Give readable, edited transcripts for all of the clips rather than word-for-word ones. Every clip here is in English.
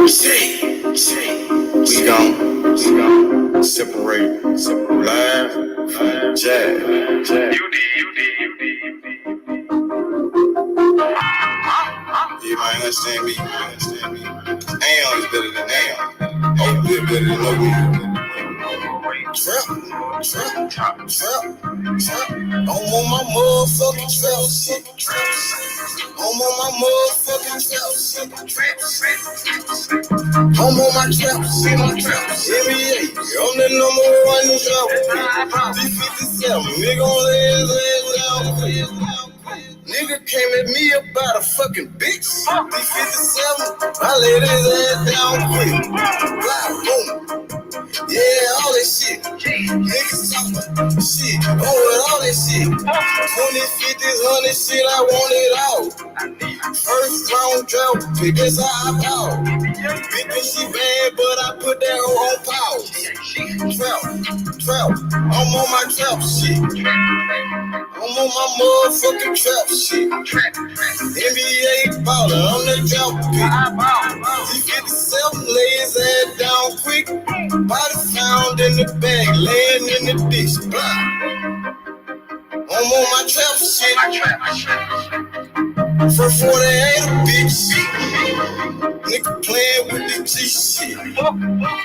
We gon' separate live from jazz. You might understand me. Am is better than am. Hope is better than no. Trap. I'm on my motherfucking trap shit. I'm on my motherfucking trap shit. I'm on my trap shit. NBA, I'm the number one trap. D57, nigga on his ass down. Nigga came at me about a fucking bitch. D57, I laid his ass down quick. Blah, boom. Yeah, all that shit. Niggas talking shit. With all that shit. 20, 50s, 100 shit, I want it all. First round drought, pick that's how I ball. Bitch, she bad, but I put that hoe on pause. Trap. I'm on my trap shit. I'm on my motherfucking trap shit. NBA baller, I'm the drought pick. D57 lay his ass down quick. Body found in the bag, laying in the ditch. I'm on my trap shit. For 48 a bitch. Nigga playing with the G shit.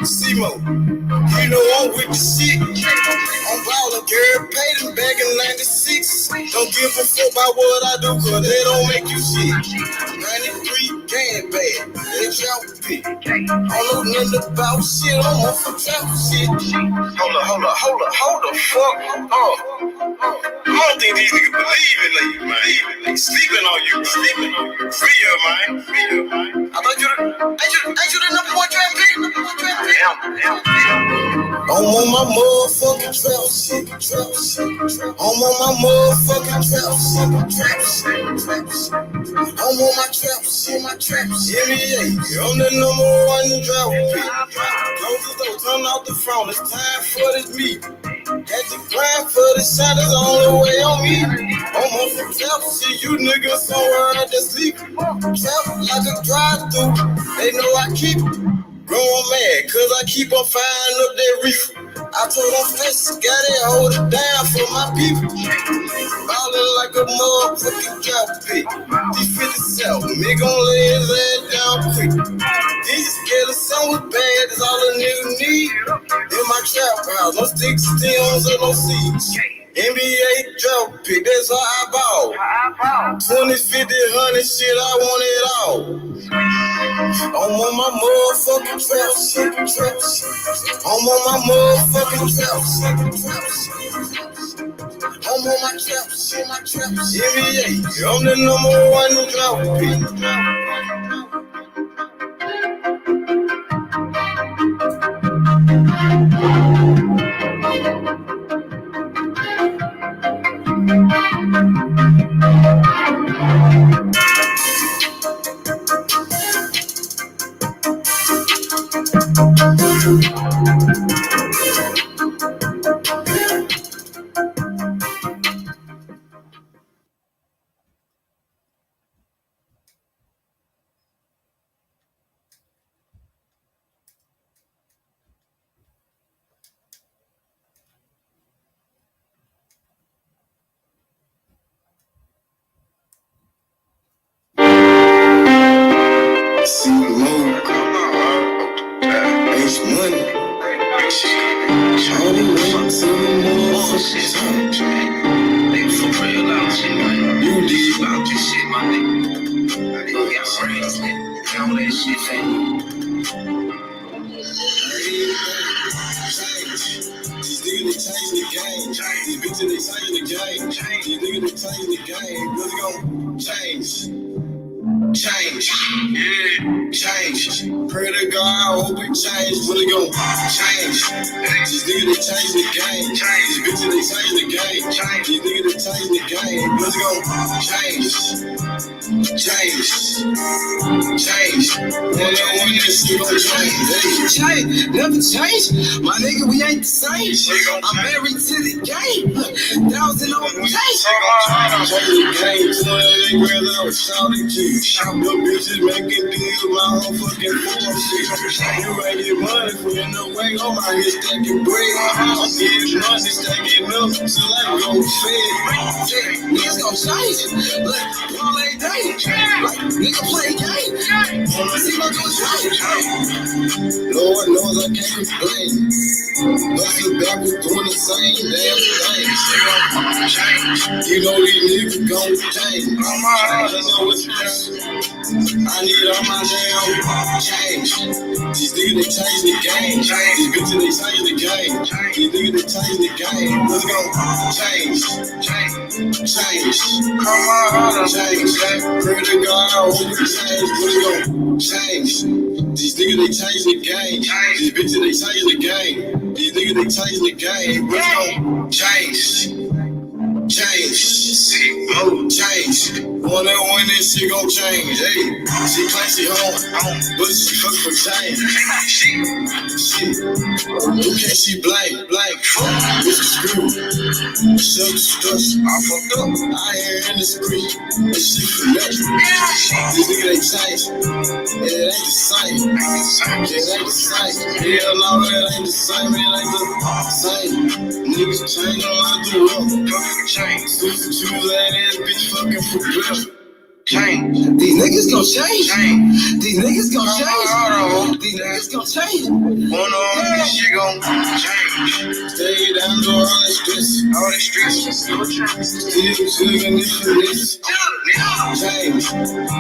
C-Mo, you know I'm with the shit. I'm ballin', Gary Payton back in 96. Don't give a fuck about what I do, cause they don't make you shit. 93 gang bad, they drop a bit. I don't know nothing about shit, I'm on for trap shit. Hold the fuck up. I don't think these niggas believe in you, man. They sleeping on you. Free her, man. I thought ain't you the number one draft pick? I'm on my motherfucking trap shit. I'm on my motherfucking trap shit. I'm on my trap shit. NBA, I'm the number one draft pick. Don't turn off the phone, it's time for this meet. Had to grind for the shot, is the only way on me. I'm on some trap shit, you niggas somewhere at the sleep. Trap like a drive-through, they know I keep growing mad, cause I keep on firing up that reefer. I told them flex, got it, hold it down for my people. Ballin' like a motherfucking drop pick. D57, nigga gon' lay his ass down quick. These scared of something bad, that's all a nigga need. In my trap house, no sticks, stems, or no seeds. NBA drop pick, that's how I ball. 20, 50, 100 shit, I want it all. I'm on my motherfucking trap shit. I'm on my motherfucking trap shit. I'm on my trap shit. NBA, I'm the number one drop pick. Change. Pray to God, I hope it change. Really gon' change. These niggas that change the game. These bitches that change the game. These niggas that change the game. Really gon' change. One that shit gon' change. Never change. My nigga, we ain't the same. I'm married to the game. 1,000 on the change. Change the game. 28 grand, I was shouting to you. Your bitches making deals, my whole fucking bullshit. You ain't get money for in the way, I'm out here stacking bread. I'm getting money, stacking up, so I go fed. Niggas gon' change it, like parlay day. Like nigga play game, wanna see my good change. Lord knows I can't complain. Bustin' backwards doing the same damn thing. You know these niggas gon' change. I know what's next. I need all my damn change. These niggas they change the game. These bitches they change the game. These niggas they change the game. What's gon' change? Change. Change. Pray to God, I hope it change. What's gon' change? These niggas they change the game. These bitches they change the game. These niggas they change the game. What's gon' change? Change. Wanna win this shit gon' change. Hey, she claims she home, but she fuck for change. Shit. Who can she blame? What's the screw? Shut the stuff. I fucked up. I hear in the street. This shit for nothing. These niggas they change. It ain't the same. Hell no, it ain't the same. Niggas change on out the road. Change. Choose that ass bitch fucking for real. Change. These niggas gon' change. These niggas gon' change. These niggas gon' change. One on this shit gon' change. Stay down to all that stress. Still sugar niggas. Change.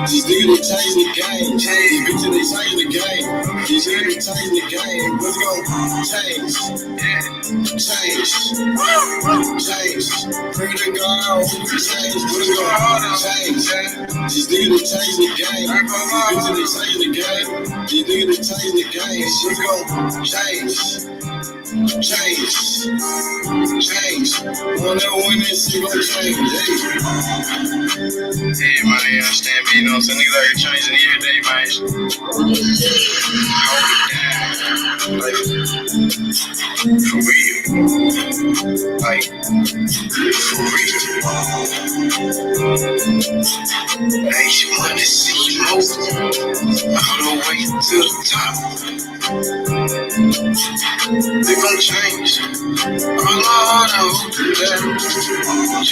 These niggas they change the game. These bitches they change the game. These niggas they change the game. What's gon' change? Change. Pray to God, I hope it change. What's gon' change? These niggas they change the game. These bitches they change the game. These niggas they change the game. What's gon' change? Wanna win this shit gon' change. Hey, man, I understand me, you know what I'm saying? Niggas out here changing every day, man. Hold it down. Like, for real. Like, for real. Hey, she wanna see you all the way to the top. They gon' change. All I hope that G.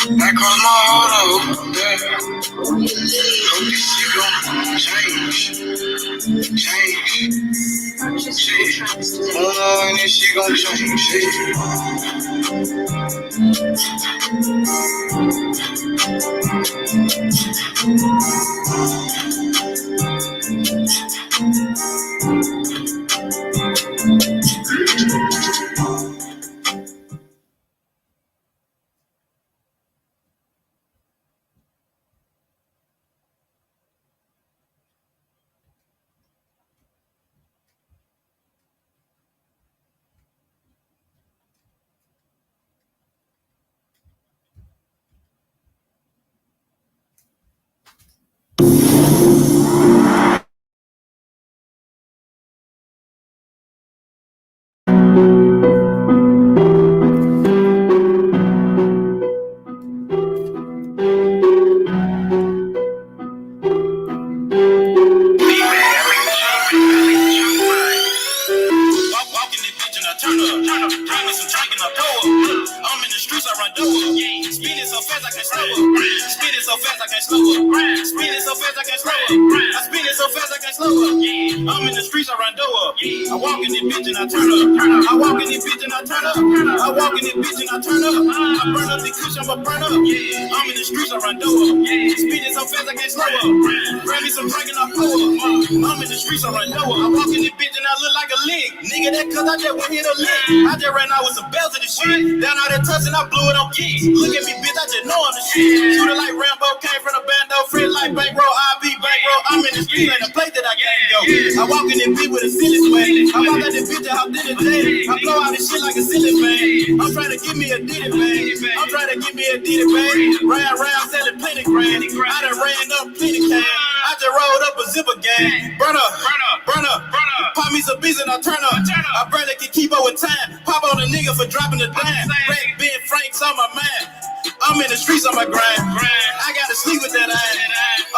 I call my heart out that. Hope this shit gon' change. And this shit gon' change. And I blew it on keys. Look at me, bitch, I just know I'm the shit. Shooter like Rambo, came from the bando, free like bankroll, I be bankroll. I'm in the street, ain't a place that I can't go. I walk in this bitch with a silly swag. I walk out this bitch and hop in the day. I blow out this shit like a silly fan. I'm trying to give me a ditty bag. Round, selling plenty grand. I done ran up plenty cash. I just rolled up a zipper gang. Burn up. Pop me some beats and I turn up. I barely can keep up with time. Pop on a nigga for dropping the dime. Red Ben Franks on my mind. I'm in the streets on my grind. I gotta sleep with that eye.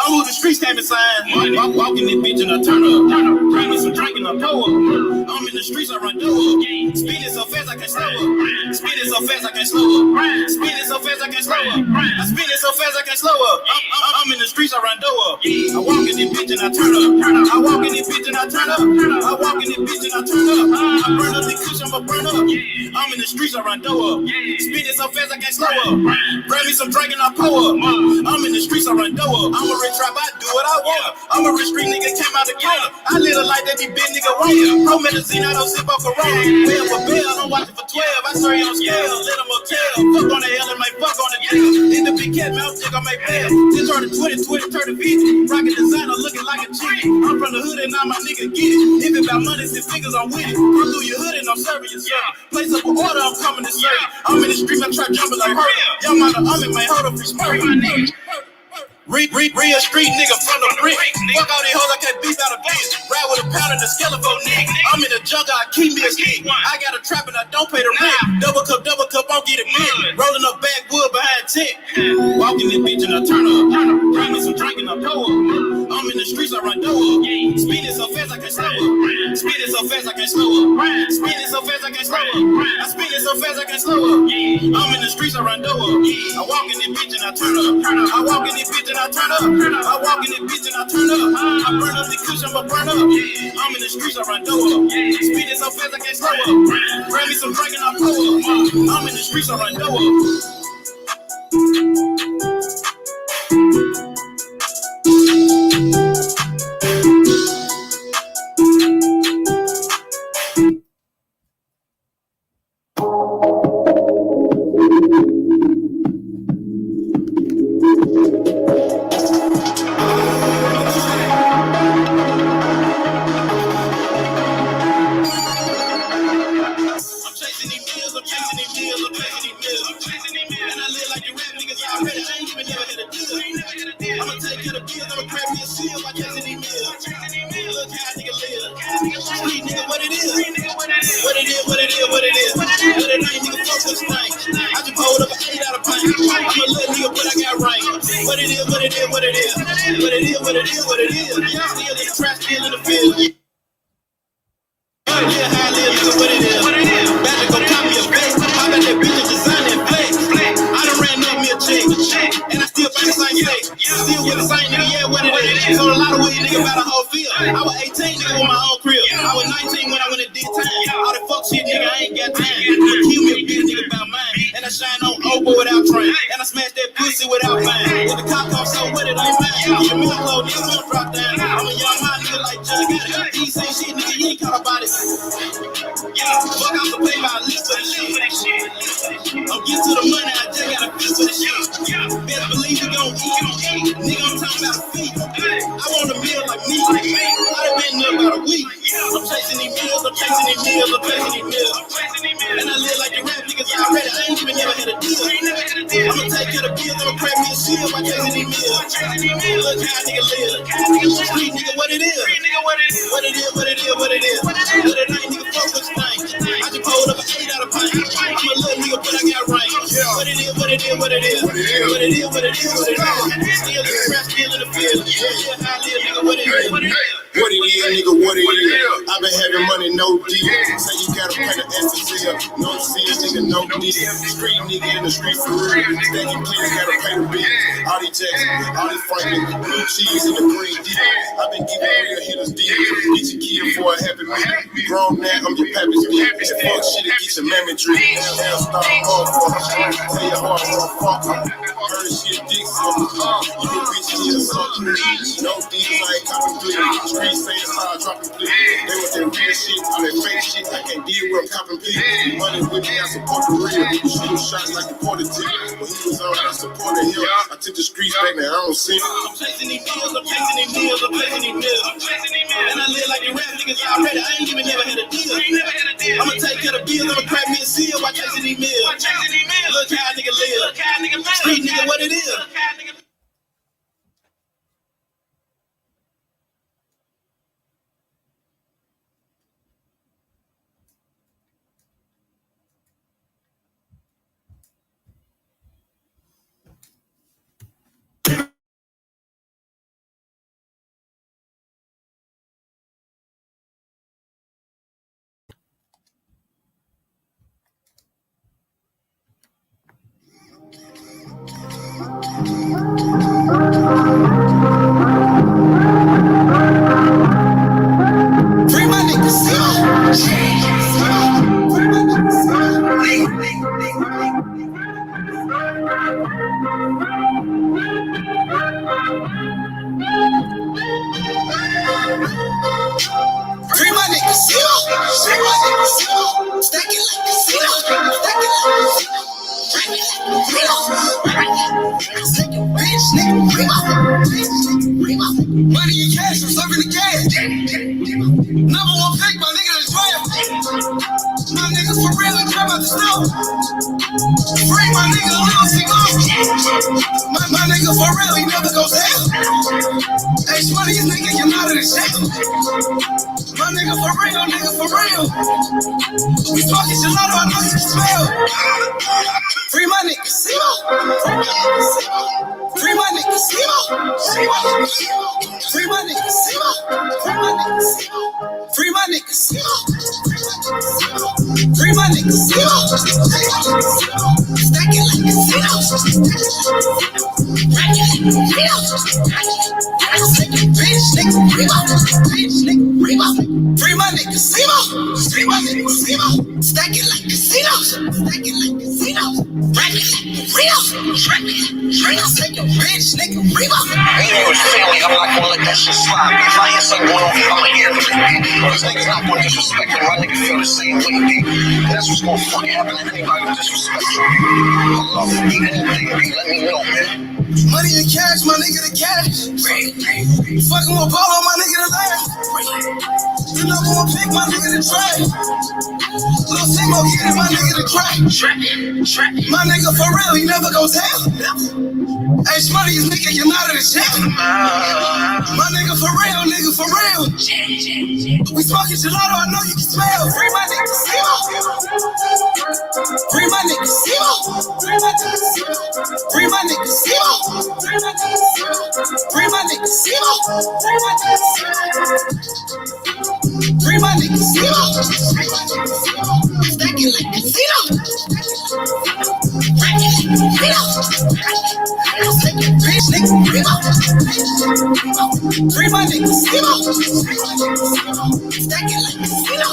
I'm who the streets came to sign. Walking this bitch and I turn up. Bring me some drink and I pour up. I'm in the streets, I run door up. Speeding so fast I can't slow up. Speeding so fast I can't slow up. Speeding so fast I can't slow up. I spin it so fast I can't slow up. I'm in the streets, I run door up. I walk in this bitch and I turn up. I walk in this bitch and I turn up. I walk in this bitch and I turn up. I burn up the kush, I'ma burn up. I'm in the streets, I run door up. Spin it so fast I can't slow up. Grab me some drink and I pour up. I'm in the streets, I run door up. I'm a rich trap, I do what I want. I'm a rich street nigga, came out the corner. I live a life that these big nigga want. Promethazine, I don't sip up Corona. Way up a bill, I don't watch it for 12. I serve you on scale, let them motel. Fuck on the hell and make fuck on the deal. In the big cat mouth, chick, I make bail. Then turn to 20, turn to 50. Rockin' designer, looking like a chicken. I'm from the hood and now my nigga get it. If it about money, six figures, I'm with it. Come through your hood and I'm serving you, sir. Place up an order, I'm coming to serve. I'm in the street, I try jumping like her. Young mother, I'm in my hold up, free smurf. Real street nigga from the brick. Fuck all these hoes, I can't beat out a bitch. Ride with a pound and a skeleton nigga. I'm in the jungle, I keep me a stick. I got a trap and I don't pay the rent. Double cup, I'll get it big. Rolling up backwood behind tent. Walking this bitch and I turn up. Bring me some drink and I pour up. I'm in the streets, I run door up. Speeding so fast I can't slow up. Speeding so fast I can't slow up. Speeding so fast I can't slow up. I spin it so fast I can't slow up. I'm in the streets, I run door up. I walk in this bitch and I turn up. I walk in this bitch and I turn up. I walk in this bitch and I turn up. I burn up the cushion, I'ma burn up. I'm in the streets, I run door up. Speeding so fast I can't slow up. Grab me some drink and I pour up. I'm in the streets, I run door up. Street nigga in the street for real. Stacking kids gotta pay the bill. All these Jackson, all these fighting, blue cheese in the green deal. I've been giving real hitters deal. Get your kid for a happy meal. Grown now, I'm your pappy's bitch. That fuck shit and get your mammy drink. Now start motherfucker. Tell your heart motherfucker. Heard shit dick sucker. You can bitch me or something. No deals, I ain't copy please. Street saying start dropping please. They want that real shit, all that fake shit. I can't deal with them copping please. Money with me, I support the real. Shoot shots like a porta tip. When he was on, I supported him. I took the streets back, now I don't see him. I'm chasing these deals, I'm chasing these deals, I'm chasing these deals. And I live like the rap niggas already. I ain't even never had a deal. I'ma take care of bills, I'ma crack me a seal while chasing these meals. Look how a nigga live. Street nigga, what it is. serving the gas. Number one pick, my nigga is trail. My nigga for real, and come out the snow. Free my nigga, little cigar. My nigga for real, he never goes hell. Hey, Shmoney, this nigga came out of the shell. My nigga for real, nigga for real. We talking gelato, I know you can smell. Free my nigga, Simo. Free my nigga, Simo. Free my nigga, Simo. Free my nigga, Simo. Free my nigga, Simo. Stack it like a Simo. Rack it like a bitch, nigga, Remo. Free my nigga, Simo. Free my nigga, Simo. Stack it like casinos. Stack it like casinos. Rack it like Rio. Take a bitch, nigga, Remo. Me and you is family, I'm not gonna let that shit slide. If I hear something going on, I'ma handle it, man. These niggas not gonna disrespect me. My niggas feel the same way, B. That's what's gonna fucking happen to anybody who disrespects you. I love you, anything, B. Let me know, man. Money and cash, my nigga, the cash. Fucking with Polo, my nigga, the last. The number one pick, my nigga, the track. Lil' Simo, get it, my nigga, the crack. My nigga, for real, he never goes hell. Hey, Shmoney, this nigga came out of the shell. My nigga, for real, nigga, for real. We smoking gelato, I know you can smell. Free my nigga, Simo. Free my nigga, Simo. Free my nigga, Simo. Free my nigga, Simo. Free my nigga, Simo. Stack it like casino. Rack it like Reno. Take a bitch, nigga, Remo. Free my nigga, Simo. Stack it like casino.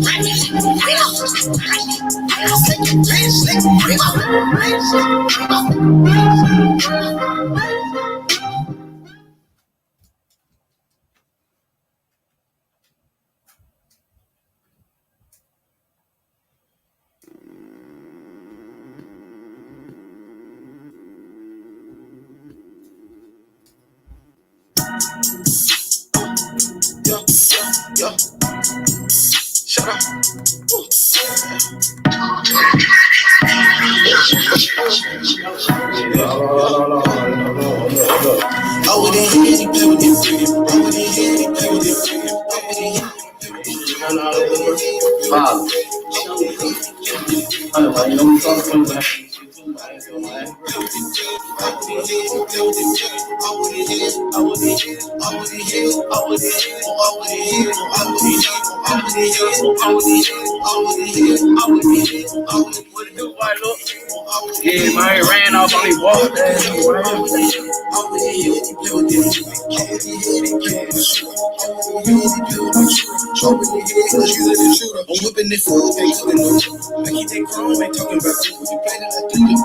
Rack it like Reno. Take a bitch, nigga, Remo. Yo. Shut up. I wouldn't hit any play with this freedom. I wouldn't hit any play with this freedom. Yeah, man, ran off on his walk. I'm whipping this food, ain't cooking no shit. I keep that chrome, ain't talking about food. You play that like you,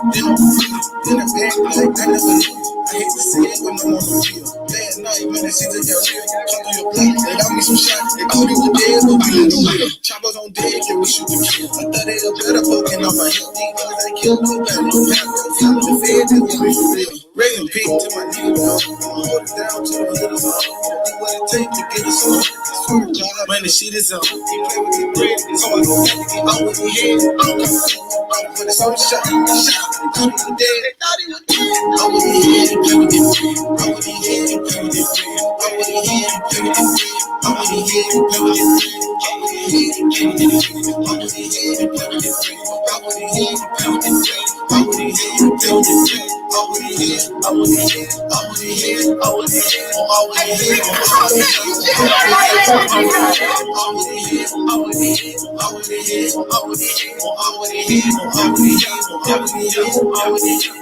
then I back like I never knew. I hate to say it when I'm on the field. Last night, man, that shit just got real. Come through your plate, they got me some shots. They thought it was dead, but we in the wheel. Choppers on deck, and we shoot the kill. I thought they were better fucking on my hip. These niggas ain't killed nobody, no matter. Feeling the fed, they want me for real. Raising pig to my niggas, I'ma hold it down till the hitters on. Do what it take to get us on. Man, the shit is on. He play with the bread, so I don't have to get out with the head. When it's on shot, they thought he was dead. I would be here to play with this bread. I would be here to play with this bread. I would be here to play with this bread. I would be here to play with this bread. I would be here to play with this bread. I would be here to play with this bread. I would be here to play with this bread. I would be here to play with this bread. I would be here, I would be here, I would be here, I would be here, I would be here, I would be here, I would be here, I would be here, I would be here, I would be here, I would be here, I would be here, I would be here.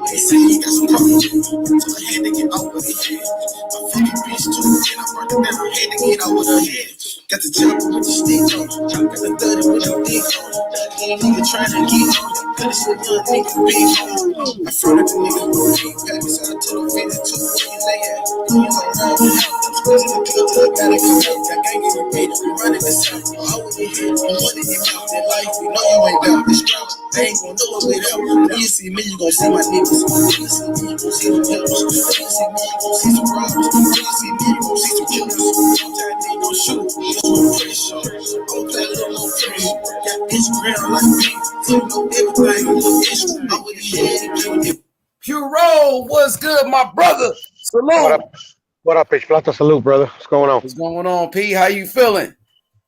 They say he got some problems, so I had to get out with his head. My fucking bitch too, and I brought it down, I had to get out with her head. Got the chopper with the stick on. Got the 30 with the dick on. Little nigga trying to get on. Got this little nigga big on. I front up a nigga with 8 packs. I told him 52 where they at. He's like, nah, I'm squeezing the club till I gotta come out. That gang get me paid. We running the south. I wouldn't hear no money in out that life. You know you ain't down this drought. They ain't gon' know it without. When you see me, you gon' see my niggas. When you see me, you gon' see the pillars. When you see me, you gon' see some robbers. When you see me, you gon' see some killers. Sometimes they gon' shoot. Gon' play a little more fresh. Got Instagram like me. So you know everybody gon' look issue. I'm with the head. Pure Roll, what's good, my brother? Salute. What up? What up, H Plata? Salute, brother. What's going on? What's going on, P? How you feeling?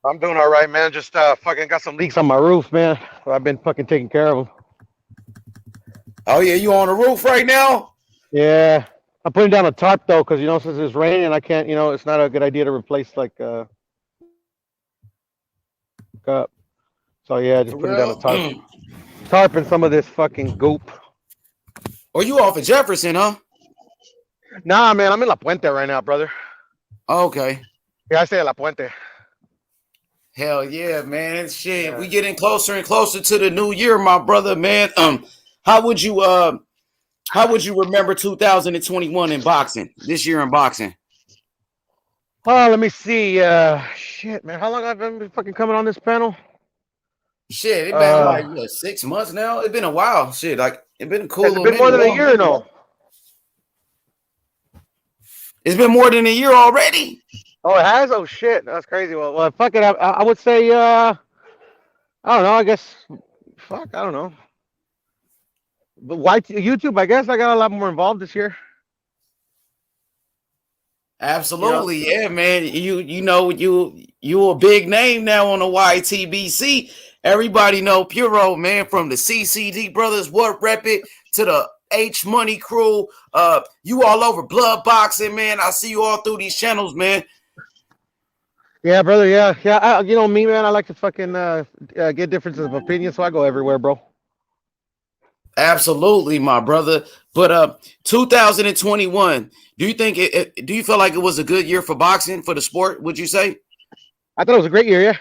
I'm doing all right, man. Just fucking got some leaks on my roof, man. I've been fucking taking care of them. Oh yeah, you on the roof right now? Yeah, I'm putting down a tarp though, because since it's raining, I can't. It's not a good idea to replace like up. So yeah, just putting down a tarp and some of this fucking goop. Oh, you off of Jefferson, huh? Nah, man, I'm in La Puente right now, brother. Okay. Yeah, I say La Puente. Hell yeah, man. Shit, we getting closer and closer to the new year, my brother, man. How would you remember 2021 in boxing? This year in boxing? Oh, let me see. Shit, man, how long I've been fucking coming on this panel? Shit, it been like 6 months now. It's been a while. Shit, like it been cool. Has it been more than a year or no? It's been more than a year already. Oh, it has? Oh, shit. That's crazy. Well fuck it. I would say, I don't know. I guess, fuck, I don't know. But why YouTube? I guess I got a lot more involved this year. Absolutely, yeah, man. You a big name now on the YTBC. Everybody know Puro, man, from the CCD brothers, what rep it to the H Money crew. You all over blood boxing, man. I see you all through these channels, man. Yeah, brother. Yeah. Me, man. I like to fucking get differences of opinion, so I go everywhere, bro. Absolutely, my brother. But 2021, do you think do you feel like it was a good year for boxing, for the sport? Would you say? I thought it was a great year. Yeah.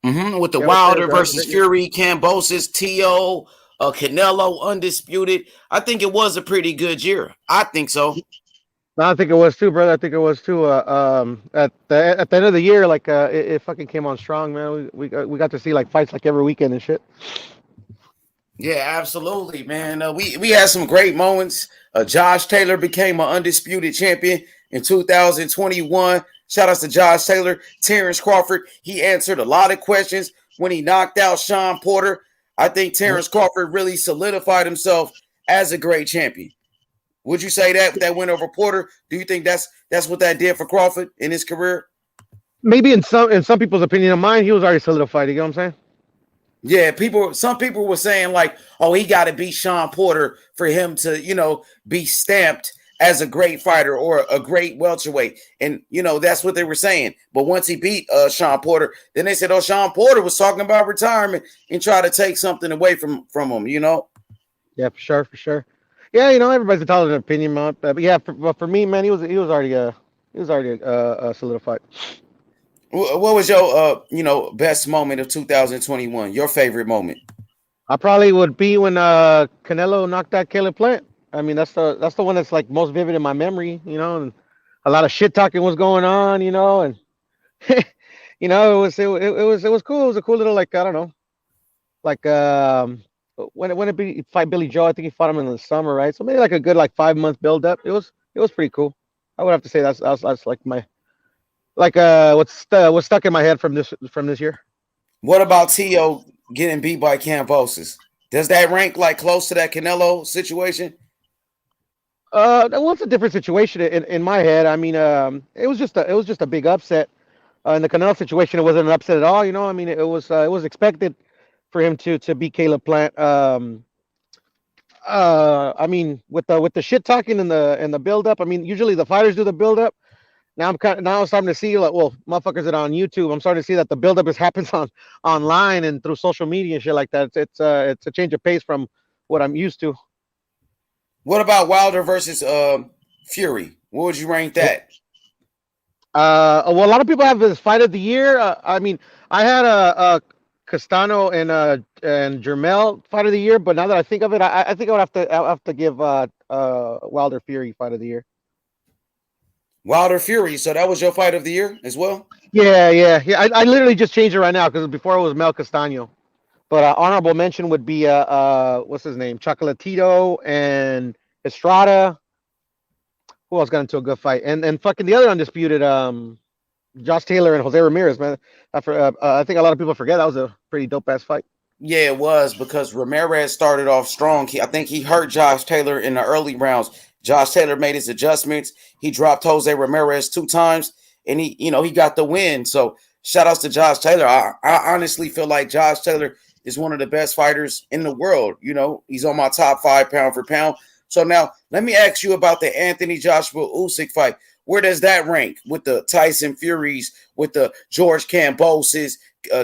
With the Wilder versus Fury, Kambosos, T.O., Canelo, undisputed. I think it was a pretty good year. I think so. I think it was too, brother. I think it was too. At the end of the year, like it fucking came on strong, man. We got to see like fights like every weekend and shit. Yeah, absolutely, man. We had some great moments. Josh Taylor became an undisputed champion in 2021. Shout out to Josh Taylor. Terrence Crawford, he answered a lot of questions when he knocked out Sean Porter. I think Terrence Crawford really solidified himself as a great champion. Would you say that win over Porter? Do you think that's what that did for Crawford in his career? Maybe in some people's opinion. In mine, he was already solidified. You know what I'm saying? Yeah, some people were saying like, oh, he got to beat Sean Porter for him to, be stamped as a great fighter or a great welterweight. And, that's what they were saying. But once he beat Sean Porter, then they said, oh, Sean Porter was talking about retirement and try to take something away from him, Yeah, for sure. Yeah, everybody's entitled to an opinion, man. But yeah, for me, man, he was already solidified. What was your best moment of 2021? Your favorite moment? I probably would be when Canelo knocked out Caleb Plant. I mean, that's the one that's like most vivid in my memory, and a lot of shit talking was going on, and it was cool. It was a cool little, like, I don't know, like when it fight Billy Joe, I think he fought him in the summer, right? So maybe like a good 5-month build up. It was pretty cool. I would have to say that's like my what's stuck in my head from this year. What about T.O. getting beat by Kambosos? Does that rank like close to that Canelo situation? Well, it's a different situation in my head. I mean, it was just a big upset. In the Canelo situation, it wasn't an upset at all. I mean, it was expected for him to beat Caleb Plant. I mean, with the shit talking and the build up. I mean, usually the fighters do the build up. Now I'm starting to see, like, well, motherfuckers that are on YouTube. I'm starting to see that the build up happens online and through social media and shit like that. It's a change of pace from what I'm used to. What about Wilder versus Fury? What would you rank that? Well, a lot of people have this fight of the year. I mean, I had a Castano and Jermel fight of the year, but now that I think of it, I think I'll have to give Wilder Fury fight of the year. Wilder Fury. So that was your fight of the year as well? Yeah. I literally just changed it right now because before it was Mel Castano. But honorable mention would be what's his name, Chocolatito and Estrada. Who else got into a good fight? And fucking the other undisputed Josh Taylor and Jose Ramirez, man. I think a lot of people forget that was a pretty dope ass fight. Yeah, it was because Ramirez started off strong. I think he hurt Josh Taylor in the early rounds. Josh Taylor made his adjustments. He dropped Jose Ramirez 2 times, and he got the win. So shout outs to Josh Taylor. I honestly feel like Josh Taylor is one of the best fighters in the world. He's on my top 5 pound for pound. So now let me ask you about the Anthony Joshua Usyk fight. Where does that rank with the Tyson Furies, with the George Kambosos,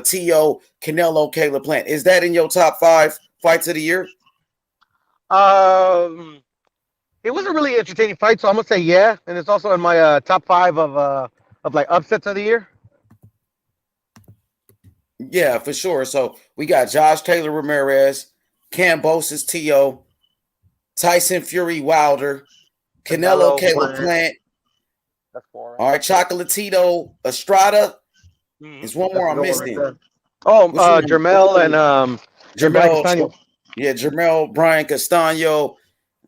T.O., Canelo, Caleb Plant? Is that in your top 5 fights of the year? It was a really entertaining fight, so I'm gonna say yeah, and it's also in my top 5 of like upsets of the year. Yeah, for sure. So we got Josh Taylor Ramirez, Kambosos T.O., Tyson Fury Wilder, Canelo Caleb Plant. That's 4. All right, Chocolatito Estrada. There's one more I'm missing. Right Jermel and Jermel. Yeah, Jermel, Brian Castano.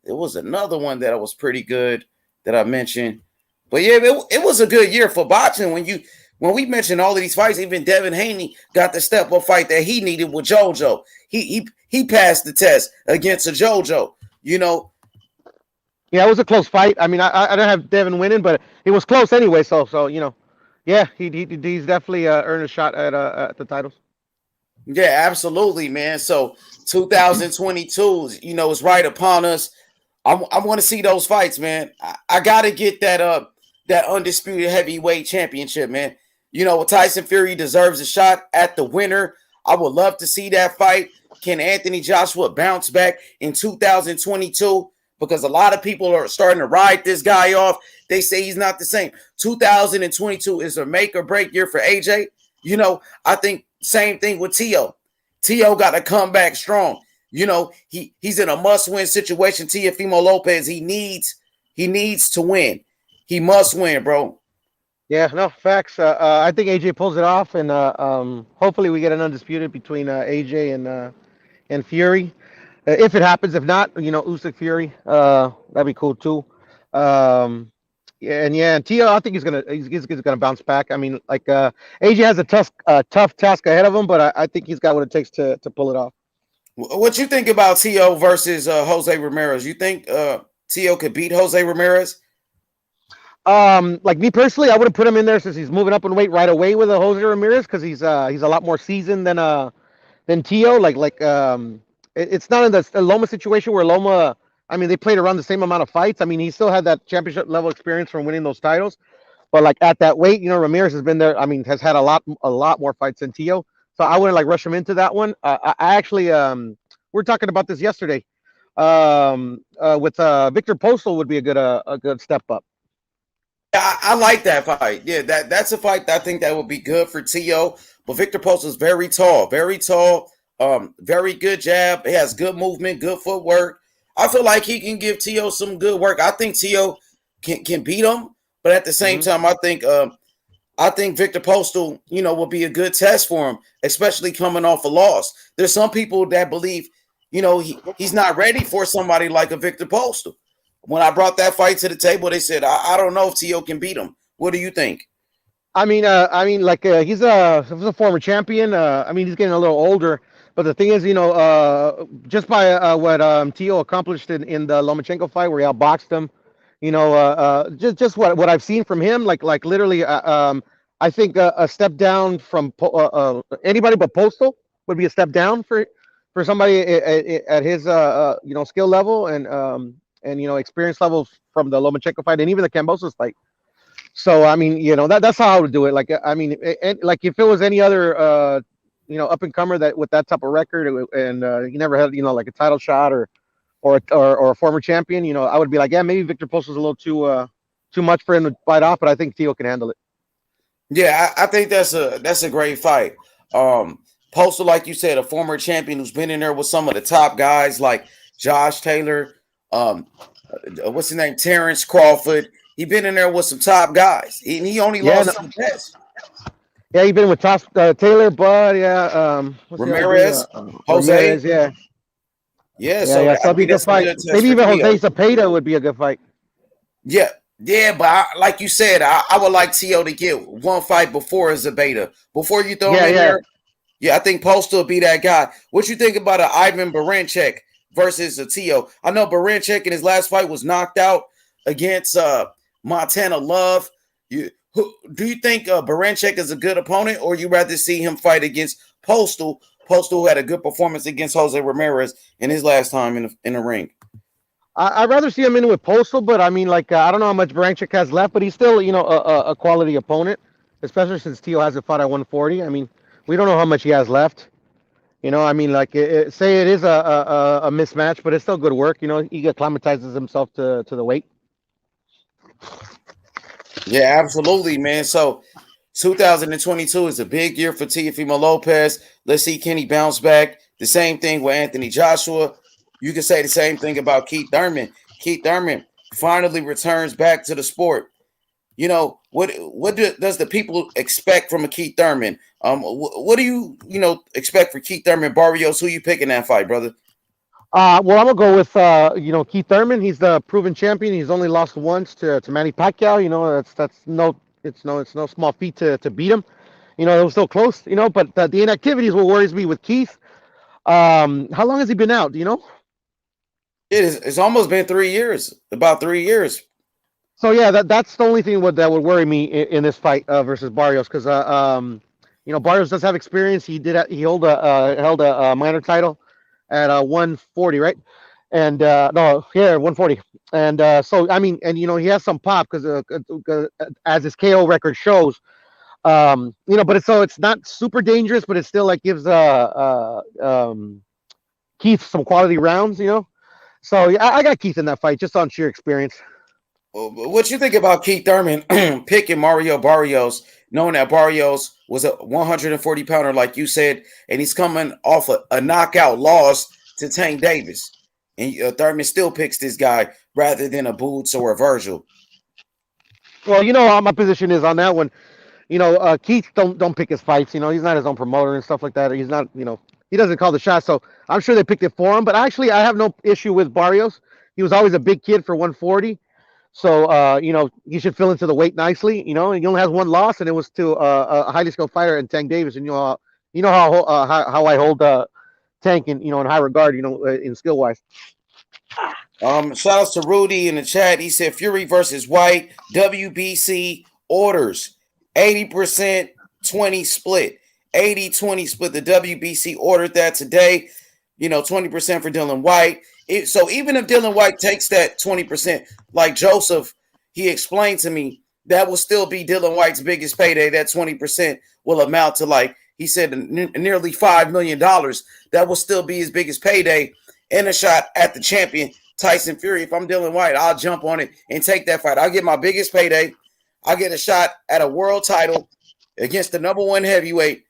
It was another one that was pretty good that I mentioned. But yeah, it was a good year for boxing. When we mentioned all of these fights, even Devin Haney got the step up fight that he needed with JoJo. He passed the test against a JoJo. Yeah, it was a close fight. I mean, I don't have Devin winning, but it was close anyway. So yeah, he's definitely earned a shot at the titles. Yeah, absolutely, man. So 2022, is right upon us. I want to see those fights, man. I got to get that undisputed heavyweight championship, man. Tyson Fury deserves a shot at the winner. I would love to see that fight. Can Anthony Joshua bounce back in 2022? Because a lot of people are starting to ride this guy off. They say he's not the same. 2022 is a make or break year for AJ. I think same thing with T.O. T.O. got to come back strong. He's in a must-win situation. Teofimo Lopez, he needs to win. He must win, bro. Yeah, no, facts. I think AJ pulls it off, and hopefully we get an undisputed between AJ and Fury. If it happens, if not, Usyk Fury, that'd be cool too. And Tio, I think he's gonna bounce back. I mean, like AJ has a tough task ahead of him, but I think he's got what it takes to pull it off. What you think about Tio versus Jose Ramirez? You think Tio could beat Jose Ramirez? Like me personally, I wouldn't put him in there since he's moving up in weight right away with a Jose Ramirez because he's a lot more seasoned than Tio. It's not in the Loma situation where Loma, I mean, they played around the same amount of fights. I mean, he still had that championship level experience from winning those titles. But like at that weight, Ramirez has been there. I mean, has had a lot more fights than Tio. So I wouldn't rush him into that one. I actually, we were talking about this yesterday. With Victor Postal would be a good step up. I like that fight. Yeah, that's a fight that I think that would be good for Tio. But Victor Postal is very tall. Very good jab. He has good movement, good footwork. I feel like he can give Tio some good work. I think Tio can beat him, but at the same time, I think Victor Postal, will be a good test for him, especially coming off a loss. There's some people that believe, he's not ready for somebody like a Victor Postal. When I brought that fight to the table, they said, I don't know if Tio can beat him. What do you think? I mean, he's a former champion. He's getting a little older. But the thing is, just by what Tio accomplished in the Lomachenko fight, where he outboxed him, just what I've seen from him, like literally, I think a step down from anybody but Postal would be a step down for somebody at his skill level and experience level from the Lomachenko fight and even the Kambosos fight. So I mean, that's how I would do it. Like if it was any other up and comer that with that type of record and he never had like a title shot or a former champion, I would be like, yeah, maybe Victor Postal's a little too much for him to bite off, but I think Tio can handle it. Yeah, I think that's a great fight. Postal, like you said, a former champion who's been in there with some of the top guys like Josh Taylor, um, what's his name, Terrence Crawford. He been in there with some top guys. He only Yeah, lost no, to the best. yeah, you've been with Taylor, Bud. Yeah, what's the other dude? Ramirez, Jose. Ramirez. Yeah, Yeah, yeah, so yeah. So I it'll be a think good that's a fight. good test Maybe for even Jose Tio. Zapata would be a good fight. Yeah, yeah, but like you said, I would like Tio to get one fight before Zabata. Before you throw him Yeah, in yeah. there, yeah, I think Postal will be that guy. What you think about an Ivan Barancek versus a Tio? I know Barancek in his last fight was knocked out against Montana Love. Do you think Barancek is a good opponent, or you rather see him fight against Postal? Postal who had a good performance against Jose Ramirez in his last time in the ring. I'd rather see him in with Postal, but I mean, like, I don't know how much Baranchik has left, but he's still, a quality opponent, especially since Tio hasn't fought at 140. I mean, we don't know how much he has left. I mean, like, say it is a mismatch, but it's still good work. He acclimatizes himself to the weight. Yeah, absolutely, man. So 2022 is a big year for Teofimo Lopez. Let's see Kenny bounce back. The same thing with Anthony Joshua. You can say the same thing about Keith Thurman. Keith Thurman finally returns back to the sport. Does the people expect from a Keith Thurman? What do expect for Keith Thurman? Barrios, who you picking that fight, brother? Well, I'm gonna go with Keith Thurman. He's the proven champion. He's only lost once to Manny Pacquiao. It's no small feat to beat him. It was so close. But the inactivity is what worries me with Keith. How long has he been out? Do you know? It's almost been 3 years. About 3 years. So yeah, that's the only thing that would worry me in this fight versus Barrios, because Barrios does have experience. He held a minor title at 140, right? And no, yeah, 140. And so I mean, and he has some pop because as his KO record shows. But it's not super dangerous, but it still like gives Keith some quality rounds. So yeah, I got Keith in that fight just on sheer experience. What you think about Keith Thurman picking Mario Barrios, knowing that Barrios was a 140 pounder, like you said, and he's coming off a knockout loss to Tank Davis, and Thurman still picks this guy rather than a Boots or a Virgil. Well, how my position is on that one. Keith don't pick his fights. He's not his own promoter and stuff like that. He's not. He doesn't call the shots. So I'm sure they picked it for him. But actually, I have no issue with Barrios. He was always a big kid for 140. So, he should fill into the weight nicely, and he only has one loss, and it was to a highly skilled fighter in Tank Davis. And how I hold Tank in high regard, in skill wise. Shout outs to Rudy in the chat. He said Fury versus White, WBC orders 80% 20 split. 80-20 split. The WBC ordered that today. 20% for Dylan White. So even if Dylan White takes that 20%, like Joseph, he explained to me, that will still be Dylan White's biggest payday. That 20% will amount to, like he said, nearly $5 million. That will still be his biggest payday and a shot at the champion, Tyson Fury. If I'm Dylan White, I'll jump on it and take that fight. I'll get my biggest payday. I'll get a shot at a world title against the number one heavyweight.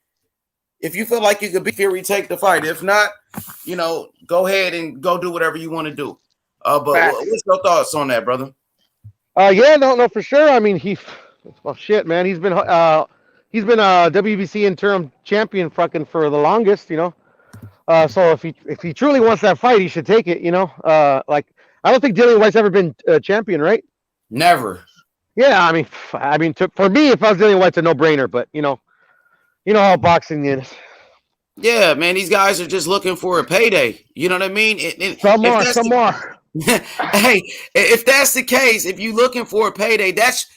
If you feel like you could beat Fury, take the fight. If not, go ahead and go do whatever you want to do. But what's your thoughts on that, brother? Yeah, no, for sure. I mean, shit, man. He's been WBC interim champion fucking for the longest, So if he truly wants that fight, he should take it, Like, I don't think Dylan White's ever been champion, right? Never. Yeah, I mean, for me, if I was Dylan White, it's a no-brainer. But you know how boxing is. Yeah, man, these guys are just looking for a payday. You know what I mean? Some more. Hey, if that's the case, if you're looking for a payday, that's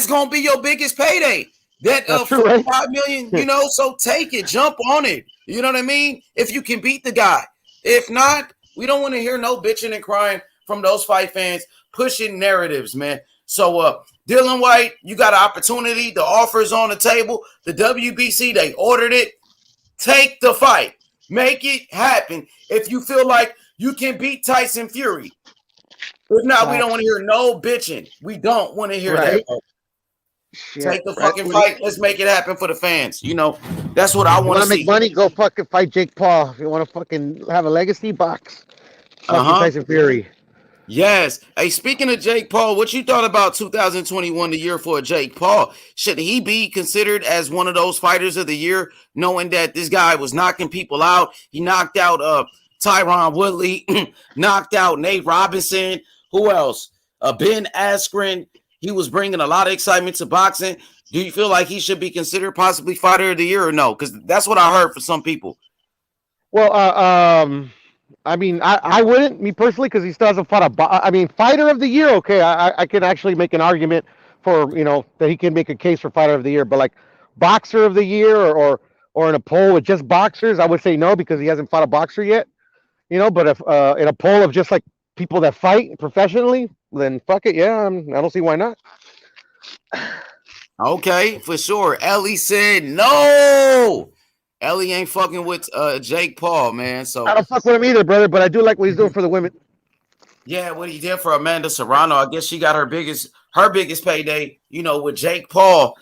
gonna be your biggest payday. That true, right? 5 million, so take it, jump on it. You know what I mean? If you can beat the guy. If not, we don't want to hear no bitching and crying from those fight fans pushing narratives, man. So Dylan White, you got an opportunity. The offer's on the table. The WBC, they ordered it. Take the fight. Make it happen. If you feel like you can beat Tyson Fury. If not, we don't want to hear no bitching. We don't want to hear that. Shit, Take the right? fucking fight. Let's make it happen for the fans. You know, that's what I You want want to to make see. money? Go fucking fight Jake Paul. If you want to fucking have a legacy, box. Fucking Uh-huh. Tyson Fury. Yes. Hey, speaking of Jake Paul, what you thought about 2021, the year for Jake Paul? Should he be considered as one of those fighters of the year, knowing that this guy was knocking people out? He knocked out Tyron Woodley, knocked out Nate Robinson. Who else? Ben Askren. He was bringing a lot of excitement to boxing. Do you feel like he should be considered possibly fighter of the year or no? Because that's what I heard from some people. Well, I mean, I wouldn't, me personally, because he still hasn't fought I mean, fighter of the year, okay, I can actually make an argument for, you know, that he can make a case for fighter of the year, but like boxer of the year or in a poll with just boxers, I would say no, because he hasn't fought a boxer yet, you know, but if in a poll of just like people that fight professionally, then fuck it, yeah, I don't see why not. Okay, for sure. Ellie said no. Ellie ain't fucking with Jake Paul, man. I So don't fuck with him either, brother, but I do like what he's doing for the women. yeah, what he did for Amanda Serrano, I guess she got her biggest payday, you know, with Jake Paul.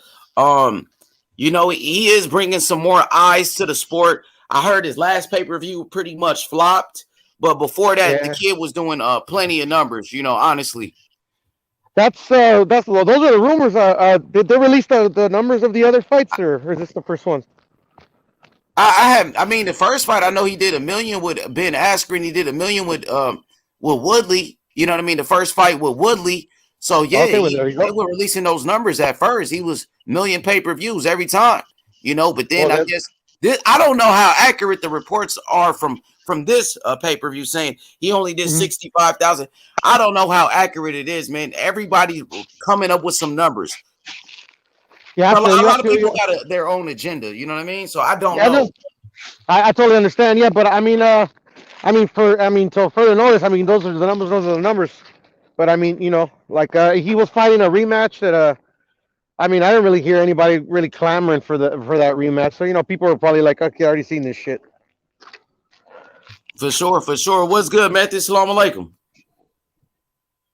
You know, he is bringing some more eyes to the sport. I heard his last pay-per-view pretty much flopped, but before that, the Yeah. kid was doing plenty of numbers, you know, honestly. That's well, those are the rumors. Did they release the numbers of the other fights, or is this the first one? I mean, the first fight, I know he did $1 million with Ben Askren. He did $1 million with Woodley. You know what I mean? The first fight with Woodley. So yeah, Okay, well, there you they go. were releasing those numbers at first. He was $1 million pay-per-views every time. You know, but then Well, I that, guess I don't know how accurate the reports are from this pay-per-view saying he only did mhm. 65,000. I don't know how accurate it is, man. Everybody's coming up with some numbers. You A have to. lot, a You have lot of to. people got their own agenda. You know what I mean? So I don't Yeah, know. no, I totally understand. Yeah, but till further notice, I mean, those are the numbers. Those are the numbers. But I mean, you know, like he was fighting a rematch that I mean, I didn't really hear anybody really clamoring for that rematch. So you know, people are probably like, okay, I already seen this shit. For sure, for sure. What's good, Matthew? Assalamu alaikum.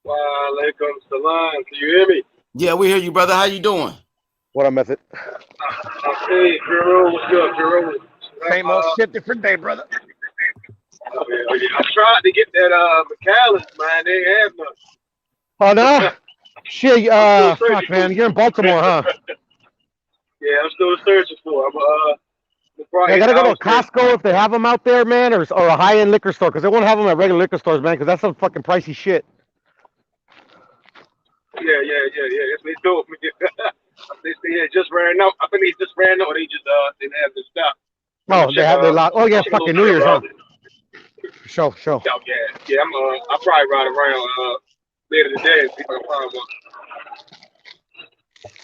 Wa alaikum salam. Can you hear me? Yeah, we hear you, brother. How you doing? What a method. Hey, Bureau, what's good, Bureau? Same old shit, different day, brother. I tried to get that McAllis, man. They ain't have none. Oh no, shit. I'm still Fuck, searching man, for you're in Baltimore, huh? Yeah, I'm still searching for them. Yeah, I Probably in gotta the go to outskirts. Costco if they have them out there, man, or a high end liquor store, because they won't have them at regular liquor stores, man, because that's some fucking pricey shit. Yeah. Yes, they told me. They had just ran out. I think they just ran out. They just didn't have the stock. I'm gonna Oh, they lost. Oh yeah, check a little fucking New bit Year's, huh? around it. Show. Yeah. I'll probably ride around later today and see if I can find one.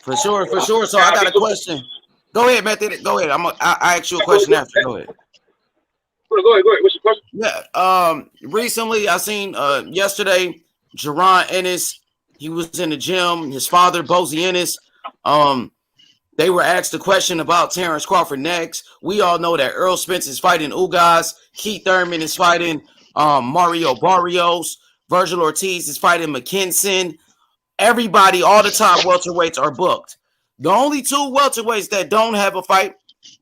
For sure, for sure. So I got a question. Go ahead, Matthew. Go ahead. I ask you a question after. Go ahead. Go ahead. What's your question? Yeah. Recently I seen yesterday, Jerron Ennis, he was in the gym, his father, Bozy Ennis. They were asked a question about Terrence Crawford next. We all know that Earl Spence is fighting Ugas, Keith Thurman is fighting Mario Barrios, Virgil Ortiz is fighting McKinson. Everybody, all the top welterweights are booked. The only two welterweights that don't have a fight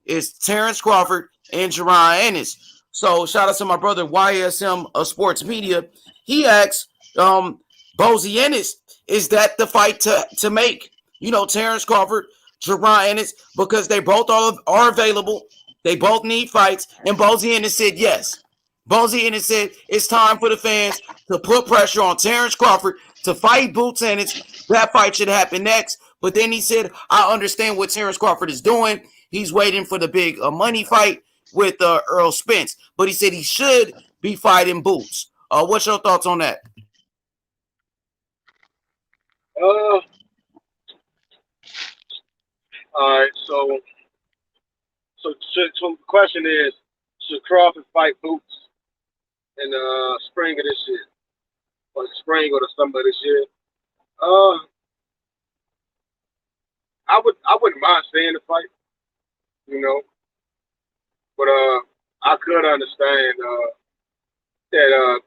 is Terrence Crawford and Jerron Ennis. So shout out to my brother YSM Sports Media. He asks, Bozy Ennis, is that the fight to make? You know, Terrence Crawford, Jerron Ennis, because they both are available. They both need fights. And Bozy Ennis said yes. Bozy Ennis said it's time for the fans to put pressure on Terrence Crawford to fight Boots Ennis. That fight should happen next. But then he said, I understand what Terrence Crawford is doing. He's waiting for the big money fight with Earl Spence. But he said he should be fighting Boots. What's your thoughts on that? All right. So the question is, should Crawford fight Boots in the spring of this year, or the spring or the summer of this year? I wouldn't mind seeing the fight, you know, but I could understand that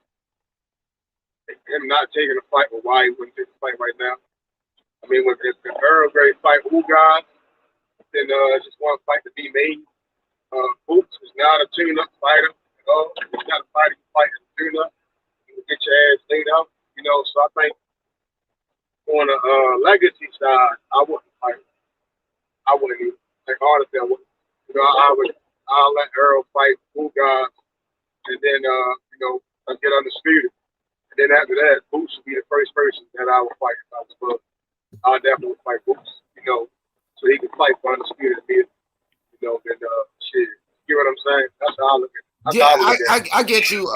him not taking a fight, or why he wouldn't take the fight right now. I mean, with the Earl Grey fight Ugas, then just one fight to be made. Boots is not a tune-up fighter at all. He's not a fighter you fight in a tune-up. You can get your ass laid out, you know. So I think on a legacy side, I wouldn't fight. I wouldn't even. Like, honestly, I wouldn't. You know, I'll let Earl fight Ugas, and then, you know, I get undisputed. And then after that, Boots would be the first person that I would fight if I was Bud. I definitely would fight Boots, you know, so he can fight for undisputed me, you know, then shit. You know what I'm saying? That's how I look at it. That's how I look at it. I get you.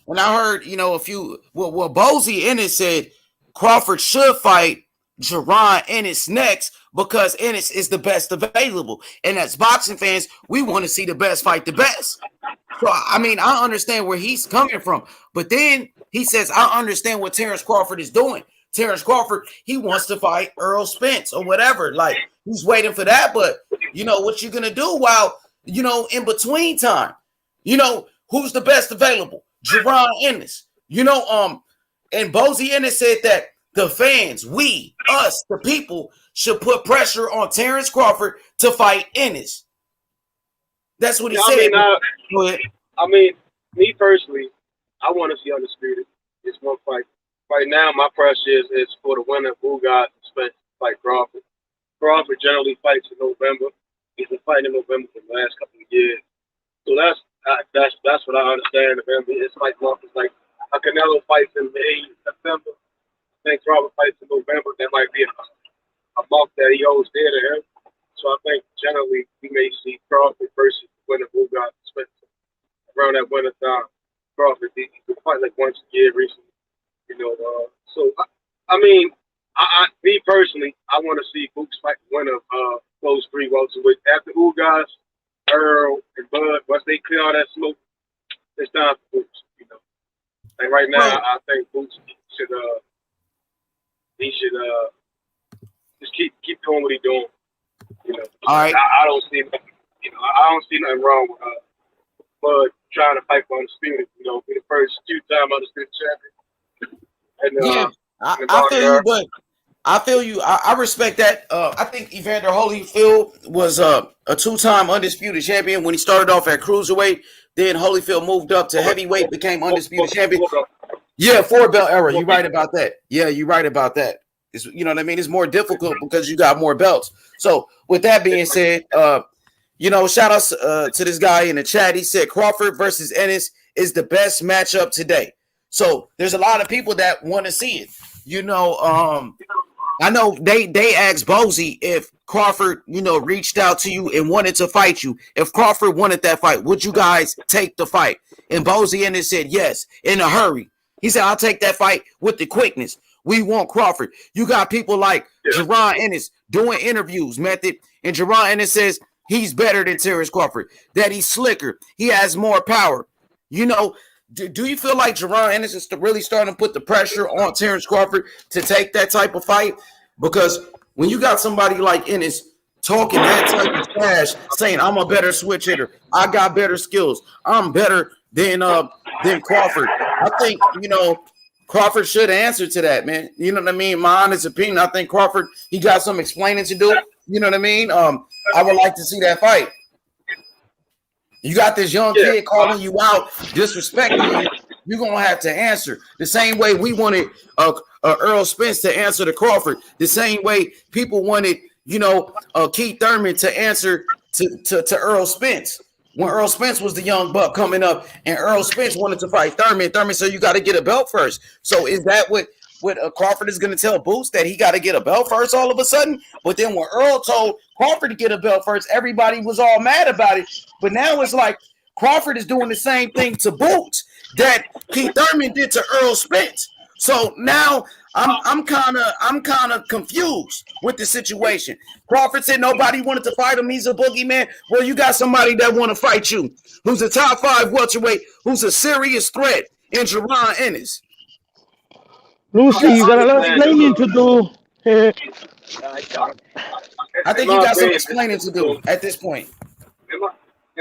And I heard, you know, a few. Well, Bozy Ennis said Crawford should fight Jaron Ennis next because Ennis is the best available. And as boxing fans, we want to see the best fight the best. So, I mean, I understand where he's coming from. But then he says, I understand what Terrence Crawford is doing. Terrence Crawford, he wants to fight Earl Spence or whatever. Like, he's waiting for that. But, you know, what you going to do while, you know, in between time? You know, who's the best available? Jaron Ennis. You know, and Bozy Ennis said that the fans, we, us, the people, should put pressure on Terrence Crawford to fight Ennis. That's what he said. I mean, me personally, I want to see undisputed. It's one fight. Right now, my pressure is for the winner of Ugas and Spence to fight Crawford. Crawford generally fights in November. He's been fighting in November for the last couple of years. So that's what I understand of him. It's like Crawford's like a Canelo fights in May, September. I think Crawford fights in November. That might be a month that he owes dear to him. So I think generally we may see Crawford versus the winner of Ugas and Spence around that winter time. Crawford, he could fight like once a year recently. You know, so I mean, me personally, I want to see Boots fight the winner of those three welterweights. After Ugas, Earl, and Bud, once they clear all that smoke, it's time for Boots. You know, like right now, I think Boots should just keep doing what he's doing. You know, all right. I don't see, you know, I don't see nothing wrong with Bud trying to fight for undisputed. You know, be the first two-time undisputed champion. And, yeah, I feel you, but I feel you. I respect that. I think Evander Holyfield was a two-time undisputed champion when he started off at cruiserweight. Then Holyfield moved up to heavyweight, became undisputed champion. Yeah, 4-belt era. You're right about that. Yeah, you're right about that. It's, you know what I mean? It's more difficult because you got more belts. So with that being said, you know, shout outs to this guy in the chat. He said Crawford versus Ennis is the best matchup today. So there's a lot of people that want to see it. You know, I know they asked Bozy if Crawford, you know, reached out to you and wanted to fight you. If Crawford wanted that fight, would you guys take the fight? And Bozy Ennis said yes, in a hurry. He said, I'll take that fight with the quickness. We want Crawford. You got people like Jaron Ennis doing interviews, Method. And Jaron Ennis says he's better than Terrence Crawford, that he's slicker. He has more power. You know, do you feel like Jaron Ennis is really starting to put the pressure on Terrence Crawford to take that type of fight? Because when you got somebody like Ennis talking that type of trash, saying I'm a better switch hitter, I got better skills, I'm better than Crawford. I think, you know, Crawford should answer to that, man. You know what I mean? My honest opinion, I think Crawford, he got some explaining to do. You know what I mean? I would like to see that fight. You got this young kid calling you out, disrespecting you. You're going to have to answer. The same way we wanted Earl Spence to answer to Crawford. The same way people wanted, you know, Keith Thurman to answer to Earl Spence. When Earl Spence was the young buck coming up and Earl Spence wanted to fight Thurman, Thurman said you got to get a belt first. So is that what Crawford is going to tell Boots, that he got to get a belt first all of a sudden? But then when Earl told Crawford to get a belt first, everybody was all mad about it. But now it's like Crawford is doing the same thing to Boots that Keith Thurman did to Earl Spence. So now I'm kind of confused with the situation. Crawford said nobody wanted to fight him. He's a boogeyman. Well, you got somebody that want to fight you, who's a top 5 welterweight, who's a serious threat in Jaron Ennis. Lucy, you got a lot of explaining to do. I think you got some explaining to do at this point. In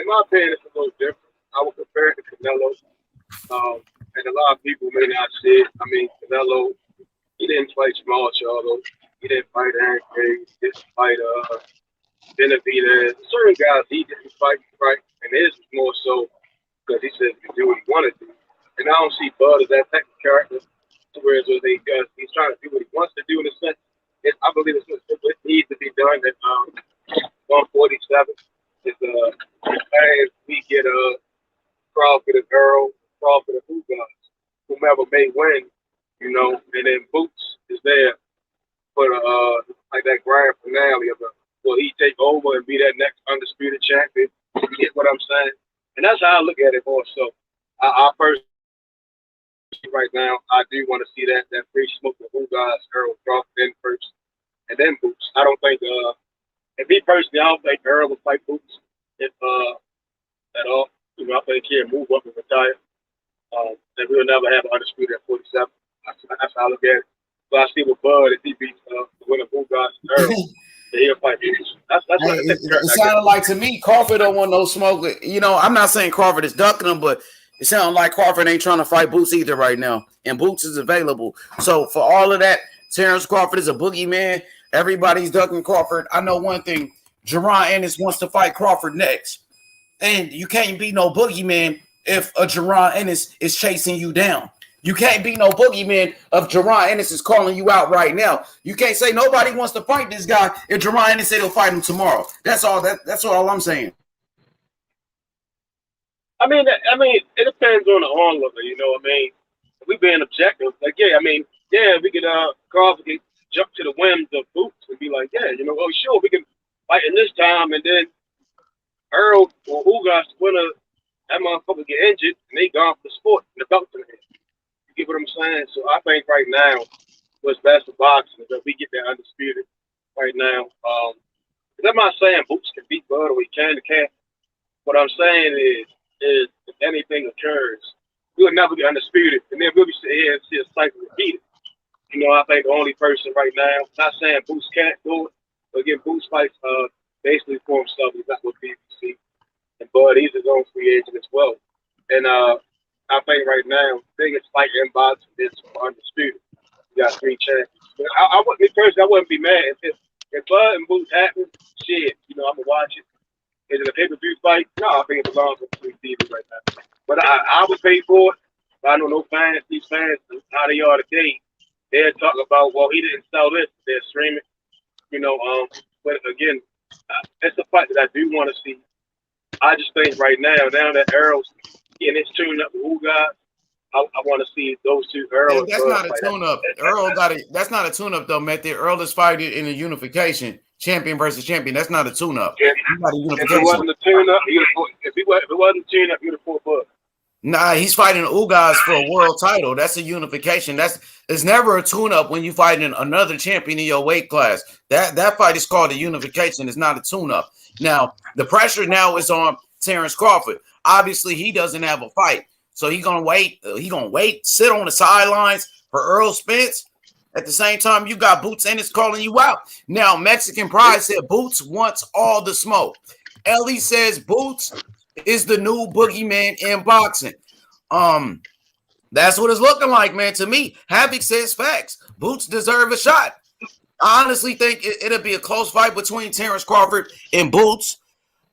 my opinion, it's a little different. I would compare it to Canelo. And a lot of people may not see it. I mean, Canelo, he didn't play small Charlo. He didn't fight Andre. He didn't fight Benavidez. Certain guys he didn't fight, right? And his was more so because he said he could do what he wanted to. And I don't see Bud as that type of character. Whereas he's trying to do what he wants to do in a sense. I believe it needs to be done at 147. Is as we get Crawford and Earl, Crawford and whomever may win, and then Boots is there for like that grand finale of will he take over and be that next undisputed champion? You get what I'm saying? And that's how I look at it more so. I personally right now I do want to see that free smoke with Earl Crawford in first and then Boots. I don't think and me personally I don't think Earl will fight Boots if at all. I think he'll move up and retire. And we'll never have an undisputed at 47. That's how I look at it. So I see with Bud if he beats the winner Bugatti and Earl, he'll fight Boots. That's what it sounded like to me Crawford don't want no smoke. I'm not saying Crawford is ducking him, but it sounds like Crawford ain't trying to fight Boots either right now, and Boots is available. So for all of that, Terrence Crawford is a boogeyman. Everybody's ducking Crawford. I know one thing: Jerron Ennis wants to fight Crawford next, and you can't be no boogeyman if a Jerron Ennis is chasing you down. You can't be no boogeyman if Jerron Ennis is calling you out right now. You can't say nobody wants to fight this guy if Jerron Ennis said he'll fight him tomorrow. That's all. That's all I'm saying. I mean, it depends on the onlooker, If we being objective, like, we could Crawford can jump to the whims of Boots and be like, sure, we can fight in this time, and then Earl or Ugas winner, that motherfucker get injured, and they gone for the sport, and the belt's in the hand. You get what I'm saying? So I think right now, what's best for boxing is that we get that undisputed right now. I'm not saying Boots can beat Bud or he can't. What I'm saying is if anything occurs, we'll never be undisputed, and then we'll be sitting here and see a cycle repeated. I think the only person right now, not saying Boots can't do it, but again, Boots fights basically for himself. He's not with BBC, and Bud, he's his own free agent as well. And I think right now, biggest fight in boxing is for undisputed. You got 3 champions. I wouldn't be mad if Bud and Boots happen. Shit, I'm gonna watch it. Is it a pay-per-view fight? No, I think it belongs on TV right now. But I would pay for it. I know no fans, these fans, how they are today, they're talking about, well, he didn't sell this. They're streaming, But again, it's a fight that I do want to see. I just think right now that Earl's getting his tune up with Ugas, I want to see those two Earl. That's not a tune-up. That's not a tune-up though, Method. Earl is fighting in a unification. Champion versus champion. That's not a tune-up. Yeah. If it wasn't a tune-up, if it wasn't a tune-up, you'd have fought Bud. Nah, he's fighting Ugas for a world title. That's a unification. It's never a tune-up when you fighting another champion in your weight class. That fight is called a unification. It's not a tune-up. Now, the pressure now is on Terrence Crawford. Obviously, he doesn't have a fight. So he's gonna wait. Sit on the sidelines for Earl Spence. At the same time, you got Boots Ennis calling you out. Now, Mexican Pride said Boots wants all the smoke. Ellie says Boots is the new boogeyman in boxing. That's what it's looking like, man. To me, Havoc says facts. Boots deserve a shot. I honestly think it'll be a close fight between Terrence Crawford and Boots,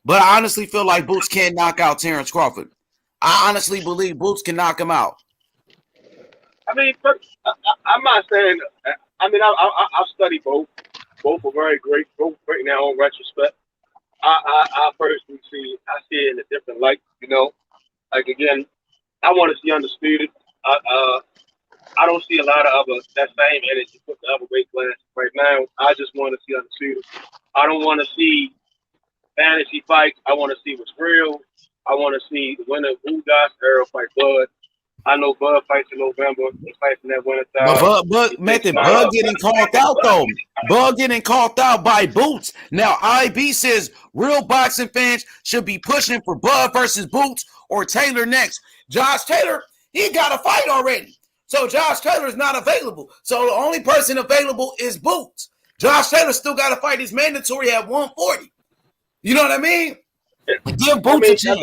but I honestly feel like Boots can't knock out Terrence Crawford. I honestly believe Boots can knock him out. I mean, I'm not saying. I mean, I study both. Both are very great. Both great in their own retrospect. I personally see it in a different light. Like again, I want to see undisputed. I don't see a lot of that same energy put the other weight class right now. I just want to see undisputed. I don't want to see fantasy fights. I want to see what's real. I want to see the winner of Ugas, Earl fight Bud. I know Bud fights in November. He fights in that winter time. Bud getting called out though. Bud getting called out by Boots. Now IB says real boxing fans should be pushing for Bud versus Boots or Taylor next. Josh Taylor, he got a fight already. So Josh Taylor is not available. So the only person available is Boots. Josh Taylor still got to fight his mandatory at 140. You know what I mean? Give Boots a chance.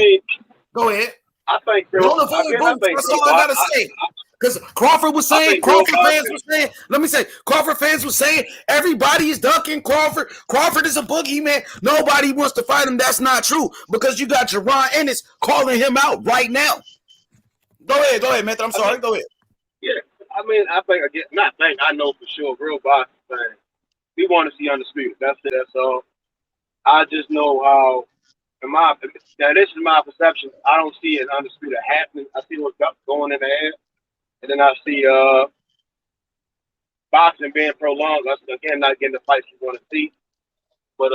Go ahead. I think that's all I gotta say. Because Crawford was saying, Crawford fans were saying everybody is ducking Crawford. Crawford is a boogeyman. Nobody wants to fight him. That's not true because you got Jaron Ennis calling him out right now. Go ahead, Method. I'm sorry. Go ahead. Yeah, I mean, I know for sure, real boxing fans, we want to see Undisputed. That's it. That's all. I just know how. Now this is my perception. I don't see an Undisputed happening. I see what's going in the air. And then I see boxing being prolonged. Us again not getting the fights we want to see. But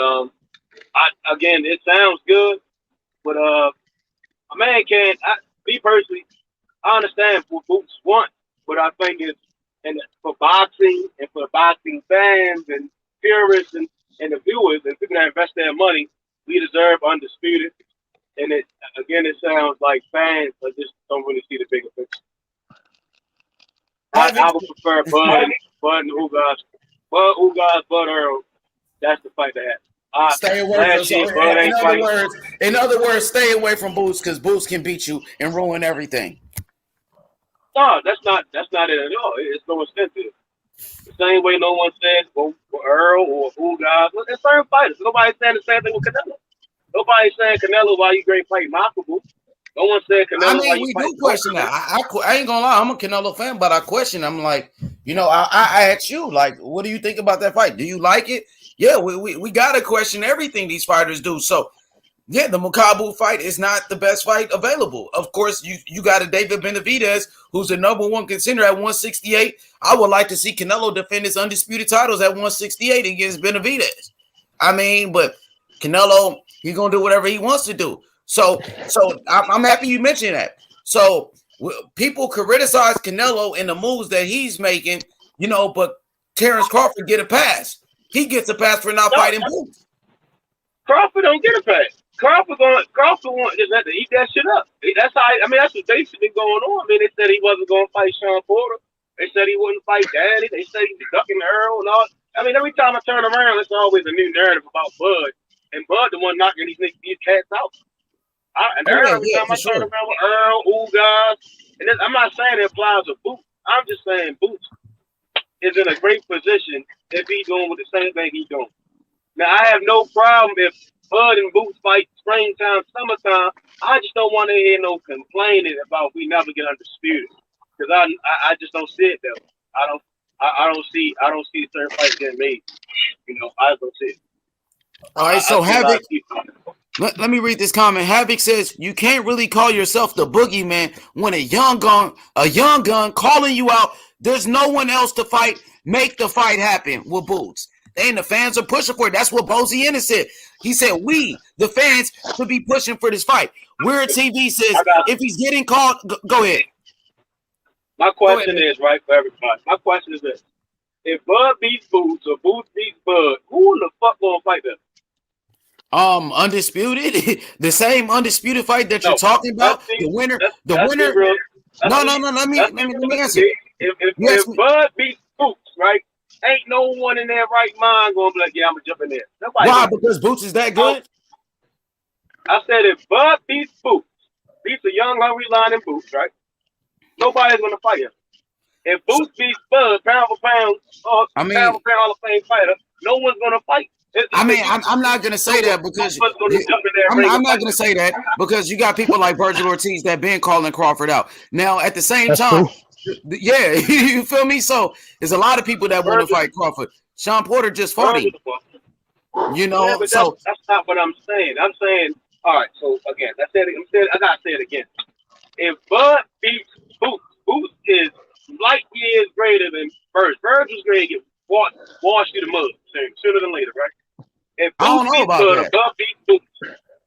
it sounds good. But a man can't. Me personally, I understand what Boots want, but I think it's for boxing and for boxing fans and purists and the viewers and people that invest their money, we deserve Undisputed. And it sounds like fans just don't really see the bigger picture. I would prefer Bud and Ugas. Bud Earl. That's the fight to have. Stay away from in other words, stay away from Boots because Boots can beat you and ruin everything. No, that's not it at all. It's no incentive. The same way no one says for Earl or Ugas. It's certain fighters. Nobody's saying the same thing with Canelo. Nobody's saying Canelo why you great fight Malcolm. No one said Canelo. I mean, we do question that. I ain't gonna lie, I'm a Canelo fan, but I question. I'm like, I ask you, like, what do you think about that fight? Do you like it? Yeah, we gotta question everything these fighters do. So, yeah, the Makabu fight is not the best fight available. Of course, you got a David Benavidez, who's the number one contender at 168. I would like to see Canelo defend his undisputed titles at 168 against Benavidez. I mean, but Canelo, he's gonna do whatever he wants to do. So I'm happy you mentioned that. So people criticize Canelo in the moves that he's making, but Terrence Crawford get a pass. He gets a pass for not fighting Boots. Crawford don't get a pass. Crawford just have to eat that shit up. That's how. That's what basically going on. They said he wasn't going to fight Sean Porter. They said he wouldn't fight Daddy. They said he was ducking Earl and all. Every time I turn around, it's always a new narrative about Bud, and Bud the one knocking these cats out. Every time I turn around with Earl, Ugas, and I'm not saying it applies to Boots. I'm just saying Boots is in a great position if he's doing with the same thing he's doing. Now, I have no problem if Bud and Boots fight springtime, summertime. I just don't want to hear no complaining about we never get Undisputed because I just don't see it though. I don't see certain fights getting made. I don't see it. All right, so Havoc. Let me read this comment. Havoc says you can't really call yourself the boogeyman when a young gun calling you out. There's no one else to fight. Make the fight happen with Boots. And the fans are pushing for it. That's what Bozy Ennis said. He said we, the fans, should be pushing for this fight. Weird TV says if he's getting called, go ahead. My question is right for everybody. My question is this: if Bud beats Boots or Boots beats Bud, who in the fuck gonna fight them? Undisputed, the same undisputed fight that you're talking about. The winner. No. Let me answer. If Bud beats Boots, right? Ain't no one in their right mind gonna be like, yeah, I'm gonna jump in there. Why? Because Boots is that good? I said if Bud beats Boots, beats a young hungry lion in Boots, right? Nobody's gonna fight him. If Boots beats Bud, pound for pound, pound for pound Hall of Fame fighter, no one's gonna fight. I'm not gonna say that because I'm not gonna say that because you got people like Virgil Ortiz that been calling Crawford out. Now at the same time, yeah, you feel me? So there's a lot of people that want to fight Crawford. Sean Porter just fought him. Yeah, but that's not what I'm saying. I'm saying, all right. So again, I gotta say it again. If Bud beats Boots, Boots is light years greater than Virgil. Virgil's going to get washed through the mud sooner than later, right? If I don't know about that. Bud beats Boots,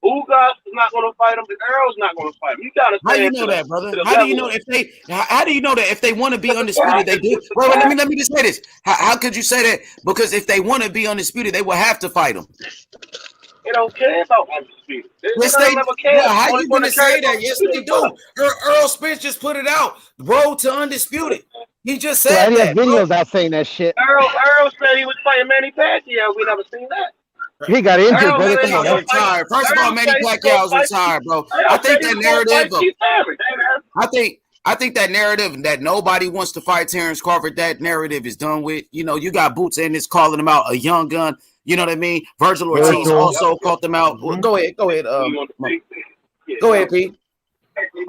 Ugas is not going to fight him. The Earl's not going to fight him. You got to. How do you know that, brother? How do you know if they want to be undisputed, they do? Wait, let me just say this. How could you say that? Because if they want to be undisputed, they will have to fight him. They don't care about undisputed. How you gonna say that? Yes, they do. Earl Spence just put it out. Road to undisputed. He just said that. Videos out saying that shit. Earl said he was fighting Manny Pacquiao. We never seen that. He got injured, brother. Come on, retired. First of all, Manny Pacquiao's retired, bro. I think that narrative. I think that narrative that nobody wants to fight Terrence Crawford, that narrative is done with. You know, you got Boots in this calling him out a young gun. You know what I mean? Virgil Ortiz also called them out. Mm-hmm. Go ahead. Go ahead, Pete.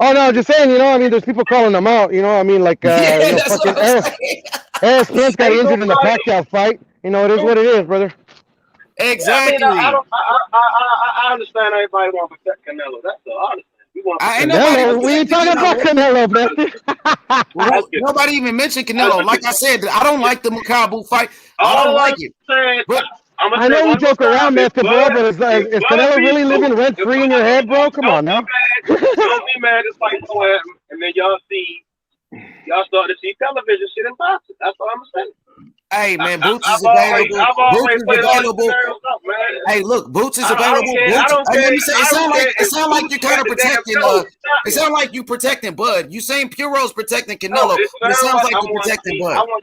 Oh no, just saying. You know, I mean, there's people calling them out. You know, I mean, like fucking Harris Spence got injured in the Pacquiao fight. You know, it is what it is, brother. Exactly. I understand everybody want to protect Canelo. That's the honest. We ain't talking about Canelo, man. Nobody even mentioned Canelo. Like I said, I don't like the Makabu fight. I don't like it. But I know we joke around, Master Bro, but is Canelo really living rent free in your head, bro? Come on now. Don't be mad. It's like so happen, and then y'all start to see television shit in boxing. That's all I'm saying. Hey man, Boots is available. Boots is available. Hey, look, Boots is available. Let me say, it sounds like you're kind of protecting. It sounds like you protecting Bud. You saying Puro's protecting Canelo, but it sounds like you're protecting Bud. I want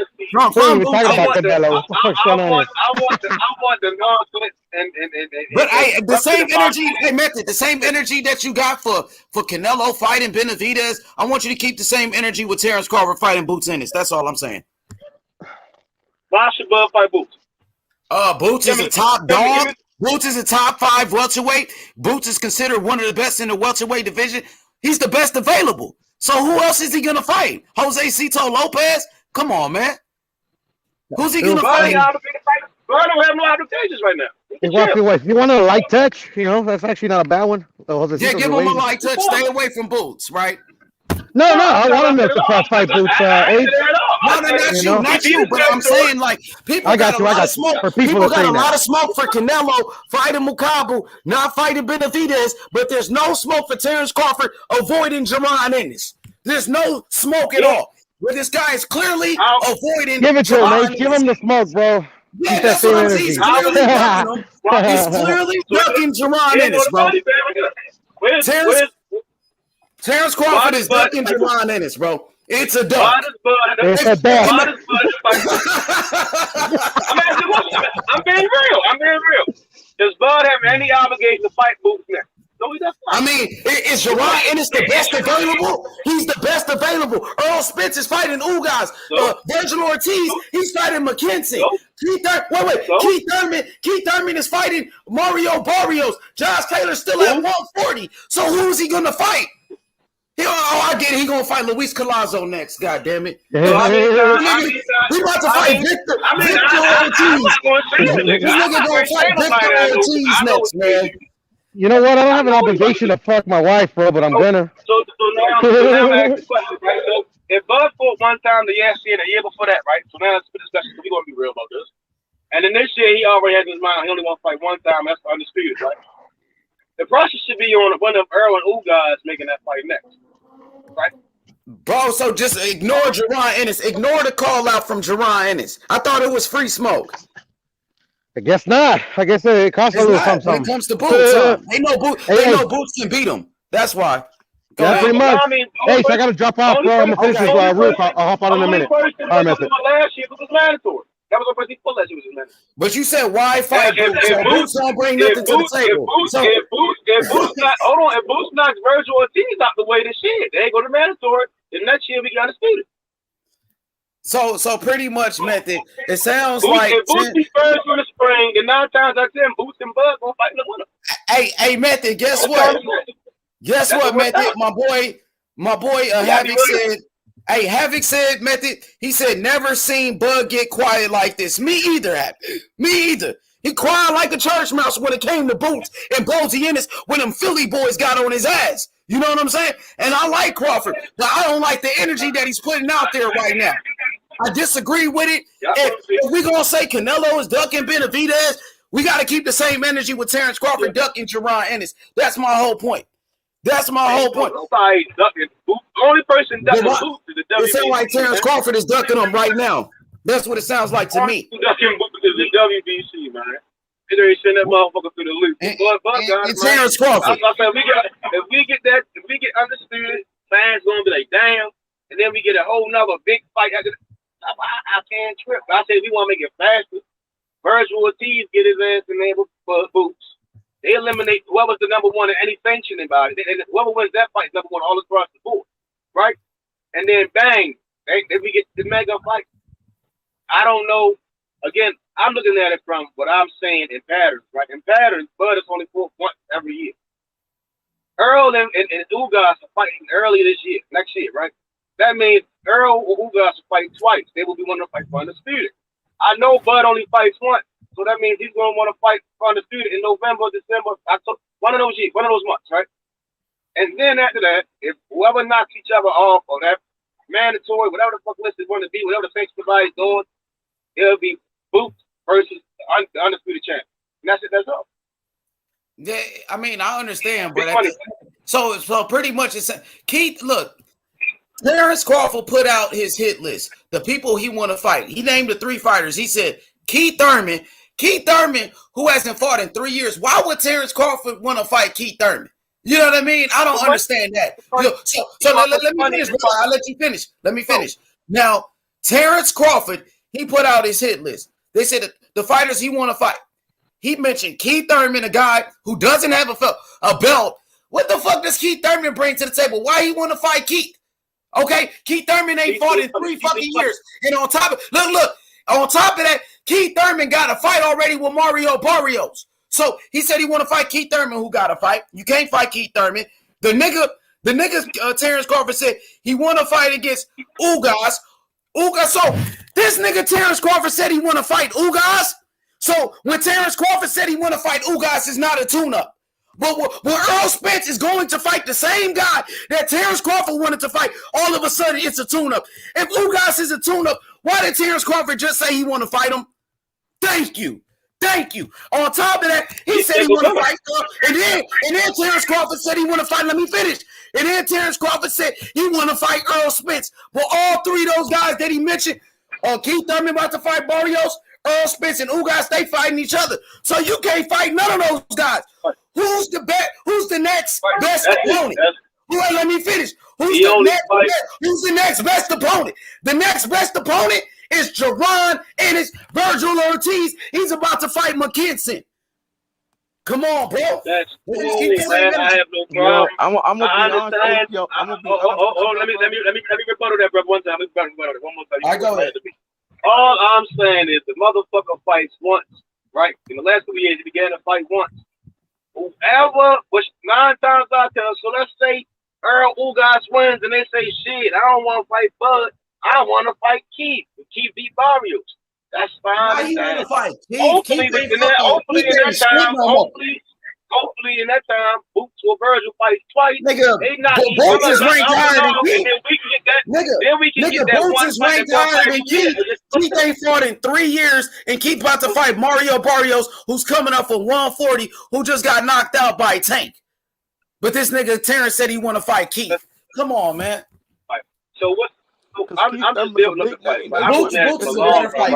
the nonsense and but the same energy, Method, the same energy that you got for Canelo fighting Benavidez, I want you to keep the same energy with Terrence Crawford fighting Boots Ennis. That's all I'm saying. Why should Bud fight Boots? Boots is a top dog. Boots is a top 5 welterweight. Boots is considered one of the best in the welterweight division. He's the best available. So who else is he gonna fight? Jose Cito Lopez? Come on, man. Who's he gonna fight? Bud don't have no obligations right now. If you want a light touch, you know, that's actually not a bad one. Yeah, give him a light touch. Stay away from Boots, right? No, I want him to fight Boots. No, not you. But I'm saying, like, people got a lot of smoke. People got a lot of smoke for Canelo fighting Makabu, not fighting Benavidez, but there's no smoke for Terrence Crawford avoiding Jaron Ennis. There's no smoke at all. Where this guy is clearly avoiding. Give it to him, man. Give him the smoke, bro. Yeah, that's what I'm saying. He's clearly ducking Jaron Ennis, bro. Terrence Crawford is ducking Jaron Ennis, bro. It's a duck. It's a duck. I'm being real. Does Bud have any obligation to fight Boots next? No, he doesn't. I mean, is Jaron Ennis the best available? He's the best available. Earl Spence is fighting Ugas. Virgil Ortiz, he's fighting McKenzie. Keith Thurman is fighting Mario Barrios. Josh Taylor's still at 140. So who's he gonna fight? I get it. He gonna fight Luis Collazo next. God damn it! We about to fight Victor Ortiz. This nigga gonna fight Victor Ortiz next, man. You know what? I don't have an obligation to fuck my wife, bro, but I'm gonna. So now I'm asking a question, right? So if Bud fought one time the year and the year before that, right? So now it's a discussion. We're gonna be real about this. And then this year he already has in his mind he only wants to fight one time. That's undisputed, right? The process should be on one of Earl and U guys making that fight next, right? Bro, so just ignore Jaron Ennis. Ignore the call out from Jaron Ennis. I thought it was free smoke. I guess not. I guess it costs a little something. When it comes to Boots, they know Boots can beat him. That's why. Yeah, pretty much. Hey, so I got to drop off, bro. I'm going to finish this roof. I'll hop out in a minute. All right, Method. Last year, it was mandatory. That was the first he pulled that shit was mandatory. But you said why fight Boots? Boots don't bring nothing to the table. If Boots knocks Virgil Ortiz out the way this year, they go to mandatory. The next year we got to speed it. So pretty much, Method. It sounds Boots, like if Boots be first in the spring, and 9 times out of 10, Boots and Bud gonna fight in the winter. Hey, Method. Guess what? Guess what, Method? My boy, Havoc said. Hey, Havoc said, Method. He said, never seen Bud get quiet like this. Me either, Havoc. Me either. He cried like a church mouse when it came to Boots and Bozy Ennis when them Philly boys got on his ass. You know what I'm saying? And I like Crawford, but I don't like the energy that he's putting out there right now. I disagree with it. If we're going to say Canelo is ducking Benavidez, we got to keep the same energy with Terrence Crawford ducking Jaron Ennis. That's my whole point. That's my whole point. Nobody ducking Boots. The only person ducking Boots is the WBC. It sounds like Terrence Crawford is ducking him right now. That's what it sounds like to me. Ducking Boots is the WBC, man. They already send that motherfucker through the loop. It's Terrence Crawford. If we get undisputed, fans gonna be like, damn. And then we get a whole nother big fight. I can't trip. I said we want to make it faster. Virgil Ortiz get his ass enabled for Boots. They eliminate whoever's the number one in any sanctioning body. Whoever wins that fight is number one all across the board, right? and then bang, we get the mega fight. I don't know. Again, I'm looking at it from what I'm saying in patterns, right? In patterns, Bud is only fought once every year. Earl and Ugas are fighting early next year, right? That means Earl or Ugas will fight twice. They will be wanting to fight for undisputed. I know Bud only fights once, so that means he's going to want to fight for undisputed in November, December, October, one of those months, right? And then after that, if whoever knocks each other off or that mandatory, whatever the fuck list is going to be, whatever the sanctions provides doing, it'll be Boots versus the undisputed champ. And that's it. That's all. Yeah, I mean, I understand, but so pretty much it's Keith. Look, Terrence Crawford put out his hit list. The people he want to fight. He named the 3 fighters. He said Keith Thurman, who hasn't fought in 3 years. Why would Terrence Crawford want to fight Keith Thurman? You know what I mean? I don't understand that. So let me finish, bro. I'll let you finish. Let me finish. Now, Terrence Crawford, he put out his hit list. They said the fighters he want to fight. He mentioned Keith Thurman, a guy who doesn't have a belt. What the fuck does Keith Thurman bring to the table? Why he want to fight Keith? Okay, Keith Thurman ain't fought in 3 fucking years. And on top of on top of that, Keith Thurman got a fight already with Mario Barrios. So he said he want to fight Keith Thurman, who got a fight. You can't fight Keith Thurman. The nigga Terrence Crawford said he want to fight against Ugas. So this nigga Terrence Crawford said he want to fight Ugas. So when Terrence Crawford said he want to fight Ugas, it's not a tune-up. But when Earl Spence is going to fight the same guy that Terrence Crawford wanted to fight, all of a sudden it's a tune-up. If Ugas is a tune-up, why did Terrence Crawford just say he want to fight him? Thank you. On top of that, he said he want to fight, and then Terrence Crawford said he want to fight. Let me finish. And then Terrence Crawford said he want to fight Earl Spence. But all 3 of those guys that he mentioned, Keith Thurman about to fight Barrios, Earl Spence and Ugas, they fighting each other. So you can't fight none of those guys. Who's the next best opponent? Let me finish. Who's the next best opponent? The next best opponent is Jerron Ennis, Virgil Ortiz. He's about to fight McKinson. Come on, bro. That's cool, man. I have no problem. I'm gonna be honest with you. Let me rebuttal that, bro. One more time. I go ahead. All I'm saying is the motherfucker fights once, right? In the last 2 years, he began to fight once. Whoever, which 9 times out of 10, so let's say Earl Ugas wins and they say, shit, I don't want to fight Bud. I want to fight Keith. Keith beat Barrios. That's fine. Why he want to fight Keith? Hopefully in that time, Boots or Virgil fight twice. Nigga, Boots is ranked higher than Keith. Nigga, Boots is ranked higher than Keith. Keith ain't fought in 3 years, and Keith about to fight Mario Barrios, who's coming up for 140, who just got knocked out by Tank. But this nigga Terrence said he want to fight Keith. Come on, man. So what? I'm just building up the fight. Boots is a better fight.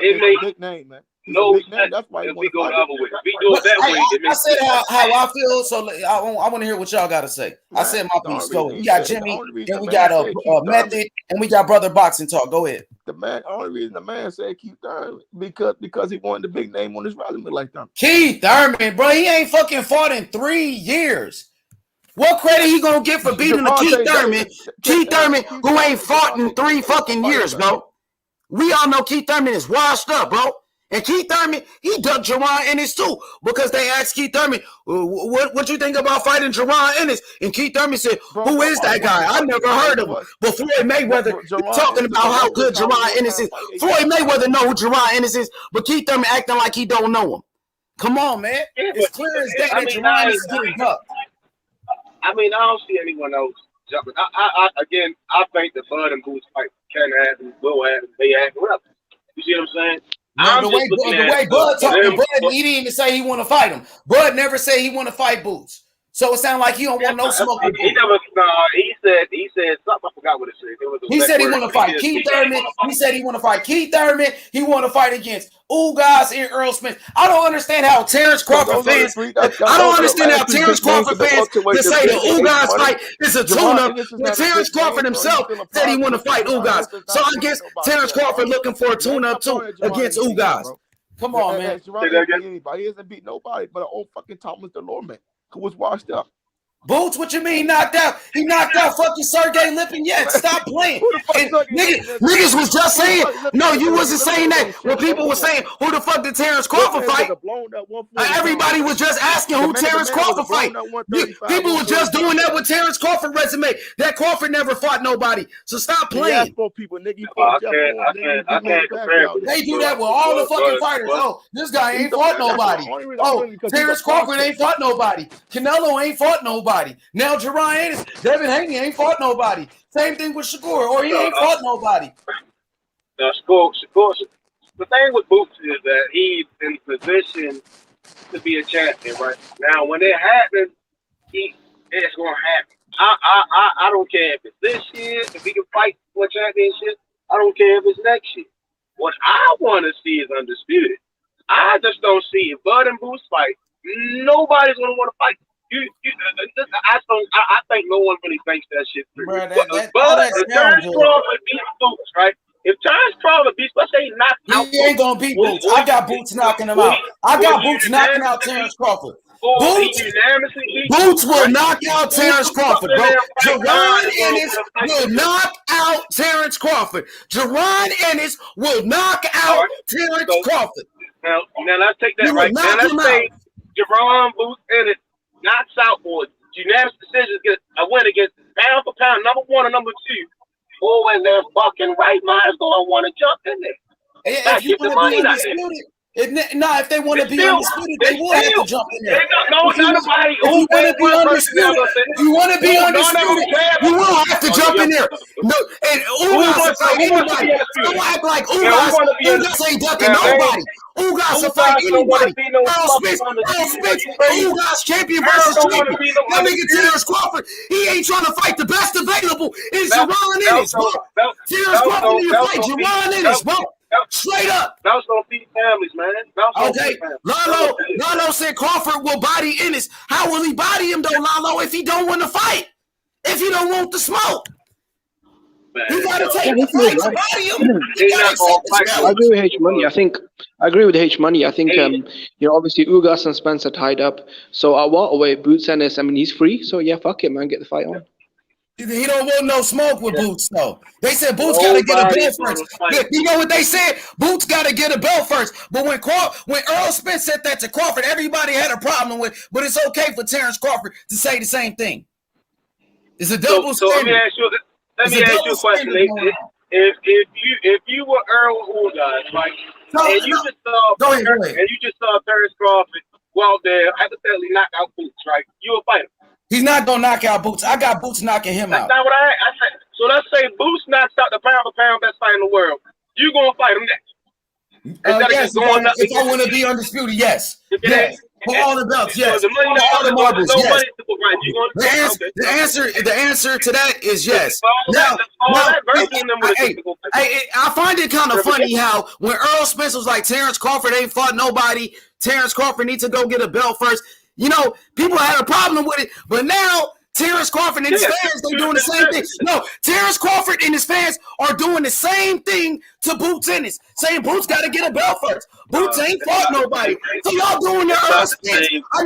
It makes big name, man. No sense. That's why we go the other way. We do it that way. I said how I feel, so I want to hear what y'all got to say. I said my piece. Go ahead. We got Jimmy, then we got a Method, and we got Brother Boxing Talk. Go ahead. The only reason the man said Keith Thurman because he wanted the big name on his resume like that. Keith Thurman, bro, he ain't fucking fought in 3 years. What credit he gonna get for beating the Keith Thurman? Keith Thurman, who ain't fought in 3 fucking years, bro. We all know Keith Thurman is washed up, bro. And Keith Thurman, he ducked Jerron Ennis too, because they asked Keith Thurman, what you think about fighting Jerron Ennis? And Keith Thurman said, who is that guy? I never heard of him. But Floyd Mayweather talking about how good Jerron Ennis is. Floyd Mayweather know who Jerron Ennis is, but Keith Thurman acting like he don't know him. Come on, man. It's clear as day that Jerron Ennis is getting ducked. I mean, I don't see anyone else jumping. I think the Bud and Boots fight can happen, will happen, may happen, whatever. You see what I'm saying? No, the way Bud talking, Bud, he didn't even say he want to fight him. Bud never said he want to fight Boots. So it sounds like he don't want no smoke with Boots. He said something. I forgot what it said. He said he want to fight Keith Thurman. He said he want to fight Keith Thurman. He want to fight against Ugas and Earl Smith. I don't understand how Terrence Crawford fans. I don't understand how Terrence Crawford fans can say the Ugas fight is a tune-up when Terrence Crawford himself said he want to fight Ugas. So I guess Terrence Crawford looking for a tune-up too against Ugas. Come on, man. He hasn't beat nobody but an old fucking Thomas DeLore man who was washed up. Boots, what you mean knocked out? He knocked out fucking Sergey Lipinets. Stop playing. And niggas was just saying, no, you wasn't saying that. When people were saying, who the fuck did Terrence Crawford fight? Everybody was just asking who Terrence Crawford fight. People were just doing that with Terrence Crawford resume. That Crawford never fought nobody. So stop playing. I can't compare. They do that with all the fucking fighters. Oh, this guy ain't fought nobody. Oh, Terrence Crawford ain't fought nobody. Canelo ain't fought nobody. Now Jerron Ennis, Devin Haney ain't fought nobody. Same thing with Shakur, or he ain't fought nobody. Now, Shakur, the thing with Boots is that he's in position to be a champion, right? Now, when it happens, it's gonna happen. I don't care if it's this year, if he can fight for a championship. I don't care if it's next year. What I want to see is undisputed. I just don't see if Bud and Boots fight. Nobody's gonna want to fight. I think no one really thinks that shit. Bro, but if Terrence Crawford beats Boots, right? If Terrence Crawford beats, let's say he knocks out, he ain't gonna beat Boots. I got Boots knocking him out. I got Boots knocking out Terrence Crawford. Boots will knock out Terrence Crawford, bro. Jerron Ennis will knock out Terrence Crawford. Jerron Ennis will knock out Terrence Crawford. Now let's take that right. Now let's say Jerron Boots Ennis knocks out or unanimous decisions get a win against pound for pound number 1 or number 2. Oh, and they're fucking right minds gonna want to jump in there. If you want to be undisputed, if they want to be undisputed, they will have to jump in there. You want to be undisputed, you will have to jump in there. No, and Ugas will fight anybody. Don't act like Ugas ain't ducking nobody. Ugas will fight anybody. Earl Spence, Ugas champion versus champion. That nigga Terrence Crawford, he ain't trying to fight the best available. It's Jerron Ennis, bro. Terrence Crawford need to fight Jerron Ennis, bro. Straight up. That's gonna feed families, man. Okay. Lalo said Crawford will body Ennis. How will he body him though, Lalo, if he don't want to fight? If he don't want the smoke? He gotta take the fight to body him. I agree with H Money. I agree with H Money. I think obviously Ugas and Spence are tied up. So I walk away. Boots Ennis, I mean he's free. So yeah, fuck it, man. Get the fight on. He don't want no smoke with Boots, though. They said Boots got to get a belt first. You know what they said? Boots got to get a belt first. But when Earl Spence said that to Crawford, everybody had a problem with. But it's okay for Terrence Crawford to say the same thing. It's a double standard. Let me ask you a question. If you were Earl Ugas, right, and you just saw Terrence Crawford go out there, hypothetically knock out Boots, right? You would fight him. He's not gonna knock out Boots. I got Boots knocking him out. That's not what I said. So let's say Boots knocks out the pound for pound best fight in the world. You gonna fight him next? Yes. If I want to be undisputed, yes. Yes. For all the belts, yes. For all the marbles, yes. The answer to that is yes. Now, I find it kind of funny how when Earl Spence was like, Terrence Crawford ain't fought nobody. Terrence Crawford needs to go get a belt first. You know, people had a problem with it, but now Terrence Crawford and his fans, they're doing the same thing. No, Terrence Crawford and his fans are doing the same thing to Boots Ennis, saying Boots got to get a belt first. Boots ain't fought nobody. So y'all doing your Earl Spence. I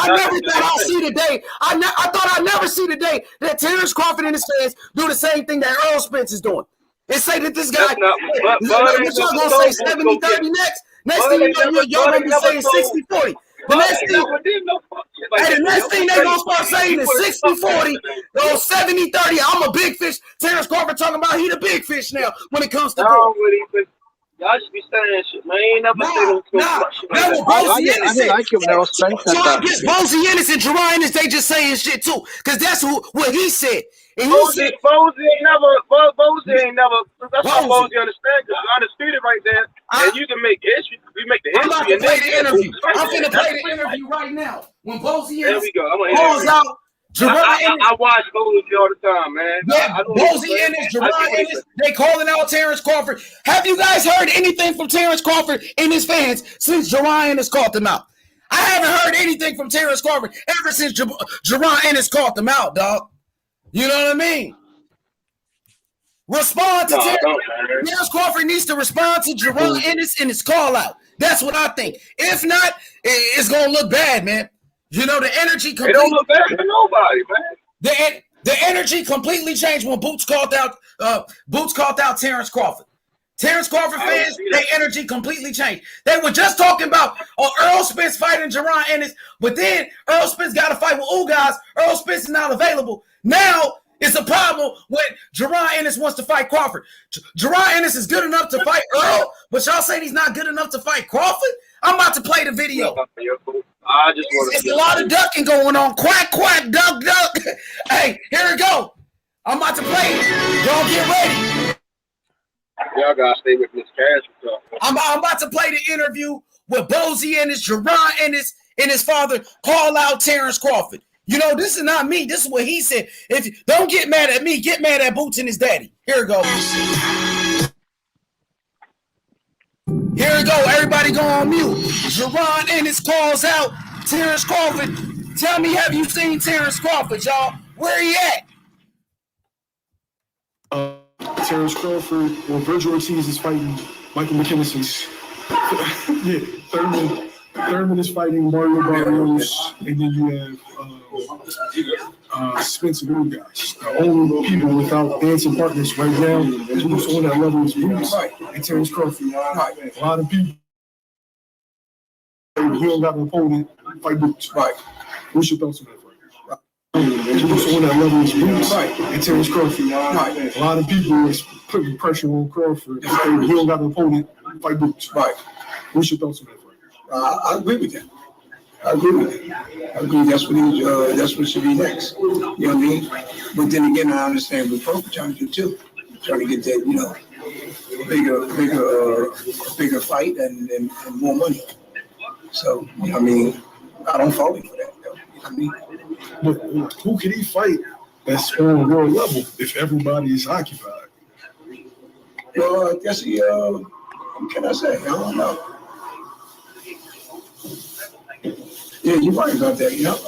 never thought I'd see the day. I thought I'd never see the day that Terrence Crawford and his fans do the same thing that Earl Spence is doing. And say that this guy, what y'all going to say 70-30 next? Next thing you know, y'all going to be saying 60-40. The next thing they gonna start saying is 60-40, or 70-30. I'm a big fish. Terrence Crawford talking about he the big fish now when it comes to y'all should be saying shit, man. Ain't never That was Bozy Ennis and Jerron Ennis, they just saying shit too. Because that's what he said. And Bozy ain't never. That's why Bozy understand, because undisputed right there. And you can make history. You make the history. I'm about to play the interview. I'm going to play the interview right now. When Bozy Ennis calls out Jerron Ennis. I watch Bozy all the time, man. Yeah, Bozy Ennis, Jerron Ennis, they calling out Terrence Crawford. Have you guys heard anything from Terrence Crawford and his fans since Jerron Ennis called them out? I haven't heard anything from Terrence Crawford ever since Jerron Ennis called them out, dog. You know what I mean? Respond to Terrence Crawford needs to respond to Jerron Ennis and his call out. That's what I think. If not, it's gonna look bad, man. You know, the energy They don't look better than nobody, man. The energy completely changed when Boots called out Terrence Crawford. Terrence Crawford fans, their energy completely changed. They were just talking about Earl Spence fighting Jaron Ennis, but then Earl Spence got to fight with Ugas. Earl Spence is not available. Now it's a problem when Jaron Ennis wants to fight Crawford. Jaron Ennis is good enough to fight Earl, but y'all saying he's not good enough to fight Crawford? I'm about to play the video. I just want to. It's a lot of ducking going on. Quack, quack, duck, duck. Hey, here we go. I'm about to play it. Y'all get ready. Y'all gotta stay with Miss Cash. I'm about to play the interview with Bozy Ennis, Jaron Ennis, and his father call out Terrence Crawford. You know, this is not me. This is what he said. If don't get mad at me, get mad at Boots and his daddy. Here we go. Here we go. Everybody go on mute. Jaron Ennis calls out Terrence Crawford. Tell me, have you seen Terrence Crawford, y'all? Where he at? Terrence Crawford, well, Virgil Ortiz is fighting Michael McKinnison. Yeah, Thurman is fighting Mario Barrios, and then you have Spencer Ugas. The only people without dancing partners right now who's on that level is Boots and Terrence Crawford. A lot of people. He don't got an opponent, fight Boots. Right. What's your thoughts on that? Who's on that level is Boots and Terrence Crawford. A lot of people is putting pressure on Crawford. He don't got an opponent, fight Boots. Right. What's your thoughts on that? I agree with that. I agree that's what should be next. You know what I mean? But then again, I understand what Crawford trying to do too. Trying to get that, you know, bigger fight and more money. So, you know what I mean? I don't fault him for that, though. You know what I mean? But who can he fight that's on world level if everybody is occupied? Well, I guess what can I say? I don't know. Yeah, you're right about that, you know?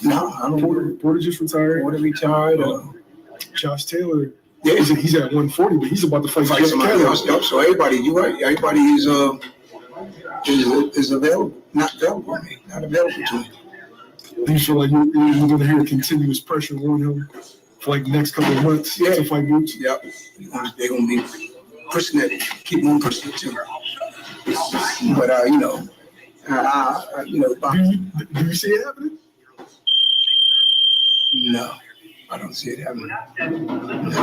No, I don't. Porter just retired. Porter retired. Josh Taylor, yeah, he's at 140, but he's about to fight somebody else. Yep. So everybody, you're right. Everybody is available, not available to me, not available to me. Do you feel like you're going to hear continuous pressure on him for like the next couple of months to fight Boots? Yeah, they're going to be pushing it, keep on pushing it too. But you know, do you see it happening? No, I don't see it happening. No.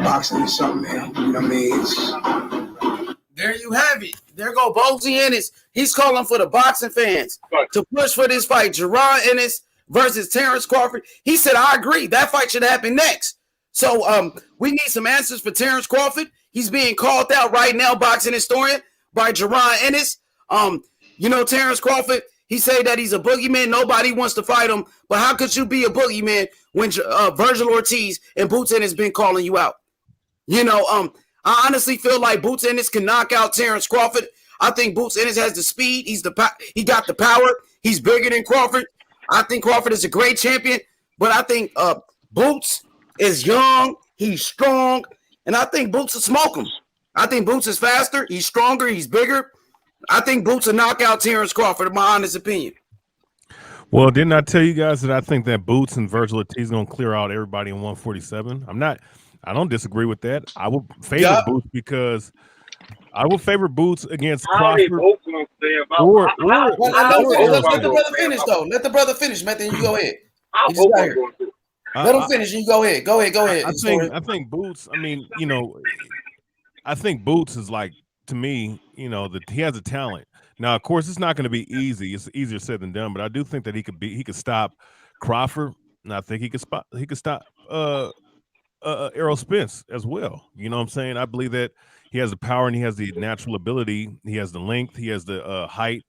Boxing is something, man. You know what I mean? There you have it. There go Bozy Ennis. He's calling for the boxing fans to push for this fight. Jaron Ennis versus Terrence Crawford. He said, I agree. That fight should happen next. So we need some answers for Terrence Crawford. He's being called out right now, boxing historian, by Jaron Ennis. You know, Terrence Crawford, he said that he's a boogeyman. Nobody wants to fight him. But how could you be a boogeyman when Virgil Ortiz and Boots Ennis been calling you out? You know, I honestly feel like Boots Ennis can knock out Terrence Crawford. I think Boots Ennis has the speed. He got the power. He's bigger than Crawford. I think Crawford is a great champion. But I think Boots is young. He's strong. And I think Boots will smoke him. I think Boots is faster. He's stronger. He's bigger. I think Boots will knock out Terrence Crawford, in my honest opinion. Well, didn't I tell you guys that I think that Boots and Virgil Ortiz going to clear out everybody in 147? I don't disagree with that. I would favor Boots because I would favor Boots against Crawford. Let the brother finish, though. Let the brother finish, man. Then you go ahead. Let him finish. You go ahead. Go ahead. I think Boots. I mean, you know, I think Boots is like, to me, you know, that he has a talent. Now, of course, it's not going to be easy. It's easier said than done. But I do think that he could stop Crawford, and I think he could stop Errol Spence as well. You know what I'm saying? I believe that he has the power and he has the natural ability. He has the length. He has the height.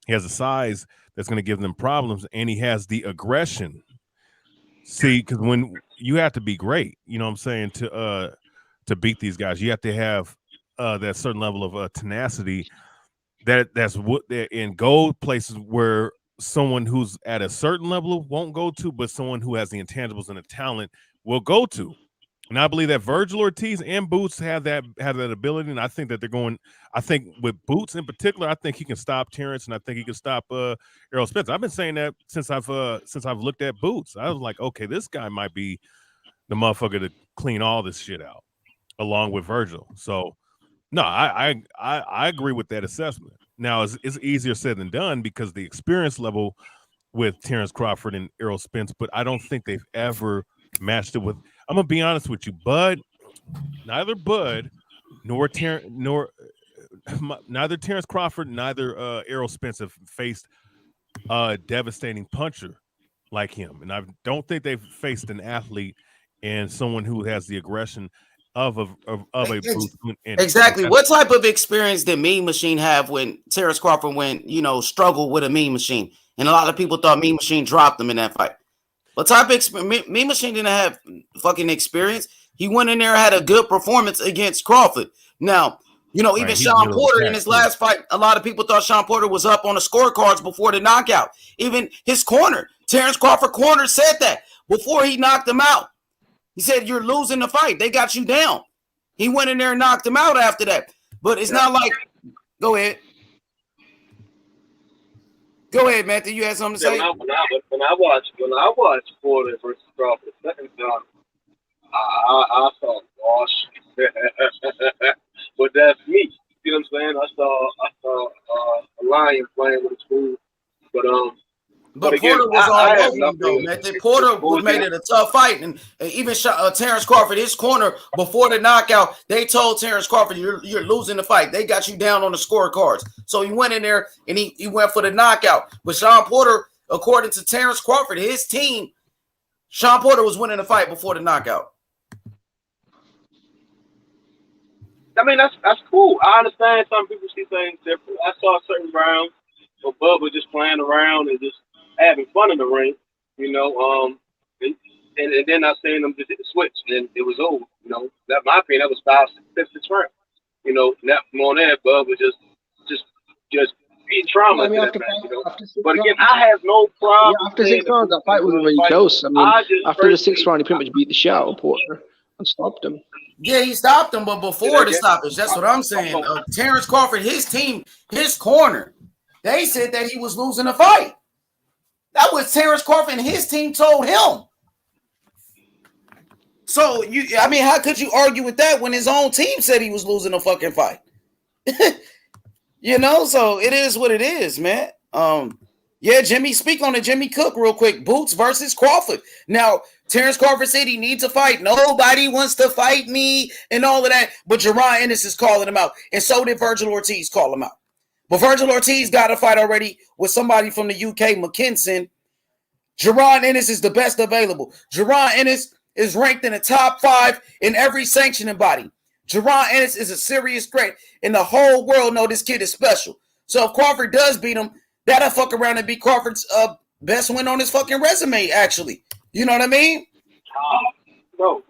He has the size that's going to give them problems, and he has the aggression. See, because when you have to be great, you know what I'm saying, to beat these guys, you have to have that certain level of tenacity. That's what they're in gold places where someone who's at a certain level won't go to, but someone who has the intangibles and the talent will go to. And I believe that Virgil Ortiz and Boots have that ability, and I think that they're going. I think with Boots in particular, I think he can stop Terrence, and I think he can stop Errol Spence. I've been saying that since I've looked at Boots. I was like, okay, this guy might be the motherfucker to clean all this shit out, along with Virgil. So, no, I agree with that assessment. Now, it's easier said than done because the experience level with Terrence Crawford and Errol Spence, but I don't think they've ever matched it with. I'm gonna be honest with you, neither Bud nor neither Terrence Crawford, neither Errol Spence have faced a devastating puncher like him, and I don't think they've faced an athlete and someone who has the aggression of a Booth. Exactly. What type of experience did Mean Machine have when Terrence Crawford struggled with a Mean Machine, and a lot of people thought Mean Machine dropped him in that fight? What type of Mean Machine didn't have fucking experience? He went in there, had a good performance against Crawford. Now, even Sean Porter in his last fight, a lot of people thought Sean Porter was up on the scorecards before the knockout. Even his corner, Terrence Crawford corner, said that before he knocked him out. He said, "You're losing the fight. They got you down." He went in there and knocked him out after that. But it's not like – go ahead. Go ahead, Matthew. You had something to say? When I watched Porter versus Crawford the second time, I thought, gosh, but that's me. You know what I'm saying? I saw a lion playing with his food, but again, Porter was all over him, though, man. Porter made it a tough fight, and even Terrence Crawford, his corner before the knockout, they told Terrence Crawford, "You're losing the fight. They got you down on the scorecards." So he went in there and he went for the knockout. But Sean Porter, according to Terrence Crawford, his team, Sean Porter was winning the fight before the knockout. I mean, that's cool. I understand some people see things different. I saw certain rounds where Bud was just playing around and just having fun in the ring, and then I seen them just hit the switch, and it was over. That my opinion, that was 5, 6, 6 rounds. That from on there, Bud was just being trauma. I mean, But again, I have no problem. Yeah, after 6 rounds, that fight wasn't really close. I mean, after the 6th round, he pretty much beat the shit out of Porter and stopped him. Yeah, he stopped him, but before the stoppage, that's what I'm saying. Terrence Crawford, his team, his corner, they said that he was losing the fight. That was Terrence Crawford and his team told him. So, how could you argue with that when his own team said he was losing the fucking fight? So it is what it is, man. Jimmy, speak on it. Jimmy Cook real quick. Boots versus Crawford. Now, Terrence Crawford said he needs to fight. Nobody wants to fight me and all of that. But Jerron Ennis is calling him out. And so did Virgil Ortiz call him out. But Virgil Ortiz got a fight already with somebody from the UK, McKinson. Jerron Ennis is the best available. Jerron Ennis is ranked in the top 5 in every sanctioning body. Jerron Ennis is a serious threat, and the whole world know this kid is special. So if Crawford does beat him, that'll fuck around and be Crawford's best win on his fucking resume, actually. You know what I mean? No.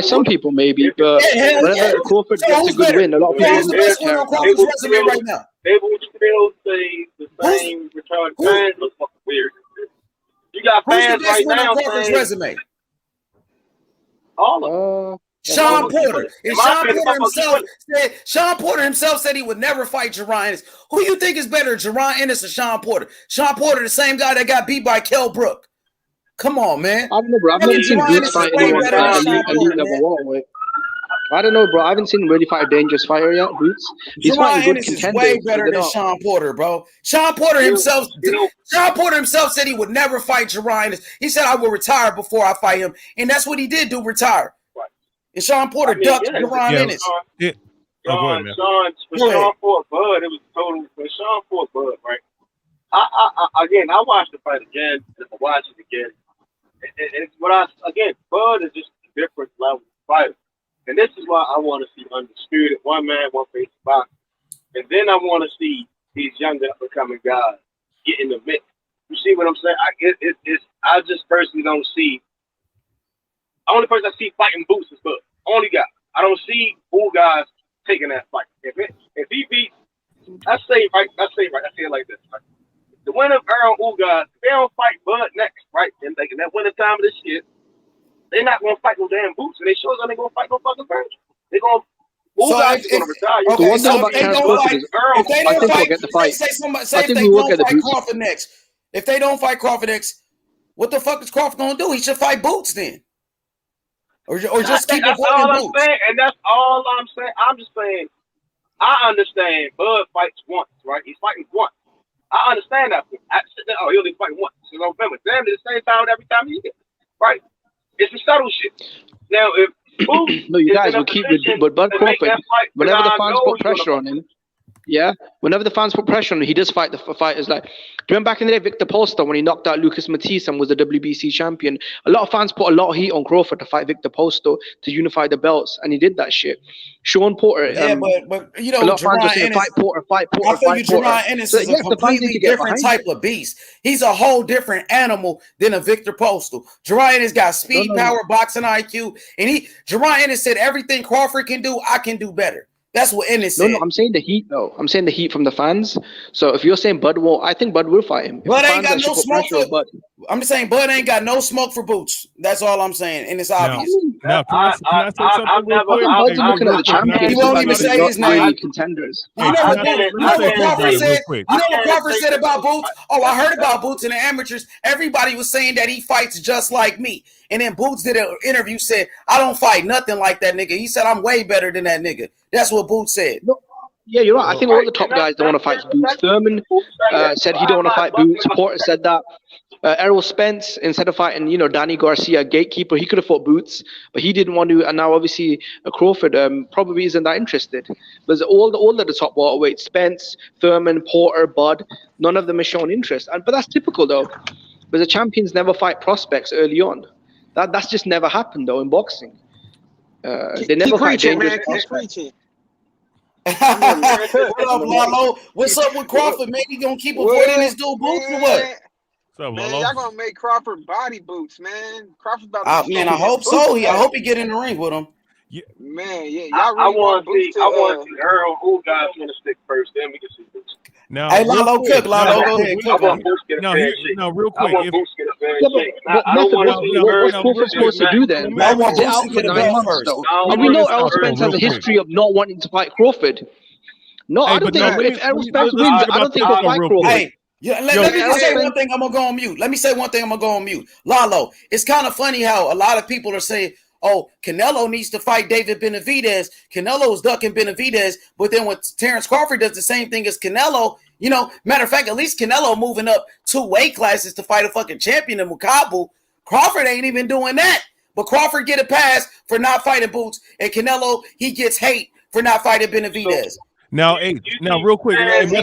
Some people maybe, but whenever Crawford gets a good win, a lot of people who's the best win on Crawford's resume right now? They will still say the same retarded fans look fucking weird. You got fans right now on Crawford's resume? All of them. Sean Porter. And Sean Porter himself said he would never fight Jerron Ennis. Who you think is better, Jerron Ennis or Sean Porter? Sean Porter, the same guy that got beat by Kell Brook. Come on, man. I don't know, bro. I've never seen Boots fight anyone at elite level welterweight. I don't know, bro. I haven't seen him really fight a dangerous fighter yet, Boots. He's fighting good contenders. Is way better than Sean Porter, bro. Sean Porter himself said he would never fight Jerron Ennis. He said, "I will retire before I fight him," and that's what he did do, retire. Right. And Sean Porter ducked Jerron Ennis. Sean fought Bud. It was total. When Sean fought Bud, right? I watched the fight again, and I watched it again. Bud is just a different level fighter. And this is why I want to see undisputed, one man, one face boxing. And then I want to see these younger up-and-coming guys get in the mix. You see what I'm saying? I just personally don't see. The only person I see fighting Boots is Bud. Only guy. I don't see Bull guys taking that fight. If he beats, I say it like this. Right? The winner of Earl Ugas, if they don't fight Bud next, right? And in that winter time of this shit, They're not gonna fight no damn Boots, and they sure they gonna fight no fucking Virgil. They gonna. So Bulldog's gonna retire. The one thing so about if they Terence don't Crawford fight, is, if they I don't think we'll fight, get the fight. say I if think they we will don't get the fight Boots. Crawford next, if they don't fight Crawford next, what the fuck is Crawford gonna do? He should fight Boots then, or just keep That's avoiding all I'm Boots. saying, and that's all I'm saying. I'm just saying. I understand Bud fights once, right? He's fighting once. I understand that. Oh, he only fight once. So remember, damn, at the same time every time he gets, right? It's the subtle shit. Now, if Boots No, you is guys in a will keep position with Bud to make Crawford. that fight, Whenever the I fans know put he's gonna pressure on him, yeah. Whenever the fans put pressure on him, he does fight the fighters. Like, do you remember back in the day, Victor Polster, when he knocked out Lucas Matisse and was the WBC champion? A lot of fans put a lot of heat on Crawford to fight Victor Polster to unify the belts, and he did that shit. Sean Porter, Yeah, but you a know, lot of fans were Jerron saying Ennis. fight Porter, I feel fight you, Porter. Jerron Ennis So is a yes, the fans need completely to get different behind type it. of beast. He's a whole different animal than a Victor Postal. Jerron Ennis got speed, power, boxing IQ, and Jerron Ennis said everything Crawford can do, I can do better. That's what Ennis said. No, I'm saying the heat though. I'm saying the heat from the fans. So if you're saying Bud will, I think Bud will fight him. If Bud the ain't fans got actually no put smoke pressure on Bud. I'm just saying Bud ain't got no smoke for Boots. That's all I'm saying, and it's obvious. Now, can I say something real quick? Bud's looking at the champions. He won't even say his name. Really contenders. You know what Crawford said? quick. You know what Crawford said about Boots? Oh, I heard about Boots in the amateurs. Everybody was saying that he fights just like me. And then Boots did an interview, said, I don't fight nothing like that nigga. He said, I'm way better than that nigga. That's what Boots said. Yeah, you're right. I think all the top guys don't want to fight Boots. Thurman said he don't want to fight Boots. Porter said that. Errol Spence, instead of fighting, Danny Garcia, gatekeeper, he could have fought Boots, but he didn't want to. And now, obviously, Crawford probably isn't that interested. But all of the top welterweights, Spence, Thurman, Porter, Bud, none of them are showing interest. But that's typical, though, because the champions never fight prospects early on. That's just never happened, though, in boxing. They never fight dangerous prospects. What up, Lalo? What's up with Crawford, man? He gonna keep avoiding his dude Boots or what? Man, y'all gonna make Crawford body Boots, man. Crawford's about to man, I hope so. I hope he get in the ring with him. Yeah. Man, yeah, I y'all really want Boots to see. I want to see Earl who guys gonna stick first. Then we can see Boots. Now, hey, Lalo, cook, Lalo, go ahead. I want Boots to get a fair shake. No, real quick. I want Boots to get a fair shake. I don't want to see What's Crawford supposed to do then? I want Sit Boots out to for get a 9 belt months, first. though. And we know Errol Spence has a history of not wanting to fight Crawford. No, I don't think if Errol Spence wins, I don't think he'll fight Crawford. Hey, let me just say one thing. I'm gonna go on mute. Let me say one thing. I'm gonna go on mute. Lalo, it's kind of funny how a lot of people are saying, "Oh, Canelo needs to fight David Benavidez." Canelo's ducking Benavidez, but then when Terence Crawford does the same thing as Canelo, matter of fact, at least Canelo moving up 2 weight classes to fight a fucking champion in Mukabu. Crawford ain't even doing that, but Crawford get a pass for not fighting Boots, and Canelo he gets hate for not fighting Benavidez. Now, real quick, let me We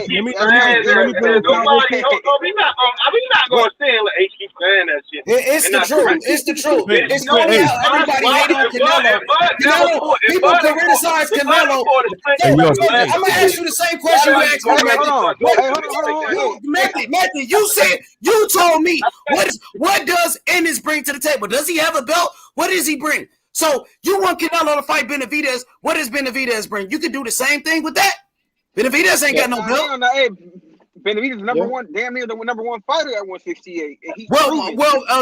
not going to stand like H keep saying that shit. It's the truth. It's the truth. It's funny how everybody hate on Canelo. People criticize Canelo. I'm gonna ask you the same question you asked me. Method, you told me what does Ennis bring to the table? Does he have a belt? What does he bring? So you want Canelo to fight Benavidez. What does Benavidez bring? You could do the same thing with that. Benavidez ain't got no belt. Hey, Benavidez number one, damn near the number one fighter at 168.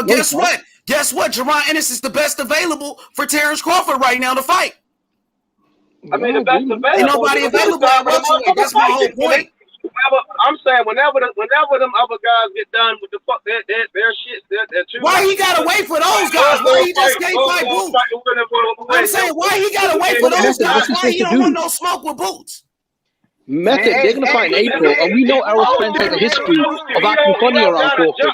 Guess what? Guess what? Jerron Ennis is the best available for Terence Crawford right now to fight. I mean, the best available. Ain't nobody available at welterweight. That's my whole point. I'm saying whenever them other guys get done with their shit, why he gotta wait for those guys? Why he just can't fight Boots? I'm saying why he gotta wait for those guys? Why he don't want no smoke with Boots? Method, they're going to fight in April, and we know Errol Spence has a history of acting funny around Crawford.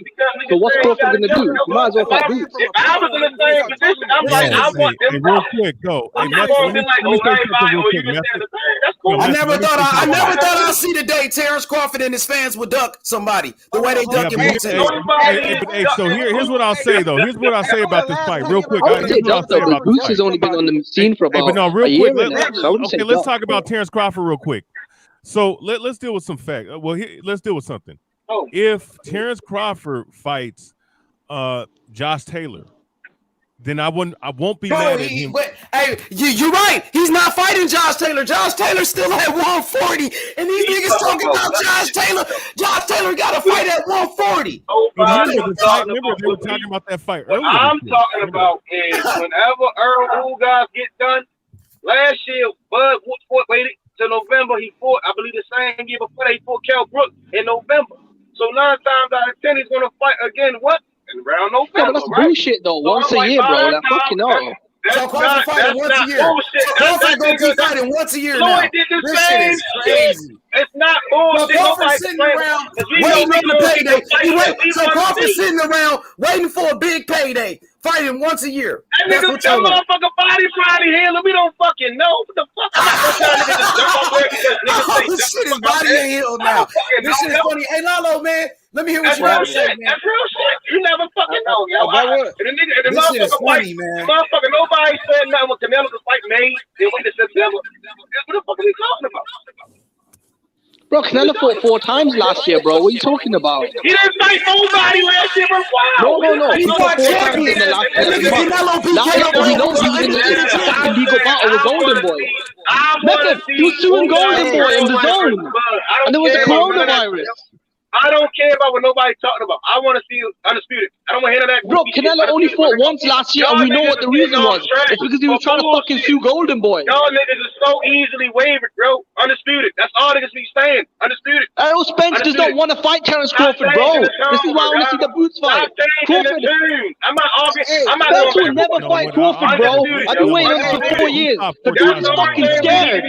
So what's Crawford going to do? He might as well fight Boots. If I was in the same position, I'm like, I want them real quick, go. I'm not going to be like, oh, you can stand the thing. That's cool. I never thought I'd see the day Terence Crawford and his fans would duck somebody the way they duck him. So here's what I'll say though. Here's what I'll say about this fight, real quick. Boots has only been on the scene for about a year. Okay, let's talk about Terence Crawford real quick. So let's deal with some facts. Let's deal with something. If Terence Crawford fights Josh Taylor, then I won't be Bro, mad at him. hey, you're right. He's not fighting Josh Taylor. Josh Taylor's still at 140, and these niggas talking about Josh Taylor. Josh Taylor got to fight at 140. Remember they were talking about that fight earlier. What I'm talking about is whenever Earl Ugas get done. Last year, Bud waited till November. He fought, I believe, the same year before they fought Kell Brook in November. So 9 times out of 10, he's going to fight again. What? In around November, yeah, but that's bullshit, though. Once a year, bro. That fucking no. So Crawford fighting once a year. Crawford gonna keep fighting once a year now. This shit is crazy. It's not bullshit. Crawford's sitting around waiting on the payday. So Crawford's sitting around waiting for a big payday, fighting once a year. That nigga, that motherfucker body probably healing. We don't fucking know. What the fuck? This shit is body healed now. This shit is funny. Hey, Lalo, man, let me hear what you have to say, man. That's real shit. You never fucking know, yo. This shit is funny, man. Motherfucker, nobody said nothing when Canelo was fight May. They went to September. What the fuck are we talking about? Bro, Canelo fought 4 times last year, bro. What are you talking about? He didn't fight nobody last year, but wow. No. He fought 4 times in the last year. Last year, he knows he was in the fucking legal battle with Golden Boy. Remember, he was suing Golden Boy in the zone. And there was a coronavirus. I don't care about what nobody's talking about. I want to see Undisputed. I don't want to hear that. Bro, Canelo only fought once last year, and we know what the reason was. It's because he was trying to fucking sue Golden Boy. Y'all niggas are so easily wavered, bro. Undisputed. That's all niggas be saying. Undisputed. Errol Spence does not want to fight Terence Crawford, bro. This is why I want to see the Boots fight. Crawford. I'm not arguing. Spence will never fight Crawford, bro. I've been waiting for 4 years. The dude is fucking scared.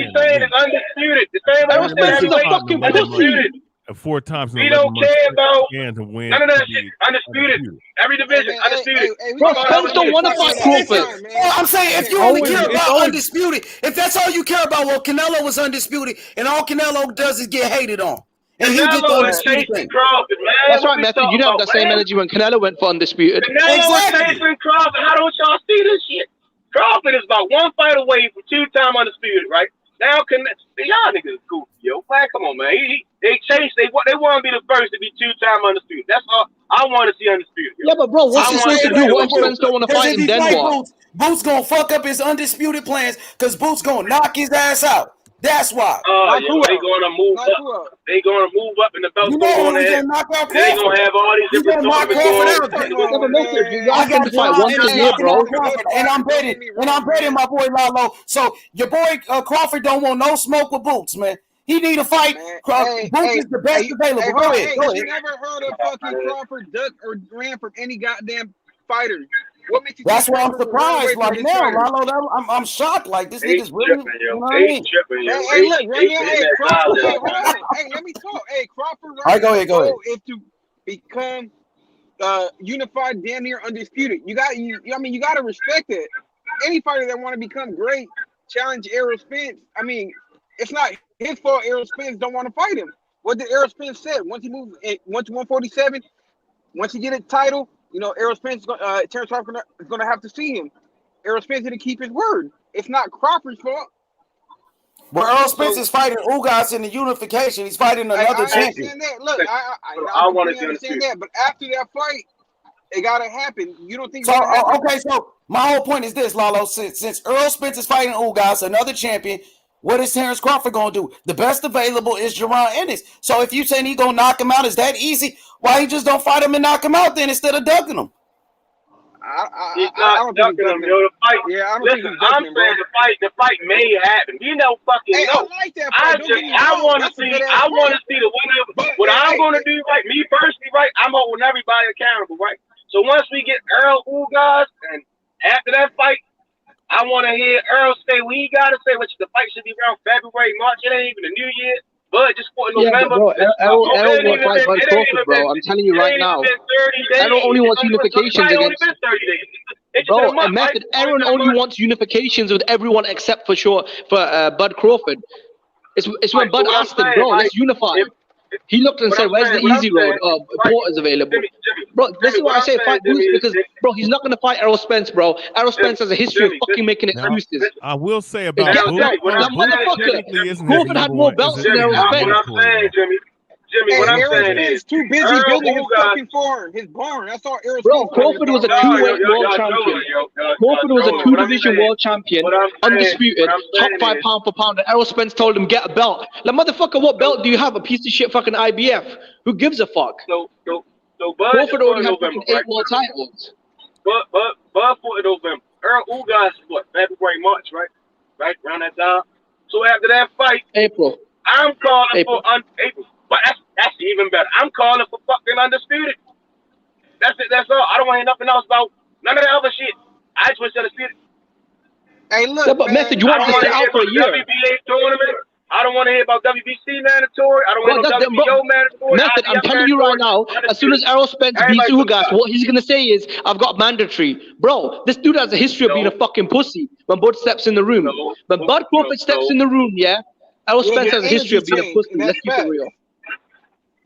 Errol Spence is a fucking pussy. 4 times. We don't care about none of that shit. Undisputed. Every division, undisputed. Bro, Spence don't want to fight Crawford. I'm saying if you only care about undisputed, if that's all you care about, well, Canelo was undisputed, and all Canelo does is get hated on. And he get the undisputed thing. That's right, Method. You didn't have the same energy when Canelo went for undisputed. Canelo was chasing Crawford. How don't y'all see this shit? Crawford is about 1 fight away from 2-time undisputed, right? Now, y'all niggas is goofy, yo. Man, come on, man. They changed. They want to be the first to be 2-time undisputed. That's all I want to see undisputed. Yo. Yeah, but bro, what's he supposed to do? What if Spence don't want to fight him? Then what? Boots gonna fuck up his undisputed plans because Boots gonna knock his ass out. That's why. They gonna move up. They gonna move up in the belt. You know who's gonna knock out Crawford? They gonna have all these different knock Crawford out. I got to fight once a year, bro. And I'm betting my boy Lalo. So your boy Crawford don't want no smoke with Boots, man. He need a fight. Boots is the best available. Go ahead. You never heard of fucking Crawford duck or ran from any goddamn fighter. That's why I'm surprised. Like now, Lalo, I'm shocked. Like this nigga's really. You know what I mean? Hey, look, right now, hey, Crawford. Hey, let me talk. Hey, Crawford. All right, go ahead. Is to become unified, damn near undisputed. You got to respect it. Any fighter that want to become great, challenge Errol Spence. I mean, it's not his fault. Errol Spence don't want to fight him. What did Errol Spence say? Once he moved, went to 147. Once he get a title. You know, Errol Spence, Terence Crawford is going to have to see him. Errol Spence didn't keep his word. It's not Crawford's fault. Well, Errol Spence is fighting Ugas in the unification. He's fighting another champion. Understand that. Look, I want to understand that. But after that fight, it got to happen. You don't think so? Okay, so my whole point is this, Lalo. Since Errol Spence is fighting Ugas, another champion, what is Terence Crawford going to do? The best available is Jaron Ennis. So if you saying he going to knock him out, is that easy? Why he just don't fight him and knock him out then instead of ducking him? He's not ducking him, yo. The fight. Yeah, I don't think he's ducking him, bro. The fight may happen. You know, fucking know. I like that fight. I want to see the winner. What I'm going to do, right? Me personally, right? I'm holding everybody accountable, right? So once we get Earl Ugas, and after that fight, I want to hear Earl say what he got to say, which the fight should be around February, March. It ain't even the New Year. But just for November. Bro, Errol won't fight Bud Crawford, bro. I'm telling you right now. Errol only wants unifications against. Bro, and Method, Errol only wants unifications with everyone except for Bud Crawford. It's when Bud asked him, bro, let's unify. He looked and said, where's the easy road? Porter's available. Bro, this is why I say fight Boots, because, bro, he's not going to fight Errol Spence, bro. Errol Spence has a history of fucking making excuses. I will say about Boots, that motherfucker, Crawford had more belts than Errol Spence. Jimmy, what I'm Errol saying Spence is, too busy Earl building his Ugas. fucking farm, his barn. That's all Errol Bro, Spence worried Crawford was a about right now. two-weight world champion. Crawford was a two-division world champion, undisputed, top 5 pound for pound. And Errol Spence told him, get a belt. Like, motherfucker, what belt do you have? A piece of shit fucking IBF. Who gives a fuck? So Bud Crawford already had November, fucking 8 right? world titles. Bud fought in November. Earl Ugas is what, February, March, right? Right around that time. So after that fight, April. I'm calling for April. But that's even better. I'm calling for fucking undisputed. That's it. That's all. I don't want to hear nothing else about none of that other shit. I just want to undisputed. Hey, look, yeah, but man, Method, you want to sit out for a year. WBA tournament. I don't want to hear about WBC mandatory. I don't want to hear WBO mandatory. Method, I'm telling you right now, as soon as Errol Spence beats Ugas, what he's going to say is, I've got mandatory. Bro, this dude has a history of being a fucking pussy when Bud steps in the room. When Bud Crawford steps in the room, yeah, Errol Spence has a history of being a pussy. Let's keep it real.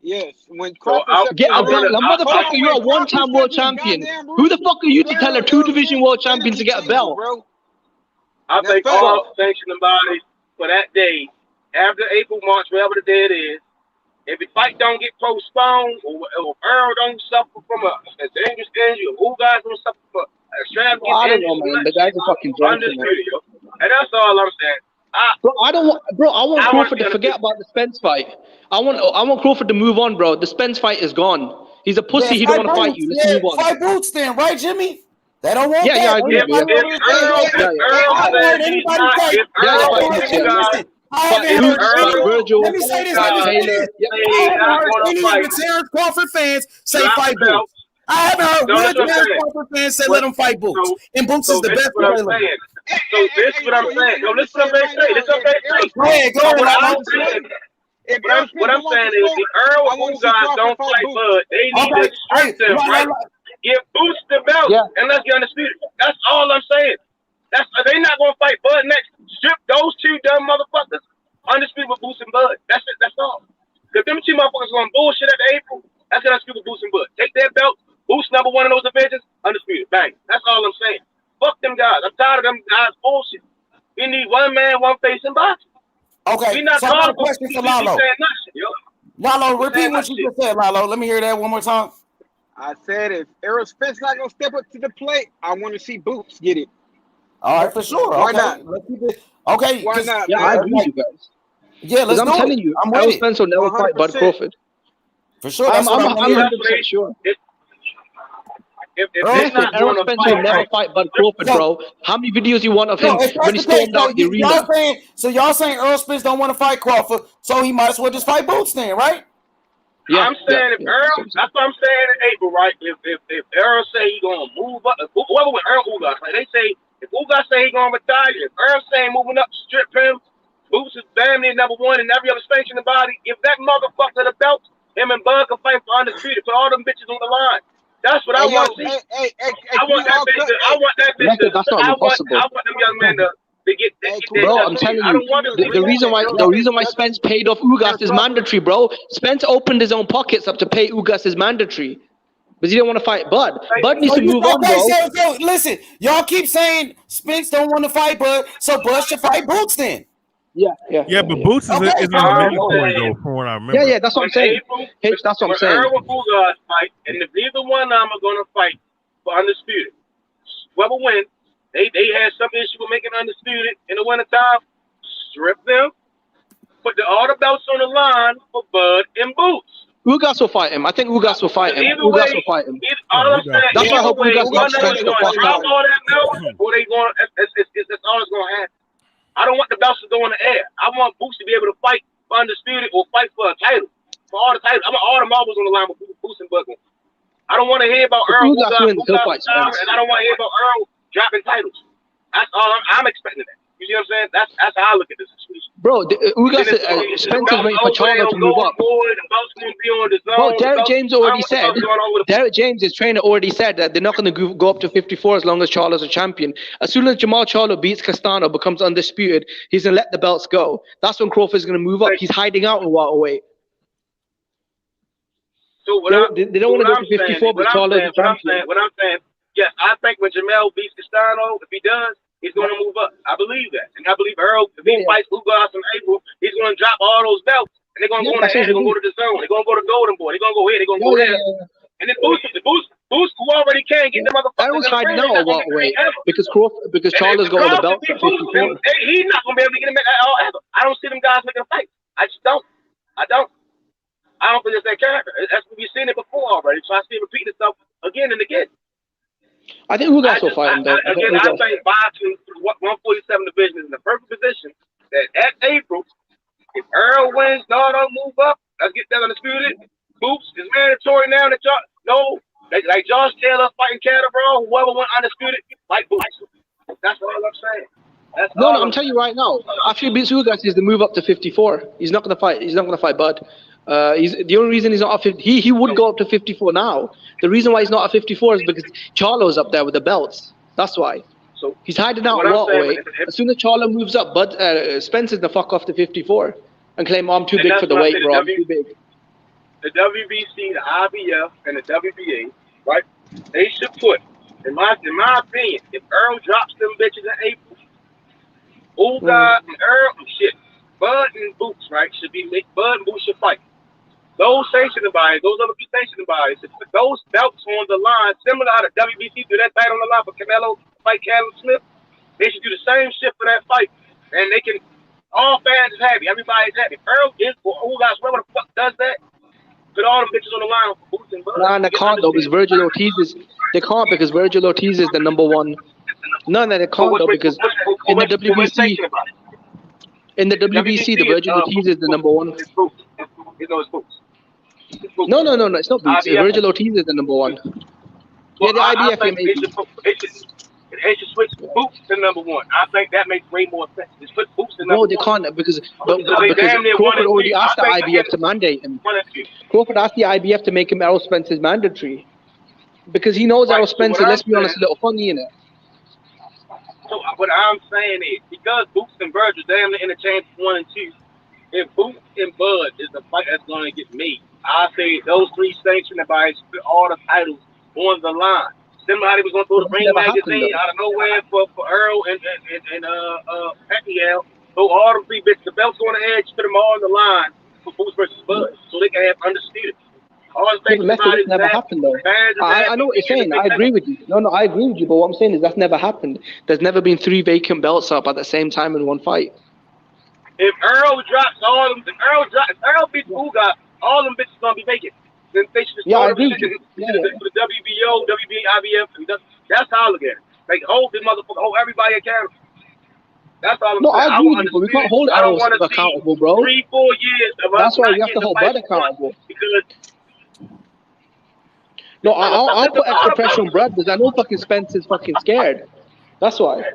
Yes, when Crawford get a belt. Motherfucker, you're a one-time world champion. Who the fuck are you to tell a two-division world champion to get a belt? I think all sanctioning bodies for that day, after April, March, whatever the day it is, if the fight don't get postponed, or Earl don't suffer from a dangerous injury, or who guys don't suffer from a extravagant injury, I don't know, man. The guy's a fucking drunk. And that's all I'm saying. I want Crawford to forget about the Spence fight. I want Crawford to move on, bro. The Spence fight is gone. He's a pussy. He don't want to fight you. Let's move on. Fight Boots then, right, Jimmy? They don't want that. Yeah, I agree. I haven't heard Virgil, let me say this. I haven't heard any of the Terrence Crawford fans say fight Boots. I haven't heard one Terrence Crawford fan say let him fight Boots. And Boots is the best player. So this is what I'm saying. No, listen to what they say. This is what they say. Go ahead. What I'm saying is, the Earl Ugas don't fight Bud. They need to strengthen him, right? Give Boots the belt, and let's get undisputed. That's all I'm saying. They not gonna fight Bud next. Strip those two dumb motherfuckers. Undisputed with Boots and Bud. That's it. That's all. Because them two motherfuckers going bullshit at the April. That's undisputed with Boots and Bud. Take their belt. Boots number 1 in those divisions. Undisputed. Bang. That's all I'm saying. Fuck them guys. I'm tired of them guys bullshit. We need one man, one face in boxing. Okay. We not so I got a question for Lalo. Lalo, repeat what you just said, Lalo. Let me hear that one more time. I said if Errol Spence not gonna step up to the plate, I want to see Boots get it. All right, for sure. Why okay. not? Let's keep it. Okay. Why not? Yeah, I agree with you guys. Yeah, let's I'm do telling it. you, I'm Errol with it. Spence will never fight Bud Crawford. For sure. I'm That's 100% sure. Errol Spence will never fight Bud Crawford, bro. How many videos you want of him when he stormed out the arena? Y'all saying Errol Spence don't want to fight Crawford, so he might as well just fight Boots then, right? Yeah, I'm saying if Earl, that's what I'm saying in April, right? If Earl say he gonna move up, whoever with Earl Ugas, like they say, if Ugas say he gonna retire, if Earl saying moving up, strip him, Boots is damn near number 1 in every other station in the body. If that motherfucker the belt, him and Bud can fight for undisputed, put all them bitches on the line. That's what I want to see. I want that bitch. I want that bitch. That's not impossible. I want them young men to get bro, I'm telling you, the reason why Spence paid off Ugas is mandatory, bro. Spence opened his own pockets up to pay Ugas is mandatory. Because he didn't want to fight Bud. Bud needs to move on, bro. So, listen, y'all keep saying Spence don't want to fight Bud, so Bud should fight Boots then. Yeah, but Boots is in the mandatory though, from what I remember. Yeah, that's what I'm saying. Hitch, that's what I'm saying. Earl and Ugas fight, and if neither one of them are going to fight for undisputed, whoever wins, they had some issue with making undisputed in the wintertime. Strip them, put all the belts on the line for Bud and Boots. Ugas will fight him. I think Ugas will fight him. Ugas will fight him. That's why I hope Ugas not Spence the fuck out. All that belt, or they going? That's all that's going to happen. I don't want the belts to go in the air. I want Boots to be able to fight for undisputed or fight for a title, for all the titles. I want all the marbles on the line with Boots and Bud. I don't want to hear about Earl. Ugas wins, he'll fight Spence. And I don't want to hear about Earl dropping titles. That's all I'm expecting that. You see what I'm saying? That's how I look at this situation. Bro, Ugas, Spence is waiting for Charlo to move up. Bro, Derek James already said, Derek James, his trainer, already said that they're not going to go up to 54 as long as Charlo's a champion. As soon as Jamal Charlo beats Castano, becomes undisputed, he's going to let the belts go. That's when Crawford's going to move up. He's hiding out in welterweight. So they don't want to go to 54, but Charlo's a champion. What I'm saying, yes, I think when Jamel beats Castano, if he does, he's going to move up. I believe that. And I believe Earl, if he fights Ugas in April, he's going to drop all those belts and they're gonna go on the head. They're gonna go to the zone. They're gonna go to Golden Boy. They're gonna go here. They're gonna go there. And then Boots, who already can get the motherfuckers. Errol's hiding out a lot away because Charlo's got all the belts at 54. He's not gonna be able to get him at all ever. I don't see them guys making a fight. I just don't. I don't think it's that character. That's we've seen it before already. So I see it repeat itself again and again. I think Ugas will fight him though. I think boxing 147 division is in the perfect position that at April, if Earl wins, don't move up. Let's get that undisputed. Boots is mandatory now that y'all know. Like Josh Taylor fighting Catterall, whoever went undisputed, like Boots. That's all I'm saying. No, I'm telling you right now. After he beats Ugas, he's to move up to 54. He's not gonna fight. He's not gonna fight Bud. He's the only reason he's not at 50. He would go up to 54 now. The reason why he's not at 54 is because Charlo's up there with the belts. That's why. So he's hiding out a lot away. As soon as Charlo moves up, Bud Spencer's the fuck off to 54 and claim, I'm too big for the weight, bro. I'm too big. The WBC, the IBF, and the WBA, right? They should put, in my opinion, if Earl drops them bitches in April, Ugas and Earl, Bud and Boots, right? Bud and Boots should fight. Those sanctioning bodies, those other two sanctioning bodies, those belts on the line, similar to how the WBC do that fight on the line for Canelo, fight Callum Smith, they should do the same shit for that fight. And they can, all fans is happy, everybody's happy. Earl is, or Ugas, whoever the fuck does that, put all the bitches on the line for Boots and Bud. Nah, they can't though, because Virgil Ortiz is, they can't because Virgil Ortiz is the number one. No, they can't though, because in the WBC, the Virgil Ortiz is the number one. No, it's not Boots. Virgil Ortiz is the number one. Yeah, the IBF They should switch Boots to number one. I think that makes way more sense. Just put Boots to number one. No, they can't because Crawford already asked the IBF to mandate him. Crawford asked the IBF to make him Errol Spence's mandatory because he knows Errol Spencer. Let's be honest, a little funny in it. So what I'm saying is because Boots and Virgil damn near interchange 1 and 2. If Boots and Bud is the fight that's going to get made, I say those three sanctioning bodies put all the titles on the line. Somebody was going to throw the Ring magazine out of nowhere for Earl and Pacquiao. Throw all the three bits, the belts on the edge, put them all on the line for Boots versus Bud, so they can have undisputed. All the that's never happened though. I know what you're saying. I agree with you. No, I agree with you. But what I'm saying is that's never happened. There's never been 3 vacant belts up at the same time in one fight. If Earl drops all of them, if Earl beats Ugas, all them bitches gonna be vacant. Then they should just I agree with you. The WBO, WBA, IBF, and that's how I look at it. Like hold this motherfucker, hold everybody accountable. That's all I'm saying. I agree with you, but we can't hold Errol accountable, bro. 3-4 years of that's why we have to hold Bud accountable. No, I'll put extra pressure on Brad because I know fucking Spence is fucking scared. That's why.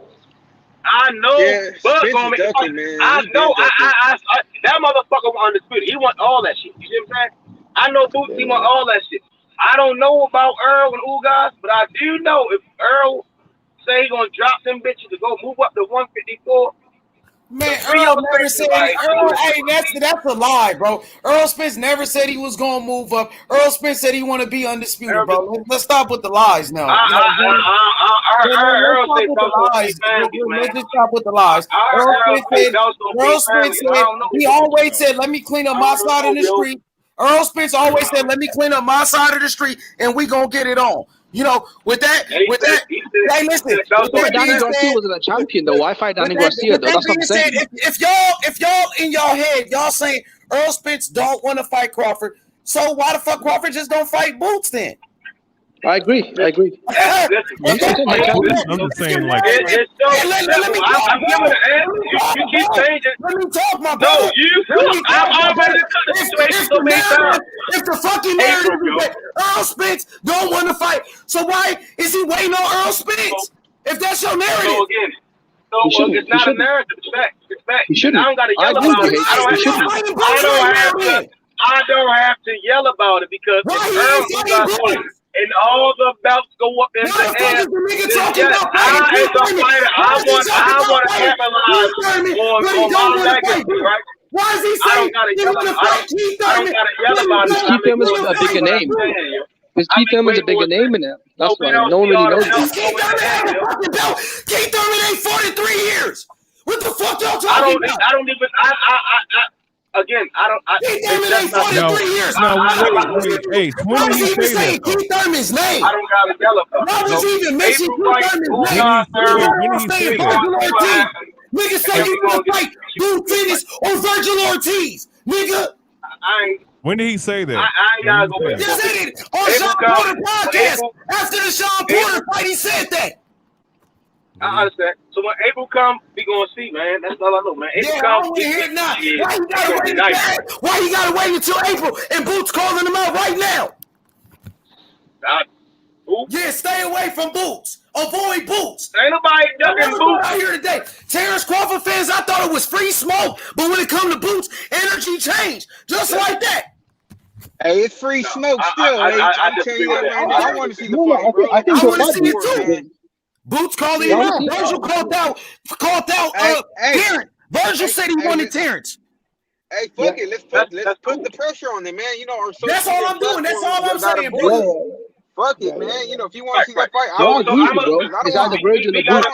I know, Bud gonna make ducking, man. I know, I that motherfucker was undisputed. He want all that shit. You see what I'm saying? I know Boots, he want all that shit. I don't know about Earl and Ugas, but I do know if Earl say he gonna drop them bitches to go move up to 154. Man, Earl never said. That's a lie, bro. Earl Spence never said he was gonna move up. Earl Spence said he want to be undisputed, bro. Let's stop with the lies now. Let's just stop with the lies. Earl Spence said he always said, "Let me clean up my side of the street." Earl Spence always said, "Let me clean up my side of the street, and we gonna get it on." You know, with that, hey, listen. Danny Garcia wasn't a champion, though. Why fight Danny Garcia, though? That's what I'm saying. If y'all in your head, y'all saying Earl Spence don't want to fight Crawford, so why the fuck Crawford just don't fight Boots then? I agree. I'm just saying, like, let me talk, my brother. If the fucking narrative is that Earl Spence don't want to fight, so why is he waiting on Earl Spence? If that's your narrative. It's not a narrative. It's fact. It's fact. I don't got to yell about it. I don't have to yell about it because Earl and all the belts go up in the air. I want to capitalize on my legacy, right? Why is he saying he want to fight Keith Thurman? Keith Thurman's a bigger name. Because Keith Thurman's a bigger name in it. That's why no one really knows this. Keith Thurman had a fucking belt. Keith Thurman ain't 43 years. What the fuck y'all talking about? again, I don't. Keith Thurman ain't fought in 3 years. Hey, when did he even say saying that? though? Keith Thurman's name. I don't got a yellow card. I was even mentioning Keith Thurman's name. When did he say that? Virgil Ortiz. Nigga say you want to fight Boots Ennis or Virgil Ortiz. Nigga. When did he say that? I ain't gotta go back. He said it on Sean Porter podcast. After the Sean Porter fight, he said that. I understand. So when April come, we gonna see, man. That's all I know, man. April I come, don't want to hear it now. Why you gotta wait until April and Boots calling him out right now? Yeah, stay away from Boots. Avoid Boots. Ain't nobody ducking Boots out here today. Terrence Crawford fans, I thought it was free smoke, but when it come to Boots, energy changed just like that. Hey, it's free smoke still. I tell you that right now. I want to see the fight, bro. I want to see it too. Boots called him out. Virgil called out Terrence. Virgil said he wanted Terrence. Hey, fuck it. Let's put the pressure on him, man. You know, that's all I'm doing. That's all I'm saying, bro. Fuck it, man. You know, if you want to see that fight, I agree with you, bro. It's either Virgil or Boots.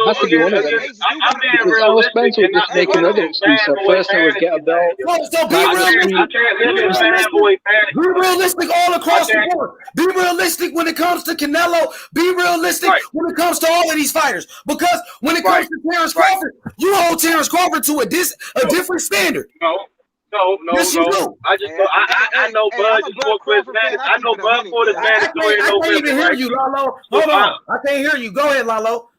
Has to be one of them. Because Errol Spence was just making another excuse. First it was get a belt. So be realistic all across the board. Be realistic when it comes to Canelo. Be realistic when it comes to all of these fighters. Because when it comes to Terrence Crawford, you hold Terrence Crawford to a different standard. No. Yes, you do. I know Bud before Chris Madison. I know Bud before this mandatory in November. I can't even hear you, Lalo. Hold on. I can't hear you. Go ahead, Lalo.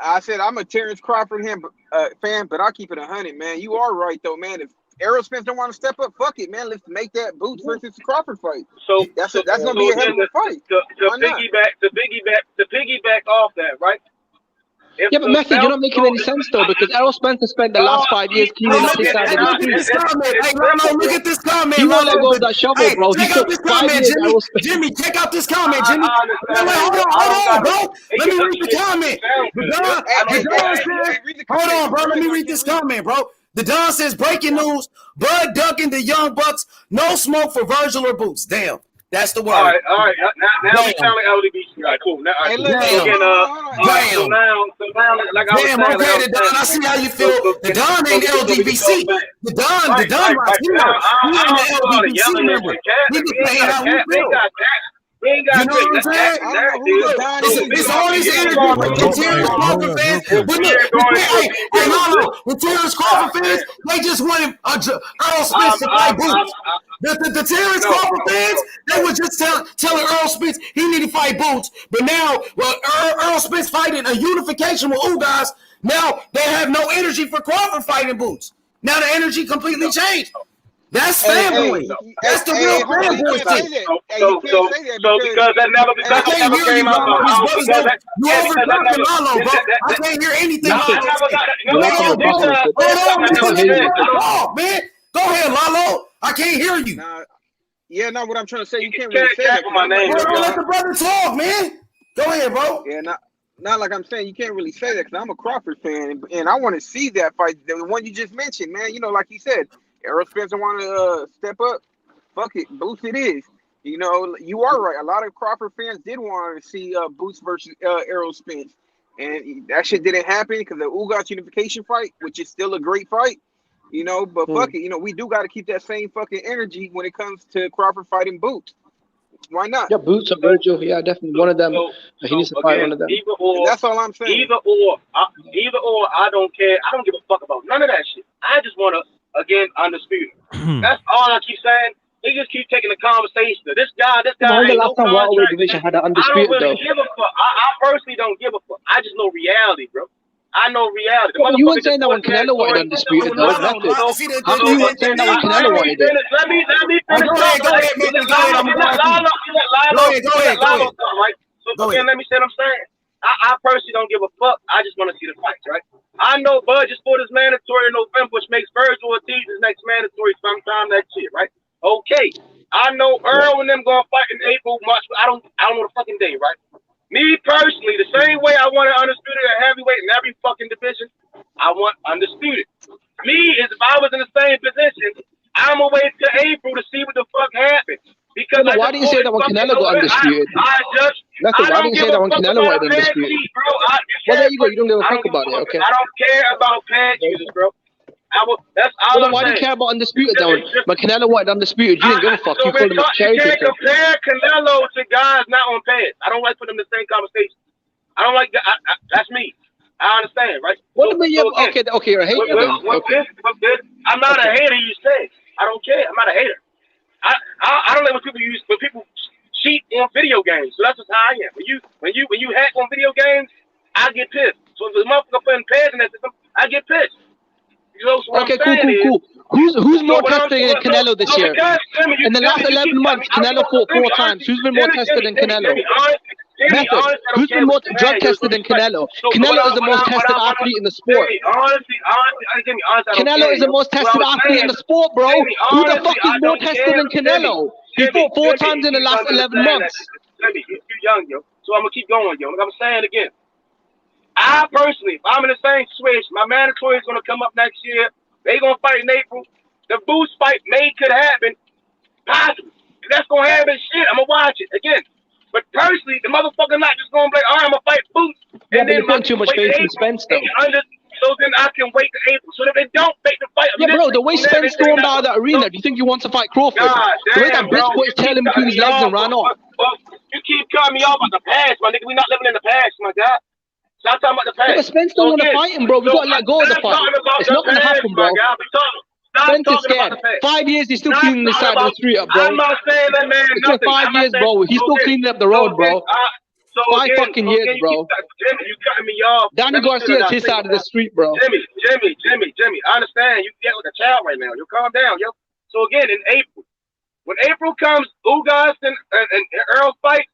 I said I'm a Terrence Crawford fan, but I'll keep it 100, man. You are right, though, man. If Errol Spence don't want to step up, fuck it, man. Let's make that Boots versus Crawford fight. So that's gonna be a hell of a fight. To piggyback off that, right? Yeah, but Matthew, you're not making any sense though, because Errol Spence has spent the last 5 years cleaning up his side of the street. Hey, Lalo, look at this comment. He won't let go of that shovel, bro. He took 5 years. Jimmy, check out this comment, Jimmy. Hold on, bro. Let me read the comment. Hold on, bro. Let me read this comment, bro. The Don says, breaking news, Bud ducking the Young Bucks. No smoke for Virgil or Boots. Damn. That's the word. All right. Now we sound like LDBC. All right, cool. Now, so now, like I was saying, okay, the Don, I see how you feel. The Don ain't LDBC. The Don, Latino. He ain't an LDBC member. He can say how he feel. You know what I'm saying? It's always interview with the Terrence Crawford fans. But look, the Terrence Crawford fans, they just wanted Earl Spence to fight Boots. The Terrence Crawford fans, they were just telling Earl Spence he needed to fight Boots. But now, Earl Spence fighting a unification with Ugas, now they have no energy for Crawford fighting Boots. Now the energy completely changed. That's fanboy. That's the real fanboy thing. So because that never came out. You overtalking Lalo, bro. I can't hear anything. Hold on, man. Go ahead, Lalo. I can't hear you. What I'm trying to say, you can't really say that. Let the brother talk, man. Go ahead, bro. Yeah, not like I'm saying, you can't really say that because I'm a Crawford fan, and I want to see that fight, the one you just mentioned, man. You know, like you said, Errol Spence want to step up. Fuck it, Boots it is. You know, you are right. A lot of Crawford fans did want to see Boots versus Errol Spence, and that shit didn't happen because the Ugas unification fight, which is still a great fight. You know, but fuck it. You know, we do got to keep that same fucking energy when it comes to Crawford fighting Boots. Why not? Yeah, Boots or Virgil. Yeah, definitely one of them. He needs to fight one of them. That's all I'm saying. Either or, I don't care. I don't give a fuck about none of that shit. I just want to, again, undisputed. That's all I keep saying. They just keep taking the conversation. This guy. When the last time welterweight division had an undisputed, I don't really give a fuck. I personally don't give a fuck. I just know reality, bro. I know reality. But you weren't saying that when Canelo wanted undisputed, though. How come you weren't saying that when Canelo wanted it? Let me finish. Go ahead. So again, let me say what I'm saying. I personally don't give a fuck. I just want to see the fights, right? I know Bud just fought his mandatory in November, which makes Virgil Ortiz's next mandatory sometime next year, right? Okay. I know Earl and them going to fight in April, March. I don't know the fucking day, right? Me personally, the same way I want undisputed at heavyweight in every fucking division, I want undisputed. Me is if I was in the same position, I'm gonna wait till April to see what the fuck happens. Because why do you say that when Canelo got undisputed? Why do you say that when Canelo got undisputed? Well, there you go. You don't give a fuck about it, okay? I don't care about pad users, bro. That's all I'm why do you saying. care about Undisputed then? When Canelo wanted Undisputed, you didn't give a fuck. You called him a cherry You can't picker. compare Canelo to guys not on pads. I don't like putting them in the same conversation. I don't like that. That's me. I understand, right? Okay, you're a hater then. I'm not a hater. You say I don't care. I'm not a hater. I don't like when people cheat on video games. So that's just how I am. When you hack on video games, I get pissed. So if the motherfucker putting pads in that system, I get pissed. You know, so okay, cool. Who's more tested than Canelo this year? In the last 11 months, Canelo fought 4 times. Who's been more tested than Canelo? Method. Who's been more drug tested than Canelo? Canelo is the most tested athlete in the sport. Canelo is the most tested athlete in the sport, bro. Who the fuck is more tested than Canelo? He fought 4 times in the last 11 months. You're young, yo. So I'm gonna keep going, yo. I'm saying again. I personally, if I'm in the same situation, my mandatory is gonna come up next year. They gonna fight in April. The Boots fight could happen. Possibly. If that's gonna happen, shit, I'm gonna watch it again. But personally, the motherfucker not just gonna be like, all right, I'm gonna fight Boots. Yeah, and then put too much faith in Spence though. So then I can wait to April. So if they don't make the fight, yeah, bro, the way Spence stormed out of that arena, do you think he wants to fight Crawford? The way that bitch put his tail in between his legs and ran off. You keep cutting me off about the past, my nigga. We not living in the past, my God. Stop talking about the past. Yeah, but Spence don't want to fight him, bro. We gotta let go of the fight. It's not gonna happen, bro. Spence is scared. 5 years, he's still cleaning the side of the street up, bro. I'm not saying that, man. It's been 5 years, bro. He's still cleaning up the road, bro. 5 fucking years, bro. Jimmy, you cutting me off. Danny Garcia's his side of the street, bro. Jimmy. I understand. You get with a child right now. You calm down, yo. So again, in April, when April comes, Ugas and Earl fight.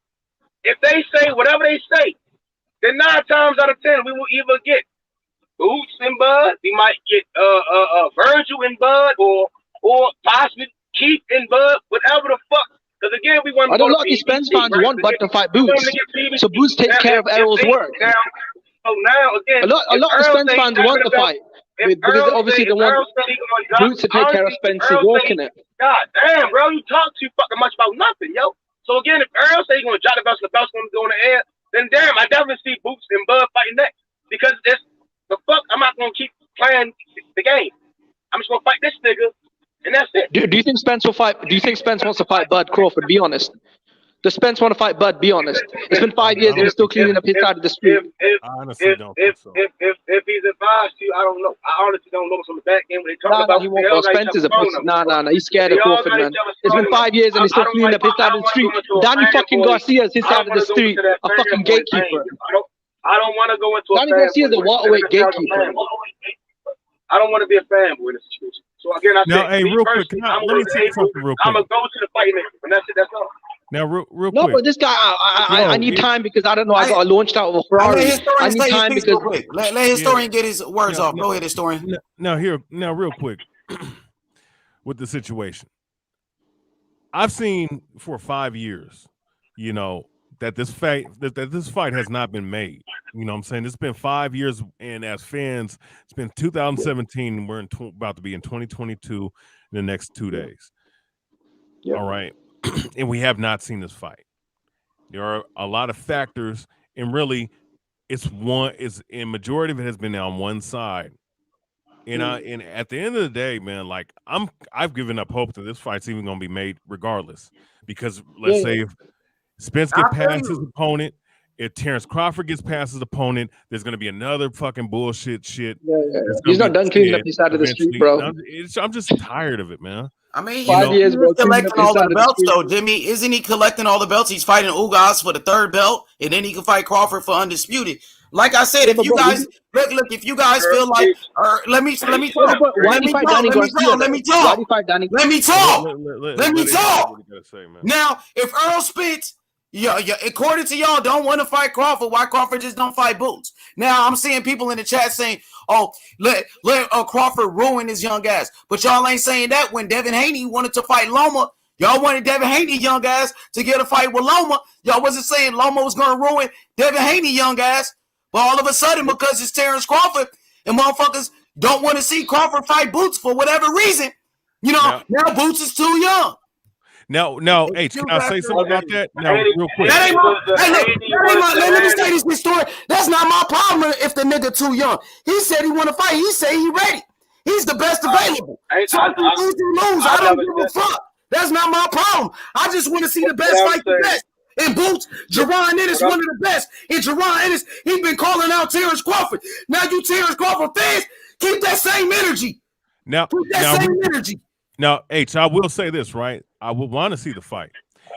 If they say whatever they say, then 9 times out of 10 we will either get Boots and Bud, we might get Virgil and Bud, or possibly Keith and Bud, whatever the fuck. Because again, we want. I don't like these Spence fans want Bud to fight Boots, so Boots takes care of Errol's work. So now again, a lot of Spence fans want to fight because obviously they want Boots to take care of Spence's work in it. God damn, bro, you talk too fucking much about nothing, yo. So again, if Earl say he's gonna drop the belt's gonna go in the air, then damn, I definitely see Boots and Bud fighting next. Because it's the fuck, I'm not gonna keep playing the game. I'm just gonna fight this nigga, and that's it. Do you think Spence will fight? Do you think Spence wants to fight Bud Crawford? Be honest. Does Spence want to fight Bud? Be honest. It's been 5 years and he's still cleaning up his side of the street. I honestly don't think so. If he's advised to, I don't know. I honestly don't know from the back end when they talk about. He won't go. Spence is a pussy. Nah. He's scared of Crawford, man. It's been 5 years and he's still cleaning up his side of the street. Danny fucking Garcia is his side of the street, a fucking gatekeeper. I don't want to go into Danny Garcia is a welterweight gatekeeper. I don't want to be a fanboy in this situation. So again, hey, real quick, let me say something real quick. I'm gonna go to the fight, and that's it. That's all. Now, real quick. No, but this guy, I need time because I don't know. I got launched out of a Ferrari. I need time because let historian get his words off. Go ahead, historian. Now, real quick, with the situation, I've seen for 5 years, that this fight has not been made. You know what I'm saying? It's been 5 years, and as fans, it's been 2017, and we're about to be in 2022 in the next 2 days. Yep. All right. And we have not seen this fight. There are a lot of factors, and really, majority of it has been on one side. And at the end of the day, man, like I've given up hope that this fight's even gonna be made regardless. Because let's say if Spence gets past his opponent, if Terrence Crawford gets past his opponent, there's gonna be another fucking bullshit shit. Yeah. He's not done cleaning up his side of the street, bro. I'm just tired of it, man. I mean, 5 years, bro. Collecting all the belts, though, Jimmy. Isn't he collecting all the belts? He's fighting Ugas for the 3rd belt, and then he can fight Crawford for undisputed. Like I said, if you guys look, if you guys feel like, let me talk. Now, if Earl Spence, according to y'all, don't want to fight Crawford, why Crawford just don't fight Boots? Now I'm seeing people in the chat saying, "Oh, let Crawford ruin his young ass," but y'all ain't saying that when Devin Haney wanted to fight Loma. Y'all wanted Devin Haney young ass to get a fight with Loma. Y'all wasn't saying Loma was going to ruin Devin Haney young ass. But all of a sudden, because it's Terrence Crawford and motherfuckers don't want to see Crawford fight Boots for whatever reason, now Boots is too young. No, hey, can I say something about that? Now, real quick. Let me say this story. That's not my problem if the nigga too young. He said he want to fight. He say he ready. He's the best available. So if he lose, I don't give a fuck. That's not my problem. I just want to see the best fight the best. And Boots, Jerron Ennis, one of the best. And Jerron Ennis, he's been calling out Terrence Crawford. Now you Terrence Crawford fans, keep that same energy. Now, H, I will say this, right? I would want to see the fight.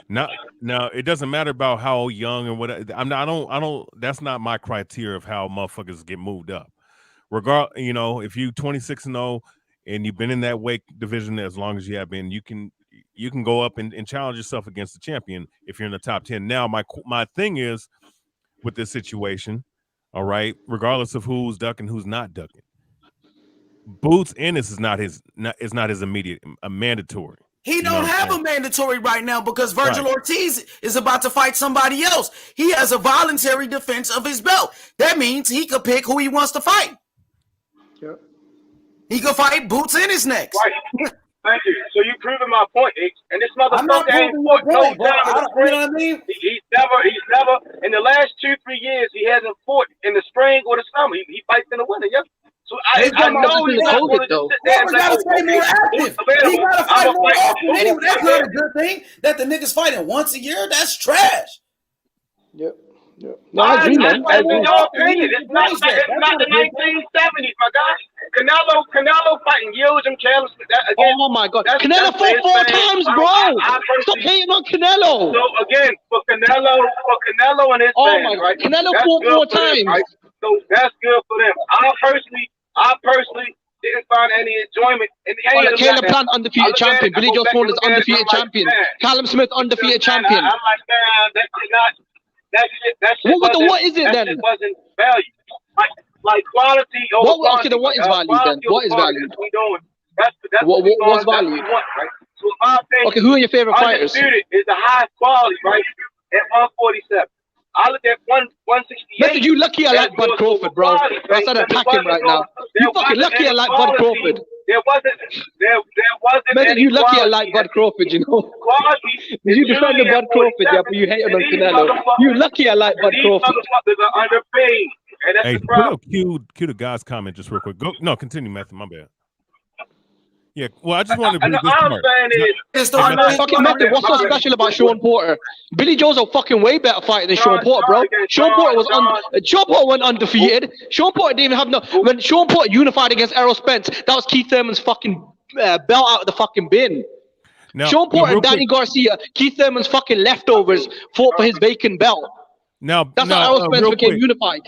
Now, it doesn't matter about how young and what I don't. That's not my criteria of how motherfuckers get moved up. If you 26-0 and you've been in that weight division as long as you have been, you can go up and challenge yourself against the champion if you're in the top 10. Now, my thing is with this situation, all right, regardless of who's ducking, who's not ducking, Boots Ennis is not his immediate mandatory. He don't have a mandatory right now because Virgil Ortiz is about to fight somebody else. He has a voluntary defense of his belt. That means he could pick who he wants to fight. Yep. He could fight Boots Ennis next. Right. Thank you. So you proving my point, H. And this motherfucker ain't fought no time in the you know what I mean? He's never in the last 2-3 years he hasn't fought in the spring or the summer. He fights in the winter, yeah. So I know he's not going to sit there and say, more active. He got to fight more often anyway. That's not a good thing that the niggas fighting once a year. That's trash. Yep. No, I agree, man. I agree. Your opinion. It's not the 1970s, my guy. Canelo fighting Yildirim Chandler. Oh my God, Canelo fought 4 times, bro. Stop hating on Canelo. So again, for Canelo and his fans, right? Canelo fought 4 times. Right? So that's good for them. I personally didn't find any enjoyment in any of them. Caleb Plant, undefeated champion. Billy Joe Saunders, undefeated champion. Callum Smith, undefeated champion. I'm like, man, that shit what is it then? It wasn't value. Like quality over quantity. What is value then? What is value? That's what we doing. That's what's value? What we want, right? So my opinion, okay, who are your favorite fighters? Undisputed is the highest quality, right? At 147. I look at 168. Listen, you lucky I like Bud Crawford, bro. I started attacking right now. You fucking lucky I like Bud Crawford. There wasn't. Man, you lucky I like Bud Crawford, you know. You defended Bud Crawford, yeah, but you hated on Canelo. You lucky I like Bud Crawford. These motherfuckers are underpaid. And that's hey, the problem. Cue the guy's comment just real quick. Continue, Matthew. My bad. Yeah, well, I just wanted to bring this part. Fucking Matthew, what's so special about Sean Porter? Billy Joe's a fucking way better fighter than Sean Porter, bro. Sean Porter went undefeated. Sean Porter didn't even have when Sean Porter unified against Errol Spence, that was Keith Thurman's fucking belt out of the fucking bin. Now, Sean Porter and Danny Garcia, Keith Thurman's fucking leftovers, fought for his vacant belt. That's how Errol Spence became unified.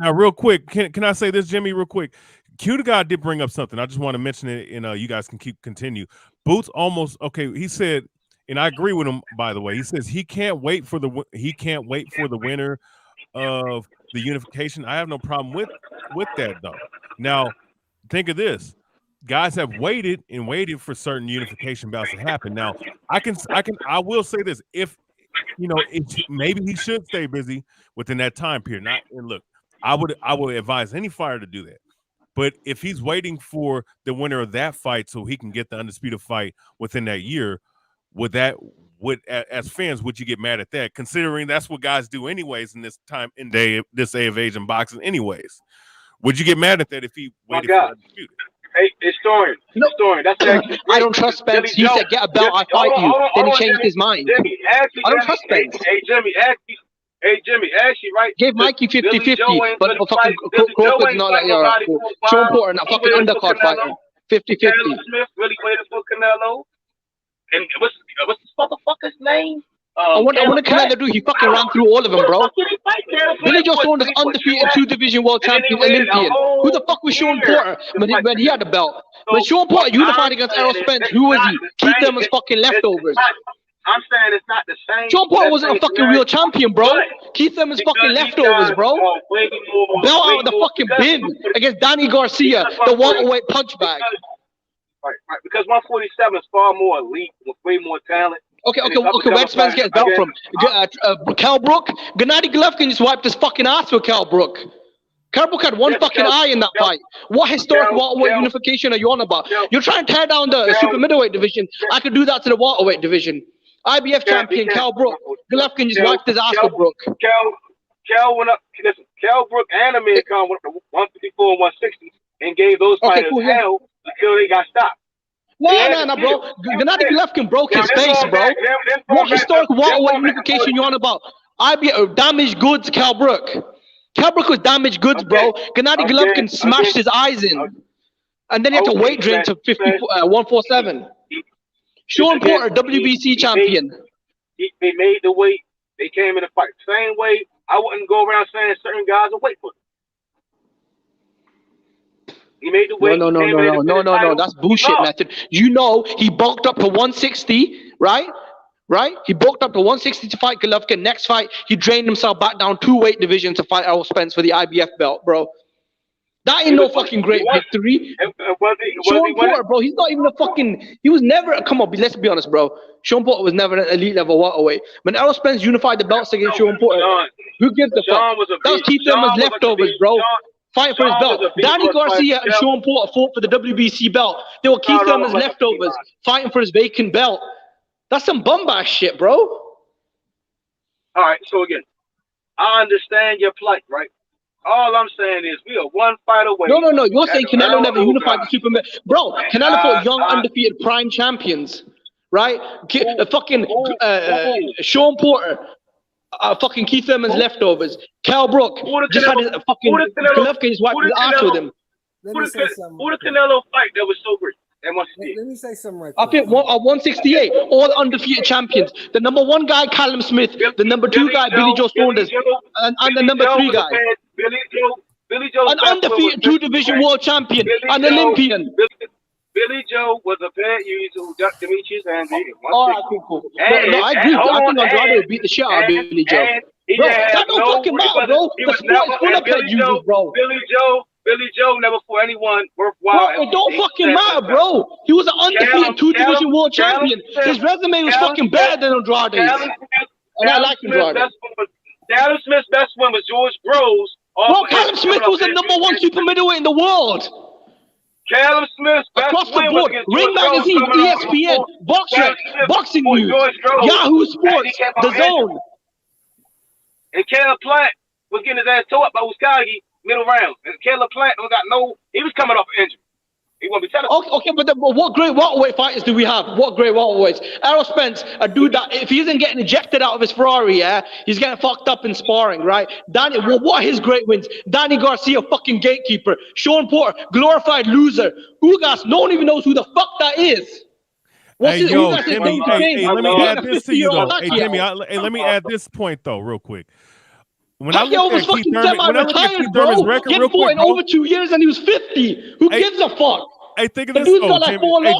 Now, real quick, can I say this, Jimmy, real quick? Q the guy did bring up something. I just want to mention it, and you guys can continue. Boots almost he said, and I agree with him. By the way, he says he can't wait for the winner of the unification. I have no problem with that though. Now, think of this: guys have waited for certain unification bouts to happen. Now, I will say this: if maybe he should stay busy within that time period. And look, I would advise any fighter to do that. But if he's waiting for the winner of that fight so he can get the undisputed fight within that year, as fans, would you get mad at that? Considering that's what guys do anyways in this day of age in boxing anyways. Would you get mad at that if he waited for the undisputed? Hey, historian. That's I don't trust Spence. He said, get a belt, I fight you. Then he changed his mind. Jimmy, I don't trust Spence. Hey, Jimmy, actually, right? Gave Mikey 50-50, but fucking Crawford's not like Sean Porter, not fucking undercard fighter. 50-50. Caleb Smith really waited for Canelo. And what's this motherfucker's name? What did Canelo do? He fucking ran through all of them, bro. Billy Joe Saunders undefeated 2-division world champion Olympian. Who the fuck was Sean Porter when he had the belt? When Sean Porter unified against Errol Spence, who was he? Keith Thurman's fucking leftovers. I'm saying it's not the same. Sean Porter wasn't a fucking real champion, bro. Keith Thurman's fucking leftovers, bro. Belt out of the fucking bin against Danny Garcia, the welterweight punch bag. Right. Because 147 is far more elite, with way more talent. Okay. Where'd Spence get his belt from? Cal Brook? Gennady Golovkin just wiped his fucking ass with Cal Brook. Cal Brook had one fucking eye in that fight. What historic welterweight unification are you on about? You're trying to tear down the super middleweight division. I could do that to the welterweight division. IBF champion Cal Brook. Golovkin just wiped his ass with Brook. Cal went up. Listen, Cal Brook and Amir Khan went up to 154 and 160 and gave those fighters hell. until they got stopped. No, bro. Gennady Golovkin broke his face, bro. What historic welterweight unification you on about? Damaged goods, Cal Brook. Cal Brook was damaged goods, bro. Gennady Golovkin smashed his eyes in. And then he had to weight drain to 147. Sean Porter, WBC champion. They made the weight. They came in the fight. Same way, I wouldn't go around saying certain guys are weight for them. He made the weight. No. That's bullshit method. You know, he bulked up to 160, right? He bulked up to 160 to fight Golovkin. Next fight, he drained himself back down 2 weight divisions to fight Errol Spence for the IBF belt, bro. That ain't no fucking great victory. Sean Porter, bro, he's not even a fucking. He was never. Come on, let's be honest, bro. Sean Porter was never an elite level welterweight. When Errol Spence unified the belts against Sean Porter, who gives a fuck? That was Keith Thurman's leftovers, bro. Fighting for his belt. Danny Garcia and Sean Porter fought for the WBC belt. They were Keith Thurman's leftovers fighting for his vacant belt. That's some bum-ass shit, bro. All right, so again, I understand your plight, right? All I'm saying is we are one fight away. No. You're saying Canelo never unified the Superman. Bro, Canelo fought young, undefeated prime champions, right? Sean Porter. Fucking Keith Thurman's leftovers. Cal Brook just had his fucking Golovkin just wiped his ass with him. Who the Canelo fight that was so great? Let me say something right quick. I think 168, all the undefeated champions. The number 1 guy, Callum Smith. The number 2 guy, Billy Joe Saunders. And the number 3 guy. Billy Joe. An undefeated 2-division world champion. An Olympian. Billy Joe was a bad user who ducked Demetrius and beat him. All right, cool. No, I agree. I think Andrade would beat the shit out of Billy Joe. Bro, that don't fucking matter, bro. The sport is full of bad users, bro. Billy Joe never fought anyone worthwhile. Bro, it don't fucking matter, bro. He was an undefeated 2-division world champion. His resume was fucking better than Andrade's. And I like Andrade. Callum Smith's best win was George Groves. Bro, Callum Smith was the number 1 super middleweight in the world. Callum Smith's best across the win board. Ring Magazine, ESPN, BoxRec, Boxing News, Yahoo Sports, The Zone. And Caleb Plant was getting his ass tore up by Wuskagi middle round. And Caleb Plant he was coming off an injury. He won't be telling. Okay, but what great welterweight fighters do we have? What great welterweights? Errol Spence, a dude that if he isn't getting ejected out of his Ferrari, he's getting fucked up in sparring, right? What are his great wins? Danny Garcia, fucking gatekeeper. Sean Porter, glorified loser. Ugas, no one even knows who the fuck that is. Hey, Jimmy, let me add this to you, though. Hey, Jimmy, let me add this point, though, real quick. When I look at Keith Thurman's record, real quick, bro, over 2 years and he was 50. Who gives a fuck? Hey, think of this, though,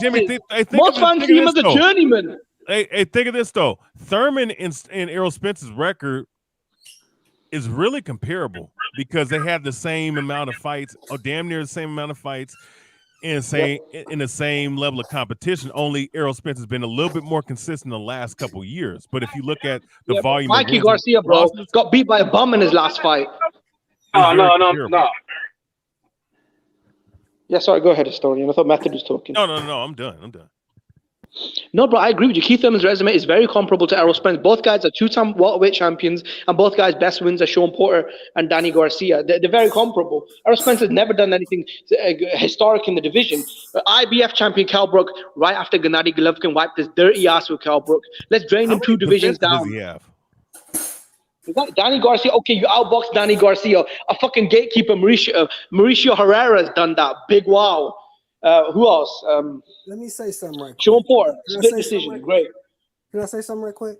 Jimmy. Most fans see him as a journeyman. Hey, think of this, though. Thurman and Errol Spence's record is really comparable because they have the same amount of fights, or damn near the same amount of fights, in the same level of competition. Only Errol Spence has been a little bit more consistent the last couple of years. But if you look at the volume, Mikey Garcia, bro, got beat by a bum in his last fight. No. Yeah, sorry, go ahead, historian. I thought Method was talking. No, I'm done. No, bro, I agree with you. Keith Thurman's resume is very comparable to Errol Spence. Both guys are 2-time welterweight champions, and both guys' best wins are Sean Porter and Danny Garcia. They're very comparable. Errol Spence has never done anything historic in the division. IBF champion Cal Brook, right after Gennady Golovkin wiped his dirty ass with Cal Brook. Let's drain him 2 divisions down. Does he have? Danny Garcia, okay, you outboxed Danny Garcia. A fucking gatekeeper, Mauricio Herrera has done that. Big wow. Who else? Let me say something right quick. Sean Porter, split decision, great. Can I say something right quick?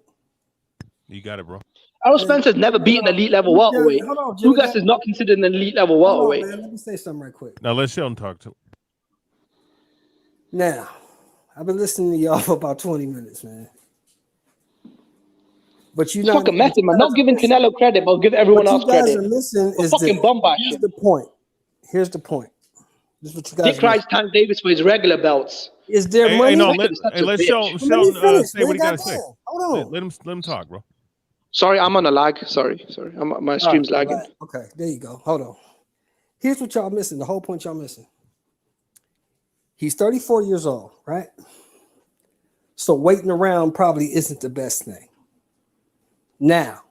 You got it, bro. Errol Spence has never beaten an elite level welterweight. Ugas is not considered an elite level welterweight. Let me say something right quick. Now let Sheldon talk to him. Now, I've been listening to y'all for about 20 minutes, man. But you know, fucking method, man. Not giving Canelo credit, but give everyone else credit. Fucking bum Here's the point. This is what you guys. Dick Rice, Tank Davis for his regular belts. Is there money? Let's Sheldon say what he got to say. Hold on. Let him talk, bro. Sorry, I'm on a lag. Sorry. My stream's lagging. Right. Okay, there you go. Hold on. Here's what y'all missing. The whole point y'all missing. He's 34 years old, right? So waiting around probably isn't the best thing. Now,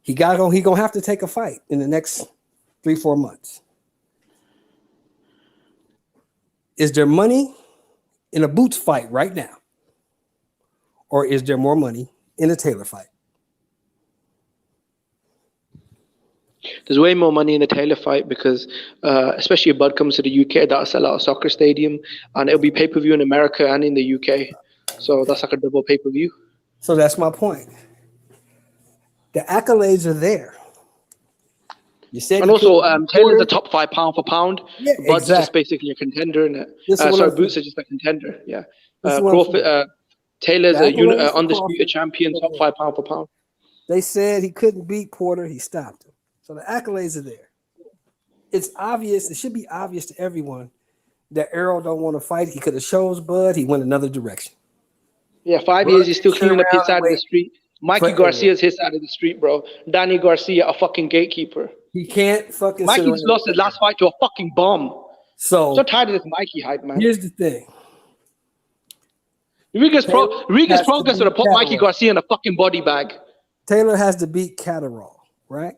he gonna have to take a fight in the next 3-4 months. Is there money in a Boots fight right now? Or is there more money in a Taylor fight? There's way more money in the Taylor fight because, especially if Bud comes to the UK, that'll sell out a soccer stadium, and it'll be pay-per-view in America and in the UK. So that's like a double pay-per-view. So that's my point. The accolades are there. You said, and also Taylor's the top 5 pound for pound. Yeah, Bud's exactly. just basically a contender in it. Boots is just a contender. Yeah. Taylor's a undisputed champion, top 5 pound for pound. They said he couldn't beat Porter. He stopped him. So the accolades are there. It's obvious. It should be obvious to everyone that Errol don't want to fight. He could have chose Bud. He went another direction. Yeah, 5 years. He's still cleaning up his side of the street. Mikey Garcia's his side of the street, bro. Danny Garcia, a fucking gatekeeper. He can't fucking. Mikey's lost his last fight to a fucking bum. So tired of this Mikey hype, man. Here's the thing. Regis Progress would have put Mikey Garcia in a fucking body bag. Taylor has to beat Catterall, right?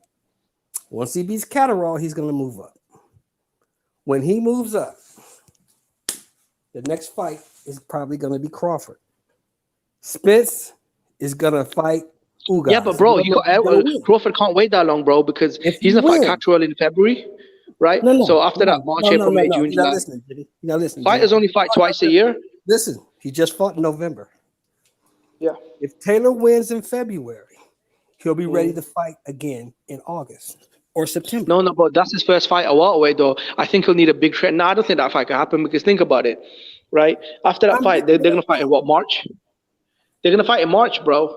Once he beats Catterall, he's going to move up. When he moves up, the next fight is probably going to be Crawford. Spence is going to fight Ugas. Yeah, but bro, Crawford can't wait that long, bro, because he's going to fight Catterall in February, right? So after that, March, April, May, June, July. Fighters only fight twice a year. Listen, he just fought in November. Yeah. If Taylor wins in February, he'll be ready to fight again in August or September. No, but that's his first fight a while away, though. I think he'll need a big trend. No, I don't think that fight can happen because think about it, right? After that fight, they're going to fight in what, March? They're going to fight in March, bro.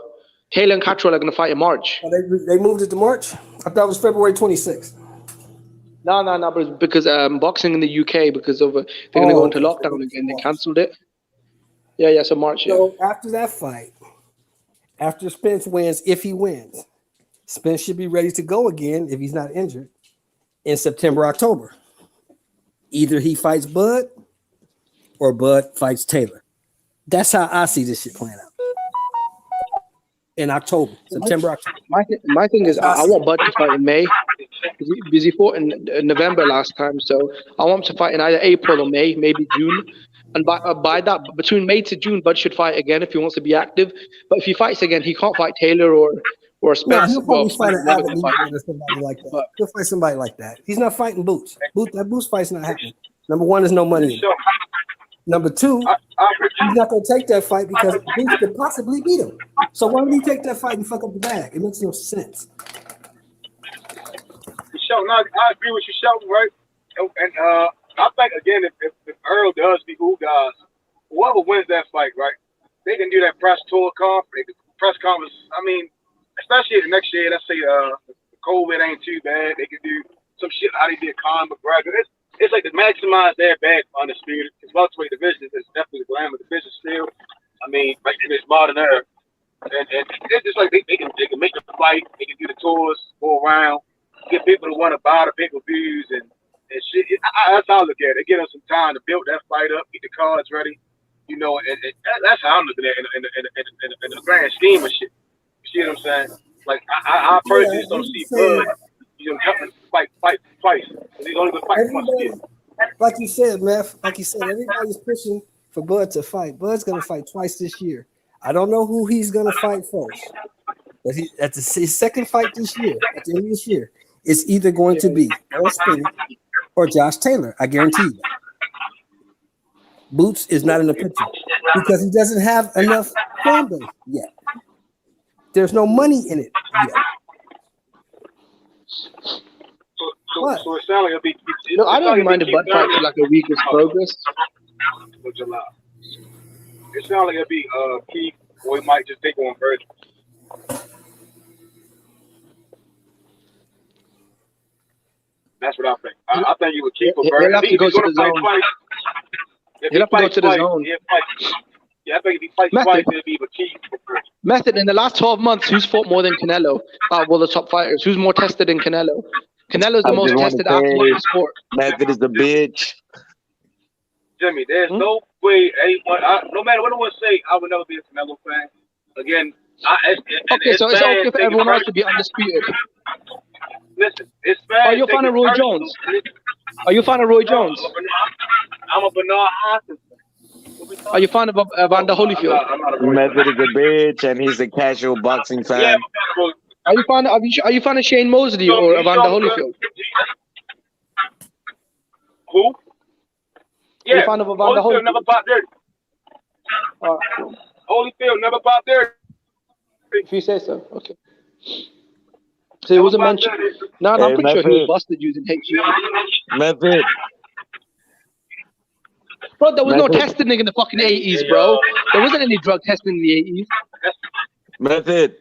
Taylor and Catterall are going to fight in March. Oh, they moved it to March? I thought it was February 26th. No, but because boxing in the UK, because of they're going to go into lockdown again. They cancelled it. Yeah, so March. So after that fight, after Spence wins, if he wins, Spence should be ready to go again if he's not injured in September, October. Either he fights Bud or Bud fights Taylor. That's how I see this shit playing out. In October, September, October. My thing is, I want Bud to fight in May because he fought in November last time. So I want him to fight in either April or May, maybe June. And by that, between May to June, Bud should fight again if he wants to be active. But if he fights again, he can't fight Taylor or Spence. He'll probably fight an Abbott or somebody like that. He'll fight somebody like that. He's not fighting Boots. That Boots fight's not happening. Number one, there's no money in it. Number two, he's not going to take that fight because Boots could possibly beat him. So why would he take that fight and fuck up the bag? It makes no sense. Shelton, I agree with you, Shelton, right? And I think, again, if Earl does beat Ugas, whoever wins that fight, right, they can do that press conference. I mean, especially the next year, let's say COVID ain't too bad. They can do some shit how they did Conor McGregor. It's like to maximize their bag for Undisputed. Because welterweight division is definitely the glamour division still. I mean, like in this modern era. And it's just like they can make the fight, they can do the tours, go around, get people to want to buy the pay-per-views and shit. That's how I look at it. They give us some time to build that fight up, get the cards ready, you know, and that's how I'm looking at it in the grand scheme of shit. You see what I'm saying? Like, I personally just don't see Bud, having to fight twice. He's only going to fight once again. Like you said, Meth, everybody's pushing for Bud to fight. Bud's going to fight twice this year. I don't know who he's going to fight first. But his second fight this year, at the end of this year, it's either going to be Errol Spence or Josh Taylor. I guarantee you. Boots is not in the picture because he doesn't have enough fan base yet. There's no money in it yet. So it sounds like it'll be. No, I don't mind if Bud fight for like a week of progress. July. It sounds like it'll be Keith, or he might just take on Virgil. That's what I think. I think you would keep a Virgil. He'll have to go to the zone. He'll have to go to the zone. Yeah, I think if he fights twice, it'll be a Keith. Method, in the last 12 months, who's fought more than Canelo? Well, the top fighters. Who's more tested than Canelo? Canelo's the most tested athlete in the sport. Method is the bitch. Jimmy, there's no way anyone, no matter what I want to say, I would never be a Canelo fan. Again, so it's okay for everyone else to be undisputed. Listen, it's bad. Are you a fan of Roy Jones? Are you a fan of Roy Jones? I'm a Bernard Hopkins. Are you fan of Evander Holyfield? Method is a bitch, and he's a casual boxing fan. Are you fan of Shane Mosley or Evander Holyfield? Who? Are you fan of Evander Holyfield Holyfield? never popped dirty. Holyfield never popped dirty. If you say so, okay. So it wasn't mentioned. No, I'm pretty sure he was busted using HG. Method. Bro, there was no testing in the fucking 80s, bro. There wasn't any drug testing in the 80s. Method.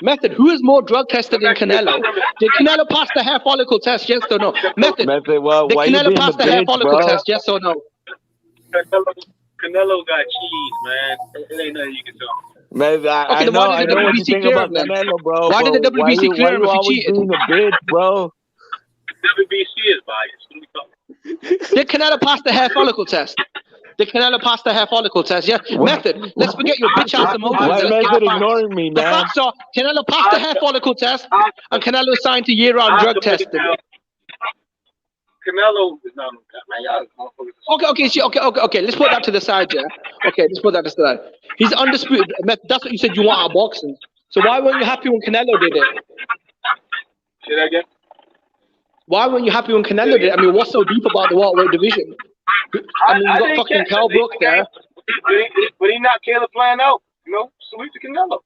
Method, who is more drug tested than Canelo? Did Canelo pass the hair follicle test, yes or no? Method, well, did why you Canelo being pass a the hair bitch, follicle bro? test, yes or no? Canelo got cheese, man. It ain't nothing you can tell. Method, I know what you think about Canelo, bro. Why did the WBC why clear you him if he always cheated? being a bitch, bro? WBC is biased. What are we talking? Did Canelo pass the hair follicle test? Did Canelo pass the hair follicle test? Yeah. Method, let's forget your bitch ass emojis. Why Let's get Method the facts. ignoring me, The man? facts are Canelo passed the hair follicle test and Canelo signed to year-round drug testing. Canelo is not on that, man. Y'all Okay. Let's put that to the side, yeah. Okay, let's put that to the side. He's undisputed. That's what you said you want out of boxing. So why weren't you happy when Canelo did it? Say that again. Why weren't you happy when Canelo did it? I mean, what's so deep about the welterweight division? I mean, you got fucking Cal Brooks there. But he not Caleb flying out. You know, salute to Canelo.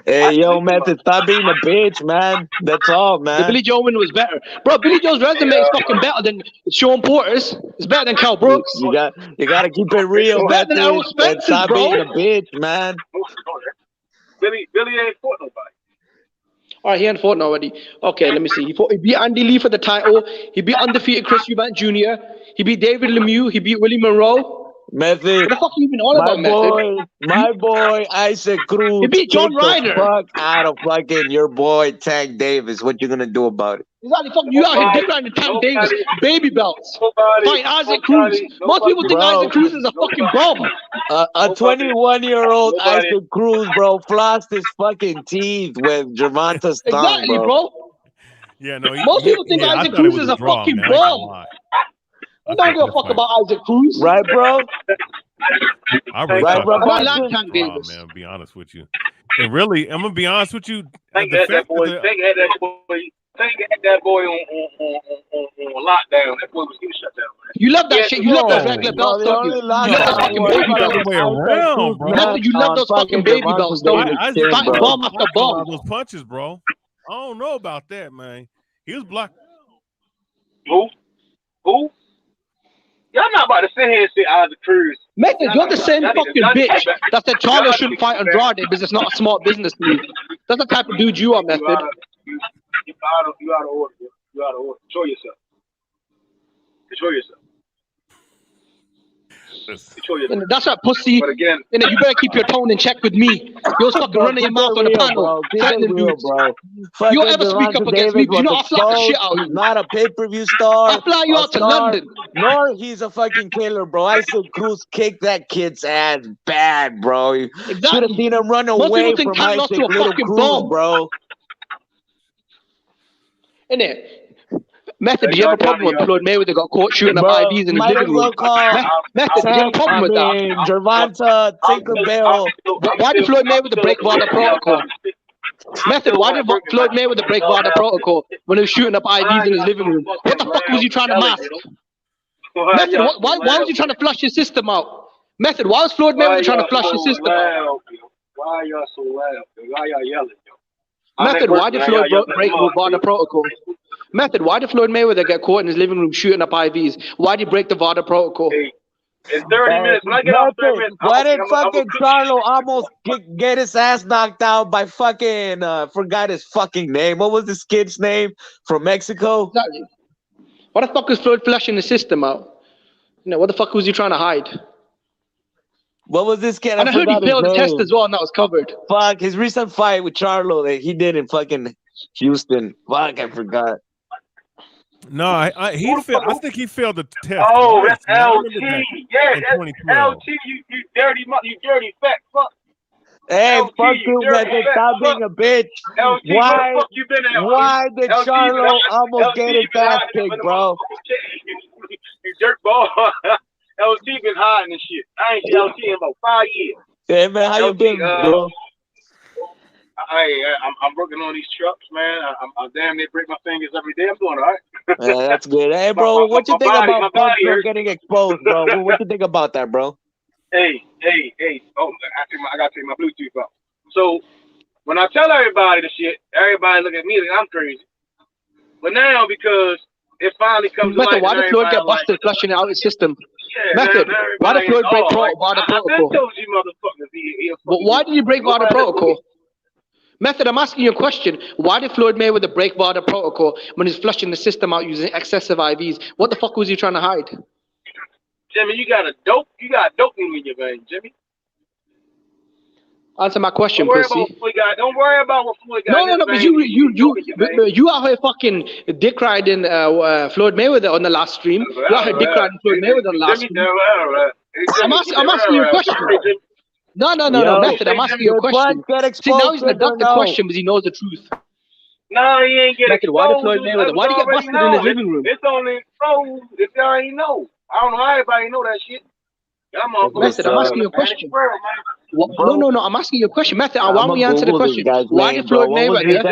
Hey, yo, Method, stop being a bitch, man. That's all, The man. Billy Joe win was better. Bro, Billy Joe's resume is fucking better than Sean Porter's. It's better than Cal Brooks. You gotta keep it real, It's better Method, than Errol and Spence's, stop bro. being a bitch, man. Billy ain't fought nobody. All right, he hadn't fought already. Okay, let me see. He beat Andy Lee for the title. He beat undefeated Chris Eubank Jr. He beat David Lemieux. He beat Willie Monroe. Method. What the fuck are you even on about, Method? My boy, Isaac Cruz. He beat John kicked the Ryder. fuck out of fucking your boy Tank Davis. What you gonna do about it? Exactly, fuck you out here dick riding Tank Davis, baby belts, fighting Isaac Cruz. Most people think Isaac Cruz is a fucking bum. A 21-year-old Isaac Cruz, bro, flossed his fucking teeth with Gervonta Stung, Exactly, bro. Yeah, no. Most people think I Isaac thought it Cruz was is a a draw, fucking man. I ain't gonna bum. lie. I don't give a fuck about Isaac Cruz. Right, bro? I really Right, thought bro, it was like a Tank draw, Davis. man. To be honest with you, and really, I'm gonna be honest with you. Tank The had that fact boy. that Tank had that boy on lockdown. That boy was getting shut down. Man. You love that shit. You love those No, regular no, belts, the don't you? only You love those fucking was baby the other belts. way around, bro. Method, you love those fucking baby belts, don't you? Isaac Fighting Cruz bomb was after blocking a lot bomb. of those punches, bro. I don't know about that, man. He was blocking. Who? Y'all not about to sit here and say Isaac Cruz. Method, you're the same fucking bitch that said Charlo shouldn't fight Andrade because it's not a smart business move. That's the type of dude you are, Method. You out of order. You out of order. Show yourself. Show yourself. And that's right, pussy. But again, and then you better keep your tone in check with me. You're fucking running your mouth on the panel, threatening dudes. You don't ever speak up against me, but you know I'll slap the shit out of He's you. not a pay-per-view star. I'll fly you out to London. Nor he's a fucking killer, bro. Isaac Cruz kicked that kid's ass bad, bro. You should have seen him run Most away people think from Tank lost Isaac to a Little fucking Cruz, bomb. bro. Innit? Method, do you have a problem when Floyd Mayweather got caught shooting up IVs in his living room? Method, do you have a problem with that? Gervonta, Tinkerbell. Why did Floyd Mayweather break VADA protocol? Method, why did Floyd Mayweather break VADA protocol when he was shooting up IVs in his living room? What the fuck was he trying to mask? Method, why was he trying to flush his system out? Method, why was Floyd Mayweather trying to flush his system out? Why y'all so loud? Why y'all yelling? Method, why did Floyd break VADA protocol? Method, why did Floyd Mayweather get caught in his living room shooting up IVs? Why did he break the VADA protocol? It's 30 minutes. When I get off 30 minutes, why did fucking Charlo almost get his ass knocked out by fucking forgot his fucking name? What was this kid's name from Mexico? Exactly. What the fuck was Floyd flushing the system out? You know, what the fuck was he trying to hide? What was this kid? And I heard he failed the test as well, and that was covered. Fuck, his recent fight with Charlo that he did in fucking Houston. Fuck, I forgot. No, he failed. I think he failed the test. Oh, twice, that's man. LT. Yeah, that's LT. You dirty fat fuck. Hey, LT, fuck you, man. Stop being a bitch. LT, where the fuck you been at? Why did LT, Charlo almost LT, get his ass kicked, bro? You jerk ball. LT been hiding and shit. I ain't seen LT in about 5 years. Yeah, man, how you been, bro? I'm working on these trucks, man. I'm damn near break my fingers every day. I'm doing all right. That's good. Hey, bro, what you think about Puncher getting exposed, bro? What you think about that, bro? Hey. Oh, I gotta take my Bluetooth off. So when I tell everybody the shit, everybody look at me like I'm crazy. But now because it finally comes to light, why did Floyd get busted flushing it out his system? Yeah, Why did Floyd break VADA I protocol? told you motherfuckers. But why did he break VADA protocol? Method, I'm asking you a question. Why did Floyd Mayweather break VADA protocol when he's flushing the system out using excessive IVs? What the fuck was he trying to hide? Jimmy, you got dope in your veins, Jimmy. Answer my question, Don't pussy. Don't worry about what Floyd got. No, but you out here fucking dick riding Floyd Mayweather on the last stream. You out here dick riding Floyd Mayweather on the last stream. I'm asking you a question. No, Method. I'm asking you a question. See, now he's gonna duck the question because he knows the truth. No, he ain't getting exposed. Why did Floyd Mayweather? Why did he get busted in his living room? It's only exposed if y'all ain't know. I don't know how everybody know that shit. Method, I'm asking you a question. No, I'm asking you a question. Method, why don't we answer the question? Why did Floyd Mayweather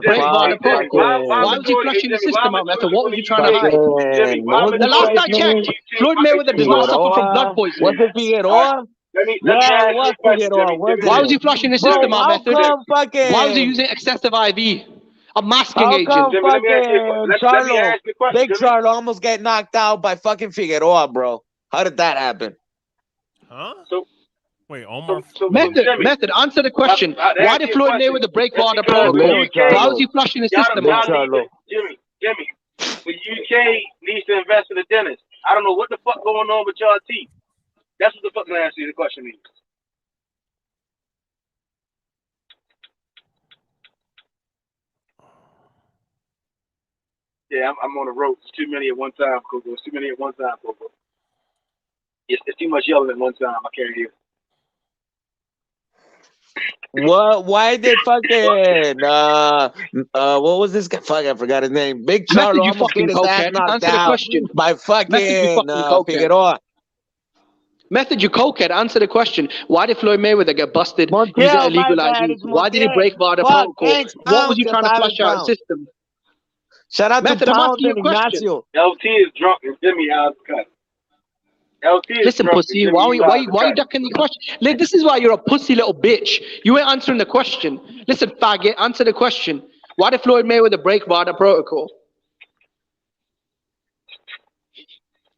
break VADA protocol? Why was he flushing the system out, Method? What was he trying to hide? The last I checked, Floyd Mayweather does not suffer from blood poisoning. Was it Figueroa? Yeah, what Figueroa? Why was he flushing the system out, Method? Why was he using excessive IV? A masking agent. How come fucking Big Charlo almost get knocked out by fucking Figueroa, bro? How did that happen? Huh? Wait, Omar. Method, answer the question. Why did Floyd Mayweather break VADA protocol? Why was he flushing the system out? Jimmy, the UK needs to invest in the dentist. I don't know what the fuck going on with y'all teeth. That's what the fucking answer to the question is. Yeah, I'm on the road. It's too many at one time, Coco. It's too many at one time, Coco. It's too much yelling at one time. I can't hear. What? Why did fucking what was this guy? Fuck, I forgot his name. Big Charlo almost get his ass knocked out by fucking Figueroa. Method, you cokehead. Answer the question. Why did Floyd Mayweather get busted using illegal IVs? Why did he break VADA protocol? What was he trying to flush out the system? Shout out Method, to I'm asking you a Ignacio. LT is drunk and Jimmy out the cut. Listen, pussy, why you ducking the question? Like, this is why you're a pussy little bitch. You ain't answering the question. Listen, faggot, answer the question. Why did Floyd Mayweather break VADA protocol?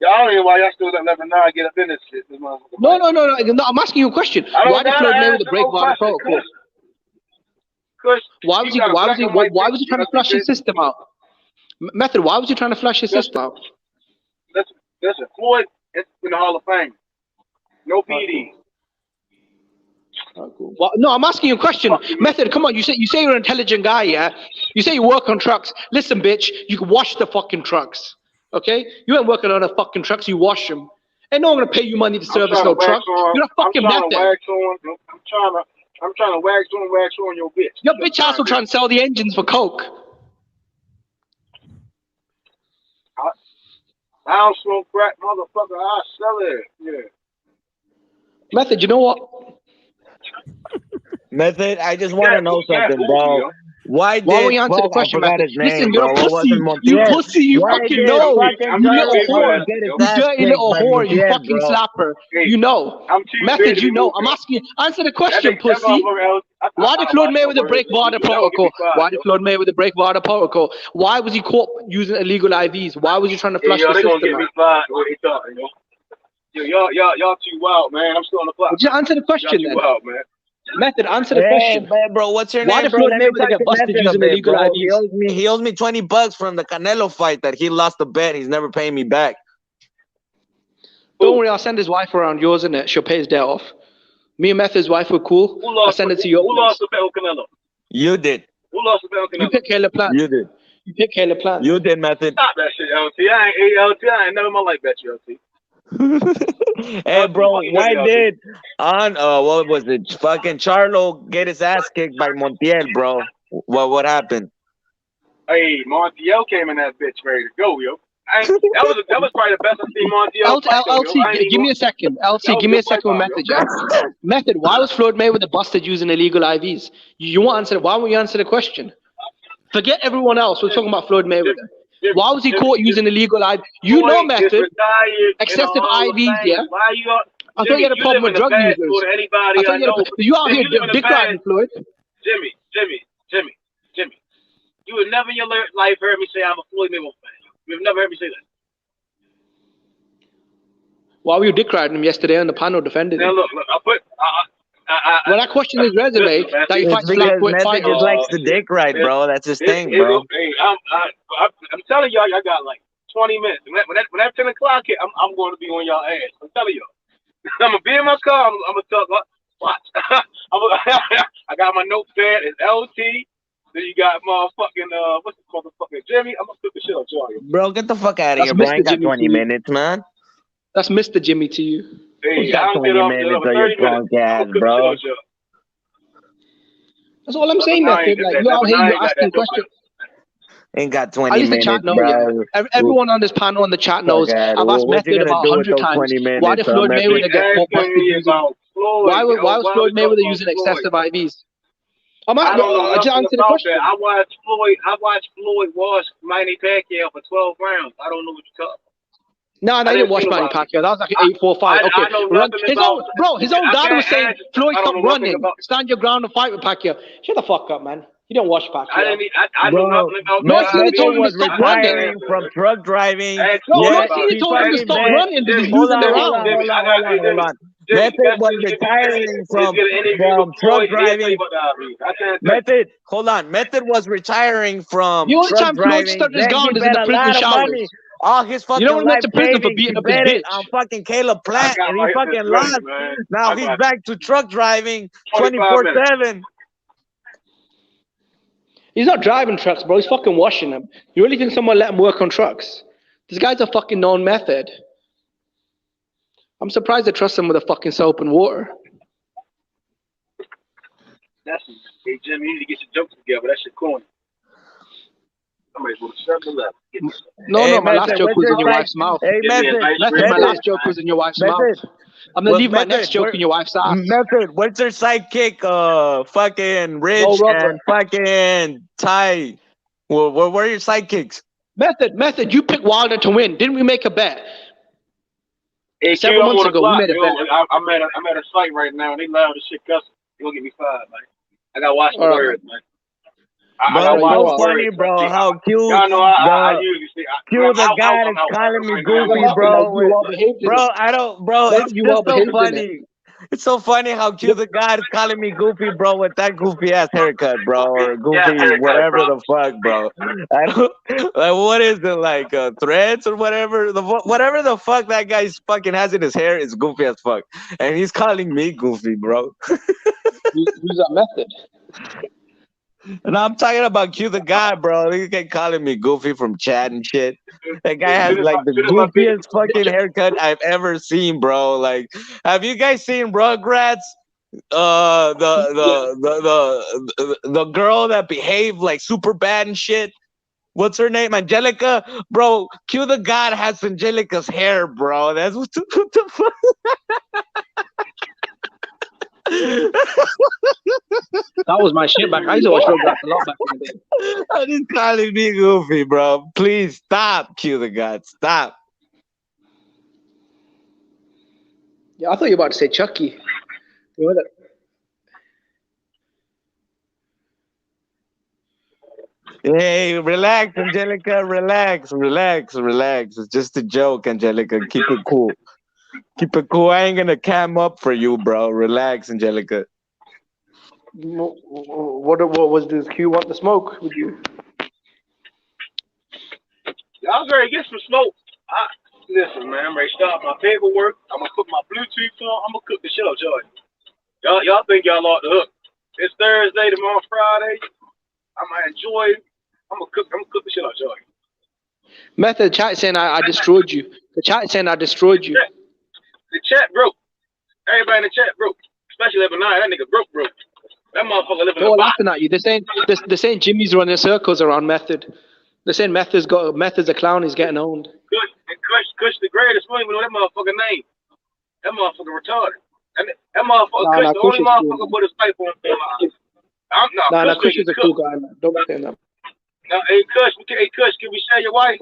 Y'all don't know why y'all still let 11-9 get up in this shit. No, I'm asking you a question. Why did Floyd Mayweather break VADA protocol? Why was he trying to flush his system out? Method, why was he trying to flush his system out? Listen, Floyd is in the Hall of Fame. No PD. Well, no, I'm asking you a question. Method, come on. You say you're an intelligent guy, yeah? You say you work on trucks. Listen, bitch, you can wash the fucking trucks. Okay? You ain't working on the fucking trucks, you wash them. Ain't no one gonna pay you money to service no truck. You're a fucking method. I'm trying to wax on your bitch. Your bitch also trying to sell the engines for coke. I don't smoke crack, motherfucker. I sell it. Yeah. Method, you know what? Method, I just want to know something, bro. Why we answer the question, Method? Listen, you're a pussy. You pussy. You fucking know. You little whore. You dirty little whore. You fucking slapper. You know. Method, you know. I'm asking you. Answer the question, pussy. Why did Floyd Mayweather break VADA protocol? Why did Floyd Mayweather break VADA protocol? Why was he caught using illegal IVs? Why was he trying to flush the system? Y'all too wild, man. I'm still on the clock. Just answer the question, then. Wild, man. Method, answer the question. Man, bro, what's your name? Why did Floyd Mayweather get busted using illegal IVs? He owes me $20 from the Canelo fight that he lost the bet. He's never paying me back. Don't worry, I'll send his wife around yours and she'll pay his debt off. Me and Method's wife were cool. I'll send it to you. Who lost the bet with Canelo? You did. Who lost the bet with Canelo? You picked Caleb Plant. You did. You picked Caleb Plant. You did, Method. Stop that shit, LT. I ain't never in my life bet you, LT. Hey, bro, why did what was it? Fucking Charlo get his ass kicked by Montiel, bro? What happened? Hey, Montiel came in that bitch ready to go, yo. That was probably the best I've seen Montiel fight. LT, give me a second. LT, give me a second with Method. Yeah? Method, why was Floyd Mayweather busted using illegal IVs? You want to answer? Why won't you answer the question? Forget everyone else. We're talking about Floyd Mayweather. Why was he caught using illegal IVs? You know Method. Excessive IVs, yeah? I thought you had a problem with drug users. I thought you out here dick riding, Floyd. Jimmy. You would never in your life heard me say I'm a Floyd Mayweather fan. You've never heard me say that. Why were you dick riding him yesterday on the panel defending him? Now look, When I question his resume, that he fights flyweight fighters. He likes the dick ride, bro. That's his thing, bro. I'm telling y'all got like 20 minutes. When that 10 o'clock hit, I'm going to be on y'all ass. I'm telling y'all. I'm going to be in my car. I'm going to talk. Watch. I got my notepad. It's LT. Then you got motherfucking, what's the motherfucking Jimmy? I'm going to cook the shit out y'all. Bro, get the fuck out of here, bro. I ain't got 20 minutes, man. That's Mr. Jimmy to you. Hey, you got 20 minutes of your drunk ass, bro. That's all I'm saying, Method. Like, you out here, you're asking questions. Ain't got 20 minutes, bro. Everyone on this panel on the chat knows. I've asked Method about 100 times. Why did Floyd Mayweather get caught busted using? Why was Floyd Mayweather using excessive IVs? I just answered the question. I watched Floyd wash Manny Pacquiao for 12 rounds. I don't know what you're talking about. No, I didn't watch Manny Pacquiao. That was like an 8-4-5. Okay. His own dad was saying, Floyd, stop running. Stand your ground and fight with Pacquiao. Shut the fuck up, man. You don't watch Pacquiao. I know nothing about Method was retiring from truck driving. He told him to stop running because he's losing the round. Hold on. Method was retiring from truck driving. Method, hold on. Method was retiring from the only truck time Floyd driving. stuck his gun is in the prison showers. All his fucking life to prison for beating up his bitch. on fucking Caleb Plant, and he fucking lost. Now he's back to truck driving 24/7. He's not driving trucks, bro. He's fucking washing them. You really think someone let him work on trucks? This guy's a fucking known method. I'm surprised they trust him with a fucking soap and water. Hey, Jim, you need to get your jokes together. That shit corny. Somebody's going to 7-Eleven. No, my last joke was in your wife's mouth. Hey, Method, my last joke was in your wife's mouth. I'm going to leave my next joke in your wife's ass. Method, what's your sidekick? Fucking Rich and fucking Ty. What were your sidekicks? Method, you picked Wilder to win. Didn't we make a bet? Hey, several months ago, we made a bet. I'm at a site right now, and they loud as shit cussing. They're going to get me fired, man. I got to watch the words, man. Bro, so funny, bro. How cute. The guy is calling me goofy, bro. It's just so funny. It's so funny how cute the guy is calling me goofy, bro, with that goofy ass haircut, bro, or goofy whatever the fuck, bro. I don't like what is it like threads or whatever the fuck that guy fucking has in his hair is goofy as fuck, and he's calling me goofy, bro. Use that method. And I'm talking about Q the guy, bro. He kept calling me goofy from chat and shit. That guy has like the goofiest fucking haircut I've ever seen, bro. Like, have you guys seen Rugrats? The girl that behaved like super bad and shit. What's her name? Angelica, bro. Q the God has Angelica's hair, bro. That's what the fuck. That was my shit back. I used to watch Rugrats a lot back in the day. I'm just calling me goofy, bro. Please stop, Q the God. Stop. Yeah, I thought you were about to say Chucky. Hey, relax, Angelica. Relax. It's just a joke, Angelica. Keep it cool. Keep it cool. I ain't gonna cam up for you, bro. Relax, Angelica. What was this? Q want the smoke with you? I was ready to get some smoke. Listen, man, I'm ready to start my paperwork. I'm gonna put my Bluetooth on. I'm gonna cook the shit out, y'all. Y'all think y'all off the hook? It's Thursday, tomorrow Friday. I'm gonna enjoy it. I'm gonna cook the shit out, y'all. Method chat saying I destroyed you. The chat saying I destroyed you. The chat broke. Everybody in the chat broke. Especially that Benai. That nigga broke. That motherfucker living in They're the box. laughing at you. They're saying Jimmy's running circles around Method. They're saying Method's a clown. He's getting owned. Kush the greatest. We don't even know that motherfucker name. That motherfucker retarded. That motherfucker Kush, the only motherfucker with his pipe on. Kush is a cool guy, man. Don't say that. No, hey Kush, can we share your wife?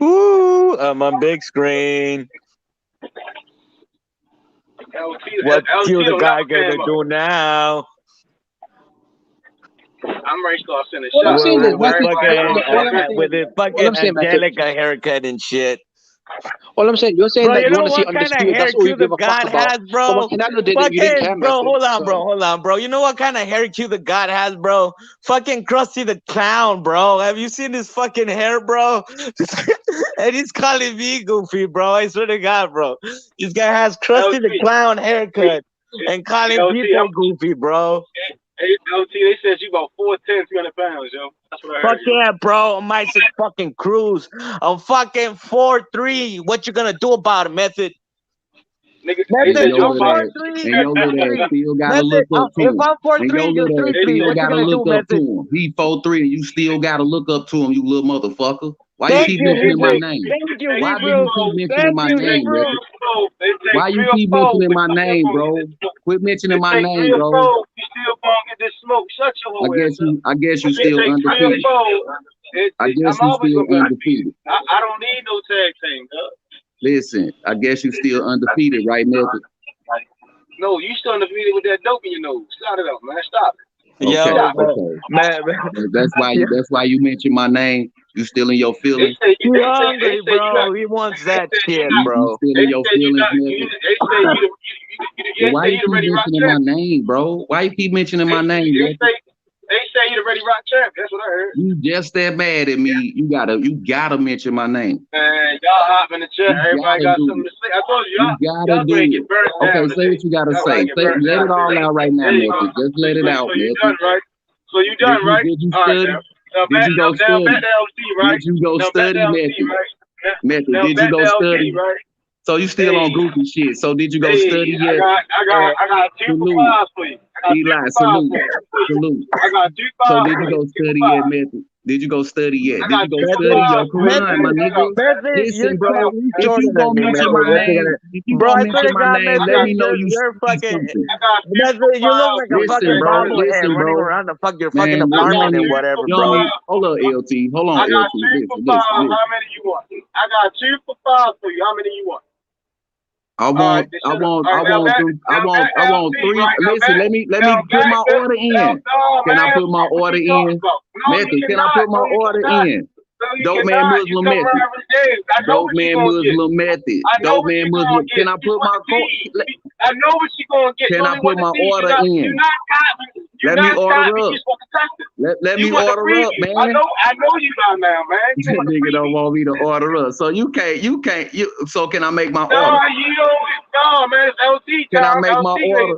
Ooh, I'm on big screen. What you the guy gonna do now? I'm ready to start sending shots. With his fucking Angelica haircut and shit. All I'm saying, you're saying bro, that you want to see what kind of undisputed. That's all you give a fuck about. Has, bro. But Canelo did it, you didn't care, bro. Hold on, bro. You know what kind of hair Q the God has, bro? Fucking Krusty the Clown, bro. Have you seen his fucking hair, bro? And he's calling me goofy, bro. I swear to God, bro. This guy has Krusty the Clown haircut and calling people goofy, bro. Hey, LT, they said you about 4'10", 300 pounds, yo. That's what I heard. Fuck yeah, bro. I'm Isaac fucking Cruz. I'm fucking 4'3". What you gonna do about it, Method? Nigga, Method, I'm 4'3". And your little ass still gotta look up to him. If I'm 4'3", you're 3'3". What you gonna do, Method? He 4'3", and you still gotta look up to him, you little motherfucker. Why you keep mentioning my name? Why do you keep mentioning my name, bro? Why you keep mentioning my name, bro? Quit mentioning my name, bro. You still gonna get this smoke. Shut your whole ass. I guess you still undefeated. I guess you still undefeated. I don't need no tag team, dog. Listen, I guess you still undefeated, right, Method? No, you still undefeated with that dope in your nose. Stop it up, man. Stop it. Okay. Man. That's why you mentioned my name. You still in your feelings? You hungry, bro. He wants that shit, bro. You still in your feelings, Method? Why you keep mentioning my name, bro? Why you keep mentioning my name, Method? They say you the Ready Rock champ. That's what I heard. You just that mad at me. You gotta mention my name. Man, y'all hop in the chat. Everybody got something to say. I told you, y'all do get burned down. Okay, say what you gotta say. Let it all out right now, Method. Just let it out, Method. So you done, right? So you done, right? Did you study? Did you go study? Did you go study, Method? Method, did you go study? So you still on goofy shit. So did you go study yet? I got 2 for 5 for you. Eli, salute. I got 2 for 5. So did you go study yet, Method? Did you go study yet? Did you go study your crime, my nigga? Listen, bro. If you gonna mention my name, let me know you fucking. Method, you look like a fucking bobblehead running around the fucking apartment and whatever, bro. Hold on, LT. Hold on, LT. I got 2 for 5. How many you want? I got 2 for 5 for you. How many you want? I want 3. Listen, let me put my order in. Can I put my order in? Method, can I put my order in? Dope man Muslim Method. Dope man Muslim Method. Dope man Muslim. Can I put my I know what you gonna get. Can I put my order in? Let me order up. Let me order up, man. I know you not now, man. That nigga don't want me to order up. So you can't. So can I make my order? No, man. It's LT. Can I make my order?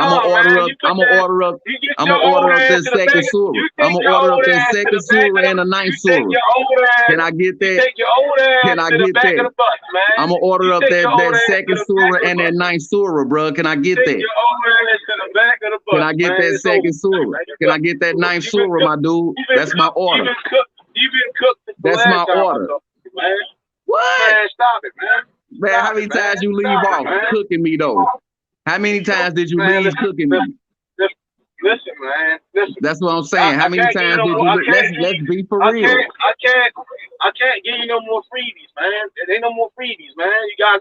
I'm gonna order up that second surah. I'm gonna order up that second surah and the 9th surah. Can I get that? Can I get that? I'm gonna order up that second surah and that 9th surah, bro. Can I get that? Can I get that second surah? Can I get that 9th surah, my dude? That's my order. That's my order. What? Man, stop it, man. Man, how many times you leave off cooking me though? How many times did you leave cooking me? Listen, man. Listen. That's what I'm saying. How many times did you? Let's be for real. I can't give you no more freebies, man. There ain't no more freebies, man.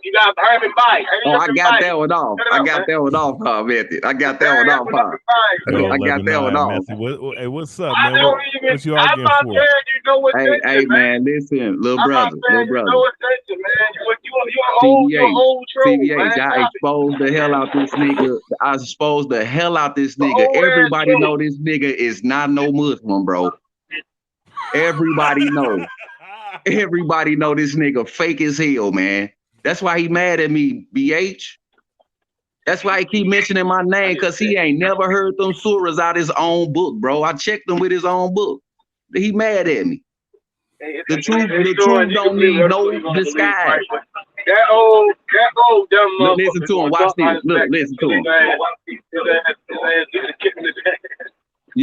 You got Herman Bite. Oh, I got that one off. I got that one off, Method. I got that one off, I got that one off. Hey, what's up, man? What you arguing for? Hey, man, listen, little brother. TBH, I exposed the hell out this nigga. I exposed the hell out this nigga. Everybody know this nigga is not no Muslim, bro. Everybody know. Everybody know this nigga fake as hell, man. That's why he mad at me, BH. That's why he keep mentioning my name, because he ain't never heard them surahs out his own book, bro. I checked him with his own book. He mad at me. The truth don't need no disguise. That old dumb motherfucker. Listen to him. Watch this. Look, listen to him.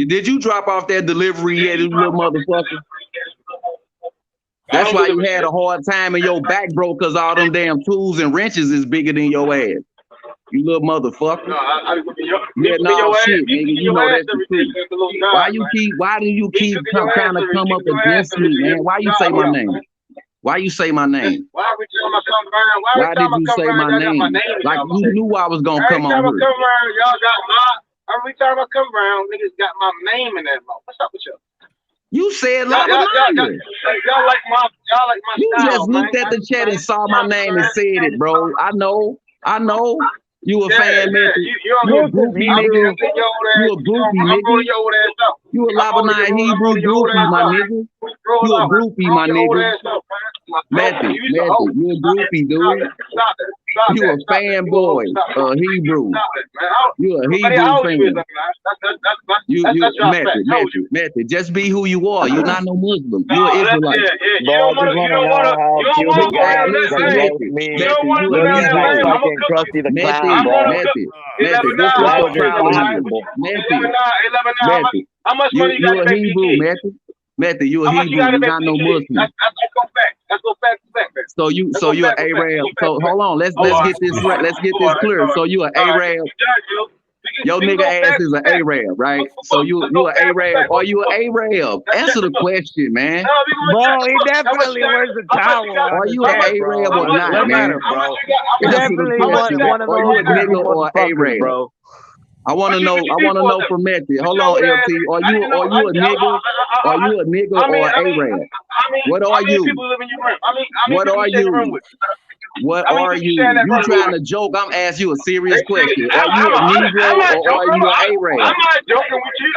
Did you drop off that delivery yet, you little motherfucker? That's why you had a hard time and your back broke because all them damn tools and wrenches is bigger than your ass. You little motherfucker. No, Yeah, no shit, nigga. You know that's the truth. Why do you keep trying to come up against me, man? Why you say my name? Why you say my name? Why every time I come around? Why did you say my name? Like you knew I was gonna come on here. Every time I come around, y'all got every time I come around, niggas got my name in that mouth. What's up with y'all? You said y'all like my You style, just looked at the chat and saw my name and said it, bro. I know. You a fan, man. You a groupie, nigga. You a groupie, nigga. You a Lebanese Hebrew groupie, my nigga. You a groupie, my nigga. Method, you a groupie, dude. You a fanboy, Hebrew. You a Hebrew fan. You method. Just be who you are. You're not no Muslim. You an Israelite. Method. This was so how much money you a Hebrew, Method. You a Hebrew. You're not no Muslim. Let's go back. So you an Arab. So hold on. Let's get this right. Let's get this clear. So you an Arab. Your nigga ass is an Arab, right? So you an Arab or you an Arab? Answer the question, man. Bro, he definitely wears the towel. Are you an Arab or not, man? He definitely one of those. Are you a nigga or an Arab, bro? I want to know from Method. Hold on, LT. Are you a nigga? Are you a nigga or an Arab? What are you? What are you? What are you? You trying to joke? I'm asking you a serious question. Are you a Negro or are you an Arab? I'm not joking with you.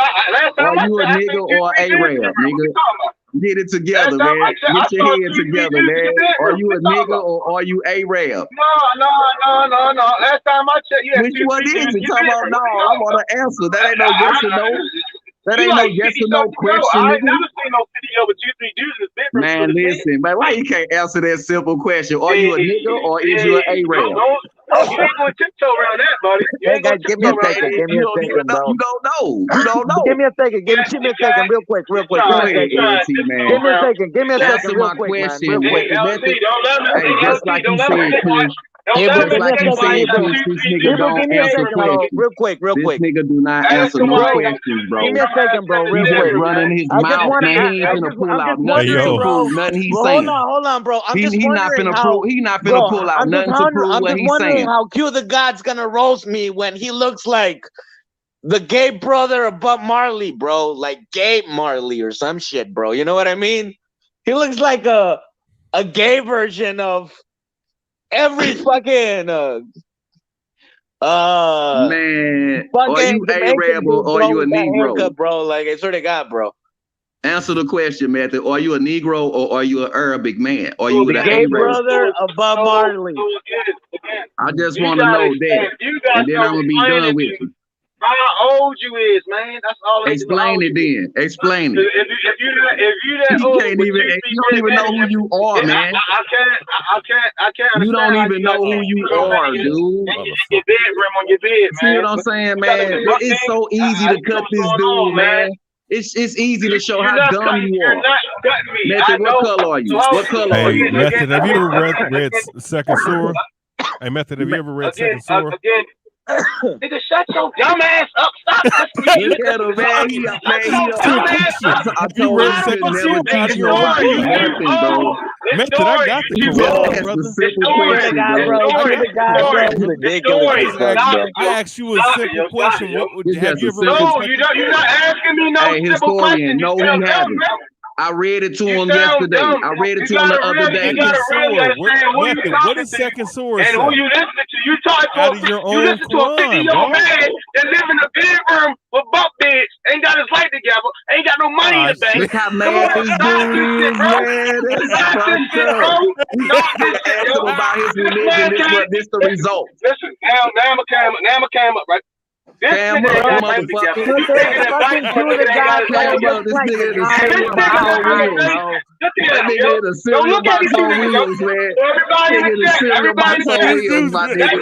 Are you a nigga or an Arab, nigga? Get it together, man. Get your head together, man. Are you a nigga or are you Arab? No. Last time I checked, yeah. Which one is it? Talking about no. I want to answer. That ain't no yes or no. That ain't no yes or no question, I nigga. never seen no video with 2-3 dudes in the bedroom. Man, listen, man. Why you can't answer that simple question? Are you a nigga or is you an Arab? You ain't going to tiptoe around that, buddy. Hey guys, give me a second. Give me a second, bro. You don't know. Give me a second. Give me a second, real quick. Give me a second. Give me a second, real quick, man. Real quick. Hey, just like you said, Chris. Just like you said, Chris, this nigga don't answer questions. Real quick. This nigga do not answer no questions, bro. Give me a second, bro. Real He's quick. just running his mouth, man. He ain't finna pull out nothing to prove nothing he's saying. Hold on, bro. He not finna pull out nothing to prove what he's saying. How Q the God's gonna roast me when he looks like the gay brother of Bob Marley, bro. Like Gabe Marley or some shit, bro. You know what I mean? He looks like a gay version of every fucking man, are you Arab or are you a Negro, haircut, bro? Like I swear to God, bro. Answer the question, Method. Are you a Negro or are you an Arabic man? Are you the gay Arab? brother of Bob Marley? I just want to know that, and then I'm gonna be done with you. How old you is, man? That's all. Explain it then. Explain it. If you that old, you don't even know who you are, man. I can't. You don't even know who you are, dude. On your bed, man. See what I'm saying, man? It's so easy to cut this dude, man. It's easy to show how dumb you are. Method, what color are you? What color are you? Method, have you ever read Second Surah? Hey, Method, have you ever read Second Surah? Nigga, shut your dumb ass up. Stop. Look at him, man. He up. I told you never teach you nothing, bro. Method, I got the correct, brother. I asked you a simple question. What would have you ever read? No, you're not asking me no simple question. No, he haven't. I read it to him yesterday. I read it to him the other day. What is Second Surah? And who you listen to? You talk out of your own listen to a 50-year-old man that live in a bedroom with bunk beds, ain't got his life together, ain't got no money in the bank. Look how mad this dude is, man. That's fucked up. Ask him about his religion. This the result. Listen, now I'm a cam up, right? This nigga got life together. This nigga in a cereal box on wheels, man. Nigga in a cereal box on wheels, my nigga.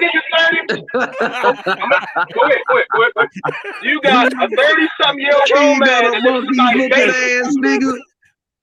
Wait. You got a 30-something-year-old man. Monkey looking ass nigga.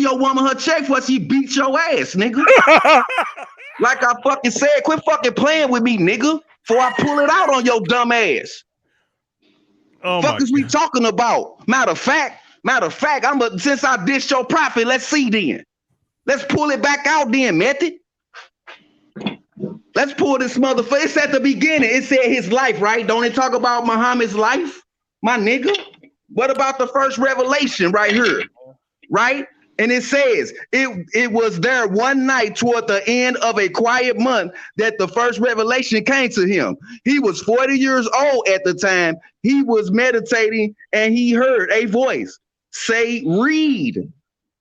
give your woman her check before she beat your ass, nigga. Like I fucking said, quit fucking playing with me, nigga, before I pull it out on your dumb ass. Oh fuck is we talking about? Matter of fact, since I dished your profit, let's see then. Let's pull it back out then, method. Let's pull this motherfucker. It's at the beginning. It said his life, right? Don't it talk about Muhammad's life, my nigga? What about the first revelation right here, right? And it says, it was there one night toward the end of a quiet month that the first revelation came to him. He was 40 years old at the time. He was meditating and he heard a voice say, read.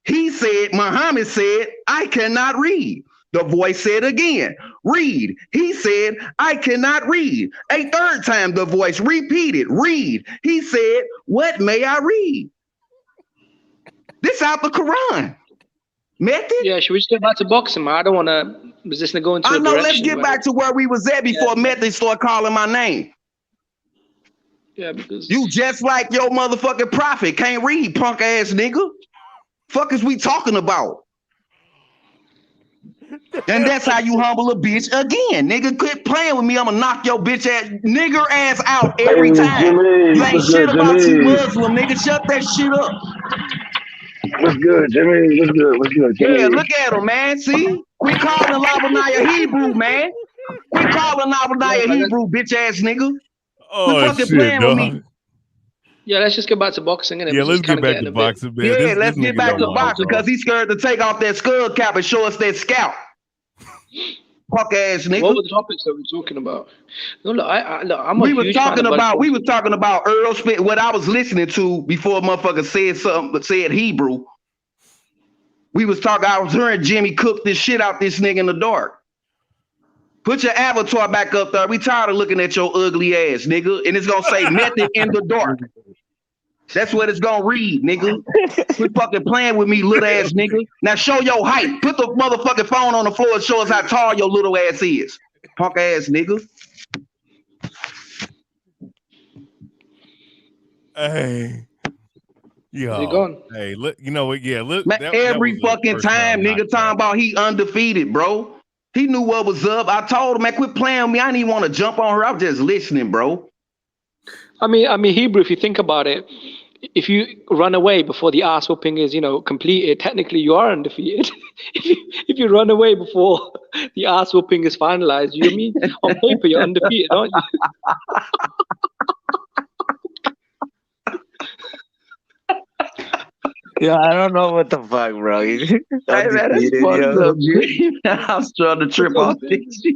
He said, Muhammad said, I cannot read. The voice said again, read. He said, I cannot read. A third time, the voice repeated, read. He said, what may I read? This out the Quran. Method? Yeah, should we just get back to boxing, man? I don't want to resist to go into I know, let's get back to where we was at before Method started calling my name. Yeah, because you just like your motherfucking prophet. Can't read, punk ass nigga. Fuck is we talking about? And that's how you humble a bitch again. Nigga, quit playing with me. I'ma knock your bitch ass nigger ass out every time. Jimmy, You ain't what's shit good, about you Jimmy? Muslim, nigga. Shut that shit up. What's good, Jimmy? What's good? What's good, Jimmy? Yeah, look at him, man. See? Quit calling Labanaya Hebrew, man. Quit calling Labanaya Hebrew, bitch ass nigga. Quit fucking playing with me. Yeah, let's just get back to boxing. Yeah, let's get back to boxing, man. Yeah, let's get back to boxing because he's scared to take off that skull cap and show us that scalp. Fuck ass nigga. What were the topics that we were talking about? No, look, I'm we was talking about Earl Spence. What I was listening to before a motherfucker said something but said Hebrew. I was hearing Jimmy cook this shit out this nigga in the dark. Put your avatar back up there. We tired of looking at your ugly ass, nigga. And it's gonna say method in the dark. That's what it's gonna read, nigga. Quit fucking playing with me, little ass nigga. Now show your height. Put the motherfucking phone on the floor and show us how tall your little ass is. Punk ass nigga. Hey. Yo. Hey, look, you know what? Yeah, look. Man, every fucking time, nigga, talking about he undefeated, bro. He knew what was up. I told him, man, quit playing with me. I didn't even want to jump on her. I was just listening, bro. I mean, Hebrew, if you think about it, if you run away before the ass whooping is, completed, technically you are undefeated. if you run away before the ass whooping is finalized, you know what I mean? On paper, you're undefeated, aren't you? Yeah, I don't know what the fuck, bro. Hey, man, that's fucked up, Jimmy. I'm trying to trip off this shit.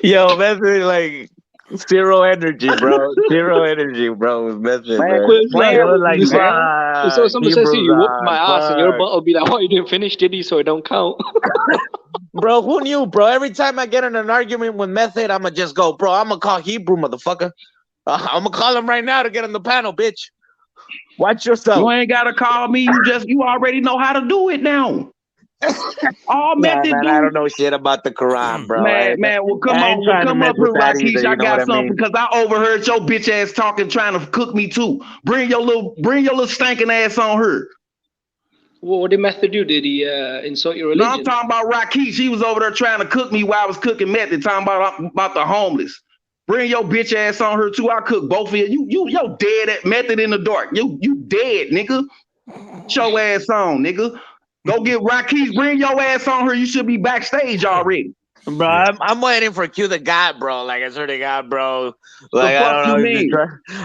Yo, that's like zero energy, bro. Zero energy, bro. Messing, man. So someone says, you whooped my ass, and your butt will be like, oh, you didn't finish, did he? So it don't count. Bro, who knew, bro? Every time I get in an argument with Method, I'ma just go, bro, I'm gonna call Hebrew, motherfucker. I'm gonna call him right now to get on the panel, bitch. Watch yourself. You ain't gotta call me. You already know how to do it now. All Method man, do. I don't know shit about the Quran, bro. Man, well, come on, come up here, Rakesh. I got something because I overheard your bitch ass talking, trying to cook me too. Bring your little stinking ass on her. What did Method do? Did he insult your religion? No, I'm talking about Rakesh. He was over there trying to cook me while I was cooking Method, talking about the homeless. Bring your bitch ass on her too. I cook both of you. You dead at Method in the dark. You dead, nigga. Show ass on, nigga. Go get Rakesh. Bring your ass on her. You should be backstage already. Bro, I'm waiting for Q the God, bro. Like, I swear to God, bro. Like, the fuck I don't you mean?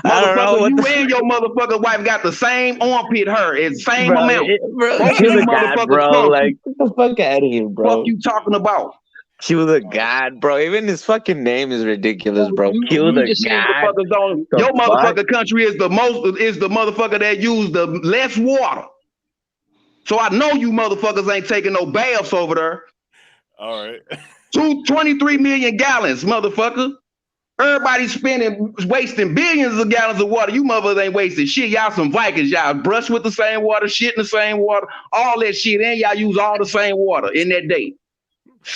I don't know what you and your motherfucking wife got the same armpit hair and same amount. Bro, Q the God, bro. Like, get the fuck out of here, bro. What you talking about? Q the God, bro. Even his fucking name is ridiculous, bro. Q the God. Your motherfucking country is the motherfucker that use the less water. So I know you motherfuckers ain't taking no baths over there. All right. 23 million gallons, motherfucker. Everybody's wasting billions of gallons of water. You motherfuckers ain't wasting shit. Y'all some Vikings. Y'all brush with the same water, shit in the same water, all that shit. And y'all use all the same water in that day.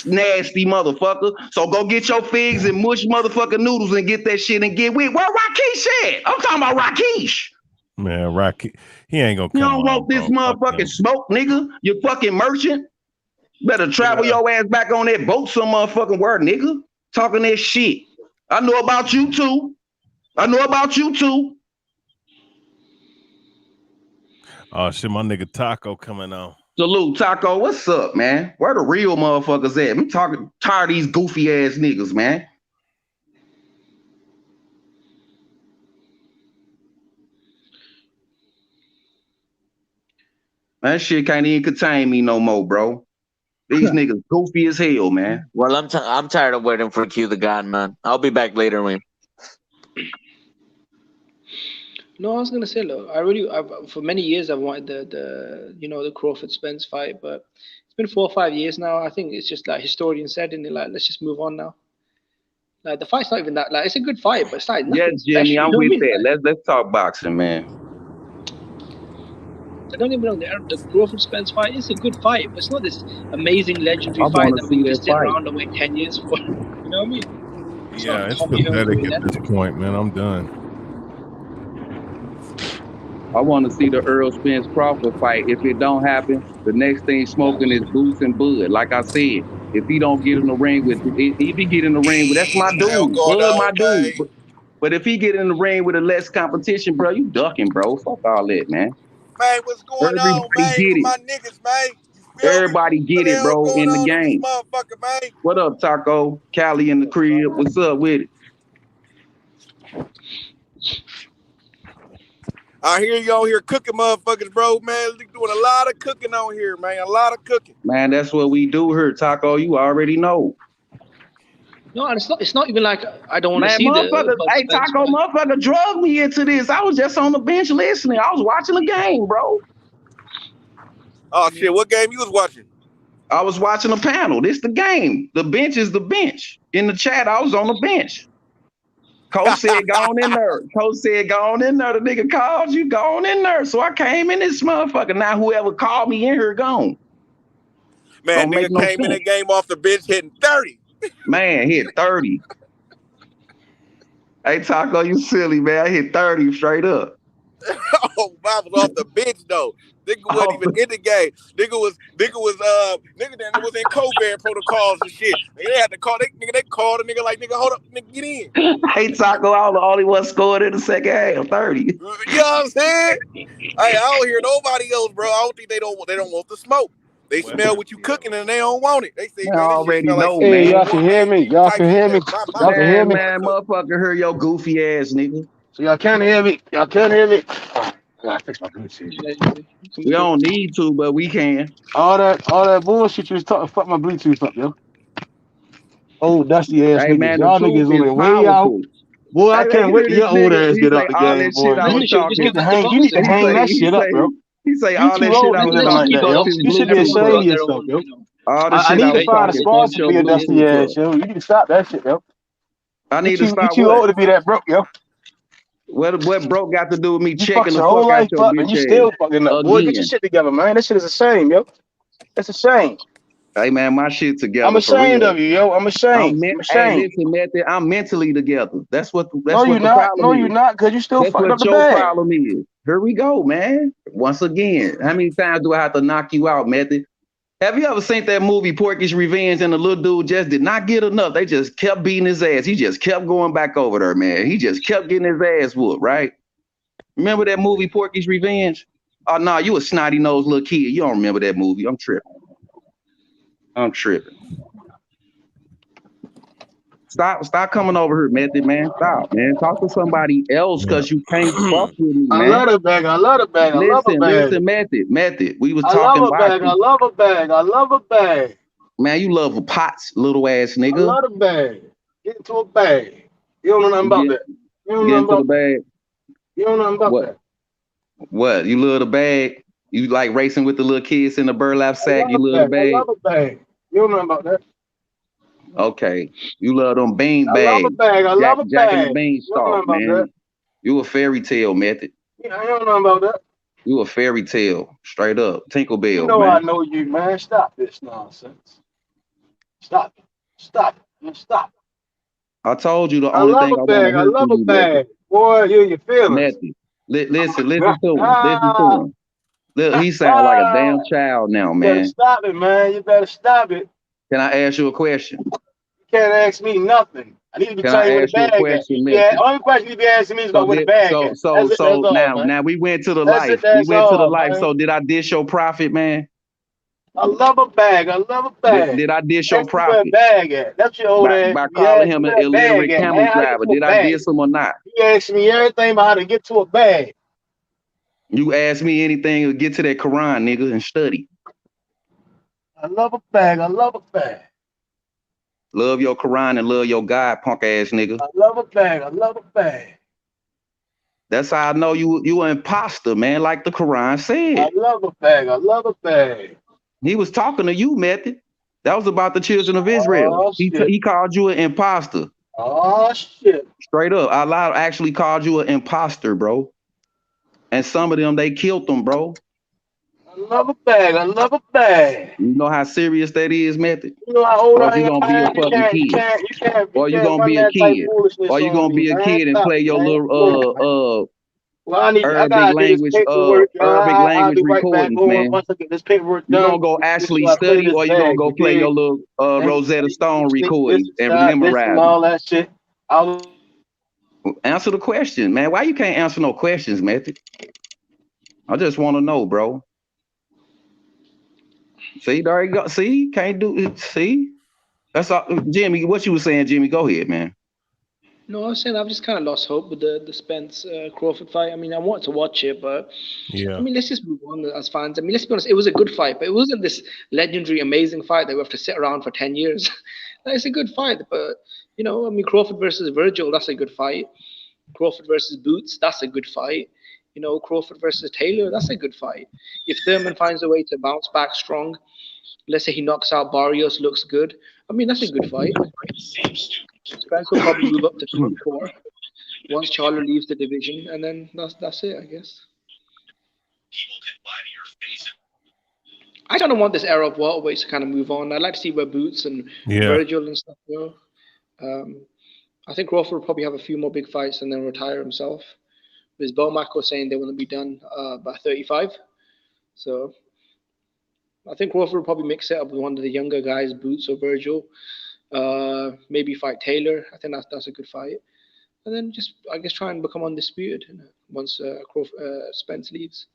Nasty motherfucker. So go get your figs and mush motherfucking noodles and get that shit and get with. Where Rakesh at? I'm talking about Rakesh. Man, Rakesh, he ain't gonna come. You don't want this motherfucking smoke, nigga. You fucking merchant. Better travel your ass back on that boat some motherfucking word, nigga. Talking that shit. I know about you too. Oh shit, my nigga Taco coming on. Salute, Taco. What's up, man? Where the real motherfuckers at? I'm tired of these goofy ass niggas, man. That shit can't even contain me no more, bro. These niggas goofy as hell, man. Well, I'm tired of waiting for Q the God, man. I'll be back later, man. No, I was gonna say, look, for many years I've wanted the Crawford Spence fight, but it's been 4 or 5 years now. I think it's just like historians said, and they're like, let's just move on now. Like the fight's not even that. Like it's a good fight, but it's like nothing Jimmy, special, I'm you know with what I mean? that. Let's talk boxing, man. I don't even know the Crawford Spence fight is a good fight, but it's not this amazing legendary fight that we just sit around and wait 10 years for. You know what I mean? Yeah, it's pathetic at this point, man. I'm done. I want to see the Earl Spence Crawford fight. If it don't happen, the next thing smoking is Boots and Bud. Like I said, if he don't get in the ring with, if he get in the ring with, that's my dude. Bud, my dude. But if he get in the ring with a less competition, bro, you ducking, bro. Fuck all that, man. Man, what's going on, man? Get it. My niggas, man. You feel Everybody me? get it, bro, Going in the on game. in this motherfucker, man? What up, Taco? Cali in the crib. What's up with it? I hear you on here cooking motherfuckers, bro, man. Doing a lot of cooking on here, man. A lot of cooking. Man, that's what we do here, Taco. You already know. No, and it's not even like I don't want to see motherfucker, hey, Taco, motherfucker drug me into this. I was just on the bench listening. I was watching the game, bro. Oh, shit. What game you was watching? I was watching the panel. This the game. The bench is the bench. In the chat, I was on the bench. Coach said, go on in there. Coach said, go on in there. The nigga called you, go on in there. So I came in this motherfucker. Now whoever called me in here, gone. Man, nigga came in the game off the bench hitting 30. Man, hit 30. Hey, Taco, you silly, man. I hit 30 straight up. Oh, I was off the bench, though. Nigga wasn't even in the game. Nigga was in COVID protocols and shit. They had to call. They called a nigga like, nigga, hold up, nigga, get in. Hey, Taco, I was the only one scored in the second half, 30. You know what I'm saying? Hey, I don't hear nobody else, bro. I don't think they don't want the smoke. They smell what you cooking and they don't want it. They say, man, already know, like, man. Hey, y'all can hear me. Y'all can hear me. Y'all can hear me. Man, motherfucker, hear your goofy ass, nigga. So y'all can't hear me. Y'all can't hear me. I fix my Bluetooth. We don't need to, but we can. All that bullshit you was talking, fuck my Bluetooth up, yo. Oh, dusty ass niggas. Man, y'all niggas on their way out. Boy, I can't wait till your old ass get out the game, boy. You need to hang that shit up, bro. He say You all too that old shit to do like that, yo. You should be ashamed of yourself, yo. I need to find a sponsor for your dusty ass, yo. You need to stop that shit, yo. I need to stop. You too old to be that broke, yo. What broke got to do with me checking the fuck fuck out your bitch and you still fucking up, boy. Get your shit together, man. That shit is a shame, yo. That's a shame. Hey, man, my shit together. I'm ashamed of you, yo. I'm ashamed. Hey, listen, Method, I'm mentally together. That's what the problem is. No, you're not, because you still fucked up the bag. That's what your problem is. Here we go, man. Once again, how many times do I have to knock you out, Method? Have you ever seen that movie Porky's Revenge and the little dude just did not get enough? They just kept beating his ass. He just kept going back over there, man. He just kept getting his ass whooped, right? Remember that movie Porky's Revenge? Oh, no, you a snotty-nosed little kid. You don't remember that movie. I'm tripping. Stop coming over here, Method, man. Stop, man. Talk to somebody else because you can't fuck with me, man. I love the bag. Listen, Method. We was talking about I love a bag. Man, you love pots, little ass nigga. I love the bag. Get into a bag. You don't know nothing about that. You don't know the bag. You don't know nothing about that. What? You love the bag? You like racing with the little kids in the burlap sack? You love the bag? I love a bag. You don't know about that. Okay. You love them bean bags. I love a bag. Jack and the Beanstalk, man. That. You a fairy tale, Method. Yeah, I don't know about that. You a fairy tale, straight up. Tinkerbell, you know man. I know you, man. Stop this nonsense. Stop it. I told you the only thing I want to hear I love a bag. Boy, you're your feelings. Method. Listen to him. Look, he sounds like a damn child now, man. You better stop it, man. You better stop it. Can I ask you a question? You can't ask me nothing. I need to be telling you where the bag is. Yeah, only question you be asking me is about where the bag is. So now we went to the life. So did I dish your profit, man? I love a bag. Did I dish your profit? Where the bag at? That's your old ass. By calling him an illiterate camel driver. Did I dish him or not? You asked me everything about how to get to a bag. You ask me anything to get to that Quran, nigga, and study. I love a bag. Love your Quran and love your God, punk ass nigga. I love a bag. That's how I know you an imposter, man, like the Quran said. I love a bag. He was talking to you, Method. That was about the children of Israel. He called you an imposter. Oh, shit. Straight up. Allah actually called you an imposter, bro. And some of them, they killed them, bro. love a bag. I love a bag. You know how serious that is, Method? You know how old Or is I you am, gonna be a man. fucking kid? Or you gonna run be a that type kid? foolishness Or you on gonna me, be a man. kid and Stop play it, your man. little Well, I Arabic gotta do this language paperwork. I'll language be right back recordings, over man? once I get this paperwork You done. gonna go This is actually why I play study, this or you gonna bag. go You play your dig? little Rosetta Stone Sneak this recordings and shot, this and memorize them? all that shit. Answer the question, man. Why you can't answer no questions, Method? I just want to know, bro. See, there you go. See, can't do it. See, that's all. Jimmy, what you was saying, Jimmy? Go ahead, man. No, I was saying I've just kind of lost hope with the Spence Crawford fight. I mean, I wanted to watch it, but I mean, let's just move on as fans. I mean, let's be honest, it was a good fight, but it wasn't this legendary, amazing fight that we have to sit around for 10 years. It's a good fight, but you know, I mean, Crawford versus Virgil, that's a good fight. Crawford versus Boots, that's a good fight. You know, Crawford versus Taylor, that's a good fight. If Thurman finds a way to bounce back strong, let's say he knocks out Barrios, looks good. I mean, that's a good fight. Spence will probably move up to front four once Charlo leaves the division, and then that's it, I guess. I kind of want this era of welterweights to kind of move on. I'd like to see where Boots and Virgil and stuff go. I think Crawford will probably have a few more big fights and then retire himself. With Bomako saying they want to be done by 35. So I think Crawford will probably mix it up with one of the younger guys, Boots or Virgil. Maybe fight Taylor. I think that's a good fight. And then just, I guess, try and become undisputed once Spence leaves.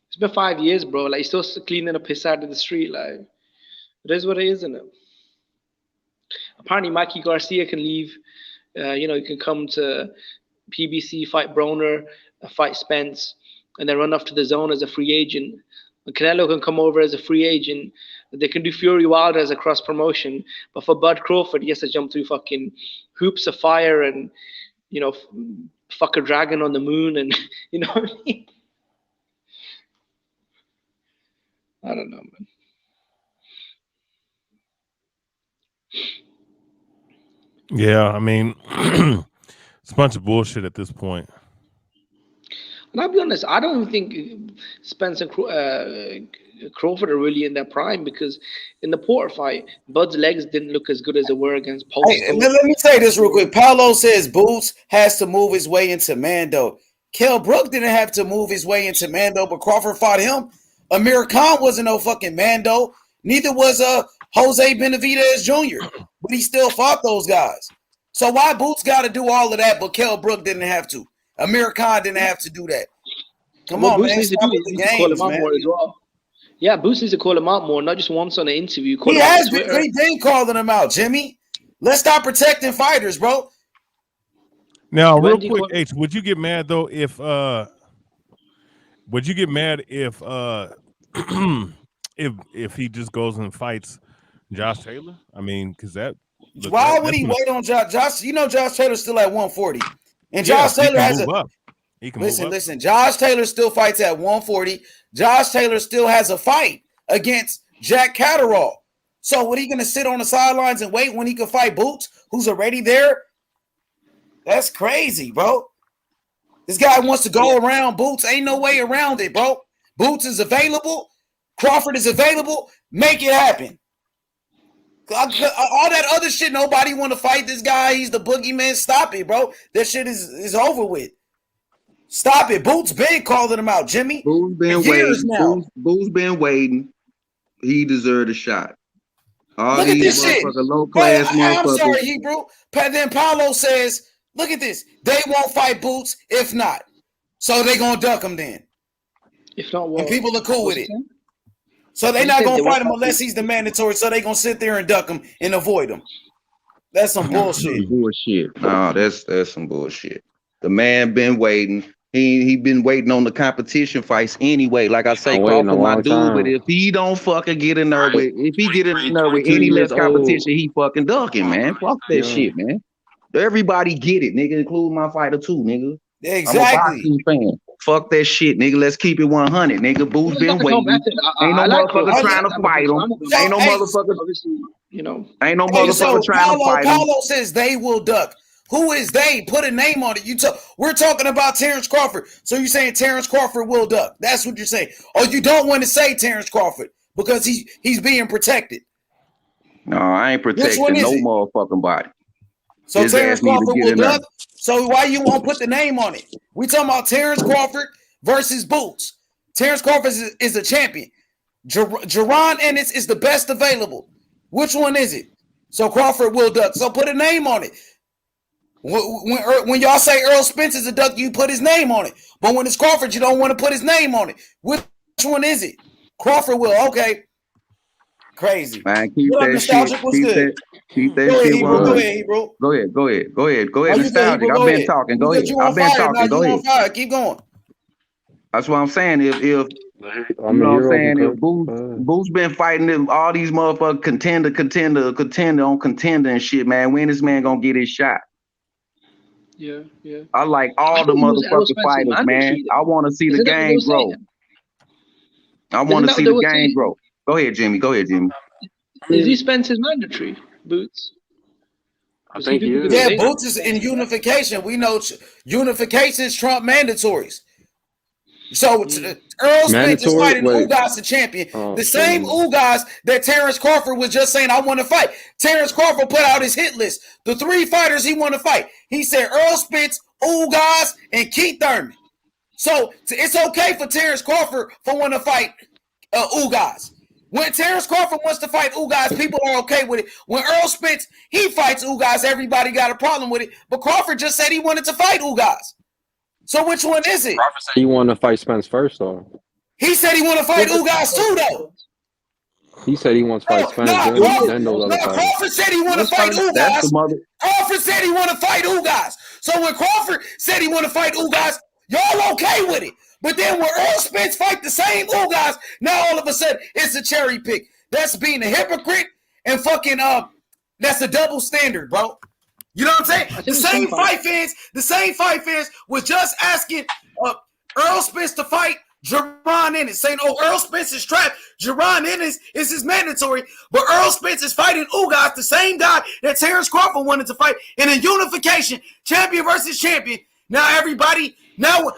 It's been 5 years, bro. Like, he's still cleaning up his side of the street. Like, it is what it is, isn't it? Apparently, Mikey Garcia can leave. He can come to PBC, fight Broner, fight Spence, and then run off to the zone as a free agent. And Canelo can come over as a free agent. They can do Fury Wilder as a cross promotion. But for Bud Crawford, he has to jump through fucking hoops of fire and, fuck a dragon on the moon. And, you know what I mean? I don't know, man. Yeah, I mean, it's a bunch of bullshit at this point. And I'll be honest, I don't even think Spence and Crawford are really in their prime, because in the Porter fight, Bud's legs didn't look as good as they were against Post. Hey, let me say this real quick. Paulo says Boots has to move his way into Mando. Kell Brook didn't have to move his way into Mando, but Crawford fought him. Amir Khan wasn't no fucking Mando. Neither was Jose Benavidez Jr., but he still fought those guys. So why Boots got to do all of that, but Kell Brook didn't have to? Amir Khan didn't have to do that. Come on, Boots man. needs to do is call him out more as well. Yeah, Boots needs to call him out more, not just once on an interview. He has been calling him out, Jimmy. Let's stop protecting fighters, bro. Now, real quick, H, would you get mad though if if he just goes and fights Josh Taylor? I mean, because why would he wait on Josh? Josh Taylor's still at 140, and Josh Taylor has listen. Josh Taylor still fights at 140. Josh Taylor still has a fight against Jack Catterall. So, what, he gonna sit on the sidelines and wait when he can fight Boots, who's already there? That's crazy, bro. This guy wants to go around Boots. Ain't no way around it, bro. Boots is available. Crawford is available. Make it happen. All that other shit, nobody want to fight this guy. He's the boogeyman. Stop it, bro. That shit is over with. Stop it. Boots been calling him out, Jimmy. Boots been waiting. Boots been waiting. He deserved a shot. Look at this shit. Low class I'm sorry, Hebrew. Then Paulo says, look at this. They won't fight Boots if not. So they gonna duck him then. If not, what? And people are cool with it. So they're not gonna fight him unless he's the mandatory. So they gonna sit there and duck him and avoid him. That's some bullshit. No, that's some bullshit. The man been waiting. He been waiting on the competition fights anyway. Like I say, Crawford my dude, but if he don't fucking get in there with any less competition, he fucking ducking, man. Fuck that shit, man. Everybody get it, nigga, including my fighter too, nigga. Exactly. I'm a boxing fan. Fuck that shit, nigga. Let's keep it 100, nigga. Boo's been waiting. Ain't no motherfucker trying to fight him. Ain't no motherfucker. Ain't no motherfucker trying to fight him. Paulo says they will duck. Who is they? Put a name on it. We're talking about Terrence Crawford. So you're saying Terrence Crawford will duck. That's what you're saying. Or you don't want to say Terrence Crawford because he's being protected. No, I ain't protecting no motherfucking body. So Terrence Crawford will duck. So why you won't put the name on it? We talking about Terrence Crawford versus Boots. Terrence Crawford is a champion. Jaron Ennis is the best available. Which one is it? So Crawford will duck. So put a name on it. When y'all say Earl Spence is a duck, you put his name on it. But when it's Crawford, you don't want to put his name on it. Which one is it? Crawford will. Okay. Crazy. Man, keep that shit. Keep that shit. Go ahead, Hebrew. Go ahead. Nostalgic. I've been talking. Go ahead. I've been talking. Go ahead. Keep going. That's what I'm saying. If you know what I'm saying, if Boo's been fighting all these motherfuckers contender and shit, man, when this man gonna get his shot? Yeah. I like all the motherfucking fighters, man. I want to see the game grow. I want to see the game grow. Go ahead, Jimmy. Is he Spence's mandatory, Boots? I think he is. Yeah, Boots is in unification. We know unifications trump mandatories. So Earl Spence is fighting Ugas the champion. The same Ugas that Terrence Crawford was just saying, I want to fight. Terrence Crawford put out his hit list. The 3 fighters he want to fight. He said Earl Spence, Ugas, and Keith Thurman. So it's okay for Terrence Crawford for want to fight Ugas. When Terrence Crawford wants to fight Ugas, people are okay with it. When Earl Spence, he fights Ugas, everybody got a problem with it. But Crawford just said he wanted to fight Ugas. So which one is it? Crawford said he wanted to fight Spence first, though. He said he want to fight Ugas too, though. He said he wants to fight Spence. Crawford said he want to fight Ugas. Crawford said he want to fight Ugas. So when Crawford said he want to fight Ugas, y'all okay with it. But then when Earl Spence fight the same Ugas, now all of a sudden it's a cherry pick. That's being a hypocrite and fucking that's a double standard, bro. You know what I'm saying? The same fight fans was just asking Earl Spence to fight Jaron Ennis, saying, "Oh, Earl Spence is trapped. Jaron Ennis is his mandatory." But Earl Spence is fighting Ugas, the same guy that Terrence Crawford wanted to fight in a unification, champion versus champion. Now everybody, now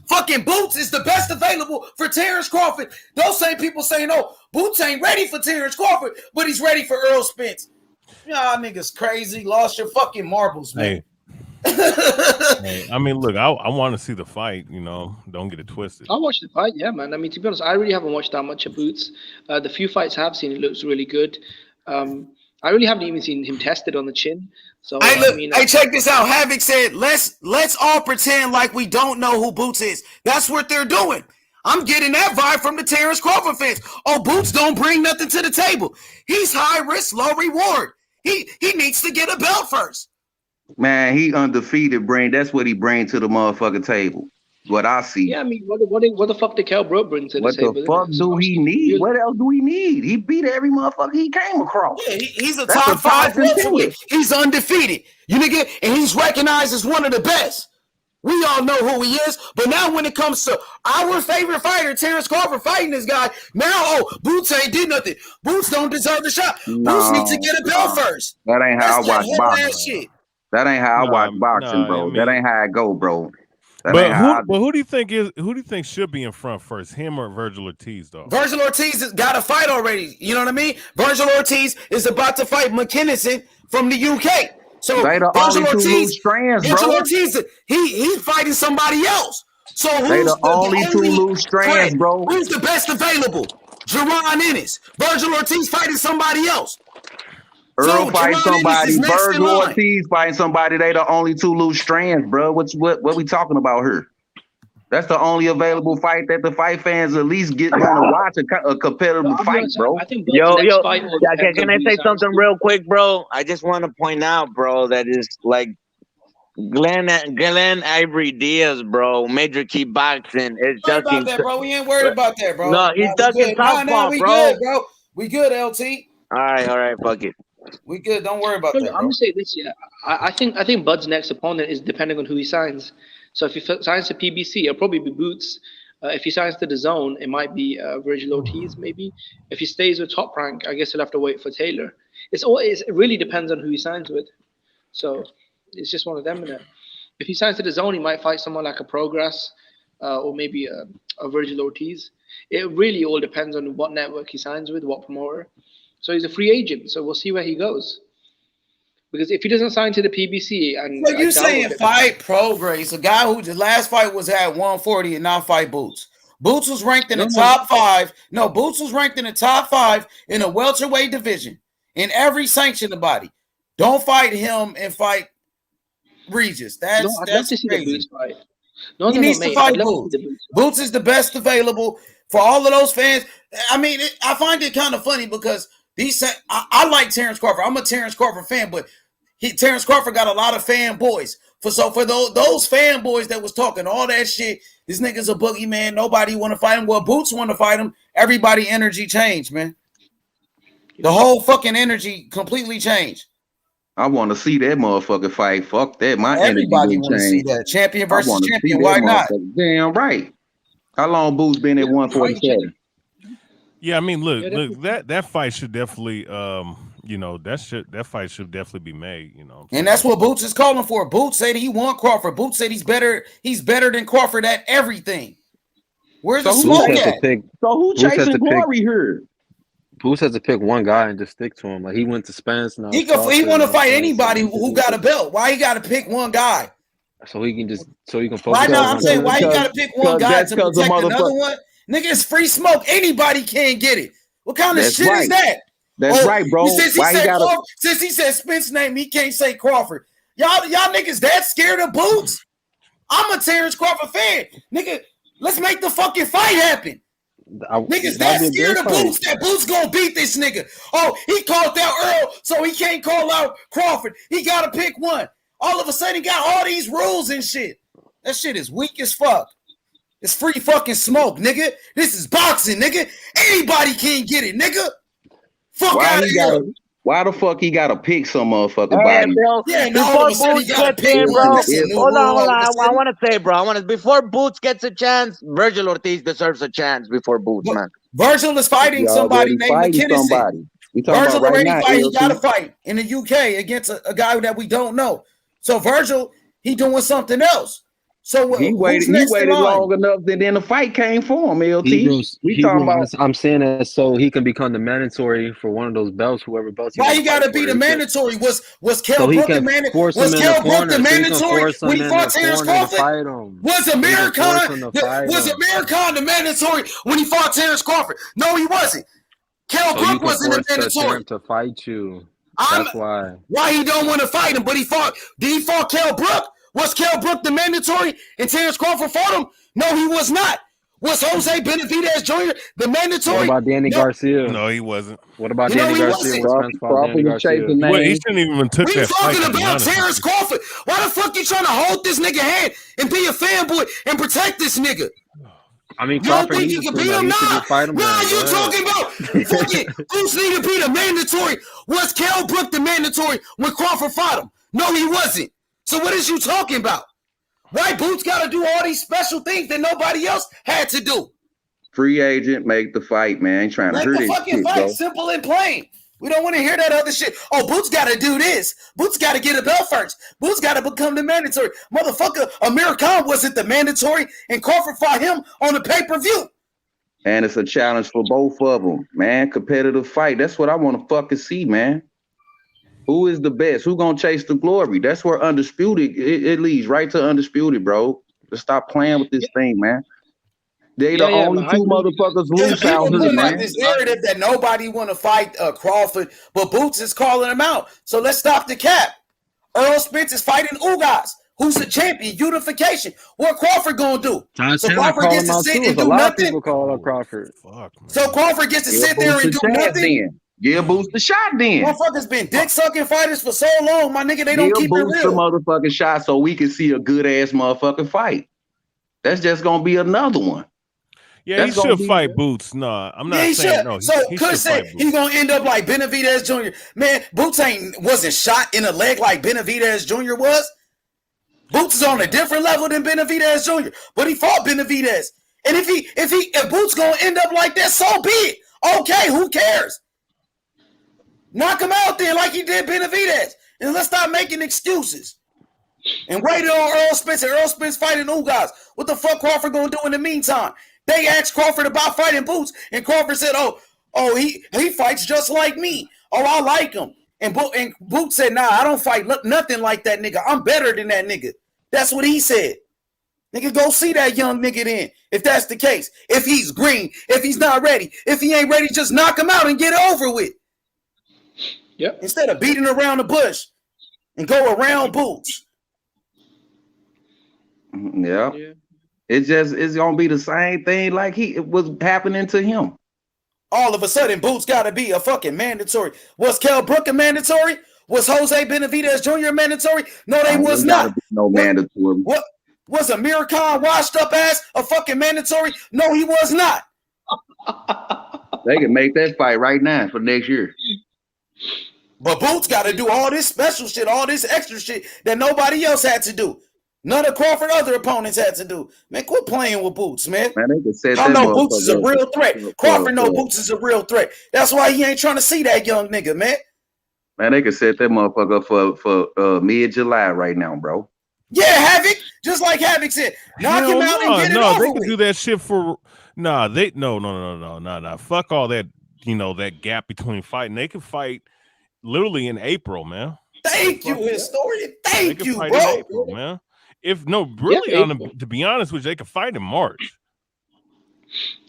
fucking Boots is the best available for Terrence Crawford. Those same people saying, "Oh, Boots ain't ready for Terrence Crawford, but he's ready for Earl Spence." Y'all niggas crazy. Lost your fucking marbles, man. Hey, I mean, look, I want to see the fight. You know, don't get it twisted. I'll watch the fight, yeah, man. I mean, to be honest, I really haven't watched that much of Boots. The few fights I have seen, it looks really good. I really haven't even seen him tested on the chin. So hey, check this out. Havoc said, let's all pretend like we don't know who Boots is. That's what they're doing. I'm getting that vibe from the Terrence Crawford fans. Oh, Boots don't bring nothing to the table. He's high risk, low reward. He needs to get a belt first. Man, he undefeated, brain. That's what he brings to the motherfucking table. What I see. Yeah, I mean, what the fuck did Kell Brook bring to the table? What the fuck do he need? What else do he need? He beat every motherfucker he came across. Yeah, he's a top 5 welterweight. He's undefeated. You nigga, and he's recognized as one of the best. We all know who he is, but now when it comes to our favorite fighter, Terrence Crawford, fighting this guy, now, Boots ain't did nothing. Boots don't deserve the shot. Boots needs to get a belt first. That ain't how I watch boxing. That ain't how I watch boxing, bro. I mean, that ain't how I go, bro. But who do you think should be in front first, him or Virgil Ortiz, though? Virgil Ortiz has got a fight already. You know what I mean? Virgil Ortiz is about to fight McKinnison from the UK. So they the Virgil only two loose strands, bro. Virgil Ortiz, he's fighting somebody else. So they the only two loose strands, bro. Who's the best available? Jaron Ennis. Virgil Ortiz fighting somebody else. Earl fighting somebody. Virgil Ortiz fighting somebody. They the only two loose strands, bro. What we talking about here? That's the only available fight that the fight fans at least get want to watch a competitive fight, bro. Yo, can I say something real quick, bro? I just want to point out, bro, that is like Glenn Ivory Diaz, bro. Major Key Boxing is just about that, bro. We ain't worried about that, bro. No, he's ducking southpaw, we bro. Good, bro. We good, LT. All right, fuck it. We good. Don't worry about that. I'm gonna say this, yeah. I think Bud's next opponent is depending on who he signs. So if he signs to PBC, it'll probably be Boots. If he signs to the Zone, it might be Virgil Ortiz, maybe. If he stays with Top Rank, I guess he'll have to wait for Taylor. It really depends on who he signs with. So it's just one of them. Innit? If he signs to the zone, he might fight someone like a Progress or maybe a Virgil Ortiz. It really all depends on what network he signs with, what promoter. So he's a free agent, so we'll see where he goes. Because if he doesn't sign to the PBC, and so you saying fight Progress, a guy who the last fight was at 140 and not fight Boots. Boots was ranked in the top 5. No, Boots was ranked in the top 5 in the welterweight division in every sanctioned body. Don't fight him and fight Regis. That's crazy. He needs to fight Boots. Boots is the best available for all of those fans. I mean, I find it kind of funny because I like Terrence Crawford. I'm a Terrence Crawford fan, but Terrence Crawford got a lot of fanboys. For those fanboys that was talking all that shit, this nigga's a boogeyman. Nobody want to fight him. Well, Boots want to fight him. Everybody energy changed, man. The whole fucking energy completely changed. I want to see that motherfucker fight. Fuck that. Everybody want to see that. Champion versus champion. Why not? Damn right. How long Boots been at 147? Yeah, I mean, look, that fight should definitely, that fight should definitely be made, And that's what Boots is calling for. Boots said he want Crawford. Boots said he's better than Crawford at everything. Where's the smoke at? So who chasing glory here? Boots has to pick one guy and just stick to him. Like he went to Spence. Now he want to fight anybody who got a belt. Why he got to pick one guy? So he can focus. Why not? I'm saying why you got to pick one guy to protect another one? Nigga, it's free smoke. Anybody can get it. What kind of shit is that? That's right, bro. Since he said Spence's name, he can't say Crawford. Y'all niggas that scared of Boots? I'm a Terrence Crawford fan. Nigga, let's make the fucking fight happen. Niggas that scared of Boots that Boots gonna beat this nigga. Oh, he called out Earl, so he can't call out Crawford. He gotta pick one. All of a sudden, he got all these rules and shit. That shit is weak as fuck. It's free fucking smoke, nigga. This is boxing, nigga. Anybody can get it, nigga. Fuck out of here. Why the fuck he gotta pick some motherfucking body? Bro, yeah, before Boots gets in, bro. Hold on. I want to say, bro. Before Boots gets a chance, Virgil Ortiz deserves a chance before Boots, man. Virgil is fighting somebody named McKinney. Virgil already fight. He got to fight in the UK against a guy that we don't know. So Virgil, he doing something else. So he waited long enough, and then the fight came for him. LT. I'm saying that so he can become the mandatory for one of those belts, whoever belts. Why you got to be the mandatory? Was Kell Brook the mandatory? Was Kell Brook the mandatory when he fought Terrence Crawford? Was Amir Khan the mandatory when he fought Terrence Crawford? No, he wasn't. Kell Brook wasn't the mandatory to fight you. That's why. Why he don't want to fight him? But he fought. Did he fought Kell Brook? Was Kell Brook the mandatory and Terrence Crawford fought him? No, he was not. Was Jose Benavidez Jr. the mandatory? What about Danny Garcia? No, he wasn't. What about Danny Garcia? He shouldn't even took that fight. We talking about Terrence Crawford. Why the fuck you trying to hold this nigga hand and be a fanboy and protect this nigga? I mean, you don't think you can beat him? Nah, you talking about fucking Boots need to be the mandatory. Was Kell Brook the mandatory when Crawford fought him? No, he wasn't. So what is you talking about? Why Boots got to do all these special things that nobody else had to do? Free agent, make the fight, man. Ain't trying to hurt it. Make the fucking fight, simple and plain. We don't want to hear that other shit. Oh, Boots got to do this. Boots got to get a belt first. Boots got to become the mandatory. Motherfucker, Amir Khan wasn't the mandatory, and Crawford fought him on the pay-per-view. And it's a challenge for both of them, man. Competitive fight. That's what I want to fucking see, man. Who is the best? Who gonna chase the glory? That's where Undisputed, it leads right to Undisputed, bro. Just stop playing with this thing, man. They the only two motherfuckers loose out here, man. This narrative that nobody want to fight Crawford, but Boots is calling him out. So let's stop the cap. Earl Spence is fighting Ugas, who's the champion, unification. What Crawford gonna do? So Crawford gets to sit and do nothing? People call out Crawford. So Crawford gets to sit there and do nothing? Give Boots the shot then. Motherfuckers been dick sucking fighters for so long, my nigga. They don't keep it real. Give Boots the motherfucking shot so we can see a good ass motherfucking fight. That's just gonna be another one. Yeah, he should fight Boots. No, I'm not saying no. So Chris said he's gonna end up like Benavidez Jr. Man, Boots wasn't shot in the leg like Benavidez Jr. was. Boots is on a different level than Benavidez Jr. But he fought Benavidez. And if Boots gonna end up like that, so be it. Okay, who cares? Knock him out then like he did Benavidez. And let's stop making excuses. And waited on Earl Spence, and Earl Spence fighting Ugas. What the fuck Crawford gonna do in the meantime? They asked Crawford about fighting Boots, and Crawford said, oh, he fights just like me. Oh, I like him. And Boots said, nah, I don't fight nothing like that nigga. I'm better than that nigga. That's what he said. Nigga, go see that young nigga then, if that's the case. If he's green, if he's not ready. If he ain't ready, just knock him out and get it over with. Yep. Instead of beating around the bush and go around Boots. Yeah. It's gonna be the same thing like it was happening to him. All of a sudden, Boots gotta be a fucking mandatory. Was Kell Brook a mandatory? Was Jose Benavidez Jr. mandatory? No, they was not. No mandatory. What was Amir Khan washed up ass a fucking mandatory? No, he was not. They can make that fight right now for next year. But Boots got to do all this special shit, all this extra shit that nobody else had to do. None of Crawford other opponents had to do. Man, quit playing with Boots, man. They can set I know Boots is a real threat. Crawford know Boots is a real threat. That's why he ain't trying to see that young nigga, man. Man, they can set that motherfucker for mid-July right now, bro. Yeah, Havoc. Just like Havoc said. Knock him out and get it over they with. can do that shit for no. Fuck all that, that gap between fighting. They can fight literally in April, man. Thank you, historian. Thank you, fight bro. in April, man. To be honest with you, they can fight in March.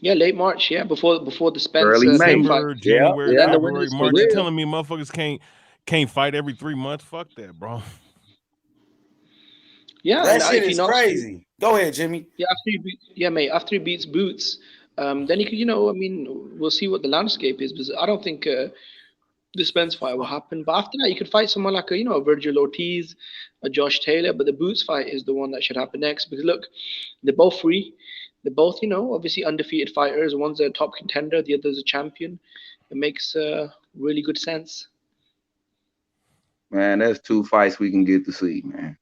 Yeah, late March. Yeah, before the Spence Early December, January, yeah. February, March. You're telling me motherfuckers can't fight every 3 months? Fuck that, bro. Yeah, that shit is crazy. Go ahead, Jimmy. Yeah, mate. After he beats Boots, then he could, we'll see what the landscape is. Because I don't think the Spence fight will happen. But after that, you could fight someone like a Virgil Ortiz, a Josh Taylor. But the Boots fight is the one that should happen next. Because look, they're both free. They're both, obviously undefeated fighters. One's a top contender, the other's a champion. It makes really good sense. Man, that's 2 fights we can get to see, man.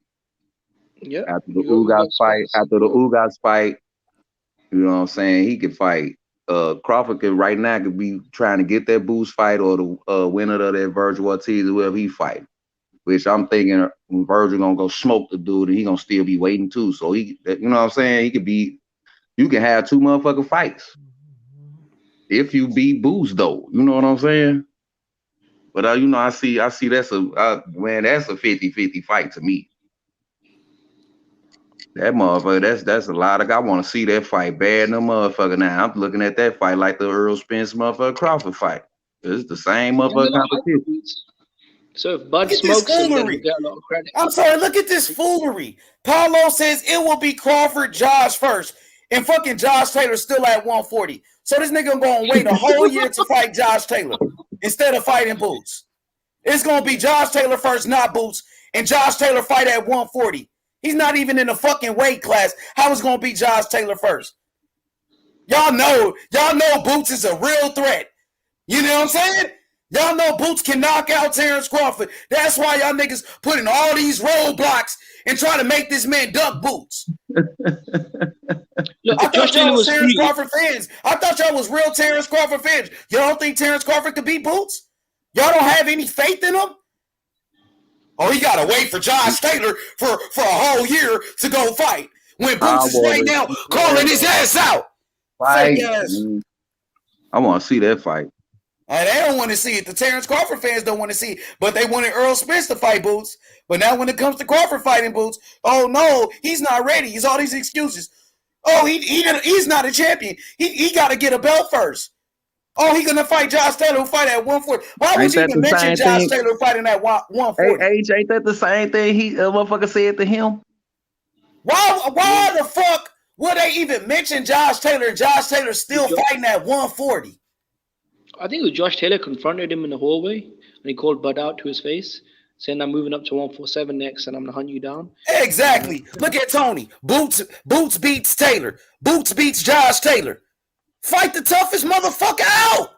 Yeah. After the Ugas fight, you know what I'm saying? He could fight. Crawford could right now could be trying to get that Boots fight or the winner of that Virgil Ortiz or whoever he fight. Which I'm thinking Virgil gonna go smoke the dude and he gonna still be waiting too. So you know what I'm saying? He could be. You can have 2 motherfucking fights if you beat Boots, though. You know what I'm saying? But I see that's a 50-50 fight to me. That motherfucker, that's a lot of. I want to see that fight bad, no motherfucker. Now I'm looking at that fight like the Earl Spence motherfucker Crawford fight. It's the same motherfucker competition. So if Bud smokes him, then we get a lot of credit. I'm sorry, look at this foolery. Paulo says it will be Crawford Josh first. And fucking Josh Taylor still at 140. So this nigga gonna wait a whole year to fight Josh Taylor instead of fighting Boots. It's gonna be Josh Taylor first, not Boots, and Josh Taylor fight at 140. He's not even in the fucking weight class. How is gonna be Josh Taylor first? Y'all know Boots is a real threat. You know what I'm saying? Y'all know Boots can knock out Terrence Crawford. That's why y'all niggas put in all these roadblocks and try to make this man duck Boots. Look, I thought y'all was Terrence Crawford fans. I thought y'all was real Terrence Crawford fans. Y'all don't think Terrence Crawford could beat Boots? Y'all don't have any faith in him? Oh, he gotta wait for Josh Taylor for a whole year to go fight. When Boots is right now calling his ass out. Fake ass. I want to see that fight. And they don't want to see it. The Terrence Crawford fans don't want to see it. But they wanted Earl Spence to fight Boots. But now when it comes to Crawford fighting Boots, oh no, he's not ready. He's all these excuses. Oh, he's not a champion. He got to get a belt first. Oh, he's gonna fight Josh Taylor who fight at 140. Why would you even mention Josh Taylor fighting at 140? Hey, ain't that the same thing he motherfucker said to him? Why the fuck would they even mention Josh Taylor and Josh Taylor still fighting at 140? I think it was Josh Taylor confronted him in the hallway and he called Bud out to his face, saying I'm moving up to 147 next and I'm gonna hunt you down. Exactly. Look at Tony. Boots beats Taylor. Boots beats Josh Taylor. Fight the toughest motherfucker out.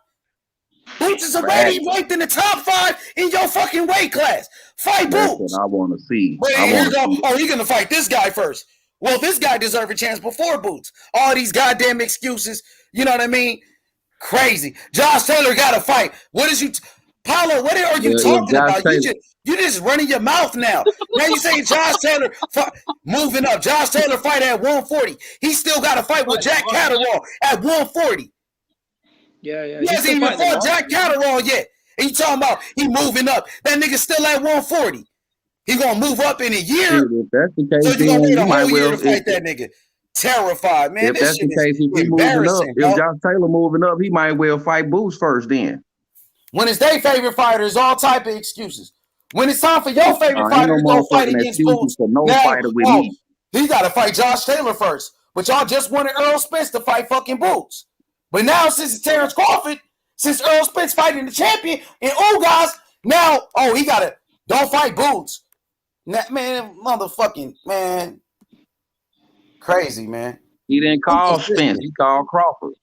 Boots is already ranked in the top 5 in your fucking weight class. Fight Boots. I want to see. Wait, here you go. Oh, you're gonna fight this guy first. Well, this guy deserves a chance before Boots. All these goddamn excuses. You know what I mean? Crazy. Josh Taylor got to fight. What is you? Paulo, what are you If talking Josh about? Taylor, You just running your mouth now. Now you saying Josh Taylor moving up. Josh Taylor fight at 140. He still got to fight with Jack Catterall at 140. Yeah. He hasn't even fought Jack Catterall yet. And you talking about he moving up. That nigga still at 140. He gonna move up in a year. if that's the case, So you gonna then wait a you might whole year well. to fight that nigga. Terrified, man. If This that's shit the case, is if he moving up, embarrassing, if bro. Josh Taylor moving up, he might well fight Boots first. Then When it's their favorite fighters, all type of excuses. When it's time for your favorite ain't fighter no to go fight motherfucking against excuses Boots, for no now, fighter with me. he got to fight Josh Taylor first. But y'all just wanted Earl Spence to fight fucking Boots. But now since it's Terrence Crawford, since Earl Spence fighting the champion and Ugas, now, he got to, don't fight Boots. Now, man, motherfucking, man. Crazy, man. He didn't call Spence. He called Crawford.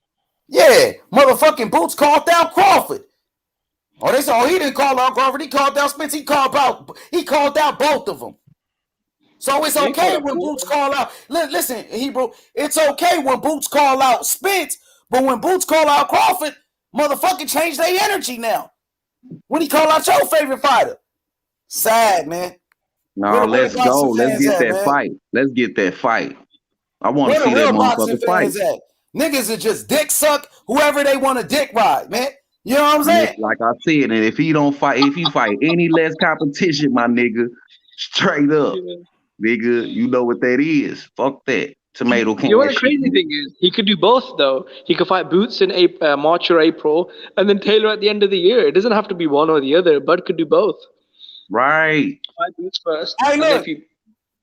Yeah, motherfucking Boots called out Crawford. They said, he didn't call out Crawford. He called out Spence. He called out both of them. So it's okay when Boots call out. Listen, Hebrew, it's okay when Boots call out Spence, but when Boots call out Crawford, motherfucking change their energy now. When he call out your favorite fighter. Sad, man. No, let's go. Let's get that fight. Let's get that fight. I want to see that motherfucker fight. At? Niggas are just dick suck whoever they want to dick ride, man. You know what I'm saying? Like I said, and if he fight any less competition, my nigga, straight up, nigga, you know what that is. Fuck that. Tomato can. You know what the crazy thing is? He could do both, though. He could fight Boots in March or April, and then Taylor at the end of the year. It doesn't have to be one or the other. Bud could do both. Right. Fight Boots first. Hey,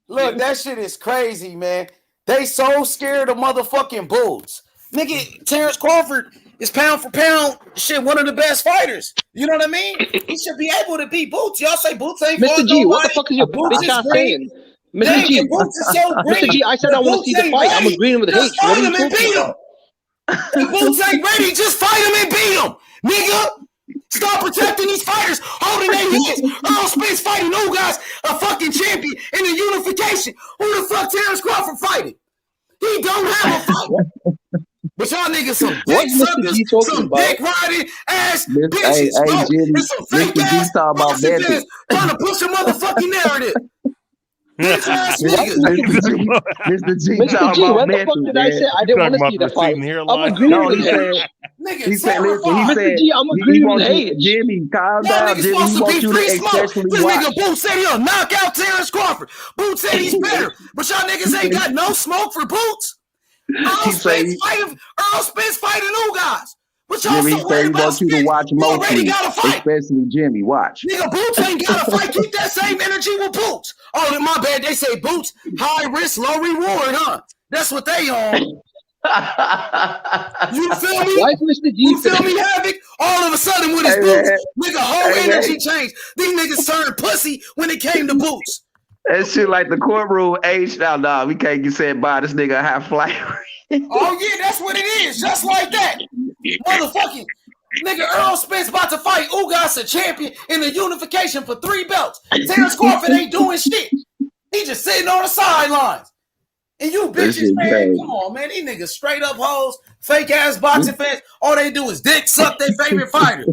look, that shit is crazy, man. They so scared of motherfucking Boots. Nigga, Terrence Crawford is pound for pound, one of the best fighters. You know what I mean? He should be able to beat Boots. Y'all say Boots ain't Mr. G, what the fuck is your bitch ass saying? Mr. G, Boots is so great. Mr. G, I said I want to see the fight. I'm agreeing with H. What are you talking about? If Boots ain't ready, just fight him and beat him, nigga. Stop protecting these fighters, holding their hands. Earl Spence fighting Ugas, a fucking champion in the unification. Who the fuck Terrence Crawford fighting? He don't have a fight. But y'all niggas some dick suckers, some dick riding ass bitches, bro. It's some fake ass boxing trying to push a motherfucking narrative. Bitch ass niggas. Mr. G, what the fuck did I say? I didn't want to see the fight. I'm agreeing with him. He said, Mr. G, I'm agreeing with H. Jimmy, calm down, Jimmy. He wants you to especially this watch. nigga Boots said he'll knock out Terrence Crawford. Boots said he's better. But y'all niggas ain't got no smoke for Boots. Earl Spence fighting Ugas. But y'all Jimmy so worried about you to watch already got a fight. Especially Jimmy, watch. Nigga, Boots ain't got a fight. Keep that same energy with Boots. Oh, my bad. They say Boots, high risk, low reward, huh? That's what they on. You feel me? You feel me, Havoc? All of a sudden with his Boots, nigga, whole energy changed. These niggas turned pussy when it came to Boots. That shit like the courtroom age. Nah, we can't get said by this nigga high flight. Oh, yeah, that's what it is. Just like that. Motherfucking nigga, Earl Spence about to fight Ugas, a champion in the unification for 3 belts. Terrence Crawford ain't doing shit. He just sitting on the sidelines. And you bitches, man, come on, man. These niggas straight up hoes, fake ass boxing fans. All they do is dick suck their favorite fighter.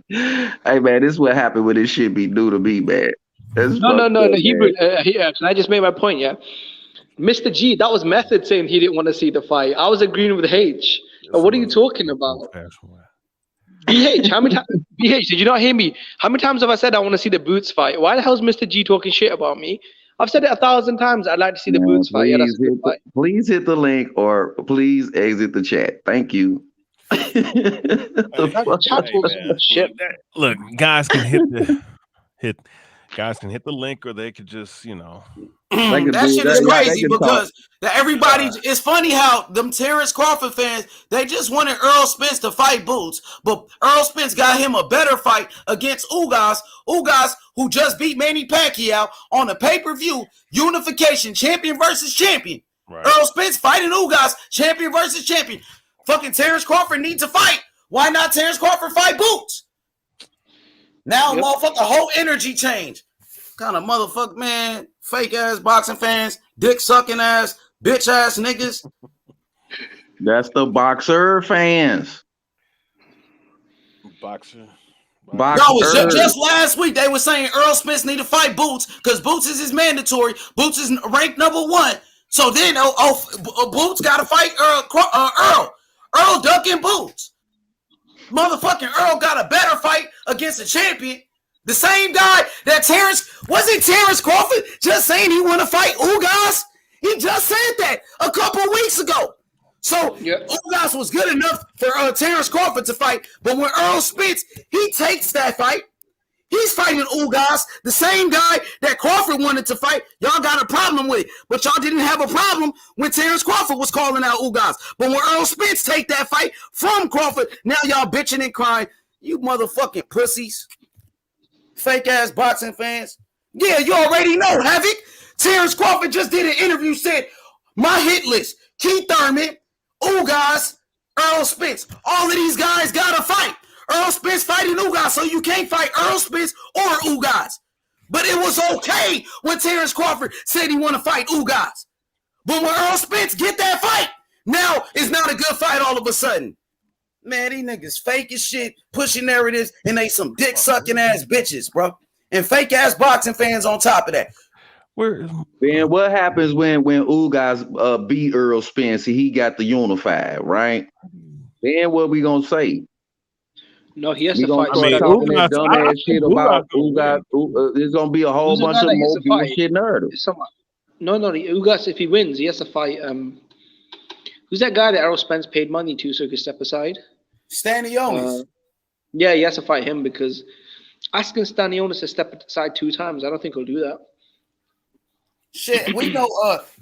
Hey, man, this is what happened when this shit be new to me, man. No. Hebrew, can I just make my point, yeah? Mr. G, that was Method saying he didn't want to see the fight. I was agreeing with H. What are you talking about? BH, how many times? BH, did you not hear me? How many times have I said I want to see the Boots fight? Why the hell is Mr. G talking shit about me? I've said it 1,000 times. I'd like to see the Boots fight. Yeah, that's a good fight. Please hit the link or please exit the chat. Thank you. Look, guys can hit the link, or they could just, That shit is crazy because everybody. It's funny how them Terrence Crawford fans, they just wanted Earl Spence to fight Boots, but Earl Spence got him a better fight against Ugas. Ugas, who just beat Manny Pacquiao on a pay-per-view unification, champion versus champion. Right. Earl Spence fighting Ugas, champion versus champion. Fucking Terrence Crawford needs to fight. Why not Terrence Crawford fight Boots? Now, motherfucker, whole energy change. Kind of motherfucker, man. Fake ass boxing fans, dick sucking ass, bitch ass niggas. That's the boxer fans. Boxer. Just last week they were saying Earl Spence need to fight Boots because Boots is his mandatory. Boots is ranked #1. So then Boots got to fight Earl. Earl ducking Boots. Motherfucking Earl got a better fight against a champion. The same guy that Terrence Crawford just saying he want to fight Ugas? He just said that a couple weeks ago. So Ugas was good enough for Terrence Crawford to fight, but when Earl Spence, he takes that fight. He's fighting Ugas, the same guy that Crawford wanted to fight. Y'all got a problem with it, but y'all didn't have a problem when Terrence Crawford was calling out Ugas. But when Earl Spence take that fight from Crawford, now y'all bitching and crying. You motherfucking pussies. Fake ass boxing fans. Yeah, you already know, Havoc. Terrence Crawford just did an interview, said, my hit list, Keith Thurman, Ugas, Earl Spence. All of these guys got to fight. Earl Spence fighting Ugas, so you can't fight Earl Spence or Ugas. But it was okay when Terrence Crawford said he want to fight Ugas. But when Earl Spence get that fight, now it's not a good fight all of a sudden. Man, these niggas fake as shit, pushing narratives, and they some dick-sucking ass bitches, bro. And fake ass boxing fans on top of that. Man, what happens when Ugas beat Earl Spence? He got the unified, right? Then what we gonna say? No, he has to fight. Talking that dumbass shit about Ugas. There's gonna be a whole bunch of more bullshit narratives. No, Ugas, if he wins, he has to fight. Who's that guy that Errol Spence paid money to so he could step aside? Stanionis. Yeah, he has to fight him because asking Stanionis to step aside 2 times, I don't think he'll do that. Shit, we know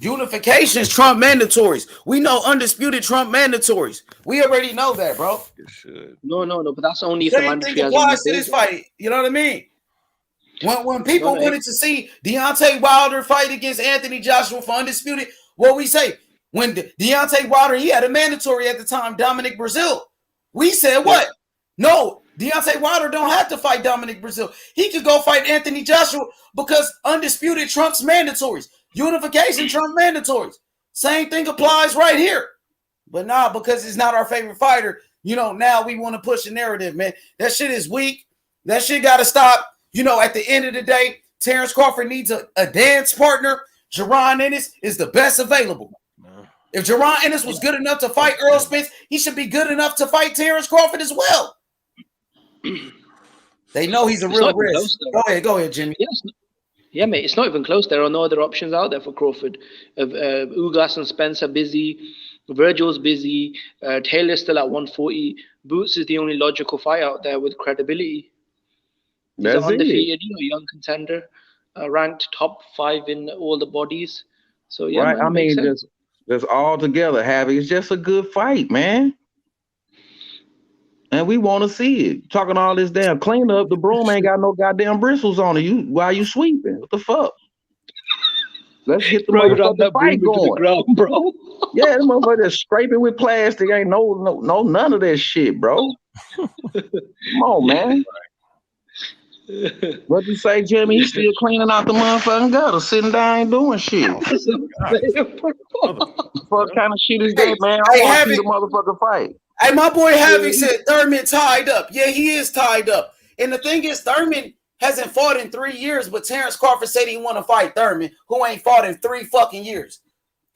unifications trump mandatories. We know undisputed trump mandatories. We already know that, bro. No, but that's only if the mandatory has applies to this fight. You know what I mean? When people wanted to see Deontay Wilder fight against Anthony Joshua for undisputed, what we say? When Deontay Wilder, he had a mandatory at the time, Dominic Brazil. We said what? No, Deontay Wilder don't have to fight Dominic Brazil. He could go fight Anthony Joshua because undisputed trumps mandatories. Unification trumps mandatories. Same thing applies right here. But nah, because it's not our favorite fighter, now we want to push a narrative, man. That shit is weak. That shit got to stop. At the end of the day, Terrence Crawford needs a dance partner. Jaron Ennis is the best available. If Jaron Ennis was good enough to fight Earl Spence, he should be good enough to fight Terrence Crawford as well. They know he's a real risk. Go ahead, Jimmy. Yeah, mate, it's not even close. There are no other options out there for Crawford. Ugas and Spence are busy. Virgil's busy. Taylor's still at 140. Boots is the only logical fight out there with credibility. He's an undefeated, young contender, ranked top 5 in all the bodies. So yeah, right. Man, just all together, Havoc. It's just a good fight, man. And we want to see it. Talking all this damn cleanup, the broom ain't got no goddamn bristles on it. Why you sweeping? What the fuck? Let's get the motherfucking fight going, ground, bro. Yeah, the motherfucker scraping with plastic. Ain't no none of that shit, bro. Come on, man. What you say, Jimmy? He's still cleaning out the motherfucking gutter, sitting down and doing shit. What kind of shit is that, man? I want to see the motherfucker fight. Hey, my boy Havoc said Thurman tied up. Yeah, he is tied up. And the thing is, Thurman hasn't fought in 3 years, but Terrence Crawford said he want to fight Thurman, who ain't fought in 3 fucking years.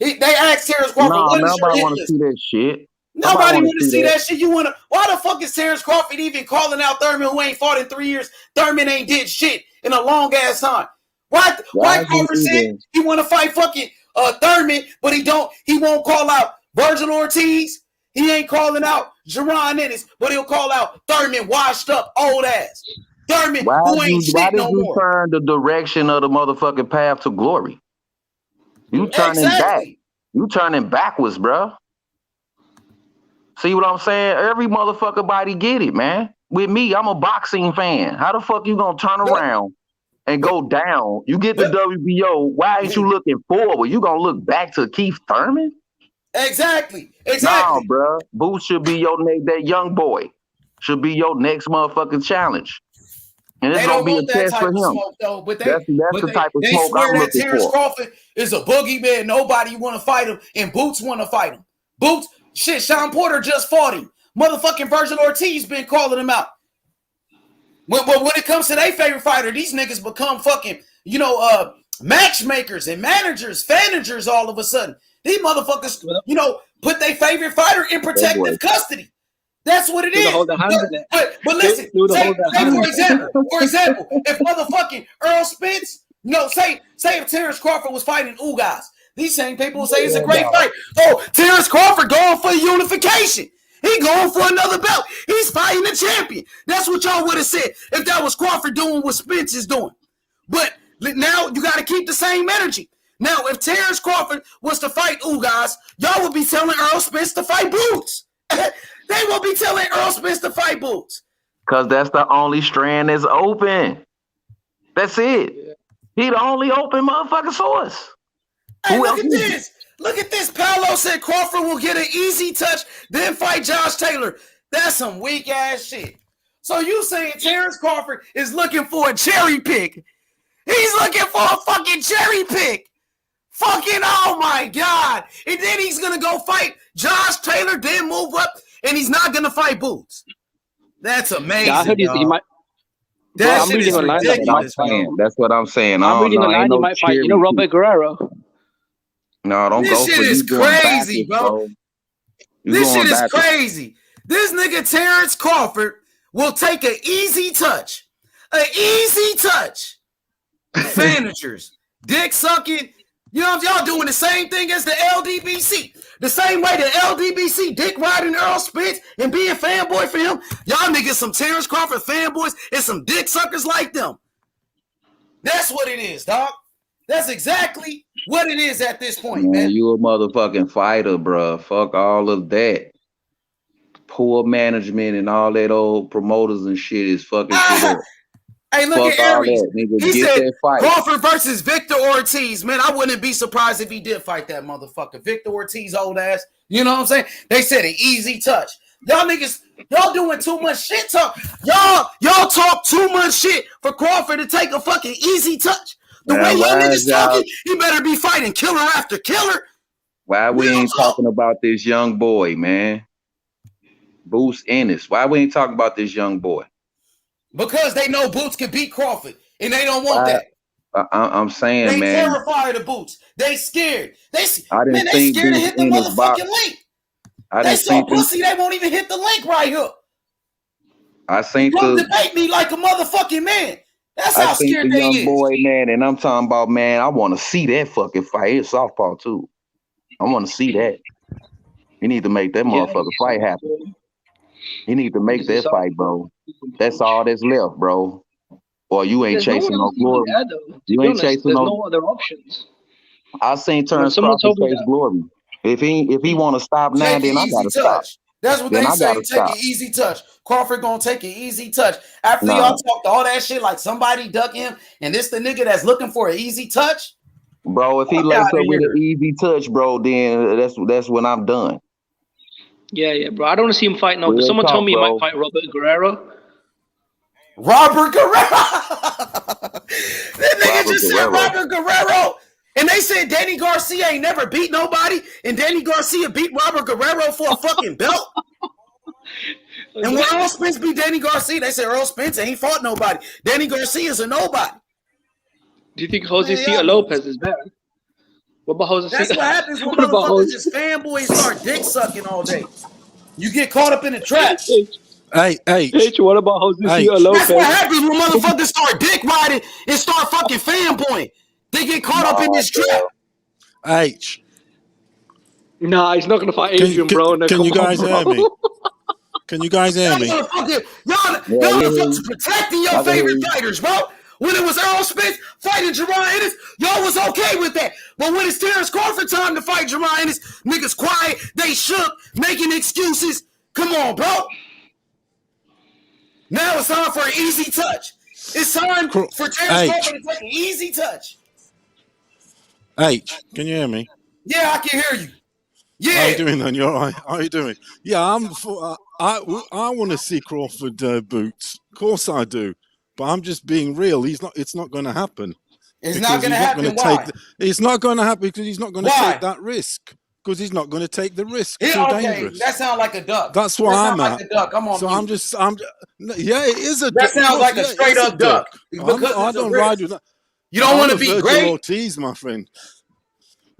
They asked Terrence Crawford, what is your hit list? Nobody want to see that shit. Nobody want to see that shit. Why the fuck is Terrence Crawford even calling out Thurman, who ain't fought in 3 years? Thurman ain't did shit in a long ass time. Why Crawford said he want to fight fucking Thurman, but he won't call out Virgil Ortiz. He ain't calling out Jaron Ennis, but he'll call out Thurman, washed up, old ass. Thurman, who ain't shit no more. Why did you turn the direction of the motherfucking path to glory? You turning back. You turning backwards, bro. See what I'm saying? Every motherfucker body get it, man. With me, I'm a boxing fan. How the fuck you gonna turn around and go down? You get the WBO. Why ain't you looking forward? You gonna look back to Keith Thurman? Exactly. Nah, bro. Boots should be that young boy. Should be your next motherfucking challenge. And it's gonna be a test for him. Smoke, but that's the type of smoke swear I'm that looking Terrence for. Crawford is a boogeyman. Nobody want to fight him, and Boots want to fight him. Boots, shit. Sean Porter just fought him. Motherfucking Virgil Ortiz been calling him out. When it comes to their favorite fighter, these niggas become fucking, matchmakers and managers, fanagers all of a sudden. These motherfuckers, put their favorite fighter in protective custody. That's what it is. But listen, say for example, if motherfucking Earl Spence, say if Terrence Crawford was fighting Ugas, these same people will say it's a great fight. Oh, Terrence Crawford going for unification. He going for another belt. He's fighting the champion. That's what y'all would have said if that was Crawford doing what Spence is doing. But now you got to keep the same energy. Now, if Terrence Crawford was to fight Ugas, y'all would be telling Earl Spence to fight Boots. They will be telling Earl Spence to fight Boots. Because that's the only strand that's open. That's it. He the only open motherfucking source. Hey, look at this. Look at this. Paolo said Crawford will get an easy touch, then fight Josh Taylor. That's some weak ass shit. So you saying Terrence Crawford is looking for a cherry pick? He's looking for a fucking cherry pick. Fucking oh my God. And then he's gonna go fight Josh Taylor, then move up, and he's not gonna fight Boots. That's amazing. Yeah, I heard he might. That shit is ridiculous. That's what I'm saying. I'm reading online. He might fight, Robert Guerrero. No, don't this go shit for is crazy, bro. This shit is backwards. crazy. This nigga Terrence Crawford will take an easy touch. An easy touch. Fanagers. Dick sucking. Y'all doing the same thing as the LDBC. The same way the LDBC dick riding Earl Spence and being fanboy for him. Y'all niggas some Terrence Crawford fanboys and some dick suckers like them. That's what it is, dog. That's exactly what it is at this point, man. You a motherfucking fighter, bro. Fuck all of that. Poor management and all that old promoters and shit is fucking shit up. Hey, look Fuck at all Aries. that, nigga. He Get said that fight. Crawford versus Victor Ortiz. Man, I wouldn't be surprised if he did fight that motherfucker. Victor Ortiz, old ass. You know what I'm saying? They said an easy touch. Y'all niggas, y'all doing too much shit talk. Y'all talk too much shit for Crawford to take a fucking easy touch. The way y'all niggas talking, he better be fighting killer after killer. Why we ain't talking about this young boy, man? Boots Ennis. Why we ain't talking about this young boy? Because they know Boots can beat Crawford, and they don't want that. I'm saying, they man. They terrified of Boots. They scared. They scared Boots to hit the motherfucking link. They so pussy they won't even hit the link right here. I seen Don't debate me like a motherfucking man. That's how scared they young is. Boy, man, and I'm talking about, man, I want to see that fucking fight. It's softball too. I want to see that. You need to make that motherfucker fight happen. You need to make that fight, bro. That's all that's left, bro. Or you ain't chasing no glory. You ain't chasing no other options. I seen Terrence Crawford chase glory. If he want to stop now, then I gotta stop. That's what they say. Take an easy touch. Crawford gonna take an easy touch. After y'all talked all that shit like somebody duck him, and this the nigga that's looking for an easy touch. Bro, if he lays up with an easy touch, bro, then that's when I'm done. Yeah, bro. I don't want to see him fight now. But someone told me he might fight Robert Guerrero. Robert Guerrero. That nigga just said Robert Guerrero. And they said Danny Garcia ain't never beat nobody, and Danny Garcia beat Robert Guerrero for a fucking belt. And when Earl Spence beat Danny Garcia, they said Earl Spence ain't fought nobody. Danny Garcia's a nobody. Do you think Jose Cita Lopez is better? What about Jose Cita? That's what happens when motherfuckers just fanboys start dick sucking all day. You get caught up in the trap. Hey, what about Jose Cita Lopez? That's what happens when motherfuckers start dick riding and start fucking fanboying. They get caught up in this trap. H. Nah, he's not gonna fight Adrian, bro. Can you guys hear me? Can you guys hear me? Y'all motherfuckers protecting your favorite fighters, bro. When it was Earl Spence fighting Jerron Ennis, y'all was okay with that. But when it's Terrence Crawford time to fight Jerron Ennis, niggas quiet, they shook, making excuses. Come on, bro. Now it's time for an easy touch. It's time for Terrence Crawford to take an easy touch. H, can you hear me? Yeah, I can hear you. Yeah. How you doing then? You're all right. How are you doing? Yeah, I want to see Crawford boots. Of course I do. But I'm just being real. It's not going to happen. It's not going to happen. Why? It's not going to happen because he's not going to take that risk. because he's not going to take the risk. Yeah, Too okay, dangerous. that sounds like a duck. That's where I'm at. Like a duck. I'm on So mute. yeah, it is a That duck. sounds like a straight up duck. I don't ride with that. You don't want to be Virgil great. Ortiz, my friend.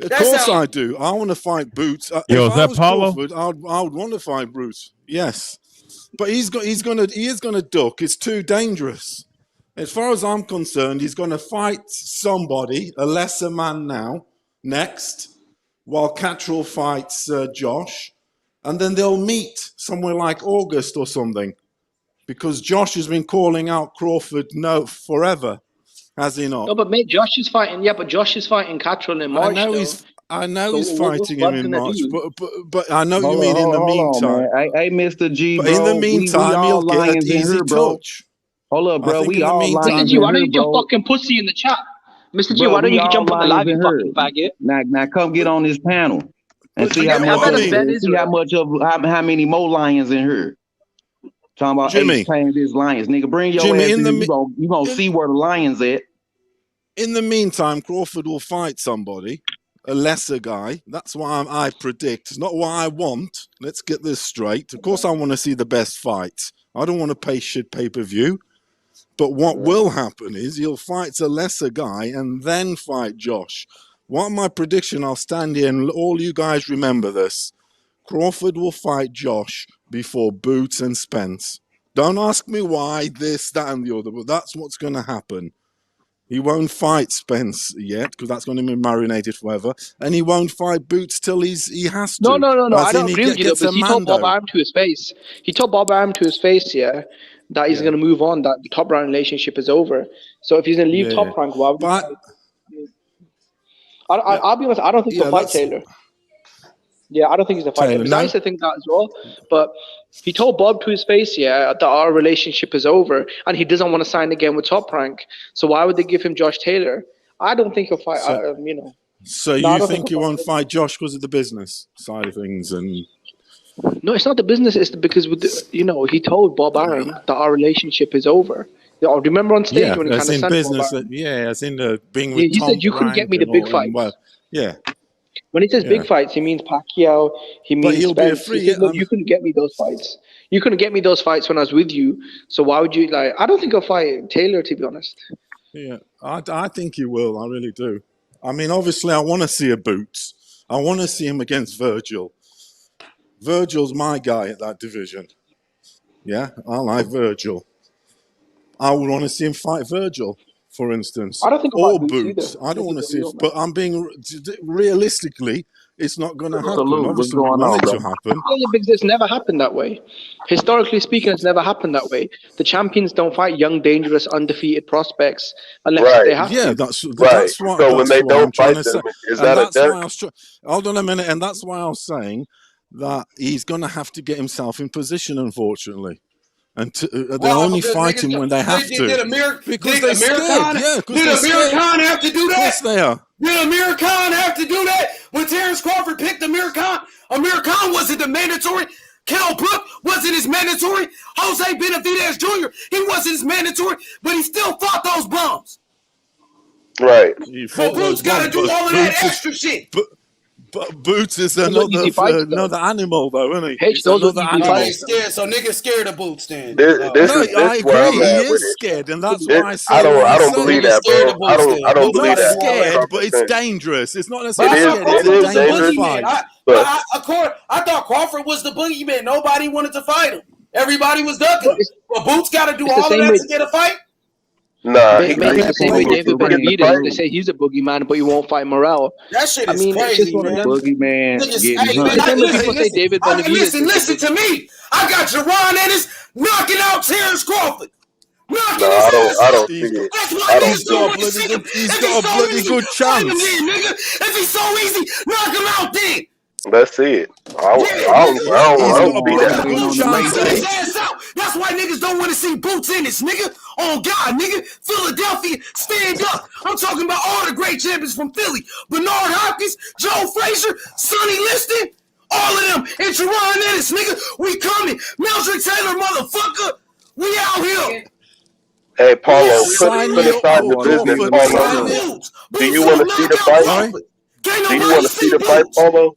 Of That course sounds- I do. I want to fight Boots. Yo, if is I that was Paulo? Crawford, I would want to fight Boots. Yes, but he is gonna duck. It's too dangerous. As far as I'm concerned, he's going to fight somebody, a lesser man now, next, while Catterall fights Josh, and then they'll meet somewhere like August or something, because Josh has been calling out Crawford forever. Has he not? No, but mate, Josh is fighting. Yeah, but Josh is fighting Catterall in March. I know So he's what's fighting Bud him in gonna March, do? but I know what you Hold mean. on, In the hold on, meantime, man. Hey, Mr. G, but bro. in the we meantime, all he'll get an lions in easy here, bro. touch. Hold up, I bro. think We in the all meantime, lions Mr. G, in why don't here, you get your bro. fucking pussy in the chat? Mr. G, Bro, why don't we you all jump on the live, lions you in fucking here. faggot? Now come get on this panel and But see you how get much what I of mean? how many more lions in here. Talking about Jimmy. Ace playing this lions, nigga. Bring your Jimmy, ass in in. the You gonna see where the lions at. In the meantime, Crawford will fight somebody, a lesser guy. That's what I predict. It's not what I want. Let's get this straight. Of course, I want to see the best fights. I don't want to pay shit pay-per-view. But what will happen is he'll fight a lesser guy and then fight Josh. What my prediction, I'll stand here and all you guys remember this. Crawford will fight Josh before Boots and Spence. Don't ask me why, this, that, and the other, but that's what's going to happen. He won't fight Spence yet because that's going to be marinated forever, and he won't fight Boots till he has to. No. I As don't in, agree with you though, gets a because he told Bob Mando. Arum to his face. He told Bob Arum to his face, yeah, that he's going to move on, that the Top Rank relationship is over. So if he's going to leave Top Rank, why would he fight? I'll be honest, I don't think he'll fight Taylor. Yeah, I don't think he's a fighter. Taylor, Because no? I used to think that as well. But he told Bob to his face, yeah, that our relationship is over and he doesn't want to sign again with Top Rank. So why would they give him Josh Taylor? I don't think he'll fight, So you think he won't fight Josh because of the business side of things? And No, it's not the business. It's because, he told Bob Arum that our relationship is over. Remember on stage when he kind as of in said business. Bob Arum? As in being with He Tom said you couldn't get Rank me the and big all, fights. and well, yeah. When he says big fights, he means Pacquiao, he But means he'll be a Spence. free. He said, look, you couldn't get me those fights. You couldn't get me those fights when I was with you. So why would you, I don't think I'll fight Taylor, to be honest. Yeah, I think he will. I really do. I mean, obviously, I want to see a Boots. I want to see him against Virgil. Virgil's my guy at that division. Yeah, I like Virgil. I would want to see him fight Virgil, for instance. I don't think or about Boots Boots. either. I don't want to see it, but I'm being realistically, it's not going to happen. Salute. What's Obviously, we going want on, it bro? to happen. Yeah, because it's never happened that way. Historically speaking, it's never happened that way. The champions don't fight young, dangerous, undefeated prospects unless they have Yeah, to. that's Right. what So when they I'm don't trying fight to say, them, is and that a that's why death? I was. Hold on a minute, and that's why I was saying that he's going to have to get himself in position, unfortunately. And they're only fighting when they have to. Because they're scared. Yeah, because Did they're Amir scared. Khan have to do Of course that? they are. Did Amir Khan have to do that when Terrence Crawford picked Amir Khan? Amir Khan wasn't the mandatory. Kell Brook wasn't his mandatory. Jose Benavidez Jr., he wasn't his mandatory, but he still fought those bums. Right. So Boots got to do all of that extra shit. But Boots is Those are easy fights, another animal, though, isn't he? Hey, He's those are another easy animal. fights. Scared, so niggas scared of Boots then. This I where agree. I'm He at with is it. scared, and that's why I say I don't say believe he's that, scared bro. of I don't Not believe that. scared, but it's 100%. dangerous. It's not But necessarily I scared. thought It's Crawford a was the dangerous boogeyman. fight. I thought Crawford was the boogeyman. Nobody wanted to fight him. Everybody was ducking him. But Boots got to do all of that to get a fight? Nah, It's the same way David Benavidez. They say he's a boogeyman, but he won't fight Morrell. That shit is It's crazy, just one of man. them. Boogeyman Niggas, getting hey, hunt. man, It's the same way people say David Benavidez. Listen to me. I got Jerron Ennis knocking out Terrence Crawford. Knocking No, his I ass out. don't see it. That's why niggas don't want to bloody see him. good- he's If got a so bloody easy, good fight him chance. then, nigga. If he's so easy, knock him out then. Let's see it. I don't see that. Knocking his ass out. That's why niggas don't want to see Boots in this, nigga. Oh God, nigga. Philadelphia, stand up. I'm talking about all the great champions from Philly. Bernard Hopkins, Joe Frazier, Sonny Liston, all of them. And Jerron Ennis, nigga. We coming. Meldrick Taylor, motherfucker. We out here. Hey, Paulo, put Sign me up aside the for business, Crawford. Paulo. Do you want to see the fight? Do you want to see the fight, Paulo?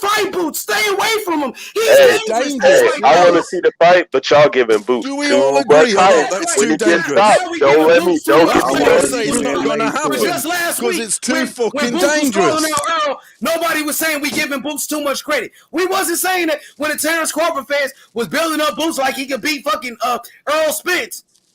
Don't fight Boots. Stay away from him. He's Hey, dangerous. hey, I want to see the fight, but y'all giving Boots Do we too all much agree or hype. not? That's When too it gets dangerous. stopped, don't let me. Don't give I me want to that. say it's not going to happen Just last because week, it's too when fucking Boots was calling dangerous. out Earl, nobody was saying we giving Boots too much credit. We wasn't saying that when the Terrence Crawford fans was building up Boots like he could beat fucking Earl Spence.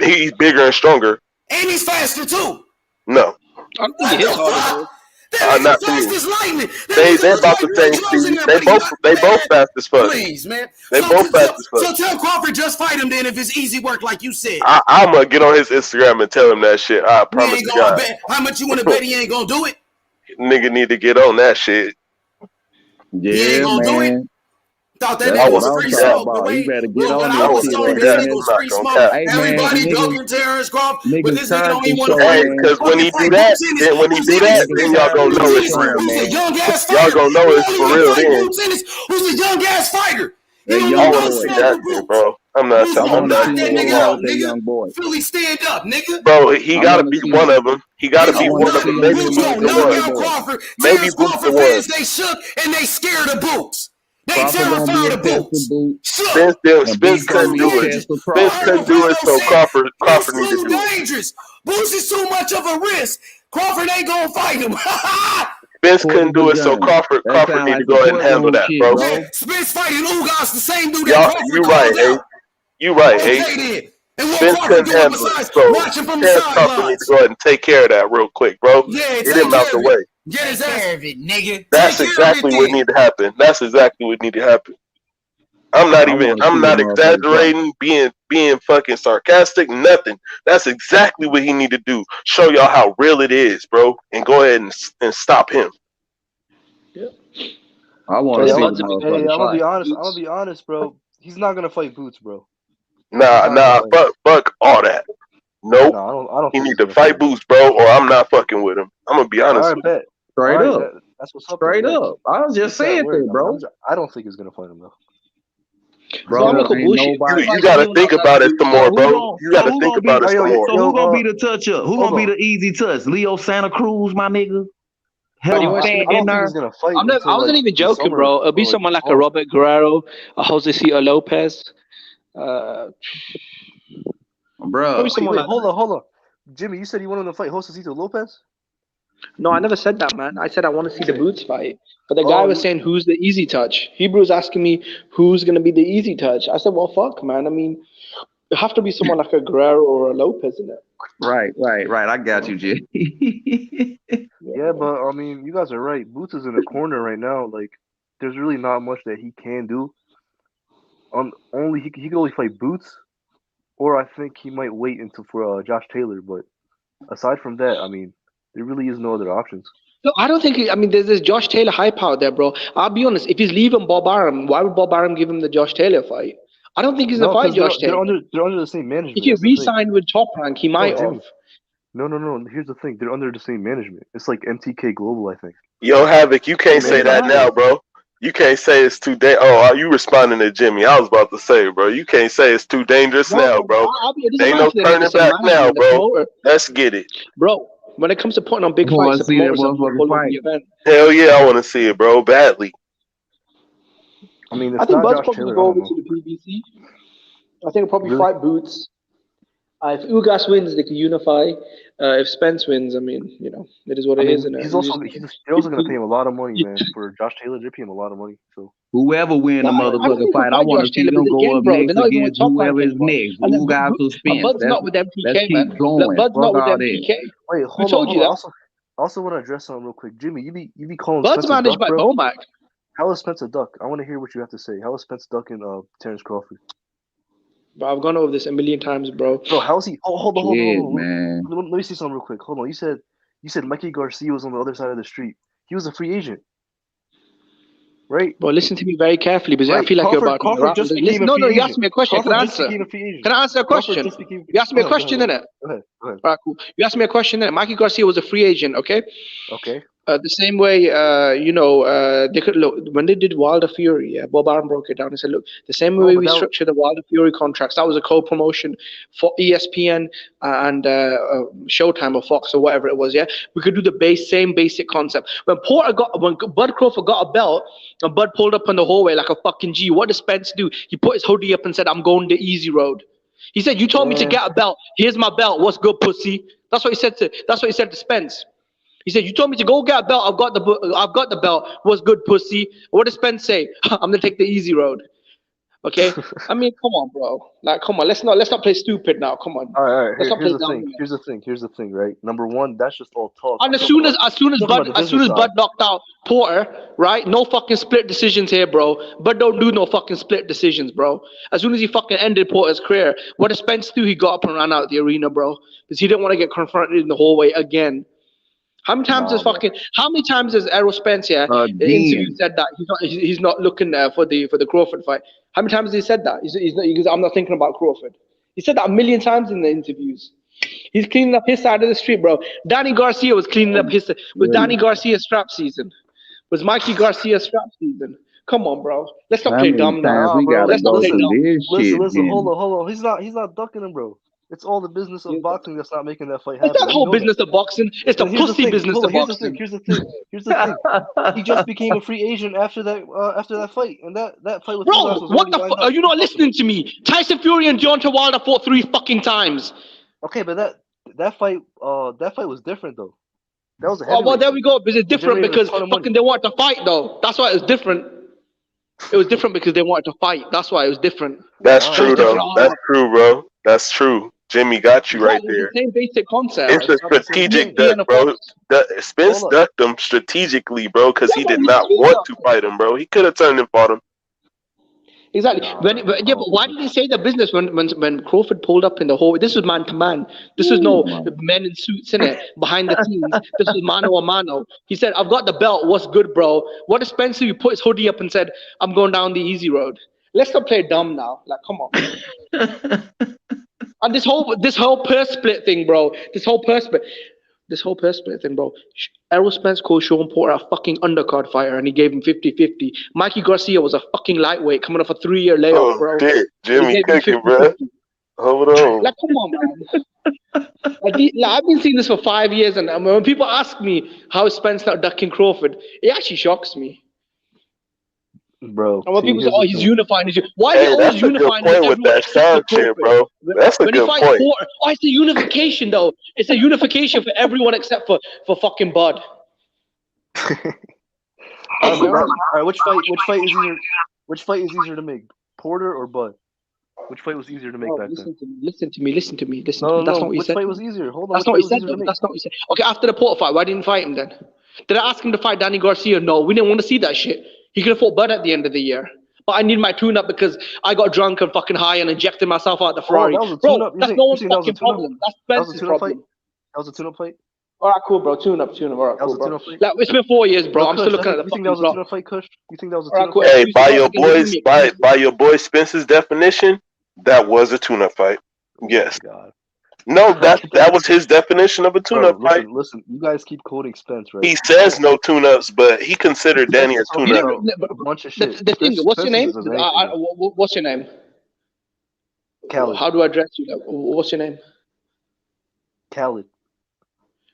he's bigger and stronger. And he's faster too. No. I don't think he is harder. That Not nigga to me. fast as lightning. They about the same speed. They both fast as fuck. Please, man. They both fast as fuck. So tell Crawford just fight him then if it's easy work like you said. I'm gonna get on his Instagram and tell him that shit. I promise you God. Bet. How much you want to bet he ain't gonna do it? Nigga need to get on that shit. Yeah, he ain't gonna do it. Thought that nigga was free smoke. You better get on I was told this nigga was free smoke. Hey, Everybody man, ducking Terrence Crawford, but this nigga don't even want to Hey, fight. because when he do that, then y'all gonna know it's for real. Who's a young ass fighter? Y'all gonna know it's for real then. Who's a young ass fighter? I want to see that shit, bro. I'm not telling that nigga young boy. Philly stand up, nigga. Bro, he gotta beat one of them. He gotta beat one of them. Maybe Boots the one. Maybe Boots the one. They shook and they scared of Boots. They terrified of Boots. Spence couldn't do it. Spence couldn't do it, so Crawford needed to do it. Dangerous. Boots is too much of a risk. Crawford ain't gonna fight him. Spence couldn't do it, so Crawford need to go ahead and handle that, bro. Yeah, Spence fighting Ugas, the same dude Y'all, that Crawford you called right, out. You right, Okay, then. And what Spence Crawford couldn't doing handle it, besides so watching from the Terrence Crawford need to sidelines? go ahead and take care of that real quick, bro. Yeah, Get him out the way. Get his ass. Take care of it, nigga. That's exactly what need to happen. That's exactly what need to happen. I'm not exaggerating, being fucking sarcastic, nothing. That's exactly what he need to do. Show y'all how real it is, bro, and go ahead and stop him. I want to see the Hey, I'm motherfucker gonna fight. be honest, bro. He's not gonna fight Boots, bro. Nah, fuck all that. Nope. No, I don't He think need he's to gonna fight Boots, bro, or I'm not fucking with him. I'm gonna be honest All right, with you. bet. Straight All right, up. that's what's up. Straight then, up. I was just saying that, bro. I don't think he's gonna fight him though. Bro, ain't nobody. You gotta think about it some more, bro. You gotta think about it some more. So who gonna be the touch up? Who gonna be the easy touch? Leo Santa Cruz, my nigga. Hell fat in there. I wasn't even joking, bro. It'll be someone like a Robert Guerrero, a Josecito Lopez. Bro, hold on. Jimmy, you said you wanted to fight Josecito Lopez? No, I never said that, man. I said I want to see the Boots fight. But the guy was saying, who's the easy touch? Hebrew's asking me, who's going to be the easy touch? I said, well, fuck, man. I mean, it have to be someone like a Guerrero or a Lopez, isn't it? Right. I got you, Jay. Yeah, but I mean, you guys are right. Boots is in the corner right now. Like, there's really not much that he can do. He can only fight Boots, or I think he might wait until for Josh Taylor. But aside from that, I mean, there really is no other options. No, I don't think. There's this Josh Taylor hype out there, bro. I'll be honest. If he's leaving Bob Arum, why would Bob Arum give him the Josh Taylor fight? I don't think he's gonna fight Josh Taylor. They're under the same management. If he re-signed with Top Rank, he might have. No. Here's the thing. They're under the same management. It's like MTK Global, I think. Yo, Havoc, you can't say that now, bro. You can't say it's too dangerous. Oh, are you responding to Jimmy? I was about to say, bro. You can't say it's too dangerous now, bro. Ain't no turning back now, bro. Let's get it. Bro, when it comes to putting on big fights, the event. Hell yeah, I want to see it, bro. Badly. I mean, I think Bud's probably go over to the PBC. I think he'll probably fight Boots. If Ugas wins, they can unify. If Spence wins, I mean, it is what it is. They're also going to pay him a lot of money, man. For Josh Taylor, they're paying him a lot of money. So whoever win the motherfucking fight, I want to see them go up next against whoever is next. Ugas or Spence. Bud's not with MTK, let's keep going. Bud's not with MTK. Wait, Who told you that? I also want to address something real quick. Jimmy, you be calling Bud's Spence managed a duck, by bro? Bomac. How is Spence a duck? I want to hear what you have to say. How is Spence ducking Terrence Crawford? Bro, I've gone over this a million times, bro. Bro, how is he? Oh, hold on. Man. Let me see something real quick. Hold on. You said Mikey Garcia was on the other side of the street. He was a free agent, right? Bro, listen to me very carefully because I feel like you're about Crawford to. No, you asked me a question. Can I answer? Can I answer a question? You asked me a question, innit? Go ahead. All right, cool. You asked me a question, innit? Mikey Garcia was a free agent, okay? Okay. The same way, they could look when they did Wilder Fury. Yeah, Bob Arum broke it down and said, "Look, the same way we structured the Wilder Fury contracts, that was a co-promotion for ESPN and Showtime or Fox or whatever it was. Yeah, we could do the same basic concept. When Bud Crawford got a belt and Bud pulled up in the hallway like a fucking G, what did Spence do? He put his hoodie up and said, "I'm going the easy road." He said, "You told me to get a belt. Here's my belt. What's good, pussy?" That's what he said to Spence. He said, "You told me to go get a belt. I've got the belt. What's good, pussy?" What does Spence say? "I'm gonna take the easy road." Okay. I mean, come on, bro. Like, come on. Let's not play stupid now. Come on. All right. Let's not play Here's the thing. Right. Number one, that's just all talk. And as soon as Bud knocked out Porter, right? No fucking split decisions here, bro. Bud don't do no fucking split decisions, bro. As soon as he fucking ended Porter's career, what did Spence do? He got up and ran out of the arena, bro, because he didn't want to get confronted in the hallway again. How many times has Errol Spence in the interview said that he's not looking for the Crawford fight? How many times has he said that? He's I'm not thinking about Crawford. He said that a million times in the interviews. He's cleaning up his side of the street, bro. Danny Garcia was cleaning up his. Was Danny Garcia's strap season? Was Mikey Garcia's strap season? Come on, bro. Let's not play dumb now. Let's not play dumb. Listen. Hold on. He's not ducking him, bro. It's all the business of boxing that's not making that fight happen. It's that whole business of boxing. It's the pussy business of boxing. Here's the thing. He just became a free agent after that fight, and that fight with bro. What the fuck? Are you not listening to me? Tyson Fury and Deontay Wilder fought 3 fucking times. Okay, but that fight was different though. That was a well, heavyweight. there we go. Because it's different Generated a because ton of money. fucking they wanted to fight though. That's why it was different. It was different because they wanted to fight. That's why it was different. That's It true was different. though. That's true, bro. That's true. Jimmy got you right Exactly the there. same basic concept. It's a strategic duck, Deanna bro. Fox. Spence ducked him strategically, bro, because he Yeah, but did he not still want ducked to him. fight him, bro. He could have turned and fought him. Exactly. But why did he say the business when Crawford pulled up in the hallway? This was man to man. This was no men in suits in it behind the scenes. This was mano a mano. He said, "I've got the belt. What's good, bro?" What if Spencer? You put his hoodie up and said, "I'm going down the easy road." Let's not play dumb now. Like, come on. And this whole purse split thing, bro. This whole purse split thing, bro. Errol Spence called Sean Porter a fucking undercard fighter, and he gave him 50-50. Mikey Garcia was a fucking lightweight coming off a 3-year layoff, bro. Shit. Jimmy He gave him cooking, bro. Hold on. Like, come on, man. I've been seeing this for 5 years, and when people ask me how is Spence not ducking Crawford, it actually shocks me. Bro, and when people say, "Oh, he's unifying," why is he always that's a good unifying point with with that everyone? Sean shit, bro. That's a When good he fights point. Porter, it's a unification though. It's a unification for everyone except for fucking Bud. All right, which fight is easier to make? Porter or Bud? Which fight was easier to make back then? Listen to me. That's No, not what he which said. fight was easier? Hold on. That's not what he said. That's not what he said. Okay, after the Porter fight, why didn't he fight him then? Did I ask him to fight Danny Garcia? No, we didn't want to see that shit. He could have fought Bud at the end of the year. But I need my tune-up because I got drunk and fucking high and injected myself out the Ferrari. that was a Bro, tune-up. that's no one's fucking problem. That's Spence's problem. That was a tune-up fight? All right, cool, bro. Tune-up. All right, That was cool, a bro. tune-up fight? Like, it's been 4 years, bro. No, I'm still Kush, looking at the you think fucking that was a clock. tune-up fight, Kush? You think that was a All right, tune-up cool. fight? Hey, by your boy Spence's definition, that was a tune-up fight. Yes. God. No, that was his definition of a tune-up fight. Listen, you guys keep quoting Spence, right? He says no tune-ups, but he considered Danny a tune-up. A bunch of shit. The thing, what's your name? Spence doesn't anything. What's your name? Khaled. How do I address you? What's your name? Khaled.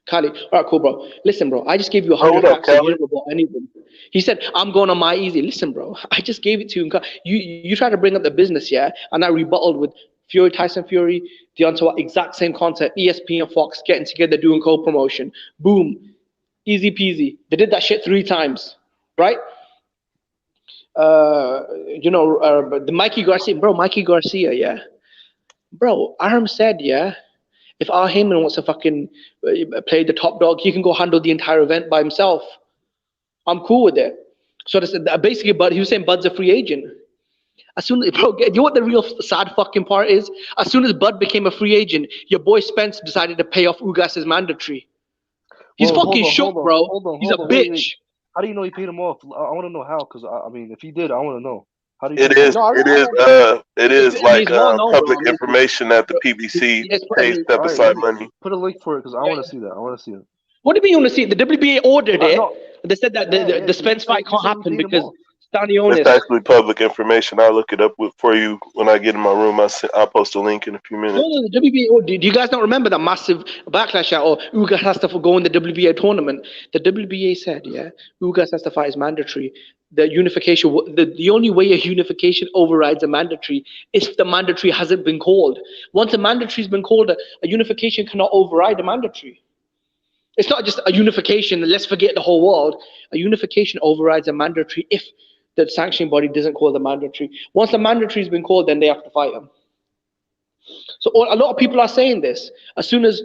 Khaled. All right, cool, bro. Listen, bro. I just gave you 100 facts and you never bought anything. He said, "I'm going on my easy." Listen, bro. I just gave it to you. You try to bring up the business, yeah, and I rebutted with Tyson Fury, Deontay, exact same concept. ESPN, Fox getting together doing co-promotion. Boom, easy peasy. They did that shit 3 times, right? The Mikey Garcia, yeah, bro. Aram said, yeah, if Al Heyman wants to fucking play the top dog, he can go handle the entire event by himself. I'm cool with it. So basically, Bud, he was saying Bud's a free agent. As soon as, bro, you know what the real sad fucking part is? As soon as Bud became a free agent, your boy Spence decided to pay off Ugas's mandatory. He's fucking shook, bro. He's a bitch. Wait. How do you know he paid him off? I want to know how, because I mean, if he did, I want to know. How do you? It is like public information that the PBC pays step aside money. Put a link for it because I want to see that. What do you mean you want to see it? The WBA ordered it. They said that the Spence fight can't happen because It's actually public information. I'll look it up for you when I get in my room. I'll post a link in a few minutes. No, the WBA. Do you guys not remember that massive backlash out? Or Ugas has to go in the WBA tournament. The WBA said, yeah, Ugas has to fight is mandatory. The unification, the only way a unification overrides a mandatory is if the mandatory hasn't been called. Once a mandatory has been called, a unification cannot override a mandatory. It's not just a unification. Let's forget the whole world. A unification overrides a mandatory if the sanctioning body doesn't call the mandatory. Once the mandatory has been called, then they have to fight him. So a lot of people are saying this. As soon as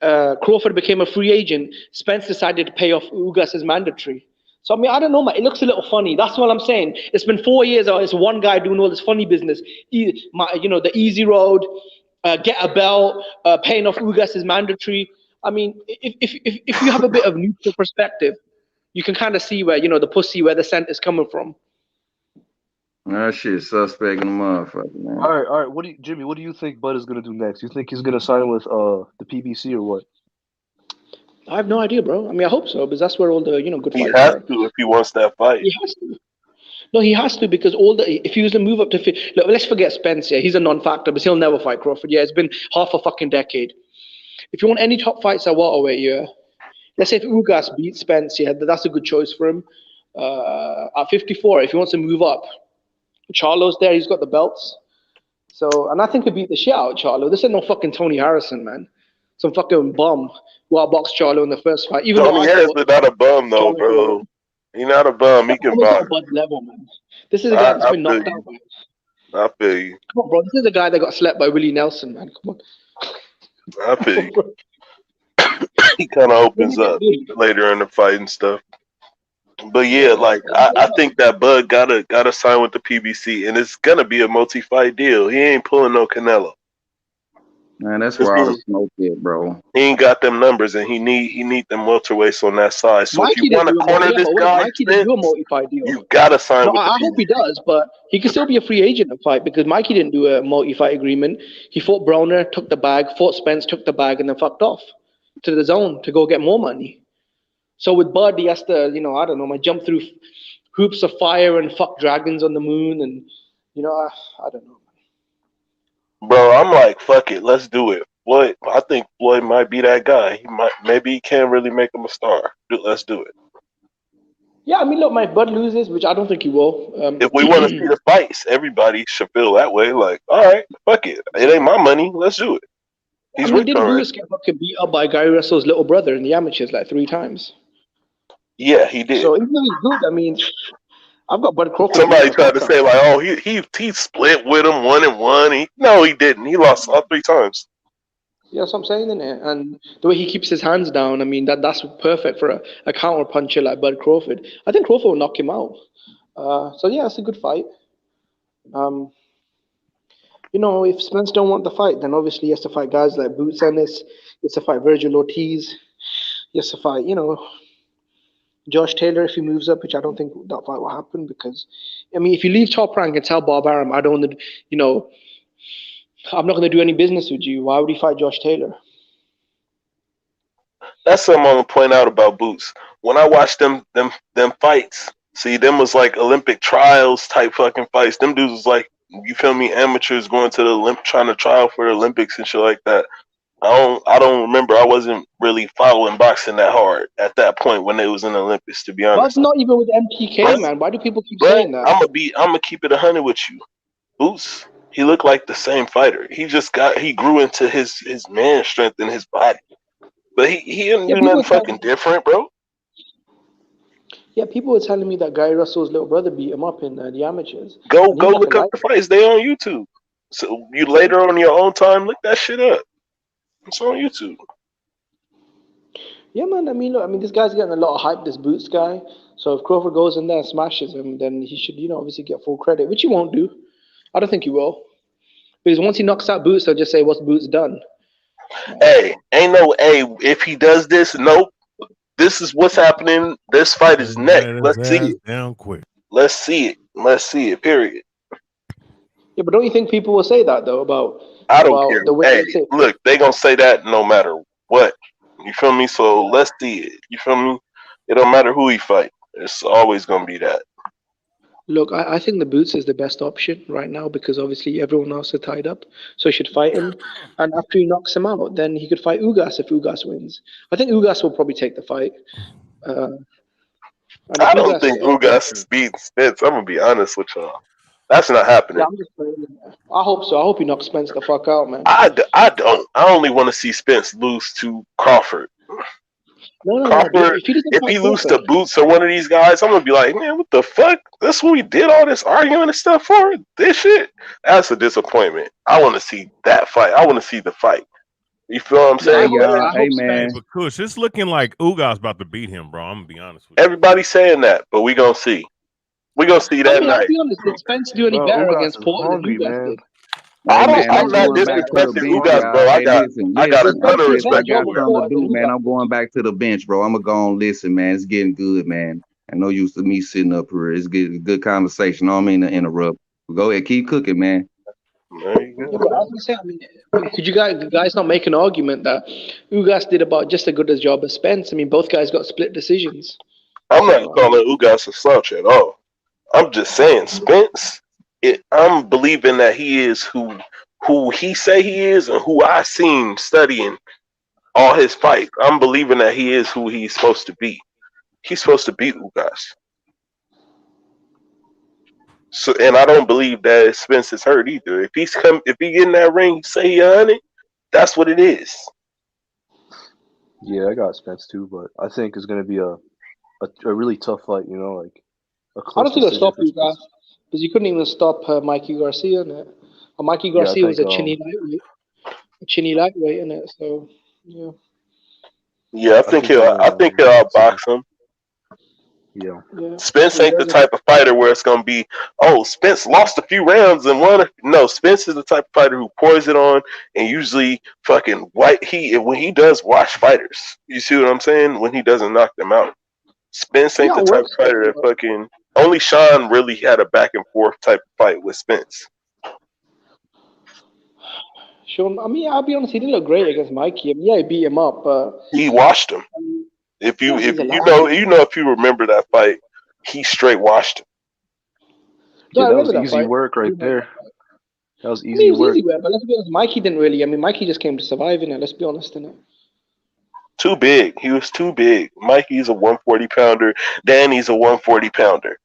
Crawford became a free agent, Spence decided to pay off Ugas as mandatory. So I mean, I don't know, man. It looks a little funny. That's what I'm saying. It's been 4 years. It's one guy doing all this funny business. The easy road, get a belt, paying off Ugas as mandatory. I mean, if you have a bit of neutral perspective, you can kind of see where where the scent is coming from. That shit suspect in the motherfucker, man. All right. Jimmy, what do you think Bud is gonna do next? You think he's gonna sign with the PBC or what? I have no idea, bro. I mean, I hope so, because that's where all the good fights are. He has to if he wants that fight. He has to. No, he has to, because if he was to move up to look, let's forget Spence. Yeah, he's a non-factor, but he'll never fight Crawford. Yeah, it's been half a fucking decade. If you want any top fights at welterweight, yeah, let's say if Ugas beats Spence, yeah, that's a good choice for him. At 54, if he wants to move up, Charlo's there. He's got the belts. So, and I think he beat the shit out of Charlo. This is no fucking Tony Harrison, man. some fucking bum who outboxed Charlo in the first fight. Even though Tony I Harris thought is not a bum though, Charlo bro. He's not a bum. He can was not box. Bud's level, man. This is a guy that's I been feel knocked you. out, man. I feel you. Come on, bro. This is the guy that got slept by Willie Nelson, man. Come on. I feel you. He kind of opens up later in the fight and stuff. But yeah, like I think that Bud gotta sign with the PBC, and it's gonna be a multi-fight deal. He ain't pulling no Canelo. Man, that's where all the smoke is, bro. He ain't got them numbers, and he need them welterweights on that side. So if you want to corner this guy, Mikey didn't do a multi-fight deal. you gotta sign No, with the I hope he does, but he can still be a free agent to fight because Mikey didn't do a multi-fight agreement. He fought Broner, took the bag, fought Spence, took the bag, and then fucked off to the zone to go get more money. So with Bud, he has to, I don't know, jump through hoops of fire and fuck dragons on the moon, and I don't know. Bro, I'm like, fuck it, let's do it. Floyd, I think Floyd might be that guy. Maybe he can't really make him a star. Let's do it. Yeah, I mean, look, my Bud loses, which I don't think he will. If we want to see the fights, everybody should feel that way. Like, all right, fuck it. It ain't my money. Let's do it. He's didn't Lewis get fucking beat up by Gary Russell's little brother in the amateurs like 3 times? Yeah, he did. So even though he's good, I mean, I've got Bud Crawford. Somebody tried to say like, oh, he split with him 1-1. No, he didn't. He lost all 3 times. Yeah, that's what I'm saying, innit? And the way he keeps his hands down, I mean, that's perfect for a counter puncher like Bud Crawford. I think Crawford will knock him out. So yeah, it's a good fight. If Spence don't want the fight, then obviously he has to fight guys like Boots Ennis. He has to fight Virgil Ortiz. He has to fight, Josh Taylor if he moves up, which I don't think that fight will happen because, I mean, if you leave Top Rank and tell Bob Arum, I don't want to, I'm not going to do any business with you. Why would he fight Josh Taylor? That's something I'm gonna point out about Boots. When I watched them fights, see, them was like Olympic trials type fucking fights. Them dudes was like, you feel me, amateurs going to the trying to try out for the Olympics and shit like that. I don't remember. I wasn't really following boxing that hard at that point when they was in the Olympics. To be honest, that's not even with MPK, man. Why do people keep saying that? I'm gonna keep it 100 with you. Boots, he looked like the same fighter. He grew into his man strength in his body, but he didn't do nothing fucking different, bro. Yeah, people were telling me that Gary Russell's little brother beat him up in the amateurs. Go look up the fights. They on YouTube. So you later on your own time, look that shit up. It's on YouTube. Yeah, man. I mean, this guy's getting a lot of hype, this Boots guy. So if Crawford goes in there and smashes him, then he should, obviously get full credit, which he won't do. I don't think he will. Because once he knocks out Boots, they'll just say, what's Boots done? Hey, if he does this, nope. This is what's happening. This fight is next. Let's see it. Down quick. Let's see it. Period. Yeah, but don't you think people will say that though about? I don't care. Hey, look, they gonna say that no matter what. You feel me? So let's see it. You feel me? It don't matter who he fight. It's always gonna be that. Look, I think the Boots is the best option right now because obviously everyone else is tied up, so he should fight him. And after he knocks him out, then he could fight Ugas if Ugas wins. I think Ugas will probably take the fight. I don't think Ugas is beating Spence. I'm gonna be honest with y'all. That's not happening. Yeah, I'm just saying, I hope so. I hope he knocks Spence the fuck out, man. I don't. I only want to see Spence lose to Crawford. No, Crawford, if he loses to Boots or one of these guys, I'm gonna be like, man, what the fuck? That's what we did all this arguing and stuff for? This shit? That's a disappointment. I want to see that fight. I want to see the fight. You feel what I'm saying? Yeah, hey man, but Kush, it's looking like Ugas about to beat him, bro. I'm gonna be honest with you. Everybody's saying that, but we gonna see. We gonna see that night. I'll be honest, did Spence do any better against Portland than Ugas did? I'm not disrespecting Ugas, bro. I got a ton of respect. I got something to do, man. I'm going back to the bench, bro. I'm gonna go and listen, man. It's getting good, man. And no use to me sitting up here. It's getting good conversation. I don't mean to interrupt. Go ahead, keep cooking, man. There you go. Yeah, but I was gonna say, I mean, could you guys not make an argument that Ugas did about just as good a job as Spence? I mean, both guys got split decisions. I'm not calling Ugas a slouch at all. I'm just saying, Spence. I'm believing that he is who he say he is and who I seen studying all his fights. I'm believing that he is who he's supposed to be. He's supposed to beat Ugas. So, and I don't believe that Spence is hurt either. If he get in that ring, say he 100, that's what it is. Yeah, I got Spence too, but I think it's gonna be a really tough fight. You know, like a I close don't think it'll decision stop for you guys Spence. because you couldn't even stop Mikey Garcia, innit? Mikey Yeah, I Garcia was think a chinny lightweight, innit? So yeah. Yeah, I think I think he'll outbox him. Yeah. Spence ain't the type of fighter where it's gonna be, oh, Spence lost a few rounds and won. No, Spence is the type of fighter who pours it on and usually fucking when he does watch fighters. You see what I'm saying? When he doesn't knock them out. Spence ain't the type of fighter that fucking only Sean really had a back and forth type of fight with Spence. Sean, I mean, I'll be honest, he didn't look great against Mikey. I mean, yeah, he beat him up, but He washed him. If you remember that fight, he straight washed him. Yeah, that was easy work right there. That was easy it was work. easy work, but let's be honest, Mikey didn't really. I mean, Mikey just came to survive in it. Let's be honest, innit? Too big. He was too big. Mikey's a 140 pounder. Danny's a 140 pounder.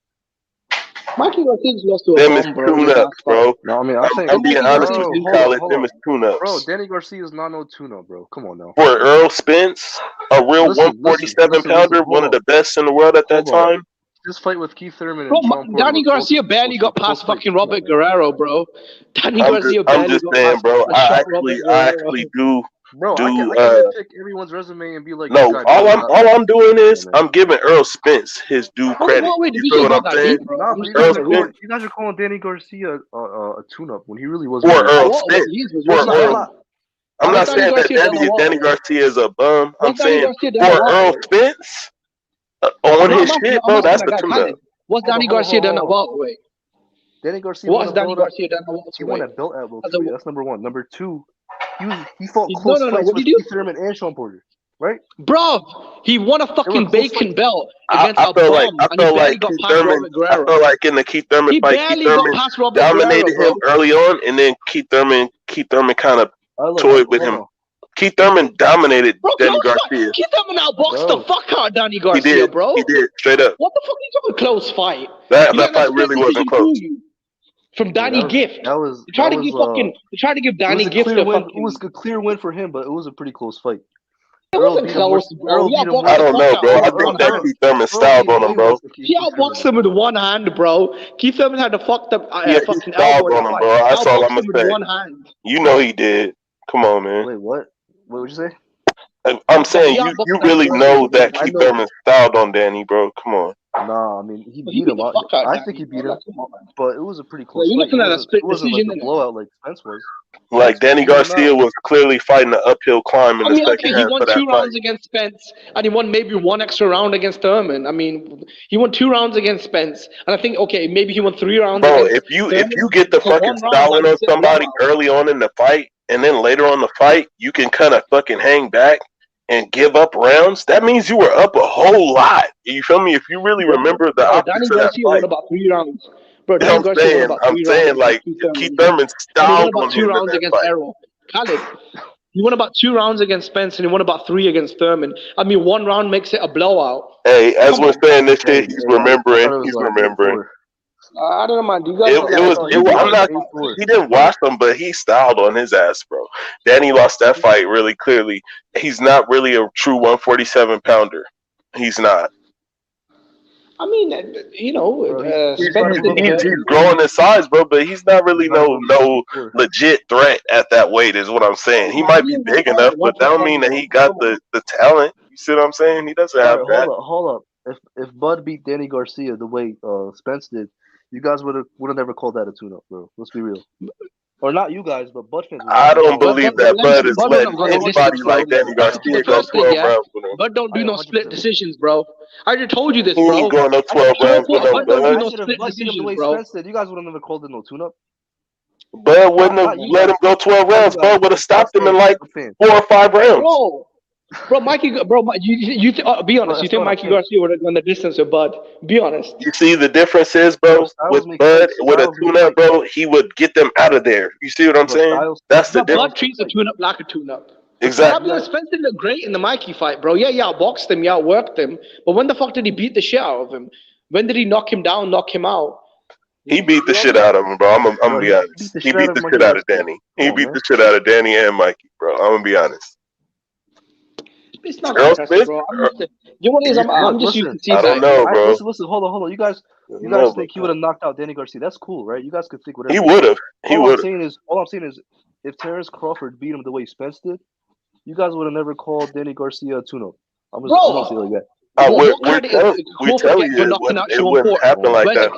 Mikey Garcia's lost to a Them is bomb, bro. tune-ups, bro. No, I mean, I think I'm being honest with you, Khaled. Them is tune-ups. Bro, Danny Garcia is not no tune-up, bro. Come on now. For Earl Spence, a real 147 pounder, one of the best in the world at that time. This fight with Keith Thurman Bro, and Sean Porter Danny Garcia barely got past fucking Robert Guerrero, bro. Danny Garcia I'm barely just got saying, past bro. I Robert actually do. Bro, I can nitpick everyone's resume and be like, no, all I'm doing is I'm giving Earl Spence his due credit. You feel what I'm saying? Nah, but you guys are calling Danny Garcia a tune-up when he really wasn't. For Earl Spence. I'm not saying that Danny Garcia is a bum. I'm saying for Earl Spence on his shit, bro, that's the tune-up. What's Danny Garcia done at welterweight? Danny Garcia. What's Danny Garcia done at welterweight? He won a belt at welterweight. That's number one. Number two, he fought close fights with Keith Thurman and Sean Porter, right? Bro, he won a fucking bacon belt against I felt like in the Keith Thurman fight, Keith Thurman dominated him early on, and then Keith Thurman kind of toyed with him. Keith Thurman dominated Danny Garcia. Keith Thurman outboxed the fuck out of Danny Garcia, bro. He did, straight up. What the fuck are you talking close fight? That fight really wasn't close. From Danny Gift. They tried to give Danny Gift a fucking... It was a clear win for him, but it was a pretty close fight. It wasn't close, bro. I don't know, bro. I think that Keith Thurman styled on him, bro. He outboxed him with one hand, bro. Keith Thurman had a fucked up fucking elbow on him, bro. That's all I'm gonna say. One hand. You know he did. Come on, man. Wait, what? What would you say? I'm saying you really know that Keith Thurman styled on Danny, bro. Come on. Nah, I mean he beat him. I think he beat him, but it was a pretty close fight. It wasn't like a blowout like Spence was. Like Danny Garcia was clearly fighting an uphill climb in the second half. He won 2 rounds against Spence, and he won maybe 1 extra round against Thurman. I mean, he won 2 rounds against Spence, and I think maybe he won 3 rounds. Bro, if you get the fucking styling on somebody early on in the fight, and then later on the fight, you can kind of fucking hang back and give up rounds, that means you were up a whole lot. You feel me? If you really remember the optics of that fight. Won about 3 rounds. Bro, I'm saying like Keith Thurman styled on 2 rounds against Errol. Khaled. He won about 2 rounds against Spence, and he won about 3 against Thurman. I mean, 1 round makes it a blowout. Hey, as we're saying this shit, he's remembering. He's remembering. I don't know, man. Do you guys he didn't watch them, but he styled on his ass, bro. Danny lost that fight really clearly. He's not really a true 147 pounder. He's not. I mean, he's growing in size, bro, but he's not really no legit threat at that weight, is what I'm saying. He might be big enough, but that don't mean that he got the talent. You see what I'm saying? He doesn't have that. Hold up. If Bud beat Danny Garcia the way Spence did, you guys would have never called that a tune-up, bro. Let's be real. Or not you guys, but Bud fans. I don't believe that Bud is letting anybody like Danny Garcia go 12 rounds with him. Bud don't do no split decisions, bro. I just told you this, He bro. ain't going no 12 rounds with him, Bud don't do no If split Bud beat him the decisions, way bro. Spence did, you guys would have never called it no tune-up. Bud wouldn't have let him go 12 rounds. Bud would have stopped him in like 4 or 5 rounds. Bro, be honest. You think Mikey Garcia would have done the distance with Bud? Be honest. You see the difference is, bro, with Bud, with a tune-up, bro, he would get them out of there. You see what I'm saying? That's the difference. Bud treats a tune-up like a tune-up. Exactly. Spence did look great in the Mikey fight, bro. Yeah, boxed him, worked him. But when the fuck did he beat the shit out of him? When did he knock him down, knock him out? He beat the shit out of him, bro. I'm gonna be honest. He beat the shit out of Danny. He beat the shit out of Danny and Mikey, bro. I'm gonna be honest. It's not that impressive, bro. You know what it is? I'm just used to seeing that. Listen. Hold on. You guys think he would have knocked out Danny Garcia? That's cool, right? You guys could think whatever. He would have. All I'm saying is, if Terrence Crawford beat him the way Spence did, you guys would have never called Danny Garcia a tune-up. I'm gonna say it like that. We tell you it wouldn't happen like that.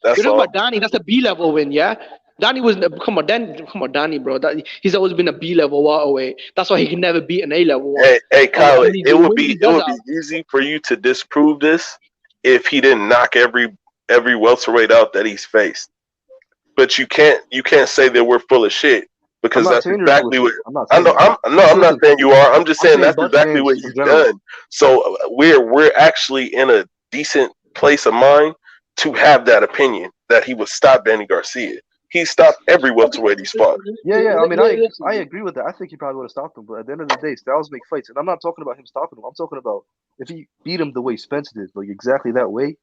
That's You're talking all. about Danny. That's a B-level win, yeah. Danny was come on, Danny, bro. He's always been a B-level away. That's why he can never beat an A-level one. Hey, Kyle, it would be easy for you to disprove this if he didn't knock every welterweight out that he's faced. But you can't say that we're full of shit because that's exactly what I'm not saying you are. I'm just saying that's exactly what he's done. So we're actually in a decent place of mind to have that opinion that he would stop Danny Garcia. He stopped every welterweight he fought. Yeah. I mean, I agree with that. I think he probably would have stopped him. But at the end of the day, styles make fights, and I'm not talking about him stopping him. I'm talking about if he beat him the way Spence did, like exactly that way.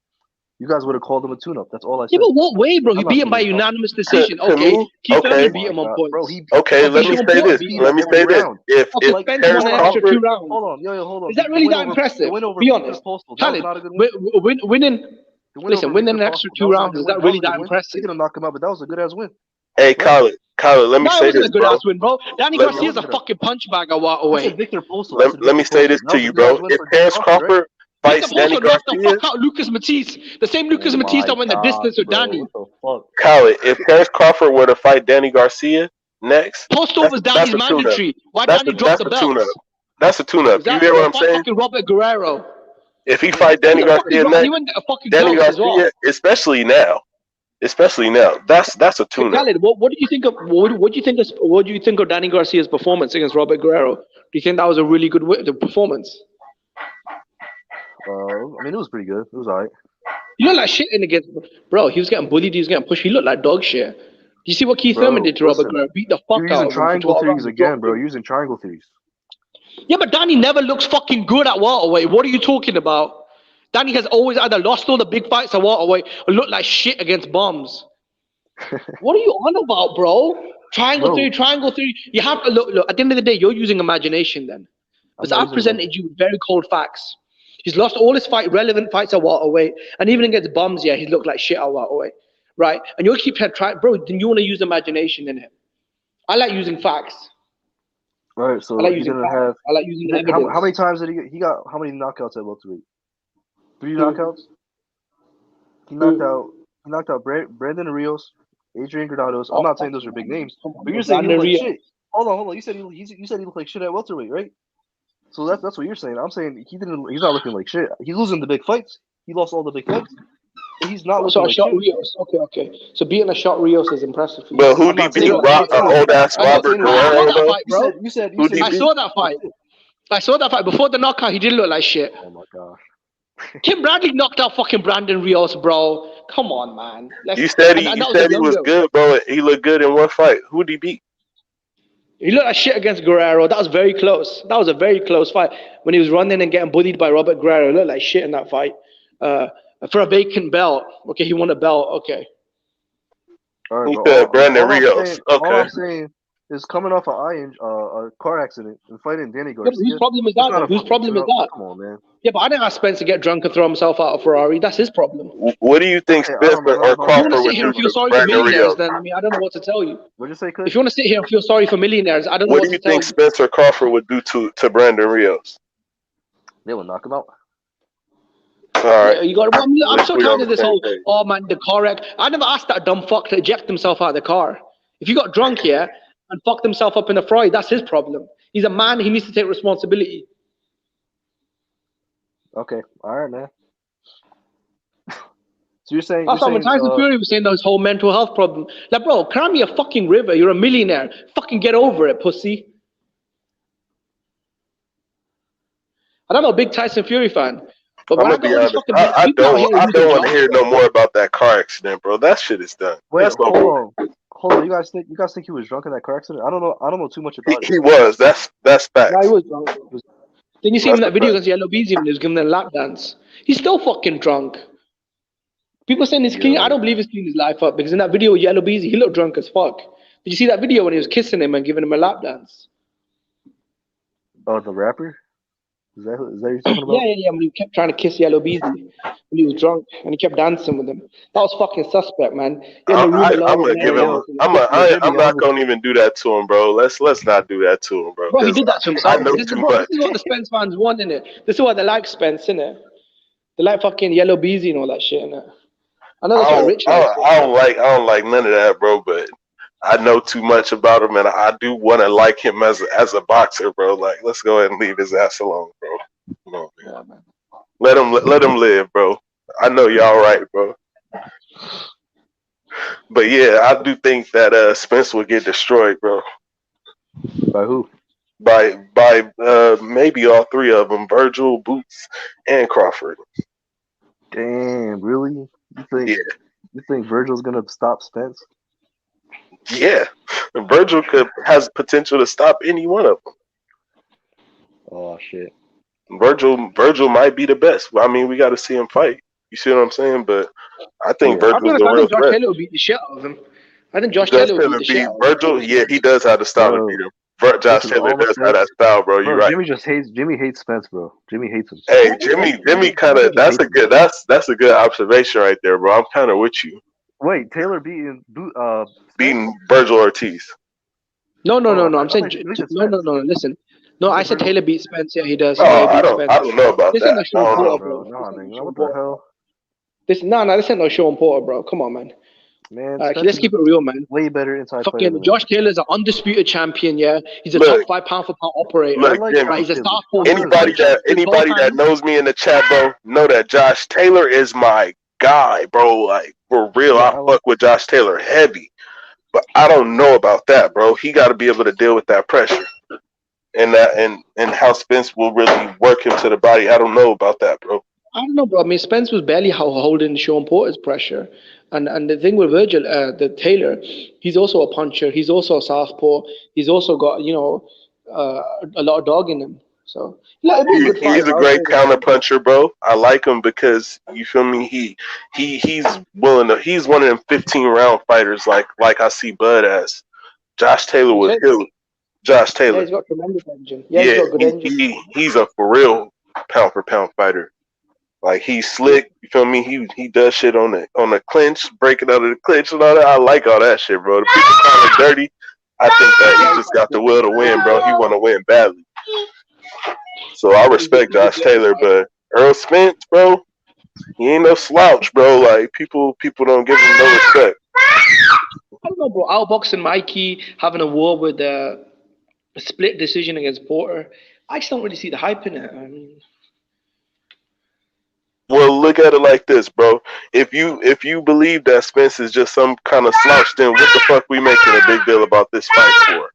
You guys would have called him a tune-up. That's all I said. Yeah, but what way, bro? He beat him by unanimous decision. Okay, Keith Thurman beat him on points. Bro, let me say this. If Spence won an extra 2 rounds. Hold on. Is that really that impressive? Be honest. Winning an extra 2 rounds, is that really that impressive? He didn't knock him out, but that was a good-ass win. Hey, Kyle, let me say this, bro. Win, bro. Danny Garcia's a fucking punch bag a walk away. Let me say this to you, bro. If Terrence Crawford fights Danny Garcia, the fuck out Lucas Matisse, the same Lucas Matisse that went the distance with Danny. Kyle, if Terrence Crawford were to fight Danny Garcia next, Posto was Danny's mandatory. Why Danny dropped the belt? That's a tune-up. You hear what I'm saying? Fucking Robert Guerrero. If he fight Danny Garcia next, Danny Garcia, especially now, that's a tune-up. Khaled, what do you think of what do you think of Danny Garcia's performance against Robert Guerrero? Do you think that was a really good performance? I mean, it was pretty good. It was alright. He looked like shit in against, bro. He was getting bullied. He was getting pushed. He looked like dog shit. Do you see what Keith Thurman did to Robert Guerrero? Beat the fuck out of him. You're using triangle theories again, bro. You're using triangle theories. Yeah, but Danny never looks fucking good at welterweight. What are you talking about? Danny has always either lost all the big fights at welterweight or looked like shit against bums. What are you on about, bro? Triangle theory. You have to look. At the end of the day, you're using imagination then. Because I've presented you with very cold facts. He's lost all his relevant fights at welterweight, and even against bums, he looked like shit at welterweight, right? And you'll keep trying, bro. Then you want to use imagination in him. I like using facts. All right, so I like using evidence. How many times did he got? How many knockouts at welterweight? 3 knockouts. He knocked out Brandon Rios, Adrian Granados. I'm not saying those are big names, but you're saying he looked like shit. Hold on. You said he looked like shit at welterweight, right? So that's what you're saying. I'm saying he's not looking like shit. He's losing the big fights. He lost all the big fights. He's not looking like shit. Rios. Okay. So being a shot Rios is impressive for you. Well, who did beat old ass Robert Guerrero? I saw that fight. I saw that fight. Before the knockout, he didn't look like shit. Oh my gosh. Tim Bradley knocked out fucking Brandon Rios, bro. Come on, man. You said he was good, bro. He looked good in one fight. Who did he beat? He looked like shit against Guerrero. That was very close. That was a very close fight. When he was running and getting bullied by Robert Guerrero, he looked like shit in that fight. For a vacant belt. Okay, he won a belt. Okay. All right, who said Brandon Rios? All I'm saying is coming off a car accident and fighting Danny Garcia. Yeah, whose problem is that? Whose problem is that? Come on, man. Yeah, but I didn't ask Spence to get drunk and throw himself out of Ferrari. That's his problem. What do you think Spencer or Crawford would do to Brandon Rios? Then I don't know what to tell you. What'd you say, Chris? If you want to sit here and feel sorry for millionaires, I don't know what to tell you. What do you think Spencer Crawford would do to Brandon Rios? They would knock him out. All right. I'm so tired of this whole, oh man, the car wreck. I never asked that dumb fuck to eject himself out of the car. If he got drunk here and fucked himself up in a fry, that's his problem. He's a man. He needs to take responsibility. Okay. All right, man. So you're saying... That's when Tyson Fury was saying those whole mental health problem. Like, bro, cry me a fucking river. You're a millionaire. Fucking get over it, pussy. I'm a big Tyson Fury fan. But I'm gonna be honest. I don't want to hear no more about that car accident, bro. That shit is done. Wait, hold on. You guys think he was drunk in that car accident? I don't know too much about it. He was. That's facts. Yeah, he was drunk. Then you see him in that video against Yellow Beezy when he was giving them a lap dance. He's still fucking drunk. People saying he's clean. I don't believe he's cleaned his life up because in that video with Yellow Beezy, he looked drunk as fuck. Did you see that video when he was kissing him and giving him a lap dance? Oh, the rapper? Is that what you're talking about? Yeah. When he kept trying to kiss Yellow Beezy when he was drunk, and he kept dancing with him. That was fucking suspect, man. I'm gonna give him. I'm not gonna even do that to him, bro. Let's not do that to him, bro. Bro, he did that to himself. I know This too is much. what the Spence fans want, innit? This is what they like, Spence, innit? They like fucking Yellow Beezy and all that shit, innit? I know that's what Rich likes. I don't like none of that, bro. But I know too much about him, and I do want to like him as a boxer, bro. Like, let's go ahead and leave his ass alone, bro. Come on, man. Yeah, man. Let him live, bro. I know y'all right, bro. But yeah, I do think that Spence will get destroyed, bro. By who? By maybe all three of them: Virgil, Boots, and Crawford. Damn, really? Yeah. You think Virgil's gonna stop Spence? Yeah, Virgil has potential to stop any one of them. Oh shit. Virgil might be the best. I mean, we got to see him fight. You see what I'm saying? But I think Virgil's the real Josh threat. Taylor will beat the shit out of him. I think Josh Taylor will beat the shit out of him. Virgil, yeah, he does have the style to beat him. Josh Taylor does have that style, bro. You're right. Jimmy hates Spence, bro. Jimmy hates him. Hey, Jimmy kind of that's a good observation right there, bro. I'm kind of with you. Wait, Taylor beating Virgil Ortiz. No. I'm saying no. Listen. No, I said Taylor beats Spence. Yeah, he does. I don't know about this that. Ain't no Sean Porter, bro. What the hell? This ain't no Sean Porter, bro. Come on, man. Man, let's keep it real, man. Way better inside fucking player. Josh Taylor's an undisputed champion. Yeah, he's a top 5 pound for pound operator. Look, he's a southpaw. Anybody that knows me in the chat, bro, know that Josh Taylor is my guy, bro. Like, for real, I fuck with Josh Taylor heavy. But I don't know about that, bro. He got to be able to deal with that pressure, and how Spence will really work him to the body. I don't know about that, bro. I don't know, bro. I mean, Spence was barely holding Sean Porter's pressure, and the thing with Virgil, the Taylor, he's also a puncher. He's also a southpaw. He's also got a lot of dog in him. So he's a great counter puncher, bro. I like him because you feel me. He's willing to. He's one of them 15-round fighters, like I see Bud as. Josh Taylor was killed. Josh Taylor. Yeah, he's got tremendous engine. Yeah, he's got good engine. He's a for real pound for pound fighter. Like, he's slick. You feel me? He does shit on the clinch, breaking out of the clinch and all that. I like all that shit, bro. The people call it dirty. I think that he just got the will to win, bro. He want to win badly. So I respect Josh Taylor, but Earl Spence, bro, he ain't no slouch, bro. Like, people don't give him no respect. I don't know, bro. Outboxing Mikey, having a war with a split decision against Porter. I just don't really see the hype in it. I mean, well, look at it like this, bro. If you believe that Spence is just some kind of slouch, then what the fuck we making a big deal about this fight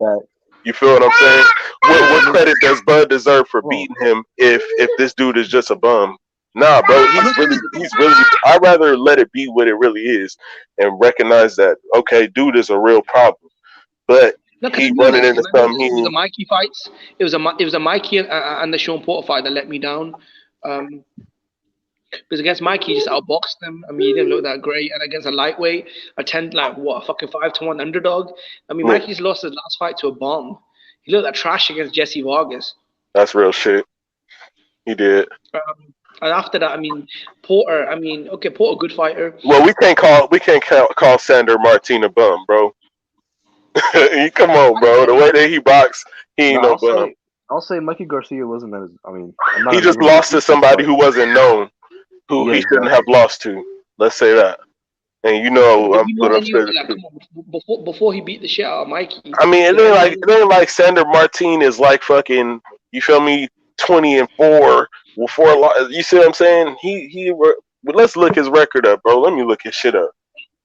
for? You feel what I'm saying? What credit does Bud deserve for beating him if this dude is just a bum? Nah, bro, he's really. I'd rather let it be what it really is and recognize that, okay, dude is a real problem, but he's running into something. It was the Mikey fights. It was a Mikey and the Sean Porter fight that let me down. Because against Mikey, he just outboxed him. I mean, he didn't look that great. And against a lightweight, a fucking 5-1 underdog. I mean, Mikey's lost his last fight to a bomb. He looked like trash against Jesse Vargas. That's real shit. He did. And after that, I mean, Porter. Porter, good fighter. Well, we can't call Sander Martin a bum, bro. Come on, bro. The way that he boxed, he ain't no bum. I'll say Mikey Garcia wasn't as. I mean, he just lost to somebody who wasn't known, who he shouldn't have lost to. Let's say that. And before he beat the shit out of Mikey. I mean, it ain't like Sander Martin is like fucking. You feel me? 20-4 with 4. You see what I'm saying? Let's look his record up, bro. Let me look his shit up.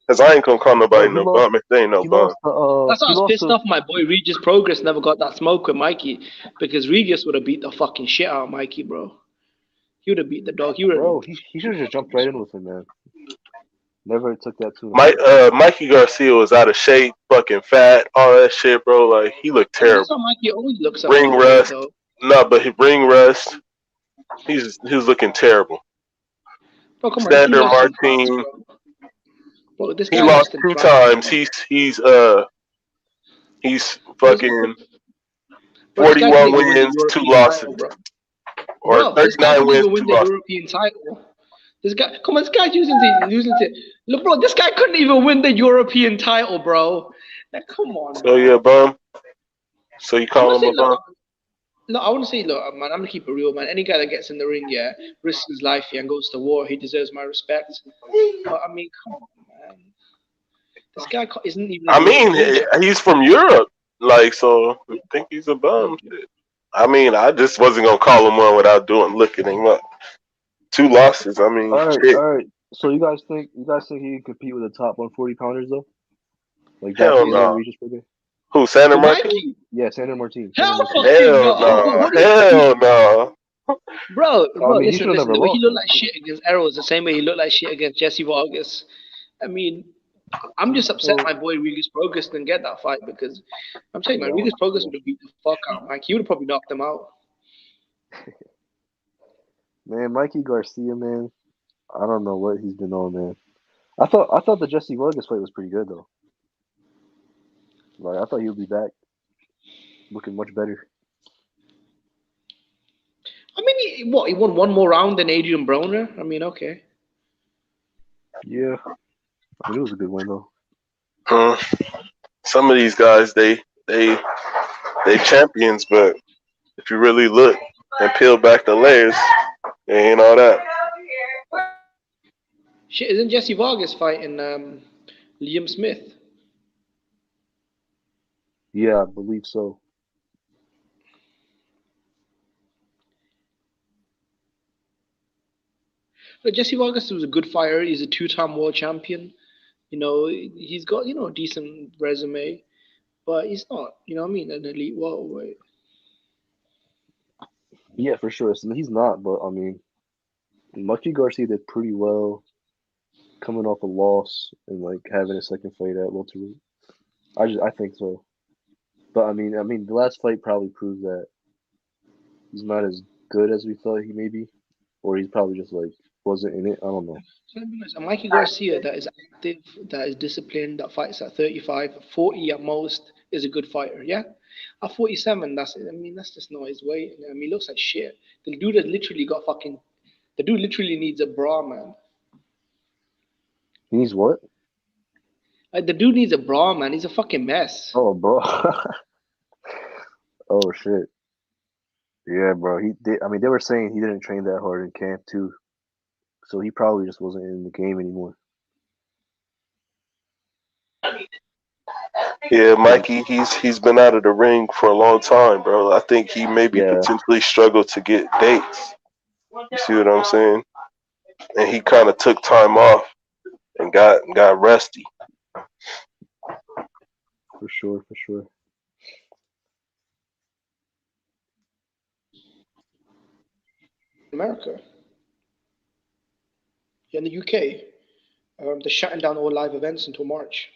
Because I ain't gonna call nobody no bum if they ain't no bum. That's why I was pissed off. My boy Regis Progress never got that smoke with Mikey, because Regis would have beat the fucking shit out of Mikey, bro. He would have beat the dog. He should have just jumped right in with him, man. Never took that too much. Mikey Garcia was out of shape, fucking fat, all that shit, bro. Like, he looked terrible. That's how Mikey always looks. Ring rust. No, but his ring rust. He's looking terrible. Bro, Sander Martin. Bro, he lost 2 times. He's fucking. Bro, this guy 41 couldn't even win the wins, 2 European losses, title, bro. or Bro, this guy 39 couldn't wins, even 2 win the losses. European title. This guy, come on, this guy's losing to. Look, bro, this guy couldn't even win the European title, bro. Now, come on, So man. yeah, bum. So you I'm call gonna him say, a bum? look, I want to say, look, man, I'm gonna keep it real, man. Any guy that gets in the ring, yeah, risks his life, yeah, and goes to war, he deserves my respect. But I mean, come on, man. This guy isn't even. I mean, he's from Europe, like, so I think he's a bum. Shit. I mean, I just wasn't gonna call him one without looking him up. 2 losses. I mean, All shit. right. So you guys think he can compete with the top 140 pounders though? Like Hell Jack Taylor, no. Regis Prograis? Who, Sandor Martin? Mikey? Yeah, Sandor Martin. Hell Hell no. Hell no. Bro, I mean, he should listen. have never The way he lost. looked like shit against Arrow is the same way he looked like shit against Jesse Vargas. I mean, I'm just upset my boy Regis Prograis didn't get that fight because I'm telling you, man, Regis Prograis would have beat the fuck out Mike. He would have probably knocked him out. Man, Mikey Garcia, man, I don't know what he's been on, man. I thought the Jesse Vargas fight was pretty good though. Like I thought he would be back, looking much better. I mean, he won one more round than Adrian Broner. I mean, okay. Yeah, I mean, it was a good win though. Some of these guys, they champions, but if you really look and peel back the layers, they ain't all that. Shit, isn't Jesse Vargas fighting Liam Smith? Yeah, I believe so. But Jesse Vargas was a good fighter. He's a 2-time world champion. You know, he's got a decent resume, but he's not. You know what I mean? An elite welterweight. Yeah, for sure. So he's not, but I mean, Mikey Garcia did pretty well coming off a loss and like having a second fight at welterweight. I think so. But I mean, the last fight probably proved that he's not as good as we thought he may be, or he's probably just like wasn't in it. I don't know. A Mikey Garcia that is active, that is disciplined, that fights at 35, 40 at most is a good fighter. Yeah, at 47, that's just not his weight. I mean, he looks like shit. The dude literally needs a bra, man. He needs what? Like the dude needs a bra, man. He's a fucking mess. Oh, bro. Oh shit. Yeah, bro. He did. I mean, they were saying he didn't train that hard in camp too, so he probably just wasn't in the game anymore. Yeah, Mikey, he's been out of the ring for a long time, bro. I think he maybe potentially struggled to get dates. You see what I'm saying? And he kind of took time off and got rusty. For sure. America. Here in the UK, they're shutting down all live events until March.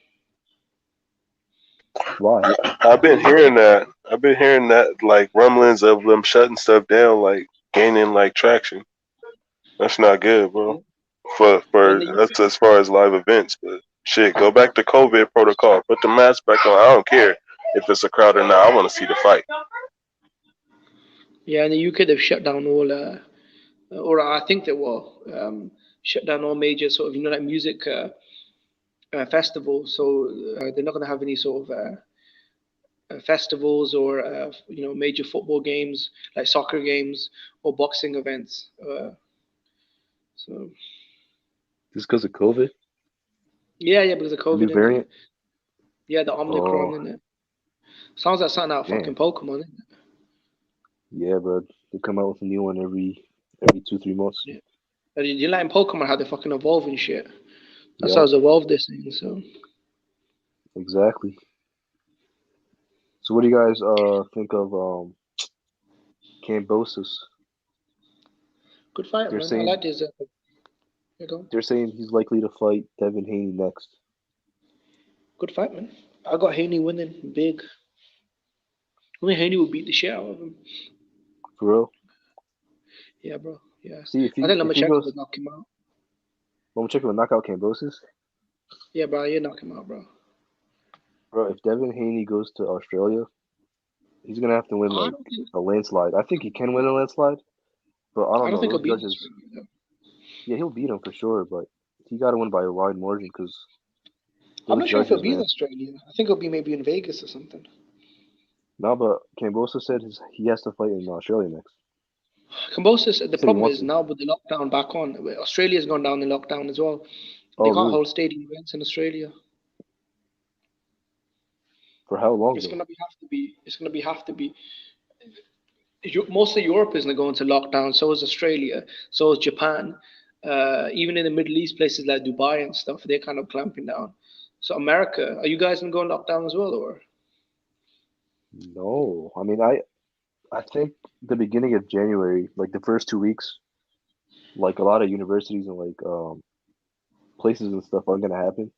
Why? I've been hearing that, like rumblings of them shutting stuff down, like gaining like traction. That's not good, bro. For that's as far as live events, but shit, go back to COVID protocol. Put the mask back on. I don't care if it's a crowd or not. I want to see the fight. Yeah, in the UK they've shut down all, or I think they will shut down all major sort of like music festivals. So they're not going to have any sort of festivals or major football games like soccer games or boxing events. So just because of COVID? Yeah, because of COVID. New variant? Yeah, the Omicron in it. Sounds like something out of fucking Pokemon, isn't it? Yeah, bro. They come out with a new one every 2-3 months. Yeah. You like in Pokemon how they fucking evolve and shit. That's how it's evolved this thing, so. Exactly. So what do you guys think of Kambosos? Good fight, man. I like his. They're saying he's likely to fight Devin Haney next. Good fight, man. I got Haney winning big. I think Haney will beat the shit out of him. For real? Yeah, bro. Yeah. See, I think Lomachenko would knock him out. Lomachenko would knock out Kambosos? Yeah, bro. You knock him out, bro. Bro, if Devin Haney goes to Australia, He's gonna have to win like a landslide. I think he can win a landslide, but I don't know. think he'll Those beat judges. Australia. Yeah, he'll beat him for sure, but he got to win by a wide margin because I'm those not sure if he'll judges, beat man. Australia. I think he'll be maybe in Vegas or something. No, but Kambosos said he has to fight in Australia next. Kambosos, the He said he problem wants is to. now with the lockdown back on, Australia's gone down in lockdown as well. Oh, They can't really? hold stadium events in Australia. For how long It's though? gonna have to be. Most of Europe isn't going to lockdown. So is Australia. So is Japan. Even in the Middle East, places like Dubai and stuff, they're kind of clamping down. So America, are you guys gonna go on lockdown as well, or? No, I mean I think the beginning of January, like the first 2 weeks, like a lot of universities and like places and stuff aren't gonna happen.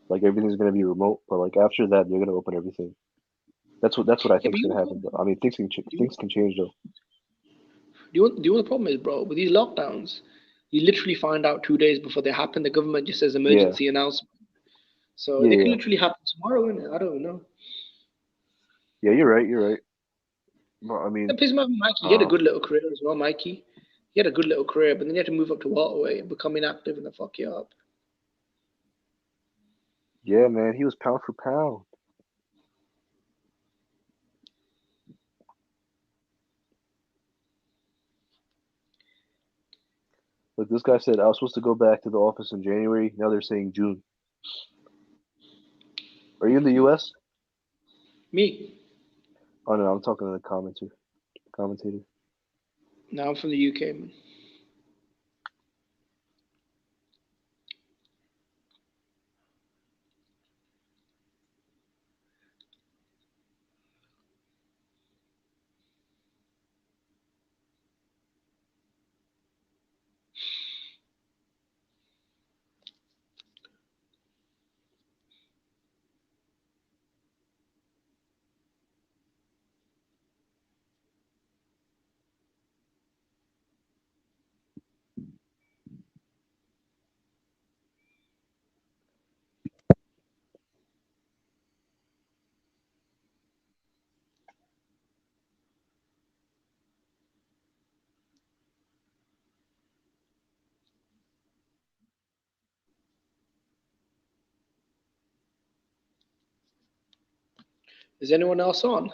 Like everything's gonna be remote, but like after that, they're gonna open everything. That's what I Yeah, think but is gonna happen. But I mean, things can change though. do you know what the problem is, bro? With these lockdowns, you literally find out 2 days before they happen. The government just says Yeah, emergency announcement. So they could yeah, literally happen tomorrow, innit? I don't know. yeah. You're right. You're right. Well, I mean, That pisses me off, Mikey. He had a good little career as well, Mikey. He had a good little career, but then he had to move up to welterweight and become inactive and then fuck you up. yeah, man. He was pound for pound. Like this guy said, I was supposed to go back to the office in January. Now they're saying June. Are you in the U.S.? Me? Oh no, I'm talking to the commentator. No, I'm from the UK, man. Is anyone else on?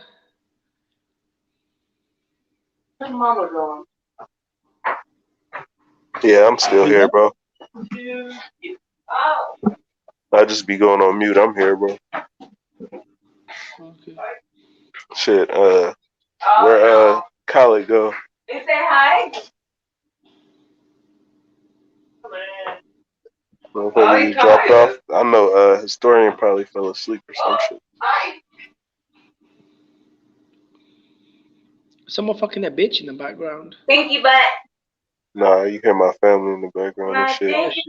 Yeah, I'm still here, bro. I just be going on mute. I'm here, bro. Okay. Shit, where Khaled go? Say hi. Motherfucker just dropped off. I know historian probably fell asleep or some shit. Someone fucking that bitch in the background. Thank you, but. Nah, you hear my family in the background and shit. Thank you,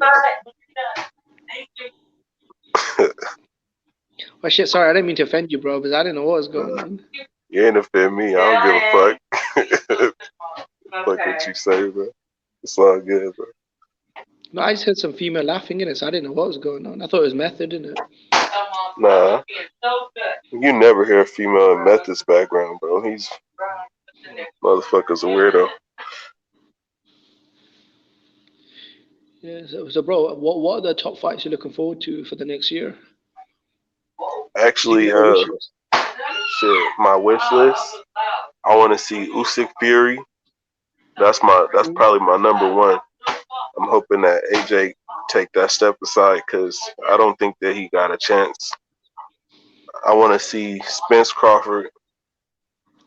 but. Oh shit, sorry, I didn't mean to offend you, bro, but I didn't know what was going on. You ain't offend me. I don't give a fuck. Fuck what you say, bro. It's all good, bro. No, I just heard some female laughing in it, so I didn't know what was going on. I thought it was method, innit? Nah. You never hear a female in Method's background, bro. He's motherfucker's a weirdo. Yeah, so bro, what are the top fights you're looking forward to for the next year? Actually, shit, my wish list. I want to see Usyk Fury. That's probably my number one. I'm hoping that AJ take that step aside because I don't think that he got a chance. I want to see Spence Crawford.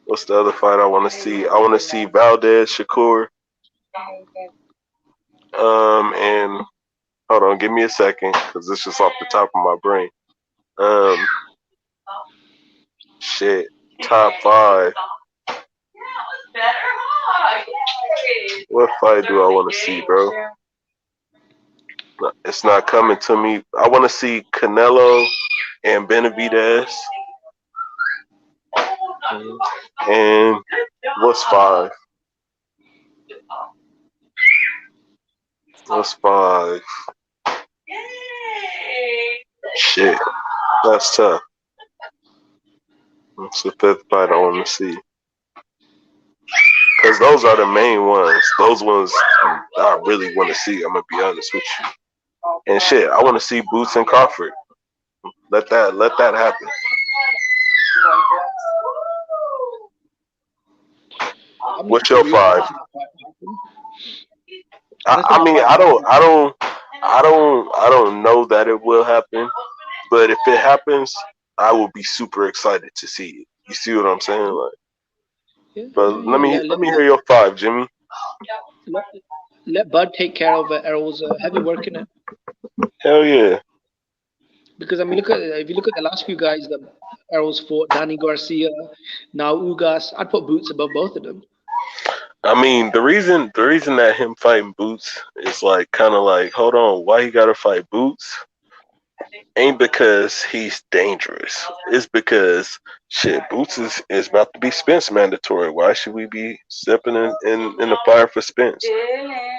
What's the other fight I want to see? I want to see Valdez Shakur. And hold on, give me a second because it's just off the top of my brain. Shit, top 5. What fight do I want to see, bro? It's not coming to me. I want to see Canelo and Benavidez. And what's 5? What's 5? Shit, that's tough. That's the fifth fight I want to see. Because those are the main ones. Those ones I really want to see. I'm gonna be honest with you. And shit, I want to see Boots and Crawford. Let that happen. What's your five? I mean, I don't know that it will happen, but if it happens, I will be super excited to see it. You see what I'm saying? Like, but let me hear your five, Jimmy. Let Bud take care of Errol's heavy work in it. Hell yeah. Because I mean, if you look at the last few guys that Errol's fought, Danny Garcia, now Ugas, I'd put Boots above both of them. I mean, the reason that him fighting Boots is like kind of like, hold on, why he gotta fight Boots? Ain't because he's dangerous. It's because shit, Boots is about to be Spence mandatory. Why should we be stepping in the fire for Spence?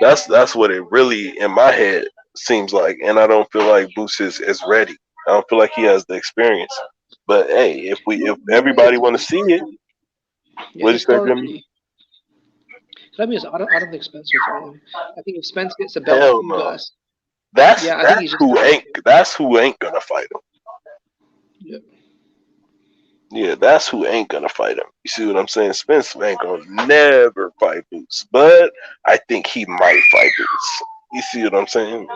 That's what it really in my head seems like, and I don't feel like Boots is ready. I don't feel like he has the experience. But hey, if everybody want to see it, what do you think? I don't think Spence will fight him. I think if Spence gets a belt, Hell no. That's who ain't gonna fight him. Yep. Yeah, that's who ain't gonna fight him. You see what I'm saying? Spence ain't gonna never fight Boots, but I think he might fight Boots. You see what I'm saying?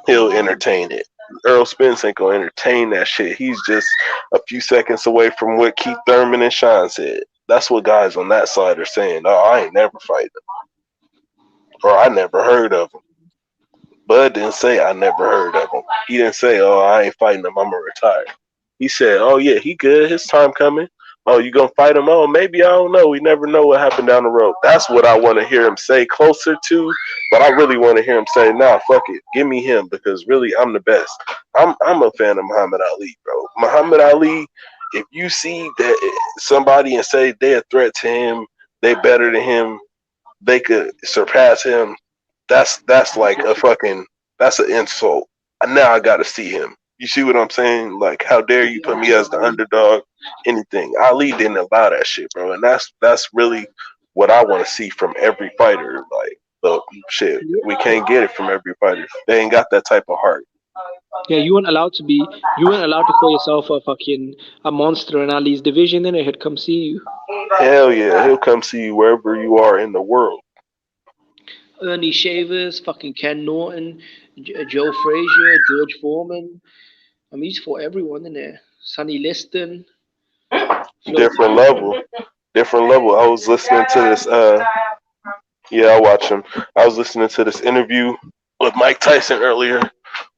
He'll entertain it. Earl Spence ain't gonna entertain that shit. He's just a few seconds away from what Keith Thurman and Sean said. That's what guys on that side are saying. Oh, I ain't never fight him, or I never heard of him. Bud didn't say I never heard of him. He didn't say, oh, I ain't fighting him, I'm gonna retire. He said, oh yeah, he good, his time coming. Oh, you gonna fight him? Oh, maybe, I don't know. We never know what happened down the road. That's what I want to hear him say closer to, but I really want to hear him say, nah, fuck it, give me him, because really I'm the best. I'm a fan of Muhammad Ali, bro. Muhammad Ali, if you see that somebody and say they're a threat to him, they better than him, they could surpass him, that's like a fucking, that's an insult. Now I gotta see him. You see what I'm saying? Like, how dare you put me as the underdog? Anything. Ali didn't allow that shit, bro. And that's really what I want to see from every fighter. Like, the shit, we can't get it from every fighter. They ain't got that type of heart. Yeah, you weren't allowed to call yourself a monster in Ali's division, then he'd come see you. Hell yeah, he'll come see you wherever you are in the world. Ernie Shavers, fucking Ken Norton, Joe Frazier, George Foreman. I mean, he's fought everyone in there. Sonny Liston. Different level. I was listening to this. Yeah, I watch him. I was listening to this interview with Mike Tyson earlier,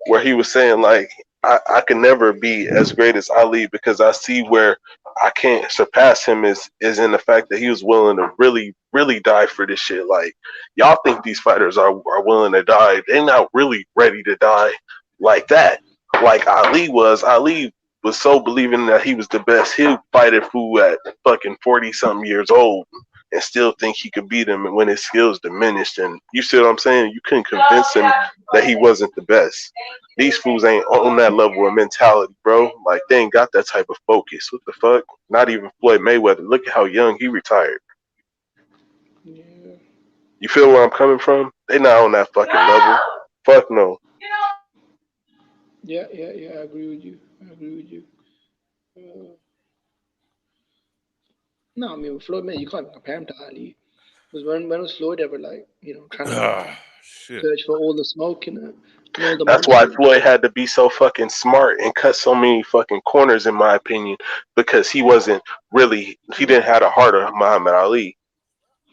where he was saying like, I can never be as great as Ali because I see where I can't surpass him is in the fact that he was willing to really, really die for this shit. Like, y'all think these fighters are willing to die. They're not really ready to die like that. Like Ali was. Ali was so believing that he was the best. He'll fight a fool at fucking 40-something years old and still think he could beat him, and when his skills diminished. And you see what I'm saying? You couldn't convince him that he wasn't the best. These fools ain't on that level of mentality, bro. Like, they ain't got that type of focus. What the fuck? Not even Floyd Mayweather. Look at how young he retired. Yeah. You feel where I'm coming from? They not on that fucking level. Fuck no. Yeah, I agree with you. No, I mean, Floyd, man, you can't compare him to Ali. Because when was Floyd ever like, trying to search for all the smoke and all the That's why Floyd had to be so fucking smart and cut so many fucking corners, in my opinion, because he didn't have the heart of Muhammad Ali.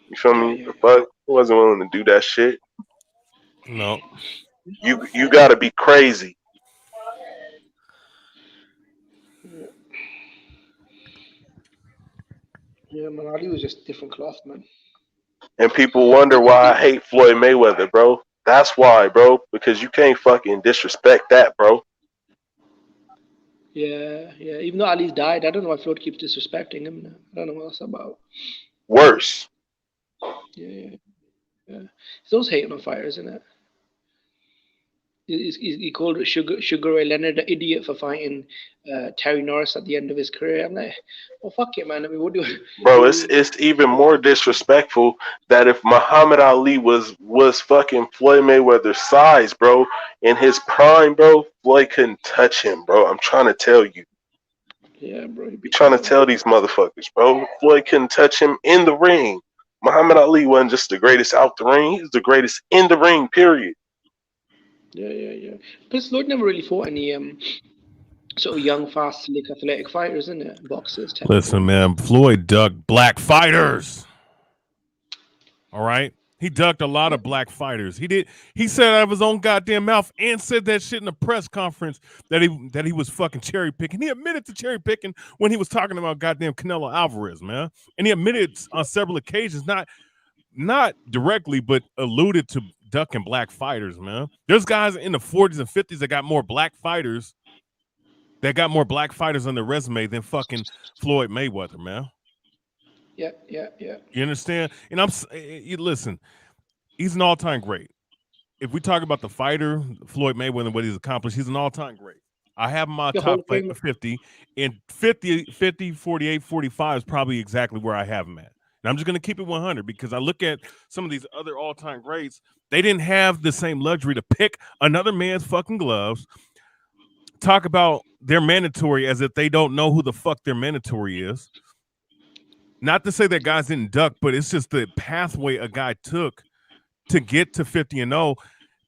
You feel me? The fuck? He wasn't willing to do that shit. No. You gotta be crazy. Yeah, man, Ali was just different cloth, man. And people wonder why I hate Floyd Mayweather, bro. That's why, bro. Because you can't fucking disrespect that, bro. Yeah. Even though Ali's died, I don't know why Floyd keeps disrespecting him. I don't know what that's about. Worse. Yeah. It's those hating on fighters, isn't it? He called Sugar Ray Leonard an idiot for fighting Terry Norris at the end of his career. I'm like, well, fuck it, man. I mean, what do? Bro, it's even more disrespectful that if Muhammad Ali was fucking Floyd Mayweather's size, bro, in his prime, bro, Floyd couldn't touch him, bro. I'm trying to tell you. Yeah, bro. You're trying to tell these motherfuckers, bro. Floyd couldn't touch him in the ring. Muhammad Ali wasn't just the greatest out the ring; he was the greatest in the ring. Period. Yeah. Plus, Floyd never really fought any sort of young, fast, slick, athletic fighters, isn't it? Boxers. Listen, man, Floyd ducked black fighters. All right, he ducked a lot of black fighters. He said out of his own goddamn mouth and said that shit in a press conference that he was fucking cherry picking. He admitted to cherry picking when he was talking about goddamn Canelo Alvarez, man, and he admitted on several occasions, not directly, but alluded to ducking black fighters, man. There's guys in the 40s and 50s that got more black fighters. That got more black fighters on their resume than fucking Floyd Mayweather, man. Yeah. You understand? And you listen, he's an all-time great. If we talk about the fighter, Floyd Mayweather, and what he's accomplished, he's an all-time great. I have him on top 50, and 50, 48, 45 is probably exactly where I have him at. And I'm just going to keep it 100 because I look at some of these other all-time greats. They didn't have the same luxury to pick another man's fucking gloves, talk about their mandatory as if they don't know who the fuck their mandatory is. Not to say that guys didn't duck, but it's just the pathway a guy took to get to 50-0.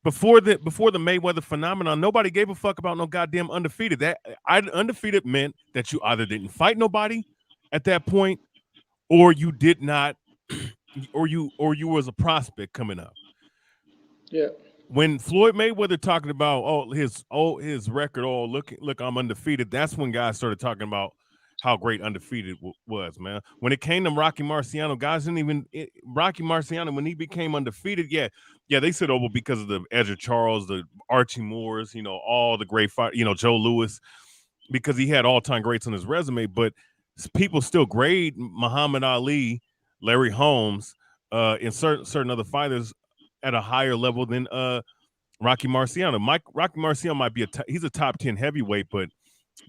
Before the Mayweather phenomenon, nobody gave a fuck about no goddamn undefeated. That undefeated meant that you either didn't fight nobody at that point, or you did not, or you was a prospect coming up. Yeah. When Floyd Mayweather talking about his record, look, I'm undefeated. That's when guys started talking about how great undefeated was, man. When it came to Rocky Marciano, guys didn't even Rocky Marciano when he became undefeated. Yeah, they said, well, because of the Edgar Charles, the Archie Moores, all the great fight, Joe Louis, because he had all-time greats on his resume. But people still grade Muhammad Ali, Larry Holmes, and certain other fighters at a higher level than Rocky Marciano. Rocky Marciano might be he's a top 10 heavyweight, but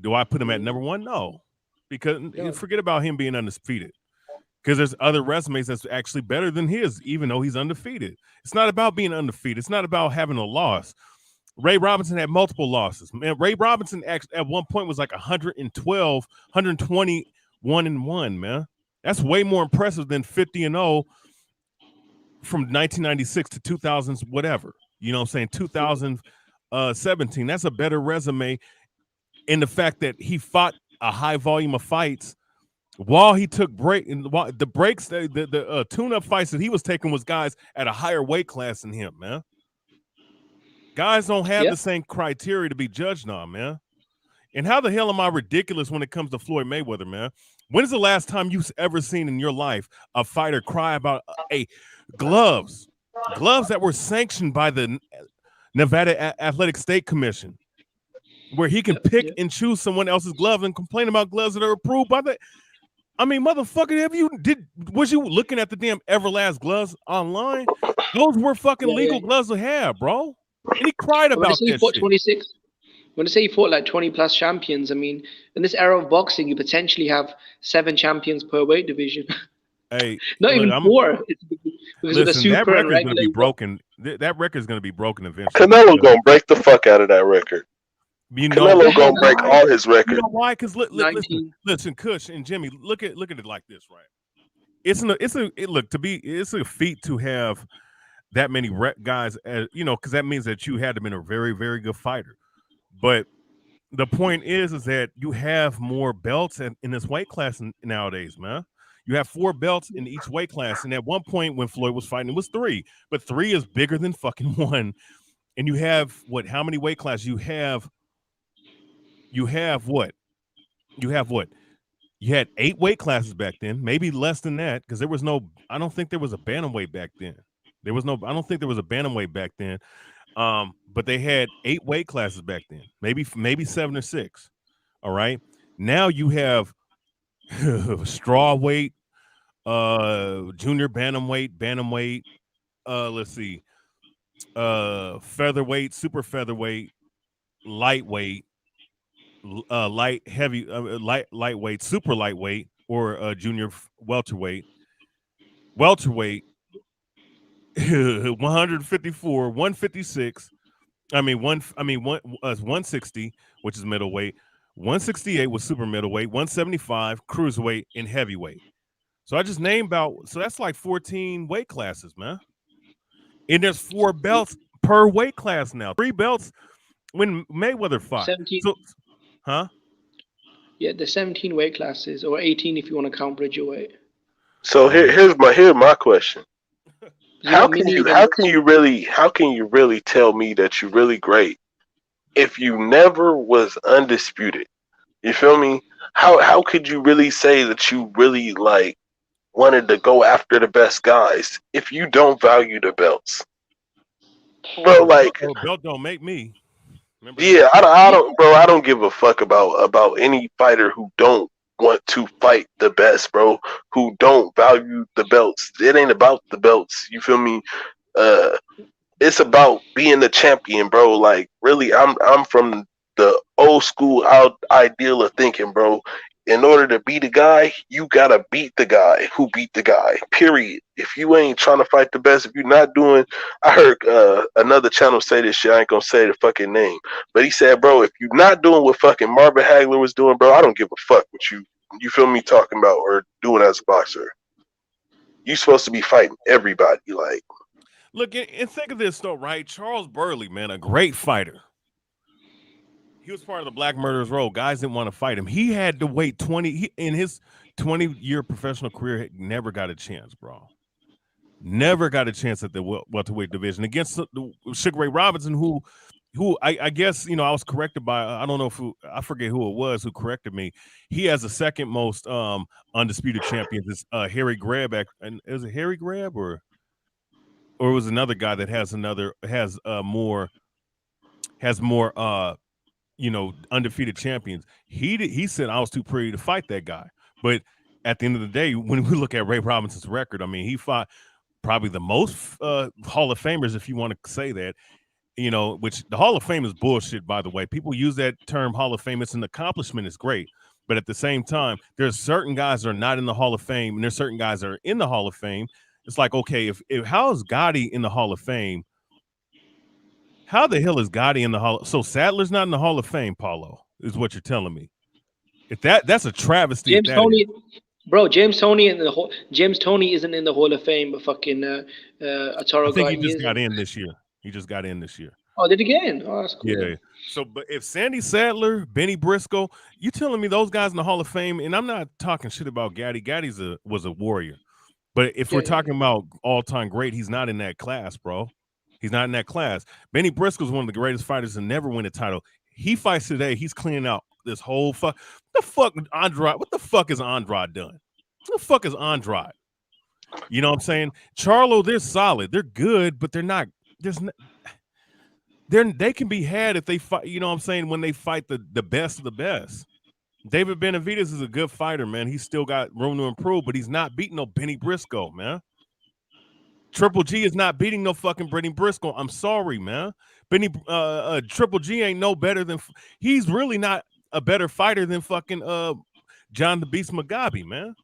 do I put him at number one? No. Because forget about him being undefeated. Because there's other resumes that's actually better than his, even though he's undefeated. It's not about being undefeated. It's not about having a loss. Ray Robinson had multiple losses. Man, Ray Robinson actually at one point was like 112, 121-1, man. That's way more impressive than 50-0 from 1996 to 2000s, whatever. You know what I'm saying? 2017. That's a better resume in the fact that he fought a high volume of fights while he took the breaks, the tune-up fights that he was taking was guys at a higher weight class than him, man. Guys don't have the same criteria to be judged on, man. And how the hell am I ridiculous when it comes to Floyd Mayweather, man? When is the last time you've ever seen in your life a fighter cry about gloves that were sanctioned by the Nevada Athletic State Commission, where he can pick and choose someone else's glove and complain about gloves that are approved by the? I mean, motherfucker, was you looking at the damn Everlast gloves online? Those were fucking legal gloves to have, bro. And he cried about that shit. 26. When I say he fought like 20 plus champions, I mean, in this era of boxing, you potentially have 7 champions per weight division. Hey, not even 4. Listen, that record is going to be broken. That record is going to be broken eventually. Canelo gonna break the fuck out of that record. Canelo gonna break all his records. You know why? Because listen, Kush and Jimmy, look at it like this, right? It's a feat to have that many guys, because that means that you had to been a very, very good fighter. But the point is that you have more belts in this weight class nowadays, man. You have 4 belts in each weight class, and at one point when Floyd was fighting, it was 3. But 3 is bigger than fucking 1. And you have what? How many weight classes you have? You have what? You had 8 weight classes back then, maybe less than that, because I don't think there was a bantamweight back then. I don't think there was a bantamweight back then. But they had 8 weight classes back then, maybe 7 or 6. All right. Now you have straw weight, junior bantamweight, let's see, featherweight, super featherweight, lightweight, lightweight, super lightweight, or junior welterweight, 154, 156. 160, which is middleweight, 168 was super middleweight, 175 cruiserweight, and heavyweight. So I just named so that's like 14 weight classes, man. And there's 4 belts per weight class now. 3 belts when Mayweather fought. 17. So, huh? Yeah, the 17 weight classes, or 18 if you want to count Bridger weight. So here's my question. How can you really tell me that you're really great if you never was undisputed? You feel me? How could you really say that you really like wanted to go after the best guys if you don't value the belts? Bro, like belt don't make me. Remember yeah, I don't give a fuck about any fighter who don't want to fight the best, bro, who don't value the belts. It ain't about the belts. You feel me? It's about being the champion, bro. Like really, I'm from the old school ideal of thinking, bro. In order to be the guy, you gotta beat the guy who beat the guy. Period. If you ain't trying to fight the best, if you're not doing, I heard another channel say this shit. I ain't gonna say the fucking name, but he said, bro, if you're not doing what fucking Marvin Hagler was doing, bro, I don't give a fuck what you feel me talking about or doing as a boxer. You supposed to be fighting everybody, like. Look, and think of this though, right? Charles Burley, man, a great fighter. He was part of the Black Murderers Row. Guys didn't want to fight him. He had to wait 20 in his 20-year professional career. Never got a chance, bro. Never got a chance at the welterweight division against Sugar Ray Robinson, who I guess I was corrected by. I don't know I forget who it was who corrected me. He has the second most undisputed champions. It's Harry Greb. And is it Harry Greb or it was another guy that has more undefeated champions. He said I was too pretty to fight that guy. But at the end of the day, when we look at Ray Robinson's record, I mean, he fought probably the most Hall of Famers, if you want to say that, which the Hall of Fame is bullshit, by the way. People use that term Hall of Fame. It's an accomplishment. It's great. But at the same time, there's certain guys that are not in the Hall of Fame, and there's certain guys that are in the Hall of Fame. It's like, okay, if how is Gotti in the Hall of Fame? How the hell is Gotti in the Hall? So Sadler's not in the Hall of Fame, Paulo, is what you're telling me. If that's a travesty. James Toney isn't in the Hall of Fame, but fucking Ataro. I think he just got in this year. He just got in this year. Oh, did he again? Oh, that's cool. Yeah. So, but if Sandy Sadler, Benny Briscoe, you telling me those guys in the Hall of Fame, and I'm not talking shit about Gatti. Gatti was a warrior. But if we're talking about all-time great, he's not in that class, bro. He's not in that class. Benny Briscoe's one of the greatest fighters to never win a title. He fights today. He's cleaning out this whole What the fuck is Andrade done? What the fuck is Andrade? You know what I'm saying? Charlo, they're solid. They're good, but they're not. They can be had if they fight. You know what I'm saying? When they fight the best of the best. David Benavidez is a good fighter, man. He's still got room to improve, but he's not beating no Benny Briscoe, man. Triple G is not beating no fucking Benny Briscoe. I'm sorry, man. Triple G ain't no better than. He's really not a better fighter than fucking John the Beast Mugabe, man.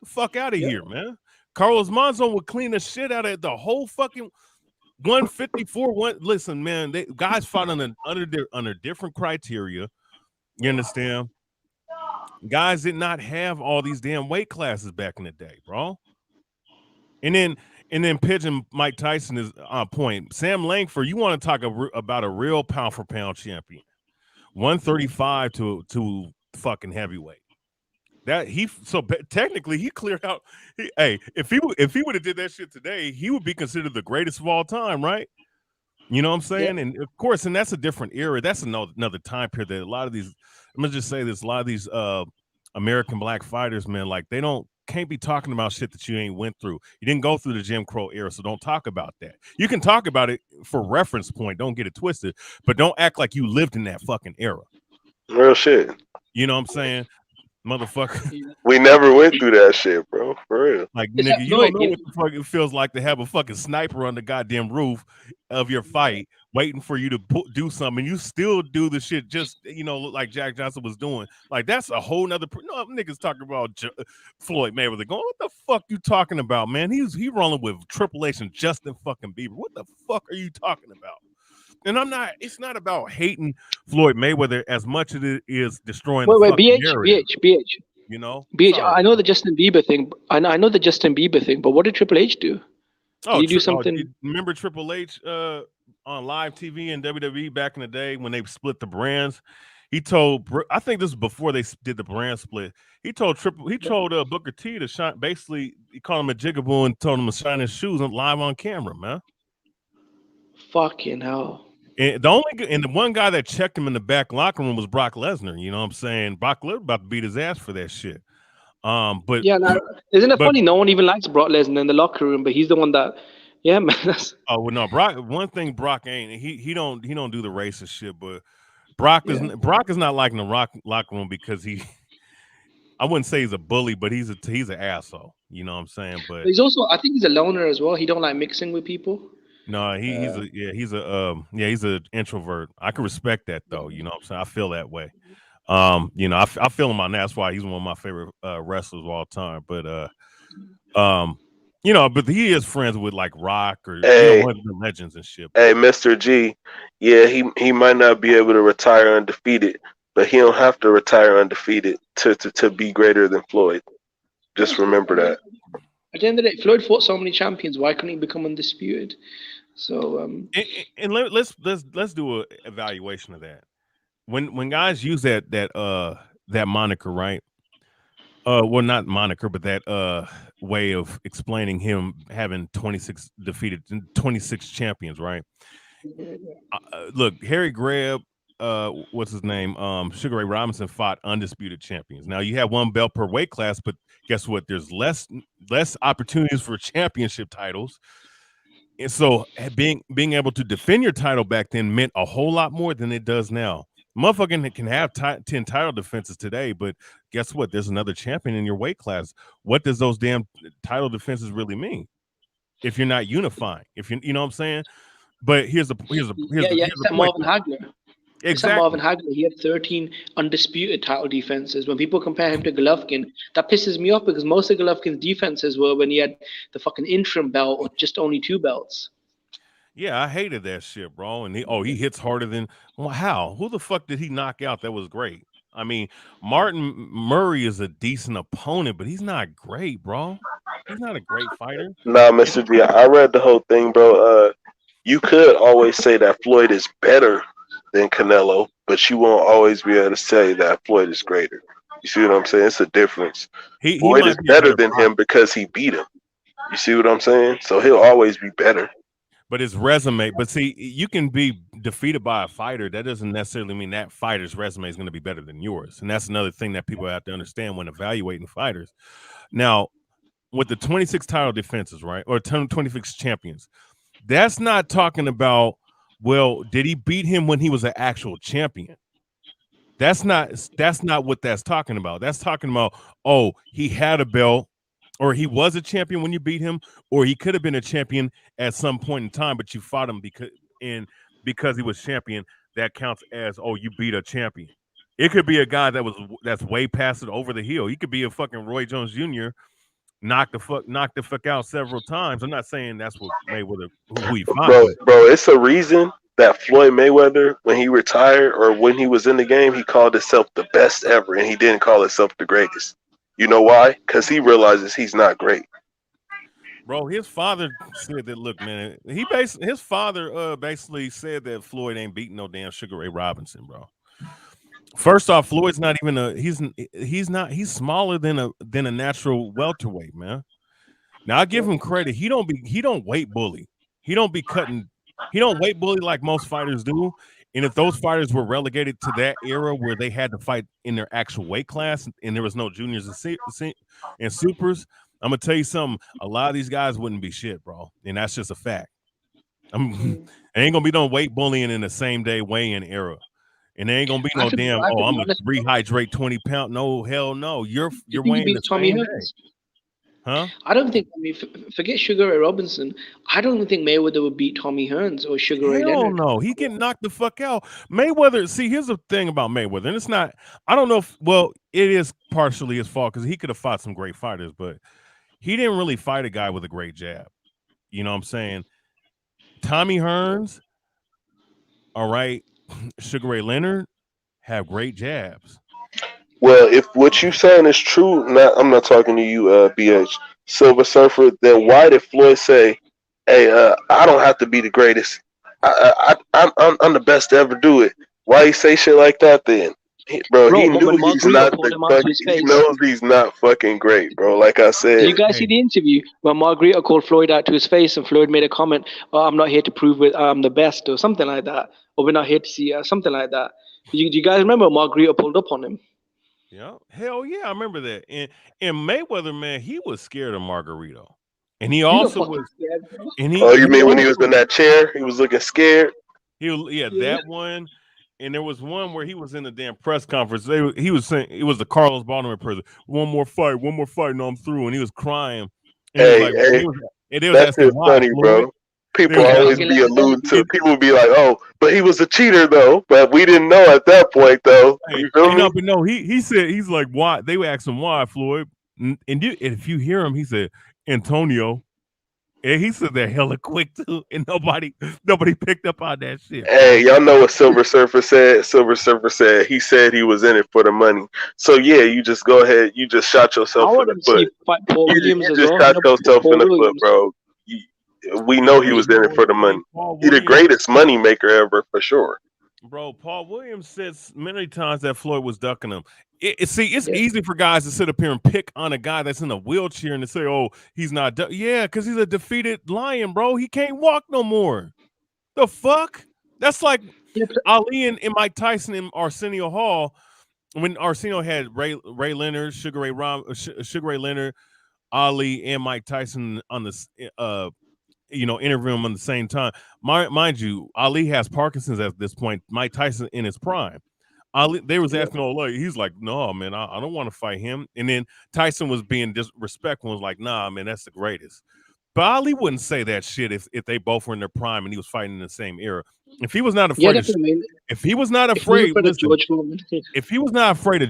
The fuck out of here, man. Carlos Monzon would clean the shit out of the whole fucking 154. Listen, man, guys fought under different criteria. You understand? Guys did not have all these damn weight classes back in the day, bro. And then Pigeon Mike Tyson is on point. Sam Langford, you want to talk about a real pound for pound champion? 135 to fucking heavyweight. Technically he cleared out. If he would have did that shit today, he would be considered the greatest of all time, right? You know what I'm saying? Yeah. And of course, and that's a different era. That's another time period that a lot of these. I'm gonna just say this: a lot of these American black fighters, man, like they can't be talking about shit that you ain't went through. You didn't go through the Jim Crow era, so don't talk about that. You can talk about it for reference point. Don't get it twisted, but don't act like you lived in that fucking era. Real shit. You know what I'm saying? motherfucker. We never went through that shit, bro. For real. Like, nigga, you don't know what the fuck it feels like to have a fucking sniper on the goddamn roof of your fight, waiting for you to do something. You still do the shit just, like Jack Johnson was doing. Like, that's a whole nother. No, niggas talking about Floyd Mayweather going, what the fuck you talking about, man? He rolling with Triple H and Justin fucking Bieber. What the fuck are you talking about? And it's not about hating Floyd Mayweather as much as it is destroying the fucking narrative. BH. BH, Sorry. I know the Justin Bieber thing. I know the Justin Bieber thing, but what did Triple H do? Did he do something? Remember Triple H on live TV in WWE back in the day when they split the brands? He told, I think this is before they did the brand split. He told Booker T to shine. Basically, he called him a jigaboo and told him to shine his shoes live on camera, man. Fucking hell. And the one guy that checked him in the back locker room was Brock Lesnar. You know what I'm saying? Brock Lesnar about to beat his ass for that shit. But yeah, isn't it funny? No one even likes Brock Lesnar in the locker room, but he's the one that, yeah, man. Oh well, no, Brock. One thing Brock ain't. He don't do the racist shit. But Brock is not like in the locker room because I wouldn't say he's a bully, but he's an asshole. You know what I'm saying? But he's also, I think he's a loner as well. He don't like mixing with people. No, he's an introvert. I can respect that though. You know what I'm saying? I feel that way. I feel him on that. That's why he's one of my favorite wrestlers of all time. But but he is friends with like Rock or one of the legends and shit. Hey, Mr. G, yeah, he might not be able to retire undefeated, but he don't have to retire undefeated to be greater than Floyd. Just remember that. At the end of the day, Floyd fought so many champions. Why couldn't he become undisputed? So and let's do an evaluation of that. When guys use that moniker, right? Well, not moniker, but that way of explaining him having 26 champions, right? Look, Harry Greb, what's his name? Sugar Ray Robinson fought undisputed champions. Now you have one belt per weight class, but guess what? There's less opportunities for championship titles. And so being able to defend your title back then meant a whole lot more than it does now. Motherfucking can have 10 title defenses today, but guess what? There's another champion in your weight class. What does those damn title defenses really mean if you're not unifying? If you know what I'm saying? But here's the Marvin Hagler. Exactly. Marvin Hagler, he had 13 undisputed title defenses. When people compare him to Golovkin, that pisses me off because most of Golovkin's defenses were when he had the fucking interim belt or just only 2 belts. Yeah, I hated that shit, bro. And he hits harder than how? Who the fuck did he knock out? That was great. I mean, Martin Murray is a decent opponent, but he's not great, bro. He's not a great fighter. Nah, Mr. G, I read the whole thing, bro. You could always say that Floyd is better than Canelo, but you won't always be able to say that Floyd is greater. You see what I'm saying? It's a difference. Floyd is better than him because he beat him. You see what I'm saying? So he'll always be better. But his resume, see, you can be defeated by a fighter. That doesn't necessarily mean that fighter's resume is going to be better than yours. And that's another thing that people have to understand when evaluating fighters. Now, with the 26 title defenses, right, or 26 champions, that's not talking about, well, did he beat him when he was an actual champion? That's not what that's talking about. That's talking about, oh, he had a belt, or he was a champion when you beat him, or he could have been a champion at some point in time, but you fought him because he was champion. That counts as, oh, you beat a champion. It could be a guy that's way past it, over the hill. He could be a fucking Roy Jones Jr. knocked the fuck out several times. I'm not saying that's what Mayweather who he fought. Bro, it's a reason that Floyd Mayweather, when he retired or when he was in the game, he called himself the best ever, and he didn't call himself the greatest. You know why? Because he realizes he's not great. Bro, his father said that, look, man, his father basically said that Floyd ain't beating no damn Sugar Ray Robinson, bro. First off, Floyd's not even he's smaller than a natural welterweight, man. Now I give him credit. He don't weight bully. He don't weight bully like most fighters do. And if those fighters were relegated to that era where they had to fight in their actual weight class and there was no juniors and supers, I'm gonna tell you something. A lot of these guys wouldn't be shit, bro, and that's just a fact. Ain't gonna be no weight bullying in the same day weigh-in era. And there ain't gonna be no damn. Oh, I'm gonna rehydrate 20 pounds. No, hell no. You're weighing the same day. Huh? I don't think. I mean, forget Sugar Ray Robinson. I don't think Mayweather would beat Tommy Hearns or Sugar Ray Leonard. No, he getting knocked the fuck out. Mayweather. See, here's the thing about Mayweather, and it's not. I don't know if. Well, it is partially his fault because he could have fought some great fighters, but he didn't really fight a guy with a great jab. You know what I'm saying? Tommy Hearns, all right. Sugar Ray Leonard have great jabs. Well, if what you saying is true, I'm not talking to you, BH Silver Surfer. Then why did Floyd say, "Hey, I don't have to be the greatest. I'm the best to ever do it"? Why he say shit like that then? Bro, he knew he's not he knows he's not fucking great, bro. Like I said. Did you guys see the interview where Margarita called Floyd out to his face and Floyd made a comment, "Oh, I'm not here to prove I'm the best," or something like that, or "We're not here to see something like that." Do you guys remember Margarita pulled up on him? Yeah, hell yeah, I remember that. And Mayweather, man, he was scared of Margarito, and he also was. And you mean when he was in that chair, he was looking scared? That one. And there was one where he was in the damn press conference. He was saying it was the Carlos Baltimore person. One more fight, no, I'm through. And he was crying. And that's just funny, bro. People always be alluding to. People would be like, "Oh, but he was a cheater, though." But we didn't know at that point, though. You feel me? But no, he said he's like, "Why?" They would ask him why, Floyd. And if you hear him, he said Antonio. And he said that hella quick too, and nobody picked up on that shit. Hey, y'all know what Silver Surfer said? Silver Surfer said he said he was in it for the money. So yeah, you just go ahead, you just shot yourself in the foot. You just shot yourself in the foot, bro. We know he was in it for the money. He's the greatest money maker ever, for sure. Bro, Paul Williams said many times that Floyd was ducking him. It's easy for guys to sit up here and pick on a guy that's in a wheelchair and to say, "Oh, he's not." Yeah, because he's a defeated lion, bro. He can't walk no more. The fuck? That's like Ali and Mike Tyson and Arsenio Hall. When Arsenio had Ray Leonard, Sugar Ray Leonard, Ali, and Mike Tyson on the interview him on the same time. Mind you, Ali has Parkinson's at this point. Mike Tyson in his prime. Ali, they was asking, he's like, "No, man, I don't want to fight him." And then Tyson was being disrespectful and was like, "Nah, man, that's the greatest." But Ali wouldn't say that shit if they both were in their prime and he was fighting in the same era. If he was not afraid, if he was not afraid of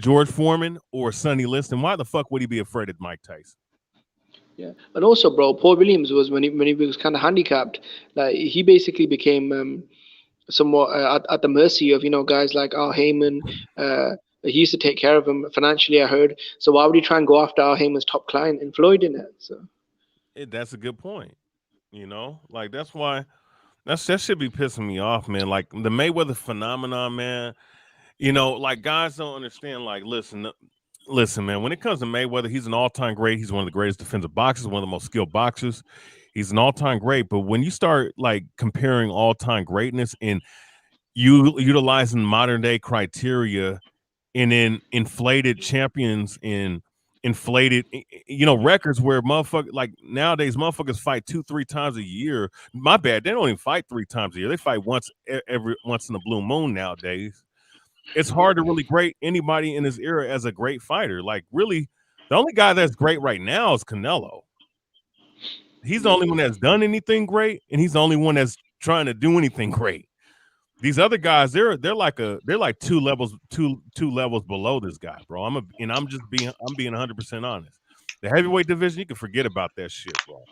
George Foreman or Sonny Liston, why the fuck would he be afraid of Mike Tyson? Yeah, and also, bro, Paul Williams was when he was kind of handicapped. Like he basically became somewhat at the mercy of guys like Al Heyman. He used to take care of him financially, I heard. So why would he try and go after Al Heyman's top client and Floyd in it? So that's a good point. Like that's why that should be pissing me off, man. Like the Mayweather phenomenon, man. Like guys don't understand. Like listen, man, when it comes to Mayweather, he's an all-time great. He's one of the greatest defensive boxers, one of the most skilled boxers. He's an all-time great. But when you start like comparing all-time greatness and you utilizing modern-day criteria and then inflated champions and inflated, records where nowadays motherfuckers fight 2-3 times a year. My bad, they don't even fight 3 times a year. They fight once in a blue moon nowadays. It's hard to really grade anybody in this era as a great fighter. Like, really, the only guy that's great right now is Canelo. He's the only one that's done anything great, and he's the only one that's trying to do anything great. These other guys, they're like 2 levels below this guy, bro. I'm being 100% honest. The heavyweight division, you can forget about that shit, bro.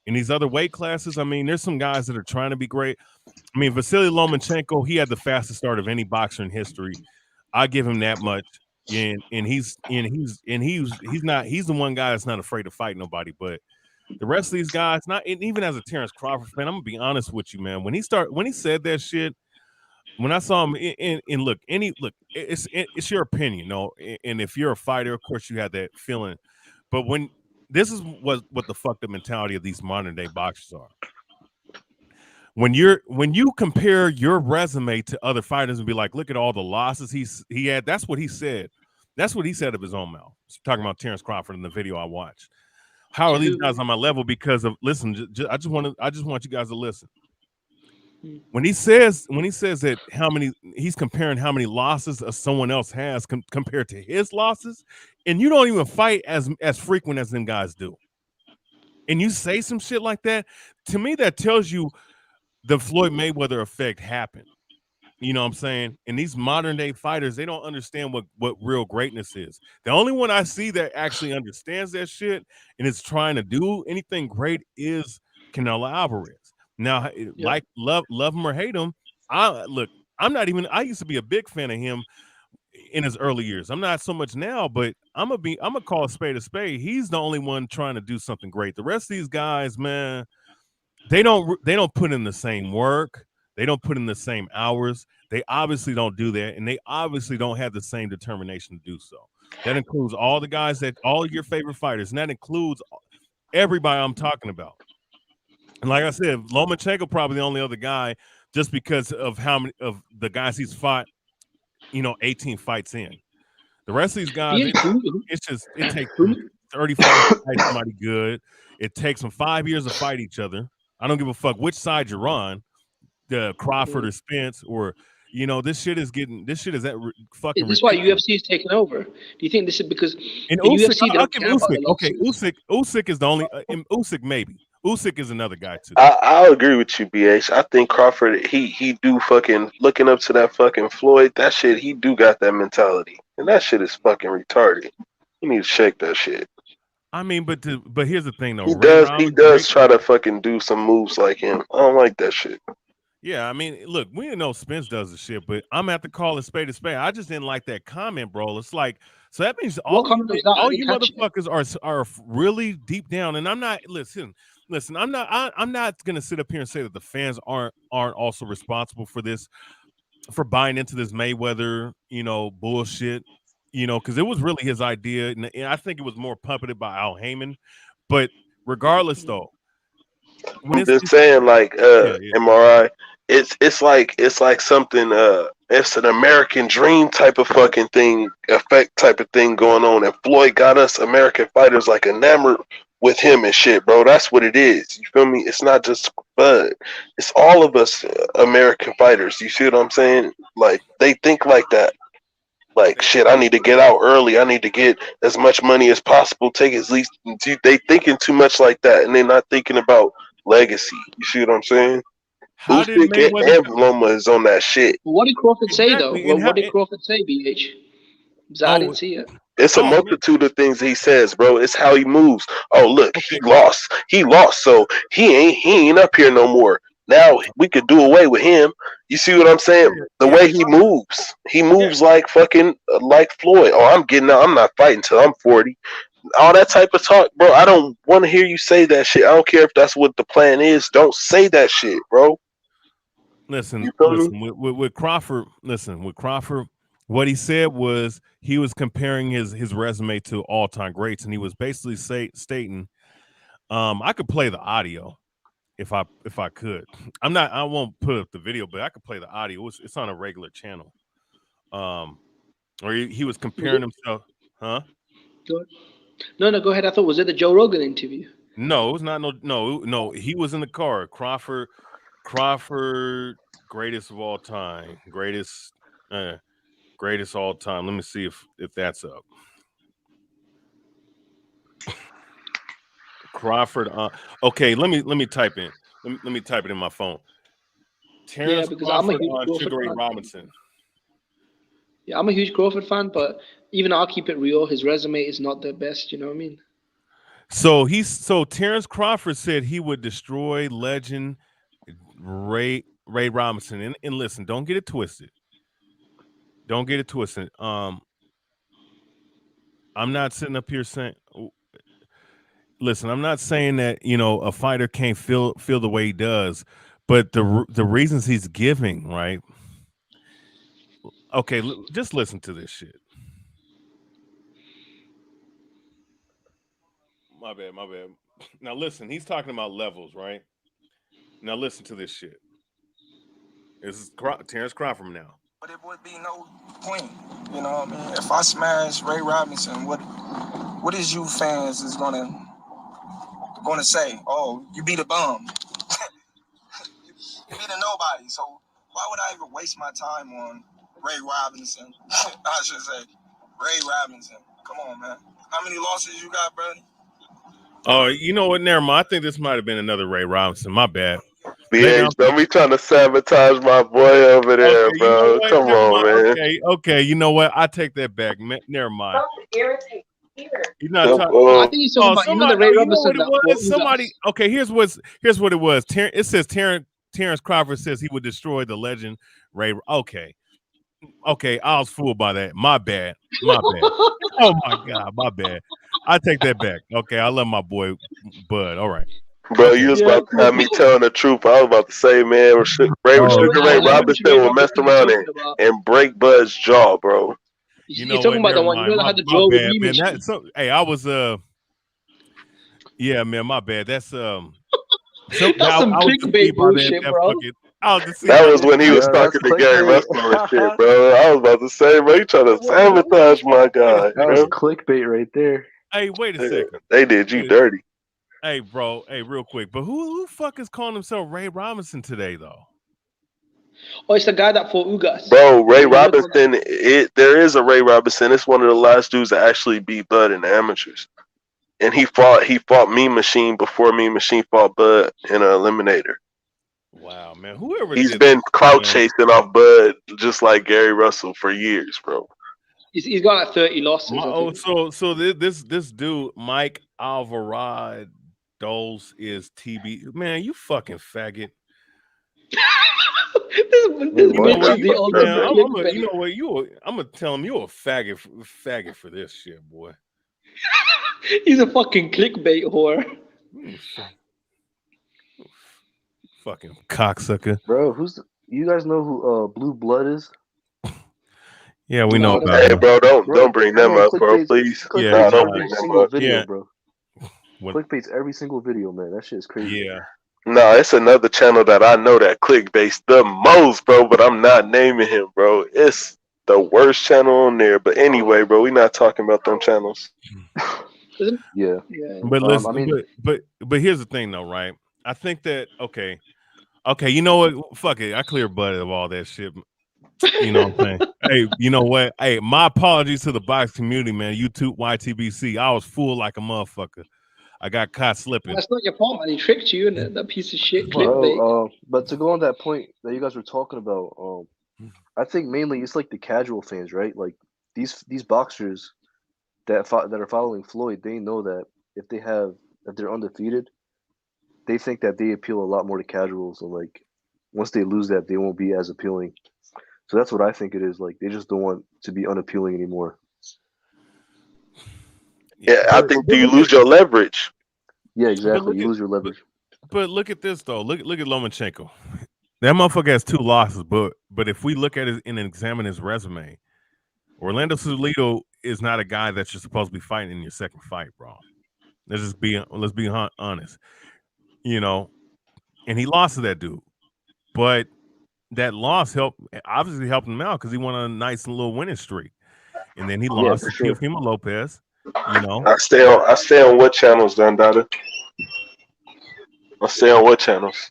In these other weight classes, I mean, there's some guys that are trying to be great. I mean, Vasily Lomachenko, he had the fastest start of any boxer in history. I give him that much. And he's the one guy that's not afraid to fight nobody. But the rest of these guys, even as a Terrence Crawford fan, I'm gonna be honest with you, man. When he said that shit, when I saw him, it's your opinion, and if you're a fighter, of course you have that feeling. But when this is what the fucked up mentality of these modern day boxers are. When you compare your resume to other fighters and be like, look at all the losses he had. That's what he said. That's what he said of his own mouth. Talking about Terrence Crawford in the video I watched. How are these guys on my level? Because of listen, I just want you guys to listen. When he says that he's comparing how many losses someone else has compared to his losses, and you don't even fight as frequent as them guys do, and you say some shit like that, to me that tells you the Floyd Mayweather effect happened. You know what I'm saying? And these modern day fighters, they don't understand what real greatness is. The only one I see that actually understands that shit and is trying to do anything great is Canelo Alvarez. Now, like love him or hate him, I used to be a big fan of him in his early years. I'm not so much now, but I'm gonna call a spade a spade. He's the only one trying to do something great. The rest of these guys, man, they don't put in the same work. They don't put in the same hours. They obviously don't do that, and they obviously don't have the same determination to do so. That includes all the guys all of your favorite fighters, and that includes everybody I'm talking about. And like I said, Lomachenko probably the only other guy, just because of how many of the guys he's fought, 18 fights in. The rest of these guys, it takes 35 to fight somebody good. It takes them 5 years to fight each other. I don't give a fuck which side you're on, the Crawford or Spence, or this shit is fucking. Is this ridiculous. why UFC is taking over? Do you think this is because in the Usyk, UFC? I'll give Usyk. Okay, Usyk is the only. Usyk maybe. Usyk is another guy too. I'll agree with you, BH. I think Crawford, he do fucking looking up to that fucking Floyd. That shit, he do got that mentality, and that shit is fucking retarded. You need to check that shit. I mean, but here's the thing though. He does try to fucking do some moves like him. I don't like that shit. Yeah, I mean, look, we didn't know Spence does the shit, but I'm gonna have to call a spade a spade. I just didn't like that comment, bro. It's like, so that means all you motherfuckers are really deep down. And I'm not listen. I'm not gonna sit up here and say that the fans aren't also responsible for this, for buying into this Mayweather, bullshit, because it was really his idea, and I think it was more puppeted by Al Heyman. But regardless, though, I'm just saying, like, MRI, it's like something. It's an American dream type of fucking thing, effect type of thing going on, and Floyd got us American fighters like enamored with him and shit, bro. That's what it is. You feel me? It's not just Bud. It's all of us American fighters. You see what I'm saying? Like, they think like that. Like, shit, I need to get out early. I need to get as much money as possible. Take at least. They thinking too much like that, and they're not thinking about legacy. You see what I'm saying? Usyk and Loma is on that shit. What did Crawford say though? What did Crawford say, BH? I didn't see it. It's a multitude of things he says, bro. It's how he moves. Oh, look, he lost. So he ain't up here no more. Now we could do away with him. You see what I'm saying? The way he moves like fucking like Floyd. Oh, I'm getting out. I'm not fighting till I'm 40. All that type of talk, bro. I don't want to hear you say that shit. I don't care if that's what the plan is. Don't say that shit, bro. Listen, with Crawford. Listen, with Crawford. What he said was he was comparing his resume to all-time greats, and he was basically stating, I could play the audio if I could. I won't put up the video, but I could play the audio. It's on a regular channel. Or he was comparing himself, huh? No, go ahead. I thought, was it the Joe Rogan interview? No, it was not. No. He was in the car. Crawford, greatest of all time, greatest all time. Let me see if that's up. Crawford. Okay, let me type in. Let me type it in my phone. Terrence Crawford on Sugar Ray Robinson. Yeah, I'm a huge Crawford fan, but even I'll keep it real. His resume is not the best. You know what I mean? So Terrence Crawford said he would destroy legend Ray Robinson. And listen, don't get it twisted. Don't get it twisted. I'm not sitting up here saying. Listen, I'm not saying that a fighter can't feel the way he does, but the reasons he's giving, right? Okay, just listen to this shit. My bad. Now listen, he's talking about levels, right? Now listen to this shit. This is Terrence Crawford now. But it would be no point, you know what I mean? If I smash Ray Robinson, what is you fans is gonna say? Oh, you beat a bum. beating nobody. So why would I even waste my time on Ray Robinson? I should say Ray Robinson. Come on, man. How many losses you got, brother? Oh, you know what? Never mind. I think this might have been another Ray Robinson. My bad. BH, don't be trying to sabotage my boy over there, Okay, bro. you know what? Come Never on, mind. man. Okay. You know what? I take that back. Never mind. He's not Come talking. on. I think he's talking about Somebody. the Ray You know Robinson what it that was? fought Somebody. Ugas. Okay. Here's what it was. It says Terrence Crawford says he would destroy the legend Ray. Okay. I was fooled by that. My bad. Oh my God. My bad. I take that back. Okay. I love my boy Bud. All right. Bro, you was about to have me telling the truth. I was about to say, man, Sugar Ray Robinson will mess around and break Bud's jaw, bro. You know You're talking what? about the Never one mind. that had the My draw with bad, man. rematch. Hey, I was yeah, man. My bad. That's That's some clickbait bullshit, bro. That was when he was talking to Gary Russell and shit, bro. I was about to say, bro, you trying to sabotage my guy. That was clickbait right there. Hey, wait a second. They did you dirty. Hey, bro. Hey, real quick. But who fuck is calling himself Ray Robinson today, though? Oh, it's the guy that fought Ugas. Bro, Ray Robinson, there is a Ray Robinson. It's one of the last dudes that actually beat Bud in the amateurs. And he fought Mean Machine before Mean Machine fought Bud in an eliminator. Wow, man. Whoever He's been clout chasing off Bud just like Gary Russell for years, bro. He's got like 30 losses. So this dude, Mike Alvarez is TB. Man, you fucking faggot. I'm gonna tell him you're a faggot for this shit, boy. He's a fucking clickbait whore. Fucking cocksucker. Bro, you guys know who Blue Blood is? Yeah, we know about him. Hey, bro, don't bring them up, bro, please. Clickbait's don't every bring them single up. video, bro. Clickbait's every single video, man. That shit is crazy. Yeah. No, it's another channel that I know that clickbaits the most, bro, but I'm not naming him, bro. It's the worst channel on there. But anyway, bro, we not talking about them channels. Yeah. But listen, but here's the thing though, right? I think that okay, you know what? Fuck it. I clear Bud of all that shit. You know what I'm saying? Hey, you know what? Hey, my apologies to the box community, man. YouTube YTBC. I was fooled like a motherfucker. I got caught slipping. That's not your fault, man. He tricked you, and that piece of shit clickbait. Bro, but to go on that point that you guys were talking about, I think mainly it's like the casual fans, right? Like these boxers that are following Floyd, they know that if they're undefeated, they think that they appeal a lot more to casuals, and like once they lose that, they won't be as appealing. So that's what I think it is. Like they just don't want to be unappealing anymore. Yeah, I think you lose your leverage. Yeah, exactly. You lose your leverage. But look at this though. Look at Lomachenko. That motherfucker has 2 losses, but if we look at it and examine his resume, Orlando Salido is not a guy that you're supposed to be fighting in your second fight, bro. Let's be honest. You know, and he lost to that dude, but that loss obviously helped him out because he went on a nice little winning streak, and then he lost to Teofimo Lopez. You know, I stay on what channels, Dundada? I stay on what channels?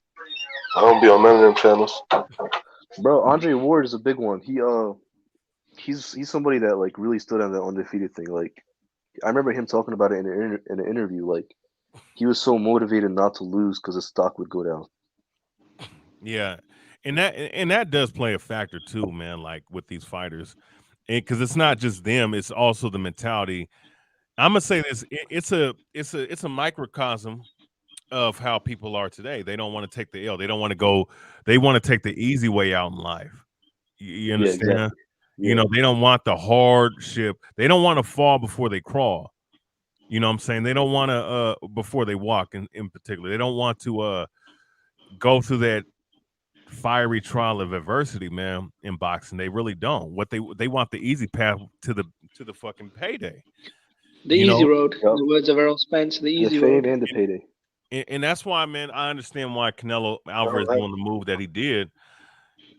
I don't be on none of them channels. Bro, Andre Ward is a big one. He's somebody that like really stood on that undefeated thing. Like I remember him talking about it in an interview. Like he was so motivated not to lose because his stock would go down. Yeah, and that does play a factor too, man. Like with these fighters, because it's not just them; it's also the mentality. I'm gonna say this: it's a microcosm of how people are today. They don't want to take the L. They don't want to go. They want to take the easy way out in life. You understand? Yeah, exactly. Yeah. You know, they don't want the hardship. They don't want to fall before they crawl. You know what I'm saying? They don't want to before they walk in particular. They don't want to go through that fiery trial of adversity, man, in boxing. They really don't. What they want the easy path to the fucking payday. The easy road. In the words of Errol Spence, the easy road. And the payday. And that's why, man, I understand why Canelo Alvarez doing the move that he did.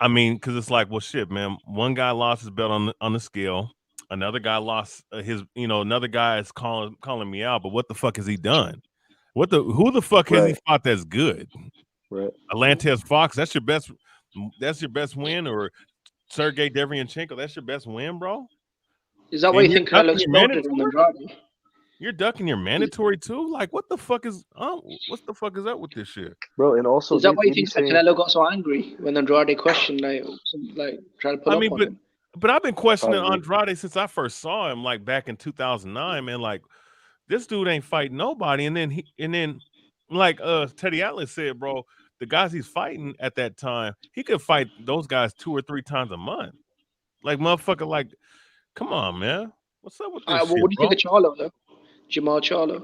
I mean, because it's like, well, shit, man. One guy lost his belt on the scale. Another guy lost his. Another guy is calling me out. But what the fuck has he done? Who the fuck has he fought that's good? Right. Atlantes Fox, that's your best win, or Sergey Devryanchenko, that's your best win, bro? Is that why And you you're think Canelo ducking your exploded on mandatory? Andrade? You're ducking your mandatory too? Like, what the fuck is up with this shit? Bro, and also Is that why you they be think that saying Canelo got so angry when Andrade questioned, like trying to pull I up mean, on him? but I've been questioning probably. Andrade since I first saw him, like back in 2009, man. Like, this dude ain't fighting nobody. And then like Teddy Atlas said, bro, the guys he's fighting at that time, he could fight those guys 2 or 3 times a month. Like, motherfucker, like, come on, man. What's up with this Well, shit, what do you bro? think of Charlo though? Jamal Charlo.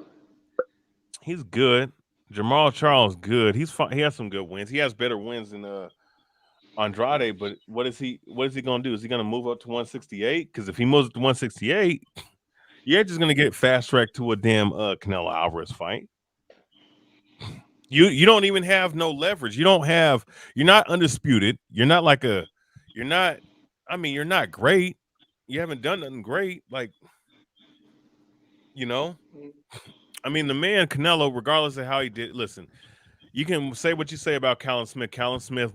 He's good. Jamal Charles good. He has some good wins. He has better wins than Andrade, but what is he gonna do? Is he gonna move up to 168? Because if he moves up to 168, you're just gonna get fast tracked to a damn Canelo Alvarez fight. You don't even have no leverage. You're not undisputed. You're not great. You haven't done nothing great. Like, I mean, the man Canelo, regardless of how he did, listen, you can say what you say about Callum Smith. Callum Smith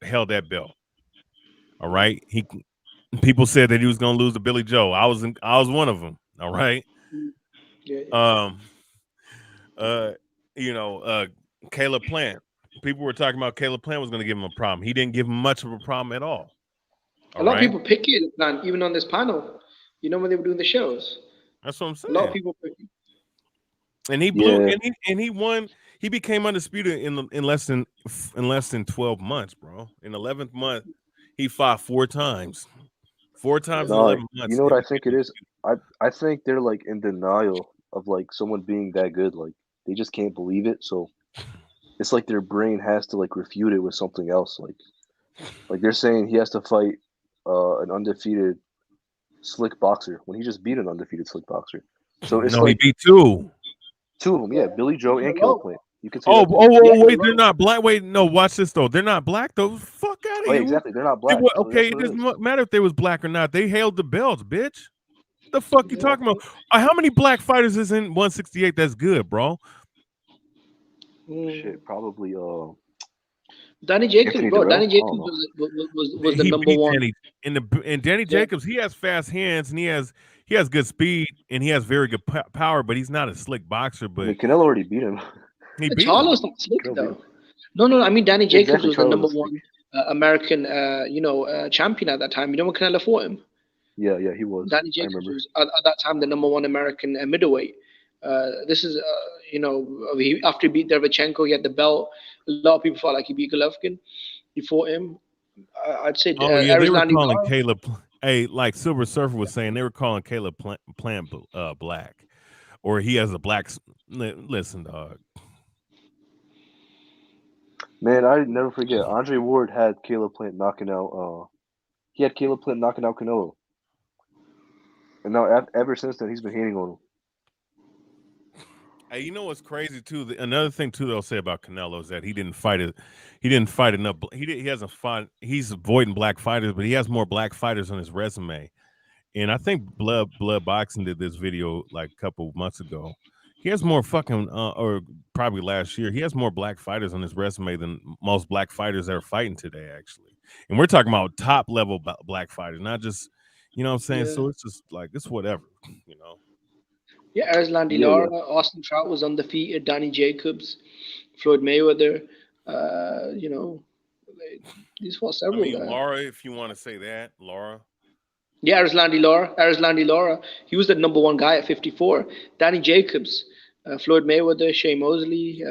held that belt. All right. People said that he was going to lose to Billy Joe. I was one of them. All right. Yeah. Caleb Plant. People were talking about Caleb Plant was going to give him a problem. He didn't give him much of a problem at all. A lot of people pick it, man, even on this panel. When they were doing the shows. That's what I'm saying. A lot of people pick it. And he blew, and he won. He became undisputed in less than 12 months, bro. In 11th month, he fought 4 times. 4 times in 11 months. You know what I think it is? I think they're like in denial of like someone being that good. Like they just can't believe it. So it's like their brain has to like refute it with something else. Like they're saying he has to fight an undefeated slick boxer when he just beat an undefeated slick boxer. So it's he beat 2. 2 of them, yeah, Billy Joe and Caleb Plant. You can say wait, they're not black. Wait, no, watch this though. They're not black though. Fuck out of here. Exactly, they're not black. Okay, it doesn't matter if they was black or not. They held the belts, bitch. What the fuck you talking about? How many black fighters is in 168? That's good, bro. Shit, probably. Danny Jacobs, bro. Danny Jacobs was the number one. And Danny Jacobs, he has fast hands and he has good speed and he has very good power, but he's not a slick boxer. But Canelo already beat him. Charlo's not slick though. No. I mean, Danny Jacobs was the number one American, champion at that time. You know when Canelo fought him? Yeah, he was. Danny Jacobs was at that time the number one American middleweight. This is, after he beat Derevchenko, he had the belt. A lot of people felt like he beat Golovkin. He fought him. I'd say. They were calling Caleb. Hey, like Silver Surfer was saying, they were calling Caleb Plant black, or he has a black. Listen, dog. Man, I never forget. Andre Ward had Caleb Plant knocking out. He had Caleb Plant knocking out Canelo, and now ever since then he's been hating on him. Hey, you know what's crazy too? Another thing too they'll say about Canelo is that he didn't fight enough. He hasn't fought. He's avoiding black fighters, but he has more black fighters on his resume. And I think Blood Boxing did this video like a couple months ago. He has more fucking, or probably last year. He has more black fighters on his resume than most black fighters that are fighting today, actually. And we're talking about top level black fighters, not just, you know what I'm saying. Yeah. So it's just like it's whatever, Yeah, Erislandy Lara, Austin Trout was undefeated. Danny Jacobs, Floyd Mayweather. These fought several. Lara, if you want to say that, Lara. Yeah, Erislandy Lara. He was the number one guy at 54. Danny Jacobs, Floyd Mayweather, Shea Mosley,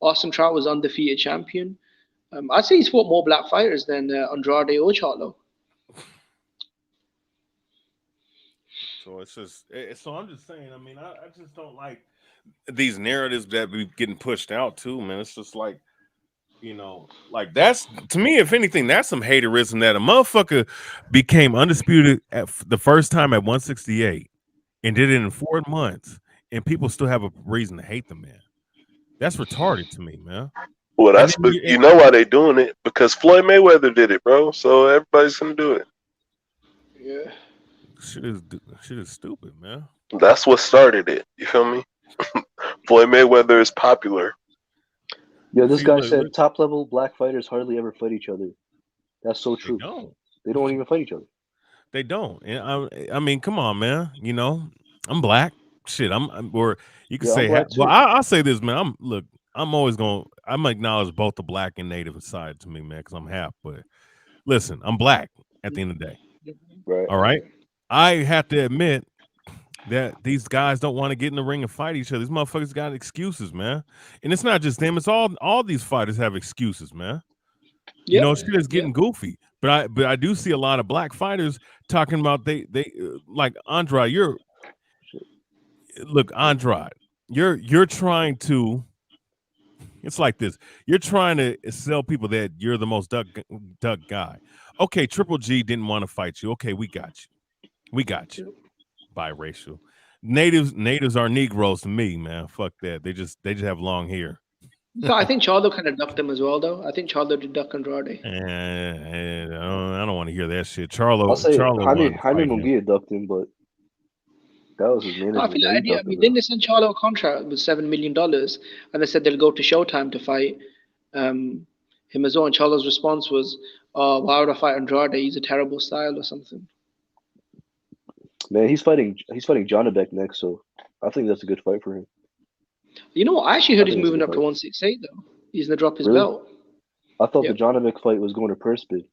Austin Trout was undefeated champion. I'd say he's fought more black fighters than Andrade or Charlo. So so I'm just saying, I mean, I just don't like these narratives that be getting pushed out too, man. It's just like, like that's, to me, if anything, that's some haterism that a motherfucker became undisputed at the first time at 168 and did it in 4 months, and people still have a reason to hate the man. That's retarded to me, man. Well, you know why they doing it? Because Floyd Mayweather did it, bro. So everybody's gonna do it. Yeah. Shit is stupid, man. That's what started it. You feel me? Floyd Mayweather is popular. Yo, this See, guy look, said top level black fighters hardly ever fight each other. That's so they true. don't. They don't even fight each other. They don't. And I mean, come on, man. You know, I'm black. Shit, or you can Yeah, I'm say, black well, too. I'll say this, man. I'm always I'm acknowledge both the black and native side to me, man, because I'm half. But listen, I'm black at the end of the day. Right. All right. I have to admit that these guys don't want to get in the ring and fight each other. These motherfuckers got excuses, man. And it's not just them. It's all these fighters have excuses, man. You know, shit is getting goofy. But I do see a lot of black fighters talking about they like Andrade. Andrade. You're trying to. It's like this. You're trying to sell people that you're the most duck guy. Okay, Triple G didn't want to fight you. Okay, we got you. We got you. Biracial. Natives are Negroes to me, man. Fuck that. They just have long hair. So I think Charlo kind of ducked him as well, though. I think Charlo did duck Andrade. And I don't want to hear that shit. Charlo. I'll say Charlo Jaime Munguia ducked him, but that was his manager. I feel like didn't they send Charlo a contract with $7 million, and they said they'll go to Showtime to fight him as well. And Charlo's response was, "Why would I fight Andrade? He's a terrible style or something." Man, he's fighting Jonabek next, so I think that's a good fight for him. You know what? I actually heard he's moving up to 168 though. He's gonna drop his belt. I thought the Jonabek fight was going to purse bid,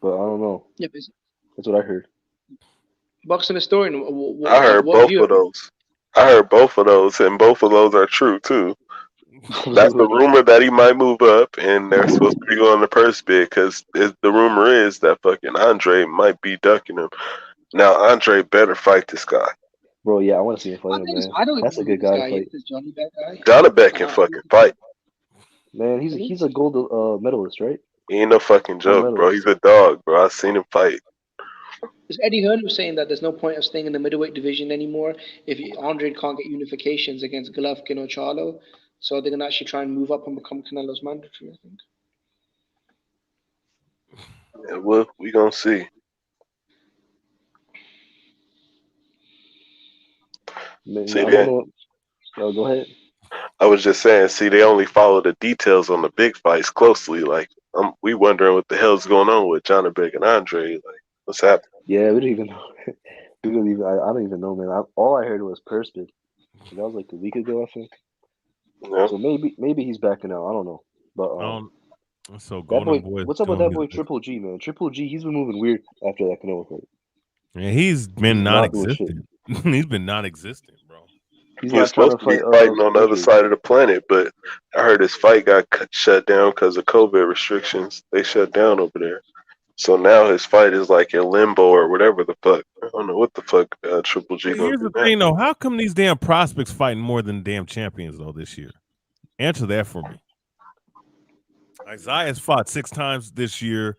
but I don't know. Yeah, that's what I heard. Boxing historian. I heard both of those. And both of those are true too. That's the rumor that he might move up, and they're supposed to be going to purse bid because the rumor is that fucking Andre might be ducking him. Now Andre better fight this guy. Bro, yeah, I want to see him fight him, man. That's a good guy to fight. Jonabek can fucking fight. Man, he's a gold medalist, right? He ain't no fucking joke, bro. He's a dog, bro. I've seen him fight. Is Eddie Hearn was saying that there's no point of staying in the middleweight division anymore if Andre can't get unifications against Golovkin or Charlo, so they're gonna actually try and move up and become Canelo's mandatory, I think. Yeah, well, we gonna see. Man, See I don't know. Yo, go ahead. I was just saying, see, they only follow the details on the big fights closely. Like, we wondering what the hell's going on with Jonabek and Andre. Like, what's happening? Yeah, we don't even know. I don't even know, man. All I heard was purse bid. That was like a week ago, I think. Yeah. So maybe he's backing out. I don't know. But so that boy, what's up with that boy Triple G, man? Triple G, he's been moving weird after that Canelo fight. Yeah, he's been non-existent. He's been non-existent, bro. He was supposed to be fighting on the other side of the planet, but I heard his fight got shut down because of COVID restrictions. They shut down over there. So now his fight is like in limbo or whatever the fuck. I don't know what the fuck Triple G gonna Here's do the thing, though. How come these damn prospects fighting more than damn champions, though, this year? Answer that for me. Isaiah's fought 6 times this year.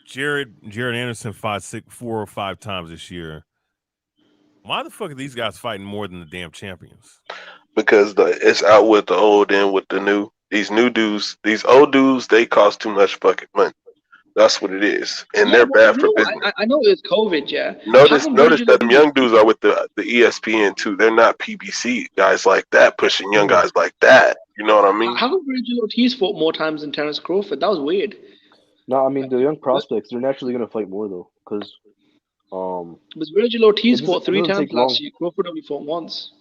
Jared Anderson fought 4 or 5 times this year. Why the fuck are these guys fighting more than the damn champions? Because it's out with the old and with the new. These new dudes, these old dudes, they cost too much fucking money. That's what it is, and they're bad for business. I know it's COVID, yeah. Notice that them young dudes are with the ESPN too. They're not PBC guys like that pushing young guys like that. You know what I mean? How come Virgil Ortiz fought more times than Terence Crawford? That was weird. No, I mean the young prospects, they're naturally gonna fight more though, because Because Virgil Ortiz fought 3 times last year. Crawford only fought once.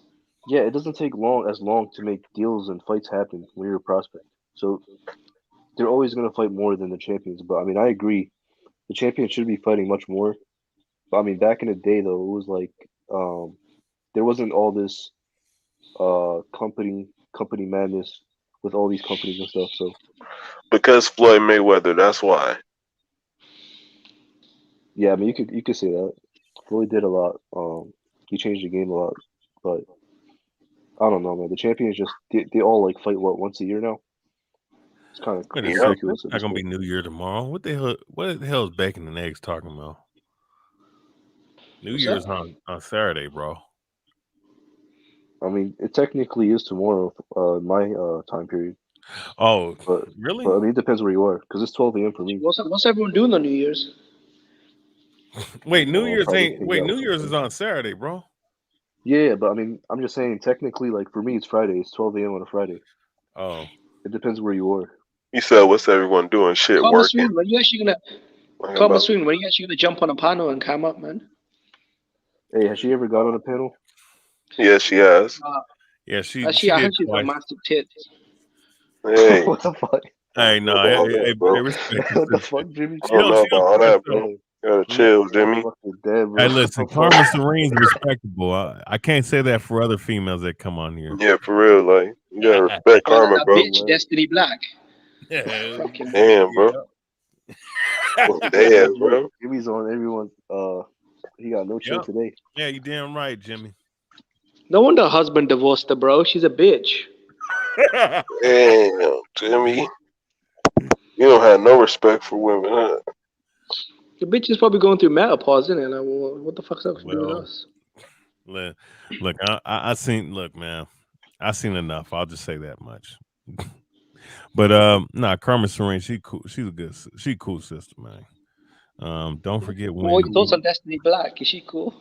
Yeah, it doesn't take as long to make deals and fights happen when you're a prospect. So they're always going to fight more than the champions. But, I mean, I agree. The champions should be fighting much more. But, I mean, back in the day, though, it was like there wasn't all this company madness with all these companies and stuff. So because Floyd Mayweather, that's why. Yeah, I mean, you could say that. Floyd did a lot. He changed the game a lot. But I don't know, man. The champions they all like fight once a year now. It's kind of ridiculous. It's not gonna be New Year tomorrow. What the hell? What the hell is bacon and eggs talking about? New Year's on Saturday, bro. I mean, it technically is tomorrow, my time period. Oh, but really? But, I mean, it depends where you are, because it's 12 a.m. for me. What's everyone doing on New Year's? Wait, New Year's is on Saturday, bro. Yeah, but I mean, I'm just saying, technically, like for me, it's Friday. It's 12 a.m. on a Friday. Oh, It depends where you are. You said, what's everyone doing? Shit, working. When you actually gonna jump on a panel and come up, man? Hey, has she ever got on a panel? Yeah, she has. Yeah, she I did heard she's got twice. massive tits. Hey, What the fuck? Hey, no, I don't know about all that, bro. respect What the fuck, Jimmy? I don't know about all that, bro. You gotta chill, Jimmy. Dead, bro. Hey, listen, Karma Serene's respectable. I can't say that for other females that come on here. Yeah, for real. Like, you gotta respect Karma, that bro. bitch, Destiny Black. Damn, bro. Damn, bro. Jimmy's on everyone's. He got no chill today. Yeah, you damn right, Jimmy. No wonder her husband divorced her, bro. She's a bitch. Damn, Jimmy. You don't have no respect for women, huh? The bitch is probably going through menopause, isn't it? Like, well, what the fuck's up to do with us? Look, I seen. Look, man, I seen enough. I'll just say that much. But Karma Serene, she cool. She's a cool sister, man. Don't forget when. What your thoughts on Destiny Black? Is she cool?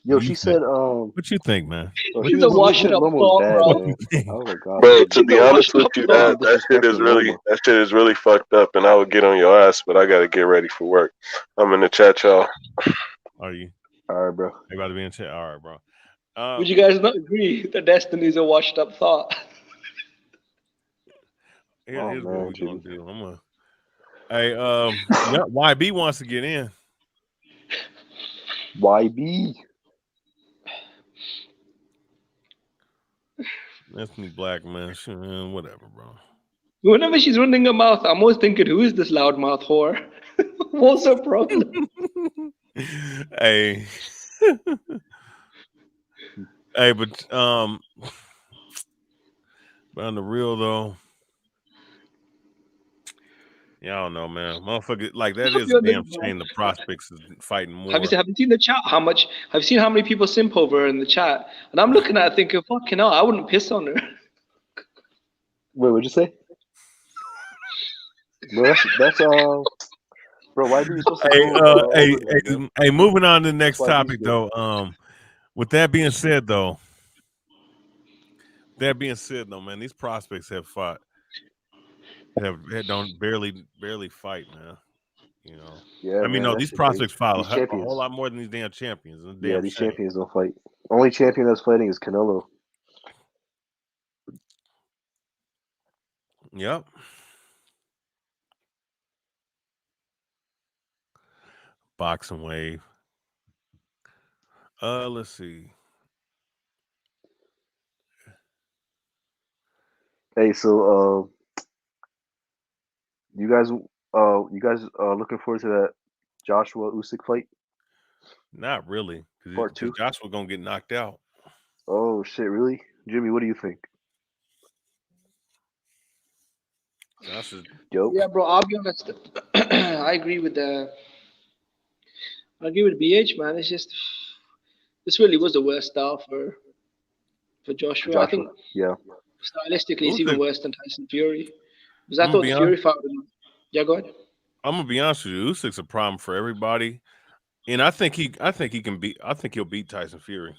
Yo, she said, what you think, man? She's a washed up thought, bro. Oh my god. Bro, to be honest with you, that shit is really fucked up, and I would get on your ass, but I gotta get ready for work. I'm in the chat, y'all. Are you? All right, bro. You about to be in chat? All right, bro. Would you guys not agree that Destiny is a washed up thought? Here's what we're gonna do. I'm gonna. Hey, YB wants to get in. YB. Destiny Black, man. Whatever, bro. Whenever she's running her mouth, I'm always thinking, who is this loudmouth whore? What's her problem? Hey. Hey, but on the real though, yeah, I don't know, man. Motherfucker, like that is a damn shame. The prospects is fighting more. Have you seen the chat? Have you seen how many people simp over her in the chat? And I'm looking at it thinking, fucking hell, I wouldn't piss on her. Wait, what'd you say? Bro, that's bro, why do you supposed to hey, moving on to the next topic though. With that being said though, man, these prospects have fought. Don't barely fight, man. You know. Yeah, I mean, man, no, these prospects fight a champions. whole lot more than these damn champions. Yeah, these champions don't fight. Only champion that's fighting is Canelo. Yep. Boxing wave. Let's see. Hey, so you guys looking forward to that Joshua Usyk fight? Not really, because Joshua gonna get knocked out. Oh shit, really? Jimmy, what do you think? Yeah, bro, I'll be honest. I agree with BH, man. It's just this really was the worst style for Joshua. I think stylistically it's even worse than Tyson Fury. Because I thought the Fury fight was... Yeah, go ahead. I'm gonna be honest with you. Usyk's a problem for everybody, and I think he'll beat Tyson Fury.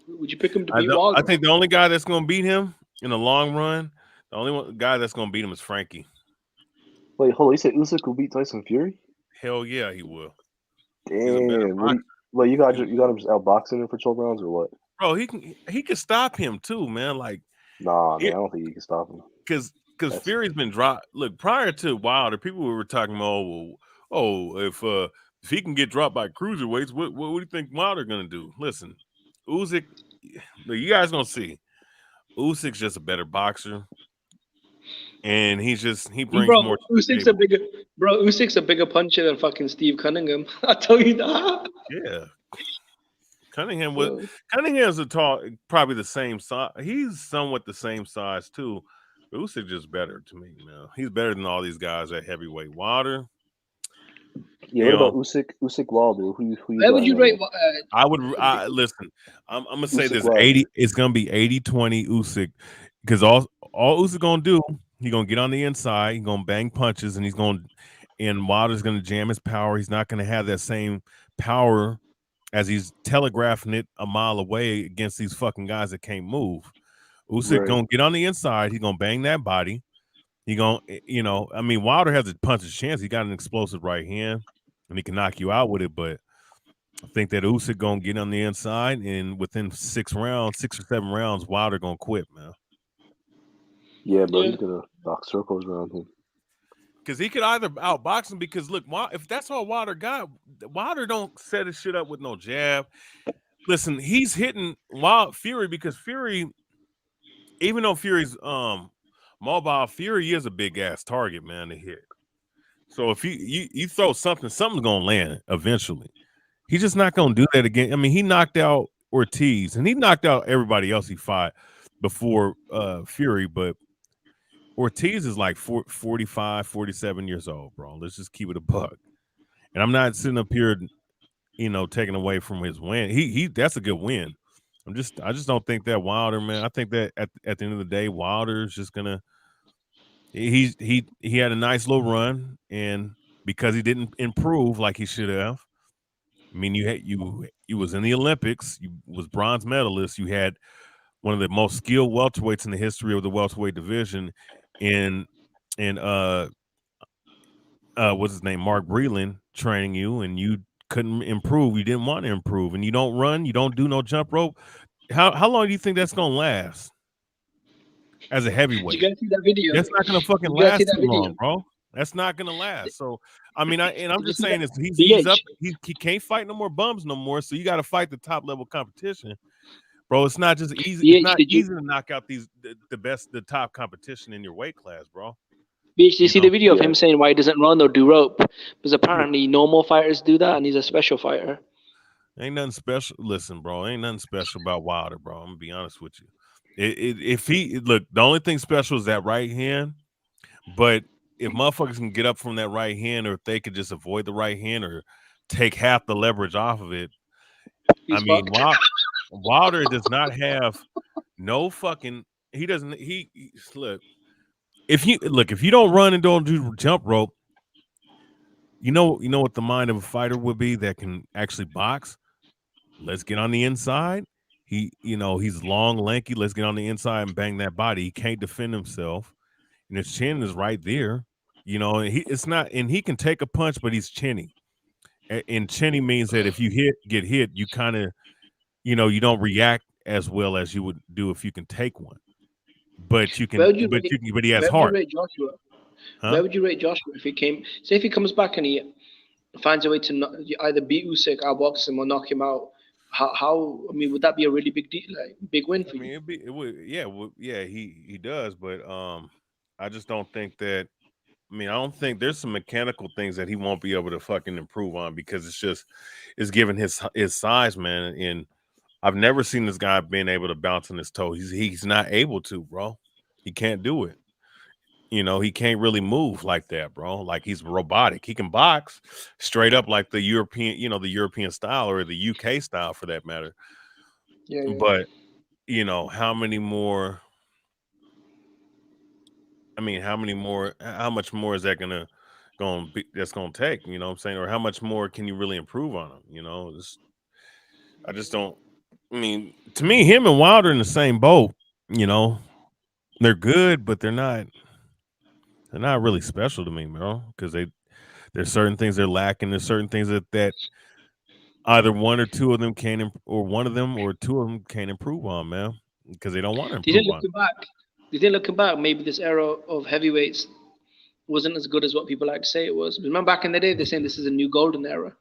Would you pick him to beat Wilder? I think the only guy that's gonna beat him in the long run, the only guy that's gonna beat him is Frankie. Wait, hold on. You said Usyk will beat Tyson Fury? Hell yeah, he will. Damn. Wait, you got him just outboxing him for 12 rounds or what? Bro, he can stop him too, man. Like, nah, man, I don't think he can stop him. Because Fury's been dropped. Look, prior to Wilder, people were talking about, if he can get dropped by cruiserweights, what do you think Wilder gonna do? Listen, Usyk, you guys gonna see. Usyk's just a better boxer, and he brings more. Usyk's a bigger puncher than fucking Steve Cunningham. I tell you that. Yeah. Cunningham's probably the same size. He's somewhat the same size too. Usyk just better to me, man. He's better than all these guys at heavyweight. Wilder. Yeah, what about Usyk Wilder? Who Where would you rate? Listen. I'm gonna say this: 80. It's gonna be 80-20 Usyk, because all Usyk gonna do, he's gonna get on the inside, he's gonna bang punches, and Wilder's gonna jam his power. He's not gonna have that same power as he's telegraphing it a mile away against these fucking guys that can't move. Usyk gonna get on the inside. He's gonna bang that body. He gonna, I mean, Wilder has a puncher's chance. He got an explosive right hand, and he can knock you out with it. But I think that Usyk gonna get on the inside, and within 6 or 7 rounds, Wilder gonna quit, man. Yeah, bro, he's gonna box circles around him. Because he could either outbox him. Because look, if that's all Wilder got, Wilder don't set his shit up with no jab. Listen, he's hitting Fury because Fury, even though Fury's mobile, Fury is a big ass target, man, to hit. So if you throw something's gonna land eventually. He's just not gonna do that again. I mean, he knocked out Ortiz and he knocked out everybody else he fought before Fury, but Ortiz is like 45, 47 years old, bro. Let's just keep it a buck. And I'm not sitting up here, taking away from his win. He that's a good win. I just don't think that Wilder, man. I think that at the end of the day, Wilder is just gonna. He had a nice little run, and because he didn't improve like he should have. I mean, you was in the Olympics. You was bronze medalist. You had one of the most skilled welterweights in the history of the welterweight division, and what's his name, Mark Breland, training you, and you couldn't improve. You didn't want to improve, and you don't run. You don't do no jump rope. How long do you think that's gonna last? As a heavyweight, you guys see that video? That's not gonna fucking last too long, bro. That's not gonna last. So I mean, I'm just saying, he's up. He can't fight no more bums no more. So you got to fight the top level competition, bro. It's not just easy. It's not easy to knock out the top competition in your weight class, bro. Did you see the video of him saying why he doesn't run or do rope? Because apparently normal fighters do that, and he's a special fighter. Ain't nothing special. Listen, bro, ain't nothing special about Wilder, bro. I'm gonna be honest with you. If he look, the only thing special is that right hand. But if motherfuckers can get up from that right hand, or if they could just avoid the right hand or take half the leverage off of it, Wilder does not have no fucking. He doesn't. Look. If you don't run and don't do jump rope, you know what the mind of a fighter would be that can actually box. Let's get on the inside. He's long, lanky. Let's get on the inside and bang that body. He can't defend himself, and his chin is right there. And he can take a punch, but he's chinny. And chinny means that if you get hit, you kind of, you don't react as well as you would do if you can take one. But you can, but he has heart. Where would you rate Joshua if he comes back and he finds a way to either beat Usyk, outbox him, or knock him out? How? I mean, would that be a really big deal, big win for you? He does, but I just don't think that. I mean, I don't think there's some mechanical things that he won't be able to fucking improve on because it's given his size, man. And I've never seen this guy being able to bounce on his toe. He's not able to, bro. He can't do it. He can't really move like that, bro. Like he's robotic. He can box straight up like the European, the European style or the UK style for that matter. Yeah. But how many more? I mean, how much more is that that's gonna take? You know what I'm saying? Or how much more can you really improve on him? I just don't. I mean, to me, him and Wilder in the same boat. They're good, but they're not really special to me, bro. Because there's certain things they're lacking. There's certain things that either one or two of them can, or one of them or two of them can't improve on, man. Because they don't want to improve on. Looking back, maybe this era of heavyweights wasn't as good as what people like to say it was. Remember back in the day, they're saying this is a new golden era.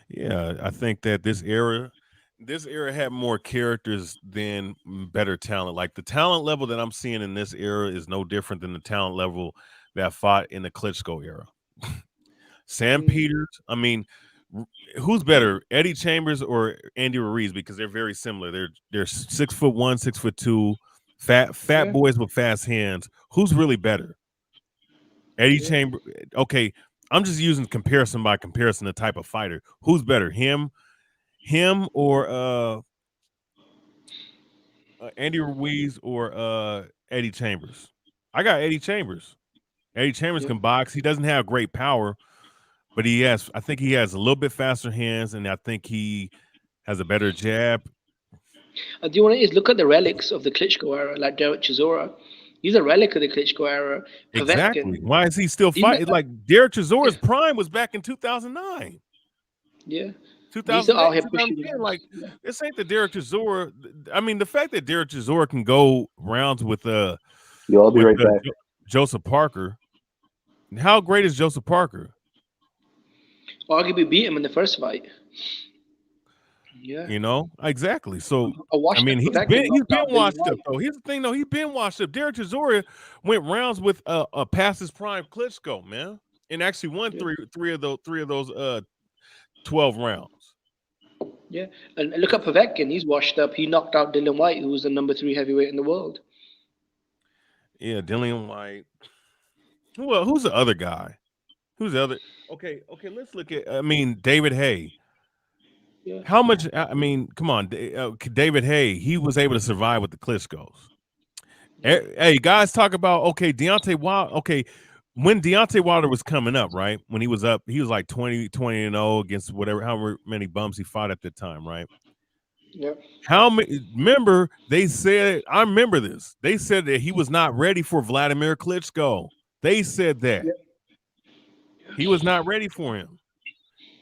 Yeah, I think that this era had more characters than better talent. Like the talent level that I'm seeing in this era is no different than the talent level that fought in the Klitschko era. Sam Peters, I mean, who's better, Eddie Chambers or Andy Ruiz? Because they're very similar. They're 6'1", 6'2", fat boys with fast hands. Who's really better? Eddie Chambers. Okay, I'm just using comparison by comparison, the type of fighter. Who's better, him or Andy Ruiz or Eddie Chambers? I got Eddie Chambers. Eddie Chambers can box. He doesn't have great power, but I think he has a little bit faster hands, and I think he has a better jab. Do you want to look at the relics of the Klitschko era, like Derek Chisora? He's a relic of the Klitschko era. Exactly. Povetkin. Why is he still fighting? Like Derek Chisora's prime was back in 2009. Yeah. 2008, 2010. Like this ain't the Derek Chisora. I mean, the fact that Derek Chisora can go rounds with Yo, I'll be right back. Joseph Parker. How great is Joseph Parker? Arguably beat him in the first fight. Yeah. You know, exactly. So I mean, he's been washed up though. Here's the thing though, he's been washed up. Derek Chisora went rounds with a past his prime Klitschko, man, and actually won three of those 12 rounds. Yeah, and look at Povetkin. He's washed up. He knocked out Dillian White, who was the number 3 heavyweight in the world. Yeah, Dillian White. Who's the other guy? Who's the other? Okay. Let's look at. I mean, David Haye. Yeah. How much? I mean, come on, David Haye. He was able to survive with the Klitschkos. Hey, guys, talk about Deontay Wilder. Okay, when Deontay Wilder was coming up, right? When he was up, he was like 20-0 against however many bums he fought at the time, right? Yeah. How many? Remember, they said. I remember this. They said that he was not ready for Vladimir Klitschko. They said that he was not ready for him,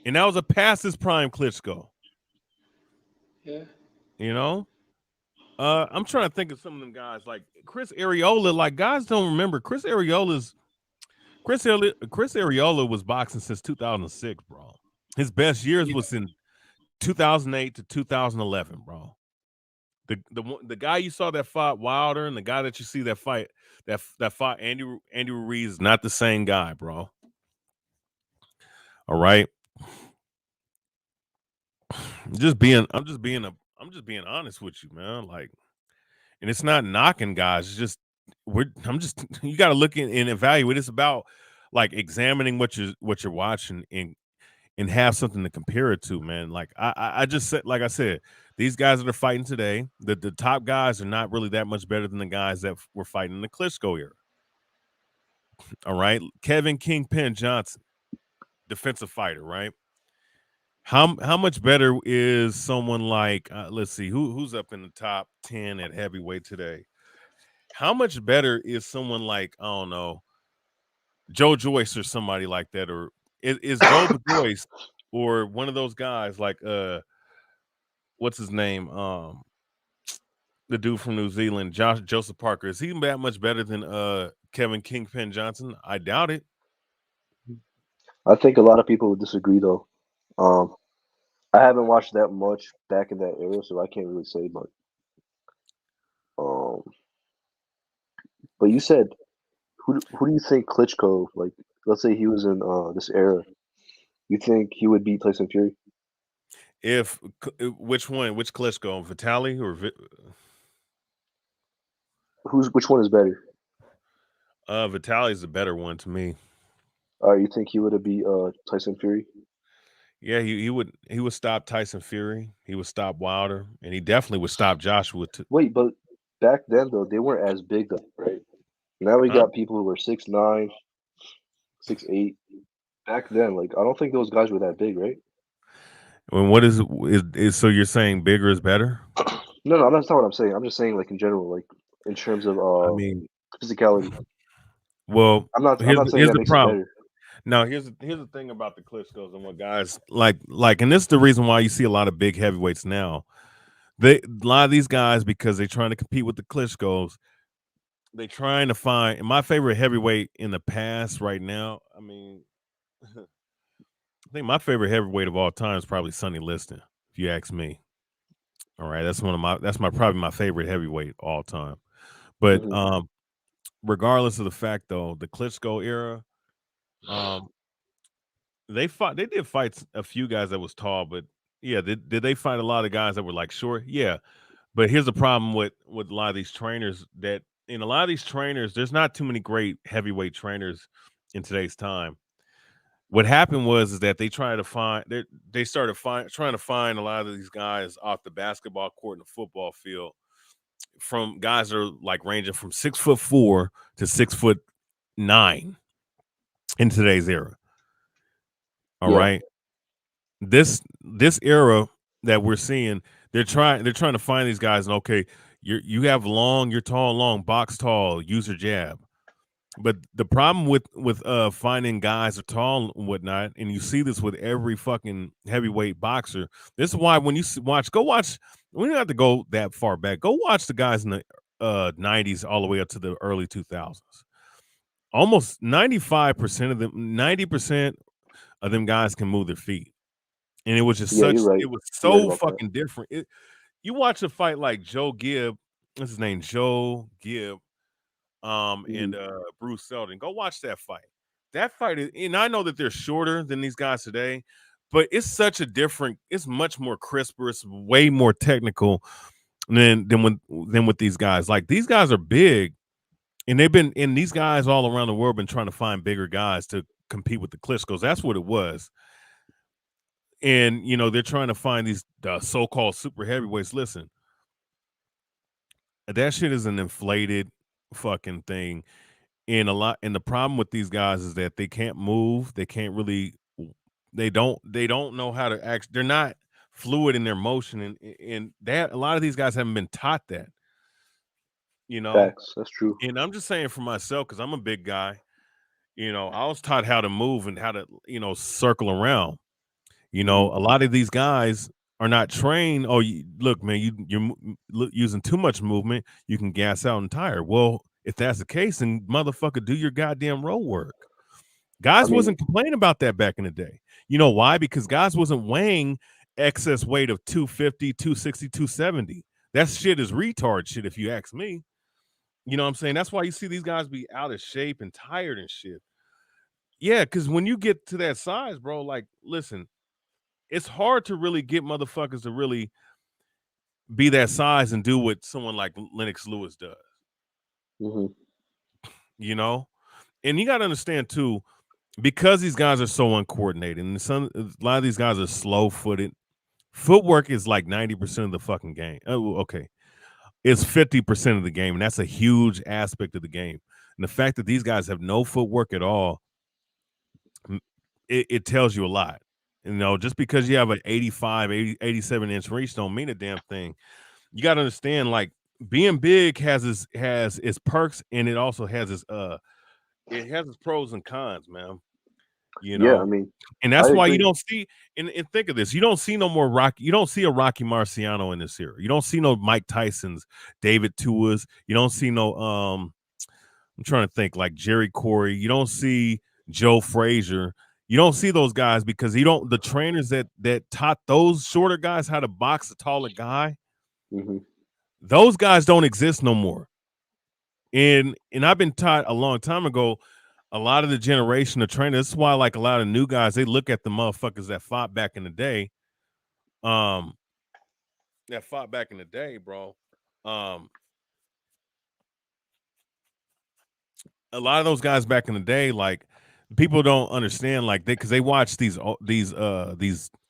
and that was a past his prime Klitschko. Yeah. You know, I'm trying to think of some of them guys like Chris Arreola. Like guys don't remember Chris Arreola was boxing since 2006, bro. His best years was in 2008 to 2011, bro. The guy you saw that fought Wilder and the guy that you see that fought Andy Ruiz is not the same guy, bro. All right. I'm just being honest with you, man. Like, and it's not knocking guys. It's just you got to look and evaluate. It's about like examining what you're watching and have something to compare it to, man. Like I just said, like I said, these guys that are fighting today, the top guys are not really that much better than the guys that were fighting in the Klitschko era. All right, Kevin Kingpin Johnson, defensive fighter, right? How much better is someone like let's see who's up in the top 10 at heavyweight today? How much better is someone like, I don't know, Joe Joyce or somebody like that, or is Joe Joyce or one of those guys like what's his name, the dude from New Zealand, Joseph Parker, is he that much better than Kevin Kingpin Johnson? I doubt it. I think a lot of people would disagree though. I haven't watched that much back in that era, so I can't really say much. But you said who do you think Klitschko, like let's say he was in this era, you think he would beat Tyson Fury? Which Klitschko, Vitaly or which one is better? Vitaly's the better one to me. You think he would have beat Tyson Fury? Yeah, he would stop Tyson Fury. He would stop Wilder, and he definitely would stop Joshua. Wait, but back then though, they weren't as big though, right? Now we got people who were 6'9", 6'8". Back then, like I don't think those guys were that big, right? When what is so you're saying bigger is better? No, that's not what I'm saying. I'm just saying like in general, like in terms of physicality. Well, I'm not saying here's that the makes problem. it better. Now here's the thing about the Klitschkos and what guys like, and this is the reason why you see a lot of big heavyweights now. A lot of these guys, because they're trying to compete with the Klitschkos, they're trying to find. And my favorite heavyweight in the past right now, I mean, I think my favorite heavyweight of all time is probably Sonny Liston, if you ask me. All right, that's probably my favorite heavyweight all time. But regardless of the fact though, the Klitschko era, they did fight a few guys that was tall, but yeah, did they fight a lot of guys that were like short? Yeah. But here's the problem with a lot of these trainers, that in a lot of these trainers, there's not too many great heavyweight trainers in today's time. What happened was that they started trying to find a lot of these guys off the basketball court and the football field, from guys that are like ranging from 6'4" to 6'9" in today's era. All right. This era that we're seeing, They're trying to find these guys, and okay, you have you're tall, long, box tall, use your jab. But the problem with finding guys are tall and whatnot, and you see this with every fucking heavyweight boxer. This is why when you go watch. We don't have to go that far back. Go watch the guys in the 90s all the way up to the early 2000s. Almost 95% of them, 90% of them guys can move their feet, and it was just Yeah, you're right. it was You're right so about fucking different. You watch a fight like Joe Gibb. What's his name? Joe Gibb. And Bruce Seldon. Go watch that fight. That fight is, and I know that they're shorter than these guys today, but it's such a different. It's much more crisper. It's way more technical than with these guys. Like these guys are big, and these guys all around the world been trying to find bigger guys to compete with the Klitschko's. That's what it was. And they're trying to find these so-called super heavyweights. Listen, that shit is an inflated fucking thing. And the problem with these guys is that they can't move. They can't really. They don't know how to act. They're not fluid in their motion, and that a lot of these guys haven't been taught that. Facts. That's true. And I'm just saying for myself because I'm a big guy. I was taught how to move and how to circle around. A lot of these guys are not trained. Oh, look, man, you're using too much movement. You can gas out and tire. Well, if that's the case, then motherfucker, do your goddamn road work. Guys wasn't complaining about that back in the day. You know why? Because guys wasn't weighing excess weight of 250, 260, 270. That shit is retard shit if you ask me. You know what I'm saying? That's why you see these guys be out of shape and tired and shit. Yeah, because when you get to that size, bro, like, listen, it's hard to really get motherfuckers to really be that size and do what someone like Lennox Lewis does. And you got to understand too, because these guys are so uncoordinated, and a lot of these guys are slow-footed. Footwork is like 90% of the fucking game. Oh, okay, it's 50% of the game, and that's a huge aspect of the game. And the fact that these guys have no footwork at all, it tells you a lot. Just because you have an 85, 87-inch reach don't mean a damn thing. You got to understand, like, being big has its perks, and it also has its pros and cons, man. Yeah, I mean, and that's I why agree. you don't see and think of this. You don't see no more Rocky. You don't see a Rocky Marciano in this era. You don't see no Mike Tyson's, David Tua's. You don't see no I'm trying to think, like Jerry Corey. You don't see Joe Frazier. You don't see those guys because the trainers that taught those shorter guys how to box a taller guy. Those guys don't exist no more. And I've been taught a long time ago, a lot of the generation of trainers. This is why, like, a lot of new guys, they look at the motherfuckers that fought back in the day. Bro. A lot of those guys back in the day, like, people don't understand, like, because they watch these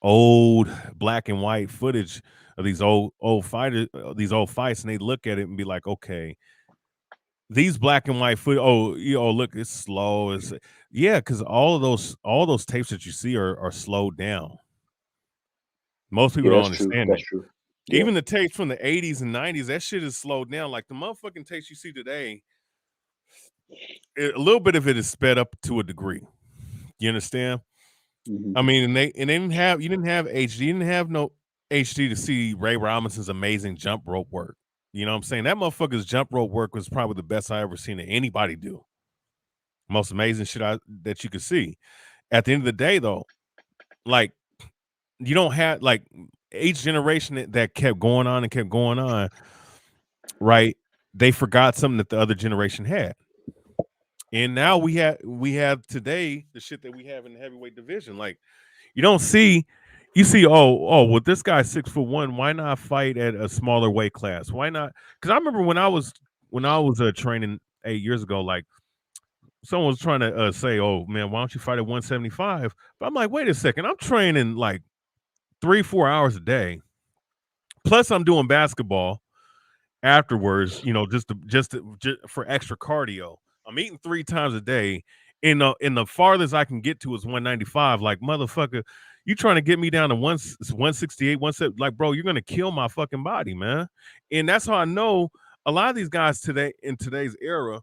old black and white footage of these old fighters, these old fights, and they look at it and be like, okay, these black and white foot. Look, it's slow. Because all those tapes that you see are slowed down. Most people don't understand That's that. true. Yeah. Even the tapes from the 80s and 90s, that shit is slowed down. Like the motherfucking tapes you see today, a little bit of it is sped up to a degree. You understand? I mean, and you didn't have HD. You didn't have no HD to see Ray Robinson's amazing jump rope work. You know what I'm saying? That motherfucker's jump rope work was probably the best I ever seen anybody do. Most amazing shit that you could see. At the end of the day, though, like, you don't have, like, each generation that kept going on, right? They forgot something that the other generation had. And now we have today the shit that we have in the heavyweight division. Like, you see, well, this guy's 6'1". Why not fight at a smaller weight class? Why not? Because I remember when I was training 8 years ago, like, someone was trying to say, oh man, why don't you fight at 175? But I'm like, wait a second, I'm training like 3-4 hours a day. Plus I'm doing basketball afterwards, just for extra cardio. I'm eating 3 times a day. And the farthest I can get to is 195. Like, motherfucker, You trying to get me down to 168, 170? Like, bro, you're gonna kill my fucking body, man. And that's how I know a lot of these guys today in today's era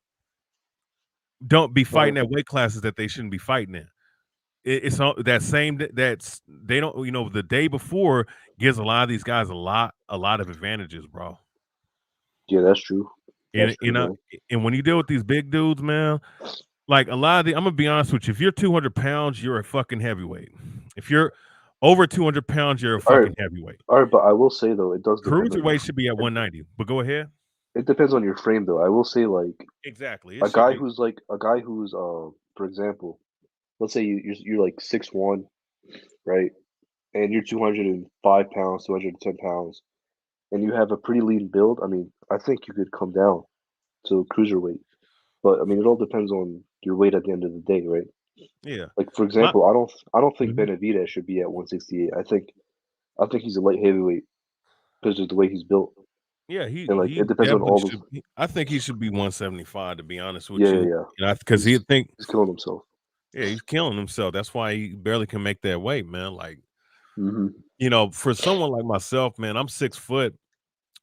don't be fighting at weight classes that they shouldn't be fighting in. It's all that same that's they don't, you know, the day before gives a lot of these guys a lot of advantages, bro. Yeah, that's true. And and when you deal with these big dudes, man, like a lot of the, I'm gonna be honest with you, if you're 200 pounds, you're a fucking heavyweight. If you're over 200 pounds, you're a fucking heavyweight. All right, but I will say though, it does depend. Cruiserweight should be at 190. But go ahead. It depends on your frame though. I will say like exactly a guy who's for example, let's say you're like 6'1", right, and you're 205 pounds, 210 pounds, and you have a pretty lean build. I mean, I think you could come down to cruiserweight, but I mean, it all depends on your weight at the end of the day, right? Yeah. Like for example, I don't think Benavidez should be at 168. I think he's a light heavyweight because of the way he's built. Yeah, and like it depends on all those. I think he should be 175 to be honest with Yeah, you. yeah. Because he's killing himself. Yeah, he's killing himself. That's why he barely can make that weight, man. Like, you know, for someone like myself, man, I'm 6 foot.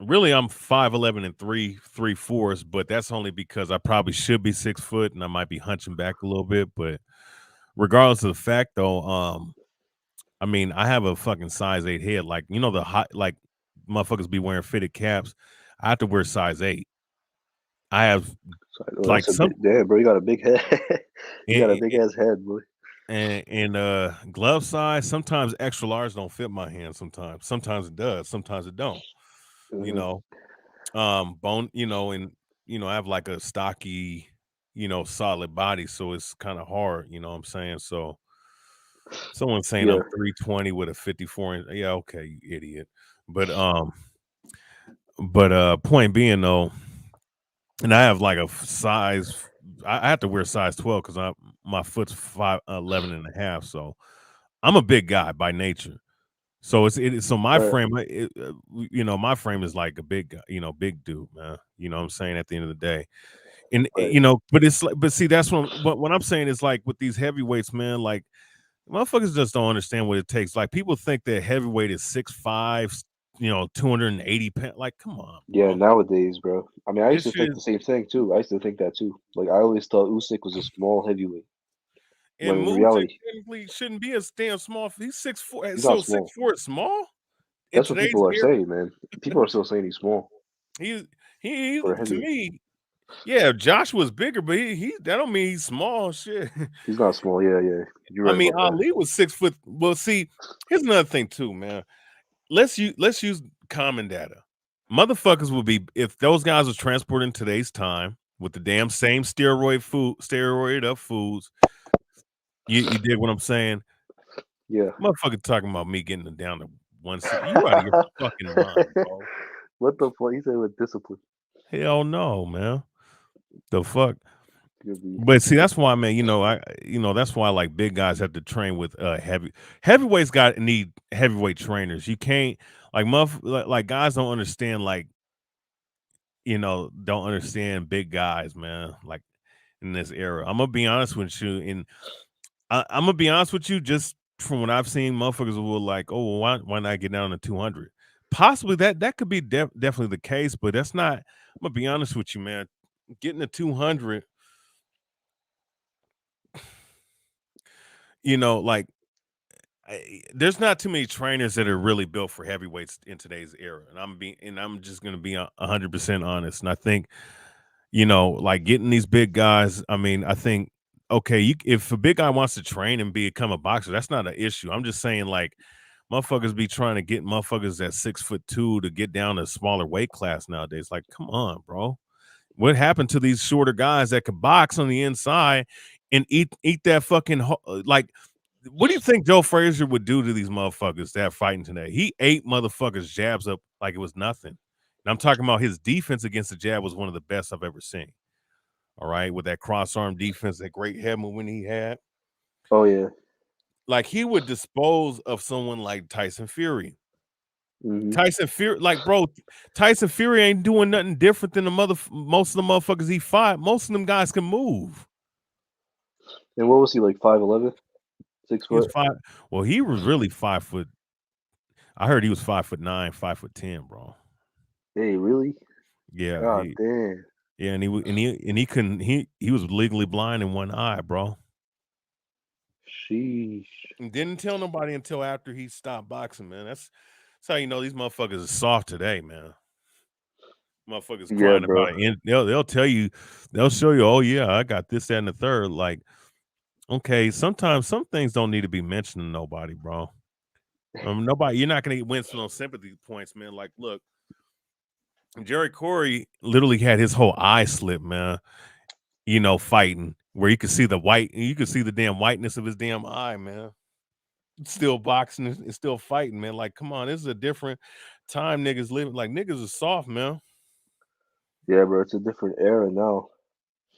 Really, I'm 5'11" and 3/4, but that's only because I probably should be 6 foot and I might be hunching back a little bit. But regardless of the fact, though, I mean, I have a fucking size 8 head. Like, you know, the hot, like motherfuckers be wearing fitted caps. I have to wear size 8. I have like some damn, bro, you got a big head. You got a big ass head, boy. And glove size, sometimes extra large don't fit my hand. Sometimes it does, sometimes it don't. You know, bone, you know, and you know, I have like a stocky, you know, solid body, so it's kind of hard, you know what I'm saying? So someone's saying I'm 320 with a 54 inch. Yeah, okay, you idiot. But point being though, and I have like a size, I have to wear size 12 because my foot's 5'11" and a half, so I'm a big guy by nature. So so my frame, you know, my frame is like a big guy, you know, big dude, man. You know what I'm saying? At the end of the day, and you know, but it's like, but see, that's what I'm saying is like with these heavyweights, man, like motherfuckers just don't understand what it takes. Like people think that heavyweight is 6'5", you know, 280 pounds. Like, come on. Yeah, nowadays, bro. I mean, I used to think the same thing too. I used to think that too. Like, I always thought Usyk was a small heavyweight. And in reality, technically shouldn't be a damn small. He's 6'4". He's So not small. 6'4" is small. That's what people are saying, man. People are still saying he's small. He to me. Yeah, Josh was bigger, but he that don't mean he's small. Shit. He's not small. Yeah, yeah. You're right. I mean, Ali was 6 foot. Well, see, here's another thing too, man. Let's use common data. Motherfuckers would be, if those guys was transporting today's time with the damn same steroid up foods. You dig what I'm saying? Yeah. Motherfucker talking about me getting it down to 160. You out of your fucking mind, bro. What the fuck? He said with discipline. Hell no, man. The fuck. But see, that's why, man. You know, that's why like big guys have to train with heavyweights. Need heavyweight trainers. You can't like guys don't understand, like, you know, don't understand big guys, man. Like in this era, I'm gonna be honest with you, and I'm gonna be honest with you. Just from what I've seen, motherfuckers will like, oh, why not get down to 200? Possibly that could be definitely the case, but that's not. I'm gonna be honest with you, man. Getting to 200. You know, like there's not too many trainers that are really built for heavyweights in today's era, and I'm just gonna be 100% honest. And I think, you know, like getting these big guys. I mean, I think okay, if a big guy wants to train and become a boxer, that's not an issue. I'm just saying, like, motherfuckers be trying to get motherfuckers at 6'2" to get down to a smaller weight class nowadays. Like, come on, bro. What happened to these shorter guys that could box on the inside and eat that fucking like? What do you think Joe Frazier would do to these motherfuckers that are fighting today? He ate motherfuckers' jabs up like it was nothing. And I'm talking about his defense against the jab was one of the best I've ever seen. All right, with that cross-arm defense, that great head movement he had. Oh yeah, like he would dispose of someone like Tyson Fury. Tyson Fury, like, bro, Tyson Fury ain't doing nothing different than most of the motherfuckers he fought. Most of them guys can move. And what was he, like 5'11"? 6 He was foot. 5. Well, he was really 5 foot. I heard he was 5'9", 5'10", bro. Hey, really? Yeah, God damn. yeah, and he couldn't. He was legally blind in one eye, bro. Sheesh. And didn't tell nobody until after he stopped boxing, man. That's how you know these motherfuckers are soft today, man. Motherfuckers Yeah, crying bro. about it. And they'll tell you, they'll show you, oh yeah, I got this, that, and the third. Like, okay, sometimes some things don't need to be mentioned to nobody, bro. Nobody, you're not gonna win some sympathy points, man. Like, look, Jerry Corey literally had his whole eye slip, man. You know, fighting where you could see the white, you could see the damn whiteness of his damn eye, man. Still boxing and still fighting, man. Like, come on, this is a different time niggas living. Like, niggas are soft, man. Yeah, bro. It's a different era now.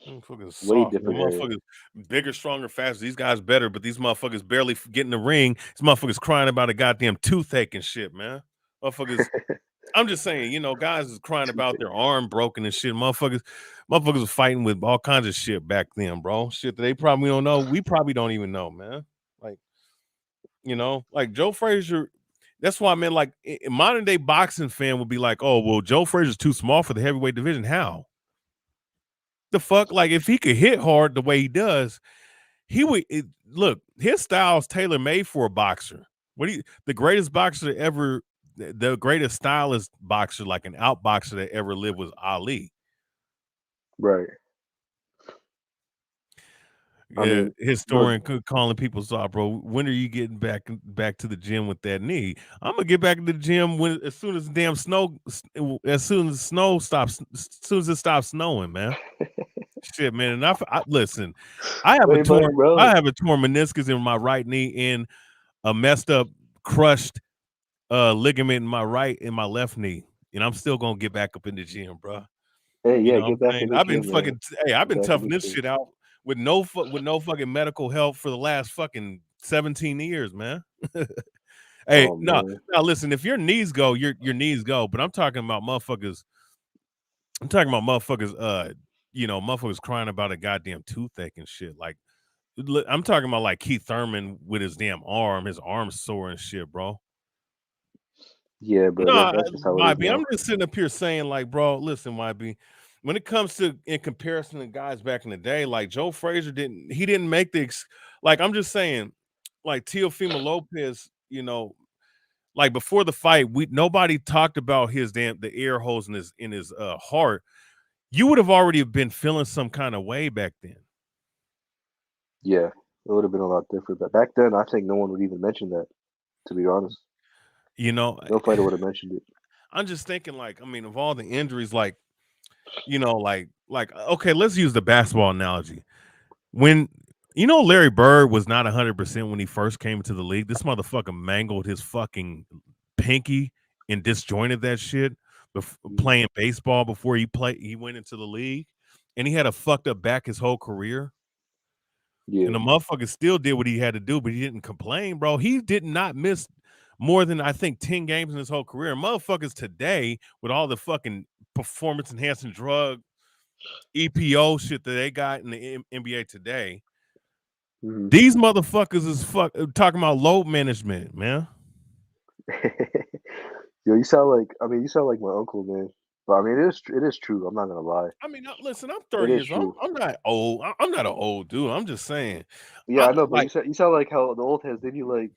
Motherfuckers Way soft, man. different era. Motherfuckers bigger, stronger, faster. These guys better, but these motherfuckers barely get in the ring. These motherfuckers crying about a goddamn toothache and shit, man. Motherfuckers. I'm just saying, you know, guys is crying about their arm broken and shit. Motherfuckers are fighting with all kinds of shit back then, bro. Shit that they probably don't know. We probably don't even know, man. Like, you know, like Joe Frazier. That's why, man, like a modern day boxing fan would be like, oh, well, Joe Frazier's too small for the heavyweight division. How? The fuck? Like, if he could hit hard the way he does, he would look, his style's tailor made for a boxer. The greatest boxer ever, the greatest stylist boxer, like an out boxer that ever lived, was Ali. Right. Yeah, I mean, historian calling people soft, bro. When are you getting back to the gym with that knee? I'm gonna get back to the gym as soon as the snow stops, as soon as it stops snowing, man. Shit, man. And I listen. I have a torn meniscus in my right knee and a messed up, crushed ligament in my left knee, and I'm still gonna get back up in the gym, bro. Hey, You yeah, know what get I'm back saying? in the I've been gym, fucking. man. Hey, I've been Get back in toughing the this gym. shit out with no fucking medical help for the last fucking 17 years, man. Hey, Oh, no, man. now listen. If your knees go, your knees go. But I'm talking about motherfuckers. You know, motherfuckers crying about a goddamn toothache and shit. Like, I'm talking about like Keith Thurman with his damn arm, his arm sore and shit, bro. Yeah, bro. No, That's just how it is YB, now. I'm just sitting up here saying, like, bro, listen, YB, when it comes to in comparison to guys back in the day, like Joe Frazier didn't make like, I'm just saying, like Teofimo Lopez, you know, like before the fight, nobody talked about the air holes in his heart. You would have already been feeling some kind of way back then. Yeah, it would have been a lot different. But back then, I think no one would even mention that, to be honest. You know, no fighter would have mentioned it. I'm just thinking, like, I mean, of all the injuries, like, you know, like, okay, let's use the basketball analogy. When, you know, Larry Bird was not 100% when he first came into the league. This motherfucker mangled his fucking pinky and disjointed that shit playing baseball before he went into the league. And he had a fucked up back his whole career. Yeah. And the motherfucker still did what he had to do, but he didn't complain, bro. He did not miss more than, I think, 10 games in his whole career. Motherfuckers today, with all the fucking performance enhancing drug EPO shit that they got in the NBA today, these motherfuckers is talking about load management, man. Yo, you sound like my uncle, man. But I mean, it is true. I'm not gonna lie. I mean, listen, I'm 30 years old. I'm not old. I'm not an old dude. I'm just saying. Yeah, I know, but you sound like how the old heads. Then you like,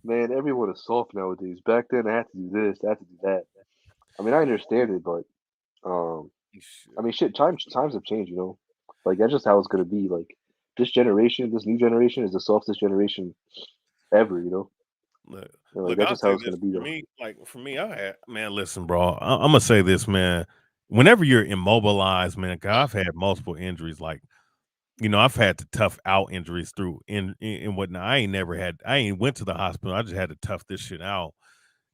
man, everyone is soft nowadays. Back then, I had to do this, I had to do that. I mean, I understand it, but I mean, shit, times have changed, you know. Like that's just how it's gonna be. Like this new generation, is the softest generation ever, you know. Look, that's I'll just how say it's this. gonna be. For me, man, listen, bro. I'm gonna say this, man. Whenever you're immobilized, man, 'cause I've had multiple injuries. Like, you know, I've had to tough out injuries through and whatnot. I ain't went to the hospital. I just had to tough this shit out.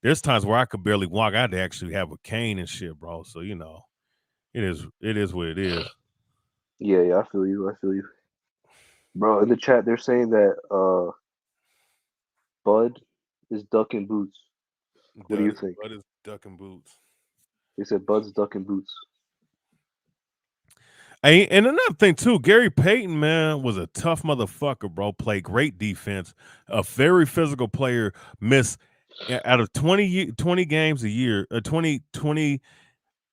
There's times where I could barely walk. I had to actually have a cane and shit, bro. So, you know, it is what it is. Yeah, I feel you. Bro, in the chat they're saying that Bud is ducking boots. What do you think? Bud is ducking boots. They said Bud's ducking boots. And another thing too, Gary Payton, man, was a tough motherfucker, bro. Played great defense, a very physical player. Missed out of 20 games a year, 20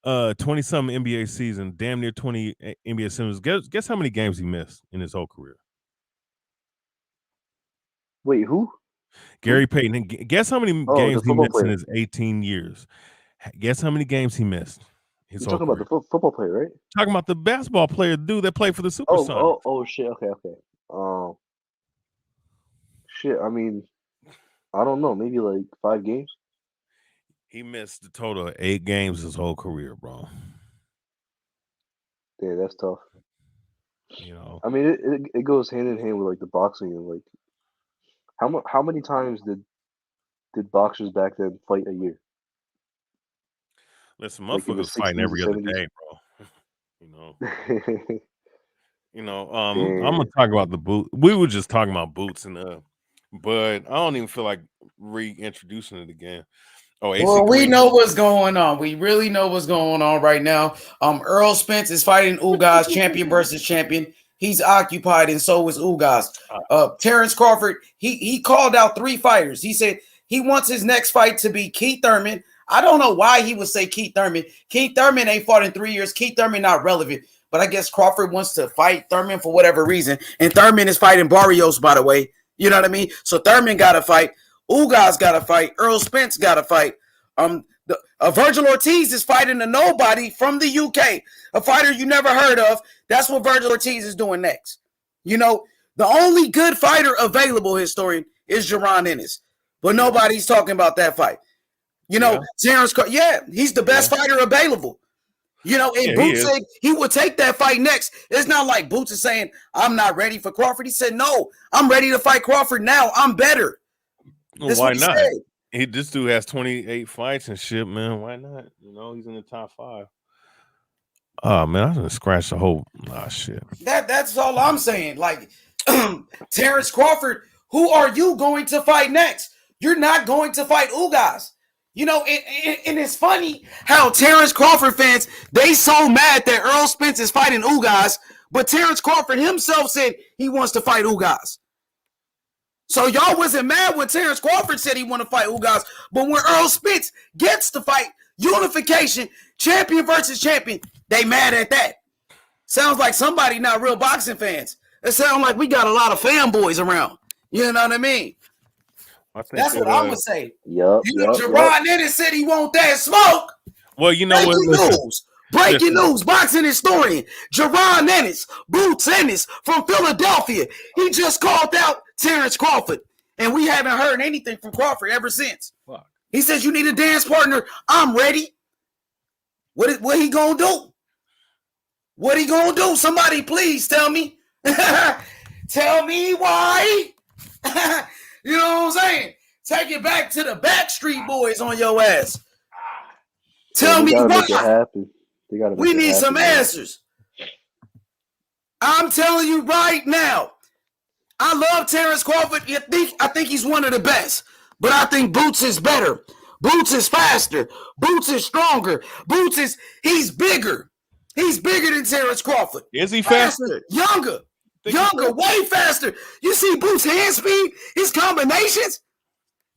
something NBA season, damn near 20 NBA seasons. Guess how many games he missed in his whole career? Wait, who? Gary Payton. Guess how many games he missed in his 18 years? Guess how many games he missed? You're talking about the football player, right? Talking about the basketball player, dude that played for the Supersonics. Oh, shit. Okay. Shit. I mean, I don't know. Maybe like 5 games. He missed a total of 8 games his whole career, bro. Yeah, that's tough. You know, I mean, it goes hand in hand with like the boxing and like how many times did boxers back then fight a year? Listen, motherfuckers fighting every other day, bro. I'm gonna talk about the boot. We were just talking about boots but I don't even feel like reintroducing it again. Oh, well, we know what's going on. We really know what's going on right now. Earl Spence is fighting Ugas, champion versus champion. He's occupied, and so is Ugas. Terrence Crawford, he called out 3 fighters. He said he wants his next fight to be Keith Thurman. I don't know why he would say Keith Thurman. Keith Thurman ain't fought in 3 years. Keith Thurman not relevant. But I guess Crawford wants to fight Thurman for whatever reason. And Thurman is fighting Barrios, by the way. You know what I mean? So Thurman got to fight. Ugas got to fight. Earl Spence got to fight. Virgil Ortiz is fighting a nobody from the UK, a fighter you never heard of. That's what Virgil Ortiz is doing next. You know, the only good fighter available, historian, is Jaron Ennis. But nobody's talking about that fight. You know, Terrence, he's the best fighter available. You know, and Boots said he would take that fight next. It's not like Boots is saying, I'm not ready for Crawford. He said, no, I'm ready to fight Crawford now. I'm better. Well, why not? This dude has 28 fights and shit, man. Why not? You know, he's in the top 5. Oh, man, I done scratched the whole shit. That's all I'm saying. Like, Terrence Crawford, who are you going to fight next? You're not going to fight Ugas. You know, and it's funny how Terrence Crawford fans, they so mad that Earl Spence is fighting Ugas, but Terrence Crawford himself said he wants to fight Ugas. So y'all wasn't mad when Terrence Crawford said he want to fight Ugas, but when Earl Spence gets to fight unification, champion versus champion, they mad at that. Sounds like somebody not real boxing fans. It sounds like we got a lot of fanboys around. You know what I mean? That's what I'm gonna say. Jaron Ennis said he want that smoke. Well, you know what? Breaking news, boxing historian Jaron Ennis, Boots Ennis from Philadelphia. He just called out Terrence Crawford, and we haven't heard anything from Crawford ever since. Fuck. He says you need a dance partner. I'm ready. What he gonna do? What he gonna do? Somebody please tell me. Tell me why. You know what I'm saying? Take it back to the Backstreet Boys on your ass. Tell me why. We need some answers. I'm telling you right now. I love Terrence Crawford. I think he's one of the best. But I think Boots is better. Boots is faster. Boots is stronger. He's bigger. He's bigger than Terrence Crawford. Is he faster? Younger, way faster. You see Boots' hand speed, his combinations?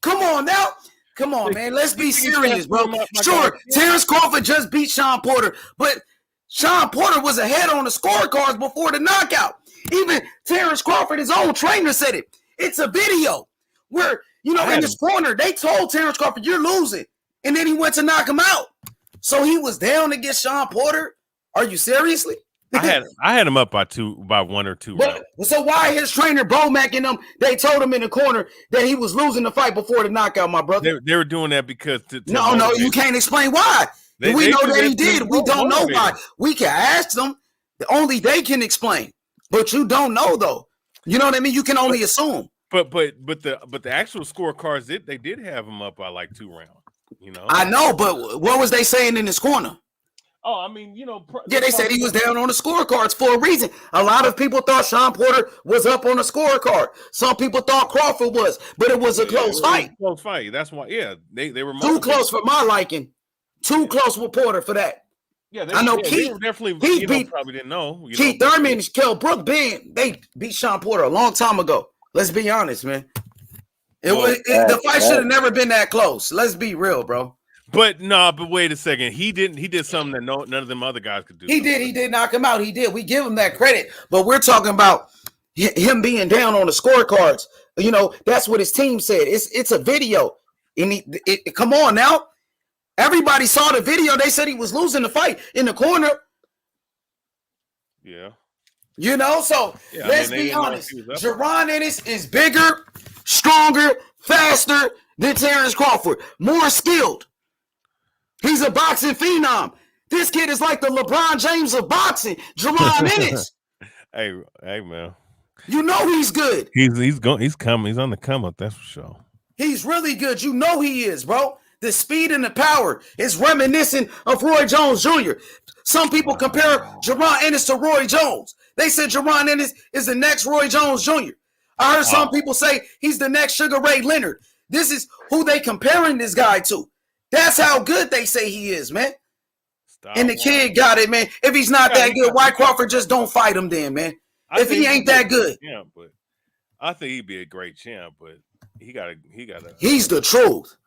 Come on now. Come on, man. Let's be serious, bro. Sure, Terrence Crawford just beat Sean Porter, but Sean Porter was ahead on the scorecards before the knockout. Even Terrence Crawford, his own trainer, said it. It's a video where, you know, in this corner, they told Terrence Crawford, you're losing. And then he went to knock him out. So he was down against Sean Porter? Are you seriously? I had him up by 1 or 2 rounds. So why his trainer Bomac and them, they told him in the corner that he was losing the fight before the knockout, my brother? They were doing that because No, you can't explain why. We know that he did. We don't know why. We can ask them. Only they can explain. But you don't know though. You know what I mean? You can only assume. But the actual scorecards, they did have him up by like 2 rounds. You know. I know, but what was they saying in his corner? Oh, I mean, you know. They said he was down on the scorecards for a reason. A lot of people thought Sean Porter was up on the scorecard. Some people thought Crawford was, but it was a close fight. Close fight. That's why, they were too close for my liking. Too close with Porter for that. Yeah, I know they Keith. were definitely, Keith beat probably didn't know. Keith Thurman and Kell Brook. They beat Sean Porter a long time ago. Let's be honest, man. The fight should have never been that close. Let's be real, bro. But wait a second. He did something that none of them other guys could do. He did knock him out. He did. We give him that credit. But we're talking about him being down on the scorecards. You know, that's what his team said. It's a video. Come on now. Everybody saw the video. They said he was losing the fight in the corner. Yeah. You know, so let's be honest. Jaron Ennis is bigger, stronger, faster than Terrence Crawford. More skilled. He's a boxing phenom. This kid is like the LeBron James of boxing. Jaron Ennis. Hey, man. You know he's good. He's coming. He's on the come up. That's for sure. He's really good. You know he is, bro. The speed and the power is reminiscent of Roy Jones Jr. Some people compare Jaron Ennis to Roy Jones. They said Jaron Ennis is the next Roy Jones Jr. I heard some people say he's the next Sugar Ray Leonard. This is who they comparing this guy to. That's how good they say he is, man. And the kid got it, man. If he's not that good, why Crawford just don't fight him then, man? If he ain't that good. Yeah, but I think he'd be a great champ, but he got. He's the truth.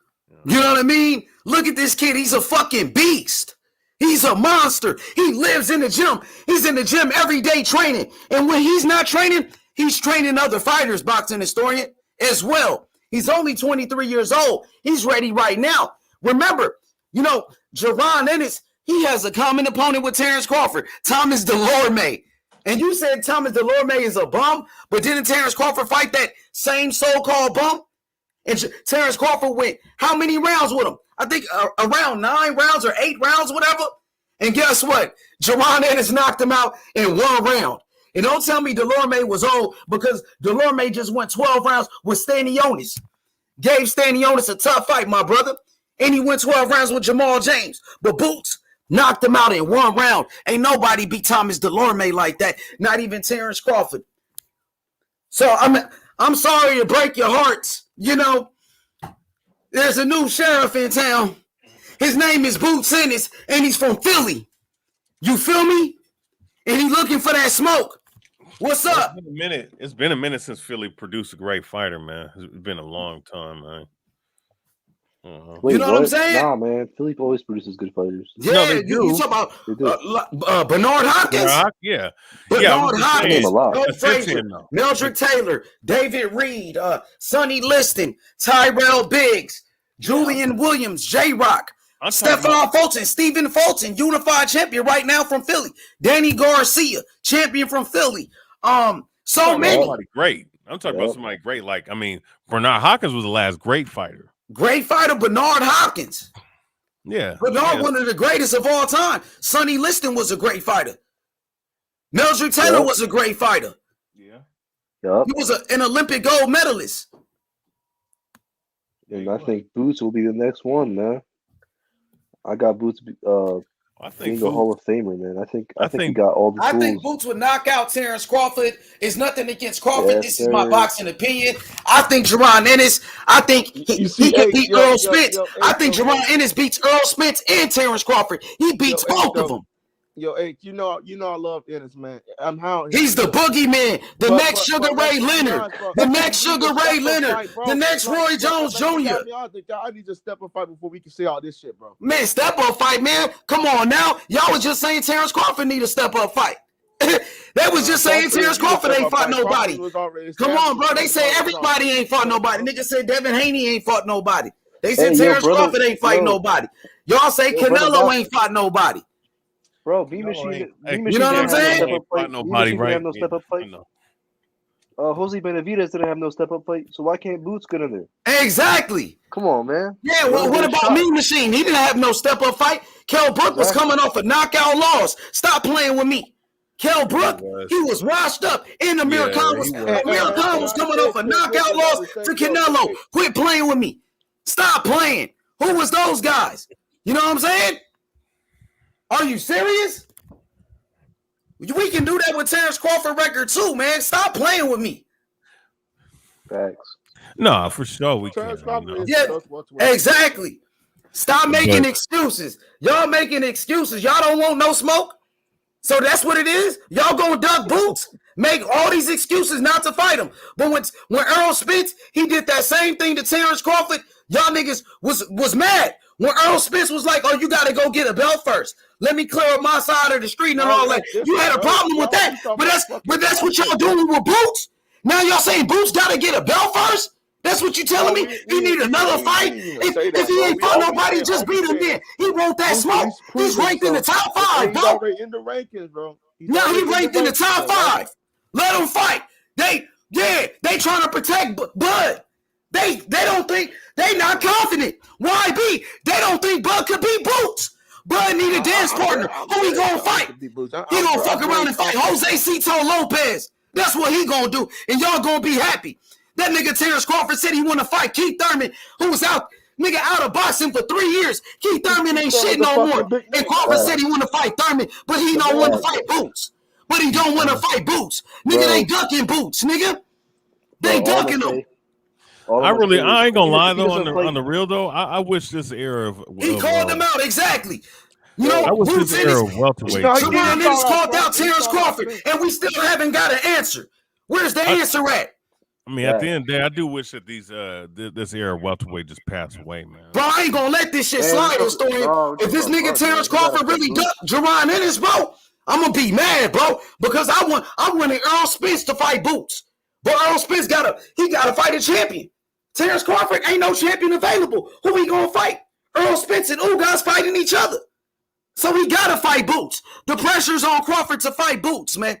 You know what I mean? Look at this kid. He's a fucking beast. He's a monster. He lives in the gym. He's in the gym every day training. And when he's not training, he's training other fighters, boxing historian, as well. He's only 23 years old. He's ready right now. Remember, you know, Jaron Ennis, he has a common opponent with Terrence Crawford, Thomas Delorme. And you said Thomas Delorme is a bum, but didn't Terrence Crawford fight that same so-called bum? And Terrence Crawford went how many rounds with him? I think around 9 rounds or 8 rounds, whatever. And guess what? Jaron Ennis knocked him out in 1 round. And don't tell me Delorme was old, because Delorme just went 12 rounds with Stanionis. Gave Stanionis a tough fight, my brother. And he went 12 rounds with Jamal James. But Boots knocked him out in 1 round. Ain't nobody beat Thomas Delorme like that. Not even Terrence Crawford. So I'm sorry to break your hearts. You know, there's a new sheriff in town. His name is Boots Ennis, and he's from Philly. You feel me? And he's looking for that smoke. What's up? It's been a minute since Philly produced a great fighter, man. It's been a long time, man. Wait, you know what I'm saying? Nah, man. Philly always produces good fighters. Yeah, no, they do. You talk about Bernard Hopkins? Yeah. Bernard Hopkins, Joe Frazier, Mildred Taylor, David Reed, Sonny Liston, Tyrell Biggs, Julian Williams, J-Rock, Stephon Fulton, Stephen Fulton, unified champion right now from Philly. Danny Garcia, champion from Philly. So many. Somebody great. I'm talking about somebody great. Like, I mean, Bernard Hopkins was the last great fighter. Great fighter, Bernard Hopkins. Yeah. Bernard, one of the greatest of all time. Sonny Liston was a great fighter. Mildred Taylor was a great fighter. Yeah. He was an Olympic gold medalist. And I think Boots will be the next one, man. I got Boots being a Hall of Famer, man. I think he got all the tools. I think Boots would knock out Terrence Crawford. It's nothing against Crawford. Yes, this is my boxing opinion. I think Jaron Ennis, I think he can beat Earl Spence. I think Jaron Ennis beats Earl Spence and Terrence Crawford. He beats both of them. Yo, hey, you know I love Ennis, man. He's the boogeyman, the next Sugar Ray Leonard, the next Sugar Ray Leonard, the next Roy Jones Jr. I need to step up fight before we can see all this shit, bro. Man, step up fight, man. Come on now. Y'all was just saying Terrence Crawford need a step up fight. They was just saying Terrence Crawford ain't fought nobody. Come on, bro. They say everybody ain't fought nobody. Niggas said Devin Haney ain't fought nobody. They said Terrence Crawford ain't fight nobody. Y'all say Canelo ain't fought nobody. Bro, B-Machine. You know what I'm saying? Nobody, right? Have no step up fight. Jose Benavidez didn't have no step up fight, so why can't Boots get in there? Exactly. Come on, man. Yeah, well, what about Mean Machine? He didn't have no step up fight. Kell Brook was coming off a knockout loss. Stop playing with me. Kell Brook, he was washed up. And Amir Khan was coming off a knockout loss to Canelo. Quit playing with me. Stop playing. Who was those guys? You know what I'm saying? Are you serious? We can do that with Terrence Crawford record too, man. Stop playing with me. Facts. No, for sure we can. Yeah, exactly. Stop making excuses. Y'all making excuses. Y'all don't want no smoke. So that's what it is. Y'all gonna duck Boots, make all these excuses not to fight him. But when Errol Spence, he did that same thing to Terrence Crawford. Y'all niggas was mad when Errol Spence was like, "Oh, you got to go get a belt first. Let me clear up my side of the street and all that." You had a problem with that, but that's what y'all doing with Boots. Now y'all saying Boots got to get a belt first. That's what you telling me? He need another fight? If he ain't fought nobody, just beat him then. He want that smoke. He's ranked in the top 5, He's bro. already in the rankings, bro. Now he ranked in the top 5. Let him fight. They trying to protect Bud. They don't think, they not confident. YB, they don't think Bud could beat Boots. Bud need a dance partner. Who he gonna fight? He gonna fuck around and fight Jose Cito Lopez. That's what he gonna do, and y'all gonna be happy. That nigga Terrence Crawford said he want to fight Keith Thurman, who was out of boxing for 3 years. Keith Thurman ain't shit no more. And Crawford said he want to fight Thurman, but he don't want to fight Boots. But he don't want to fight Boots. Nigga, they ducking Boots, nigga. They ducking them. I ain't gonna lie though. On the real though, I wish this era of he called them out exactly. You know, I wish this era of welterweight. Jerron Ennis called out Terrence Crawford, and we still haven't got an answer. Where's the answer at? I mean, at the end of the day, I do wish that this era of welterweight just passed away, man. Bro, I ain't gonna let this shit slide, Historian. If this nigga Terrence Crawford really ducked Jerron Ennis, bro, I'm gonna be mad, bro, because I wanted Errol Spence to fight Boots, but Errol Spence gotta fight a champion. Terrence Crawford ain't no champion available. Who he gonna fight? Errol Spence and Ugas fighting each other, so he gotta fight Boots. The pressure's on Crawford to fight Boots, man.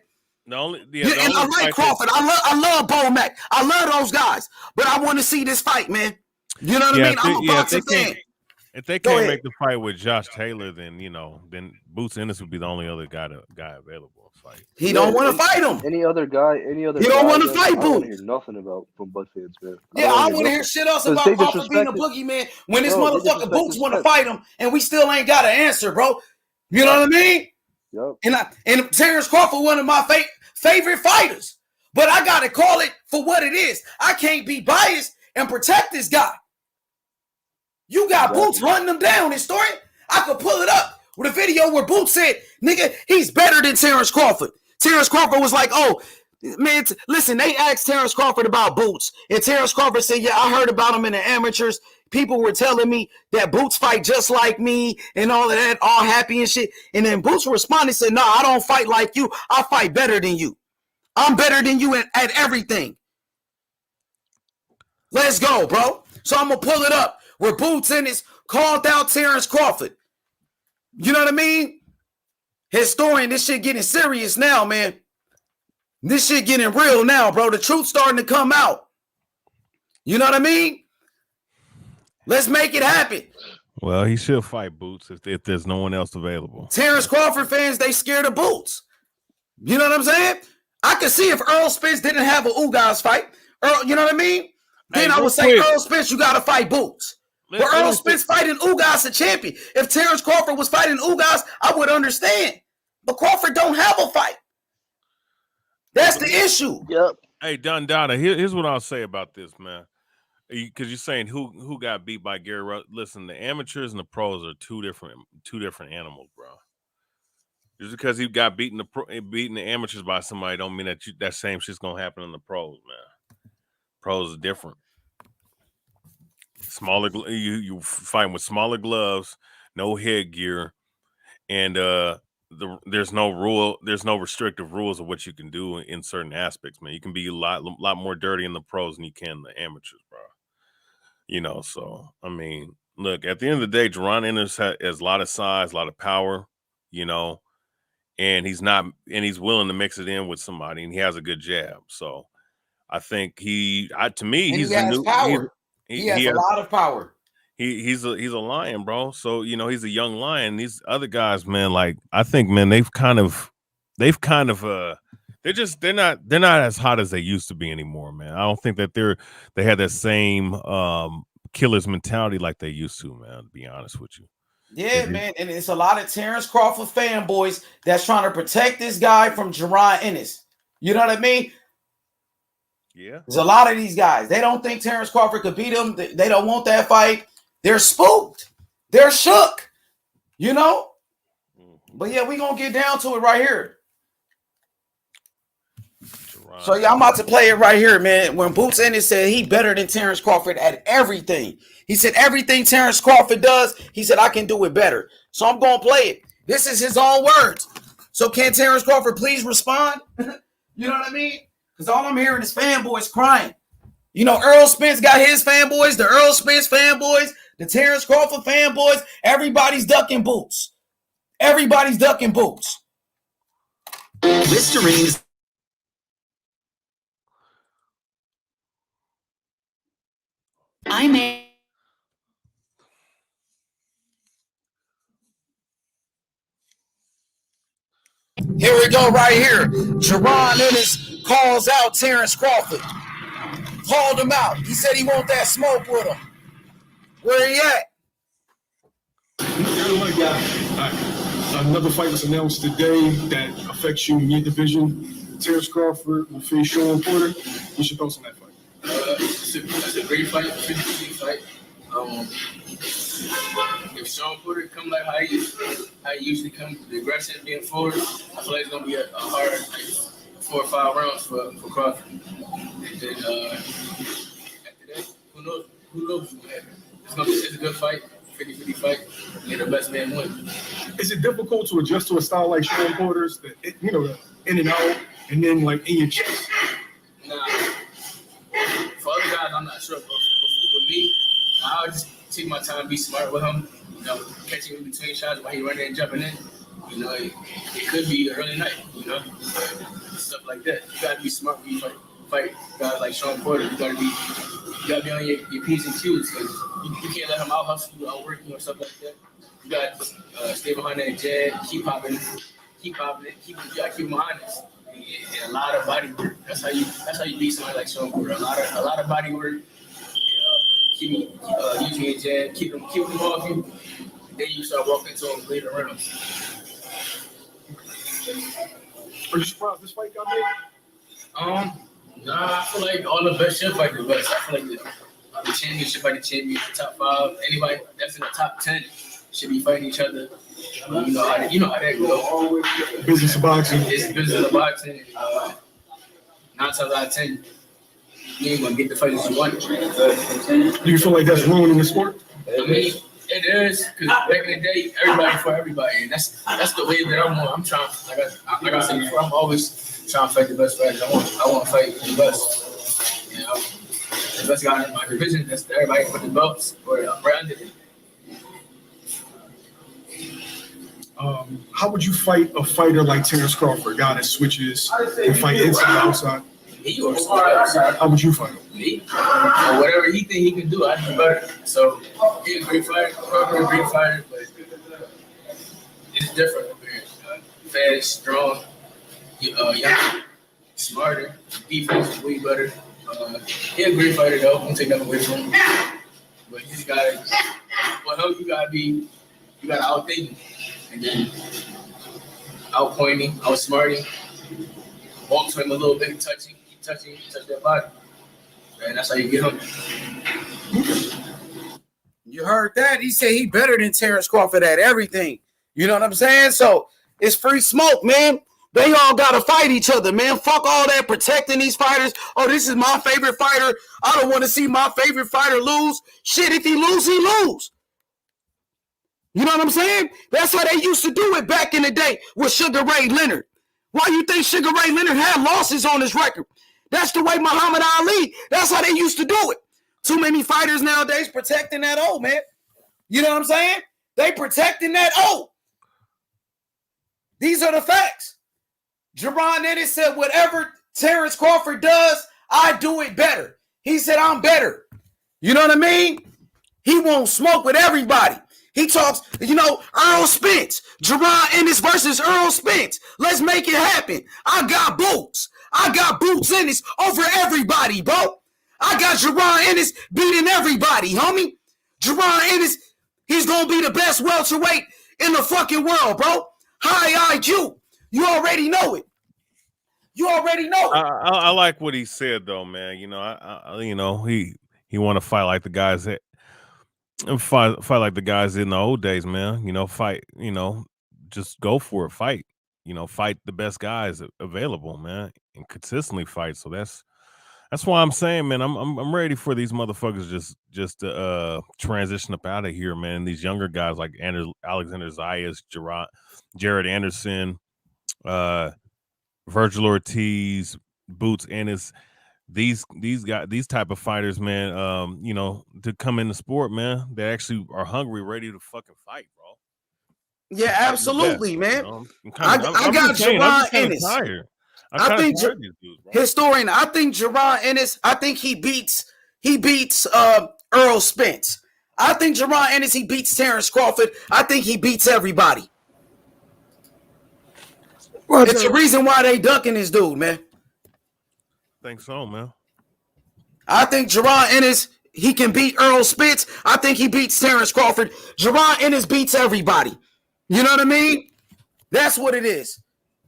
I like Crawford. I love Bo Mack. I love those guys. But I want to see this fight, man. You know what I mean? I'm a boxing fan. If they can't make the fight with Josh Taylor, then then Boots Ennis would be the only other guy available to fight. He don't want to fight him. Any other guy. He don't want to fight Boots. I don't hear nothing about from Bud fans, man. Yeah, I want to hear shit else about Crawford being a boogeyman when this motherfucker Boots want to fight him, and we still ain't got an answer, bro. You know what I mean? Yep. And Terrence Crawford, one of my favorite fighters, but I gotta call it for what it is. I can't be biased and protect this guy. You got Boots hunting him down, Historian. I could pull it up with a video where Boots said, "Nigga, he's better than Terrence Crawford." Terrence Crawford was like, "Oh, man, listen." They asked Terrence Crawford about Boots, and Terrence Crawford said, "Yeah, I heard about him in the amateurs. People were telling me that Boots fight just like me and all of that, all happy and shit." And then Boots responded and said, "No, I don't fight like you. I fight better than you. I'm better than you at everything." Let's go, bro. So I'm going to pull it up where Boots Ennis called out Terrence Crawford. You know what I mean? Historian, this shit getting serious now, man. This shit getting real now, bro. The truth's starting to come out. You know what I mean? Let's make it happen. Well, he should fight Boots if there's no one else available. Terrence Crawford fans, they scared of Boots. You know what I'm saying? I could see if Errol Spence didn't have an Ugas fight. You know what I mean? Then I would say, Errol Spence, you got to fight Boots. But Errol Spence fighting Ugas a champion. If Terrence Crawford was fighting Ugas, I would understand. But Crawford don't have a fight. That's the issue. Yep. Hey, Dundada, here's what I'll say about this, man. Because you're saying who got beat by Gary Russell. Listen, the amateurs and the pros are two different animals, bro. Just because he got beating the amateurs by somebody don't mean that same shit's gonna happen in the pros, man. Pros are different. Smaller, you fighting with smaller gloves, no headgear, and there's no restrictive rules of what you can do in certain aspects, man. You can be a lot more dirty in the pros than you can in the amateurs, bro. So I mean, look, at the end of the day, Jerron Ennis has a lot of size, a lot of power, and he's willing to mix it in with somebody, and he has a good jab. So I think he's power. He has a lot of power. He's a lion, bro. So he's a young lion. These other guys, man, like I think, man, they're not as hot as they used to be anymore, man. I don't think that they had that same killer's mentality like they used to, man, to be honest with you. Yeah, man, and it's a lot of Terrence Crawford fanboys that's trying to protect this guy from Jerron Ennis. You know what I mean? Yeah. There's a lot of these guys. They don't think Terrence Crawford could beat him. They don't want that fight. They're spooked. They're shook, you know. But yeah, we gonna get down to it right here. So yeah, I'm about to play it right here, man. When Boots Ennis said he better than Terrence Crawford at everything. He said everything Terrence Crawford does, he said I can do it better. So I'm gonna play it. This is his own words. So can Terrence Crawford please respond? You know what I mean? Because all I'm hearing is fanboys crying. You know, Earl Spence got his fanboys, the Earl Spence fanboys, the Terrence Crawford fanboys. Everybody's ducking Boots. Everybody's ducking Boots. Listerines. I made. Here we go right here. Jerron Ennis calls out Terrence Crawford. Called him out. He said he want that smoke with him. Where he at? Another fight was announced today that affects you in your division. Terrence Crawford will face Sean Porter. What's your thoughts on that fight? That's a great fight, 50-50 fight. If Sean Porter come like how he usually come, the aggression being forward, I feel like it's gonna be a hard like 4 or 5 rounds for Crawford. And then after that, who knows what's gonna happen? It's a good fight, 50-50 fight, and the best man win. Is it difficult to adjust to a style like Sean Porter's, the in and out, and then like in your chest? Nah. For other guys, I'm not sure, but with me, I'll just take my time, be smart with him. You know, catching in between shots while he running and jumping in. You know, it could be an early night. You know, stuff like that. You gotta be smart when you fight guys like Sean Porter. You gotta be on your P's and Q's because you can't let him out hustle you, outwork you, or stuff like that. You gotta stay behind that jab, keep popping it. You gotta keep him honest. And a lot of body work. That's how you beat somebody like Sean Porter. A lot of body work. Keep using your jab, keep them off you. Then you start walking to them later rounds. Are you surprised this fight got made? Nah, I feel like all the best should fight the best. I feel like the championship fight the champion, the top 5, anybody that's in the top 10 should be fighting each other. You know how that goes. Business of boxing. It's business of boxing. 9 times out of 10, you ain't gonna get the fights you want. Do you feel like that's ruining the sport? I mean, it is, because back in the day, everybody for everybody, and that's the way that I'm on. I'm trying, like I said before, I'm always trying to fight the best fighters. I want to fight the best. You know, the best guy in my division. That's everybody for the belts or right under it. How would you fight a fighter like Terrence Crawford, a guy that switches and fight inside outside? How would you fight him? Me? Or whatever he think he can do, I do better. So he's a great fighter, Crawford a great fighter, but it's different. Fast, strong, young, smarter, defense is way better. He's a great fighter though. Don't take that away from him. But you just gotta, you gotta outthink him. And then outpoint him, outsmart him, walk to him a little bit, touch that body. And that's how you get him. You heard that? He said he better than Terrence Crawford at everything. You know what I'm saying? So it's free smoke, man. They all gotta fight each other, man. Fuck all that protecting these fighters. Oh, this is my favorite fighter. I don't want to see my favorite fighter lose. Shit, if he lose, he lose. You know what I'm saying? That's how they used to do it back in the day with Sugar Ray Leonard. Why you think Sugar Ray Leonard had losses on his record? That's the way Muhammad Ali, that's how they used to do it. Too many fighters nowadays protecting that O, man. You know what I'm saying? They protecting that O. These are the facts. Jerron Ennis said, whatever Terrence Crawford does, I do it better. He said, I'm better. You know what I mean? He won't smoke with everybody. He talks, Earl Spence. Jerron Ennis versus Earl Spence. Let's make it happen. I got Boots. I got Boots Ennis over everybody, bro. I got Jerron Ennis beating everybody, homie. Jerron Ennis, he's going to be the best welterweight in the fucking world, bro. High IQ. You already know it. You already know it. I like what he said, though, man. He want to fight like the guys that And fight like the guys in the old days, man. Fight. Just go for it. Fight. Fight the best guys available, man, and consistently fight. So that's why I'm saying, man, I'm ready for these motherfuckers just to transition up out of here, man. These younger guys like Alexander Zayas, Jared Anderson, Virgil Ortiz, Boots Ennis. These guys, these type of fighters, man, to come in the sport, man, they actually are hungry, ready to fucking fight, bro. Yeah, absolutely, man. I'm got Jaron Ennis. Tired. I think historian. I think Jaron Ennis. I think he beats Earl Spence. I think Jaron Ennis. He beats Terrence Crawford. I think he beats everybody. It's the reason why they ducking this dude, man. Think so, man. I think Jaron Ennis, he can beat Earl Spence. I think he beats Terrence Crawford. Jaron Ennis beats everybody. You know what I mean? That's what it is.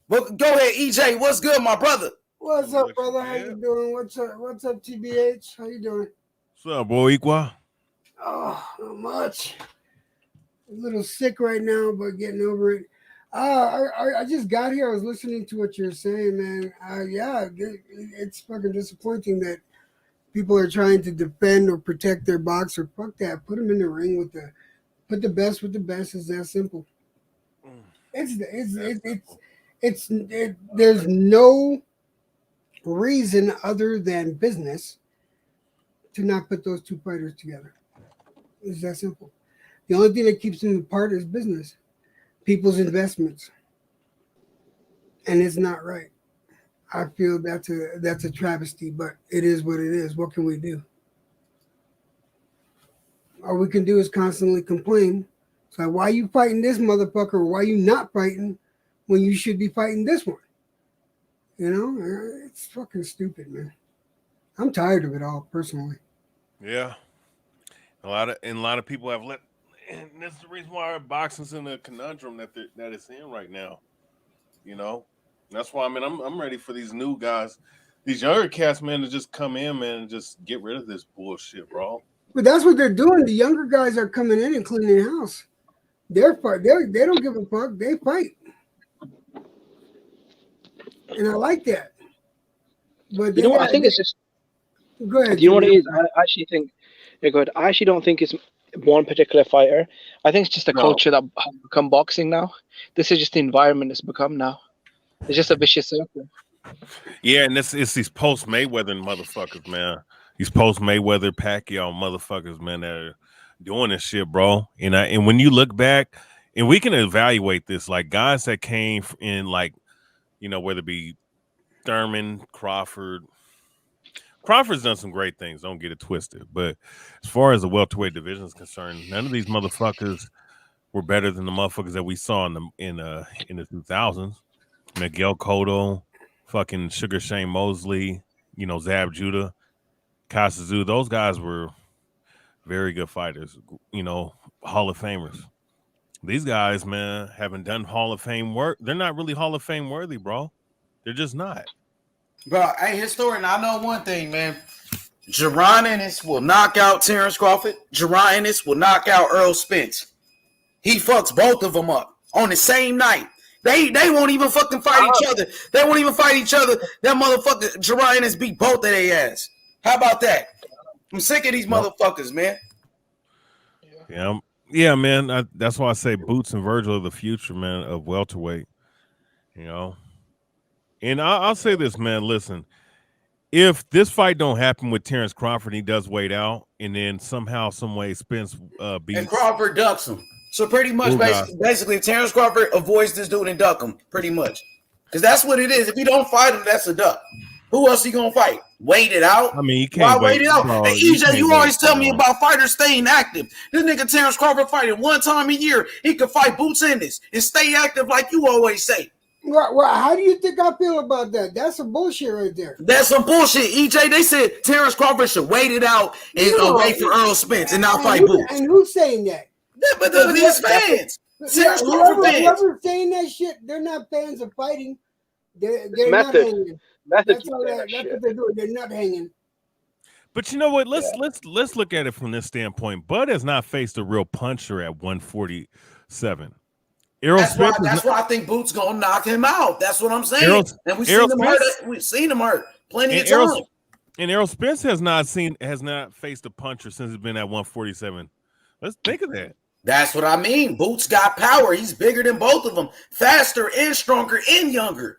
But go ahead, EJ. What's good, my brother? What's up, brother? How you doing? What's up, TBH? How you doing? What's up, boy? Equa? Oh, not much. A little sick right now, but getting over it. I just got here. I was listening to what you're saying, man. Yeah, it's fucking disappointing that people are trying to defend or protect their boxer. Fuck that. Put them in the ring put the best with the best. It's that simple. There's no reason other than business to not put those two fighters together. It's that simple. The only thing that keeps them apart is business. People's investments, and it's not right. I feel that's a travesty, but it is what it is. What can we do? All we can do is constantly complain. So why are you fighting this motherfucker? Or why are you not fighting when you should be fighting this one? You know, it's fucking stupid, man. I'm tired of it all, personally. Yeah, a lot of people have let. And that's the reason why our boxing's in a conundrum that it's in right now. That's why I'm ready for these new guys, these younger cats, man, to just come in, man, and just get rid of this bullshit, bro. But that's what they're doing. The younger guys are coming in and cleaning house. They don't give a fuck. They fight, and I like that. But you know what? I think it's just. Go ahead. You know what it is? I actually think. Yeah, good. I actually don't think it's one particular fighter. I think it's just a culture that has become boxing now. This is just the environment it's become now. It's just a vicious circle. Yeah, and it's these post Mayweather motherfuckers, man. These post Mayweather Pacquiao motherfuckers, man, that are doing this shit, bro. And when you look back, and we can evaluate this, like guys that came in, like, whether it be Thurman, Crawford's done some great things. Don't get it twisted. But as far as the welterweight division is concerned, none of these motherfuckers were better than the motherfuckers that we saw in the 2000s. Miguel Cotto, fucking Sugar Shane Mosley, Zab Judah, Kasazu. Those guys were very good fighters, Hall of Famers. These guys, man, haven't done Hall of Fame work. They're not really Hall of Fame worthy, bro. They're just not. Bro, hey, historian, I know one thing, man. Jaron Ennis will knock out Terrence Crawford. Jaron Ennis will knock out Earl Spence. He fucks both of them up on the same night. They won't even fucking fight each other. They won't even fight each other. That motherfucker Jaron Ennis beat both of their ass. How about that? I'm sick of these motherfuckers, man. Yeah, man. That's why I say Boots and Virgil are the future, man, of welterweight. And I'll say this, man. Listen, if this fight don't happen with Terrence Crawford, he does wait out, and then somehow, some way, Spence beats. And Crawford ducks him. So pretty much, basically, if Terrence Crawford avoids this dude and duck him, pretty much, because that's what it is. If you don't fight him, that's a duck. Who else he gonna fight? Wait it out. I mean, you can't wait it out. Bro, hey, EJ, you always tell me about fighters staying active. This nigga Terrence Crawford fighting one time a year. He could fight Boots Ennis and stay active, like you always say. Well, how do you think I feel about that? That's some bullshit right there. That's some bullshit, EJ. They said Terrence Crawford should wait it out and wait for Earl Spence and not fight Boots. And who's saying that? But these fans. Terrence Crawford fans. Whoever's saying that shit, they're not fans of fighting. They're not hanging. That's what they're doing. They're not hanging. But you know what? Let's look at it from this standpoint. Bud has not faced a real puncher at 147. That's why I think Boots gonna knock him out. That's what I'm saying. And we've seen him hurt plenty of times. And Errol Spence has not faced a puncher since he's been at 147. Let's think of that. That's what I mean. Boots got power. He's bigger than both of them, faster and stronger and younger.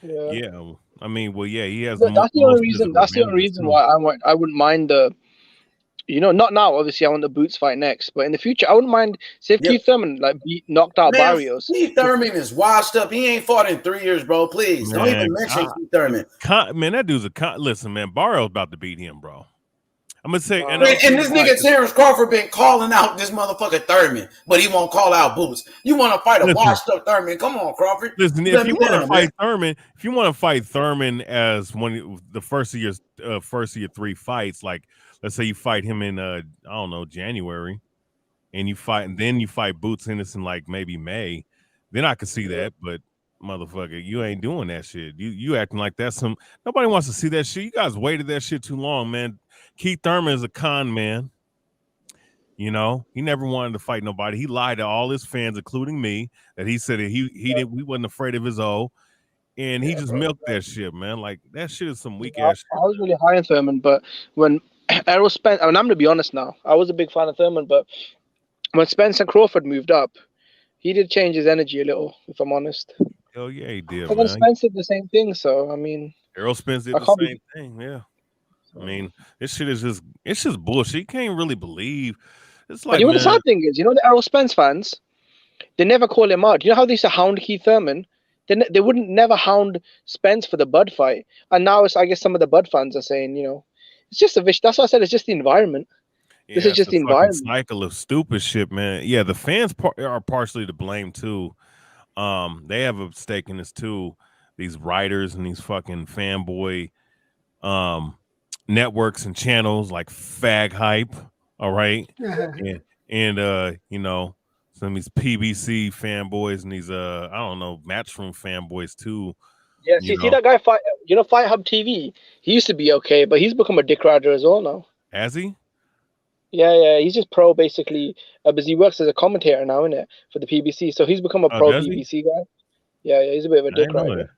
Yeah. I mean, well, yeah, he has. That's the only reason. That's the only reason why I wouldn't mind the. Not now. Obviously, I want the Boots fight next, but in the future, I wouldn't mind. Say if Keith Thurman knocked out Barrios. Keith Thurman is washed up. He ain't fought in 3 years, bro. Please don't even mention Keith Thurman. Man, that dude's listen, man. Barrios about to beat him, bro. I'm gonna say, and this nigga Terrence Crawford been calling out this motherfucker Thurman, but he won't call out Boots. You want to fight a washed up Thurman? Come on, Crawford. Listen, if you want to fight Thurman as the first of your 3 fights, like let's say you fight him in I don't know, January, and you fight Boots Henderson like maybe May, then I could see that. But motherfucker, you ain't doing that shit. You acting like that's nobody wants to see that shit. You guys waited that shit too long, man. Keith Thurman is a con man. He never wanted to fight nobody. He lied to all his fans, including me, that he said that he wasn't afraid of his O, and he just milked that shit, man. Like that shit is some weak ass shit. I was really high on Thurman, but when Errol Spence, I'm gonna be honest now, I was a big fan of Thurman, but when Spence and Crawford moved up, he did change his energy a little, if I'm honest. Hell yeah, he did. But then Spence did the same thing, so I mean, Errol Spence did the same thing, yeah. I mean, this shit is just bullshit. You can't really believe. It's like, the sad thing is, the Errol Spence fans, they never call him out. You know how they used to hound Keith Thurman? They wouldn't never hound Spence for the Bud fight, and now I guess some of the Bud fans are saying, it's just a vicious. That's why I said it's just the environment. This is just the environment. Cycle of stupid shit, man. Yeah, the fans are partially to blame too. They have a stake in this too. These writers and these fucking fanboy networks and channels like Fag Hype, all right, and some of these PBC fanboys and these I don't know, Matchroom fanboys too. Yeah, see that guy Fight Hub TV. He used to be okay, but he's become a dick rider as well now. Has he? Yeah, he's just pro basically, because he works as a commentator now, innit, for the PBC. So he's become a pro PBC guy. Yeah, he's a bit of a dick rider.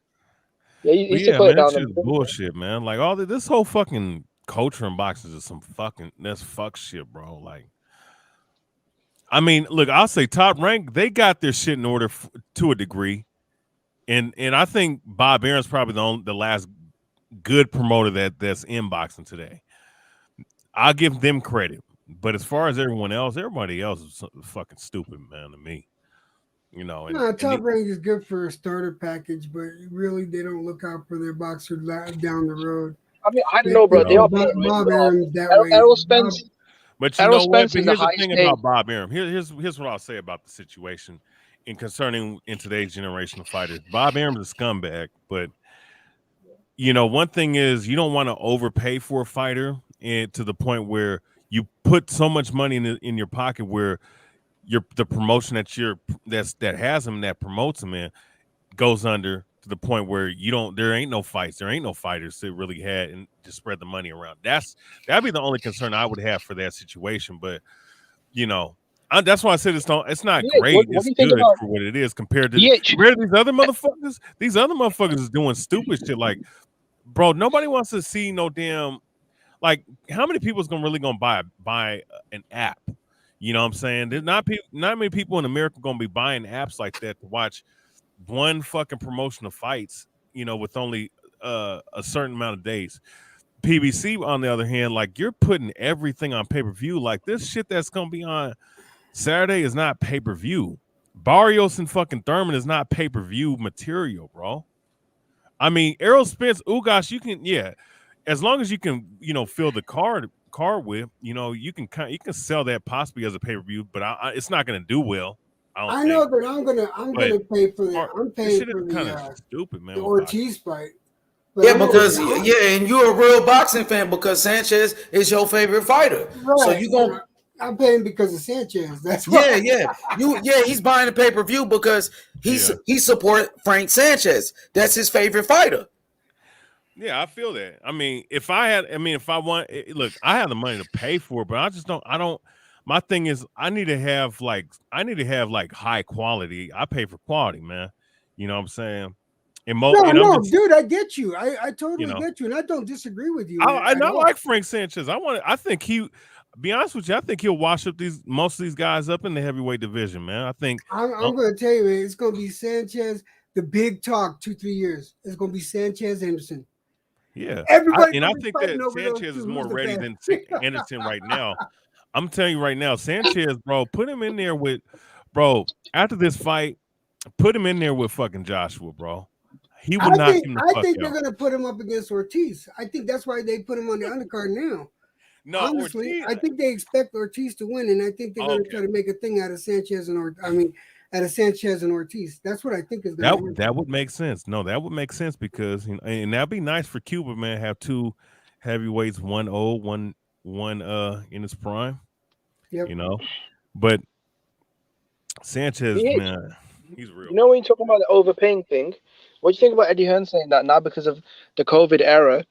Yeah, he used to put it down. That's bullshit, man. Like this whole fucking culture in boxing is some fucking fuck shit, bro. Like, I mean, look, I'll say Top Rank, they got their shit in order to a degree, and I think Bob Aaron's probably the last good promoter that's in boxing today. I'll give them credit, but as far as everybody else is fucking stupid, man, to me. Top Rank is good for a starter package, but really they don't look out for their boxers down the road. I mean, I don't know, bro. They are Bob Aaron that way. Errol Spence. But you know what? But here's the thing about Bob Arum. Here's what I'll say about the situation concerning today's generation of fighters. Bob Arum's a scumbag, but one thing is you don't want to overpay for a fighter and to the point where you put so much money in your pocket where the promotion that has him, that promotes him, goes under to the point where there ain't no fights, there ain't no fighters that really had and to spread the money around. That'd be the only concern I would have for that situation. But that's why I said it's not great. It's good for what it is compared to these other motherfuckers. These other motherfuckers is doing stupid shit. Like, bro, nobody wants to see no damn. Like, how many people is really gonna buy an app? You know what I'm saying? There's not many people in America gonna be buying apps like that to watch one fucking promotion of fights, with only a certain amount of days. PBC, on the other hand, like, you're putting everything on pay-per-view. Like, this shit that's gonna be on Saturday is not pay-per-view. Barrios and fucking Thurman is not pay-per-view material, bro. I mean, Errol Spence, Ugas, you can, as long as you can, fill the card with, you can sell that possibly as a pay-per-view, but it's not gonna do well. I know that I'm gonna pay for that. I'm paying for the stupid, man, the Ortiz fight. But and you're a real boxing fan because Sanchez is your favorite fighter. Right. So you gonna I'm paying because of Sanchez. That's why. He's buying a pay-per-view because he support Frank Sanchez. That's his favorite fighter. Yeah, I feel that. I mean, if I want, look, I have the money to pay for it, but I don't. My thing is, I need to have like high quality. I pay for quality, man. You know what I'm saying? And I'm No, just, dude, I get you. I you totally know, get you, and I don't disagree with you at I all. like Frank Sanchez. I think be honest with you, I think he'll wash up most of these guys up in the heavyweight division, man. I think I'm going to tell you, man, it's going to be Sanchez. The big talk 2-3 years. It's going to be Sanchez Anderson. yeah. Everybody's I going to be think fighting that over those Sanchez two. is Who's more the ready best? than Anderson right now. I'm telling you right now, Sanchez, bro, put him in there with, bro, after this fight, put him in there with fucking Joshua, bro. He will knock him the I fuck think they're out. going to put him up against Ortiz. I think that's why they put him on the undercard now. No, Honestly, Ortiz. I think they expect Ortiz to win, and I think they're going to try to make a thing out of Sanchez and Sanchez and Ortiz. That's what I think is going to happen. That would make sense. No, that would make sense because and that'd be nice for Cuba, man. Have two heavyweights, one old, one in his prime. Yep. You know, but Sanchez, man, he's real. You know, when you're talking about the overpaying thing, what do you think about Eddie Hearn saying that now because of the COVID era,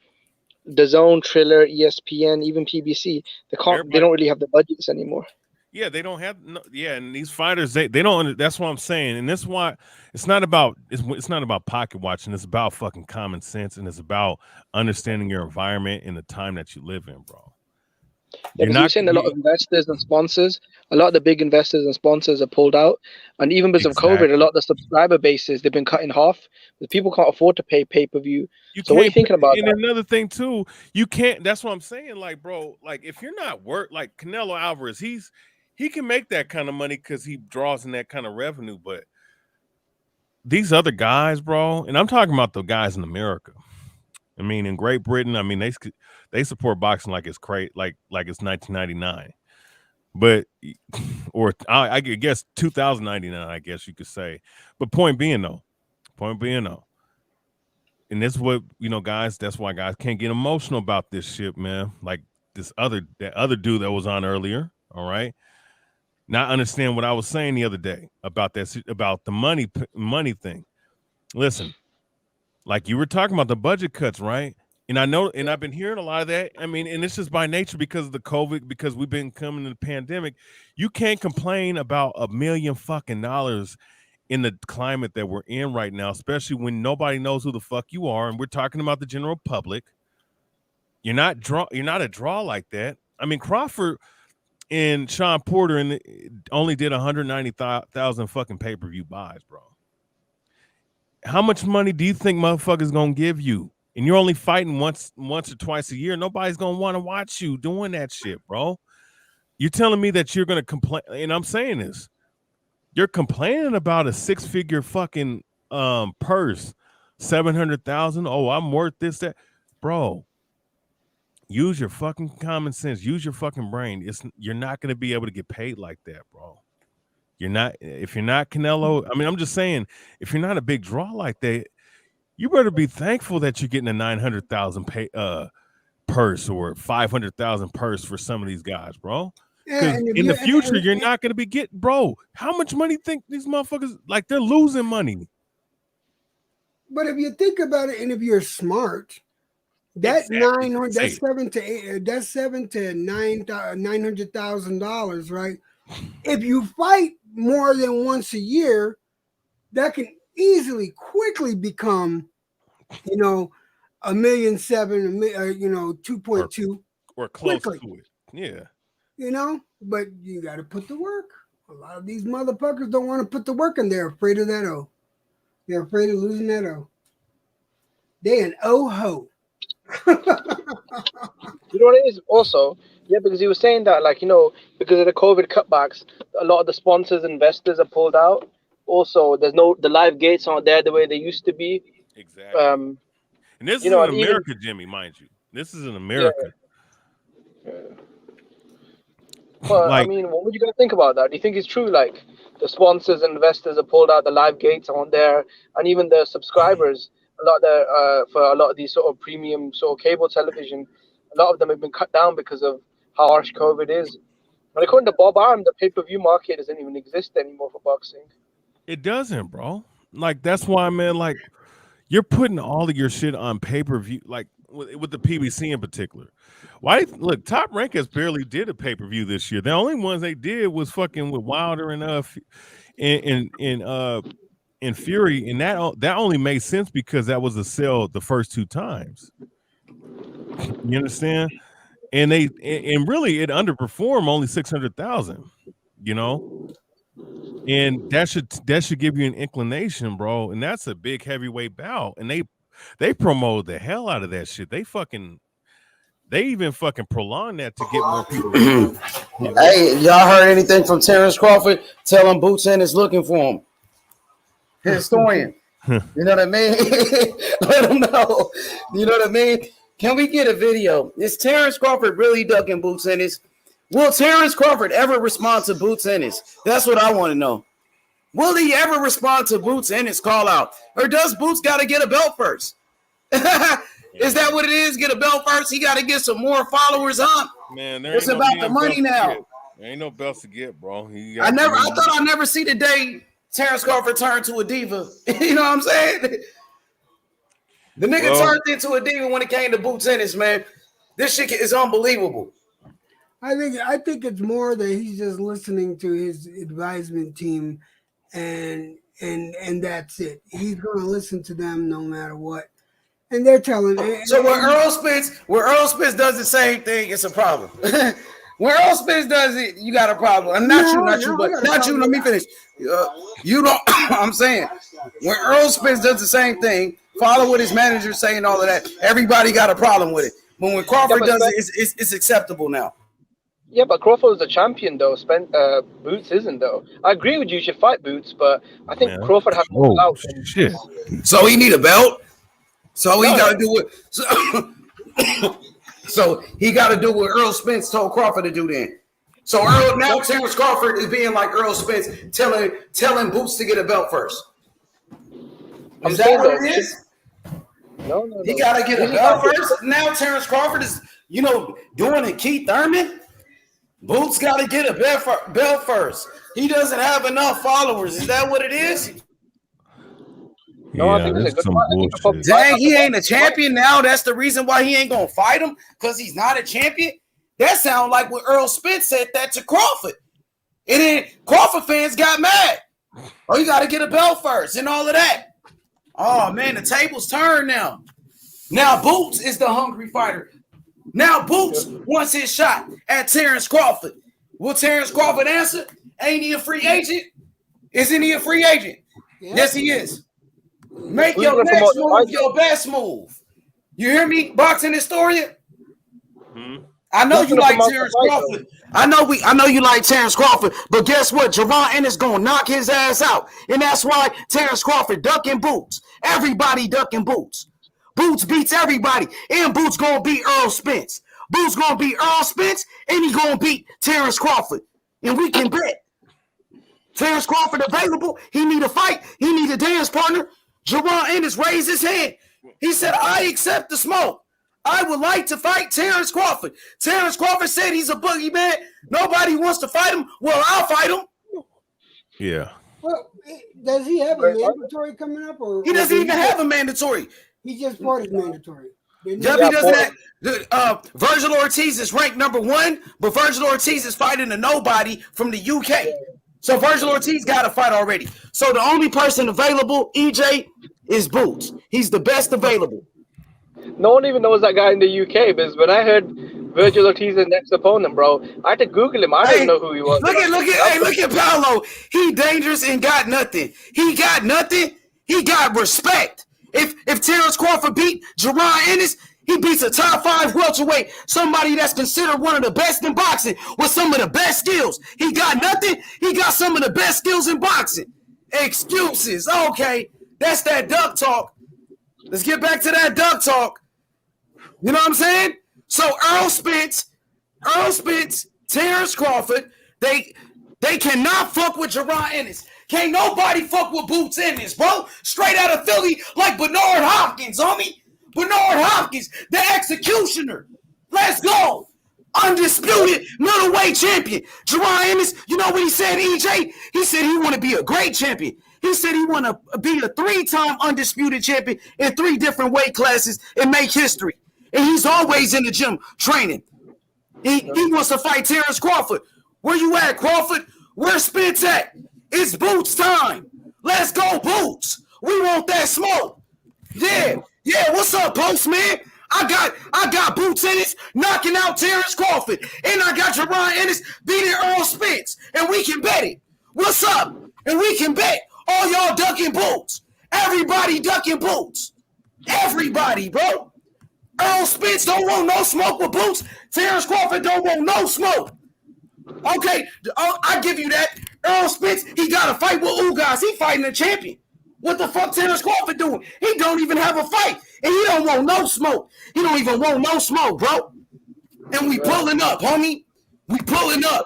the Zone, Triller, ESPN, even PBC, they don't really have the budgets anymore. Yeah, they don't have and these fighters they don't. That's what I'm saying, and that's why it's not about pocket watching. It's about fucking common sense, and it's about understanding your environment and the time that you live in, bro. Yeah, because you're saying a lot of investors and sponsors, a lot of the big investors and sponsors are pulled out, and even because of COVID, a lot of the subscriber bases they've been cut in half. Because people can't afford to pay per view. So what are you thinking about? And another thing too, you can't. That's what I'm saying. Like, bro, like if you're not like Canelo Alvarez, he can make that kind of money because he draws in that kind of revenue. But these other guys, bro, and I'm talking about the guys in America. I mean, in Great Britain, I mean they support boxing like it's like it's 1999, but or I guess 2099, I guess you could say. But point being though, and this is what guys. That's why guys can't get emotional about this shit, man. Like that other dude that was on earlier. All right. Not understand what I was saying the other day about the money thing. Listen, like you were talking about the budget cuts, right? And I know, and I've been hearing a lot of that. I mean, and it's just by nature because of the COVID, because we've been coming in the pandemic. You can't complain about $1 million fucking in the climate that we're in right now, especially when nobody knows who the fuck you are, and we're talking about the general public. You're not a draw like that. I mean, Crawford and Sean Porter only did 190,000 fucking pay-per-view buys, bro. How much money do you think motherfuckers gonna give you? And you're only fighting once or twice a year. Nobody's gonna want to watch you doing that shit, bro. You're telling me that you're gonna complain, and I'm saying this. You're complaining about a 6-figure fucking purse, 700,000. Oh, I'm worth this, that, bro. Use your fucking common sense. Use your fucking brain. You're not gonna be able to get paid like that, bro. If you're not Canelo. I mean, I'm just saying, if you're not a big draw like that, you better be thankful that you're getting a 900,000 purse or 500,000 purse for some of these guys, bro. Because in the future, you're not going to be getting, bro. How much money think these motherfuckers like they're losing money? But if you think about it, and if you're smart, that $900,000, right? If you fight more than once a year, that can quickly become, $1.7 million, 2.2, or close to it. Yeah. But you got to put the work. A lot of these motherfuckers don't want to put the work in. They're afraid of that O. They're afraid of losing that O. They an O-ho. You know what it is also? Yeah, because he was saying that, because of the COVID cutbacks, a lot of the sponsors, investors are pulled out. Also, the live gates aren't there the way they used to be. Exactly. And this is in America, Jimmy, mind you. This is in America. Yeah. But I mean, what would you guys think about that? Do you think it's true? Like the sponsors, investors are pulled out, the live gates aren't there, and even the subscribers. For a lot of these sort of premium sort of cable television, a lot of them have been cut down because of how harsh COVID is. And according to Bob Arum, the pay-per-view market doesn't even exist anymore for boxing. It doesn't, bro. Like that's why, man. Like you're putting all of your shit on pay-per-view, like with the PBC in particular. Why? Look, Top Rank has barely did a pay-per-view this year. The only ones they did was fucking with Wilder and Fury, and that only made sense because that was a sell the first 2 times. You understand? And really it underperformed only 600,000. You know, and that should give you an inclination, bro. And that's a big heavyweight bout, and they promote the hell out of that shit. They even fucking prolong that to get more people. Hey, y'all heard anything from Terrence Crawford? Tell him Boots Ennis looking for him. Historian. You know what I mean? Let him know. You know what I mean? Can we get a video? Is Terrence Crawford really ducking Boots Ennis? Will Terrence Crawford ever respond to Boots Ennis? That's what I want to know. Will he ever respond to Boots Ennis call out? Or does Boots got to get a belt first? Is that what it is? Get a belt first? He got to get some more followers on. Man, it's about the money now. There ain't no belts to get, bro. I thought I'd never see the day Terrence Crawford turned to a diva. You know what I'm saying? The nigga turned into a diva when it came to Boots Ennis, man. This shit is unbelievable. I think it's more that he's just listening to his advisement team, and that's it. He's gonna listen to them no matter what. And they're telling. So when Earl Spence does the same thing, it's a problem. When Earl Spence does it, you got a problem. Not you. Let me finish. You don't. I'm saying when Earl Spence does the same thing, follow what his manager's saying, all of that. Everybody got a problem with it. But when Crawford does it, it's acceptable now. Yeah, but Crawford was the champion, though. Boots isn't, though. I agree with you. You should fight Boots, but I think Crawford has more clout. Shit. So he need a belt. So he got to do what. So he got to do what Earl Spence told Crawford to do then. So now Terrence Crawford is being like Earl Spence, telling Boots to get a belt first. Is that what it is? No. He got to get a belt first. Now Terrence Crawford is, doing it. Keith Thurman. Boots got to get a belt first. He doesn't have enough followers. Is that what it is? No, I think it's some bullshit. Dang, he ain't a champion now. That's the reason why he ain't gonna fight him, because he's not a champion. That sounds like what Earl Spence said that to Crawford. And then Crawford fans got mad. Oh, you got to get a belt first and all of that. Oh man, the tables turn now. Now Boots is the hungry fighter. Now Boots wants his shot at Terrence Crawford. Will Terrence Crawford answer? Ain't he a free agent? Isn't he a free agent? Yeah. Yes, he is. Make your next move your best move. You hear me, boxing historian? I know you like Terrence Crawford. I know you like Terrence Crawford, but guess what? Javon Ennis gonna knock his ass out, and that's why Terrence Crawford ducking Boots. Everybody ducking Boots. Boots beats everybody, and Boots gonna beat Earl Spence. Boots gonna beat Earl Spence, and he gonna beat Terrence Crawford, and we can bet. Terrence Crawford available. He need a fight. He need a dance partner. Javon Ennis raised his hand. He said, I accept the smoke. I would like to fight Terrence Crawford. Terrence Crawford said he's a boogeyman. Nobody wants to fight him. Well, I'll fight him. Yeah. Well, does he have a mandatory coming up? Or he doesn't even have a mandatory. He just fought his mandatory. Virgil Ortiz is ranked number 1, but Virgil Ortiz is fighting a nobody from the UK. So Virgil Ortiz got a fight already. So the only person available, EJ, is Boots. He's the best available. No one even knows that guy in the UK, because when I heard Virgil Ortiz's next opponent, bro, I had to Google him. I didn't know who he was. Look at Paolo. He dangerous and got nothing. He got nothing. He got respect. If Terrence Crawford beat Javon Ennis, he beats a top 5 welterweight, somebody that's considered one of the best in boxing with some of the best skills. He got nothing. He got some of the best skills in boxing. Excuses. Okay, that's that duck talk. Let's get back to that duck talk. You know what I'm saying? So Earl Spence, Terrence Crawford, they cannot fuck with Javon Ennis. Can't nobody fuck with Boots Ennis, bro. Straight out of Philly, like Bernard Hopkins, homie. Bernard Hopkins, the executioner. Let's go. Undisputed middleweight champion. Javon Ennis, you know what he said, EJ? He said he want to be a great champion. He said he want to be a 3-time undisputed champion in 3 different weight classes and make history. And he's always in the gym training. He wants to fight Terrence Crawford. Where you at, Crawford? Where's Spence at? It's Boots time. Let's go, Boots. We want that smoke. Yeah. What's up, Postman? I got Boots Ennis knocking out Terrence Crawford. And I got Jerron Ennis beating Earl Spence. And we can bet it. What's up? And we can bet all y'all ducking Boots. Everybody ducking Boots. Everybody, bro. Earl Spence don't want no smoke with Boots. Terrence Crawford don't want no smoke. Okay, I give you that. Earl Spence, he got a fight with Ugas. He fighting a champion. What the fuck Terrence Crawford doing? He don't even have a fight. And he don't want no smoke. He don't even want no smoke, bro. And we pulling up, homie. We pulling up.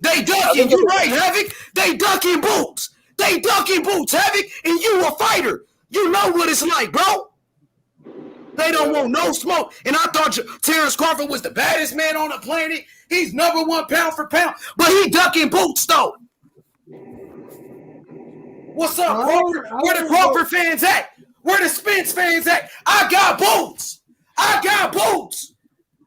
They ducking. You right, Havoc. They ducking Boots. They ducking Boots, Havoc. And you a fighter. You know what it's like, bro. They don't want no smoke. And I thought Terrence Crawford was the baddest man on the planet. He's number 1 pound for pound. But he ducking Boots, though. What's up, Crawford? Where the Crawford fans at? Where the Spence fans at? I got Boots. I got Boots.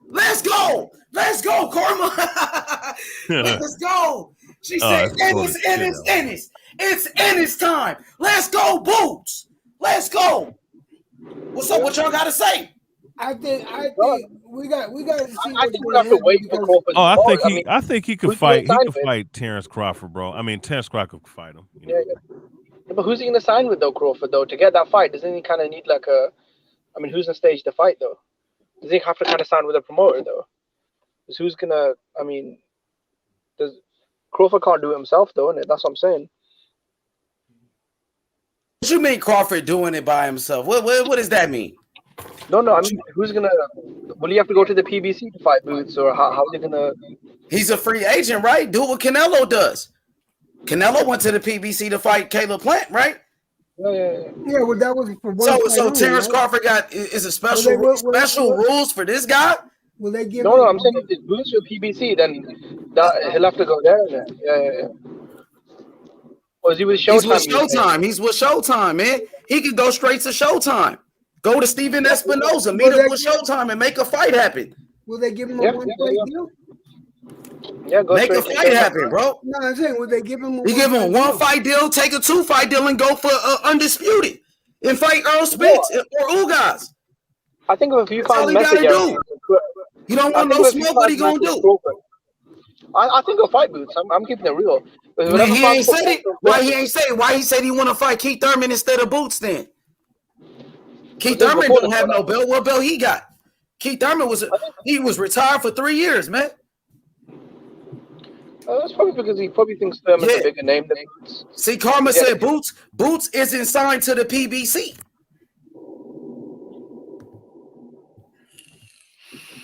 Let's go. Let's go, Karma. Let's go. She said, Ennis. It's Ennis time. Let's go, Boots. Let's go. What's up? What y'all got to say? I think we got to see. I think we have to wait for Crawford. Oh, I think he could fight. He could fight Terrence Crawford, bro. I mean, Terrence Crawford could fight him. Yeah. But who's he gonna sign with though, Crawford? Though to get that fight, doesn't he kind of need like a? I mean, who's gonna stage the fight though? Does he have to kind of sign with a promoter though? Because who's gonna? I mean, Crawford can't do it himself though, innit? That's what I'm saying. What you mean Crawford doing it by himself? What does that mean? No. I mean, who's gonna? Will he have to go to the PBC to fight Boots, or how's he gonna? He's a free agent, right? Do what Canelo does. Canelo went to the PBC to fight Caleb Plant, right? Yeah. Well, that was for one. So Terrence Crawford is a special rules for this guy. Will they give? No. I'm saying if it's Boots or PBC, then he'll have to go there. Yeah. Or is he with Showtime? He's with Showtime, man. He could go straight to Showtime. Go to Steven Espinoza, meet up with Showtime, and make a fight happen. Will they give him a one-fight deal? Yeah, make a fight happen, bro. No, I'm saying, would they give him? You give him a 1-fight deal, take a 2-fight deal, and go for undisputed, and fight Earl Spence or Ugas. I think if you find message, you don't want no smoke. What he gonna do? I think he'll fight Boots. I'm keeping it real. He ain't said it. Why he ain't say it? Why he said he want to fight Keith Thurman instead of Boots? Then Keith Thurman don't have no belt. What belt he got? Keith Thurman was retired for 3 years, man. That's probably because he probably thinks Thurman's a bigger name than Boots. See, Karma said Boots isn't signed to the PBC.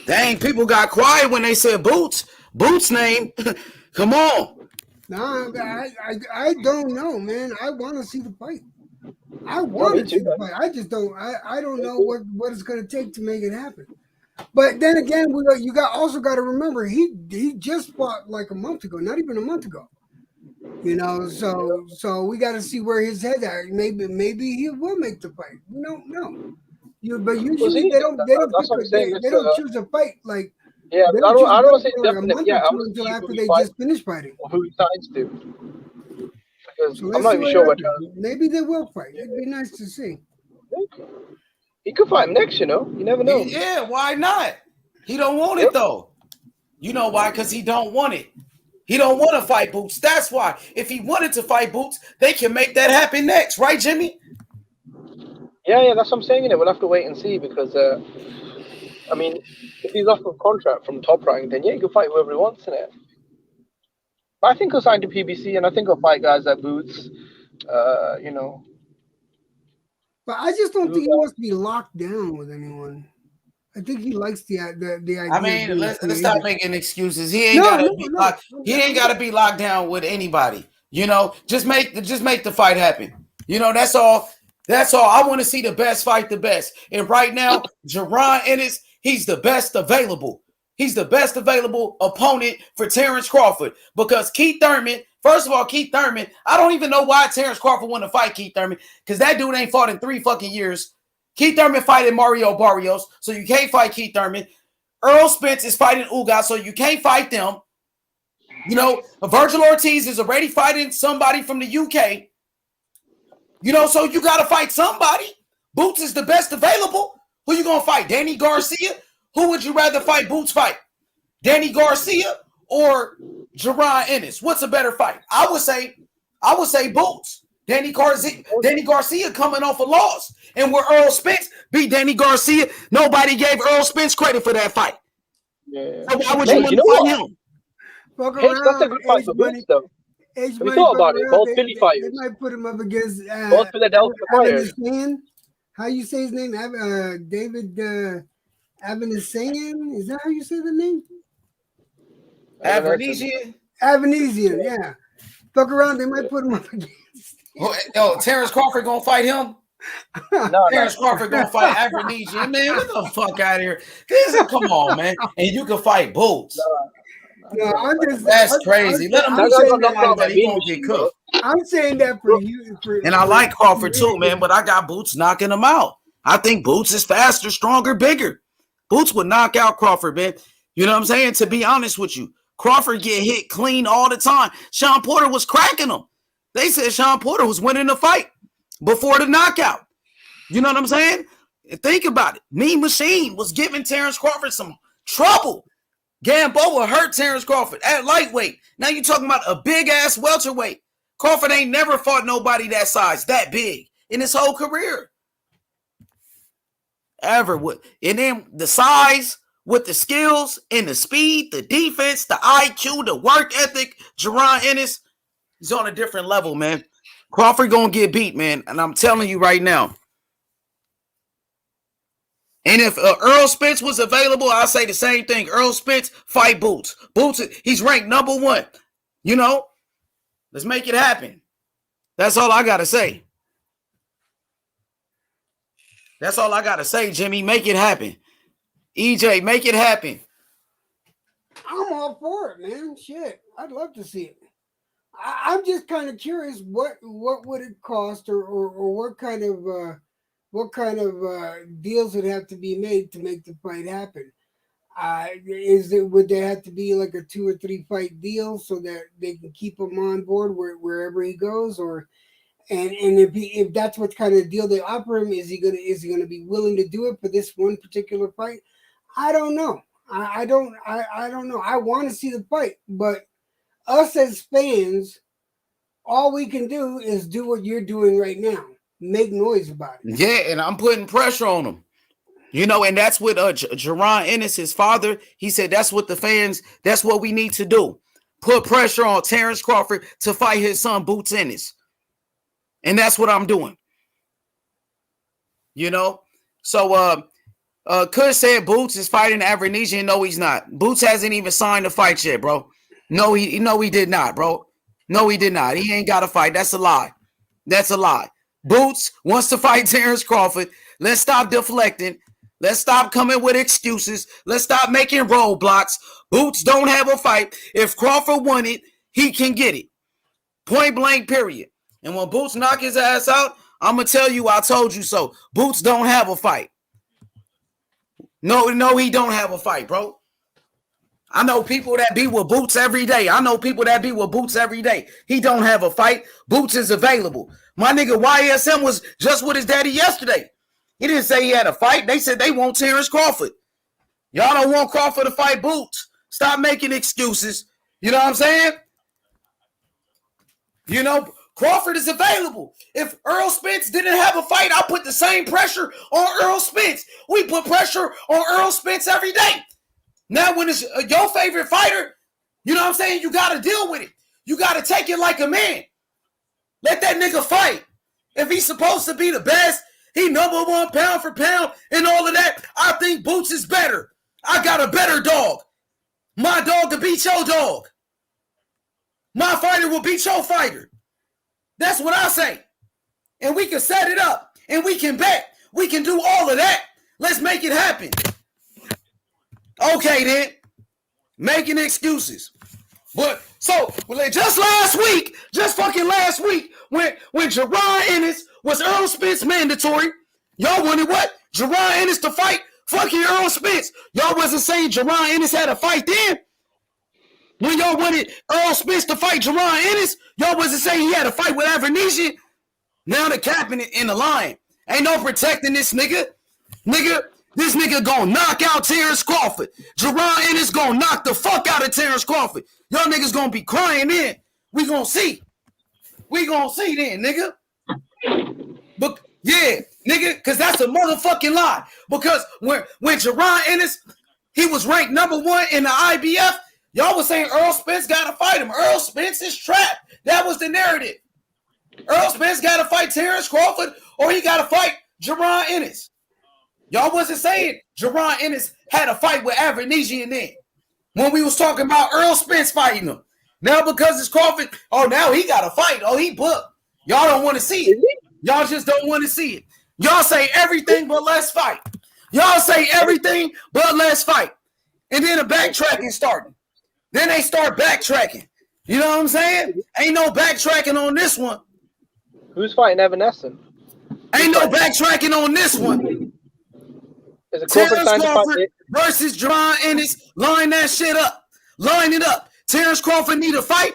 Dang, people got quiet when they said Boots. Boots' name. Come on. No, I don't know, man. I want to see the fight. I want to see the fight. I just don't. I don't know what it's going to take to make it happen. But then again, you also got to remember he just fought like a month ago, not even a month ago. You know, so we got to see where his head's at. Maybe he will make the fight. No. But usually they don't choose a fight like. Yeah, I don't say definitely. Yeah, until after they just finish fighting. Or who he signs to. Because So I'm not even sure what. Maybe they will fight. It'd be nice to see. He could fight next, you know. You never know. Yeah, why not? He don't want it though. You know why? Because he don't want it. He don't want to fight Boots. That's why. If he wanted to fight Boots, they can make that happen next, right, Jimmy? Yeah, that's what I'm saying. We'll have to wait and see because, I mean, if he's off a contract from Top Rank, then yeah, he can fight whoever he wants in it. But I think he'll sign to PBC, and I think he'll fight guys like Boots. You know. But I just don't think he wants to be locked down with anyone. I think he likes the idea. I mean, let's stop making excuses. He ain't gotta be locked down with anybody. You know, just make the fight happen. You know, that's all. That's all. I want to see the best fight the best. And right now, Jerron Ennis, he's the best available. He's the best available opponent for Terrence Crawford because Keith Thurman First of all, Keith Thurman, I don't even know why Terrence Crawford wanted to fight Keith Thurman, because that dude ain't fought in 3 fucking years. Keith Thurman fighting Mario Barrios, so you can't fight Keith Thurman. Earl Spence is fighting Ugas, so you can't fight them. You know, Virgil Ortiz is already fighting somebody from the UK. You know, so you got to fight somebody. Boots is the best available. Who you going to fight? Danny Garcia? Who would you rather fight Boots fight? Danny Garcia or Jerron Ennis? What's a better fight? I would say Boots. Danny Garcia coming off a loss. And where Earl Spence beat Danny Garcia, nobody gave Earl Spence credit for that fight. Yeah. So why would you want to fight him? Fuck Hey, around, that's a good fight for Boots, though. H We Money, thought fuck about it. around. Both Philly They fighters. might put him up against Both Philadelphia fighters. Avanesyan. How you say his name? David Avanesyan? Is that how you say the name? Avanesyan? Avanesyan, yeah. Fuck around, they might put him up against. Oh, Terrence Crawford gonna fight him? Terrence Crawford gonna fight Avanesyan, man. Get the fuck out of here. Come on, man. And you can fight Boots. No, That's crazy. Let him he gonna get cooked. I'm saying that for you. And I like Crawford too, man, but I got Boots knocking him out. I think Boots is faster, stronger, bigger. Boots would knock out Crawford, man. You know what I'm saying? To be honest with you, Crawford get hit clean all the time. Sean Porter was cracking him. They said Sean Porter was winning the fight before the knockout. You know what I'm saying? And think about it. Mean Machine was giving Terrence Crawford some trouble. Gamboa hurt Terrence Crawford at lightweight. Now you're talking about a big-ass welterweight. Crawford ain't never fought nobody that size, that big, in his whole career. Ever. And then the size with the skills and the speed, the defense, the IQ, the work ethic, Jerron Ennis, he's on a different level, man. Crawford gonna get beat, man. And I'm telling you right now. And if Earl Spence was available, I'll say the same thing. Earl Spence, fight Boots. Boots, he's ranked number 1. You know, let's make it happen. That's all I got to say. That's all I got to say, Jimmy. Make it happen. EJ, make it happen. I'm all for it, man. Shit, I'd love to see it. I'm just kind of curious what would it cost or what kind of deals would have to be made to make the fight happen. Would there have to be like a 2 or 3 fight deal so that they can keep him on board wherever he goes, and if that's what kind of deal they offer him, is he gonna be willing to do it for this one particular fight? I don't know. I don't know. I want to see the fight, but us as fans, all we can do is do what you're doing right now. Make noise about it. Yeah, and I'm putting pressure on him. You know, and that's what Jerron Ennis, his father, he said that's what we need to do. Put pressure on Terrence Crawford to fight his son, Boots Ennis. And that's what I'm doing. You know? So, Kush said Boots is fighting Avanesyan. No, he's not. Boots hasn't even signed the fight yet, bro. No, he did not, bro. No, he did not. He ain't got to fight. That's a lie. That's a lie. Boots wants to fight Terrence Crawford. Let's stop deflecting. Let's stop coming with excuses. Let's stop making roadblocks. Boots don't have a fight. If Crawford won it, he can get it. Point blank, period. And when Boots knock his ass out, I'm going to tell you, I told you so. Boots don't have a fight. No, he don't have a fight, bro. I know people that be with Boots every day. He don't have a fight. Boots is available. My nigga YSM was just with his daddy yesterday. He didn't say he had a fight. They said they want Terrence Crawford. Y'all don't want Crawford to fight Boots. Stop making excuses. You know what I'm saying? You know, Crawford is available. If Earl Spence didn't have a fight, I put the same pressure on Earl Spence. We put pressure on Earl Spence every day. Now, when it's your favorite fighter, you know what I'm saying? You got to deal with it. You got to take it like a man. Let that nigga fight. If he's supposed to be the best, he number 1 pound for pound and all of that, I think Boots is better. I got a better dog. My dog to beat your dog. My fighter will beat your fighter. That's what I say. And we can set it up. And we can bet. We can do all of that. Let's make it happen. Okay, then. Making excuses. But so just last week, just fucking last week, when Jerron Ennis was Earl Spence mandatory, y'all wanted what? Jerron Ennis to fight fucking Earl Spence. Y'all wasn't saying Jerron Ennis had a fight then. When y'all wanted Earl Spence to fight Jerron Ennis, y'all wasn't saying he had a fight with Avanesian. Now the captain in the line. Ain't no protecting this nigga. This nigga gonna knock out Terrence Crawford. Jerron Ennis gonna knock the fuck out of Terrence Crawford. Y'all niggas gonna be crying then. We gonna see. We gonna see then, nigga. But yeah, nigga, because that's a motherfucking lie. Because when Jerron Ennis, he was ranked #1 in the IBF, y'all was saying Earl Spence gotta fight him. Earl Spence is trapped. That was the narrative. Earl Spence gotta fight Terrence Crawford or he gotta fight Jerron Ennis. Y'all wasn't saying Jerron Ennis had a fight with Avanesian then. When we was talking about Earl Spence fighting him. Now because it's Crawford, oh, now he got a fight. Oh, he booked. Y'all don't want to see it. Y'all just don't want to see it. Y'all say everything but let's fight. Y'all say everything but let's fight. And then the backtracking started. Then they start backtracking. You know what I'm saying? Ain't no backtracking on this one. Who's fighting Evanescence? Ain't no backtracking on this one. Terrence Crawford versus Jerron Ennis. Line that shit up. Line it up. Terrence Crawford need a fight.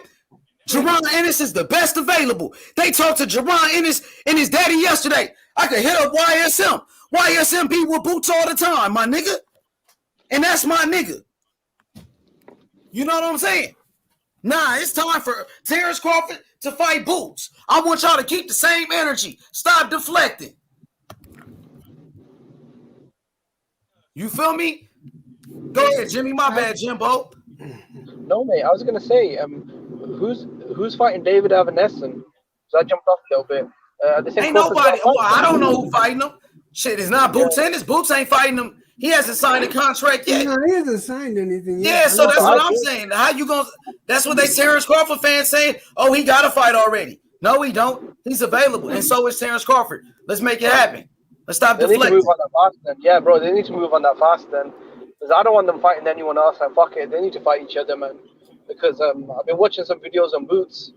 Jerron Ennis is the best available. They talked to Jerron Ennis and his daddy yesterday. I could hit up YSM. YSM be with Boots all the time, my nigga. And that's my nigga. You know what I'm saying? Nah, it's time for Terrence Crawford to fight Boots. I want y'all to keep the same energy. Stop deflecting. You feel me? Go ahead, Jimmy. My bad, Jimbo. No, mate. I was gonna say, who's fighting David Evanescence? So I jumped off a little bit. Ain't nobody. Well, I don't know who fighting him. Shit, it's not Boots Ennis. Boots ain't fighting him. He hasn't signed a contract yet. No, he hasn't signed anything yet. Yeah, so that's what I'm saying. How you gonna? That's what they Terrence Crawford fans saying. Oh, he got a fight already. No, he don't. He's available, and so is Terrence Crawford. Let's make it happen. Let's stop deflecting. They need to move on that fast then. Yeah, bro, they need to move on that fast then. Because I don't want them fighting anyone else. And fuck it, they need to fight each other, man. Because I've been watching some videos on Boots,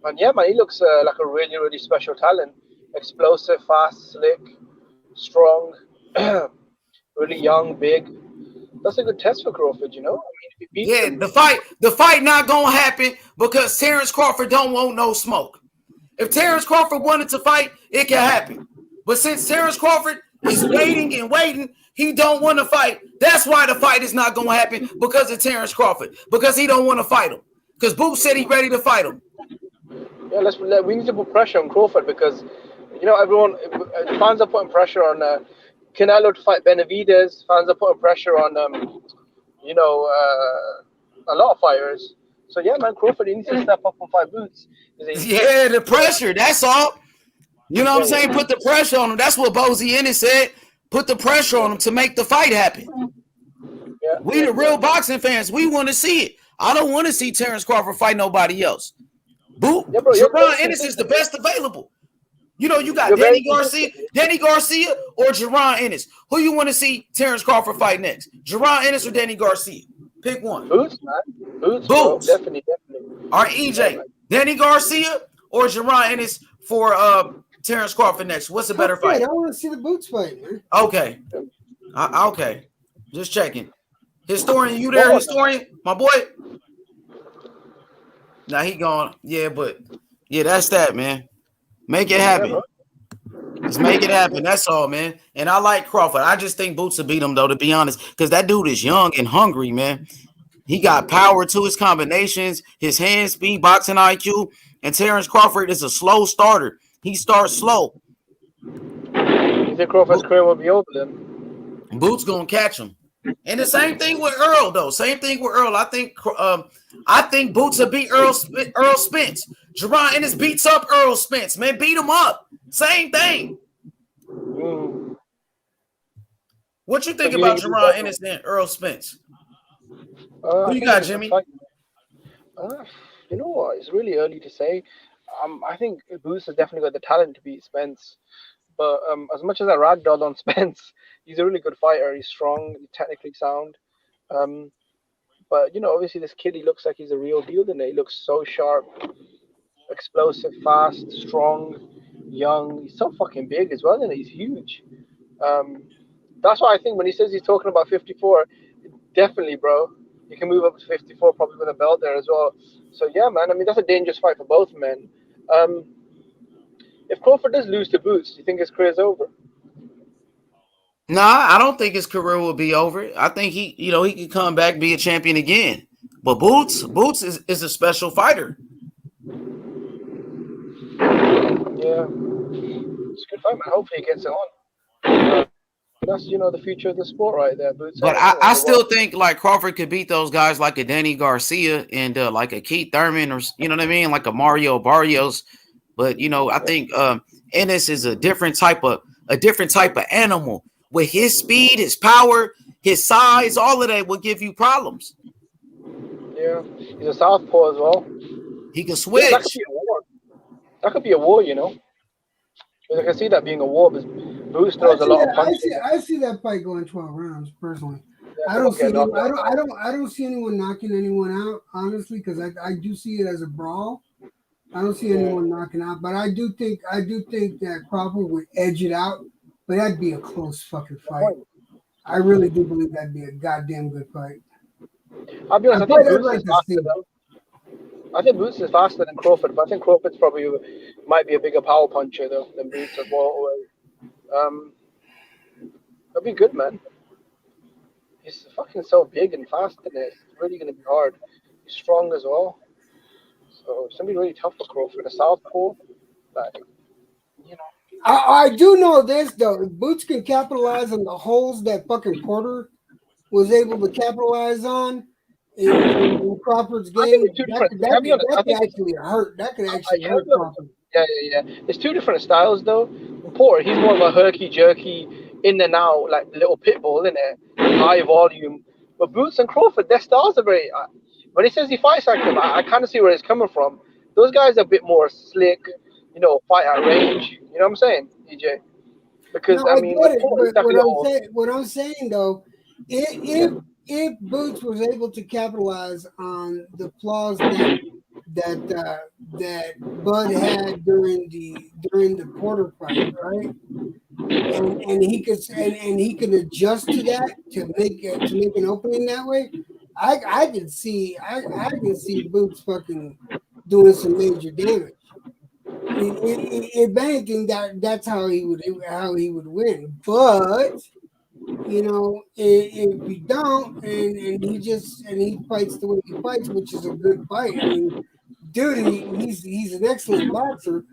and yeah, man, he looks like a really, really special talent. Explosive, fast, slick, strong, really young, big. That's a good test for Crawford, you know. I mean, if he beats him, the fight not gonna happen because Terrence Crawford don't want no smoke. If Terrence Crawford wanted to fight, it can happen. But since Terrence Crawford is waiting and waiting, he don't want to fight. That's why the fight is not going to happen because of Terrence Crawford. Because he don't want to fight him. Because Boots said he's ready to fight him. Yeah, we need to put pressure on Crawford because, you know, fans are putting pressure on Canelo to fight Benavidez. Fans are putting pressure on, a lot of fighters. So yeah, man, Crawford needs to step up and fight Boots. Yeah, the pressure. That's all. You know what I'm saying? Put the pressure on him. That's what Bozy Ennis said. Put the pressure on him to make the fight happen. Yeah, we the real boxing fans. We want to see it. I don't want to see Terrence Crawford fight nobody else. Jerron Ennis is the best available. You know, you got Danny Garcia or Jerron Ennis. Who you want to see Terrence Crawford fight next? Jerron Ennis or Danny Garcia? Pick one. Boots, man. Boots. Bro, definitely. All right, EJ. Danny Garcia or Jerron Ennis for Terrence Crawford next. What's a better fight? I want to see the Boots fight, man. Okay. Okay. Just checking. Historian, you there, Historian? My boy? Nah, he gone. Yeah, but yeah, that's that, man. Make it happen. Let's make it happen. That's all, man. And I like Crawford. I just think Boots will beat him, though, to be honest, because that dude is young and hungry, man. He got power to his combinations, his hand speed, boxing IQ, and Terrence Crawford is a slow starter. He starts slow. You think Crawford's career will be over then? Boots gonna catch him. And the same thing with Earl, though. Same thing with Earl. I think Boots will beat Earl Spence. Jerron Ennis beats up Earl Spence. Man, beat him up. Same thing. What you think about Jerron Ennis and Earl Spence? Who you got, Jimmy? You know what? It's really early to say. I think Boots has definitely got the talent to beat Spence. But as much as I ragdoll on Spence, he's a really good fighter. He's strong, he's technically sound. But obviously this kid, he looks like he's a real deal. Then he looks so sharp, explosive, fast, strong, young. He's so fucking big as well, and he's huge. That's why I think when he says he's talking about 54, definitely, bro. You can move up to 54 probably with a belt there as well. So yeah, man. I mean, that's a dangerous fight for both men. If Crawford does lose to Boots, do you think his career's over? Nah, I don't think his career will be over. I think he can come back, be a champion again. But Boots is a special fighter. Yeah, it's a good fight, man. Hopefully he gets it on. That's the future of the sport right there, Boots. But I still think like Crawford could beat those guys like a Danny Garcia and like a Keith Thurman, or you know what I mean, like a Mario Barrios. But I think Ennis is a different type of animal. With his speed, his power, his size, all of that will give you problems. Yeah, he's a southpaw as well. He can switch. Yeah, that could be a war, Because I can see that being a war, because Boots throws a lot of punches. I see that fight going 12 rounds personally. Yeah, I don't see anyone knocking anyone out, honestly, because I do see it as a brawl. I don't see anyone knocking out, but I do think that Crawford would edge it out, but that'd be a close fucking fight. I really do believe that'd be a goddamn good fight. I'll be honest, I think Boots is faster though. I think Boots is faster than Crawford, but I think Crawford's probably might be a bigger power puncher though than Boots as well. That'd be good, man. He's fucking so big and fast in it. It's really gonna be hard. He's strong as well. So it's gonna be really tough for Crawford. A southpaw, like, I do know this though. If Boots can capitalize on the holes that fucking Porter was able to capitalize on in Crawford's game, that could actually hurt. That could actually hurt Crawford. Yeah. There's two different styles though. Porter, he's more of a herky jerky, in and out, like little pit bull, isn't it? High volume. But Boots and Crawford, their styles are very. When he says he fights like them, I kind of see where he's coming from. Those guys are a bit more slick, fight at range. You know what I'm saying, EJ? Because no, I mean, what I'm saying though, if Boots was able to capitalize on the flaws that Bud had during the Porter fight, right? And he could adjust to that to make an opening that way. I can see Boots fucking doing some major damage. If anything, that's how he would win. But if you don't, and he fights the way he fights, which is a good fight. I mean, dude, he's an excellent boxer.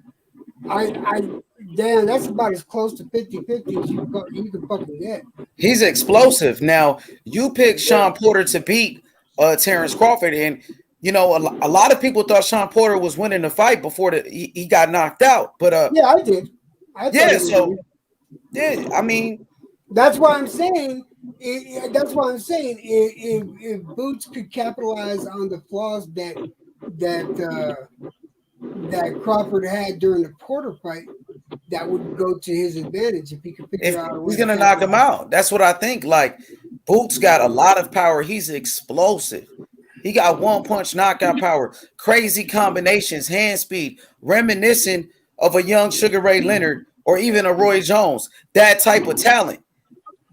Damn, that's about as close to 50-50 as you can fucking get. He's explosive. Now, you picked Sean Porter to beat Terrence Crawford, and a lot of people thought Sean Porter was winning the fight before he got knocked out. But yeah, I did. I mean, that's why I'm saying. If Boots could capitalize on the flaws that Crawford had during the Porter fight, that would go to his advantage if he could figure out a way. He's gonna knock him out. That's what I think. Like, Boots got a lot of power. He's explosive. He got one-punch knockout power, crazy combinations, hand speed, reminiscent of a young Sugar Ray Leonard or even a Roy Jones. That type of talent.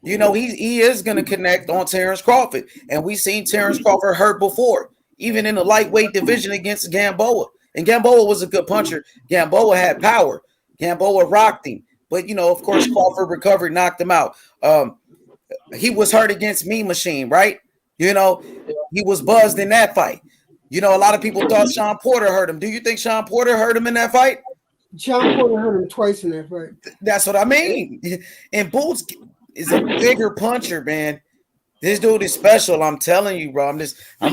He is going to connect on Terrence Crawford. And we've seen Terrence Crawford hurt before, even in the lightweight division against Gamboa. And Gamboa was a good puncher. Gamboa had power. Gamboa rocked him. But, of course, Crawford recovered, knocked him out. He was hurt against Mean Machine, right? He was buzzed in that fight. A lot of people thought Sean Porter hurt him. Do you think Sean Porter hurt him in that fight? Sean Porter hurt him twice in that fight. That's what I mean. And Boots is a bigger puncher, man. This dude is special. I'm telling you, bro. I'm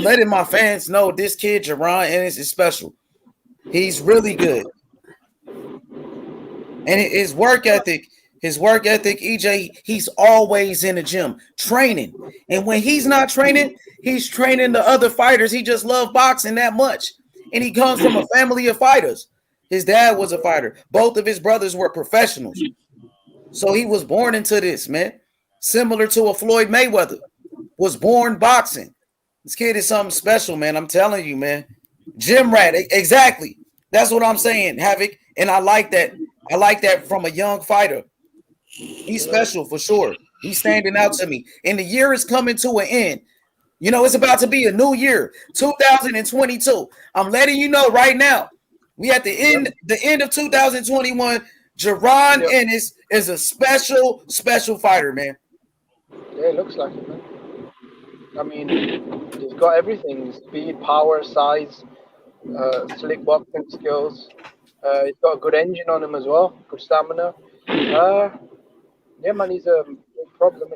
letting my fans know this kid, Jerron Ennis, is special. He's really good. And his work ethic, EJ, he's always in the gym training. And when he's not training, he's training the other fighters. He just loves boxing that much. And he comes from a family of fighters. His dad was a fighter. Both of his brothers were professionals. So he was born into this, man. Similar to a Floyd Mayweather, was born boxing. This kid is something special, man. I'm telling you, man. Gym rat, exactly. That's what I'm saying, Havoc. And I like that. I like that from a young fighter. He's special for sure. He's standing out to me. And the year is coming to an end. You know, it's about to be a new year, 2022. I'm letting you know right now. We at the end of 2021. Jerron Ennis is a special fighter, man. Yeah, it looks like it, man. I mean, he's got everything: speed, power, size, slick boxing skills. He's got a good engine on him as well, good stamina. Yeah, man, he's a big problem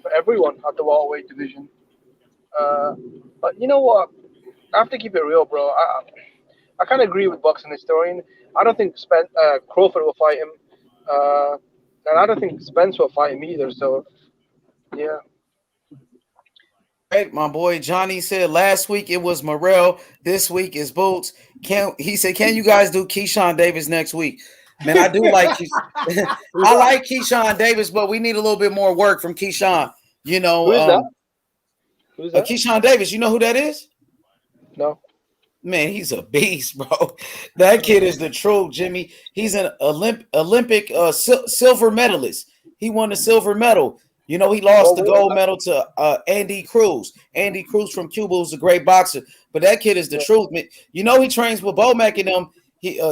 for everyone at the welterweight division. But you know what? I have to keep it real, bro. I kind of agree with boxing historian. I don't think Crawford will fight him, and I don't think Spence will fight him either. So, yeah. Hey, my boy Johnny said last week it was Morrell. This week is Boots. He said, can you guys do Keyshawn Davis next week? Man, I do like I like Keyshawn Davis, but we need a little bit more work from Keyshawn. You know, Who's that? Keyshawn Davis. You know who that is? No. Man, he's a beast, bro. That kid is the truth, Jimmy. He's an Olympic silver medalist. He won the silver medal. You know, he lost the gold medal to Andy Cruz. Andy Cruz from Cuba was a great boxer, but that kid is the truth. You know, he trains with Bomac and them.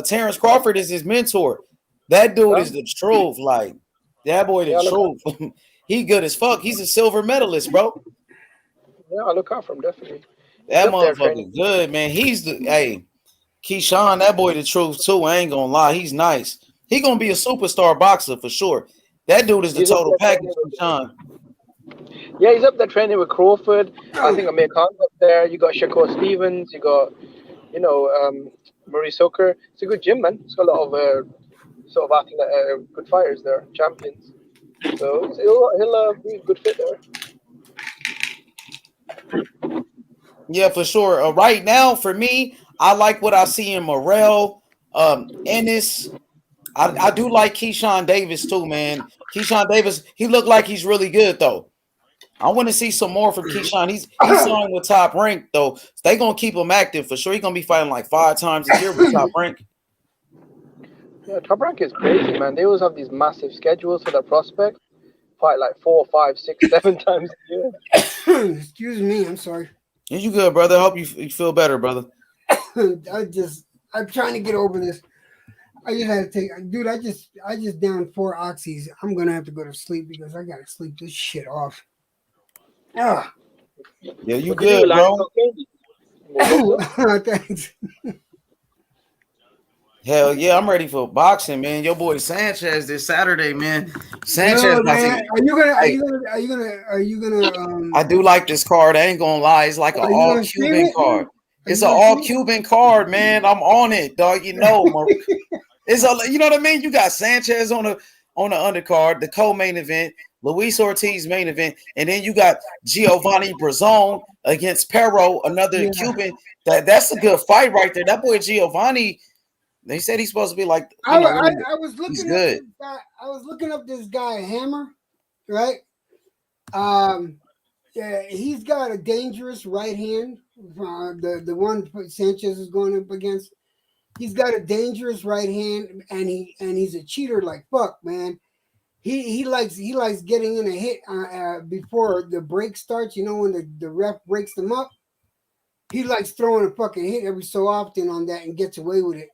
Terrence Crawford is his mentor. That dude is the truth. Like, that boy, the truth. He good as fuck. He's a silver medalist, bro. Yeah, I look out for him, definitely. That motherfucker good, man. Keyshawn, that boy the truth too. I ain't gonna lie. He's nice. He gonna be a superstar boxer for sure. That dude is the total package, Keyshawn. Yeah, he's up there training with Crawford. I think Amir Khan's up there. You got Shakur Stevens. You got, Murray Soker. It's a good gym, man. It's got a lot of sort of good fighters there, champions. So he'll be a good fit there. Yeah, for sure. Right now, for me, I like what I see in Morrell, Ennis. I do like Keyshawn Davis too, man. Keyshawn Davis, he looked like he's really good though. I want to see some more from Keyshawn. He's signed with Top Rank though. So they gonna keep him active for sure. He's gonna be fighting like 5 times a year with Top Rank. Yeah, Top Rank is crazy, man. They always have these massive schedules for their prospects. Fight like 4, 5, 6, 7 times a year. Excuse me, I'm sorry. Yeah, you good, brother? I hope you feel better, brother. I'm trying to get over this. I just had to take, dude. I just downed 4 oxys. I'm gonna have to go to sleep because I gotta sleep this shit off. Yeah, you good, bro? Thanks. Hell yeah, I'm ready for boxing, man. Your boy Sanchez this Saturday, man. Sanchez, man. Are you gonna? I do like this card. I ain't gonna lie. It's like an all Cuban card. It's an all Cuban card, man. I'm on it, dog. You know, you know what I mean. You got Sanchez on the undercard, the co-main event, Luis Ortiz main event, and then you got Giovanni Brazon against Perro, another Cuban. That's a good fight right there. That boy Giovanni. They said he's supposed to be like. I was looking up this guy. I was looking up this guy Hammer, right? Yeah, he's got a dangerous right hand. The one Sanchez is going up against. He's got a dangerous right hand, and he's a cheater like fuck, man. He likes getting in a hit before the break starts. You know, when the ref breaks them up, he likes throwing a fucking hit every so often on that and gets away with it.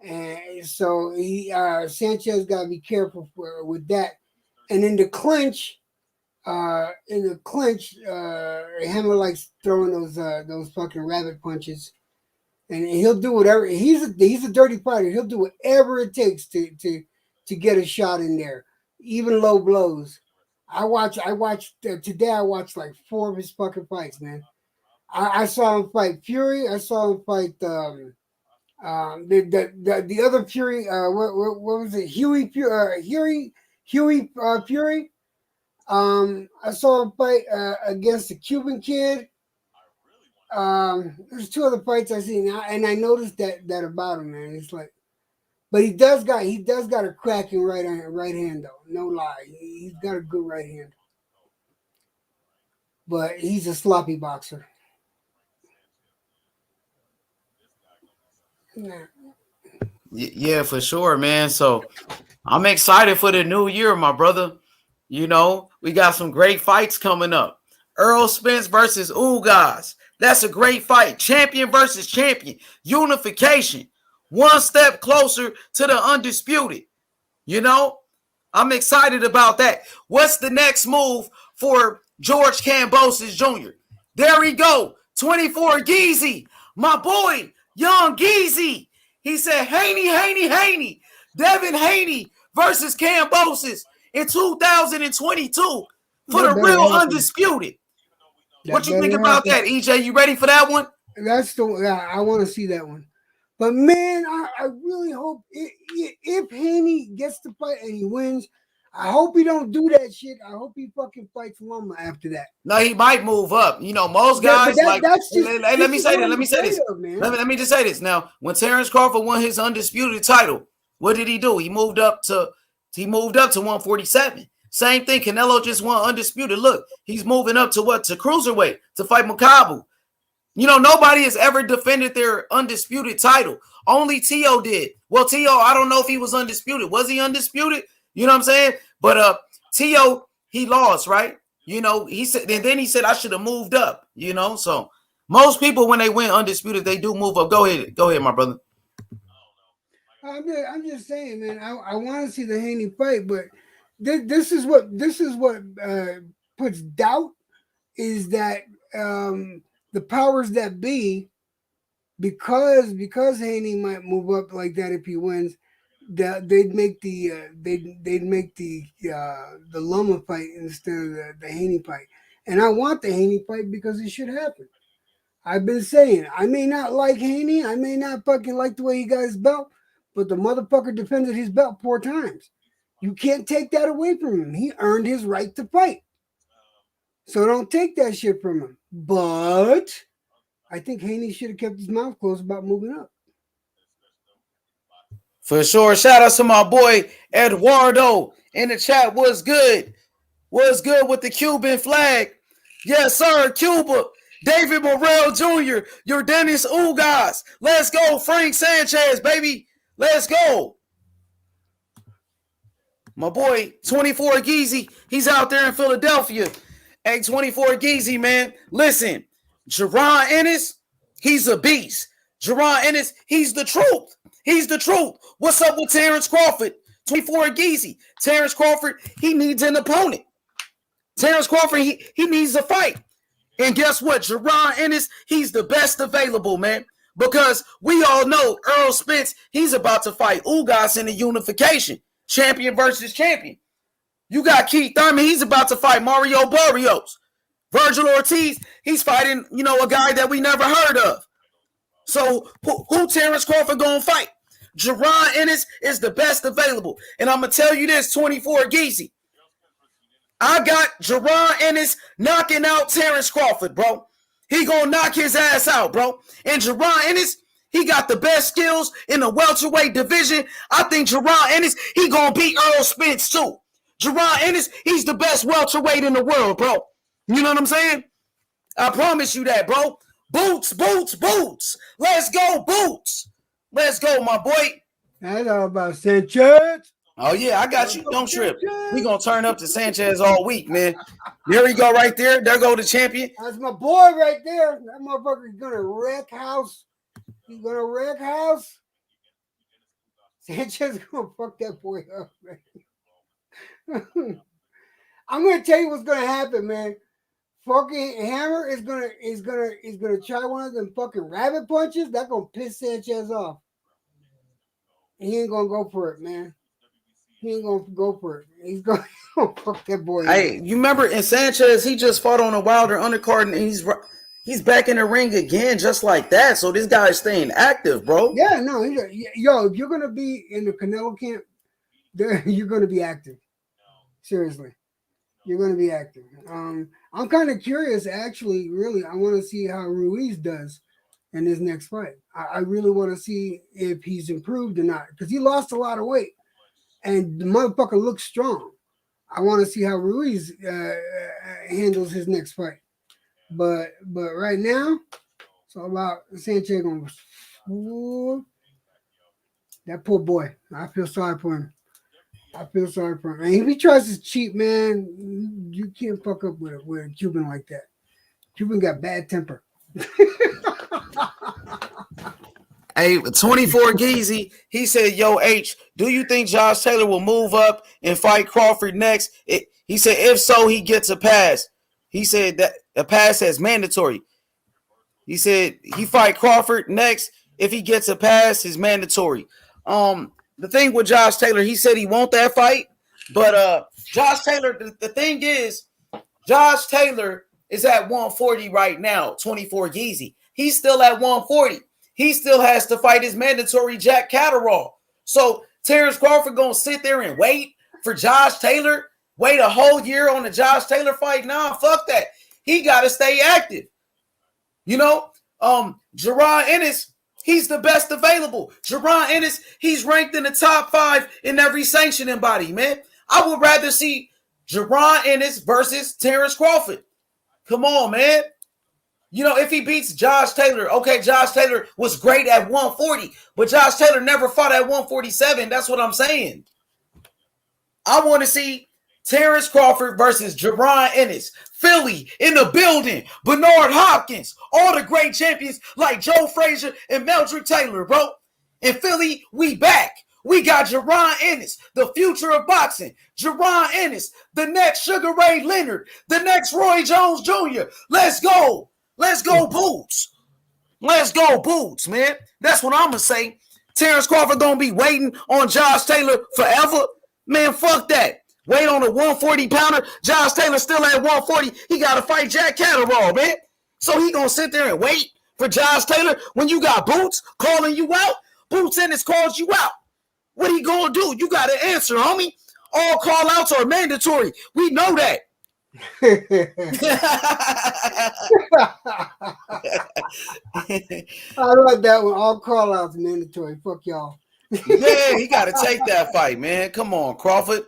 And so Sanchez got to be careful with that. And in the clinch, Hammer likes throwing those fucking rabbit punches, and he'll do whatever. He's a dirty fighter. He'll do whatever it takes to get a shot in there, even low blows. I watched today. I watched like 4 of his fucking fights, man. I saw him fight Fury. I saw him fight the other Fury. What was it? Huey Fury. I saw him fight against the Cuban kid. There's 2 other fights I seen, and I noticed that about him, man. It's like, but he does got a cracking right hand though. No lie, he's got a good right hand. but he's a sloppy boxer. Nah. Yeah, for sure, man. So I'm excited for the new year, my brother. You know, we got some great fights coming up. Errol Spence versus Ugas. That's a great fight. Champion versus champion. Unification. One step closer to the undisputed. You know, I'm excited about that. What's the next move for George Kambosos Jr.? There we go. 24 Geezy. My boy, young Geezy. He said, Haney. Devin Haney versus Kambosos in 2022 for the real undisputed. What you think about that, EJ? You ready for that one? That's I want to see that one. But man, I really hope if Haney gets the fight and he wins, I hope he don't do that shit. I hope he fucking fights Loma after that. No, he might move up. You know, most guys that's just, let me say this. Let me just say this. Now, when Terrence Crawford won his undisputed title, what did he do? He moved up to 147. Same thing. Canelo just won undisputed. Look, he's moving up to what? To cruiserweight to fight Makabu. You know, nobody has ever defended their undisputed title. Only T.O. did. Well, T.O., I don't know if he was undisputed. Was he undisputed? You know what I'm saying? But T.O., he lost, right? You know, he said, and then he said, I should have moved up, you know? So most people, when they win undisputed, they do move up. Go ahead, my brother. I'm just saying, man, I want to see the Haney fight, but this is what puts doubt is that the powers that be, because Haney might move up like that if he wins, they'd make the Loma fight instead of the Haney fight. And I want the Haney fight because it should happen. I've been saying I may not like Haney, I may not fucking like the way he got his belt, but the motherfucker defended his belt 4 times. You can't take that away from him. He earned his right to fight. So don't take that shit from him. But I think Haney should have kept his mouth closed about moving up. For sure. Shout out to my boy Eduardo in the chat. What's good? What's good with the Cuban flag? Yes, sir. Cuba. David Morrell Jr. Your Dennis Ugas. Let's go. Frank Sanchez, baby. Let's go. My boy, 24 Geezy. He's out there in Philadelphia. Hey, 24 Geezy, man. Listen, Jerron Ennis, he's a beast. Jerron Ennis, he's the truth. He's the truth. What's up with Terrence Crawford? 24 Geezy. Terrence Crawford, he needs an opponent. Terrence Crawford, he needs a fight. And guess what? Jerron Ennis, he's the best available, man. Because we all know Errol Spence, he's about to fight Ugas in the unification. Champion versus champion. You got Keith Thurman, he's about to fight Mario Barrios. Virgil Ortiz, he's fighting, you know, a guy that we never heard of. So who Terrence Crawford gonna fight? Jerron Ennis is the best available. And I'm going to tell you this, 24 Geezy. I got Jerron Ennis knocking out Terrence Crawford, bro. He gonna knock his ass out, bro. And Jerron Ennis, he got the best skills in the welterweight division. I think Jerron Ennis, he gonna beat Errol Spence too. Jerron Ennis, he's the best welterweight in the world, bro. You know what I'm saying? I promise you that, bro. Boots, boots, boots. Let's go, boots. Let's go, my boy. That's all about Sanchez. Oh, yeah, I got you. Don't trip. We going to turn up to Sanchez all week, man. There we go right there. There go the champion. That's my boy right there. That motherfucker's going to wreck house. He's going to wreck house. Sanchez is going to fuck that boy up, man. I'm going to tell you what's going to happen, man. Fucking Hammer is gonna try one of them fucking rabbit punches. That's gonna piss Sanchez off. He ain't gonna go for it, man. He ain't gonna go for it. He's gonna fuck that boy. Hey, you remember in Sanchez, he just fought on a Wilder undercard and he's back in the ring again just like that. So this guy's staying active, bro. Yeah, no, yo, if you're gonna be in the Canelo camp, you're gonna be active. Seriously. You're going to be active. I'm kind of curious, actually, really. I want to see how Ruiz does in his next fight. I really want to see if he's improved or not, because he lost a lot of weight, and the motherfucker looks strong. I want to see how Ruiz handles his next fight. But right now, it's all about Sanchez going. Ooh, that poor boy. I feel sorry for him. And if he tries to cheat, man, you can't fuck up with a Cuban like that. Cuban got bad temper. Hey, 24 Geezy, he said, "Yo, H, do you think Josh Taylor will move up and fight Crawford next?" He said, "If so, he gets a pass." He said that a pass is mandatory. He said he fight Crawford next. If he gets a pass, is mandatory. The thing with Josh Taylor, he said he want that fight, but Josh Taylor, the thing is, Josh Taylor is at 140 right now, 24 Geezy. He's still at 140. He still has to fight his mandatory Jack Catterall. So Terrence Crawford gonna sit there and wait for Josh Taylor, wait a whole year on the Josh Taylor fight? Nah, fuck that. He got to stay active. You know, Jerron Ennis, he's the best available. Jerron Ennis, he's ranked in the top 5 in every sanctioning body, man. I would rather see Jerron Ennis versus Terrence Crawford. Come on, man. You know, if he beats Josh Taylor, okay, Josh Taylor was great at 140, but Josh Taylor never fought at 147. That's what I'm saying. I want to see Terrence Crawford versus Jerron Ennis. Philly in the building. Bernard Hopkins. All the great champions like Joe Frazier and Meldrick Taylor, bro. In Philly, we back. We got Jerron Ennis, the future of boxing. Jerron Ennis, the next Sugar Ray Leonard, the next Roy Jones Jr. Let's go. Let's go, Boots. Let's go, Boots, man. That's what I'm going to say. Terrence Crawford going to be waiting on Josh Taylor forever? Man, fuck that. Wait on a 140-pounder. Josh Taylor still at 140. He got to fight Jack Catterall, man. So he going to sit there and wait for Josh Taylor when you got Boots calling you out? Boots Ennis calls you out. What he going to do? You got to answer, homie. All call-outs are mandatory. We know that. I like that one. All call outs mandatory. Fuck y'all. Yeah, he got to take that fight, man. Come on, Crawford.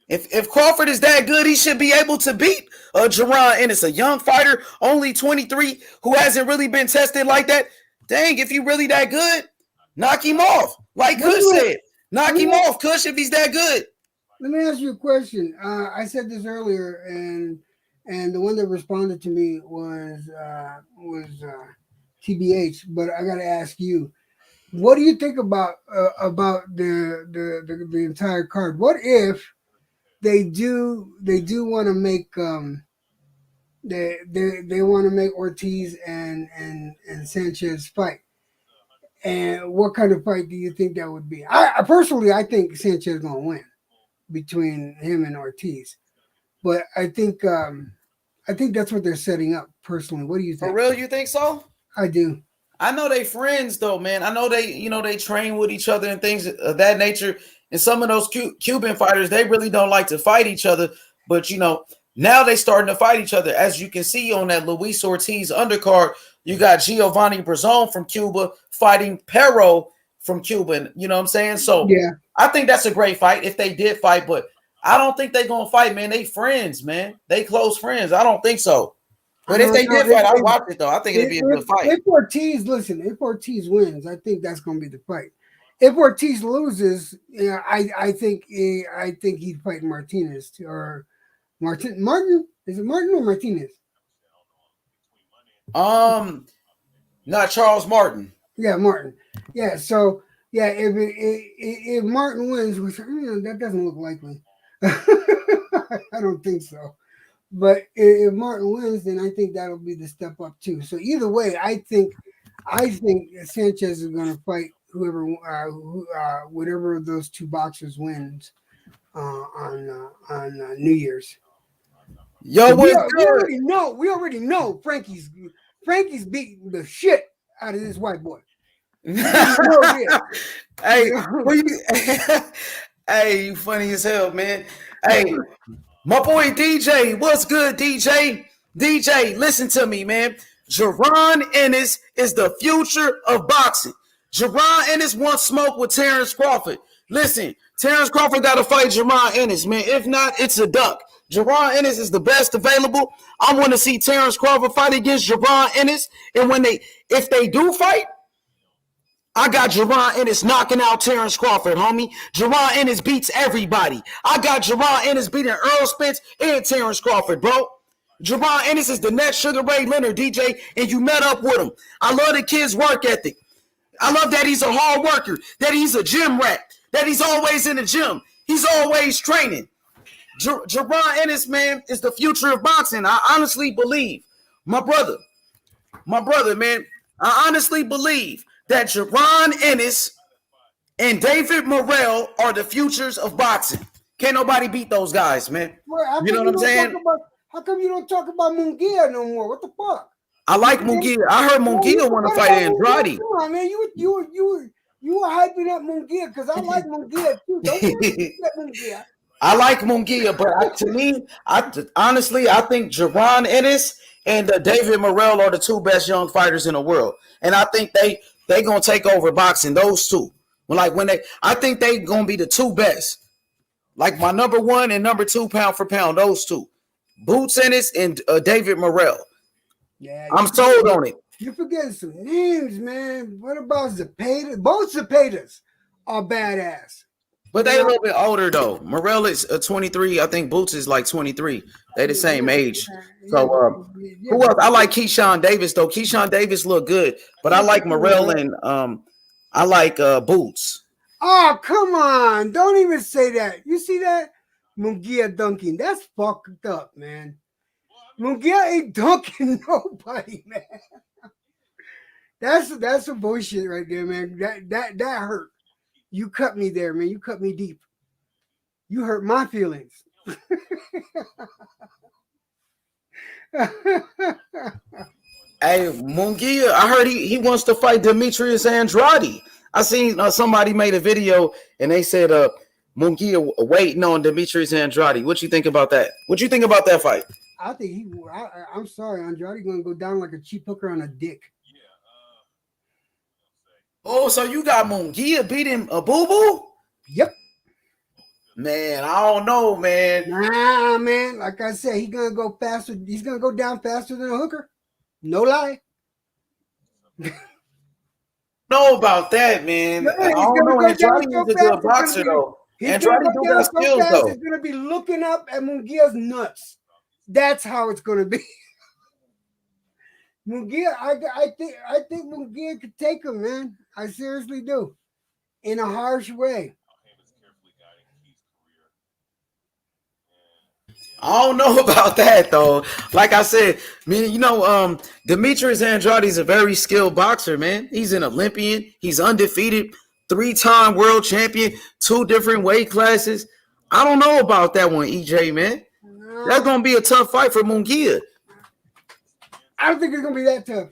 If Crawford is that good, he should be able to beat Jerron Ennis, a young fighter, only 23, who hasn't really been tested like that. Dang, if he really that good, knock him off. Like Kush said, knock him off, Kush, if he's that good. Let me ask you a question. I said this earlier, and the one that responded to me was TBH. But I got to ask you, what do you think about the entire card? What if they do want to make they want to make Ortiz and Sanchez fight? And what kind of fight do you think that would be? I personally think Sanchez is gonna win between him and Ortiz, but I think that's what they're setting up. Personally, what do you think? For real, you think so? I do. I know they friends though, man. I know they train with each other and things of that nature. And some of those Cuban fighters, they really don't like to fight each other. But now they starting to fight each other. As you can see on that Luis Ortiz undercard, you got Giovanni Brazon from Cuba fighting Pero from Cuba. You know what I'm saying? So yeah. I think that's a great fight if they did fight, but I don't think they're gonna fight, man. They friends, man. They close friends. I don't think so. But if they did fight, I'd watch it though. I think it'd be a good fight. If Ortiz wins, I think that's gonna be the fight. If Ortiz loses, I think he'd fight Martinez or Martin. Is it Martin or Martinez? Not Charles Martin. Yeah, Martin. Yeah, so yeah, if Martin wins, which that doesn't look likely. I don't think so. But if Martin wins, then I think that'll be the step up too. So either way, I think Sanchez is going to fight whatever of those two boxers wins on New Year's. Yo, we already know Frankie's beating the shit out of this white boy. Hey, hey, you funny as hell, man. Hey, my boy DJ, what's good, DJ? DJ, listen to me, man. Jerron Ennis is the future of boxing. Jerron Ennis wants smoke with Terrence Crawford. Listen, Terrence Crawford got to fight Jaron Ennis, man. If not, it's a duck. Jaron Ennis is the best available. I want to see Terrence Crawford fight against Jaron Ennis. And if they do fight, I got Jaron Ennis knocking out Terrence Crawford, homie. Jaron Ennis beats everybody. I got Jaron Ennis beating Earl Spence and Terrence Crawford, bro. Jaron Ennis is the next Sugar Ray Leonard, DJ, and you met up with him. I love the kid's work ethic. I love that he's a hard worker, that he's a gym rat, that he's always in the gym. He's always training. Jaron Ennis, man, is the future of boxing. I honestly believe, my brother, man, I honestly believe that Jaron Ennis and David Morrell are the futures of boxing. Can't nobody beat those guys, man. Well, you know what I'm saying? How come you don't talk about Munguia no more? What the fuck? I like Munguia. I heard Munguia want to fight Andrade. Come on, man. You were hyping up Munguia because I like Munguia too. Don't forget Munguia. I like Munguia, but to me, honestly, I think Jaron Ennis and David Morrell are the two best young fighters in the world, and I think they gonna take over boxing. Those two, I think they gonna be the two best. Like my number 1 and number 2 pound for pound, those two, Boots Ennis and David Morrell. Yeah, I'm sold on it. You're forgetting some names, man. What about Zepeda? Both Zepedas are badass. But they a little bit older though. Morrell is 23. I think Boots is like 23. They the same age. So who else? I like Keyshawn Davis though. Keyshawn Davis look good, but I like Morrell and I like Boots. Oh, come on. Don't even say that. You see that? Munguia dunking. That's fucked up, man. Munguia ain't dunking nobody, man. That's some bullshit right there, man. That hurt. You cut me there, man. You cut me deep. You hurt my feelings. Hey, Munguia, I heard he wants to fight Demetrius Andrade. I seen somebody made a video and they said Munguia waiting on Demetrius Andrade. What you think about that? What you think about that fight? I think I'm sorry, Andrade gonna go down like a cheap hooker on a dick. Oh, so you got Munguia beating a Boo Boo? Yep. Man, I don't know, man. Nah, man. Like I said, he's gonna go faster. He's gonna go down faster than a hooker. No lie. Know about that, man. I don't know. Andrade is a good boxer, though. Andrade do got skills, though. He's gonna be looking up at Munguia's nuts. That's how it's gonna be. Munguia, I think Munguia could take him, man. I seriously do. In a harsh way. I don't know about that though. Like I said, Demetrius Andrade is a very skilled boxer, man. He's an Olympian. He's undefeated, 3-time world champion, 2 different weight classes. I don't know about that one, EJ, man. That's gonna be a tough fight for Munguia. I don't think it's gonna be that tough.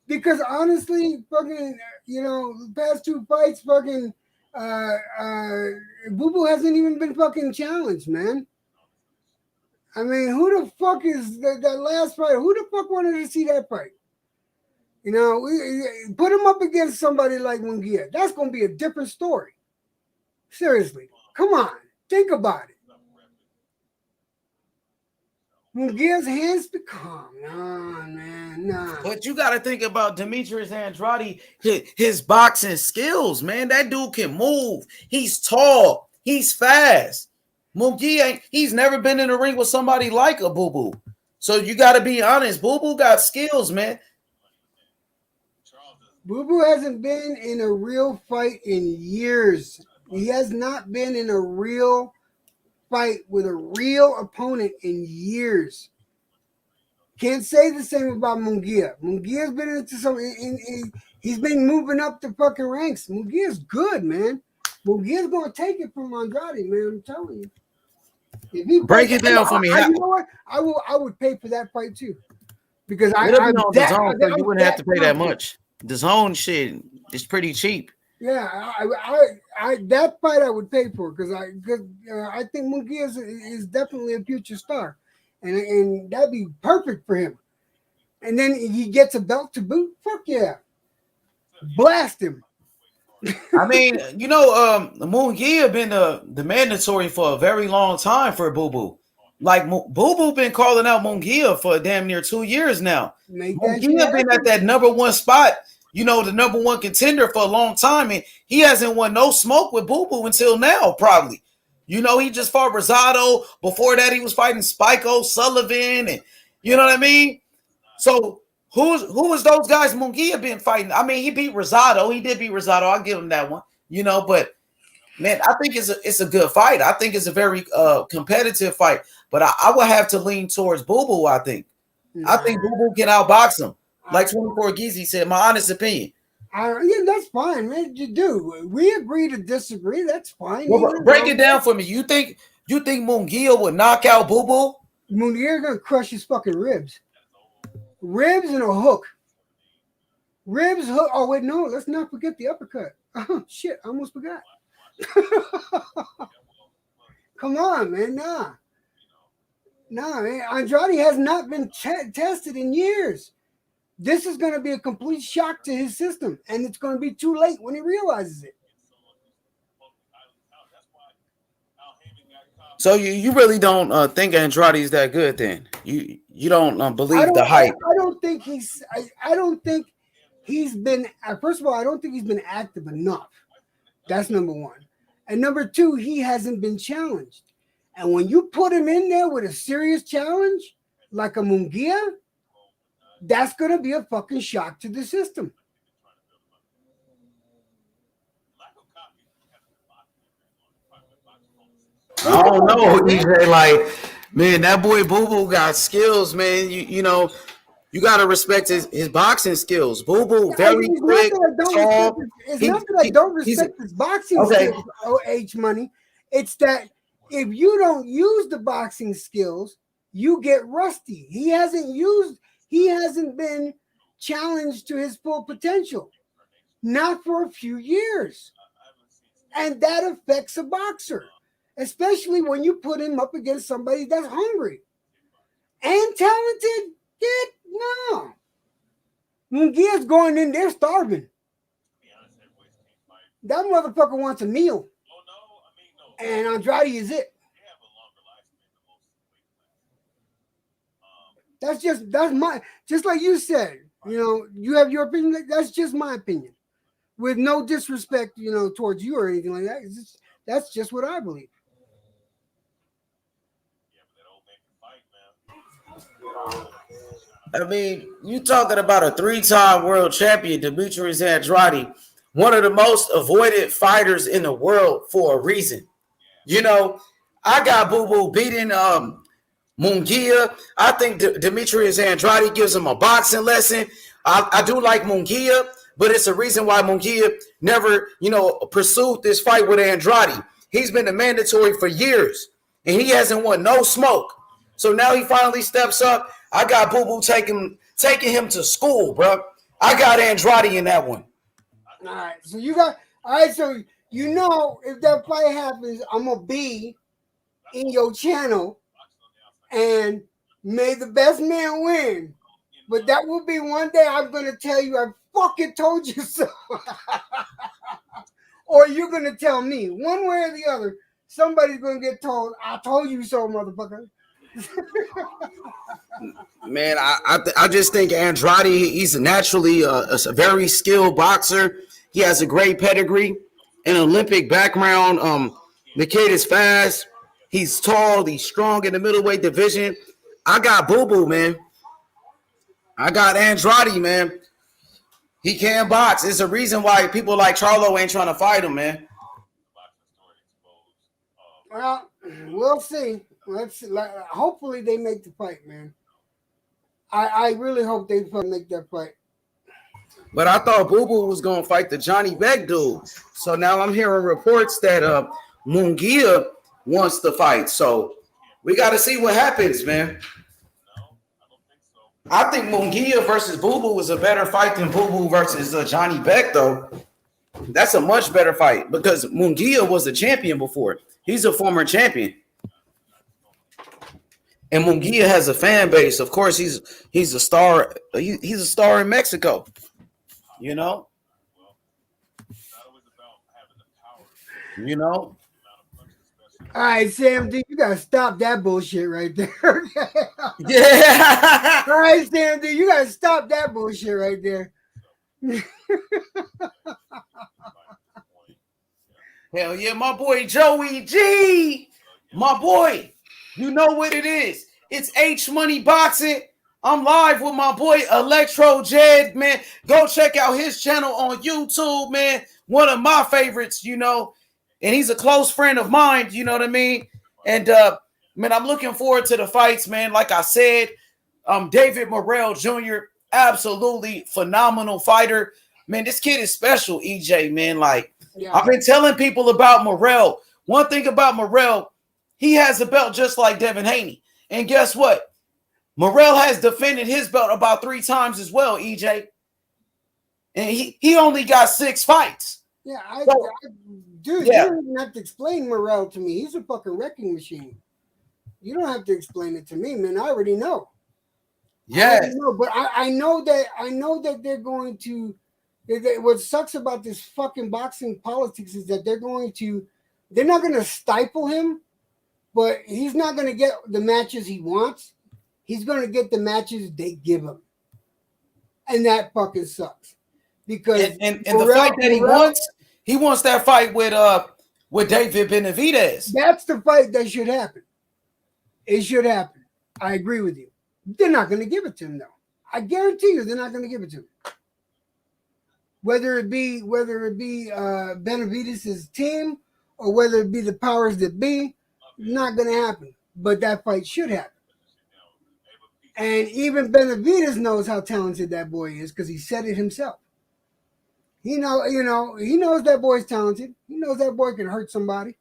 Because honestly, fucking, the past 2 fights, fucking, Boo Boo hasn't even been fucking challenged, man. I mean, who the fuck is that last fight? Who the fuck wanted to see that fight? Put him up against somebody like Munguia. That's gonna be a different story. Seriously, come on, think about it. Munguia's hands become no. But you got to think about Demetrius Andrade, his boxing skills, man. That dude can move. He's tall. He's fast. Munguia, he's never been in a ring with somebody like a Boo Boo. So you got to be honest. Boo Boo got skills, man. Boo Boo hasn't been in a real fight in years. He has not been in a real fight with a real opponent in years. Can't say the same about Munguia. Munguia's been into he's been moving up the fucking ranks. Munguia's good, man. Munguia's gonna take it from Andrade, man. I'm telling you. If he break it down for me. You know what? I would pay for that fight too, because you wouldn't have to pay that much. The zone shit is pretty cheap. Yeah, I that fight I would pay for because I think Munguia is definitely a future star, and that'd be perfect for him. And then he gets a belt to boot. Fuck yeah, blast him. I mean, Munguia been the mandatory for a very long time for Boo Boo. Like Boo Boo been calling out Munguia for damn near 2 years now. Munguia been at that number one spot, the number one contender for a long time, and he hasn't won no smoke with Boo Boo until now, probably. He just fought Rosado. Before that, he was fighting Spike O'Sullivan, and you know what I mean? So who was those guys Munguia been fighting? I mean, he beat Rosado. He did beat Rosado. I'll give him that one. But man, I think it's a good fight. I think it's a very competitive fight. But I would have to lean towards Boo Boo, I think. I think Boo Boo can outbox him. Like 24 Geezy said, my honest opinion. Yeah, that's fine, man. You do. We agree to disagree. That's fine. Well, break it down for me. You think Munguia would knock out Boo Boo? Munguia gonna crush his fucking ribs. Ribs and a hook. Ribs, hook. Oh, wait, no. Let's not forget the uppercut. Oh, shit. I almost forgot. Come on, man. Nah, man. Andrade has not been tested in years. This is going to be a complete shock to his system, and it's going to be too late when he realizes it. So you really don't think Andrade is that good then? You don't believe the hype? I don't think he's. I don't think he's been. First of all, I don't think he's been active enough. That's number one. And number two, he hasn't been challenged. And when you put him in there with a serious challenge, like a Munguia, that's going to be a fucking shock to the system. I don't know, DJ. Like, man, that boy Boo Boo got skills, man. You got to respect his boxing skills. Boo Boo, very quick, tall. It's not that I don't respect his boxing skills, H Money. It's that if you don't use the boxing skills, you get rusty. He hasn't been challenged to his full potential, not for a few years. And that affects a boxer, especially when you put him up against somebody that's hungry and talented. No. Munguia's going in there starving. That motherfucker wants a meal. And Andrade is it. That's just like you said, you have your opinion. That's just my opinion. With no disrespect, towards you or anything like that. That's just what I believe. I mean, you talking about a 3-time world champion, Demetrius Andrade, one of the most avoided fighters in the world for a reason. I got Boo Boo beating Munguia. I think Demetrius Andrade gives him a boxing lesson. I do like Munguia, but it's a reason why Munguia never, pursued this fight with Andrade. He's been a mandatory for years, and he hasn't won no smoke. So now he finally steps up. I got Boo Boo taking him to school, bro. I got Andrade in that one. All right. So if that fight happens, I'm gonna be in your channel, and may the best man win. But that will be one day I'm gonna tell you I fucking told you so, or you're gonna tell me one way or the other. Somebody's gonna get told I told you so, motherfucker. Man, I just think Andrade, he's naturally a very skilled boxer. He has a great pedigree, an Olympic background. The kid is fast. He's tall. He's strong in the middleweight division. I got Boo Boo, man. I got Andrade, man. He can box. It's a reason why people like Charlo ain't trying to fight him, man. Well, we'll see. Hopefully they make the fight, man. I really hope they make that fight. But I thought Boo Boo was going to fight the Johnny Beck dude. So now I'm hearing reports that Munguia wants to fight. So we got to see what happens, man. I think Munguia versus Boo Boo is a better fight than Boo Boo versus Johnny Beck, though. That's a much better fight because Munguia was a champion before. He's a former champion. And Munguia has a fan base. Of course, he's a star. He's a star in Mexico. You know. All right, Sam D, you gotta stop that bullshit right there. Yeah. All right, Sam D, you gotta stop that bullshit right there. Hell yeah, my boy Joey G. My boy, you know what it is. It's H Money Boxing. I'm live with my boy Electro Jed, man. Go check out his channel on YouTube, man. One of my favorites, you know. And he's a close friend of mine, you know what I mean? And man, I'm looking forward to the fights, man. Like I said, David Morrell Jr., absolutely phenomenal fighter. Man, this kid is special, EJ, man. Like, yeah. I've been telling people about Morrell. One thing about Morrell, he has a belt just like Devin Haney. And guess what? Morrell has defended his belt about 3 times as well, EJ. And he only got 6 fights. Yeah, Yeah. you don't even have to explain Morrell to me. He's a fucking wrecking machine. You don't have to explain it to me, man. I already know. Yeah. But I know that they're going to. What sucks about this fucking boxing politics is that they're not going to stifle him, but he's not going to get the matches he wants. He's going to get the matches they give him. And that fucking sucks. Because and the fight that he wants that fight with David Benavidez. That's the fight that should happen. It should happen. I agree with you. They're not going to give it to him, though. I guarantee you they're not going to give it to him. Whether it be Benavidez' team or whether it be the powers that be, not going to happen. But that fight should happen. And even Benavidez knows how talented that boy is because he said it himself. He knows that boy's talented. He knows that boy can hurt somebody.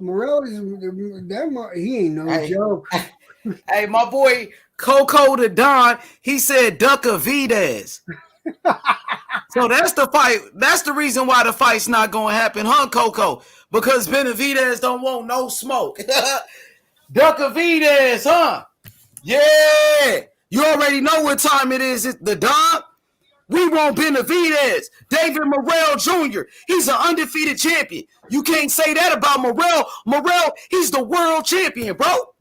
Morrell he ain't no joke. Hey, my boy Coco the Don, he said Duckavidez. So that's the fight. That's the reason why the fight's not going to happen, huh, Coco? Because Benavidez don't want no smoke. Duckavidez, huh? Yeah. You already know what time it is. It's the Don. We want Benavidez. David Morrell Jr. He's an undefeated champion. You can't say that about Morrell. Morrell, he's the world champion, bro.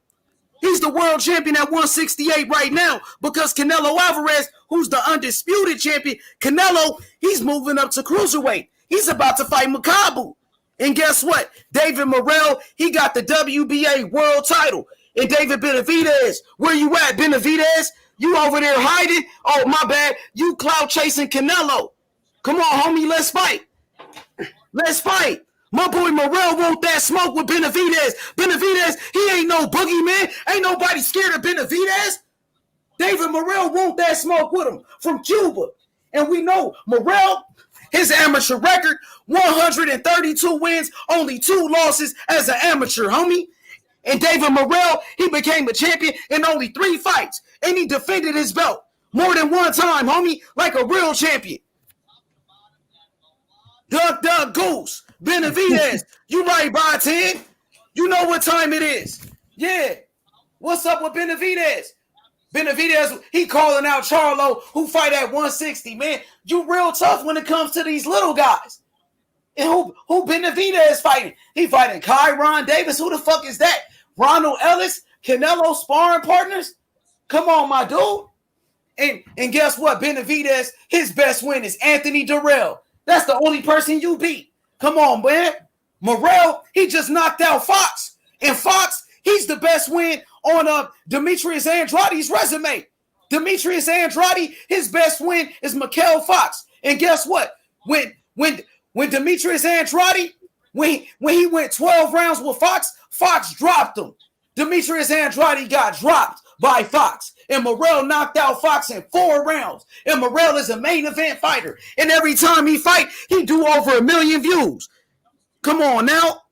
He's the world champion at 168 right now because Canelo Alvarez, who's the undisputed champion, Canelo, he's moving up to cruiserweight. He's about to fight Makabu. And guess what? David Morrell, he got the WBA world title. And David Benavidez, where you at, Benavidez? You over there hiding? Oh, my bad. You clout chasing Canelo. Come on, homie, let's fight. Let's fight. My boy Morrell want that smoke with Benavidez. Benavidez, he ain't no boogeyman. Ain't nobody scared of Benavidez. David Morrell want that smoke with him from Cuba. And we know Morrell, his amateur record, 132 wins, only 2 losses as an amateur, homie. And David Morrell, he became a champion in only 3 fights. And he defended his belt more than 1 time, homie, like a real champion. Duck, duck, goose. Benavidez, you right by 10. You know what time it is. Yeah. What's up with Benavidez? Benavidez, he calling out Charlo, who fight at 160, man. You real tough when it comes to these little guys. And who Benavidez fighting? He fighting Kyron Davis. Who the fuck is that? Ronald Ellis? Canelo sparring partners? Come on, my dude. And guess what? Benavidez, his best win is Anthony Durrell. That's the only person you beat. Come on, man. Morrell, he just knocked out Fox. And Fox, he's the best win on Demetrius Andrade's resume. Demetrius Andrade, his best win is Mikhail Fox. And guess what? When Demetrius Andrade, when he went 12 rounds with Fox, Fox dropped him. Demetrius Andrade got dropped by Fox. And Morrell knocked out Fox in 4 rounds. And Morrell is a main event fighter. And every time he fight, he do over 1 million views. Come on now.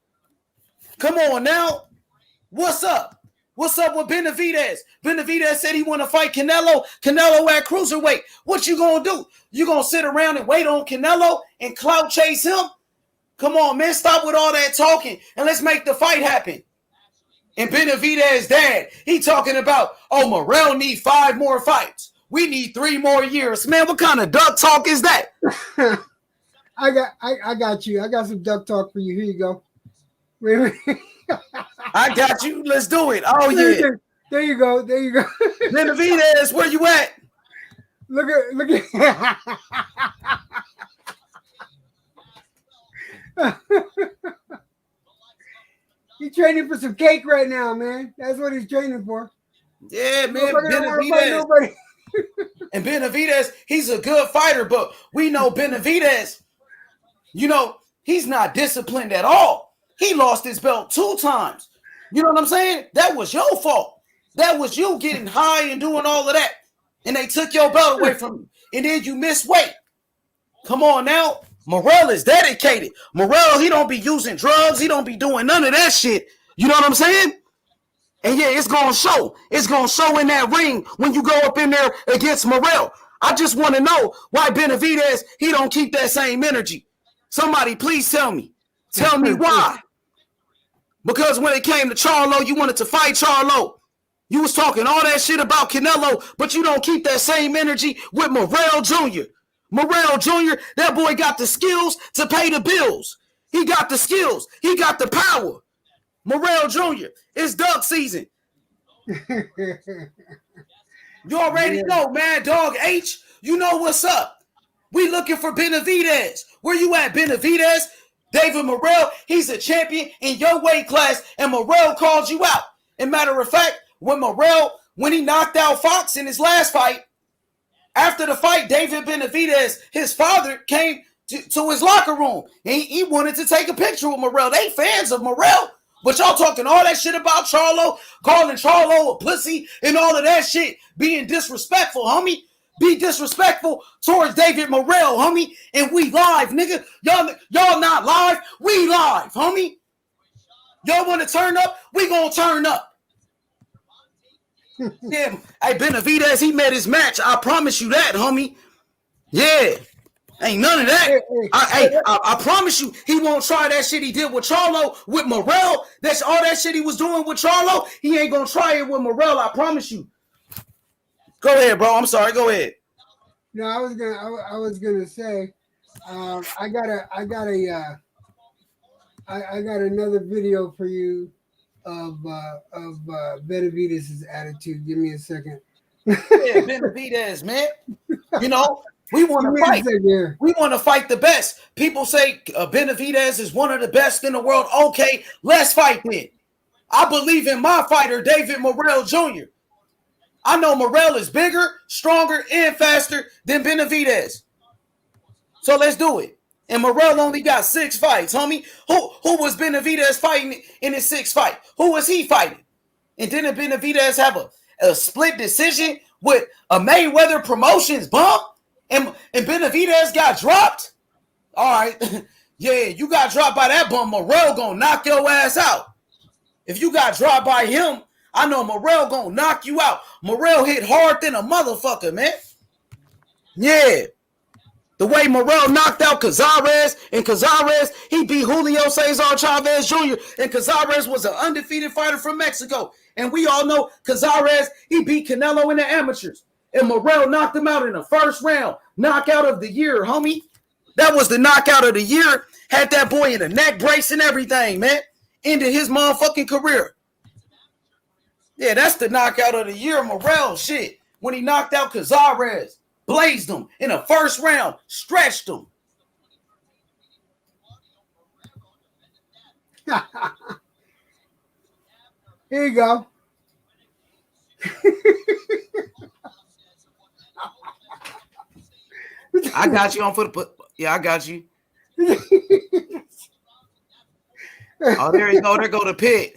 Come on now. What's up? What's up with Benavidez? Benavidez said he want to fight Canelo. Canelo at cruiserweight. What you going to do? You going to sit around and wait on Canelo and clout chase him? Come on, man. Stop with all that talking and let's make the fight happen. And Benavidez dad, he talking about, oh, Morrell need 5 more fights. We need 3 more years. Man, what kind of duck talk is that? I got you. I got some duck talk for you. Here you go. Wait a minute. I got you. Let's do it. Oh yeah. There you go. There you go. Benavidez, where you at? Look at. He's training for some cake right now, man. That's what he's training for. Yeah, man. Benavidez. And Benavidez, he's a good fighter, but we know Benavidez, you know, he's not disciplined at all. He lost his belt 2 times. You know what I'm saying? That was your fault. That was you getting high and doing all of that. And they took your belt away from you. And then you missed weight. Come on now. Morrell is dedicated. Morrell, he don't be using drugs. He don't be doing none of that shit. You know what I'm saying? And yeah, it's going to show. It's going to show in that ring when you go up in there against Morrell. I just want to know why Benavidez, he don't keep that same energy. Somebody please tell me. Tell me why. Because when it came to Charlo, you wanted to fight Charlo. You was talking all that shit about Canelo, but you don't keep that same energy with Morrell Jr. Morrell Jr., that boy got the skills to pay the bills. He got the skills. He got the power. Morrell Jr., it's duck season. You already know, Mad Dog H. You know what's up. We looking for Benavidez. Where you at, Benavidez? David Morrell, he's a champion in your weight class, and Morrell called you out. And matter of fact, when he knocked out Fox in his last fight, after the fight, David Benavidez, his father, came to his locker room. And he wanted to take a picture with Morrell. They fans of Morrell. But y'all talking all that shit about Charlo, calling Charlo a pussy and all of that shit, being disrespectful, homie. Be disrespectful towards David Morrell, homie. And we live, nigga. Y'all not live. We live, homie. Y'all want to turn up? We gonna turn up. Yeah, hey, Benavidez, he met his match. I promise you that, homie. Yeah. Ain't none of that. I promise you, he won't try that shit he did with Charlo, with Morrell. That's all that shit he was doing with Charlo. He ain't gonna try it with Morrell. I promise you. Go ahead, bro. I'm sorry. Go ahead. No, I was gonna say, I got another video for you of Benavidez's attitude. Give me a second. Yeah, Benavidez, man. You know. We want to fight. We want to fight the best. People say Benavidez is one of the best in the world. Okay, let's fight then. I believe in my fighter, David Morrell Jr. I know Morrell is bigger, stronger, and faster than Benavidez. So let's do it. And Morrell only got 6 fights, homie. Who was Benavidez fighting in his 6th fight? Who was he fighting? And didn't Benavidez have a split decision with a Mayweather Promotions bump? And Benavidez got dropped? All right. Yeah, you got dropped by that bum. Morrell gonna knock your ass out. If you got dropped by him, I know Morrell gonna knock you out. Morrell hit hard than a motherfucker, man. Yeah. The way Morrell knocked out Cazares, and Cazares, he beat Julio Cesar Chavez Jr., and Cazares was an undefeated fighter from Mexico. And we all know Cazares, he beat Canelo in the amateurs. And Morrell knocked him out in the 1st round. Knockout of the year, homie. That was the knockout of the year. Had that boy in a neck brace and everything, man. Ended his motherfucking career. Yeah, that's the knockout of the year, Morrell shit. When he knocked out Cazares. Blazed him in the 1st round. Stretched him. Here you go. I got you on foot. Yeah, I got you. Oh, there you go. There go the pit.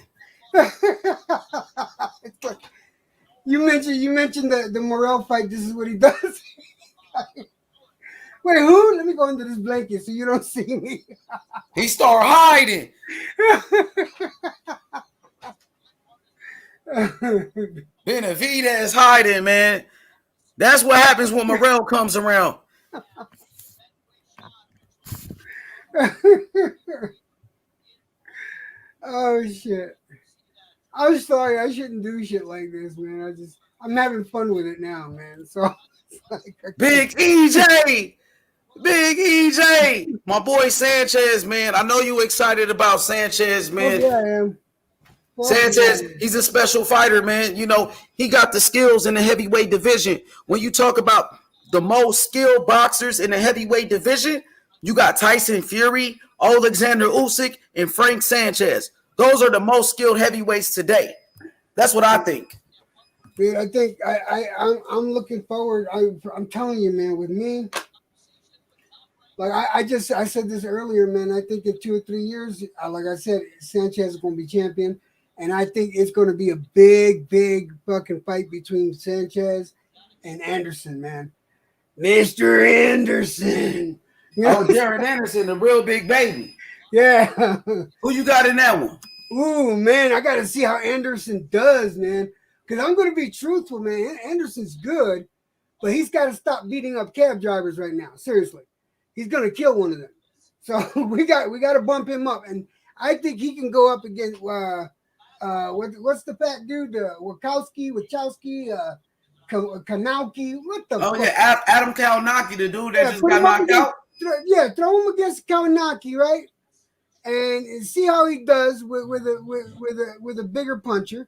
You mentioned the Morrell fight. This is what he does. Wait, who? Let me go into this blanket so you don't see me. He start hiding. Benavidez hiding, man. That's what happens when Morrell comes around. Oh shit! I'm sorry. I shouldn't do shit like this, man. I'm having fun with it now, man. So, Big EJ, Big EJ, my boy Sanchez, man. I know you excited about Sanchez, man. Yeah, I am. Sanchez, he's a special fighter, man. You know, he got the skills in the heavyweight division. When you talk about the most skilled boxers in the heavyweight division, you got Tyson Fury, Alexander Usyk, and Frank Sanchez. Those are the most skilled heavyweights today. That's what I think. Dude, I think I'm looking forward. I'm telling you, man, with me, like I said this earlier, man. I think in 2 or 3 years, like I said, Sanchez is going to be champion, and I think it's going to be a big fucking fight between Sanchez and Anderson, man. Mr. Anderson. Oh, Jared Anderson, the real big baby. Yeah. Who you got in that one? Ooh, man, I got to see how Anderson does, man. Because I'm going to be truthful, man. Anderson's good, but he's got to stop beating up cab drivers right now. Seriously. He's going to kill one of them. So we got to bump him up. And I think he can go up against, what's the fat dude? Wachowski, Kanauki. What the fuck? Yeah, Adam Kalinowski, the dude that just got knocked out. Throw him against Kalinowski, right? And see how he does with a bigger puncher.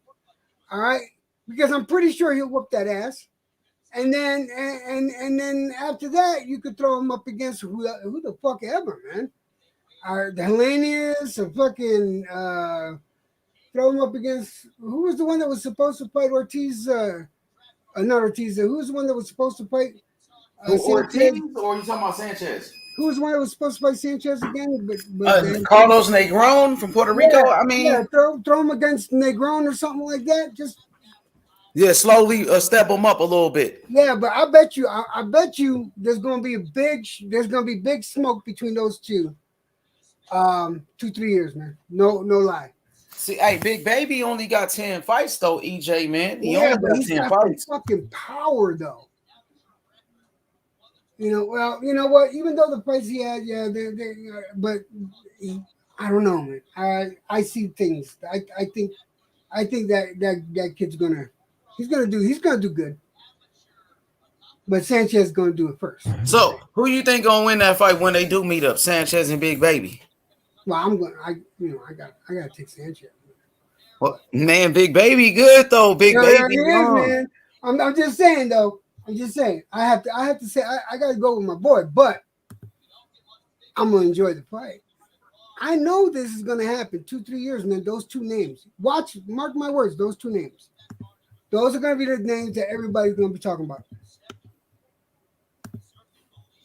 All right, because I'm pretty sure he'll whoop that ass. And then and then after that, you could throw him up against who the fuck ever, man. The Hellenius or fucking throw him up against who was the one that was supposed to fight Ortiz? Not Ortiz. Who was the one that was supposed to fight? Ortiz, or are you talking about Sanchez? Who was the one that was supposed to fight Sanchez again? But Carlos Negron from Puerto Rico. I mean, throw him against Negron or something like that. Just slowly step him up a little bit. Yeah, but I bet you there's gonna be big smoke between those two. 2-3 years, man. No lie. See, hey, Big Baby only got 10 fights though, EJ, man. He Yeah, only but got he's 10 got fights. fucking power though. You know what? Even though the fights he had, but I don't know, man. I see things. I think that kid's he's gonna do good. But Sanchez is gonna do it first. So who you think gonna win that fight when they do meet up, Sanchez and Big Baby? Well, I gotta take Sanchez. Well, man, Big Baby good though. Big Baby, man. I'm just saying though. I'm just saying. I have to say I gotta go with my boy, but I'm gonna enjoy the fight. I know this is gonna happen 2-3 years, and then those two names. Mark my words. Those two names. Those are gonna be the names that everybody's gonna be talking about.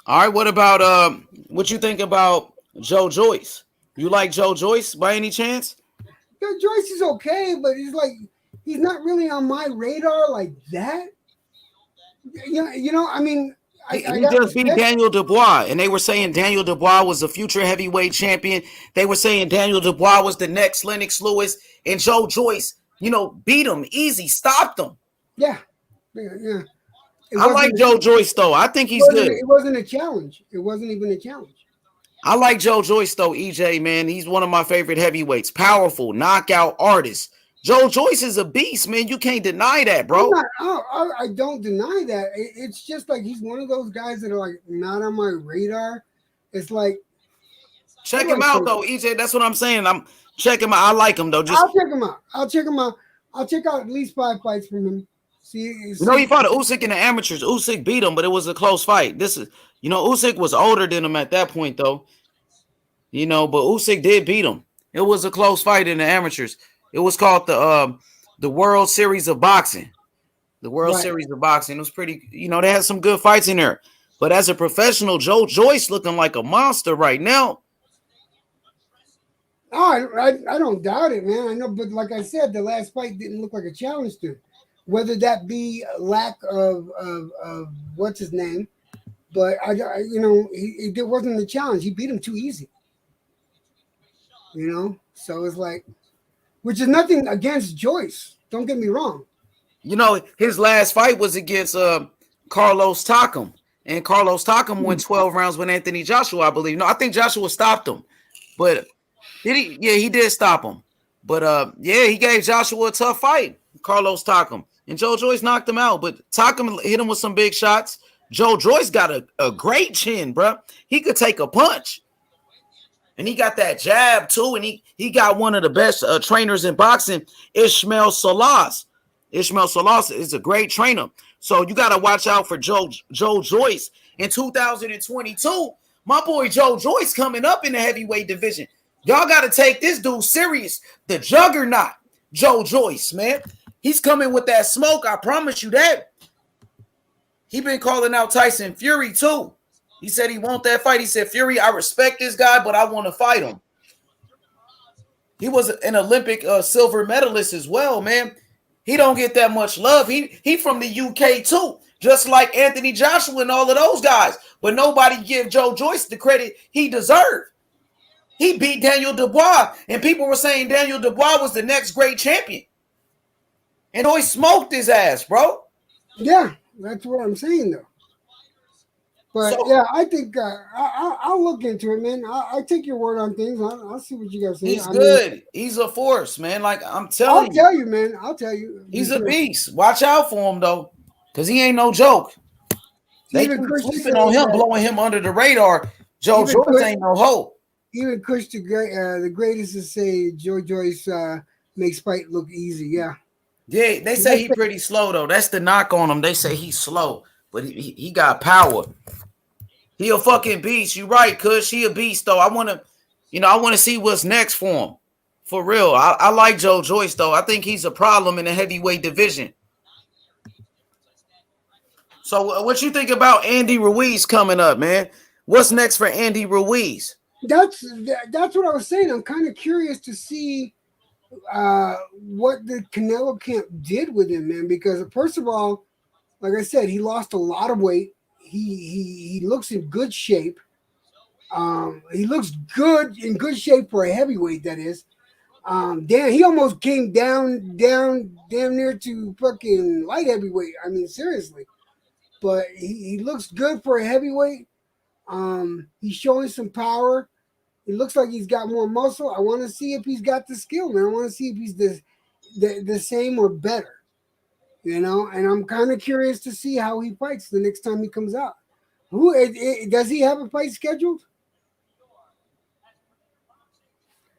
All right. What about what you think about Joe Joyce? You like Joe Joyce by any chance? Joe Joyce is okay, but he's not really on my radar like that. You know. I mean, he just beat Daniel Dubois, and they were saying Daniel Dubois was a future heavyweight champion. They were saying Daniel Dubois was the next Lennox Lewis, and Joe Joyce, beat him easy, stopped him. Yeah. I like Joe Joyce though. I think he's good. It wasn't a challenge. It wasn't even a challenge. I like Joe Joyce though, EJ, man. He's one of my favorite heavyweights. Powerful, knockout artist. Joe Joyce is a beast, man. You can't deny that, bro. I don't deny that. It's just like he's one of those guys that are like not on my radar. It's like check him out though, EJ. That's what I'm saying. I'm checking him out. I like him though. I'll check him out. I'll check out at least 5 fights from him. See, he fought Usyk in the amateurs. Usyk beat him, but it was a close fight. Usyk was older than him at that point, though. But Usyk did beat him. It was a close fight in the amateurs. It was called the World Series of Boxing. The World Series of Boxing. It was pretty. They had some good fights in there. But as a professional, Joe Joyce looking like a monster right now. Oh, I don't doubt it, man. I know, but like I said, the last fight didn't look like a challenge to him. Whether that be a lack of what's his name, but it wasn't a challenge. He beat him too easy. So it's like, which is nothing against Joyce. Don't get me wrong. His last fight was against Carlos Takam, and Carlos Takam went 12 rounds with Anthony Joshua, I believe. No, I think Joshua stopped him, but did he? Yeah, he did stop him. But he gave Joshua a tough fight, Carlos Takam. And Joe Joyce knocked him out, but Takam hit him with some big shots. Joe Joyce got a great chin, bro. He could take a punch. And he got that jab too. And he got one of the best trainers in boxing, Ishmael Salas. Ishmael Salas is a great trainer. So you got to watch out for Joe Joyce. In 2022, my boy Joe Joyce coming up in the heavyweight division. Y'all got to take this dude serious. The juggernaut, Joe Joyce, man. He's coming with that smoke. I promise you that. He been calling out Tyson Fury too. He said he want that fight. He said, Fury, I respect this guy, but I want to fight him. He was an Olympic silver medalist as well, man. He don't get that much love. He from the UK too, just like Anthony Joshua and all of those guys. But nobody give Joe Joyce the credit he deserved. He beat Daniel Dubois, and people were saying Daniel Dubois was the next great champion. And Joyce smoked his ass, bro. Yeah, that's what I'm saying, though. But so, yeah, I think I'll look into it, man. I take your word on things. I'll see what you guys say. He's good. He's a force, man. Like I'm telling you. I'll tell you, man. I'll tell you. He's a beast. Watch out for him, though, because he ain't no joke. They keep sleeping on him, blowing him under the radar. Joe Joyce ain't no hope. Even Kush, the greatest to say Joe Joyce makes fight look easy. Yeah. Yeah, they say he's pretty slow, though. That's the knock on him. They say he's slow, but he got power. He a fucking beast. You right, Kush. He a beast, though. I want to see what's next for him. For real. I like Joe Joyce, though. I think he's a problem in the heavyweight division. So what you think about Andy Ruiz coming up, man? What's next for Andy Ruiz? That's what I was saying. I'm kind of curious to see what the Canelo camp did with him, man. Because first of all, like I said, he lost a lot of weight. He looks in good shape. He looks in good shape for a heavyweight, that is. Damn, he almost came down damn near to fucking light heavyweight. I mean, seriously. But he looks good for a heavyweight. He's showing some power. It looks like he's got more muscle. I want to see if he's got the skill, man. I want to see if he's the same or better. And I'm kind of curious to see how he fights the next time he comes out. Does he have a fight scheduled?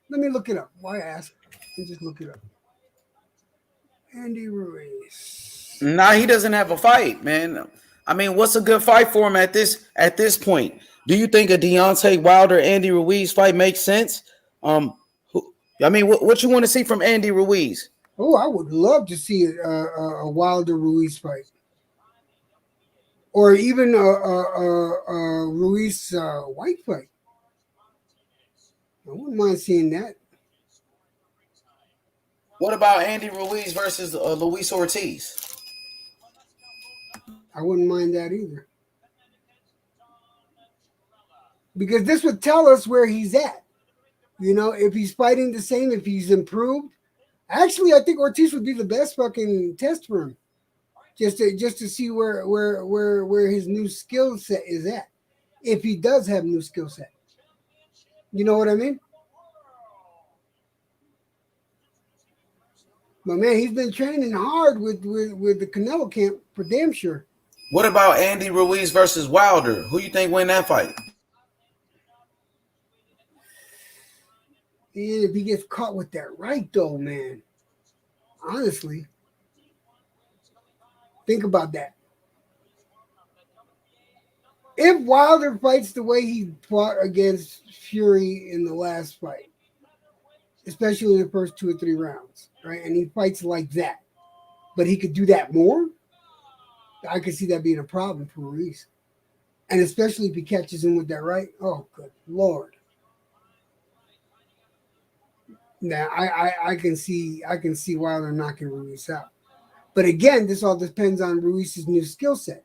Let me look it up. Why ask? Let me just look it up. Andy Ruiz. Nah, he doesn't have a fight, man. I mean, what's a good fight for him at this point? Do you think a Deontay Wilder Andy Ruiz fight makes sense? What you want to see from Andy Ruiz? Oh, I would love to see a Wilder Ruiz fight, or even a Ruiz White fight. I wouldn't mind seeing that. What about Andy Ruiz versus Luis Ortiz? I wouldn't mind that either. Because this would tell us where he's at. If he's fighting the same, if he's improved. Actually, I think Ortiz would be the best fucking test for him. Just to see where his new skill set is at. If he does have new skill set. You know what I mean? But man, he's been training hard with the Canelo camp for damn sure. What about Andy Ruiz versus Wilder? Who you think win that fight? And if he gets caught with that right, though, man, honestly, think about that. If Wilder fights the way he fought against Fury in the last fight, especially in the first 2 or 3 rounds, right, and he fights like that, but he could do that more, I could see that being a problem for Ruiz. And especially if he catches him with that right, oh, good Lord. Now I can see Wilder knocking Ruiz out, but again, this all depends on Ruiz's new skill set.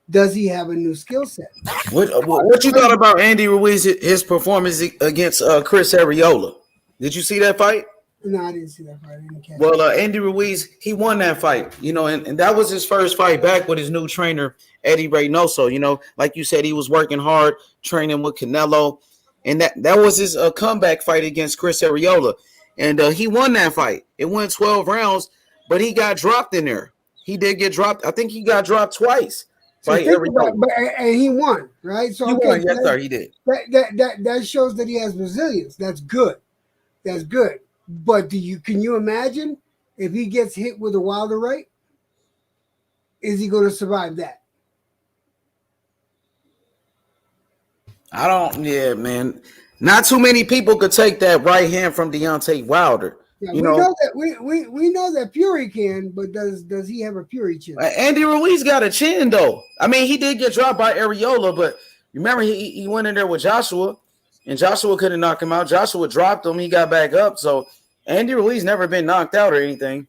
Does he have a new skill set? What you thought about Andy Ruiz, his performance against Chris Arreola? Did you see that fight? No, I didn't see that fight. I didn't catch Well, Andy Ruiz, he won that fight, and that was his first fight back with his new trainer Eddie Reynoso. Like you said, he was working hard training with Canelo, and that was his comeback fight against Chris Arreola. And he won that fight. It went 12 rounds, but he got dropped in there. He did get dropped. I think he got dropped twice. So think about, and he won, right? So he won, yes, sir, he did. That shows that he has resilience. That's good. That's good. But can you imagine if he gets hit with a Wilder right? Is he going to survive that? I don't. Yeah, man. Not too many people could take that right hand from Deontay Wilder. Yeah, we know that we know that Fury can, but does he have a Fury chin? Andy Ruiz got a chin though. I mean, he did get dropped by Areola, but remember he went in there with Joshua, and Joshua couldn't knock him out. Joshua dropped him. He got back up. So Andy Ruiz never been knocked out or anything,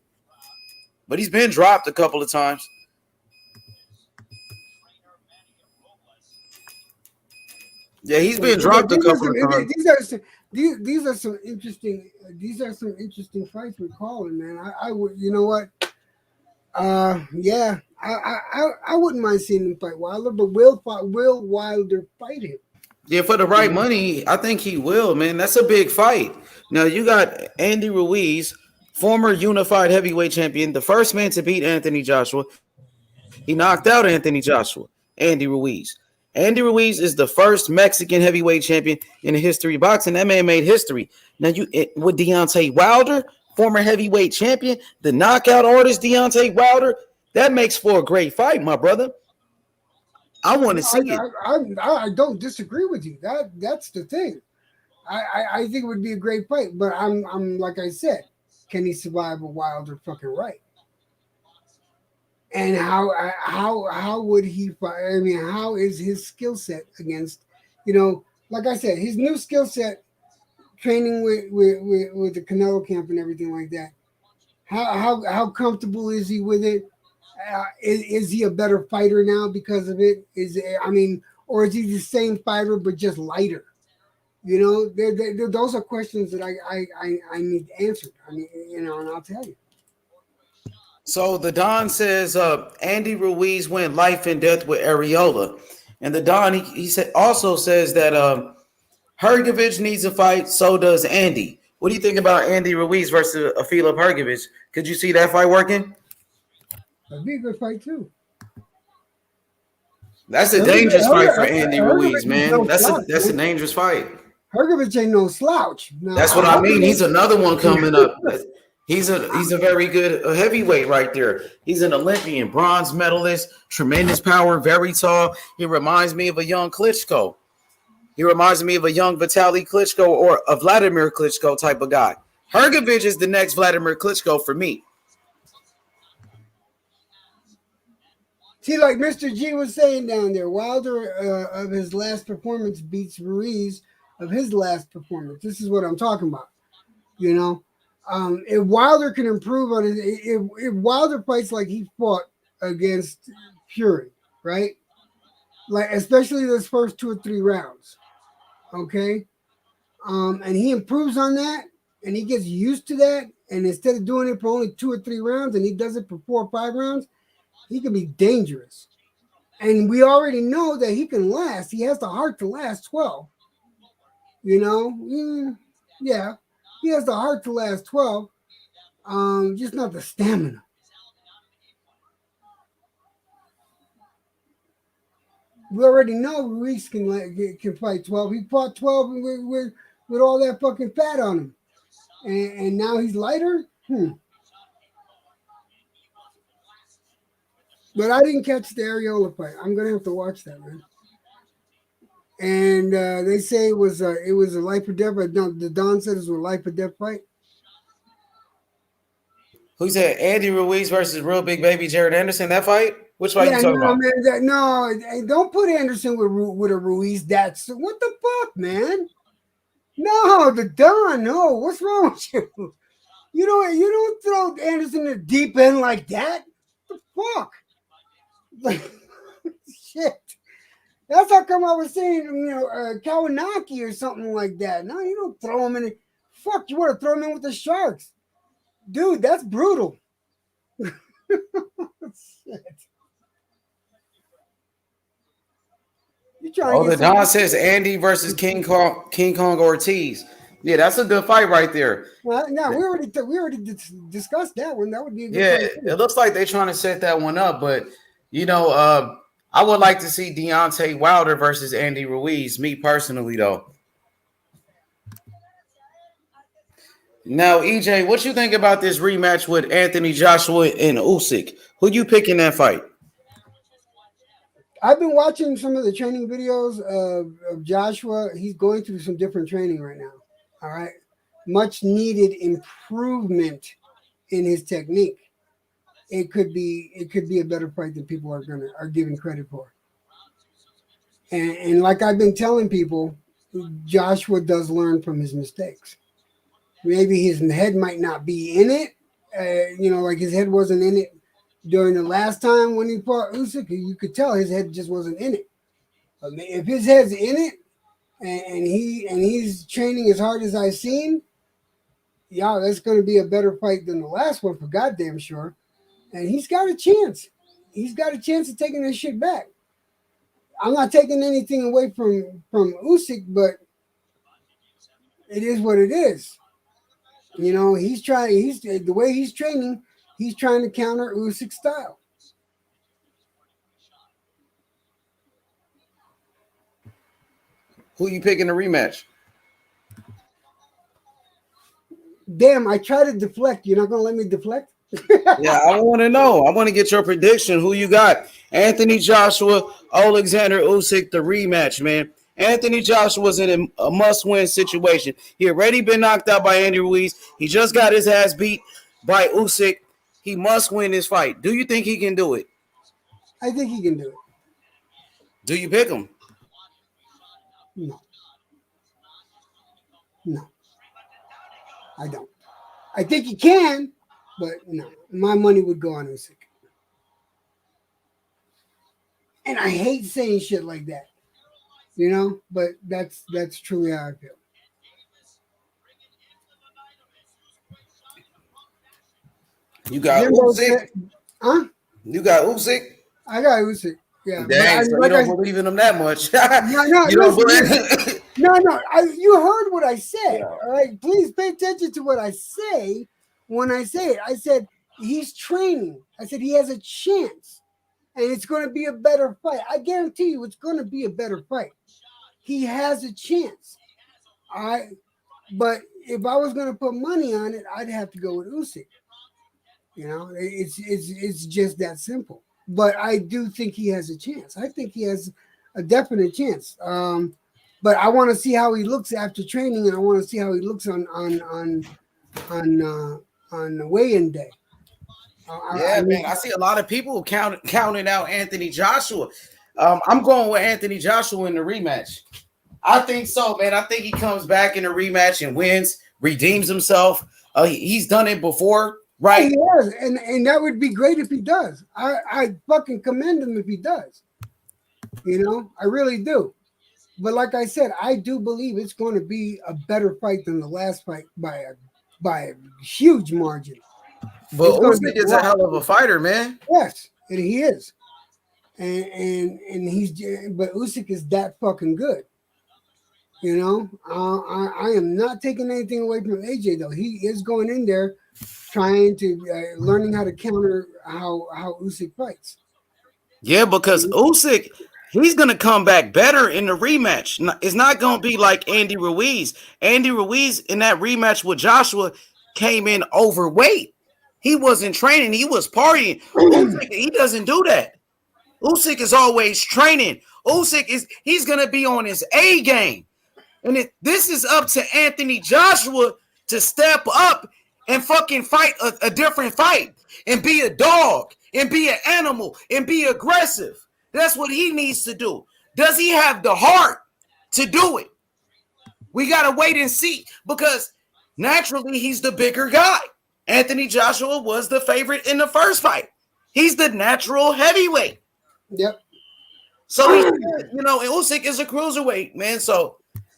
but he's been dropped a couple of times. Yeah, he's been dropped a couple of times. These are some interesting fights we're calling, man. I would, you know what? Yeah, I wouldn't mind seeing him fight Wilder, but will Wilder fight him? Yeah, for the right money, I think he will, man. That's a big fight. Now you got Andy Ruiz, former unified heavyweight champion, the first man to beat Anthony Joshua. He knocked out Anthony Joshua. Andy Ruiz. Andy Ruiz is the first Mexican heavyweight champion in the history of boxing. That man made history. Now with Deontay Wilder, former heavyweight champion, the knockout artist Deontay Wilder, that makes for a great fight, my brother. I want to see it. I don't disagree with you. That's the thing. I think it would be a great fight, but I'm like I said, can he survive a Wilder fucking right? And how would he fight? I mean, how is his skill set against, like I said, his new skill set, training with the Canelo camp and everything like that. How comfortable is he with it? Is he a better fighter now because of it? Or is he the same fighter but just lighter? Those are questions that I need answered. And I'll tell you. So the Don says Andy Ruiz went life and death with Areola, and the Don he also says that Hrgovic needs a fight. So does Andy. What do you think about Andy Ruiz versus Filip Hrgovic? Could you see that fight working? That'd be a good fight too. That's a dangerous fight for Andy Ruiz, man. That's a dangerous fight. Hrgovic ain't no slouch. Now, that's what I mean. He's another one coming up. He's a very good heavyweight right there. He's an Olympian, bronze medalist, tremendous power, very tall. He reminds me of a young Klitschko. He reminds me of a young Vitaly Klitschko or a Vladimir Klitschko type of guy. Hrgovic is the next Vladimir Klitschko for me. See, like Mr. G was saying down there, Wilder of his last performance beats Ruiz of his last performance. This is what I'm talking about, If Wilder can improve on it, if Wilder fights like he fought against Fury, right? Like especially those first 2 or 3 rounds, okay? And he improves on that, and he gets used to that, and instead of doing it for only 2 or 3 rounds, and he does it for 4 or 5 rounds, he can be dangerous. And we already know that he can last. He has the heart to last 12. Yeah. He has the heart to last 12, just not the stamina. We already know Ruiz can fight 12. He fought 12 with all that fucking fat on him. And now he's lighter? But I didn't catch the Areola fight. I'm going to have to watch that, man. And they say it was a life or death. The Don said it was a life or death fight. Who said Andy Ruiz versus real big baby Jared Anderson? That fight? Which fight you talking about? Man, don't put Anderson with a Ruiz. That's what the fuck, man. No, the Don. No, what's wrong with you? You don't throw Anderson in the deep end like that. What the fuck? Like shit. That's how come I was saying, Kawanaki or something like that. No, you don't throw him in it. Fuck, you want to throw him in with the Sharks. Dude, that's brutal. Shit. The Don says Andy versus King Kong Ortiz. Yeah, that's a good fight right there. Well, no, we already discussed that one. That would be a good fight. It looks like they're trying to set that one up, but I would like to see Deontay Wilder versus Andy Ruiz. Me personally, though. Now, EJ, what you think about this rematch with Anthony Joshua and Usyk? Who you picking that fight? I've been watching some of the training videos of Joshua. He's going through some different training right now. All right. Much needed improvement in his technique. It could be a better fight than people are giving credit for. And like I've been telling people, Joshua does learn from his mistakes. Maybe his head might not be in it. Like his head wasn't in it during the last time when he fought Usyk. You could tell his head just wasn't in it. But if his head's in it and he's training as hard as I've seen, yeah, that's going to be a better fight than the last one for goddamn sure. And he's got a chance. He's got a chance of taking this shit back. I'm not taking anything away from Usyk, but it is what it is. He's the way he's training, he's trying to counter Usyk's style. Who you picking the rematch? Damn, I try to deflect. You're not going to let me deflect? Yeah, I want to know. I want to get your prediction. Who you got? Anthony Joshua, Alexander Usyk, the rematch, man. Anthony Joshua's in a must-win situation. He already been knocked out by Andy Ruiz. He just got his ass beat by Usyk. He must win this fight. Do you think he can do it? I think he can do it. Do you pick him? No. I don't. I think he can, but no. My money would go on Usyk. And I hate saying shit like that. But that's truly how I feel. You got Usyk? Huh? You got Usyk? I got Usyk. Yeah. Dang, so you don't believe in him that much. No. You don't believe. No. You heard what I said. Yeah. All right. Please pay attention to what I say when I say it. I said he's training. I said he has a chance. And it's going to be a better fight. I guarantee you it's going to be a better fight. He has a chance. All right. But if I was going to put money on it, I'd have to go with Usyk. It's just that simple. But I do think he has a chance. I think he has a definite chance. But I want to see how he looks after training, and I want to see how he looks on the weigh-in day. Man, I see a lot of people counting out Anthony Joshua. I'm going with Anthony Joshua in the rematch. I think so, man. I think he comes back in the rematch and wins, redeems himself. He's done it before, right? He has, and that would be great if he does. I fucking commend him if he does. I really do. But like I said, I do believe it's going to be a better fight than the last fight by a huge margin. But Usyk is a hell of a fighter, man. Yes, and he is. And but Usyk is that fucking good. I am not taking anything away from AJ though. He is going in there trying to learning how to counter how Usyk fights. Yeah, because Usyk, he's going to come back better in the rematch. It's not going to be like Andy Ruiz. Andy Ruiz in that rematch with Joshua came in overweight. He wasn't training. He was partying. Usyk, he doesn't do that. Usyk is always training. He's going to be on his A game. And this is up to Anthony Joshua to step up and fucking fight a different fight and be a dog and be an animal and be aggressive. That's what he needs to do. Does he have the heart to do it? We got to wait and see because naturally he's the bigger guy. Anthony Joshua was the favorite in the first fight. He's the natural heavyweight. Yep. So, Usyk is a cruiserweight, man. So,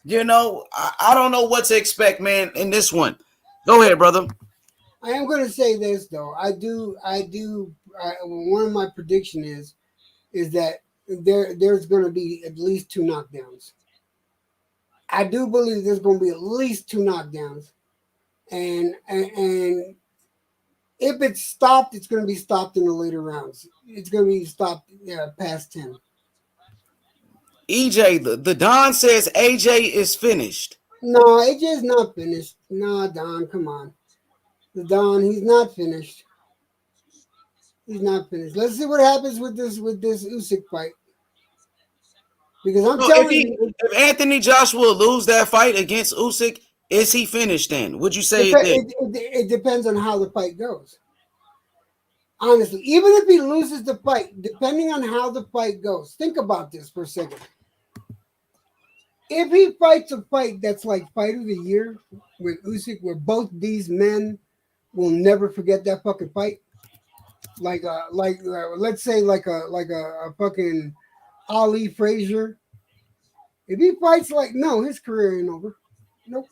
I don't know what to expect, man, in this one. Go ahead, brother. I am going to say this, though. One of my prediction is that there's going to be at least 2 knockdowns. I do believe there's going to be at least 2 knockdowns. And if it's stopped, it's going to be stopped in the later rounds. It's going to be stopped past 10. EJ, the Don says AJ is finished. No, AJ is not finished. No, Don, come on. The Don, he's not finished. He's not finished. Let's see what happens with this Usyk fight. Because I'm telling you, if Anthony Joshua lose that fight against Usyk, is he finished then? Would you say it depends on how the fight goes. Honestly, even if he loses the fight, depending on how the fight goes, think about this for a second. If he fights a fight that's like fight of the year with Usyk, where both these men will never forget that fucking fight, let's say like a fucking Ali Frazier. If he fights his career ain't over. Nope.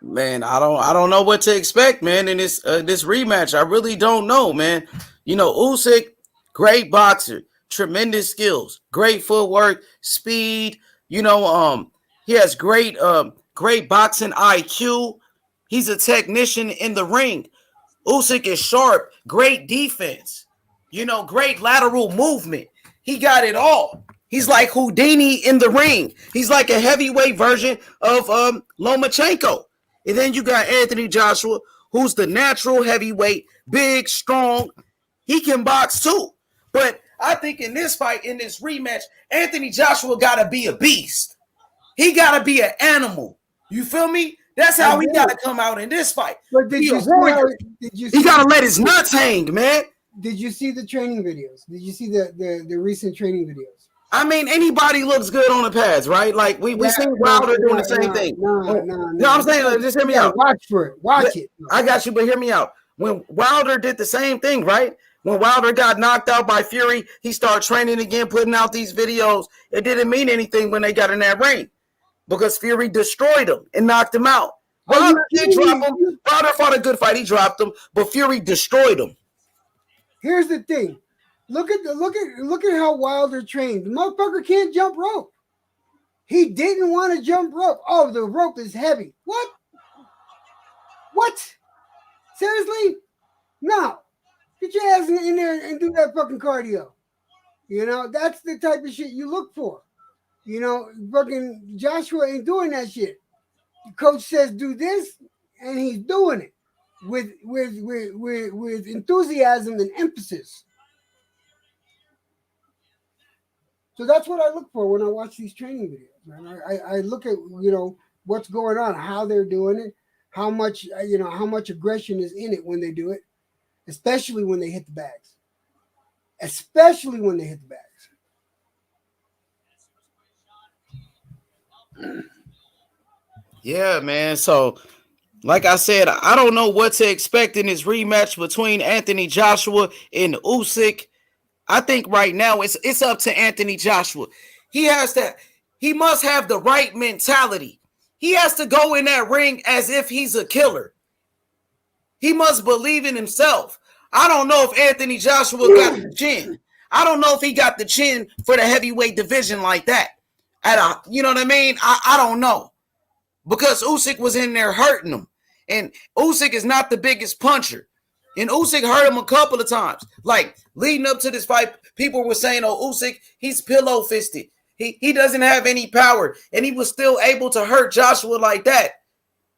Man, I don't know what to expect, man, in this rematch. I really don't know, man. You know, Usyk, great boxer, tremendous skills, great footwork, speed. You know, he has great boxing IQ. He's a technician in the ring. Usyk is sharp, great defense. You know, great lateral movement. He got it all. He's like Houdini in the ring. He's like a heavyweight version of Lomachenko. And then you got Anthony Joshua, who's the natural heavyweight, big, strong. He can box too. But I think in this fight, in this rematch, Anthony Joshua got to be a beast. He got to be an animal. You feel me? That's how he got to come out in this fight. But he got to let his nuts hang, man. Did you see the training videos? Did you see the recent training videos? I mean, anybody looks good on the pads, right? Like we seen Wilder doing the same thing. No, I'm saying, just hear me out. Watch for it. Watch it. I got you, but hear me out. When Wilder did the same thing, right? When Wilder got knocked out by Fury, he started training again, putting out these videos. It didn't mean anything when they got in that ring because Fury destroyed him and knocked him out. Wilder did drop him. Wilder fought a good fight. He dropped him, but Fury destroyed him. Here's the thing. Look at how Wilder trained. The motherfucker can't jump rope. He didn't want to jump rope. Oh, the rope is heavy. What? Seriously? No. Get your ass in there and do that fucking cardio. You know, that's the type of shit you look for. You know, fucking Joshua ain't doing that shit. The coach says do this, and he's doing it with enthusiasm and emphasis. So that's what I look for when I watch these training videos. Man. I look at, you know, what's going on, how they're doing it, how much aggression is in it when they do it, especially when they hit the bags. Yeah, man. So, like I said, I don't know what to expect in this rematch between Anthony Joshua and Usyk. I think right now it's up to Anthony Joshua. He must have the right mentality. He has to go in that ring as if he's a killer. He must believe in himself. I don't know if Anthony Joshua got the chin. I don't know if he got the chin for the heavyweight division like that. You know what I mean? I don't know. Because Usyk was in there hurting him. And Usyk is not the biggest puncher. And Usyk hurt him a couple of times. Like, leading up to this fight, people were saying, oh, Usyk, he's pillow-fisted. He doesn't have any power. And he was still able to hurt Joshua like that.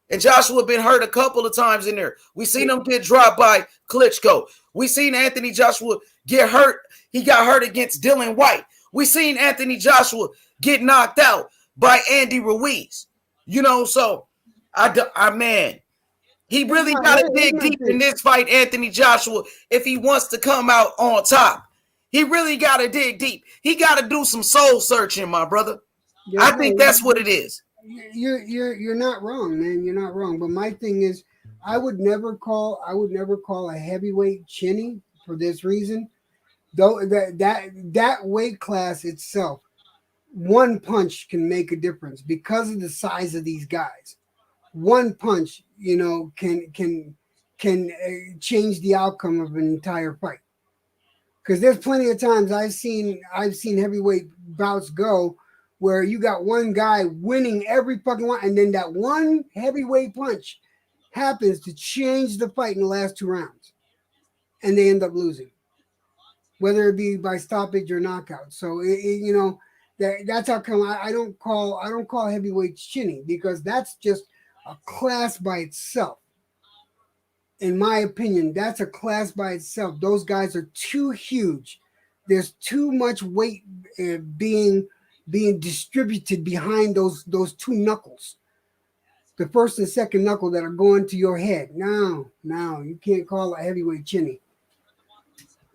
And Joshua been hurt a couple of times in there. We seen him get dropped by Klitschko. We seen Anthony Joshua get hurt. He got hurt against Dylan White. We seen Anthony Joshua get knocked out by Andy Ruiz. You know, so, man, he really got to dig deep in this fight, Anthony Joshua, if he wants to come out on top. He really got to dig deep. He got to do some soul searching, my brother. I think that's what it is. You're not wrong, man. You're not wrong. But my thing is, I would never call a heavyweight chinny for this reason. Though that weight class itself, one punch can make a difference because of the size of these guys. One punch, you know, can change the outcome of an entire fight. Because there's plenty of times I've seen heavyweight bouts go where you got one guy winning every fucking one, and then that one heavyweight punch happens to change the fight in the last 2 rounds, and they end up losing. whether it be by stoppage or knockout. So you know that's how come I don't call heavyweights chinny, because that's just a class by itself. In my opinion, that's a class by itself. Those guys are too huge. There's too much weight being distributed behind those two knuckles, the first and second knuckle that are going to your head. No, you can't call a heavyweight chinny.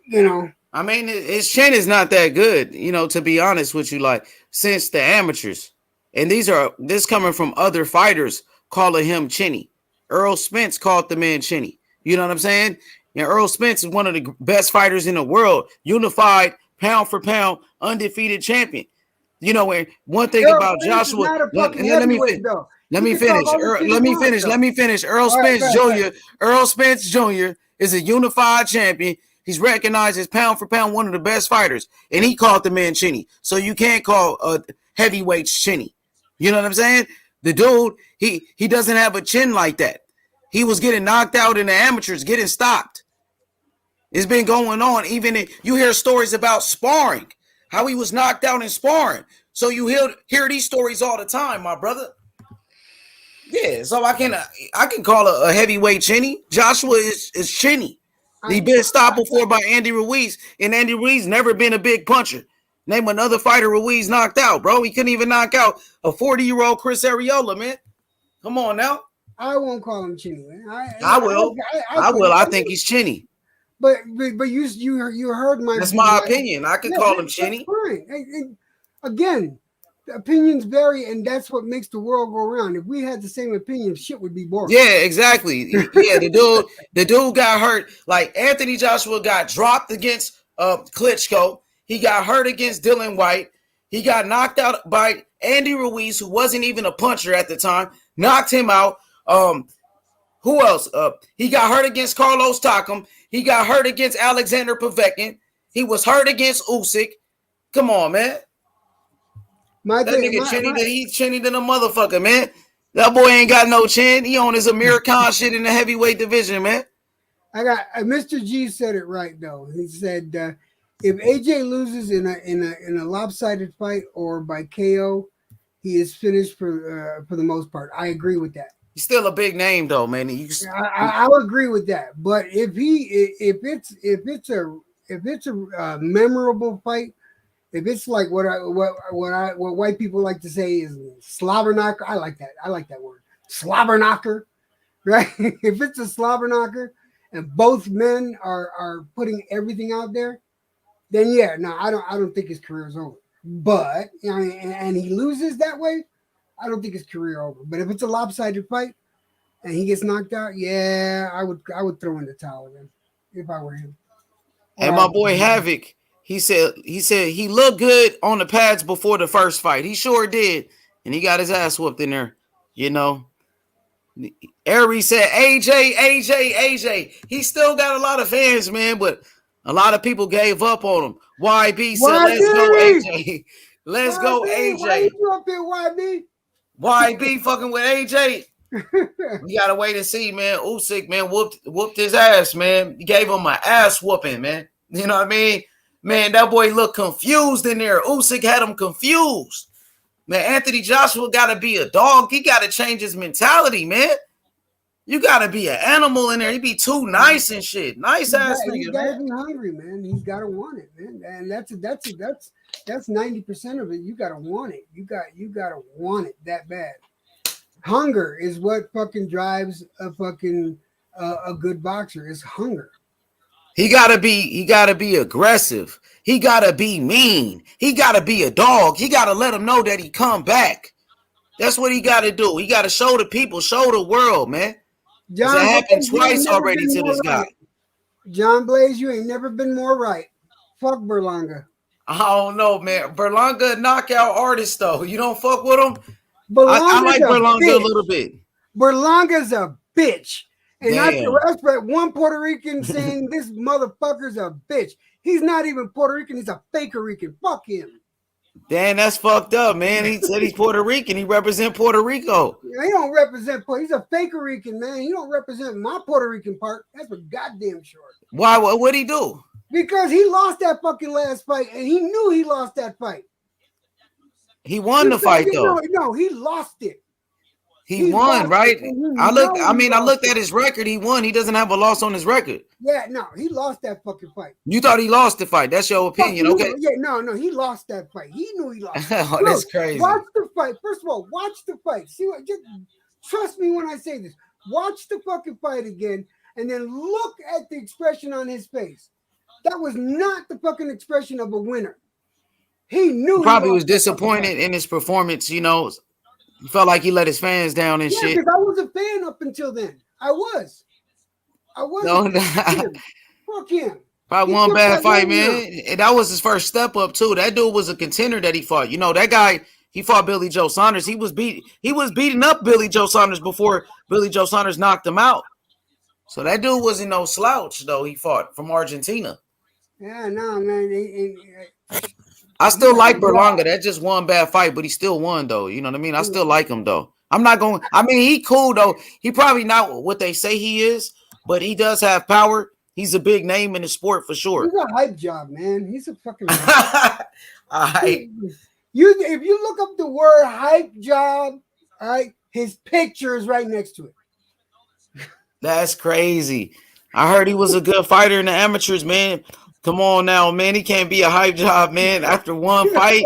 You know, I mean, his chin is not that good, you know, to be honest with you, like, since the amateurs. And this coming from other fighters calling him chinny. Earl Spence called the man chinny. You know what I'm saying? And Earl Spence is one of the best fighters in the world, unified, pound for pound, undefeated champion. You know, where one thing Earl about Spence Joshua, is not a fucking heavyweight, though. Let me finish. Earl Spence Jr. is a unified champion. He's recognized as pound for pound one of the best fighters, and he called the man chinny. So you can't call heavyweights chinny. You know what I'm saying? The dude, he doesn't have a chin like that. He was getting knocked out in the amateurs, getting stopped. It's been going on. You hear stories about sparring, how he was knocked out in sparring. So you hear these stories all the time, my brother. Yeah, so I can call a heavyweight chinny. Joshua is chinny. He been stopped before by Andy Ruiz, and Andy Ruiz never been a big puncher. Name another fighter Ruiz knocked out, bro. He couldn't even knock out a 40-year-old Chris Areola, man. Come on now. I won't call him chinny, man. I will. I think he's chinny. But you heard my. That's my opinion. I can call him chinny. Fine. Again, the opinions vary, and that's what makes the world go around. If we had the same opinion, shit would be boring. Yeah, exactly. Yeah, the dude got hurt. Like Anthony Joshua got dropped against Klitschko. He got hurt against Dylan White. He got knocked out by Andy Ruiz, who wasn't even a puncher at the time. Knocked him out. Who else? He got hurt against Carlos Takam. He got hurt against Alexander Povetkin. He was hurt against Usyk. Come on, man. He's chinny than a motherfucker, man. That boy ain't got no chin. He on his Amir Khan shit in the heavyweight division, man. I got Mr. G said it right though. He said if AJ loses in a lopsided fight or by KO, he is finished for the most part. I agree with that. He's still a big name though, man. I'll agree with that. But if it's a memorable fight. If it's like what white people like to say is slobber knocker, I like that word, slobber knocker, right? If it's a slobber knocker and both men are putting everything out there, then yeah, no, I don't think his career is over. But you know, and he loses that way, I don't think his career over. But if it's a lopsided fight and he gets knocked out, yeah, I would throw in the towel then if I were him. And my boy Havoc. He said he looked good on the pads before the first fight. He sure did. And he got his ass whooped in there, you know. Aries said, AJ. He still got a lot of fans, man, but a lot of people gave up on him. YB said, let's go, AJ. Let's go, AJ. Why you up there, YB? YB fucking with AJ. We gotta wait and see, man. Usyk, man, whooped his ass, man. He gave him an ass whooping, man. You know what I mean? Man, that boy looked confused in there. Usyk had him confused. Man, Anthony Joshua got to be a dog. He got to change his mentality, man. You got to be an animal in there. He be too nice and shit. Nice ass nigga, He's got to be hungry, man. He's got to want it, man. And that's 90% of it. You got to want it. You got to want it that bad. Hunger is what fucking drives a fucking a good boxer. Is hunger. He gotta be aggressive. He gotta be mean. He gotta be a dog. He gotta let them know that he come back. That's what he gotta do. He gotta show the people, show the world, man. John, it happened twice already to this guy. John Blaze, you ain't never been more right. Fuck Berlanga. I don't know, man. Berlanga a knockout artist, though. You don't fuck with him? I like Berlanga a little bit. Berlanga's a bitch. And not to respect one Puerto Rican saying this motherfucker's a bitch. He's not even Puerto Rican. He's a Faker Rican. Fuck him. Damn, that's fucked up, man. He said he's Puerto Rican. He represent Puerto Rico. He don't represent Puerto. He's a Faker Rican, man. He don't represent my Puerto Rican part. That's for goddamn sure. Why? What'd he do? Because he lost that fucking last fight, and he knew he lost that fight. He won the fight though. No, he lost it. He won, right? I looked at his record. He won. He doesn't have a loss on his record. Yeah, no, he lost that fucking fight. You thought he lost the fight? That's your opinion, okay? Yeah, no, he lost that fight. He knew he lost. Oh, that's crazy. Watch the fight. First of all, watch the fight. See what? Just trust me when I say this. Watch the fucking fight again, and then look at the expression on his face. That was not the fucking expression of a winner. He knew. He probably was disappointed in his performance. You know, he felt like he let his fans down and shit. Because I was a fan up until then. I was. No. Fuck him. Probably one bad fight, man. And that was his first step up too. That dude was a contender that he fought. You know, that guy, he fought Billy Joe Saunders. He was beating up Billy Joe Saunders before Billy Joe Saunders knocked him out. So that dude wasn't no slouch though. He fought from Argentina. Yeah, no, man. I still like Berlanga. That just one bad fight, but he still won though. You know what I mean? I still like him though. I'm not going. I mean, he cool though. He probably not what they say he is, but he does have power. He's a big name in the sport for sure. He's a hype job, man. He's a fucking. All right. If you look up the word hype job, all right, his picture is right next to it. That's crazy. I heard he was a good fighter in the amateurs, man. Come on now, man. He can't be a hype job, man. After one fight,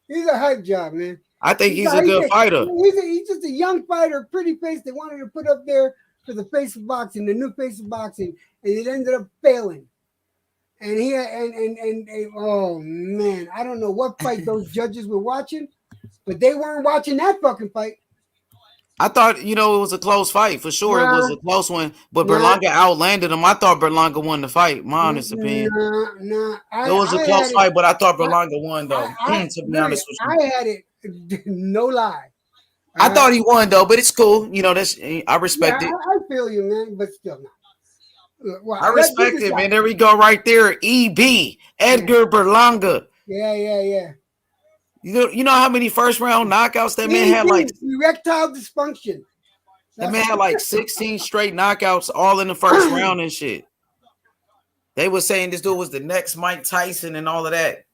he's a hype job, man. I think he's a good fighter. He's just a young fighter, pretty face they wanted to put up there for the face of boxing, the new face of boxing, and it ended up failing. And oh man, I don't know what fight those judges were watching, but they weren't watching that fucking fight. I thought, it was a close fight for sure. It was a close one, but Berlanga outlanded him. I thought Berlanga won the fight. My honest opinion. It was a close fight, but I thought Berlanga won though. To be honest with you, I had it. No lie. I thought he won though, but it's cool. That's I respect it. I feel you, man, but still not. Well, I respect it, man. There we go, right there. EB Edgar Berlanga. Yeah. You know how many first round knockouts that man had? Like erectile dysfunction. That man had like 16 straight knockouts, all in the first round and shit. They were saying this dude was the next Mike Tyson and all of that.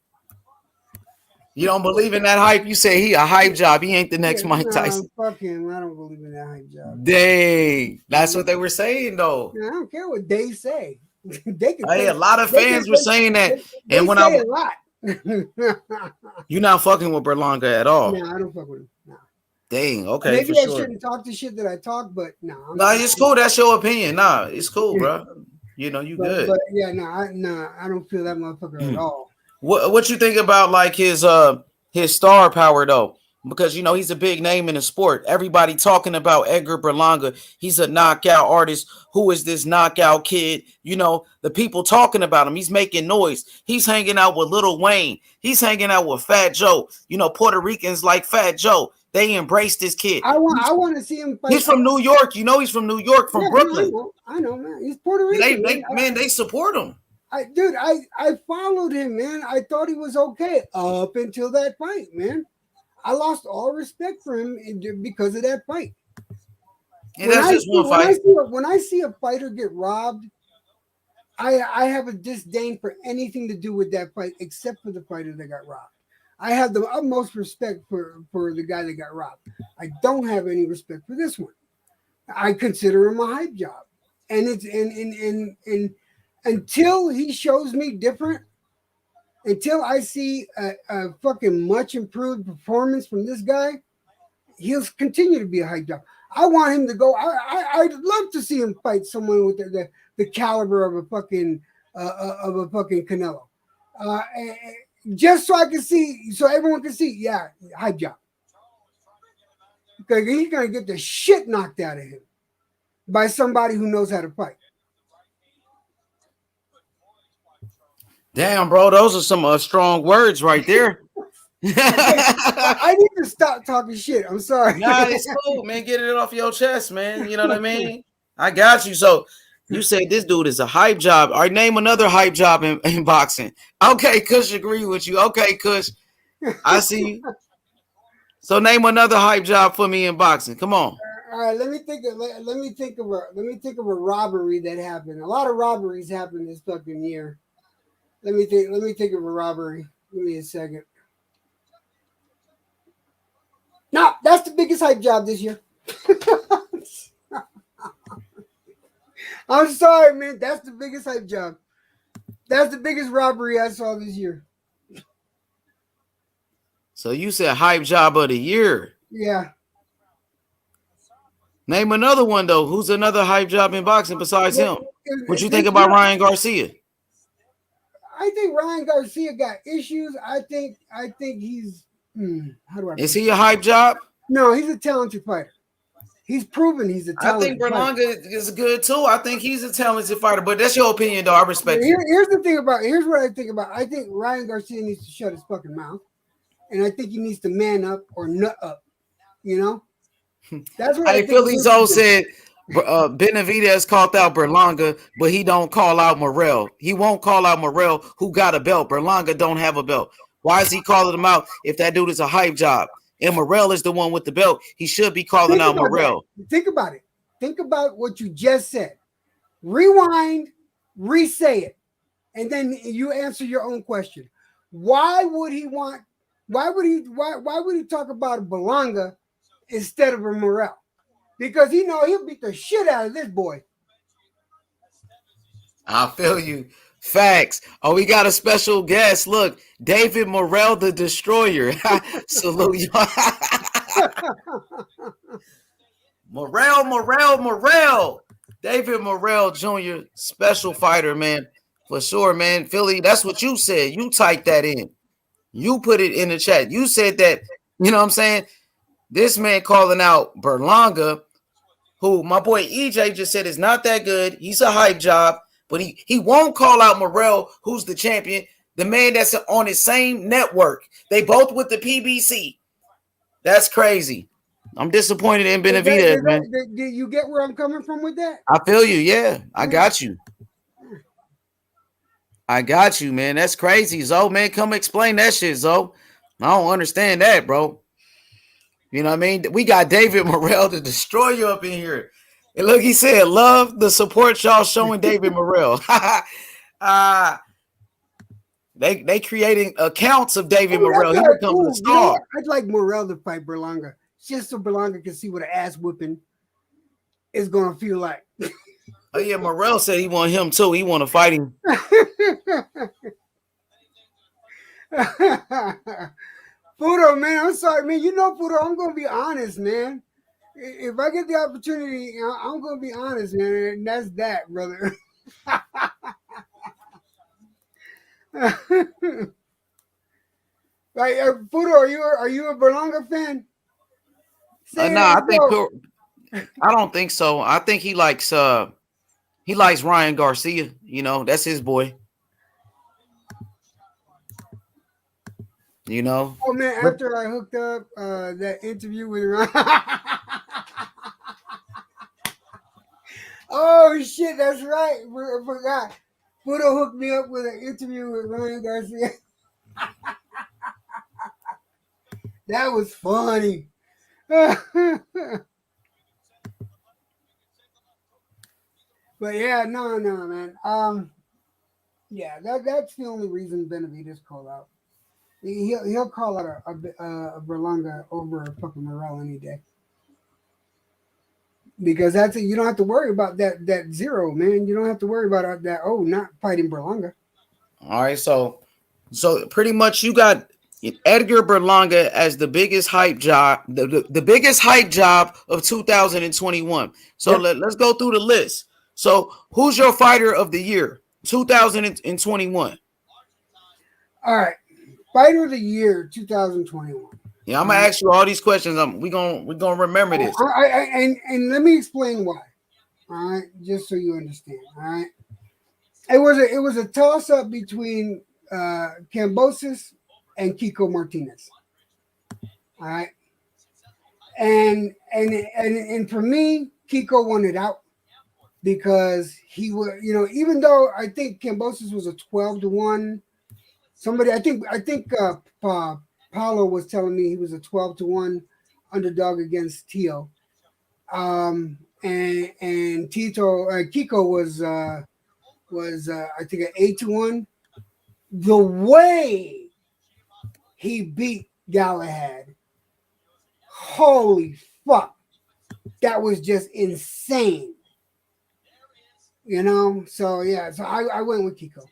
You don't believe in that hype? You say he a hype job. He ain't the next Mike Tyson. Fuck him. I don't believe in that hype job. Dang. That's what they were saying, though. I don't care what they say. They can a lot of fans were saying that. And when I a lot. You're not fucking with Berlanga at all. No, I don't fuck with him. No. Dang, okay. Maybe I shouldn't talk the shit that I talk, but no. No, it's cool. That's your opinion. Nah, it's cool, bro. You good. But yeah, I don't feel that motherfucker at all. What you think about like his star power though? Because he's a big name in the sport. Everybody talking about Edgar Berlanga. He's a knockout artist. Who is this knockout kid? The people talking about him. He's making noise. He's hanging out with Lil Wayne. He's hanging out with Fat Joe. Puerto Ricans like Fat Joe. They embrace this kid. I want to see him fight. He's from New York. He's from New York, from Brooklyn. I know, man. He's Puerto Rican. They support him. I followed him, man. I thought he was okay up until that fight, man. I lost all respect for him because of that fight. And that's just one fight. When I see a fighter get robbed, I have a disdain for anything to do with that fight except for the fighter that got robbed. I have the utmost respect for the guy that got robbed. I don't have any respect for this one. I consider him a hype job. And it's and until he shows me different, until I see a fucking much improved performance from this guy, he'll continue to be a hype job. I want him to go. I'd love to see him fight someone with the caliber of a fucking Canelo, just so I can see, so everyone can see. Yeah, hype job. Because he's gonna get the shit knocked out of him by somebody who knows how to fight. Damn, bro, those are some strong words right there. I need to stop talking shit. I'm sorry. Nah, it's cool, man. Get it off your chest, man. You know what I mean? I got you. So you said this dude is a hype job. All right, name another hype job in boxing. Okay, Kush, agree with you. Okay, Kush, I see you. So name another hype job for me in boxing. Come on. All right, let me think of a robbery that happened. A lot of robberies happened this fucking year. Let me think of a robbery. Give me a second. No, that's the biggest hype job this year. I'm sorry, man. That's the biggest hype job. That's the biggest robbery I saw this year. So you said hype job of the year. Yeah. Name another one though. Who's another hype job in boxing besides him? What you think about Ryan Garcia? I think Ryan Garcia got issues. I think he's how do I? Is he a hype job? No, he's a talented fighter. He's proven he's a talented I think Berlanga is good too. I think he's a talented fighter, but that's your opinion, though. I respect you. Here's the thing about. Here's what I think about. I think Ryan Garcia needs to shut his fucking mouth, and I think he needs to man up or nut up. You know, that's what I think. Philly Zoe said. Benavidez called out Berlanga, but he don't call out Morrell. He won't call out Morrell, who got a belt. Berlanga don't have a belt. Why is he calling him out if that dude is a hype job? And Morrell is the one with the belt. He should be calling out Morrell. Think about it. Think about what you just said. Rewind, re-say it, and then you answer your own question. Why would he talk about a Berlanga instead of a Morrell? Because he know he'll beat the shit out of this boy. I feel you. Facts. Oh, we got a special guest. Look, David Morrell, the Destroyer. Salute you. Morrell. David Morrell Jr., special fighter, man. For sure, man. Philly, that's what you said. You typed that in. You put it in the chat. You said that, you know what I'm saying? This man calling out Berlanga, who my boy EJ just said is not that good. He's a hype job. But he won't call out Morrell, who's the champion, the man that's on his same network. They both with the PBC. That's crazy. I'm disappointed in Benavidez, man. Do you get where I'm coming from with that? I feel you. Yeah, I got you. Man. That's crazy, Zoe. Man, come explain that shit, Zoe. I don't understand that, bro. You know what I mean? We got David Morrell, the Destroyer, up in here. And look, he said, love the support y'all showing David Morrell. They creating accounts of David Morrell. He becomes a star. You know, I'd like Morrell to fight Berlanga, just so Berlanga can see what an ass whipping is going to feel like. Oh, yeah, Morrell said he want him, too. He want to fight him. Fudo, man, I'm sorry, man. You know, Fudo, I'm going to be honest, man. If I get the opportunity, I'm going to be honest, man. And that's that, brother. Like, Fudo, are you a Berlanga fan? I don't think so. I think he likes Ryan Garcia. You know, that's his boy. You know. Oh man! After I hooked up that interview with Ryan. Oh shit! That's right. I forgot. Fudo hooked me up with an interview with Ryan Garcia. That was funny. But yeah, no, man. Yeah, that's the only reason Benavidez called out. He'll call out a Berlanga over a fucking Morrell any day. Because you don't have to worry about that zero, man. You don't have to worry about that. Oh, not fighting Berlanga. All right, so pretty much you got Edgar Berlanga as the biggest hype job, the biggest hype job of 2021. So let's go through the list. So who's your fighter of the year, 2021? All right, fighter of the year, 2021. Yeah, I'm gonna ask you all these questions. We're gonna remember this. And let me explain why. All right, just so you understand. All right, it was a toss up between Kambosos and Kiko Martinez. All right, and for me, Kiko won it out because he was, you know, even though I think Kambosos was a 12-1. Somebody, I think Paulo was telling me he was a 12-1 underdog against Tio. And Kiko was I think an 8-1 the way he beat Galahad, holy fuck, that was just insane. You know, so yeah, so I went with Kiko.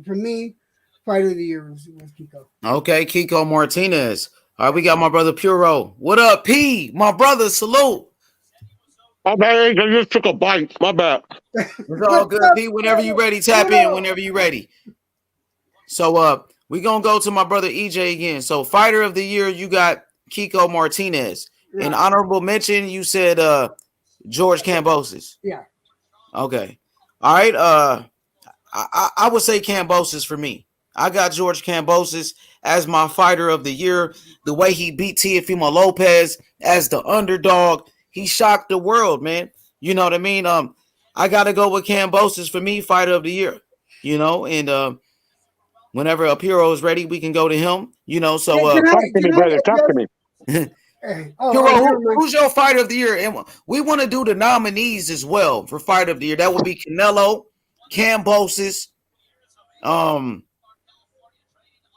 For me, fighter of the year was Kiko. Okay, Kiko Martinez. All right, we got my brother Puro. What up, P? My brother, salute. My bad, I just took a bite. My bad. It's all good, P. Whenever you ready, tap in whenever you ready. So we gonna go to my brother EJ again. So fighter of the year, you got Kiko Martinez. Right. In honorable mention, you said George Kambosos. Yeah. Okay. All right. I would say Kambosos for me. I got George Kambosos as my fighter of the year. The way he beat Teofimo Lopez as the underdog, he shocked the world, man. You know what I mean? I gotta go with Kambosos for me, fighter of the year. You know, and whenever Apiro is ready, we can go to him. You know, so talk to me, brother. Talk to me. Who's your fighter of the year? And we want to do the nominees as well for fighter of the year. That would be Canelo, Kambosos, Kiko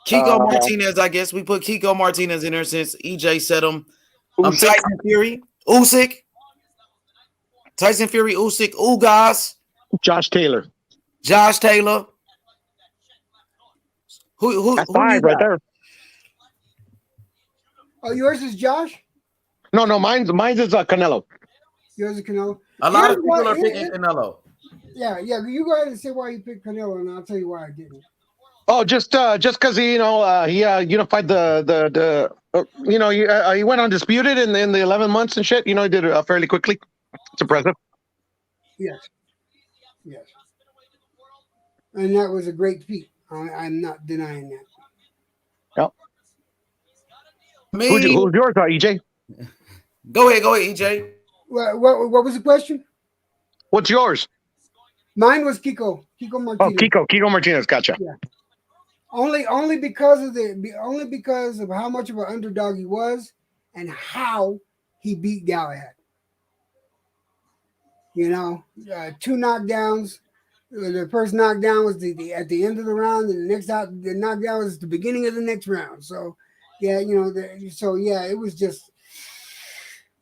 Martinez. I guess we put Kiko Martinez in there since EJ said him. Tyson Fury, Usyk, Ugas, Josh Taylor. Who? That's five right there. Oh, yours is Josh? No, mine's is Canelo. Yours is Canelo. A lot of people are picking Canelo. Yeah. You go ahead and say why you picked Canelo, and I'll tell you why I didn't. Oh, just because he unified the he went undisputed in the 11 months and shit. You know, he did it fairly quickly. It's impressive. Yes. And that was a great feat. I'm not denying that. Yep. Me. Who's yours, EJ? Go ahead, EJ. What was the question? What's yours? Mine was Kiko Martinez. Oh, Kiko Martinez. Gotcha. Yeah. Only because of how much of an underdog he was and how he beat Galahad. You know, 2 knockdowns. The first knockdown was at the end of the round, and the knockdown was at the beginning of the next round. So, yeah, you know,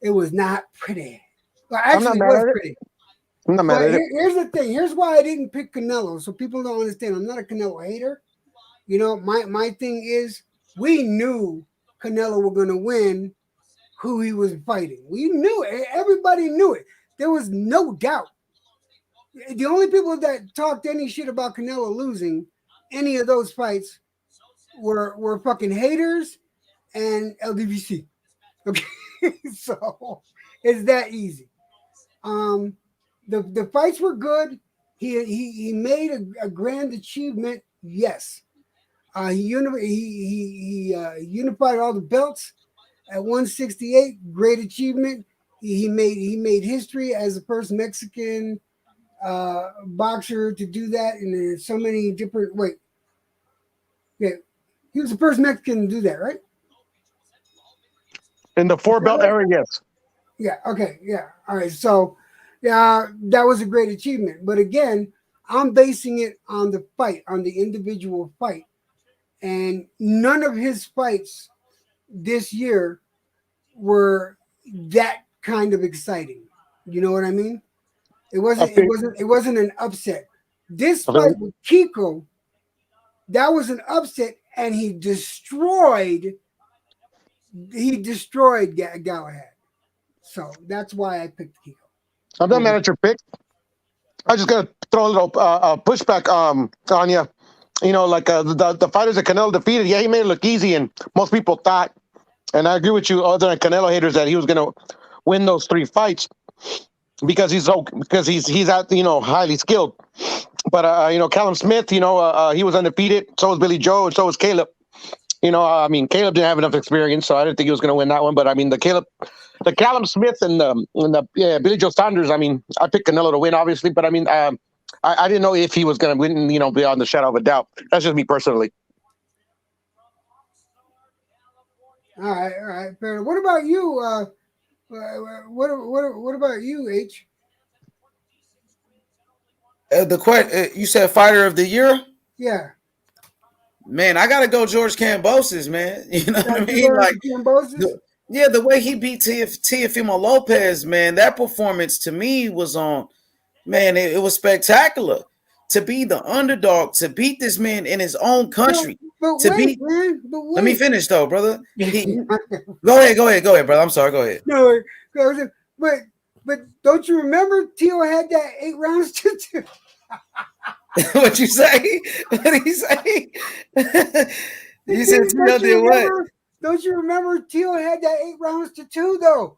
it was not pretty. Well, actually, it was pretty. I'm not mad at it. Here's the thing. Here's why I didn't pick Canelo, so people don't understand. I'm not a Canelo hater. You know, my thing is we knew Canelo was going to win who he was fighting. We knew it. Everybody knew it. There was no doubt. The only people that talked any shit about Canelo losing any of those fights were fucking haters and LDVC. Okay, so it's that easy. The fights were good. He made a grand achievement. Yes. He unified all the belts at 168. Great achievement. He made history as the first Mexican boxer to do that in so many different. He was the first Mexican to do that, right? In the 4-belt era, yes. Yeah. Okay. Yeah. All right. So, yeah, that was a great achievement. But again, I'm basing it on the fight, on the individual fight. And none of his fights this year were that kind of exciting. You know what I mean? It wasn't an upset. This fight with Kiko, that was an upset, and he destroyed Galahad. So that's why I picked Kiko. I'm not mad at your pick. I just gotta throw a little pushback on you. You know, like the fighters that Canelo defeated, yeah, he made it look easy, and most people thought, and I agree with you, other than Canelo haters, that he was gonna win those 3 fights because he's out, you know, highly skilled. But you know, Callum Smith, you know, he was undefeated. So was Billy Joe, and so was Caleb. You know, I mean, Caleb didn't have enough experience, so I didn't think he was gonna win that one. But I mean, the Callum Smith and Billy Joe Saunders. I mean, I picked Canelo to win, obviously, but I mean, I didn't know if he was going to win, you know, beyond the shadow of a doubt. That's just me personally. All right, fair enough. What about you? What about you, H? You said fighter of the year? Yeah. Man, I gotta go George Kambosos, man. You know what I mean? Like, the way he beat Teofimo Lopez, man, that performance to me was on. Man, it was spectacular. To be the underdog, to beat this man in his own country. But to wait, beat, man. But wait. Let me finish though, brother. Go ahead, brother. I'm sorry. Go ahead. No, but don't you remember Tio had that 8 rounds to 2? What you say? What did he say? You said Tio did what? Don't you remember Tio had that 8 rounds to 2 though?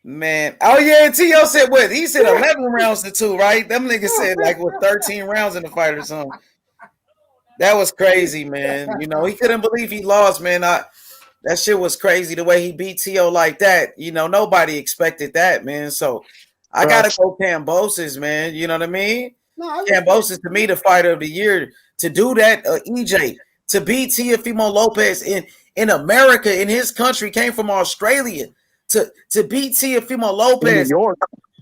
Man, oh yeah, Tio said what? He said 11 rounds to 2, right? Them niggas said like with 13 rounds in the fight or something. That was crazy, man. You know, he couldn't believe he lost, man. That shit was crazy the way he beat Tio like that. You know, nobody expected that, man. So I gotta go Kambosos, man. You know what I mean? No, Kambosos to me the fighter of the year. To do that, EJ, to beat Teofimo Lopez in America, in his country, came from Australia. To beat Teofimo Lopez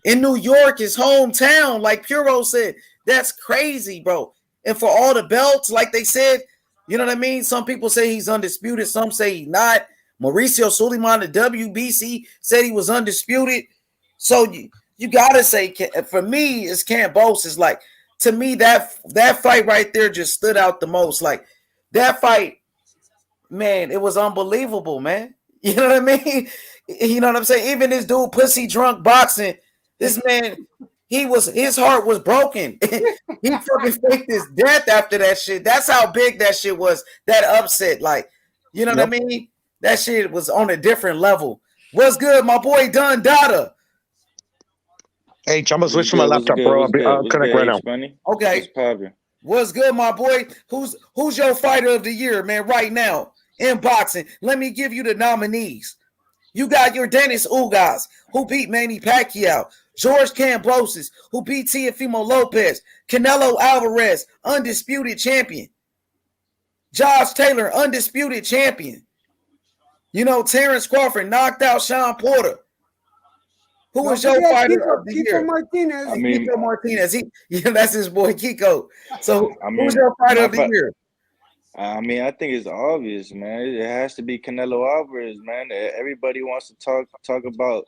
in New York, his hometown, like Puro said, that's crazy, bro. And for all the belts, like they said, you know what I mean? Some people say he's undisputed. Some say he's not. Mauricio Suleiman, the WBC, said he was undisputed. So you got to say, for me, it's Kambosos. Like, to me, that fight right there just stood out the most. Like, that fight, man, it was unbelievable, man. You know what I mean? You know what I'm saying? Even this dude, pussy drunk boxing, this man, his heart was broken. He fucking faked his death after that shit. That's how big that shit was, that upset. Like, you know what I mean? That shit was on a different level. What's good, my boy Don Dada? Hey, I'm gonna switch to my laptop, bro. I'll connect right now. Okay. What's good, my boy? Who's your fighter of the year, man, right now in boxing? Let me give you the nominees. You got your Dennis Ugas, who beat Manny Pacquiao. George Kambosos, who beat Teofimo Lopez. Canelo Alvarez, undisputed champion. Josh Taylor, undisputed champion. You know, Terrence Crawford knocked out Sean Porter. Who was your fighter of the year? Martinez. Kiko Martinez. That's his boy Kiko. So who's your fighter of the year? I mean, I think it's obvious, man. It has to be Canelo Alvarez, man. Everybody wants to talk about,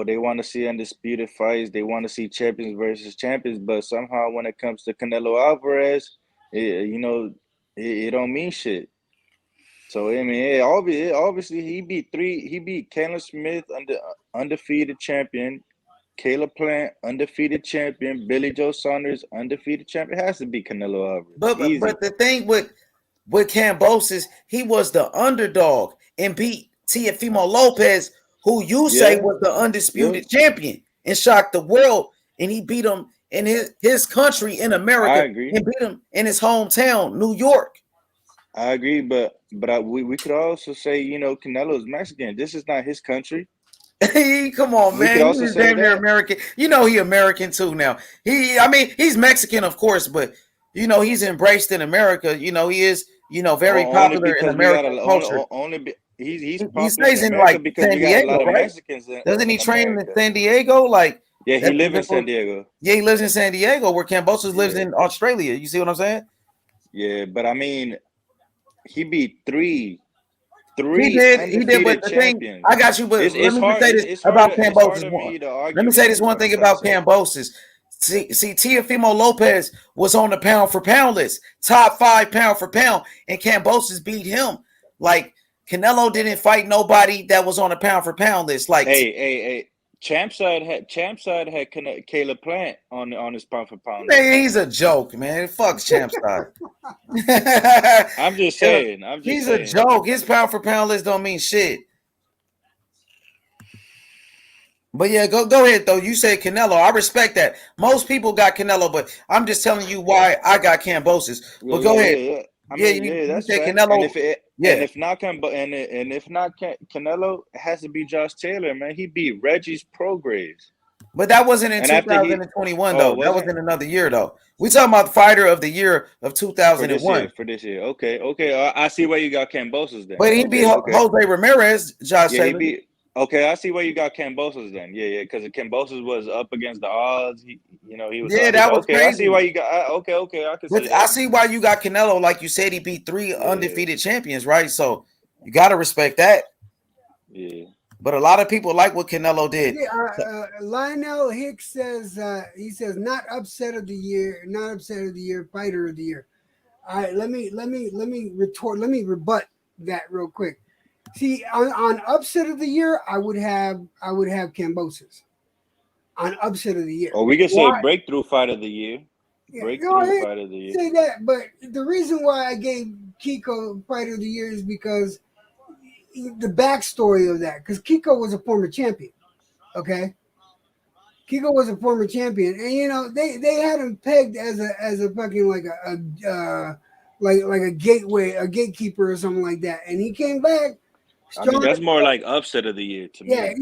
they want to see undisputed fights. They want to see champions versus champions. But somehow when it comes to Canelo Alvarez, it don't mean shit. So, I mean, obviously he beat Callum Smith, undefeated champion. Caleb Plant, undefeated champion. Billy Joe Saunders, undefeated champion. It has to be Canelo Alvarez. But the thing with Kambosos, he was the underdog and beat Teofimo Lopez, who you say was the undisputed champion, and shocked the world. And he beat him in his country in America. I agree. And beat him in his hometown, New York. I agree, but we could also say, Canelo's Mexican. This is not his country. Come on, man. He's damn near American. You know he American too now. He's Mexican, of course, but he's embraced in America. He is, very popular in American culture. He stays in like San Diego, right? Doesn't he train in San Diego? Like, yeah, he lives in San Diego. Yeah, he lives in San Diego, where Kambosos lives in Australia. You see what I'm saying? Yeah, but I mean, he beat three. He did, but the thing, I got you, but let me say this about Kambosos. Let me say this one thing about Kambosos. See, Teofimo Lopez was on the pound for pound list, top 5 pound for pound, and Kambosos beat him. Like, Canelo didn't fight nobody that was on a pound for pound list. Like, hey. Champside had Caleb Plant on his pound for pound. Man, he's a joke, man. Fuck Champside. I'm just saying. He's a joke. His pound for pound list don't mean shit. But yeah, go ahead though. You say Canelo. I respect that. Most people got Canelo, but I'm just telling you why I got Kambosos. But go ahead. You say Canelo. And if not Canelo, it has to be Josh Taylor, man. He beat Reggie's Prograves. But that wasn't in 2021, though. That was in another year, though. We talking about the fighter of the year of 2001. For this year. Okay. I see where you got Kambosos then. But he beat Jose Ramirez, Josh Taylor. Okay, I see why you got Kambosos then. Yeah, because Kambosos was up against the odds. He was. Yeah, that was Okay, I see crazy. why you got. Okay, I can see But that. I see why you got Canelo. Like you said, he beat 3 undefeated champions, right? So you got to respect that. Yeah. But a lot of people like what Canelo did. Yeah, Lionel Hicks says he says not upset of the year, fighter of the year. All right, let me rebut that real quick. See, on upset of the year, I would have Kambosos on upset of the year. Or we can say breakthrough fight of the year. Breakthrough fight of the year. Say that, but the reason why I gave Kiko fight of the year is because the backstory of that, because Kiko was a former champion. Okay, Kiko was a former champion, and they had him pegged as a fucking like a gatekeeper or something like that, and he came back. I mean, that's more like upset of the year to me. Yeah,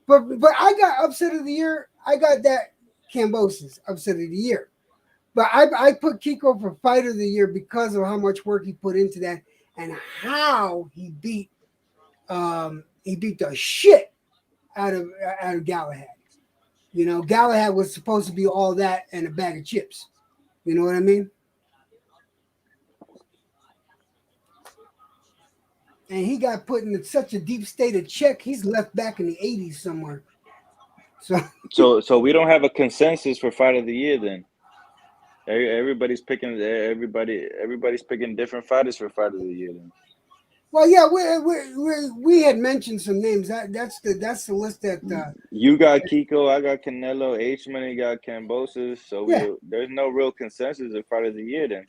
but I got upset of the year. I got that Kambosos upset of the year, but I put Kiko for fight of the year because of how much work he put into that and how he beat the shit out of Galahad. Galahad was supposed to be all that and a bag of chips. You know what I mean? And he got put in such a deep state of check. He's left back in the 80s somewhere. So we don't have a consensus for fight of the year then. Everybody's picking different fighters for fight of the year then. Well, yeah, we had mentioned some names. That's the list that you got Kiko, I got Canelo, H-Money got Kambosos. So there's no real consensus of fight of the year then.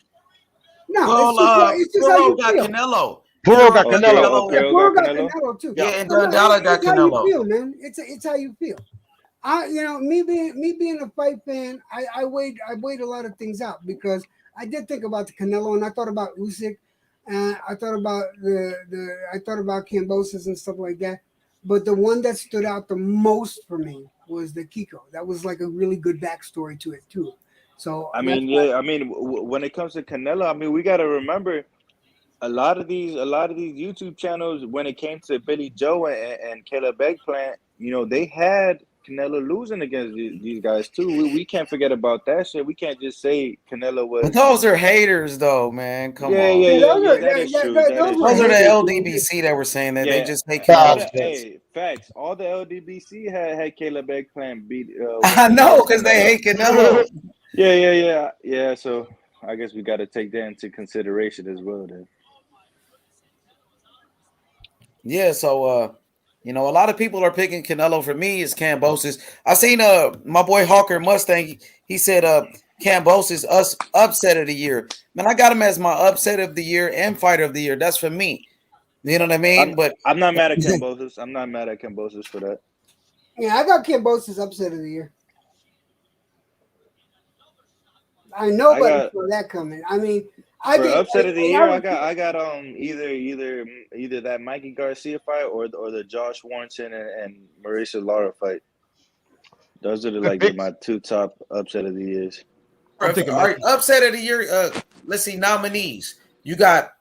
No, it's just Puro got Canelo. Puro got Canelo. Puro got Canelo too. Yeah, and Dundala got Canelo. How you feel, man. It's how you feel. Me being a fight fan, I weighed a lot of things out because I did think about the Canelo and I thought about Usyk. I thought about I thought about Kambosos and stuff like that, but the one that stood out the most for me was the Kiko. That was like a really good backstory to it too. So when it comes to Canelo, we got to remember a lot of these YouTube channels when it came to Billy Joe and Caleb Eggplant, they had Canelo losing against these guys too. We can't forget about that shit. We can't just say Canelo was. But those are haters, though, man. Come on. That is true. Those are the LDBC that were saying that they just hate Canelo. Facts. All the LDBC had Caleb Eggplant beat. I know, because they hate Canelo. Yeah. So I guess we got to take that into consideration as well, then. Yeah. So a lot of people are picking Canelo. For me, it's Kambosos. I seen my boy Hawker Mustang. He said Kambosos upset of the year. Man, I got him as my upset of the year and fighter of the year. That's for me. You know what I mean? But I'm not mad at Kambosos. I'm not mad at Kambosos for that. Yeah, I got Kambosos upset of the year. Nobody saw that coming. For upset of the year, I got either that Mikey Garcia fight or the Josh Warrington and Mauricio Lara fight. Those are my two top upset of the years. All right, upset of the year. Let's see nominees. You got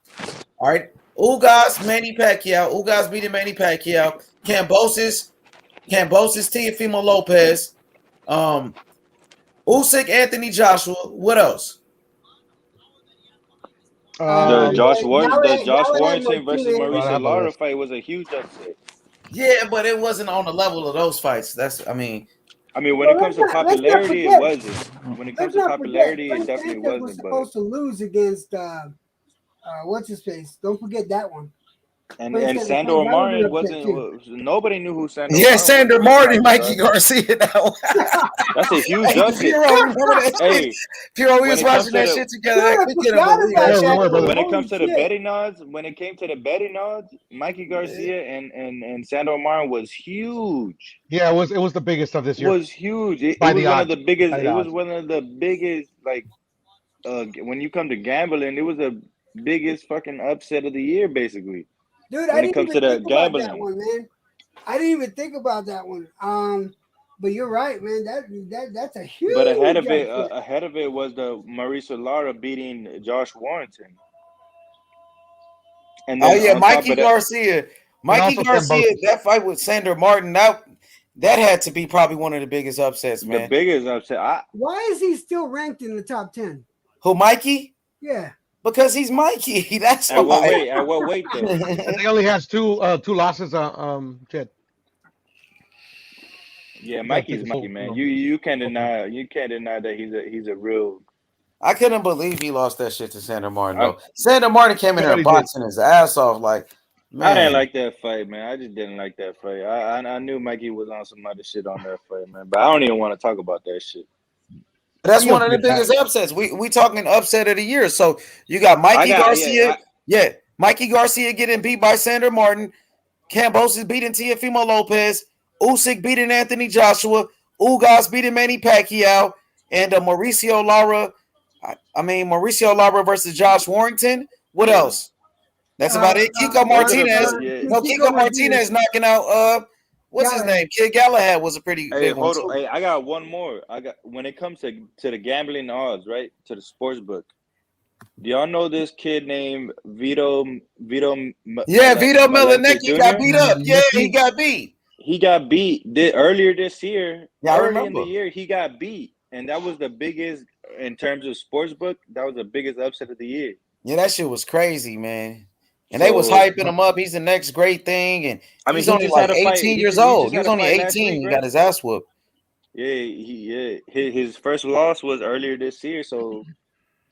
Ugas Manny Pacquiao. Ugas beating Manny Pacquiao. Kambosos Teofimo Lopez. Usyk Anthony Joshua. What else? The Josh Warrington versus Mauricio Lara fight was a huge upset. Yeah, but it wasn't on the level of those fights. When it comes to popularity, it wasn't. When it comes to popularity, it definitely wasn't. Was supposed to lose against what's his face? Don't forget that one. And Sandor Martin wasn't. Nobody knew who Sandor. Yeah, Sandor Martin, Mikey Garcia. That one. That's a huge upset. Piro, we was watching that shit together. When it comes to the betting odds, Mikey Garcia and Sandor Martin was huge. Yeah, it was the biggest of this year. It was huge. It was one of the biggest. It was one of the biggest. When you come to gambling, it was the biggest fucking upset of the year, basically. Dude, I didn't even think about that one, man. I didn't even think about that one. But you're right, man. That's a huge. But ahead of it was the Mauricio Lara beating Josh Warrington. And then Mikey Garcia Mikey also Garcia, Kambosos. that fight with Sandor Martin, that had to be probably one of the biggest upsets, man. The biggest upset. Why is he still ranked in the top 10? Who, Mikey? Yeah. Because he's Mikey. That's At what why. weight? At what weight though? He only has two losses. Chad. Yeah, Mikey's Mikey, man. You can't deny that he's a real. I couldn't believe he lost that shit to Sandor Martin, though. Sandor Martin came in here boxing his ass off. Like, man. I didn't like that fight, man. I just didn't like that fight. I knew Mikey was on some other shit on that fight, man. But I don't even want to talk about that shit. That's one of the biggest upsets. We talking upset of the year. So you got Mikey Garcia. Mikey Garcia getting beat by Sandor Martin. Kambosos beating Teofimo Lopez. Usyk beating Anthony Joshua. Ugas beating Manny Pacquiao. And Mauricio Lara. Mauricio Lara versus Josh Warrington. What else? That's about it. Kiko Martinez. Kiko Martinez knocking out what's his name? Kid Galahad was a pretty big one too. Hey, I got one more. When it comes to the gambling odds, right? To the sports book. Do y'all know this kid named Vito Melanecki got beat up. Yeah, he got beat. He got beat earlier this year. Yeah, early in the year, he got beat. And that was the biggest, in terms of sports book, that was the biggest upset of the year. Yeah, that shit was crazy, man. And they was hyping him up. He's the next great thing. And he's only like 18 years old. He was only 18. He got his ass whooped. Yeah, his first loss was earlier this year, so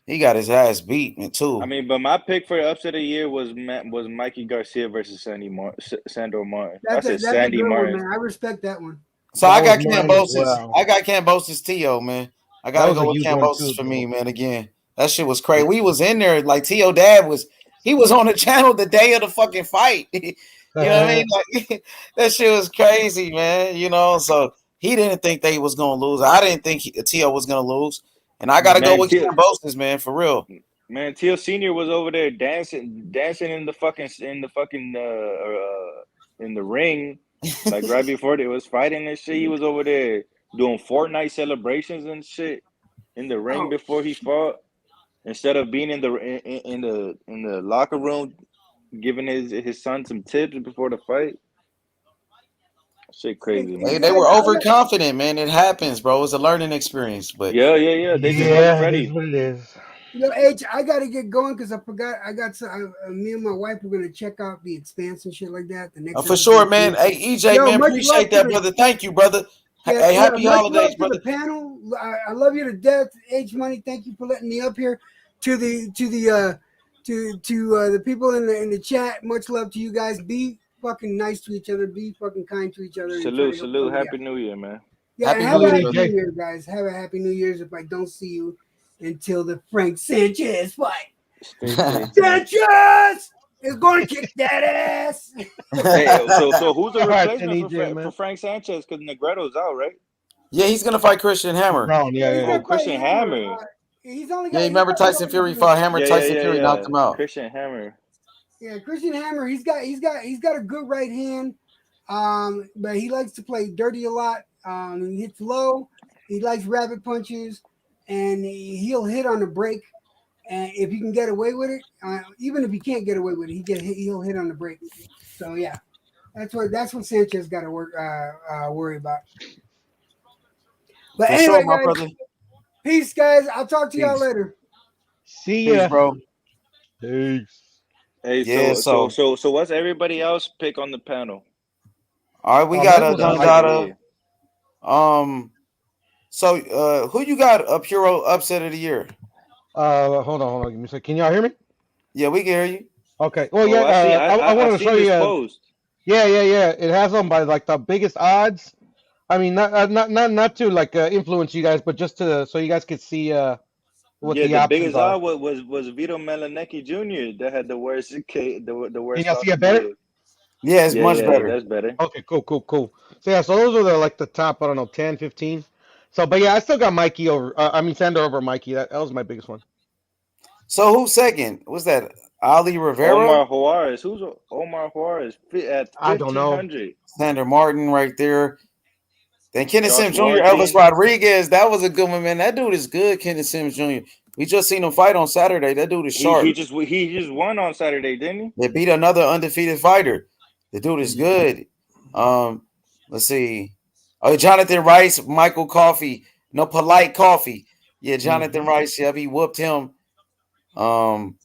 he got his ass beat too. But my pick for the upset of the year was Mikey Garcia versus Sandor Martin. That's a Sandy good Martin. one, man. I respect that one. So I got Kambosos. Wow. I got Kambosos Tio, man. I gotta go with Kambosos for me, man. Again, that shit was crazy. We was in there like Tio Dad was. He was on the channel the day of the fucking fight. You know what I mean? Like, that shit was crazy, man. You know, so he didn't think they was gonna lose. I didn't think Tio was gonna lose, and I gotta go with Kambosos, man, for real. Man, Tio Senior was over there dancing in the ring, like right before they was fighting and shit. He was over there doing Fortnite celebrations and shit in the ring before he fought. Instead of being in the locker room, giving his son some tips before the fight, shit crazy. Man. They were overconfident, man. It happens, bro. It's a learning experience. But yeah. They just weren't ready. What it is. H, I gotta get going because I forgot. I got me and my wife were gonna check out the Expanse and shit like that. The next for sure, man. Hey, EJ, man, appreciate that, brother. Thank you, brother. Hey, happy holidays, brother. The panel, I love you to death. H Money, thank you for letting me up here. To the people in the chat, much love to you guys. Be fucking nice to each other. Be fucking kind to each other. Salute. Happy New Year, man. Yeah, have a happy New Year, guys. Have a happy New Year's if I don't see you until the Frank Sanchez fight. Sanchez is going to kick that ass. Hey, so who's the replacement for Frank Sanchez? Because Negretto's out, right? Yeah, he's gonna fight Christian Hammer. Christian Hammer. He's only you remember Tyson Fury fought Hammer? Tyson Fury knocked him out. Christian Hammer. Yeah, Christian Hammer. He's got a good right hand, but he likes to play dirty a lot. He hits low. He likes rabbit punches, and he'll hit on the break. And if he can get away with it, even if he can't get away with it, he'll hit on the break. So yeah, that's what Sanchez got to worry about. But anyway, my brother. Peace, guys. I'll talk to y'all later. See ya, bro. Peace. Hey, so what's everybody else pick on the panel? All right, we got So who you got a pure upset of the year? Hold on. Give me a second. Can y'all hear me? Yeah, we can hear you. Okay. Well, I wanted to show you. Yeah. It has them by like the biggest odds. I mean, not to like influence you guys, but just so you guys could see what the options biggest are. odd was Vito Melanecki Jr. that had the worst. The worst. You guys see it better? Yeah, it's much better. That's better. Okay, cool. So so those are the top, I don't know, 10, 15. So, but I still got Mikey over. Sandor over Mikey. That was my biggest one. So who's second? What's that? Ali Rivera? Omar Juarez. Who's Omar Juarez? At 1,500. I don't know. Sandor Martin right there. Then Kenneth Sims Jr., Elvis Rodriguez. That was a good one, man. That dude is good, Kenneth Sims Jr. We just seen him fight on Saturday. That dude is sharp. He just won on Saturday, didn't he? They beat another undefeated fighter. The dude is good. Let's see. Oh, Jonathan Rice, Michael Coffey. No, Polite Coffee. Yeah, Jonathan Rice. Yep, he whooped him. Then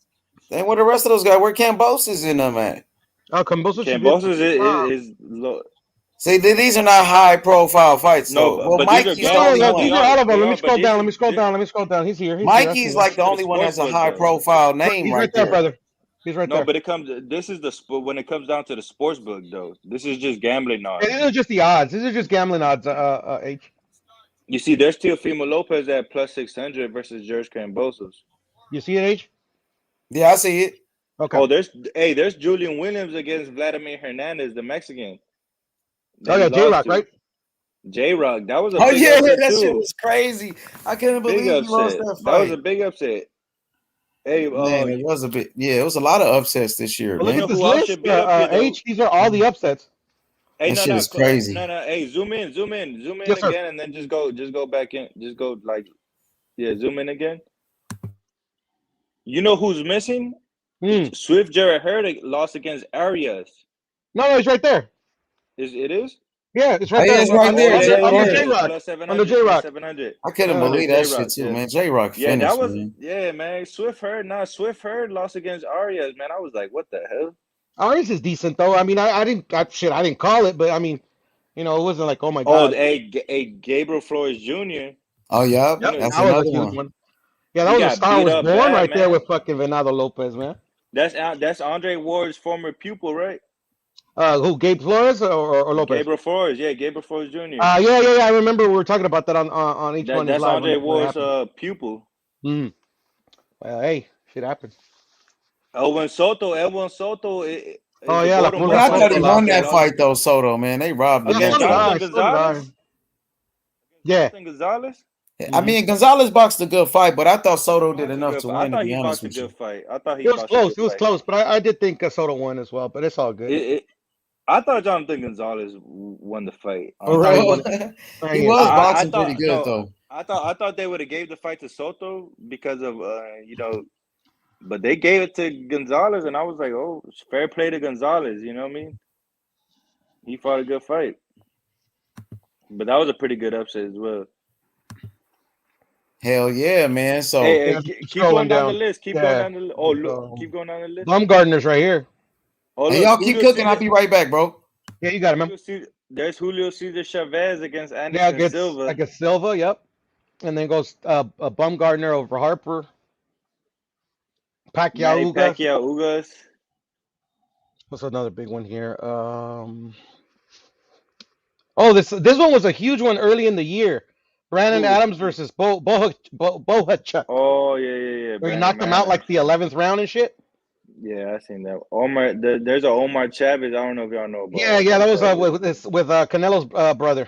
where the rest of those guys? Where Kambosos in them at? Kambosos is low. See, these are not high profile fights, No, though. Well, but these are Mikey's the only one. These are all of them. Let me scroll down. Let me scroll down. He's here. Mikey's like the only one that's a high profile name. He's right there, brother. He's right there. No, but it comes. This is the sport when it comes down to the sports book, though. This is just gambling odds. These are just the odds. These are just gambling odds. H. You see, there's Teofimo Lopez at plus 600 versus George Kambosos. You see it, H? Yeah, I see it. Okay. Oh, there's Julian Williams against Vladimir Hernandez, the Mexican. Oh yeah, J-Rock, right? J-Rock, that was a big upset that too. shit was crazy. I couldn't believe he lost that fight. That was a big upset. Hey, man, it was a bit. Yeah, it was a lot of upsets this year. Well, man. look at this list, H. These are all the upsets. Hey, that shit is crazy. No. Hey, zoom in Yes, again, and then just go back in. Just go zoom in again. You know who's missing? Swift Jared Hurd lost against Arias. No, he's right there. It is? Yeah, it's right there. It's right there. On the J-Rock. On the J-Rock. 700. I couldn't believe that shit too, man. J-Rock finished, that was man. man. Swift Hurd lost against Arias, man. I was like, what the hell? Arias is decent though. I mean, I didn't call it, but I mean, it wasn't like, oh my god. Oh, hey, Gabriel Flores Jr. Oh yeah, that's another one. Yeah, that was a Star Was Born right there with fucking Venado Lopez, man. That's Andre Ward's former pupil, right? Who? Gabe Flores or Lopez? Gabriel Flores, Gabriel Flores Jr. Yeah. I remember we were talking about that on each one. That's Andre Ward's pupil. Well, hey, shit happens. Edwin Soto. I thought he won that fight though, Soto. Man, they robbed him. Against Jonathan Gonzalez. Yeah. Gonzalez. I mean, Gonzalez boxed a good fight, but I thought Soto did enough to win. I thought he boxed a good fight. I thought he was close. It was close, but I did think Soto won as well. But it's all good. I thought Jonathan Gonzalez won the fight. He was boxing pretty good though. I thought they would have gave the fight to Soto because of but they gave it to Gonzalez, and I was like, oh, fair play to Gonzalez. You know what I mean? He fought a good fight, but that was a pretty good upset as well. Hell yeah, man! So keep going down the list. Keep going down the list. Oh, look, keep going down the list. Baumgartner's right here. Oh, hey, y'all keep cooking. I'll be right back, bro. Yeah, you got him, man. There's Julio Cesar Chavez against Anderson Silva. Against Silva, yep. And then goes Baumgartner over Harper. Pacquiao Ugas. What's another big one here? This one was a huge one early in the year. Brandon Adams versus Bohachuk. Oh yeah. Where he knocked him out like the 11th round and shit. Yeah, I seen that. Omar, there's a Omar Chavez. I don't know if y'all know about. Yeah, that was with Canelo's brother.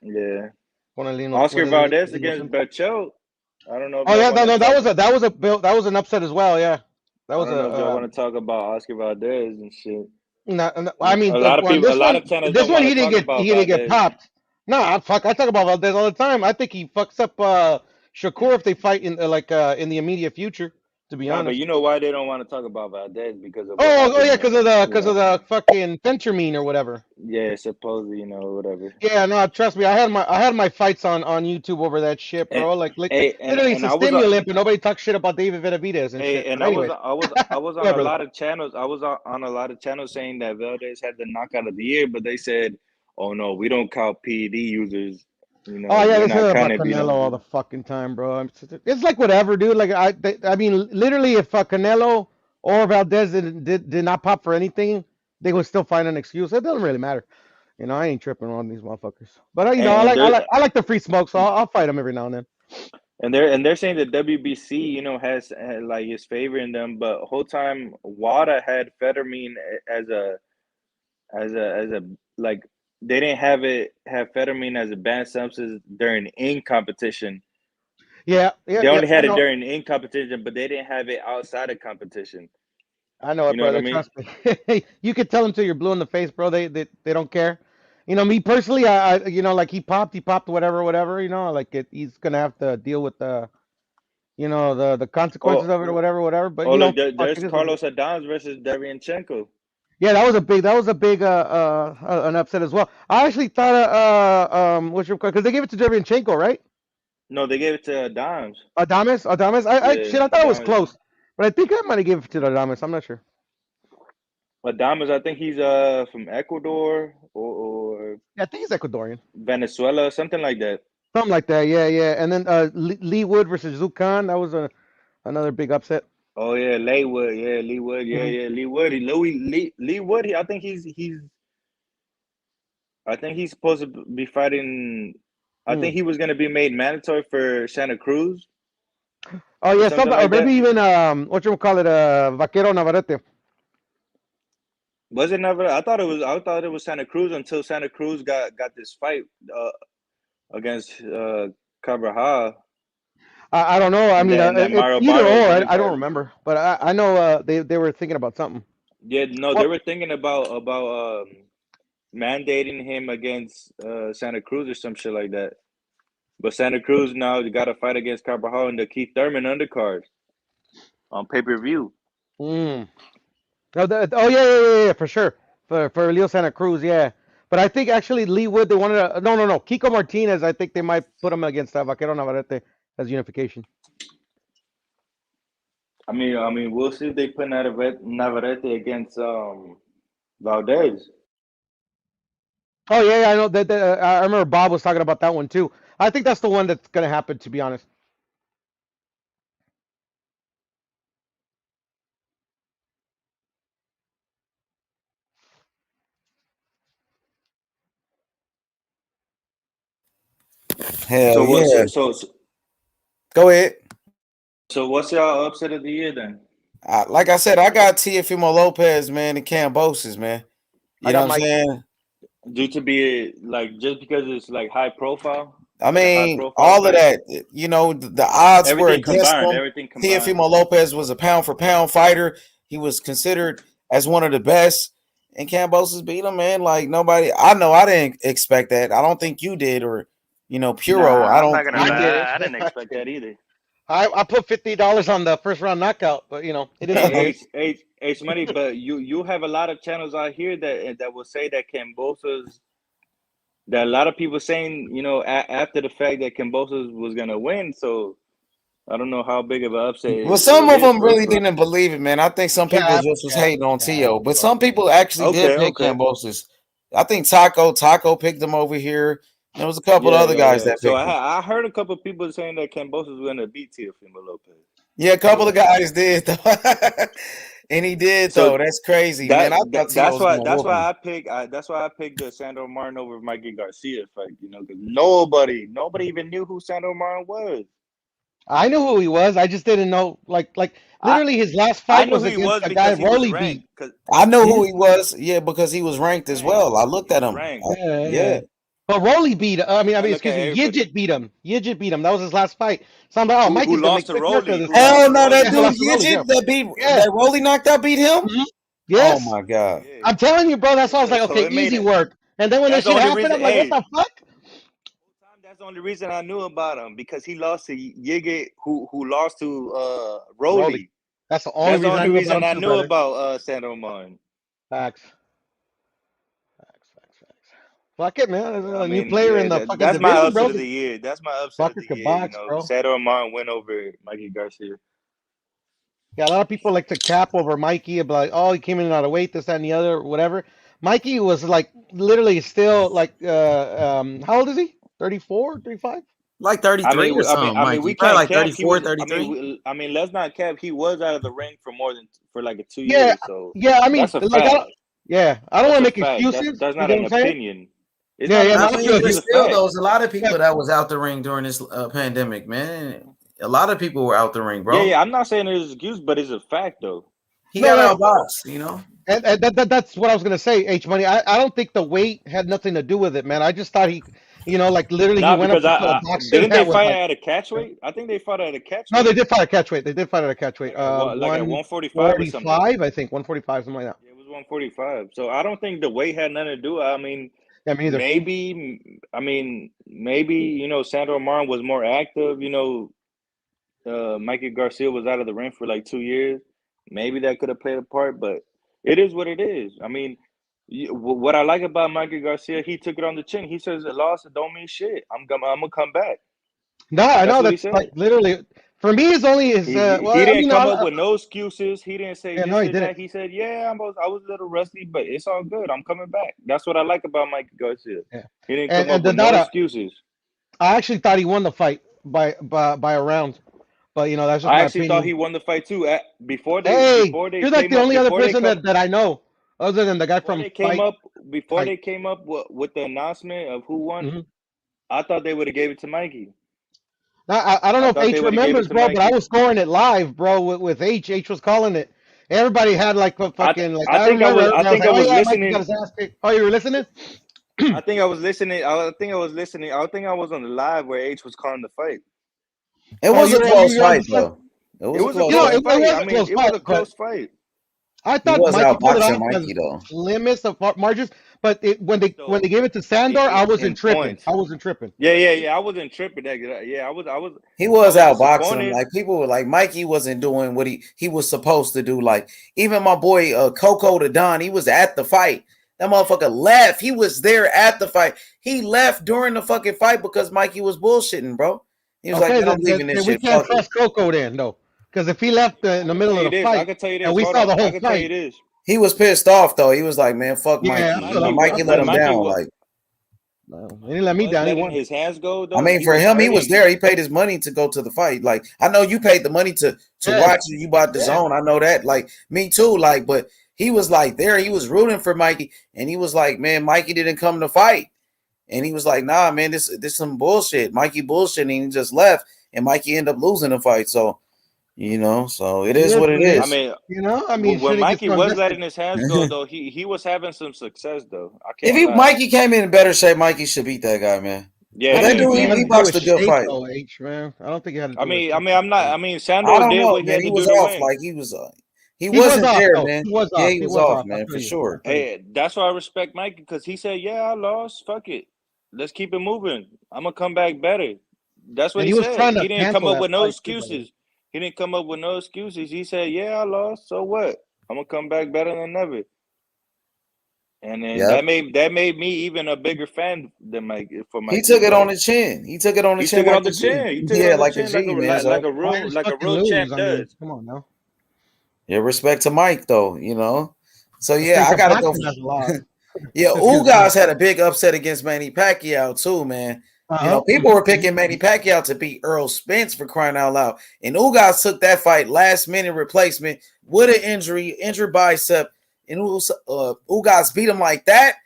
Yeah. Oscar Valdez against Berchelt. I don't know. That was an upset as well. Yeah, that was I don't know if y'all want to talk about Oscar Valdez and shit. No, I mean, a lot of channels. This one he didn't get popped. No, fuck. I talk about Valdez all the time. I think he fucks up Shakur if they fight in the immediate future. To be honest, but you know why they don't want to talk about Valdez because of because of the fucking fentanyl or whatever. Yeah, supposedly whatever. Yeah, no, trust me, I had my fights on YouTube over that shit, bro. Literally it's a stimulant, but nobody talks shit about David Benavidez and shit. And I was on a lot of channels. I was on a lot of channels saying that Valdez had the knockout of the year, but they said, "Oh no, we don't count PED users." They say about Canelo all the fucking time, bro. It's like whatever, dude. Like I mean, literally, if Canelo or Valdez did not pop for anything, they would still find an excuse. It doesn't really matter. I ain't tripping on these motherfuckers. But I like the free smoke, so I'll fight them every now and then. And they're saying that WBC, has like his favor in them, but the whole time WADA had Fettermine as a like. They didn't have Fettermine as a banned substance during in competition. Yeah. They only had it during in competition, but they didn't have it outside of competition. I know it, brother. Trust me. You could tell them till you're blue in the face, bro. They don't care. Me personally, I like he popped whatever. He's gonna have to deal with the consequences of it or whatever. But there's Carlos Adams versus Derevyanchenko. Yeah, that was a big an upset as well. I actually thought because they gave it to Derevyanchenko, right? No, they gave it to Dimes. Adames. Yeah, I thought it was Dimes. close, but I think I might have given it to Adames. I'm not sure. But Dimes, I think he's from Ecuador or Yeah, I think he's Ecuadorian. Venezuela, something like that. Something like that. Yeah, yeah. And then Lee Wood versus Zucan. That was another big upset. Oh yeah, Lee Wood. Yeah, Lee Wood. Yeah, Mhm. yeah, Lee Wood. Lee Wood. I think he's supposed to be fighting. I think he was gonna be made mandatory for Santa Cruz. Oh Or yeah, something or like maybe that. even what you call it, Vaquero Navarrete. Was it never? I thought it was Santa Cruz until Santa Cruz got this fight against Carvajal. I don't know. I And mean, then Mario either Barrios or. beat I don't him. remember, but I know they were thinking about something. Yeah, no, they were thinking about mandating him against Santa Cruz or some shit like that. But Santa Cruz now got to fight against Carvajal in the Keith Thurman undercard on pay-per-view. Mm. Oh yeah, for sure. For Leo Santa Cruz, yeah. But I think actually Lee Wood, they wanted to, no. Kiko Martinez, I think they might put him against Vaquero Navarrete as unification. I mean, we'll see if they put Navarrete against Valdez. Oh yeah, I know that. I remember Bob was talking about that one too. I think that's the one that's gonna happen, to be honest. Hell So what? yeah. So Go ahead. So what's y'all upset of the year then? Like I said, I got Teofimo Lopez, man, and Kambosos, man. You know what I'm saying? Due to be like just because it's like high profile. I Like a high mean, profile all of fight? that, you know, the odds were Everything against combined. him. Everything combined. Teofimo Lopez was a pound for pound fighter. He was considered as one of the best. And Kambosos beat him, man. Like nobody, I know I didn't expect that. I don't think you did, or Puro. Nah, I I'm not don't, gonna I lie. did it. I didn't expect that either. I put $50 on the first round knockout, but it is what it is. H money, but you have a lot of channels out here that will say that Kambosos. That a lot of people saying, after the fact that Kambosos was gonna win. So I don't know how big of an upset Well, some it of is them for. really didn't believe it, man. I think some people Cap, just was cap, hating on cap, Tio, but bro. some people actually did pick Okay. Kambosos. I think Taco picked him over here. There was a couple of other guys Yeah. that So picked him. I heard a couple of people saying that Kambosos was gonna beat Teofimo Lopez. Yeah, a couple of guys did, though. And he did, So though. That's crazy, man. I thought Tio was going to whoop him. that's why I picked the Sandro Martin over Mikey Garcia fight. Because nobody even knew who Sandro Martin was. I knew who he was. I just didn't know, like literally his last I fight knew was who he against was the guy because he was Rolly beat. ranked. I know who he was, yeah, because he was ranked as well. I looked at him. Yeah. But Rolly beat. I mean, look excuse at me. everybody. Yidget beat him. Yidget beat him. That was his last fight. So I'm like, oh, Mikey's gonna lost make to quick work of Rolly? this. Who lost Hell to no, that Rolly? dude Yidget that Rolly knocked out beat him? Mm-hmm. Yes. Oh my god. I'm telling you, bro. That's why I was like, So okay, it made easy it- work. And then when that That's the shit only happened, reason. I'm like, what the fuck? That's the only reason I knew about him because he lost to Yige, who lost to Rolly. That's the only reason I knew about Sandro Martin. Facts. Fuck it, man. There's I a new mean, player in the fucking that's my division, upset bro. of the year. That's my upset of Fucker the could year. box, bro. Sandro Martin went over Mikey Garcia. Yeah, a lot of people like to cap over Mikey and be like, oh, he came in out of weight, this, that, and the other, whatever. Mikey was like literally still like, how old is he? 34, 35? Like 33 or something, Mikey. We Probably can't like cap. 34, 33. Let's not cap. He was out of the ring for like 2 Yeah, years. So yeah. I mean, that's a like, fact. I don't want to make fact. excuses. That's You not get an what I'm saying? opinion. It's Yeah, not yeah. an No, I opinion. mean, but It's a still, fact. though, there's a lot of people that was out the ring during this pandemic, man. A lot of people were out the ring, bro. Yeah. I'm not saying it's an excuse, but it's a fact though. He got outboxed, And that's what I was gonna say, H Money. I don't think the weight had nothing to do with it, man. I just thought he, like literally he went up Because to a boxer didn't they that was fight like. at a catch weight? I think they fought at a catch No, weight. they did fight at catch weight. They did fight at a catch weight. Like at 145 or something. 145, I think 145, something like that. Yeah, it was 145. So I don't think the weight had nothing to do. I mean, yeah, me either. Maybe Sandro Martin was more active. Mikey Garcia was out of the ring for like 2 years. Maybe that could have played a part, but It is what it is. I mean, what I like about Mikey Garcia, he took it on the chin. He says the loss don't mean shit. I'm gonna come back. No, I know That's what he that's said. like literally for me. It's only his. He Well, I didn't mean, come up with no excuses. He didn't say yeah, no, this he or didn't. that. He said, "Yeah, I was a little rusty, but it's all good. I'm coming back." That's what I like about Mikey Garcia. Yeah. He didn't And come up with no Donata, excuses. I actually thought he won the fight by a round, but you know that's just I my actually thought opinion. he won the fight too. Before they Hey, you're like came the up, only other before they person come, that I know, other than the guy before from they came Fight. up, before Fight. they came up with the announcement of who won, Mm-hmm. I thought they would have gave it to Mikey. Now, I don't know if thought they H would have gave it remembers, to bro, but I Mikey. was scoring it live, bro, with H. H was calling it. Everybody had like a fucking like I think I remember. was I Everybody was think like, I "Oh was yeah, Mikey got listening. his ass kicked." Oh, you were listening? I think I was listening. I think I was listening. I think I was on the live where H was calling the fight. It Oh, was a close you're on the fight side? though. It It was a was a close You know, close fight. it fight. was I a mean, close it fight, was a but close fight. I He thought was Mikey pulled it outboxing off as Mikey though. slimmest of margins. But when they So gave it to Sandor, I wasn't in tripping. points. I wasn't tripping. Yeah. I wasn't tripping. Yeah, I was. He I was was outboxing him. disappointed. Like people were like Mikey wasn't doing what he was supposed to do. Like even my boy Coco the Don, he was at the fight. That motherfucker left. He was there at the fight. He left during the fucking fight because Mikey was bullshitting, bro. He was like, Okay, "Man, I'm leaving this then we shit. can't Fuck it." trust Coco then, though, because if he left in the middle of the I fight can tell you and this. we Hold saw the on. I whole can tell you fight, this. He was pissed off though. He was like, "Man, fuck yeah, Mikey." You know, Mikey let When him Mikey down. Like, no, he didn't let me was down. He letting won. his hands go, I though, mean, he for was him, he was hurting. there. He paid his money to go to the fight. Like, I know you paid the money to Yeah. watch it. You bought the Yeah. zone. I know that. Like, me too. Like, but he was like there. He was rooting for Mikey, and he was like, "Man, Mikey didn't come to fight." And he was like, "Nah, man, this some bullshit. Mikey bullshit." And he just left, and Mikey ended up losing the fight. So, you know, so it is what it I is. mean, You know, I mean, when shit, it gets Mikey so was invested. letting his hands go, though, he was having some success, though. I If can't lie. Mikey came in better shape, Mikey should beat that guy, man. Yeah, I But that think yeah, dude, it had he to do boxed with a good shape, fight. though, H, man. I don't think it had to I do with mean, shape. I'm not. I mean, I Sandor don't did know, what he man. had He to do was to off. win. Like he He wasn't was off, there, though. man. He was Yeah, off. he He was was off, off. man, for sure. Hey, that's why I respect Mikey, because he said, "Yeah, I lost. Fuck it. Let's keep it moving. I'm gonna come back better." That's what And he he was said. trying to He didn't come cancel up that with no fight, too, by the way. excuses. He didn't come up with no excuses. He said, "Yeah, I lost. So what? I'm gonna come back better than ever." And then Yep. that made me even a bigger fan than Mikey for Mikey. He took it Like, on the chin. He took it on the he chin took it like on a the G. chin. He took it Yeah, on the like a chin like G, man. So Fighters a fucking real champ lose. I mean, does. come on now. yeah, respect to Mike though, you know. So The yeah, face I of gotta go. boxing has lost. Yeah, Excuse me. Ugas had a big upset against Manny Pacquiao too, man. You know, people were picking Manny Pacquiao to beat Earl Spence for crying out loud, and Ugas took that fight last minute replacement with an injured bicep, and Ugas beat him like that.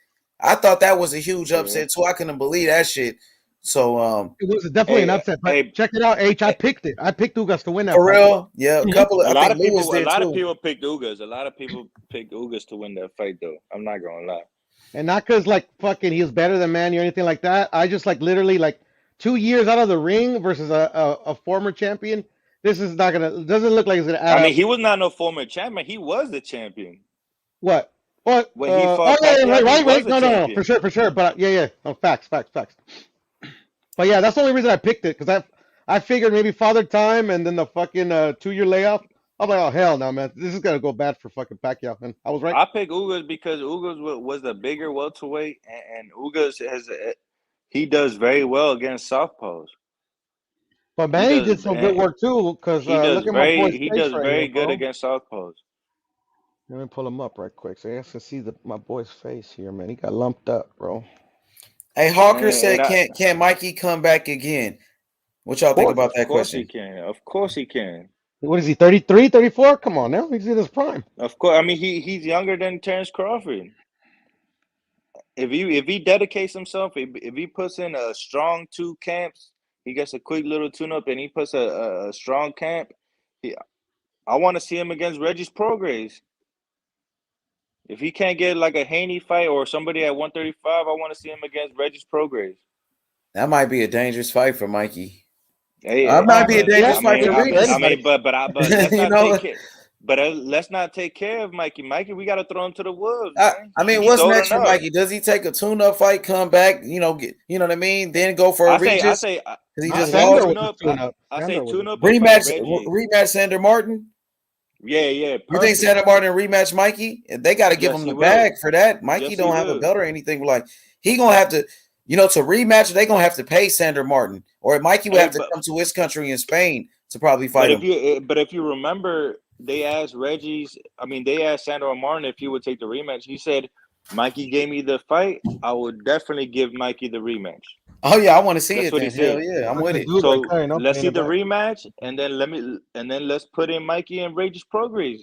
I thought that was a huge upset too. I couldn't believe that shit. So It was definitely an upset, but check it out, H. I picked it. I picked Ugas to win that for fight. real, yeah, a couple of A I lot think of Lewis people, did too. picked Ugas. A lot of people picked Ugas to win that fight, though. I'm not gonna lie. And not because like fucking he was better than Manny or anything like that. I just like literally like 2 years out of the ring versus a former champion. This is not gonna doesn't look like it's gonna add I mean, up. he was not no former champion. He was the champion. What? What? When he Oh fought yeah, Pacquiao, he right. was a No, champion. for sure. But yeah. No, facts. But yeah, that's the only reason I picked it because I figured maybe Father Time and then the fucking 2 year layoff. I'm like, oh hell no, man, this is gonna go bad for fucking Pacquiao, and I was right. I picked Ugas because Ugas was the bigger welterweight, and Ugas he does very well against southpaws. But Manny did some good work too because look at my boy's face right here, good bro. against southpaws. Let me pull him up right quick so you guys can see my boy's face here, man. He got lumped up, bro. Hey, Hawker said, "Can Mikey come back again?" What y'all think about that Of course question? he can. Of course he can. What is he, 33, 34? Come on now. He's in his prime. Of course. I mean, he's younger than Terrence Crawford. If he dedicates himself, if he puts in a strong 2 camps, he gets a quick little tune-up, and he puts a strong camp, I want to see him against Regis Prograis. If he can't get like a Haney fight or somebody at 135, I want to see him against Regis Prograis. That might be a dangerous fight for Mikey. Hey, that might be a dangerous fight for Regis. I mean, but let's You not know? take care. But let's not take care of Mikey. Mikey, we got to throw him to the wolves. I mean, He's what's old next for enough. Mikey? Does he take a tune-up fight, come back, you know what I mean? Then go for a Regis? I say he just tune-up. Rematch Sander Martin? Yeah. You think Sandor Martin rematch Mikey? They got to give him the bag for that. Mikey Yes, don't have a belt or anything. Like he gonna have to, to rematch. They gonna have to pay Sandor Martin, or Mikey would have to come to his country in Spain to probably fight him. But if you remember, they asked Sandor Martin if he would take the rematch. He said, "Mikey gave me the fight. I would definitely give Mikey the rematch." Oh yeah, I want to see That's it. what Then. he said. Hell yeah, I'm with it. So let's see the rematch, and then let's put in Mikey and Regis Prograis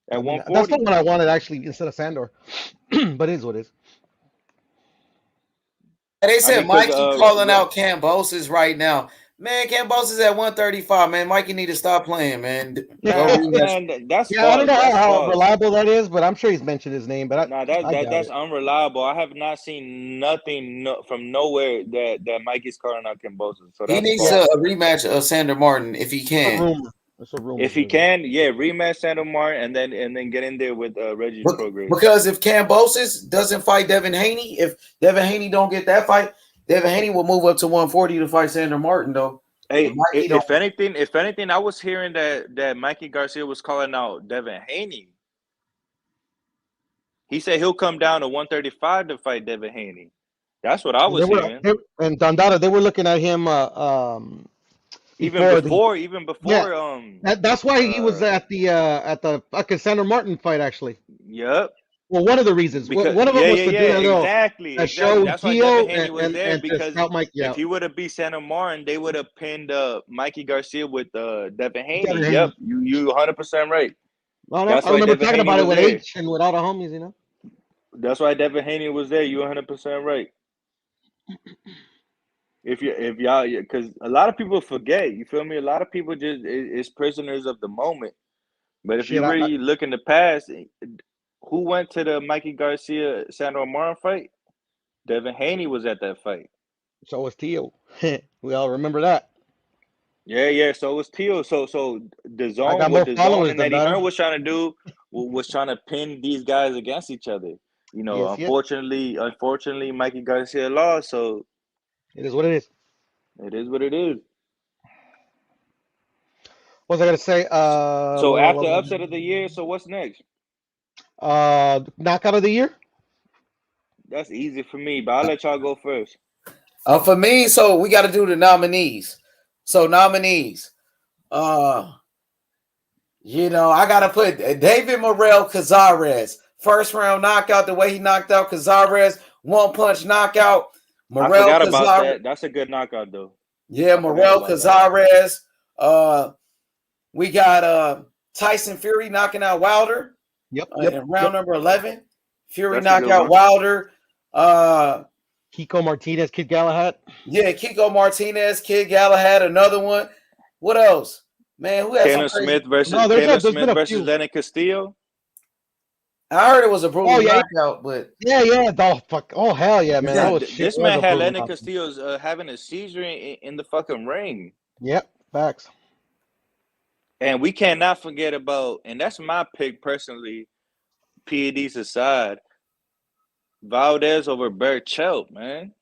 at 140. That's the one I wanted actually instead of Sandor, but it is what it is. They said Mikey calling out Kambosos right now. Man, Kambosos at 135. Man, Mikey need to stop playing, man. Man, that's I don't know how reliable that is, but I'm sure he's mentioned his name. But that's unreliable. I have not seen nothing from nowhere that Mikey's calling out Kambosos. So he needs a rematch of Sandor Martin if he can. That's a rumor. If he can, rematch Sandor Martin and then get in there with Regis Prograis. Because if Kambosos doesn't fight Devin Haney, if Devin Haney don't get that fight, Devin Haney will move up to 140 to fight Sandor Martin, though. Hey, if anything, I was hearing that Mikey Garcia was calling out Devin Haney. He said he'll come down to 135 to fight Devin Haney. That's what I was hearing. And Dondada, they were looking at him even before. That's why he was at the fucking Sandor Martin fight, actually. Yep. Well, one of the reasons. One of them was to do that little exactly. show That's why Devin Haney was and there, because if he would have beat Sandor Martin, they would have pinned Mikey Garcia with Devin Haney. Devin Yep, Haney. you 100% right. Well, I remember talking about it with H and with all the homies, That's why Devin Haney was there. You 100% right. If y'all, because a lot of people forget. You feel me? A lot of people just is prisoners of the moment. But if you really look in the past, who went to the Mikey Garcia Sandor Martin fight? Devin Haney was at that fight. So was Tio. We all remember that. Yeah. So was Tio. So the zone, what the zone and Eddie Hearn was trying to do was trying to pin these guys against each other. Unfortunately, Mikey Garcia lost. So it is what it is. It is what it is. What was I gonna say? So after upset of the year, so what's next? Knockout of the year? That's easy for me, but I'll let y'all go first. For me, so we got to do the nominees. So nominees, I gotta put David Morrell Cazares, first round knockout. The way he knocked out Cazares, one punch knockout. Morrell, I forgot about that. That's a good knockout, though. Yeah, Morrell Cazares. We got Tyson Fury knocking out Wilder. In round number 11. Fury knocked out Wilder. Kiko Martinez, Kid Galahad. Yeah, Kiko Martinez, Kid Galahad, another one. What else? Man, who has Taylor Smith versus Lennon Castillo? I heard it was a brutal knockout, but oh hell yeah, man! This man had Lennon Castillo's having a seizure in the fucking ring. Yep, facts. And we cannot forget about, and that's my pick personally, PEDs aside, Valdez over Berchelt, man.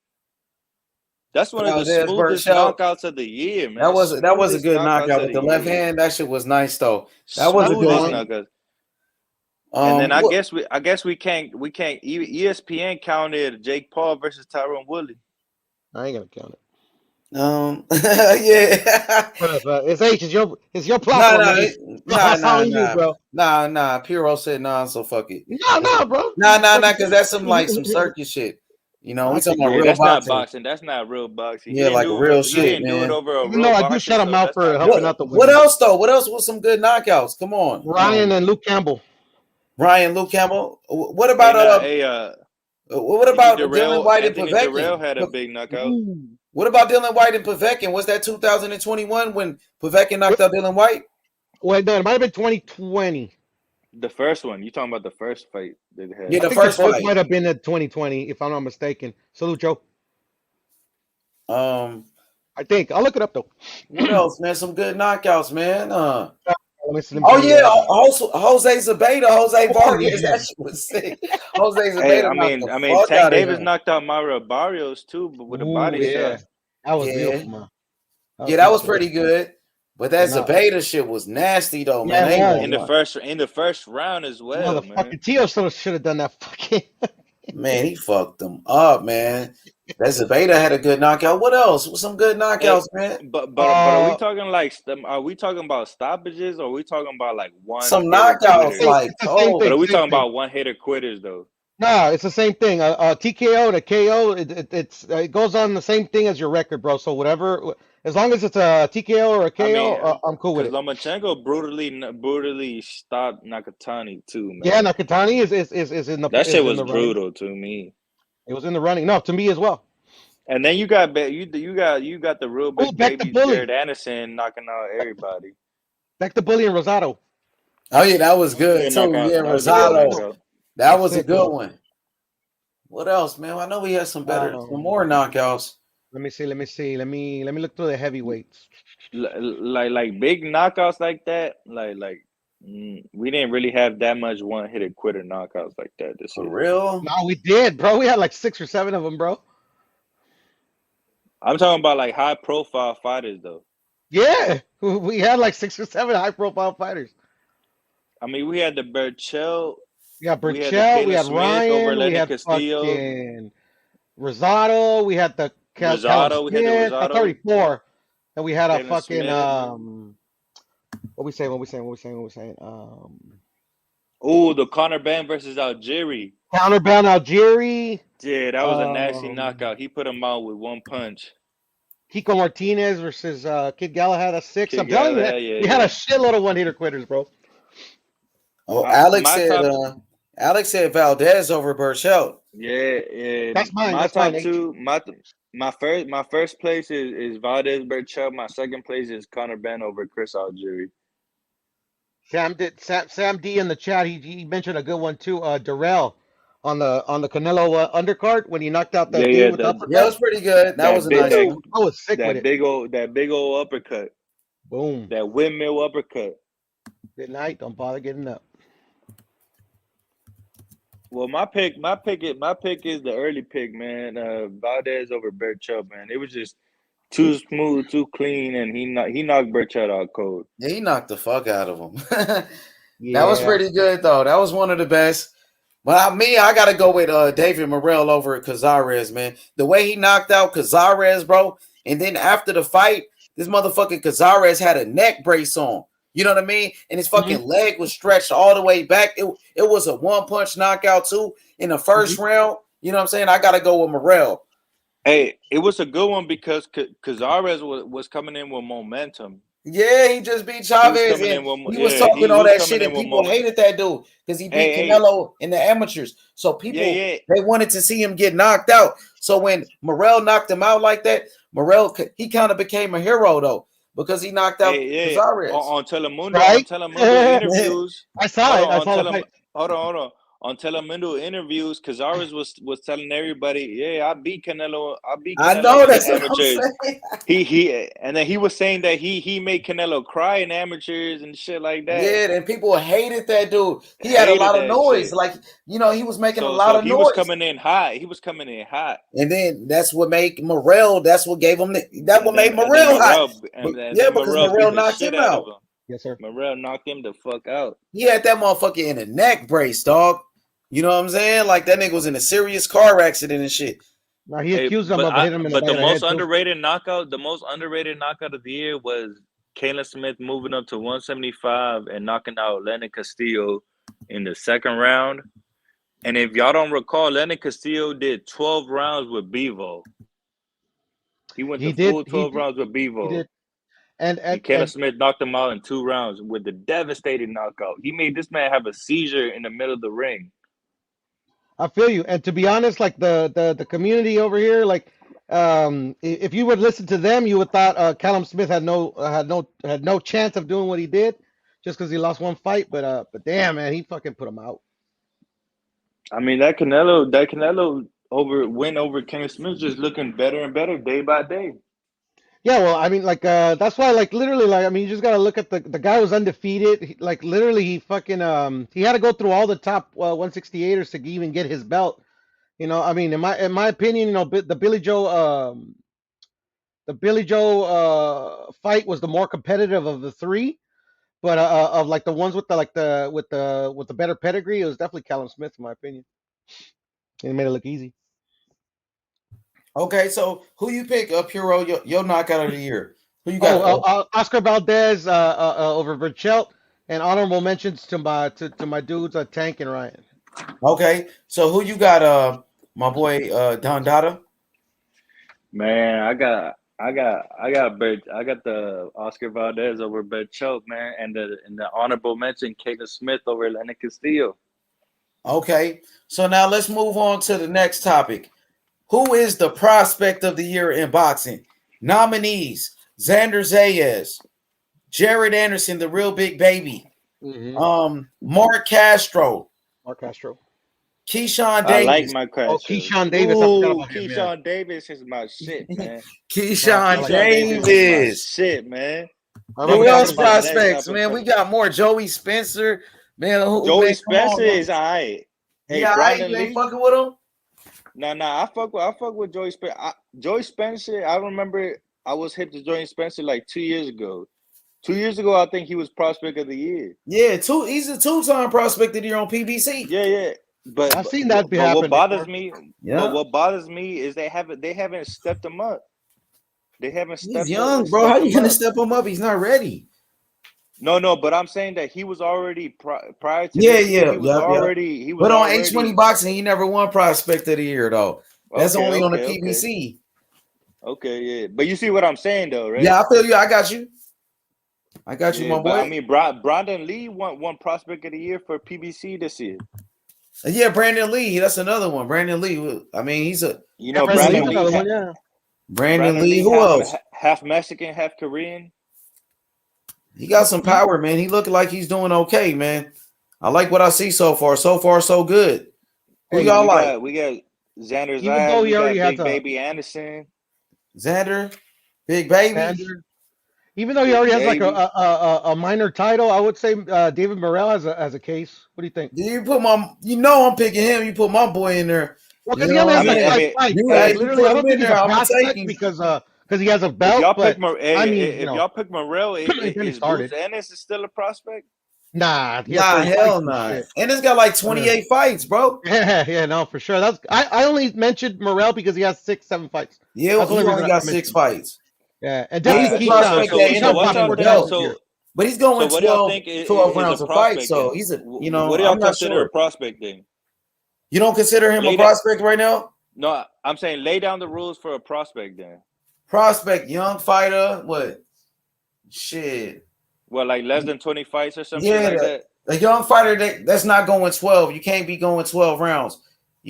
That's one of the smoothest knockouts of the year, man. That was a good knockout with the left hand. That shit was nice though. That was a good knockout. And then I guess we can't ESPN counted Jake Paul versus Tyron Woodley. I ain't gonna count it. Yeah. It's H. It's your platform. Nah. Piro said nah, so fuck it. Nah, bro. Nah, because that's some circus shit. We talking about real that's boxing. Not boxing. That's not real boxing. Yeah, like real shit, he didn't man. do it over a Even real though I boxing, do shut him out for helping out the women. What else though? What else was some good knockouts? Come on, Ryan and Luke Campbell. Luke Campbell. What about what about Dylan White and Povetkin? Darrell had a big knockout. What about Dylan White and Povetkin? Was that 2021 when Povetkin knocked out Dylan White? Well, no, it might have been 2020. The first one. You talking about the first fight they had? Yeah, the first fight might have been at 2020, if I'm not mistaken. Salute, Joe. I think I'll look it up though. What else, man? Some good knockouts, man. Jose Zabeta, Jose Vargas. That shit was sick. Jose Zabeta. I mean, Tank Davis knocked out Mario Barrios too, but with a body shot. That was beautiful, man. That was pretty good. But that Zabata shit was nasty though, man. Yeah, it was. In the first round as well, man. Motherfucking Tio should have done that fucking. Man, he fucked them up, man. That Zabata had a good knockout. What else? Some good knockouts, man. But are we talking like are we talking about stoppages or are we talking about like one some knockouts quitters? like But are we talking about one hitter quitters though? No, it's the same thing. TKO to KO, it goes on the same thing as your record, bro. So whatever, as long as it's a TKO or a KO, I'm cool with it. Lomachenko brutally stopped Nakatani too, man. Yeah, Nakatani is in the. That shit was brutal to me. It was in the running. No, to me as well. And then you got the real big baby Jared Anderson knocking out everybody. Back to Bully and Rosado. Oh yeah, that was good too. Yeah, Rosado. That was a good one. What else, man? I know we had some more knockouts. Let me see. Let me look through the heavyweights. Like big knockouts like that. We didn't really have that much one hitter quitter knockouts like that this year. For real? No, we did, bro. We had like 6 or 7 of them, bro. I'm talking about like high profile fighters though. Yeah, we had like 6 or 7 high profile fighters. I mean, we had the Burchell. Yeah, Burchell. We had Ryan. We had Castillo. Fucking Rosado. We had the Rosado. We had the Rosado. That's already 4. And we had a Taylor fucking Smith. What we saying? Oh, the Conor Ben versus Algieri. Conor Ben Algieri. Yeah, that was a nasty knockout. He put him out with one punch. Kiko Martinez versus Kid Galahad at 6. I'm telling you, we had a shitload of one hitter quitters, bro. Oh, Alex said Valdez over Burchell. Yeah. That's mine. My That's top mine. two. My first place is Valdez Burchell. My second place is Conor Ben over Chris Algieri. Sam D in the chat. He mentioned a good one too. Darrell on the Canelo undercard when he knocked out that dude with the uppercut. Yeah, it was pretty good. That was a nice one. I was sick with it. That big old uppercut. Boom. That windmill uppercut. Good night. Don't bother getting up. Well, my pick is the early pick, man. Valdez over Burchell, man. It was just too smooth, too clean, and he knocked Burchell out cold. Yeah, he knocked the fuck out of him. That was pretty good though. That was one of the best. But I gotta go with David Morrell over Cazares, man. The way he knocked out Cazares, bro, and then after the fight, this motherfucking Cazares had a neck brace on. You know what I mean? And his fucking leg was stretched all the way back. It was a one-punch knockout, too, in the first round. You know what I'm saying? I got to go with Morrell. Hey, it was a good one because Cazares was coming in with momentum. Yeah, he just beat Chavez. He was talking all that shit, and people hated that dude because he beat Canelo in the amateurs. So people, they wanted to see him get knocked out. So when Morrell knocked him out like that, Morrell, he kind of became a hero, though. Because he knocked out Cazares. On Telemundo, right? Interviews. I saw it. I saw it. Hold on. On Telemundo interviews, Cazares was telling everybody, I beat Canelo. I know that's what I'm saying. He was saying that he made Canelo cry in amateurs and shit like that. Yeah, and people hated that dude. He had a lot of noise. Shit. Like, he was making a lot of noise. He was coming in hot. And then that's what made Morrell. That's what gave him. What made Morrell hot. Because Morrell knocked him out. Yes, sir. Morrell knocked him the fuck out. He had that motherfucker in a neck brace, dog. You know what I'm saying? Like that nigga was in a serious car accident and shit. Now he accused him of hitting him in the back of the head. The most underrated knockout of the year was Kayla Smith moving up to 175 and knocking out Leonard Castillo in the second round. And if y'all don't recall, Leonard Castillo did 12 rounds with Bevo. He went full 12 rounds with Bevo. He did. And Kayla Smith knocked him out in 2 rounds with a devastating knockout. He made this man have a seizure in the middle of the ring. I feel you. And to be honest, like the community over here, like if you would listen to them, you would thought Callum Smith had no chance of doing what he did just because he lost one fight. But damn, man, he fucking put him out. I mean, that Canelo win over Kenny Smith just looking better and better day by day. Yeah, well, I mean, like that's why, like, literally, like, I mean, you just gotta look at the guy was undefeated. He fucking he had to go through all the top 168ers to even get his belt. You know, I mean, in my opinion, the Billy Joe the Billy Joe fight was the more competitive of the three, but of like the ones with the better pedigree, it was definitely Callum Smith, in my opinion. He made it look easy. Okay, so who you pick up, Hero? Your knockout of the year. Who you got? Oscar Valdez over Burchelt, and honorable mentions to my dudes Tank and Ryan. Okay, so who you got? My boy Don Dada. Man, I got the Oscar Valdez over Burchelt, man, and the honorable mention Caleb Smith over Lenny Castillo. Okay, so now let's move on to the next topic. Who is the prospect of the year in boxing? Nominees: Xander Zayas, Jared Anderson, the real big baby, Mark Castro, Keyshawn Davis. I like my Castro. Keyshawn Davis. Ooh, I forgot about him. Keyshawn Davis is my shit, man. Keyshawn Davis is my shit, man. Who else prospects, man? We got more. Joey Spencer, man. Joey Spencer is alright. Hey, Brandon Lee, fucking with him. Nah, I fuck with Joey Spencer. Joey Spencer, I remember I was hip to Joey Spencer like 2 years ago. 2 years ago, I think he was prospect of the year. Yeah, he's a two-time prospect of the year on PBC. Yeah. But I've seen that happen. What bothers me, is they haven't stepped him up. They haven't stepped. He's young, bro. How you gonna step him up? He's not ready. No, but I'm saying that he was already prior to. He was already. But on H20 Boxing, he never won prospect of the year though. That's only on the PBC. Okay, yeah, but you see what I'm saying though, right? Yeah, I feel you. I got you, my boy. But I mean, Brandon Lee won prospect of the year for PBC this year. Yeah, Brandon Lee. That's another one. Brandon Lee. I mean, he's a Brandon Lee. Brandon Lee. Who else? Half Mexican, half Korean. He got some power, man. He looking like he's doing okay, man. I like what I see so far. So far, so good. Who y'all like? We got Xander. Even though he already has Big Baby Anderson. Xander, Big Baby. Xander. Even though he already has like a minor title, I would say David Morrell has a case. What do you think? You put I'm picking him. You put my boy in there. Well, because he only has like 5 fights. Literally, I don't think he's a prospect because he has a belt. If y'all but, if y'all pick Morrell, is Bruce Ennis still a prospect? Nah, hell nah. And it's got like 28 fights, bro. Yeah, no, for sure. I only mentioned Morrell because he has 6-7 fights. Yeah, he only got 6 fights. Yeah, and definitely but he's going 12 rounds of fight, so he's a what do y'all consider a prospect then? You don't consider him a prospect right now? No, I'm saying lay down the rules for a prospect then. Prospect, young fighter, what? Shit. Well, like less than 20 fights or something like that? A young fighter that's not going 12. You can't be going 12 rounds.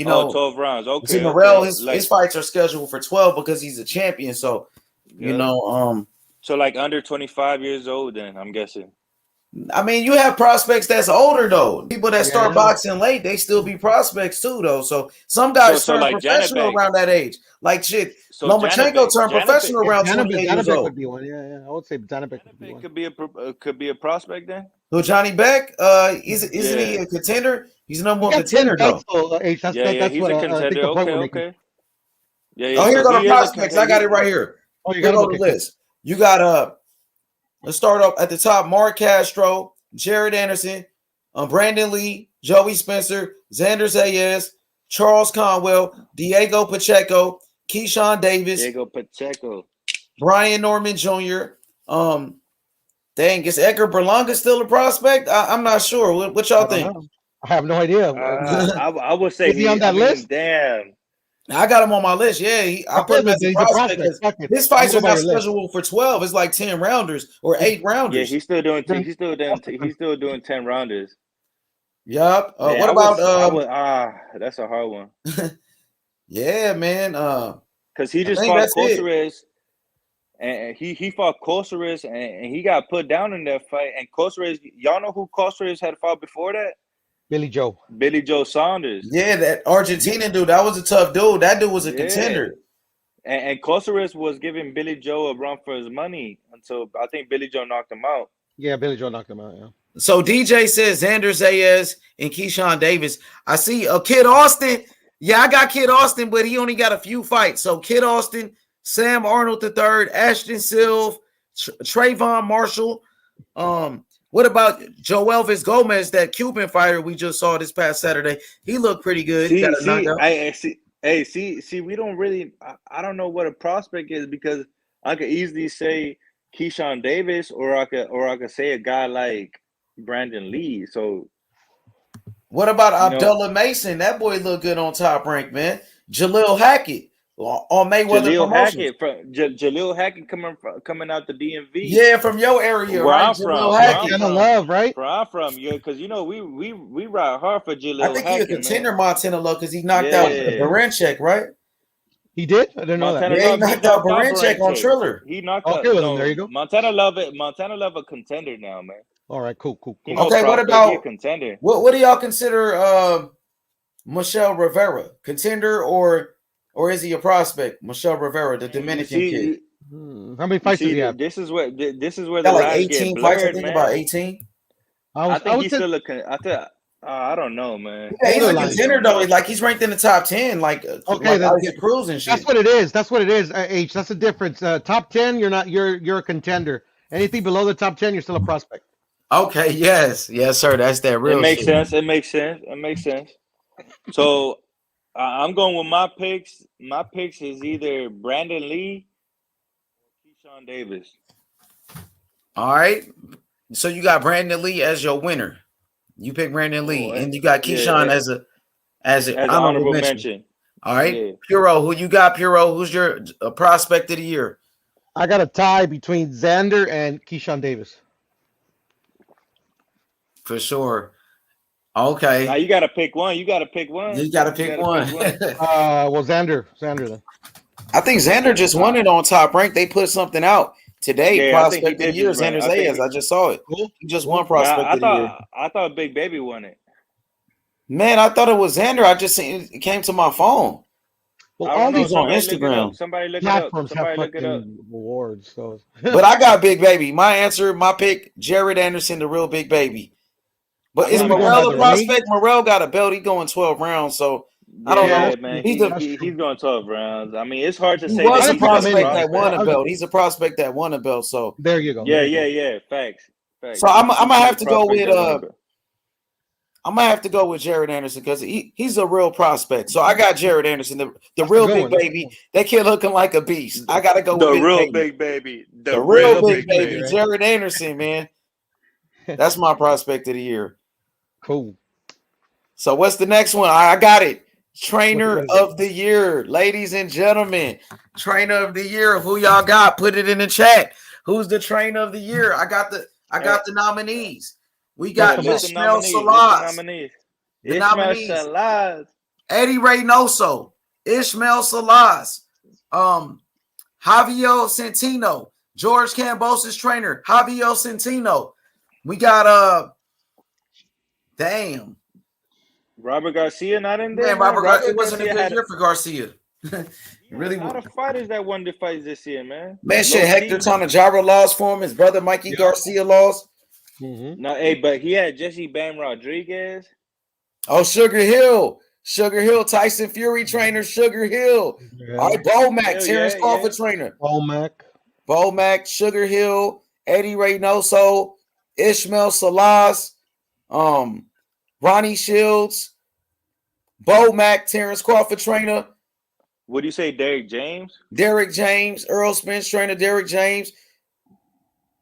12 rounds. Okay. See, Morrell, his fights are scheduled for 12 because he's a champion. So, So like under 25 years old then, I'm guessing. I mean, you have prospects that's older though. People that start boxing late, they still be prospects too though. So some guys turn like professional around that age. Like shit, Lomachenko turned professional around 28 years old. Would be one. Yeah, I would say Janibek would be one. Could be a prospect then. Who, Johnny Beck? Isn't he a contender? He's a number one contender though. He's a contender. Okay. Yeah. Oh, here go the prospects. I got it right here. Oh, you got the list. You got let's start up at the top. Mark Castro, Jared Anderson, Brandon Lee, Joey Spencer, Xander Zayas, Charles Conwell, Diego Pacheco, Keyshawn Davis, Brian Norman Jr. Is Edgar Berlanga still a prospect? I'm not sure. What y'all think? I have no idea. I would say is he on that list? Damn. I got him on my list. Yeah, I put him as a prospect. His fights are not scheduled for 12. It's like 10 rounders or 8 rounders. Yeah, he's still doing 10 rounders. Yup. Man, what about that's a hard one. Yeah, man. Because he just fought Kosares, and he fought Kosares, and he got put down in that fight. And Kosares, y'all know who Kosares had fought before that? Billy Joe Saunders. Yeah, that Argentinian dude. That was a tough dude. That dude was a contender. And Kosares was giving Billy Joe a run for his money until I think Billy Joe knocked him out. Yeah, Billy Joe knocked him out. Yeah. So DJ says Xander Zayas and Keyshawn Davis. I see Kid Austin. Yeah, I got Kid Austin, but he only got a few fights. So Kid Austin, Sam Arnold III, Ashton Silva, Trayvon Marshall. What about Joe Elvis Gomez, that Cuban fighter we just saw this past Saturday? He looked pretty good. Got a knockout. I see. Hey, see, we don't really. I don't know what a prospect is because I could easily say Keyshawn Davis, or I could say a guy like Brandon Lee. So, what about Abdullah Mason? That boy looked good on Top Rank, man. Jalil Hackett on Mayweather Promotions. Jalil Hackett coming out the DMV. Yeah, from your area, where right? I'm from. Love, right? Where I'm from, yeah, because we ride hard for Jalil Hackett. I think he's a contender, Montana Love, because he knocked out Baranchek, right? He did? I didn't know that. Yeah, he knocked out Baranchek on Triller. He knocked out. Okay, well, there you go. Montana Love a contender now, man. All right, cool. Okay, what about contender? What do y'all consider Michelle Rivera, contender or is he a prospect? Michelle Rivera, the Dominican kid. How many fights did he have? This is where the like lines 18 get fights. blurred, I think man. about 18. I think he's still I don't know, man. Yeah, he's a contender though. Like he's ranked in the top 10. Like he's cruising shit. That's what it is. That's what it is. H. That's the difference. Top 10, you're a contender. Anything below the top 10, you're still a prospect. Okay. Yes, sir. That's that real. It makes shit. sense. It makes sense. So I'm going with my picks. My picks is either Brandon Lee or Keyshawn Davis. All right. So you got Brandon Lee as your winner. You pick Brandon Lee, and you got Keyshawn as an honorable mention. All right, yeah. Puro, who you got? Puro, who's your prospect of the year? I got a tie between Xander and Keyshawn Davis. For sure. Okay. Now you got to pick one. You got to pick one. Well, Xander then. I think Xander just won it on Top Rank. They put something out today. Prospect of the year, Xander Zayas. I just saw it. He just won Prospect of the year. I thought Big Baby won it. Man, I thought it was Xander. I just seen it came to my phone. Well, all these on Instagram. Somebody look it up. Somebody look it up. Awards. So. But I got Big Baby. My pick, Jared Anderson, the real Big Baby. But is Morrell a prospect? Morrell got a belt. He going 12 rounds. So I don't know. Man. He's going 12 rounds. I mean, it's hard to say. He was a prospect that won a belt. He's a prospect that won a belt. So there you go. Yeah. Facts. So I'm gonna have to go with I'm gonna have to go with Jared Anderson because he's a real prospect. So I got Jared Anderson, the real Big Baby. That kid looking like a beast. I gotta go with the real Big Baby. The real Big Baby, Jared Anderson, man. That's my prospect of the year. Cool. So what's the next one? I got it. Trainer of the year, ladies and gentlemen. Trainer of the year. Who y'all got? Put it in the chat. Who's the trainer of the year? I got the nominees. We got Ishmael Salas. The nominees. Eddie Reynoso, Ishmael Salas, Javier Centino, George Kambosos trainer, Javier Centino. We got Robert Garcia not in there. Man, Robert Garcia wasn't a good year for Garcia. Really, a lot of fighters that won the fights this year, man. Man, shit, Hector Tonajaro lost for him. His brother Mikey Garcia lost. Mm-hmm. No, but he had Jesse Bam Rodriguez. Oh, Sugar Hill, Tyson Fury trainer, Sugar Hill. Yeah. All right, Bo Mac, Terrence Crawford trainer. Bo Mac, Sugar Hill, Eddie Reynoso, Ishmael Salas, Ronnie Shields, Bo Mac, Terrence Crawford trainer. What do you say, Derek James? Derek James, Earl Spence trainer, Derek James.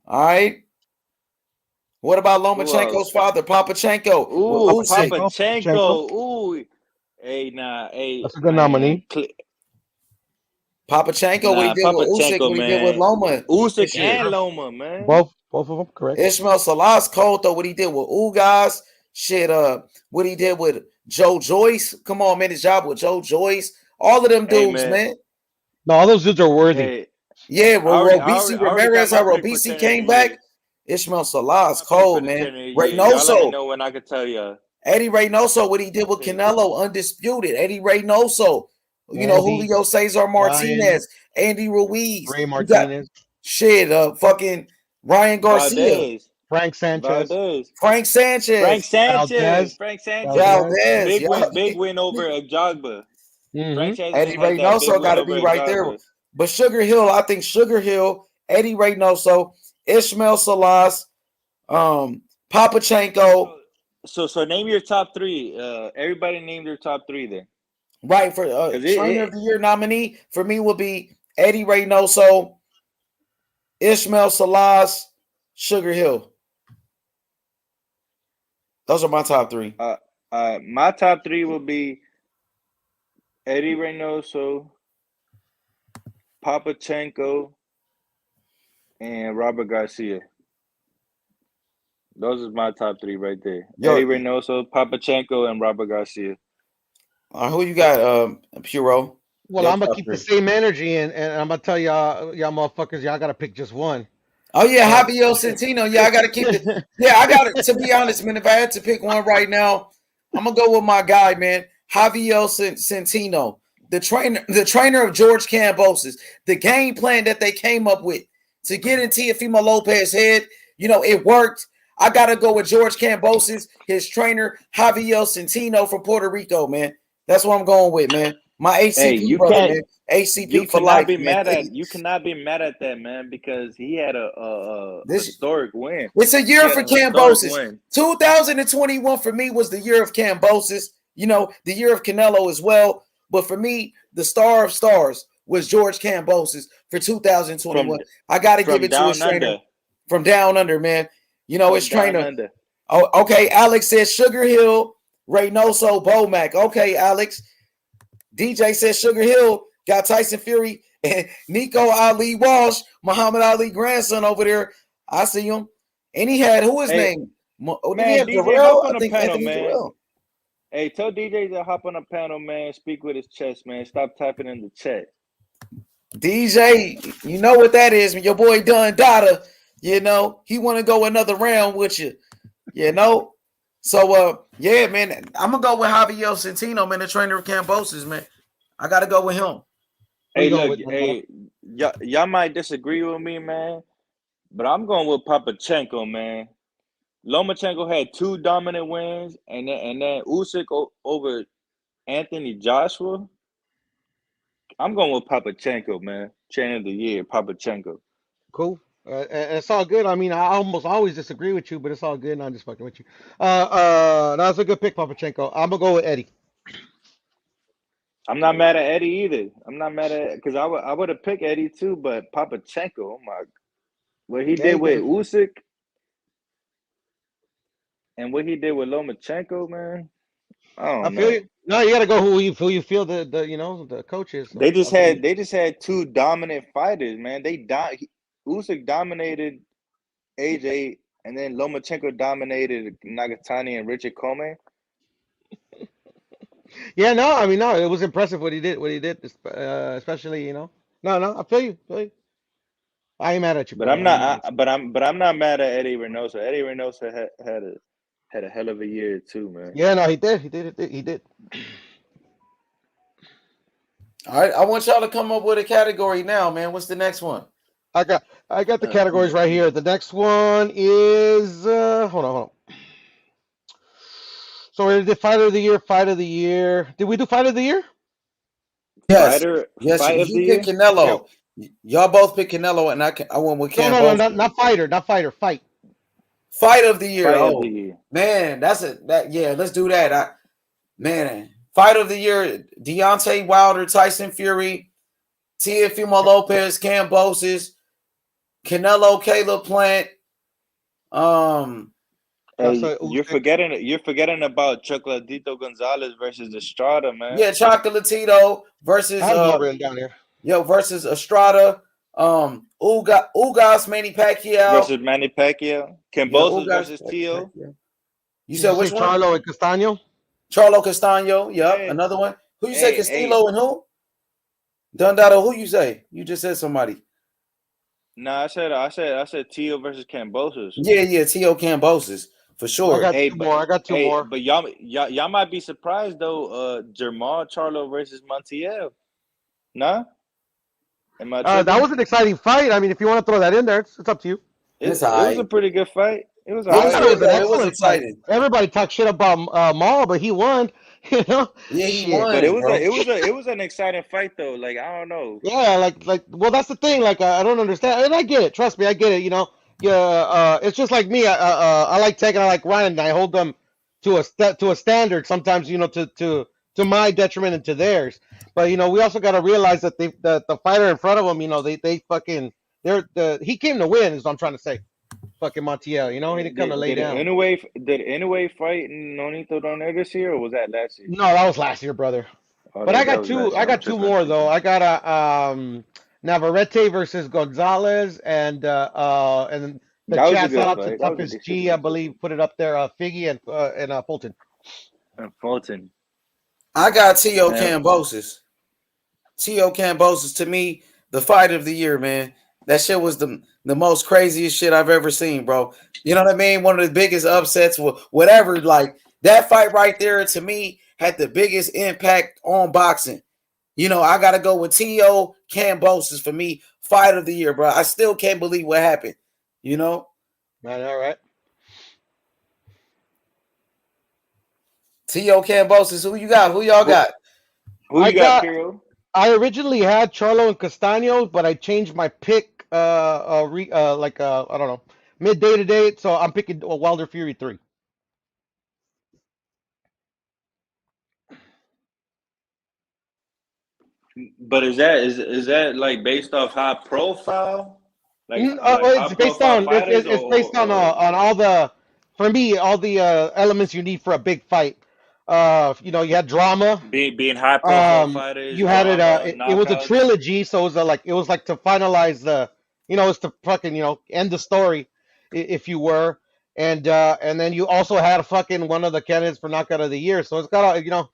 All right. What about Lomachenko's father, Papachenko? Ooh, Papachenko. Ooh. Hey, that's a good nominee. Papachenko, what he did with Usyk, what he did with Loma. Usyk and Loma, man. Both of them, correct. Ishmael Salas cold, though, what he did with Ugas. Shit, what he did with Joe Joyce. Come on, man, his job with Joe Joyce. All of them dudes, man. No, all those dudes are worthy. Hey. Yeah, well, Robisi Ramirez, how Robisi came back. Ishmael Salas cold, man. Reynoso. Know when I could tell you. Eddie Reynoso, what he did with Canelo, undisputed. Eddie Reynoso. You know, Julio Cesar Martinez, Andy Ruiz. Ray Martinez. Fucking Ryan Garcia. Valdez. Frank Sanchez. Big win over Ajagba. Mm-hmm. Eddie Reynoso got to be right there. But Sugar Hill, I think Sugar Hill, Eddie Reynoso, Ismail Salas, Papachenko. So name your top three. Everybody name their top three then. Right, for Trainer of the Year nominee for me will be Eddie Reynoso, Ismail Salas, Sugar Hill. Those are my top three. My top three will be Eddie Reynoso, Papachenko, and Robert Garcia. Those are my top three right there. Eddie Reynoso, Papachenko, and Robert Garcia. Who you got, Puro? Well, I'm gonna keep the same energy, and I'm gonna tell y'all motherfuckers, y'all gotta pick just one. Oh yeah, Javier Centino. Yeah, I gotta keep it. Yeah, I got it. To be honest, man, if I had to pick one right now, I'm gonna go with my guy, man, Javier Centino, the trainer of George Kambosos. The game plan that they came up with to get in Teofimo Lopez's head, it worked. I gotta go with George Kambosos, his trainer Javier Centino from Puerto Rico, man. That's what I'm going with, man. My ACP brother, man. ACP for life. You cannot be mad at that, man, because he had a historic win. It's a year for Kambosos. 2021 for me was the year of Kambosos. The year of Canelo as well. But for me, the star of stars was George Kambosos for 2021. I got to give it to his trainer from down under, man. His trainer. Oh, okay. Alex says Sugar Hill, Reynoso, Bomac. Okay, Alex. DJ says Sugar Hill got Tyson Fury and Nico Ali Walsh, Muhammad Ali grandson over there. I see him. And he had, who his name? Man, DJ, Darrell? I think panel, man. Darrell. Hey, tell DJ to hop on a panel, man. Speak with his chest, man. Stop tapping in the chat. DJ, you know what that is. Your boy Don Dada, he want to go another round with you, So, yeah, man, I'm going to go with Javier Centino, man, the trainer of Kambosos, man. I got to go with him. Hey, look, y'all might disagree with me, man, but I'm going with Papachenko, man. Lomachenko had 2 dominant wins, and then Usyk over Anthony Joshua. I'm going with Papachenko, man. Trainer of the Year, Papachenko. Cool. It's all good. I mean, I almost always disagree with you, but it's all good. And I'm just fucking with you. That's a good pick, Papachenko. I'm gonna go with Eddie. I'm not mad at Eddie either. I'm not mad at because I would have picked Eddie too, but Papachenko, oh my, what he did with Usyk and what he did with Lomachenko, man. I feel you. No, you gotta go who you feel the coaches. They just had 2 dominant fighters, man. Usyk dominated AJ, and then Lomachenko dominated Nagatani and Richard Coleman. Yeah, no, it was impressive what he did, especially, No, I feel you. I ain't mad at you, but I'm not mad at Eddie Reynoso. Eddie Reynoso had a hell of a year too, man. Yeah, no, he did. All right, I want y'all to come up with a category now, man. What's the next one? I got the categories right here. The next one is hold on. So we did Fight of the Year. Did we do Fight of the Year? Yes. Yes, you pick Canelo. Yeah. Y'all both pick Canelo, and I went with Canelo. No, not fighter, fight. Fight of the Year. Man, yeah, let's do that. Fight of the Year, Deontay Wilder, Tyson Fury, Teofimo Lopez, Kambosos, Canelo, Caleb Plant. Hey, you're forgetting about Chocolatito Gonzalez versus Estrada, man. Yeah, Chocolatito versus written down here. Versus Estrada. Ugas Manny Pacquiao versus Manny Pacquiao. Kambosos versus Tio. You said which one? Charlo and Castaño. Charlo Castaño. Yep. Hey, another one. Who you say? Castillo and who? Dundado. Who you say? You just said somebody. No, I said Tio versus Kambosos. Yeah, Tio Kambosos for sure. I got two more. But y'all might be surprised though. Jermall Charlo versus Montiel. Nah. That was an exciting fight. I mean, if you want to throw that in there, it's up to you. It was a pretty good fight. It was exciting. Everybody talked shit about Maul, but he won. You know? Yeah, he Shit. won, But it bro. was an exciting fight though. Like I don't know. Yeah, well, that's the thing. Like, I don't understand, and I get it. Trust me, I get it. You know, yeah. It's just like me. I like Tank and I like Ryan, and I hold them to a standard. Sometimes, you know, to my detriment and to theirs. But you know, we also got to realize that the fighter in front of them, you know, they fucking he came to win. Is what I'm trying to say. Fucking Montiel, you know, he didn't come to lay down. Did Inoue fight Nonito Donaire this year or was that last year? No, that was last year, brother. Oh, But I got was two. last I year. got two more though. I got a Navarrete versus Gonzalez, and the That was a chat good out to fight. That was a toughest decent G, I believe, put it up there. Figgy and Fulton. And Fulton. I got T.O. Man. Kambosos. T.O. Kambosos, to me, the fight of the year, man. That shit was the most craziest shit I've ever seen, bro. You know what I mean? One of the biggest upsets, whatever. Like, that fight right there, to me, had the biggest impact on boxing. You know, I got to go with T.O. Kambosos for me, fight of the year, bro. I still can't believe what happened, you know? Right, all right. T.O. Kambosos, who you got? Who y'all got? Who you got, Piro? I originally had Charlo and Castaño, but I changed my pick I don't know, midday today, so I'm picking Wilder Fury 3. But is that like based off high profile? Like It's based on it's based on all the, for me, all the elements you need for a big fight. You know, you had drama. being high profile fighters. You had drama, it was a knockouts. trilogy, so it was like to finalize the, you know, it's to fucking, you know, end the story, if you were, and then you also had a fucking one of the candidates for knockout of the year. So it's got, you know,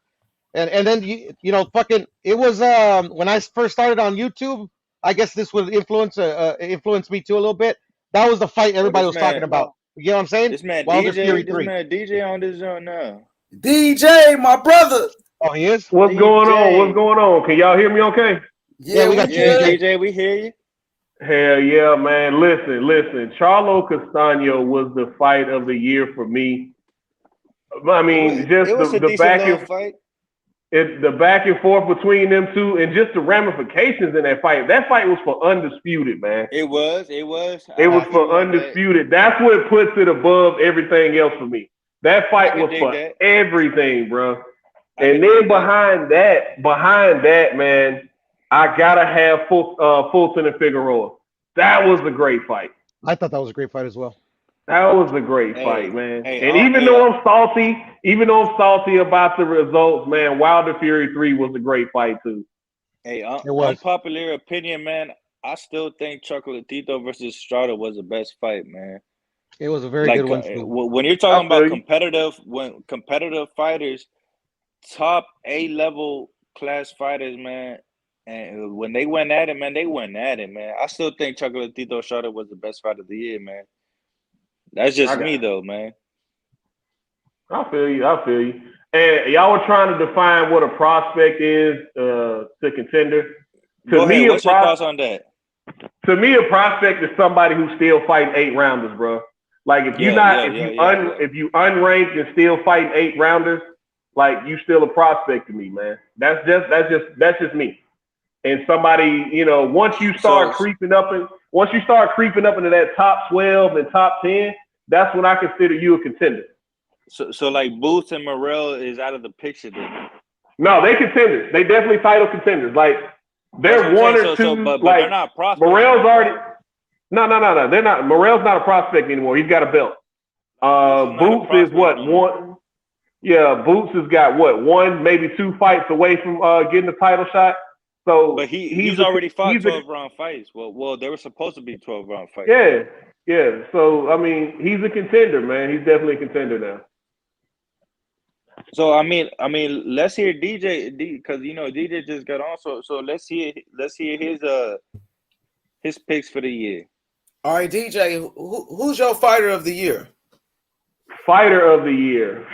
and then you know, fucking, it was when I first started on YouTube. I guess this would influence me too a little bit. That was the fight everybody was talking about. You know what I'm saying? This man Wilder DJ, Fury this 3. man DJ on this zone now. DJ, my brother. Oh, he is? What's going on? What's going on? Can y'all hear me okay? Yeah, we got you, DJ, we hear you. Hell yeah, man. Listen. Charlo Castaño was the fight of the year for me. I mean, just the back and fight. The back and forth between them two, and just the ramifications in that fight. That fight was for undisputed, man. It was. It was for undisputed. That's what puts it above everything else for me. That fight was for everything, bro. And then behind that, man, I gotta have Fulton and Figueroa. That was a great fight. I thought that was a great fight as well. That was a great fight, man. And even though I'm salty about the results, man, Wilder Fury 3 was a great fight too. Hey, unpopular opinion, man. I still think Chocolatito versus Strada was the best fight, man. It was a very good one too. When you're talking about competitive fighters, top A-level class fighters, man, and when they went at it, man, I still think Chocolatito Strada was the best fight of the year, man. That's just me, though, man. I feel you. And y'all were trying to define what a prospect is to contender. Go ahead. What's your thoughts on that? To me, a prospect is somebody who's still fighting 8-rounders, bro. Like if if you unranked and still fighting 8-rounders, like you still a prospect to me, man. That's just me. And somebody, you know, once you start creeping up into that top 12 and top 10, that's when I consider you a contender. So like Boots and Morrell is out of the picture then? No, they contenders. They definitely title contenders. Like they're one or two. But like they're not prospects. Morrell's already. No. They're not. Morrell's not a prospect anymore. He's got a belt. Boots is what one. Yeah, Boots has got what 1, maybe 2 fights away from getting the title shot. So, but he's already fought 12-round fights. Well, they were supposed to be 12-round fights. Yeah. So I mean, he's a contender, man. He's definitely a contender now. So I mean, let's hear DJ because you know DJ just got on. So let's hear his picks for the year. All right, DJ, who's your fighter of the year? Fighter of the year,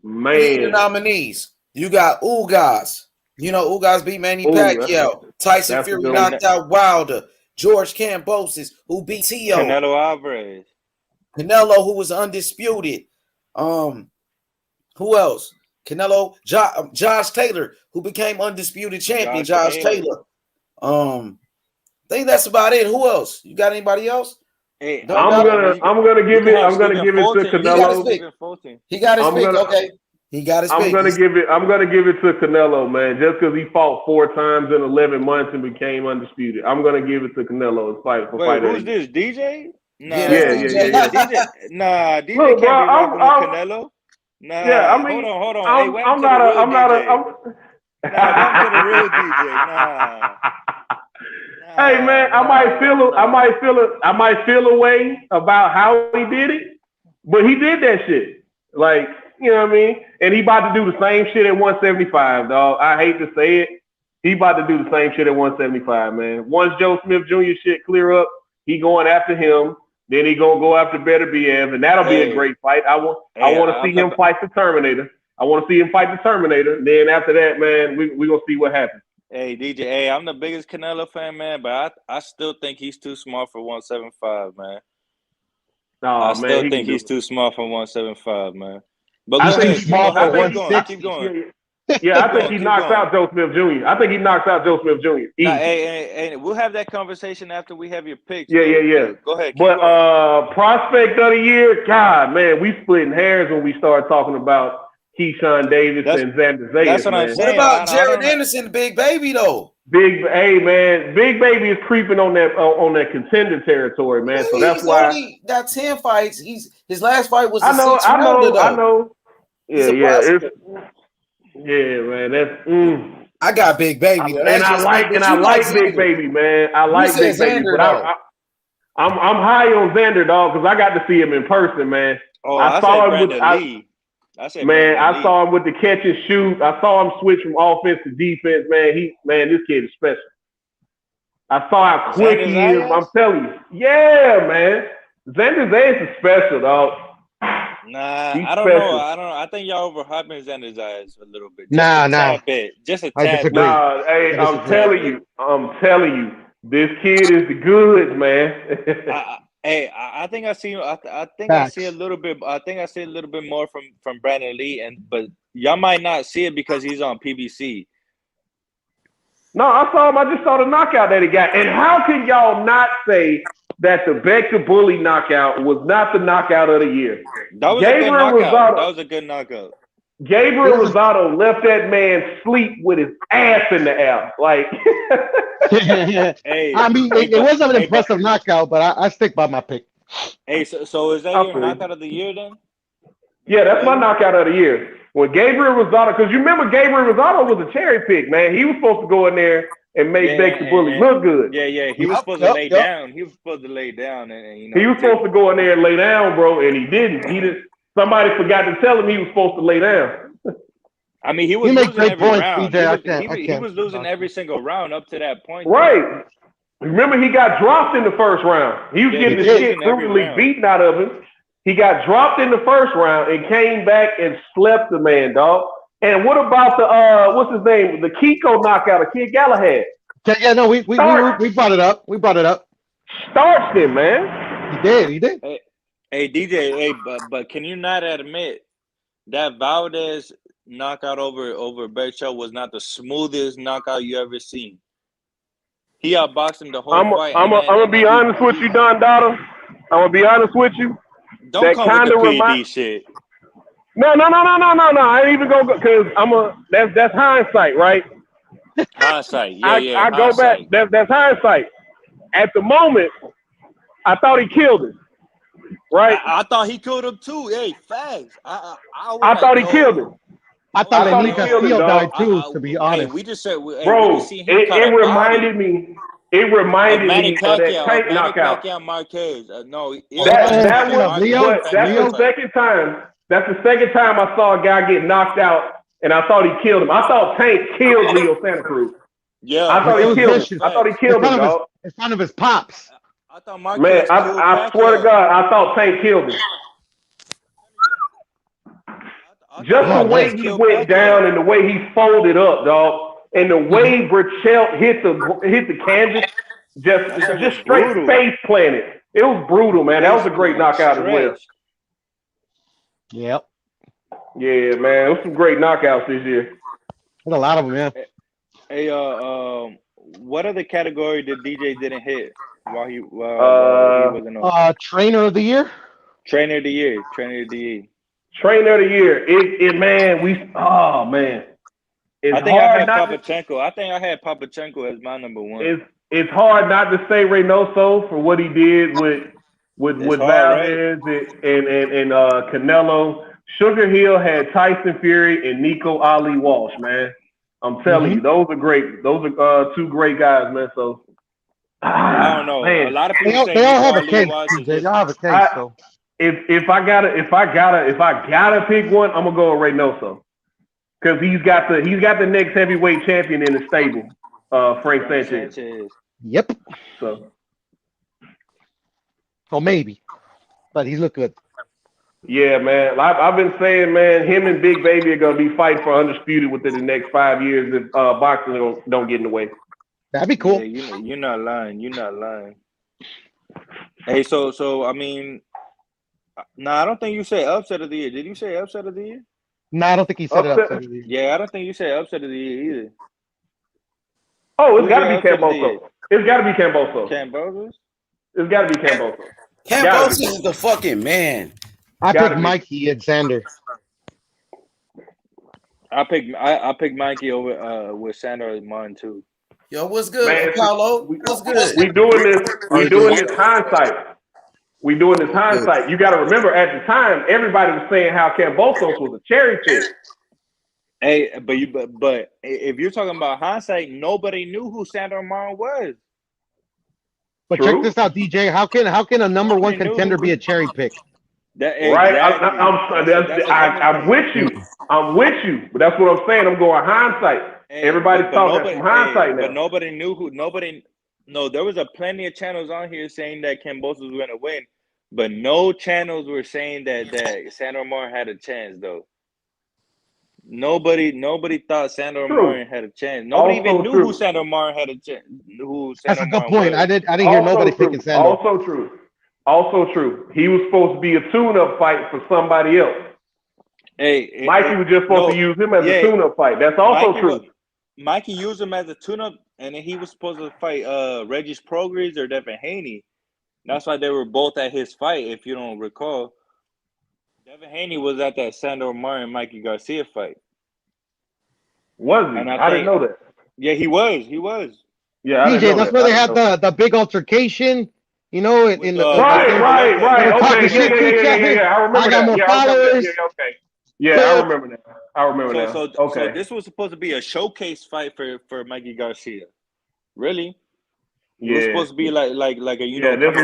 man. The nominees. You got Ugas. You know Ugas beat Manny Pacquiao. Tyson Fury knocked out Wilder. George Kambosos, who beat T.O. Canelo Alvarez. Canelo, who was undisputed. Who else? Josh Taylor, who became undisputed champion. Josh Taylor. I think that's about it. Who else? You got anybody else? Hey, I'm gonna give it to Canelo. He got his pick. Okay. He got his pick. I'm gonna give it to Canelo, man, just because he fought 4 times in 11 months and became undisputed. I'm gonna give it to Canelo. Who's this? DJ? Nah, yeah. DJ. Nah, DJ Look, can't be bro, rocking with Canelo. Nah, yeah, I mean, hold on. I'm not welcome to the real DJ. Nah. Hey man, I might feel a way about how he did it, but he did that shit. Like, you know what I mean? And he about to do the same shit at 175, dog. I hate to say it. He about to do the same shit at 175, man. Once Joe Smith Jr. shit clear up, he going after him. Then he gonna go after Benavidez, and that'll be a great fight. I want to see him fight the Terminator. I want to see him fight the Terminator. Then after that, man, we gonna see what happens. Hey, DJ, hey, I'm the biggest Canelo fan, man, but I still think he's too small for 175, man. I still think he's too small for 175, man. But go ahead. Keep going. Yeah, I think he knocks out Joe Smith Jr. I think he knocks out Joe Smith Jr. Nah, hey, we'll have that conversation after we have your picks. Yeah. Go ahead. But prospect of the year, God, man, we splitting hairs when we start talking about Keyshawn Davis and Xander Zayas. That's what I'm saying. What about Jared Anderson, the Big Baby, though? Big Baby is creeping on that contender territory, man. So that's why he's only got 10 fights. His last fight was I know. Yeah, man. That's I got Big Baby, and I like Big Baby, man. I like Big Baby, but I'm high on Xander, dog, because I got to see him in person, man. Oh, I saw him with I saw him with the catch and shoot. I saw him switch from offense to defense, man. This kid is special. I saw how quick he is. I'm telling you. Yeah, man. Xander Zayas is special, dog. Nah, I don't know. I think y'all overhyping Xander Zayas a little bit. Just a tad bit. Nah, hey, I'm telling you, this kid is the goods, man. I think I see. I think I see a little bit. I think I see a little bit more from Brandon Lee, but y'all might not see it because he's on PBC. No, I saw him. I just saw the knockout that he got. And how can y'all not say that the Beck Bully knockout was not the knockout of the year? That was a good knockout. That was a good knockout. Gabriel Rosado left that man sleep with his ass in the air. Like, I mean, it wasn't an impressive knockout, but I stick by my pick. Hey, so is that your knockout of the year then? Yeah, that's my knockout of the year. When Gabriel Rosado, because you remember Gabriel Rosado was a cherry pick, man. He was supposed to go in there and make Beck the Bully look good. Yeah. He was supposed to lay down. He was supposed to lay down, and he was supposed to go in there and lay down, bro, and he didn't. Somebody forgot to tell him he was supposed to lay down. I mean, he was losing every round. He was losing every single round up to that point. Right. Remember, he got dropped in the first round. He was getting the shit brutally beaten out of him. He got dropped in the first round and came back and slept the man, dog. And what about the what's his name? The Kiko knockout of Kid Galahad. Yeah, no, we brought it up. We brought it up. Starched him, man. He did. Hey DJ, but can you not admit that Valdez knockout over Berchel was not the smoothest knockout you ever seen? He outboxed him the whole fight. I'm gonna be honest with you, Don Dotto. I'm gonna be honest with you. Don't come with the PD shit. No. I ain't even gonna because that's hindsight, right? Hindsight. Yeah. I go back. That's hindsight. At the moment, I thought he killed him. Right? I thought he killed him too. Hey, facts. I thought he killed him. I thought Lenny Castillo died too, to be honest. Hey, we just said, bro, it reminded me. It reminded me of that Tank knockout. Pacquiao Marquez. No, that's the second time. That's the second time I saw a guy get knocked out, and I thought he killed him. I thought Tank killed Leo Santa Cruz. Yeah, I thought he killed him. I thought he killed him, dog. In front of his pops. I thought Marquez. Man, I swear to God, I thought Tank killed him. Just the way he went down and the way he folded up, dog, and the way Berchelt hit the canvas, just straight face planted. It was brutal, man. That was a great knockout as well. Yep. Yeah, man, it was some great knockouts this year. There's a lot of them, yeah. Hey, what other category did DJ didn't hit while he wasn't on? Trainer of the year. Trainer of the year. Trainer of the year. Trainer of the year. Man. It's I think I hard had not Papachenko. I think I had Papachenko as my number one. It's hard not to say Reynoso for what he did with Valdez and Canelo. Sugar Hill had Tyson Fury and Nico Ali Walsh, man. I'm telling you, those are great. Those are two great guys, man. So I don't know. Man. A lot of people say They all have Nico a Ali case. Walsh is They all have a case, though. If I gotta pick one, I'm gonna go with Reynoso. Because he's got the next heavyweight champion in the stable, Frank Sanchez. Yep. So, maybe, but he's look good. Yeah, man. I've been saying, man, him and Big Baby are gonna be fighting for undisputed within the next 5 years if boxing don't get in the way. That'd be cool. Yeah, you're not lying. You're not lying. Hey, so I mean, I don't think you said upset of the year. Did you say upset of the year? No, I don't think he said upset of the year. Yeah, I don't think you said upset of the year either. Oh, it's got to be Kambosos. It's got to be Kambosos. Kambosos? It's got to be Kambosos. Kambosos is the fucking man. I picked Mikey and Sander. I picked Mikey over with Sander as mine too. Yo, what's good, man, Paulo? What's good? We doing this hindsight. We doing this hindsight. You got to remember, at the time, everybody was saying how Kambosos was a cherry pick. Hey, but if you're talking about hindsight, nobody knew who Sandor Martin was. But check this out, DJ. How can a number one contender be a cherry pick? Right? I'm with you. I'm with you. But that's what I'm saying. I'm going hindsight. Everybody's talking from hindsight now. But nobody knew who. No, there was plenty of channels on here saying that Kambosos was going to win, but no channels were saying that Sandor Martin had a chance, though. Nobody thought Sandor Martin had a chance. Nobody even knew who Sandor Martin had a chance. That's a good point. I didn't hear nobody picking Sandor. Also true. He was supposed to be a tune-up fight for somebody else. Hey, Mikey was just supposed to use him as a tune-up fight. That's also true. Mikey used him as a tune-up, and then he was supposed to fight Regis Prograis or Devin Haney. That's why they were both at his fight, if you don't recall. Devin Haney was at that Sandor Martin Mikey Garcia fight. Was he? I didn't know that. Yeah, he was. Yeah, DJ, that's where they had the big altercation. You know, in the right. Okay, yeah. I remember I got that. more followers. I remember that. So this was supposed to be a showcase fight for Mikey Garcia. Really? It was supposed to be like a this was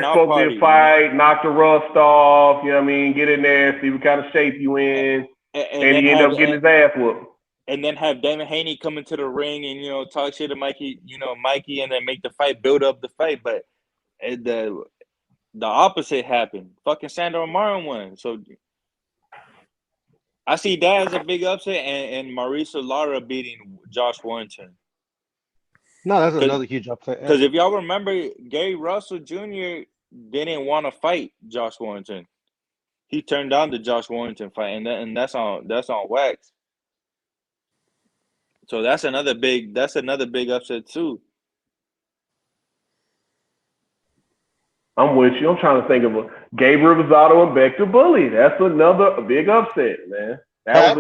supposed to be a fight, knock the rust off, you know what I mean, get in there, see what kind of shape you in, and he ended up getting his ass whooped. And then have Devin Haney come into the ring and talk shit to Mikey, and then make the fight, build up the fight, but the opposite happened. Fucking Sandor Martin won. So I see that as a big upset, and Mauricio Lara beating Josh Warrington. No, that's another huge upset. Because if y'all remember, Gary Russell Jr. didn't want to fight Josh Warrington. He turned down the Josh Warrington fight, and that's on wax. So that's another big upset too. I'm with you. I'm trying to think of Gabriel Rosado and Bector Bully. That's another big upset, man. That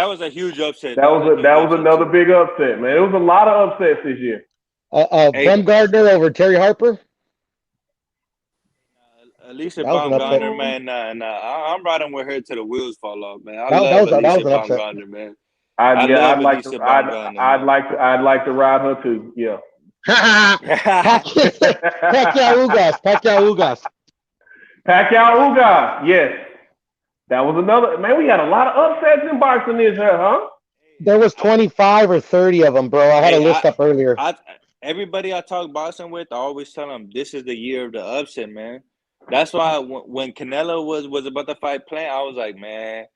was a huge upset. That was another big upset, man. It was a lot of upsets this year. Baumgardner over Terry Harper. Alicia Baumgardner, man. I'm riding with her till the wheels fall off, man. That was an upset. Baumgardner, man. I'd like to ride her too. Yeah. Pacquiao Ugas. Yes. That was another, man. We had a lot of upsets in boxing this year, huh? There was 25 or 30 of them, bro. I had a list up earlier. Everybody I talk boxing with, I always tell them this is the year of the upset, man. That's why when Canelo was about to fight Plant, I was like, man,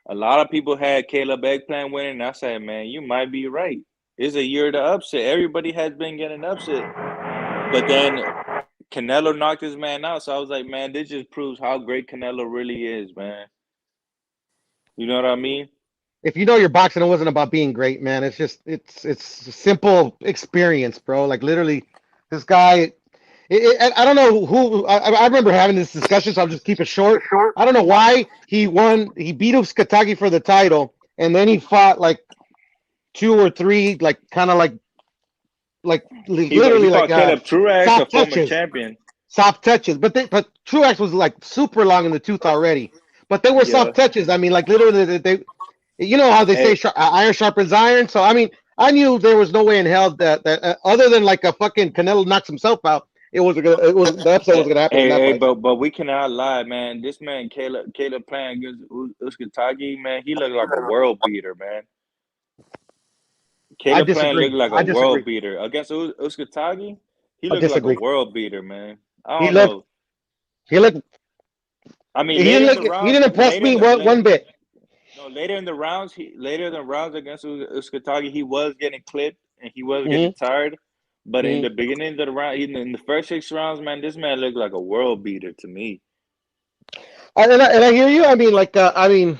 a lot of people had Caleb Eggplant winning. And I said, man, you might be right. It's a year of the upset. Everybody has been getting upset. But then Canelo knocked his man out. So I was like, man, this just proves how great Canelo really is, man. You know what I mean? If you know your boxing, it wasn't about being great, man. It's just it's simple experience, bro. Like literally, this guy. I don't know who. I remember having this discussion, so I'll just keep it short. I don't know why he won. He beat Uskatagi for the title, and then he fought like 2 or 3, like kind of like literally He like fought Caleb Truax, a soft former touches, champion. soft touches. But Truax was like super long in the tooth already. But they were soft touches. I mean, like literally they you know how they say iron sharpens iron. So I mean, I knew there was no way in hell that other than like a fucking Canelo knocks himself out, the episode was gonna happen in that fight. But we cannot lie, man. This man Caleb playing against Uskatagi, man, he looked like a world beater, man. Caleb playing looked like a world beater against Uskatagi. He looked like a world beater, man. I don't know. He looked. I mean, he didn't impress me one bit. No, later in the rounds against Uskatagi, he was getting clipped and he was getting tired. But in the beginning of the round, in the first 6 rounds, man, this man looked like a world beater to me. And I hear you. I mean, like, I mean,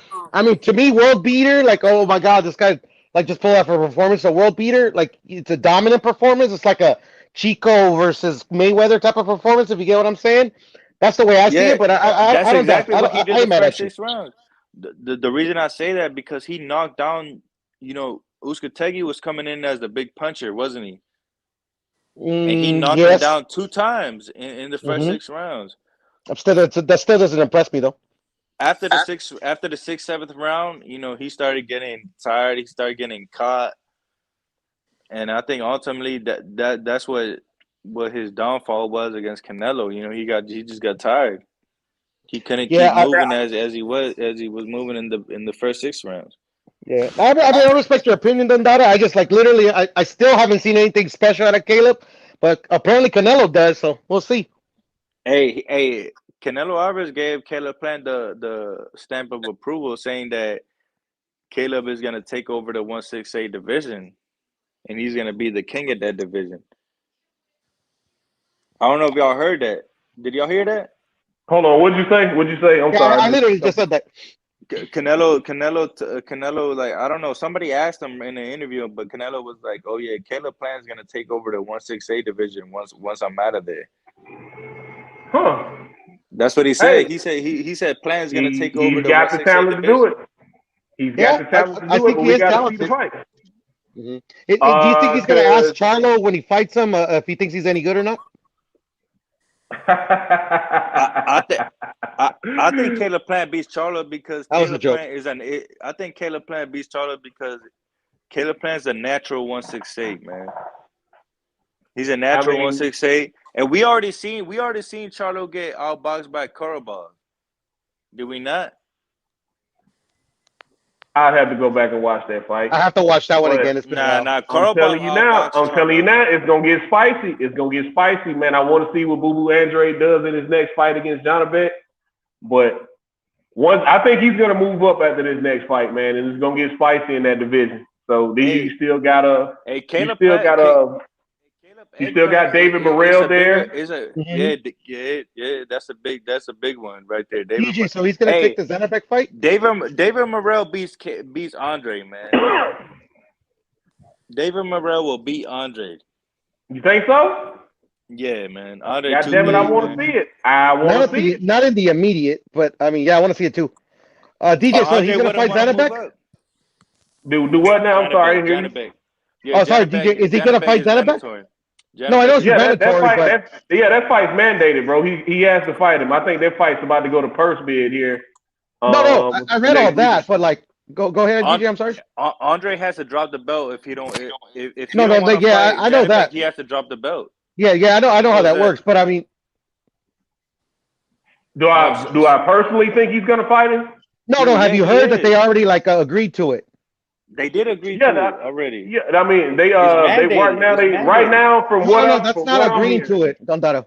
to me, world beater, like, oh my god, this guy like just pulled off a performance. A world beater, like, it's a dominant performance. It's like a Chico versus Mayweather type of performance. If you get what I'm saying, that's the way I see it. But that's I don't exactly doubt. what he did I the mad first at you. 6 rounds. The reason I say that because he knocked down, Uskategi was coming in as the big puncher, wasn't he? And he knocked him down 2 times in the first 6 rounds. That still doesn't impress me though. After the 6th, 7th round, he started getting tired. He started getting caught, and I think ultimately that's what his downfall was against Canelo. He just got tired. He couldn't keep moving as he was moving in the first 6 rounds. Yeah, I mean, I respect your opinion, Dondada. I just like literally, I still haven't seen anything special out of Caleb, but apparently Canelo does, so we'll see. Hey, Canelo Alvarez gave Caleb Plant the stamp of approval, saying that Caleb is gonna take over the 168 division, and he's gonna be the king of that division. I don't know if y'all heard that. Did y'all hear that? Hold on, what'd you say? I'm sorry. I literally just said that. Canelo, like, I don't know. Somebody asked him in an interview, but Canelo was like, "Oh yeah, Caleb Plant's gonna take over the 168 division once I'm out of there." Huh? That's what he said. Hey, he said Plant's gonna take over the 168 division. He's got the talent to do it. He's got the talent to do it, but we got to see the fight. Do you think he's gonna ask Charlo when he fights him if he thinks he's any good or not? I think Caleb Plant beats Charlo because I think Caleb Plant beats Charlo because Caleb Plant's a natural 168, man. He's a natural 168, and we already seen Charlo get outboxed by Korobov. Did we not? I'd have to go back and watch that fight. I have to watch that one again. It's been a while. I'm telling you now, it's gonna get spicy. It's gonna get spicy, man. I want to see what Boo Boo Andre does in his next fight against Jonabek. But I think he's gonna move up after this next fight, man, and it's gonna get spicy in that division. So you still got David Morrell there. Yeah, that's a big one right there. DJ, so he's gonna take the Zanabek fight? David Morrell beats Andre, man. David Morrell will beat Andre. You think so? Yeah, man. Andre, God damn it, I want to see it. I want to see it. Not in the immediate, but I mean, yeah, I want to see it too. DJ, so he's gonna fight Zanabek? Do what now? I'm sorry. Sorry, DJ. Is he gonna fight Zanabek? No, I know it's mandatory, but that fight's mandated, bro. He has to fight him. I think that fight's about to go to purse bid here. No, I read all that, but like, go ahead, DJ. I'm sorry. Andre has to drop the belt if he don't. If I know that he has to drop the belt. Yeah, I know how that works, but I mean, do I personally think he's gonna fight him? No. Have you heard that they already agreed to it? They did agree to it already. Yeah, I mean they work now. Right now from what that's not agreeing to it, Dondado.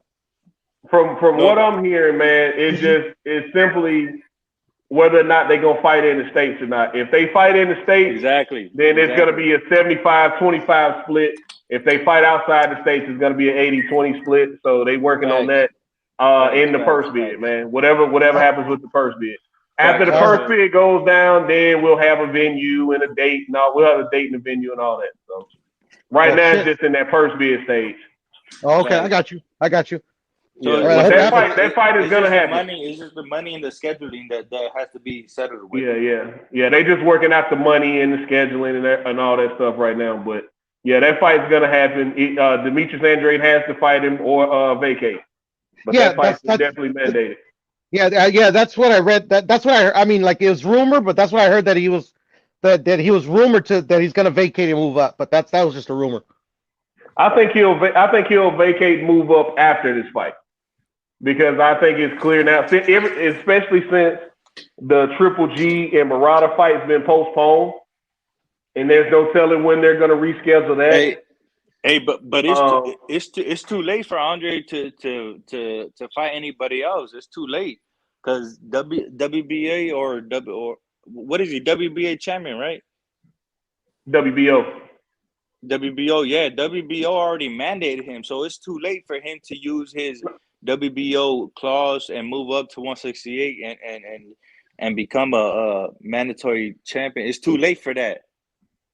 From what I'm hearing, man, it's simply whether or not they're gonna fight in the States or not. If they fight in the States, then it's gonna be a 75-25 split. If they fight outside the States, it's gonna be an 80-20 split. So they working on that in the purse bid, man. Whatever happens with the purse bid. After the first bid goes down, then we'll have a venue and a date. No, we'll have a date and a venue and all that. So right now it's just in that first bid stage. Oh, okay, I got you. So right, that fight is gonna happen. It's just the money and the scheduling that has to be settled with. Yeah. They just working out the money and the scheduling and all that stuff right now. But yeah, that fight's gonna happen. Demetrius Andrade has to fight him or vacate. But that fight's definitely mandated. Yeah, that's what I read. That's what I heard. I mean, like it was rumored, but that's what I heard that he was rumored that he's gonna vacate and move up. But that was just a rumor. I think he'll vacate and move up after this fight. Because I think it's clear now, especially since the Triple G and Murata fight's been postponed, and there's no telling when they're going to reschedule that. But it's too late for Andre to fight anybody else. It's too late because WBA or what is he? WBA champion, right? WBO, yeah. WBO already mandated him, so it's too late for him to use his WBO clause and move up to 168 and become a mandatory champion. It's too late for that.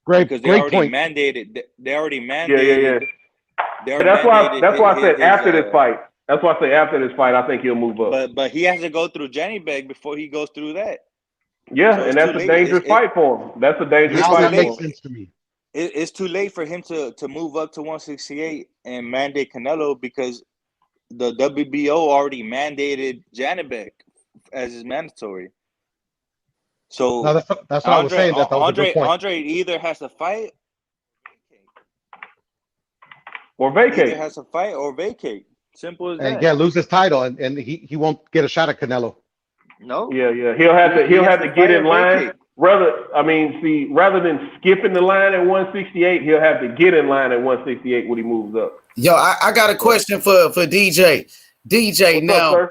Because they already mandated. They already mandated. Yeah. That's why I said after this fight. That's why I say after this fight, I think he'll move up. But he has to go through Janibek before he goes through that. Yeah, so and that's a dangerous fight for him. That's a dangerous fight. That makes sense to me. It's too late for him to move up to 168 and mandate Canelo because the WBO already mandated Janibek as his mandatory. So no, that's what I was saying. That was a good point. Andre either has to fight or vacate. Either has to fight or vacate. Simple as that. And lose his title, and he won't get a shot at Canelo. No. Yeah. He'll have to get in line. Rather than skipping the line at 168, he'll have to get in line at 168 when he moves up. Yo, I got a question for DJ. DJ, now,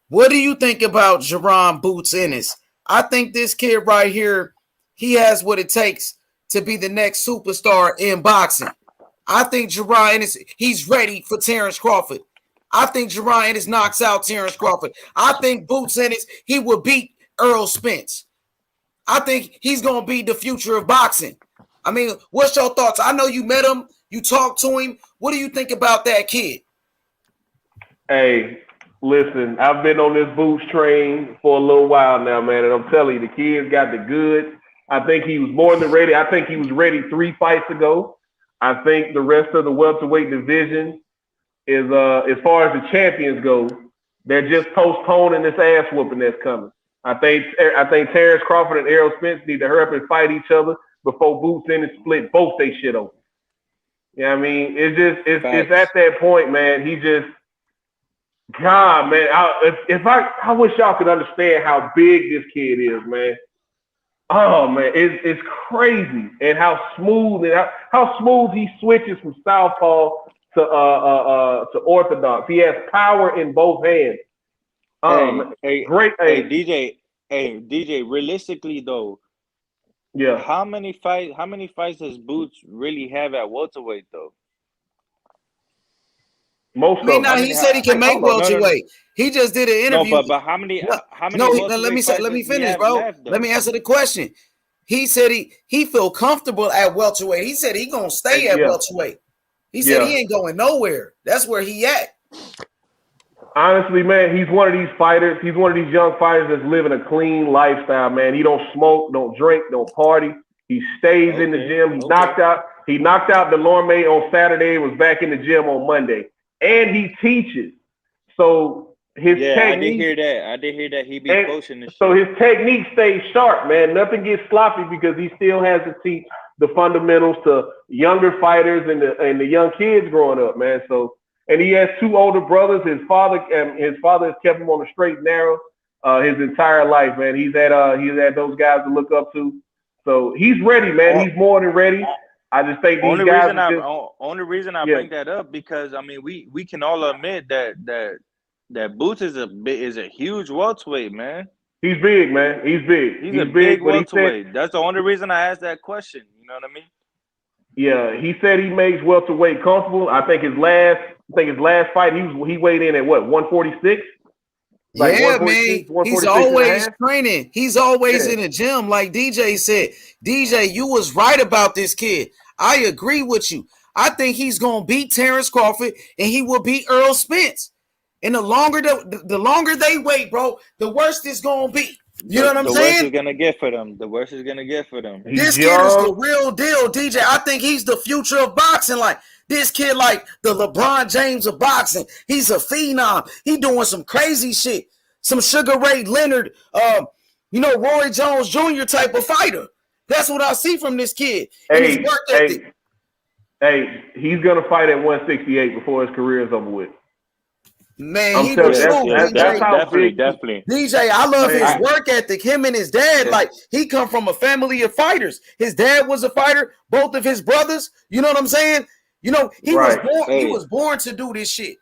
what do you think about Jerron Boots Ennis? I think this kid right here, he has what it takes to be the next superstar in boxing. I think Jerron Ennis, he's ready for Terrence Crawford. I think Jerron Ennis knocks out Terrence Crawford. I think Boots Ennis, he will beat Errol Spence. I think he's going to be the future of boxing. I mean, what's your thoughts? I know you met him. You talked to him. What do you think about that kid? Hey, listen, I've been on this Boots train for a little while now, man, and I'm telling you, the kid's got the goods. I think he was more than ready. I think he was ready 3 fights ago. I think the rest of the welterweight division is, as far as the champions go, they're just postponing this ass whooping that's coming. I think Terrence Crawford and Errol Spence need to hurry up and fight each other before Boots Ennis split both they shit open. You know what I mean? It's at that point, man. He just, God, man. I wish y'all could understand how big this kid is, man. Oh man, it's crazy, and how smooth he switches from southpaw to orthodox. He has power in both hands. Great. DJ. Realistically though, yeah. How many fights does Boots really have at welterweight though? Most of them. He said he can make welterweight. He just did an interview. No, but how many? Let me finish, bro. Let me answer the question. He said he feel comfortable at welterweight. He said he gonna stay at welterweight. He said he ain't going nowhere. That's where he at. Honestly, man, he's one of these fighters. He's one of these young fighters that's living a clean lifestyle, man. He don't smoke, don't drink, don't party. He stays in the gym. He knocked out Delorme on Saturday. Was back in the gym on Monday, and he teaches. So his technique. I did hear that. He be coaching this. So his technique stays sharp, man. Nothing gets sloppy because he still has to teach the fundamentals to younger fighters and the young kids growing up, man. So. And he has 2 older brothers. His father has kept him on the straight and narrow his entire life, man. He's had those guys to look up to. So he's ready, man. He's more than ready. I just think only reason I bring that up because I mean we can all admit that Boots is a huge welterweight, man. He's big, man. He's big. He's a big welterweight. That's the only reason I asked that question. You know what I mean? Yeah, he said he makes welterweight comfortable. I think his last fight he weighed in at what, 146? Like Yeah, 146, man. He's 146 and a always half? training. He's always Yeah. in the gym, like DJ said. DJ, you was right about this kid. I agree with you. I think he's gonna beat Terrence Crawford and he will beat Earl Spence. And the longer they wait, bro, the worse it's gonna be. You know what I'm The saying? worst is gonna get for them. The worst is gonna get for them. This kid is the real deal, DJ. I think he's the future of boxing. Like this kid, like the LeBron James of boxing. He's a phenom. He doing some crazy shit. Some Sugar Ray Leonard, Roy Jones Jr. type of fighter. That's what I see from this kid. And his work ethic. He's gonna fight at 168 before his career is over with. Man, he was definitely. DJ, I love his work ethic. Him and his dad, like he come from a family of fighters. His dad was a fighter. Both of his brothers. You know what I'm saying? He was born to do this shit.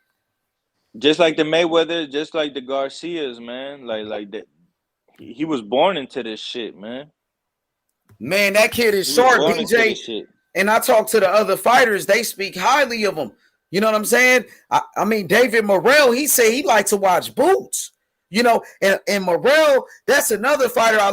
Just like the Mayweather, just like the Garcias, man. Like that. He was born into this shit, man. Man, that kid is sharp, DJ. And I talk to the other fighters. They speak highly of him. You know what I'm saying? I mean, David Morrell, he said he liked to watch Boots. And Morrell, that's another fighter I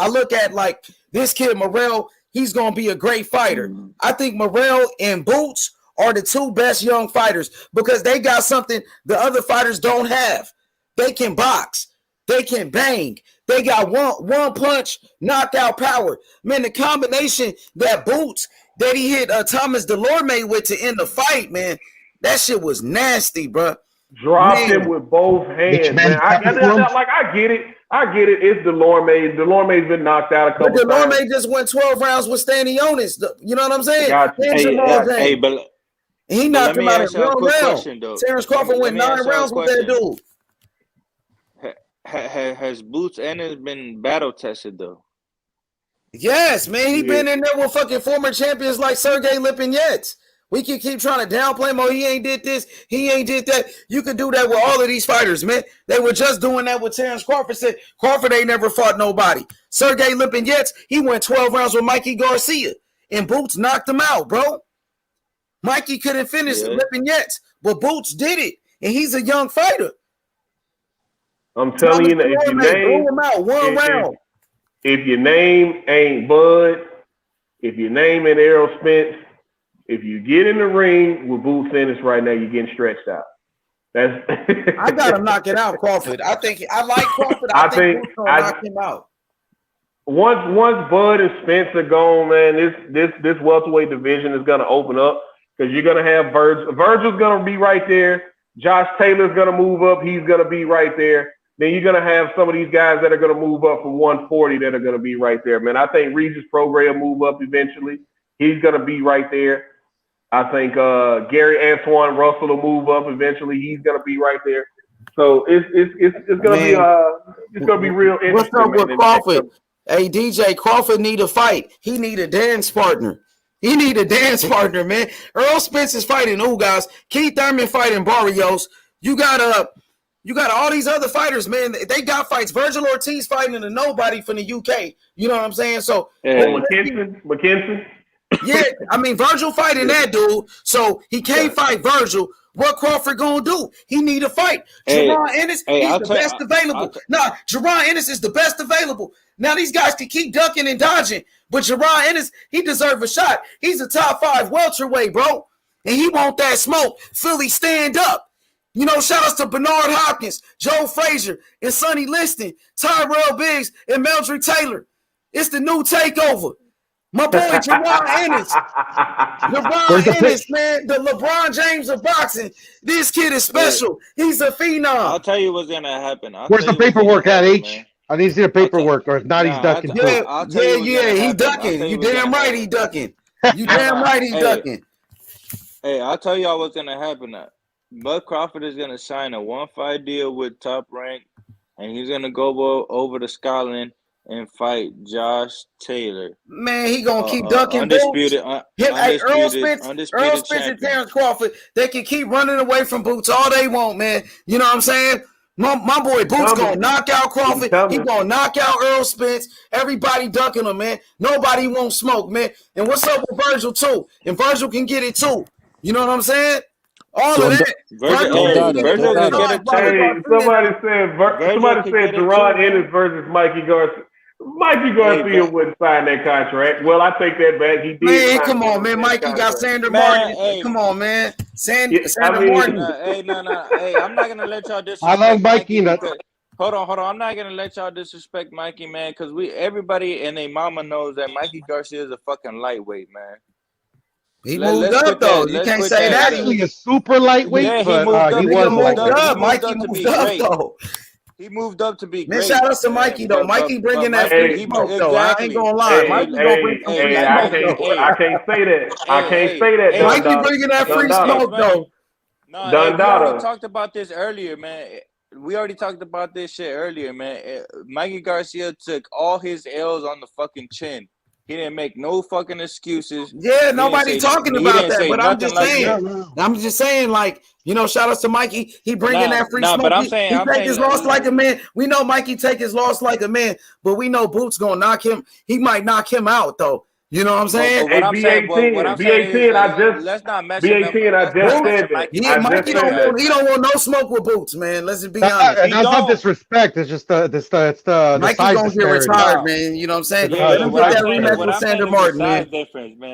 look at like this kid Morrell, he's going to be a great fighter. I think Morrell and Boots are the two best young fighters because they got something the other fighters don't have. They can box. They can bang. They got one punch knockout power. Man, the combination that Boots that he hit Thomas Delorme with to end the fight, man, that shit was nasty, bro. Dropped him with both hands, man. I get it. It's Delorme. Delorme's been knocked out a couple times. Delorme just went 12 rounds with Stanionis. You know what I'm saying? He knocked him out in 1 round. Terrence Crawford went 9 rounds with that dude. Has Boots Ennis been battle tested though? Yes, man. He been in there with fucking former champions like Sergey Lipinets. We can keep trying to downplay him. Oh, he ain't did this. He ain't did that. You can do that with all of these fighters, man. They were just doing that with Terrence Crawford. Said Crawford ain't never fought nobody. Sergey Lipinets, he went 12 rounds with Mikey Garcia. And Boots knocked him out, bro. Mikey couldn't finish Lipinets, but Boots did it. And he's a young fighter. I'm telling you, that if your name, if your name ain't Bud, if your name ain't Errol Spence, if you get in the ring with Boots Ennis right now, you're getting stretched out. I gotta knock it out, Crawford. I like Crawford. I think Boots gonna knock him out. Once Bud and Spence are gone, man, this welterweight division is gonna open up because you're gonna have Virgil. Virgil's gonna be right there. Josh Taylor's gonna move up. He's gonna be right there. Then you're gonna have some of these guys that are gonna move up from 140 that are gonna be right there, man. I think Regis Prograis will move up eventually. He's gonna be right there. I think Gary Antoine Russell will move up eventually. He's gonna be right there. So it's gonna be real interesting. What's up with Crawford? Hey DJ, Crawford need a fight. He need a dance partner. He need a dance partner, man. Earl Spence is fighting Ugas. Keith Thurman fighting Barrios. You got all these other fighters, man. They got fights. Virgil Ortiz fighting a nobody from the UK. You know what I'm saying? So McKinson. Yeah, I mean Virgil fighting that dude, so he can't fight Virgil. What Crawford gonna do? He need a fight. Jerron Ennis, he's the best available. Jerron Ennis is the best available. Now these guys can keep ducking and dodging, but Jerron Ennis, he deserves a shot. He's a top 5 welterweight, bro, and he want that smoke. Philly, stand up. Shout outs to Bernard Hopkins, Joe Frazier, and Sonny Liston, Tyrell Biggs, and Meldrick Taylor. It's the new takeover. My boy Jerron Ennis. Jerron Ennis, man, the LeBron James of boxing. This kid is special. He's a phenom. I'll tell you what's gonna happen. Where's the paperwork at, H? I need to see the paperwork, or if not, he's ducking. He ducking. You damn right he ducking. You damn right he ducking. Hey, I'll tell y'all what's gonna happen. Bud Crawford is gonna sign a 1-5 deal with Top Rank, and he's gonna go over to Scotland and fight Josh Taylor. Man, he gonna keep ducking. Undisputed Earl Spence and Terrence Crawford, they can keep running away from Boots all they want, man. You know what I'm saying? My boy Boots gonna knock out Crawford. He gonna knock out Earl Spence. Everybody ducking him, man. Nobody won't smoke, man. And what's up with Virgil too? And Virgil can get it too. You know what I'm saying? All of that. Virgil could get a Hey, somebody said Gerard Ennis versus Mikey Garcia. Mikey Garcia wouldn't sign that contract. Well, I take that back. He did. Man, come on, man. Mikey got Sandra Martin. Hey. Come on, man. Sandra Martin. Hey, I'm not gonna let y'all disrespect I love Mikey. Hold on. I'm not gonna let y'all disrespect Mikey, man, because everybody and their mama knows that Mikey Garcia is a fucking lightweight, man. He moved up though. You can't say that. He was a super lightweight, yeah, but he was lightweight. Mikey moved up though. He moved up to be great. Man, shout out to Mikey though. Mikey bringing that free smoke though. I ain't gonna lie. Mikey gonna bring some free smoke. I can't say that. I can't say that. Mikey bringing that free smoke though. No, we already talked about this earlier, man. We already talked about this shit earlier, man. Mikey Garcia took all his L's on the fucking chin. He didn't make no fucking excuses. Yeah, nobody talking about that, but I'm just saying, like, you know, shout outs to Mikey. He bringing that free smoke. But he take his loss like a man. We know Mikey take his loss like a man, but we know Boots gonna knock him. He might knock him out though. You know what I'm saying? Hey, B18, let's not mess B18, I just said that. Mikey don't want no smoke with Boots, man. Let's be honest. That's not disrespect. It's just the Mikey gonna get retired, man. You know what I'm saying? Let him get that rematch with Sandra Martin, man.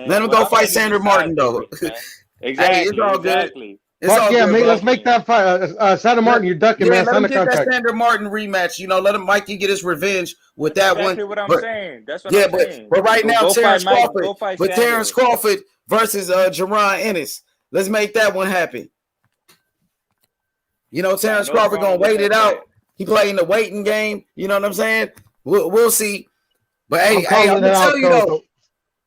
Let him go fight Sandra Martin, though. Exactly. It's all good. Fuck yeah, let's make that fight. Sandra Martin, you're ducking, man. Let Sign him the get contract. that Sandra Martin rematch. You know, let him Mikey get his revenge with that one. That's what I'm saying. That's what I'm saying. But right now, Terrence Crawford. But Terrence Crawford versus Jerron Ennis. Let's make that one happen. You know, Terrence Crawford gonna wait it out. He playing the waiting game. You know what I'm saying? We'll see. But hey, I'm gonna tell you though,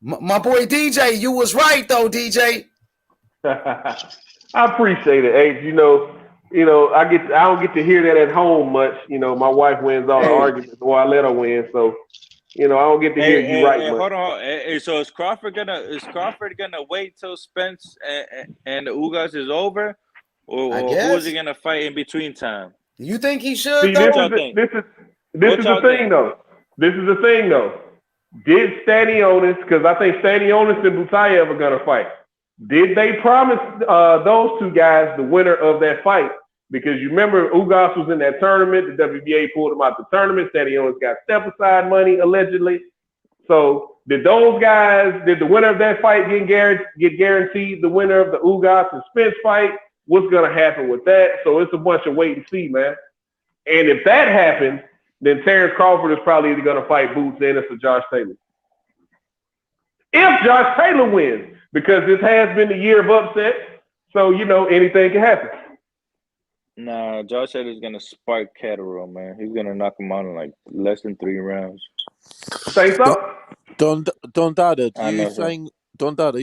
my boy DJ, you was right though, DJ. I appreciate it, H. You know, I don't get to hear that at home much. You know, my wife wins all the arguments, or I let her win. So, you know, I don't get to hear you right much. Hold on. So is Crawford gonna wait till Spence and the Ugas is over, or who is he gonna fight in between time? You think he should? See, this is the thing though. This is the thing though. Did Stanionis, because I think Stanionis and Butayev are gonna fight. Did they promise those two guys the winner of that fight? Because you remember Ugas was in that tournament. The WBA pulled him out the tournament. Stanionis got step-aside money, allegedly. So did the winner of that fight get guaranteed the winner of the Ugas and Spence fight? What's going to happen with that? So it's a bunch of wait and see, man. And if that happens, then Terrence Crawford is probably either going to fight Boots Ennis or Josh Taylor. If Josh Taylor wins. Because this has been the year of upset, so you know anything can happen. Nah, Josh Taylor's gonna spark Catterall, man. He's gonna knock him out in like less than 3 rounds. Say so? Don Dada, are you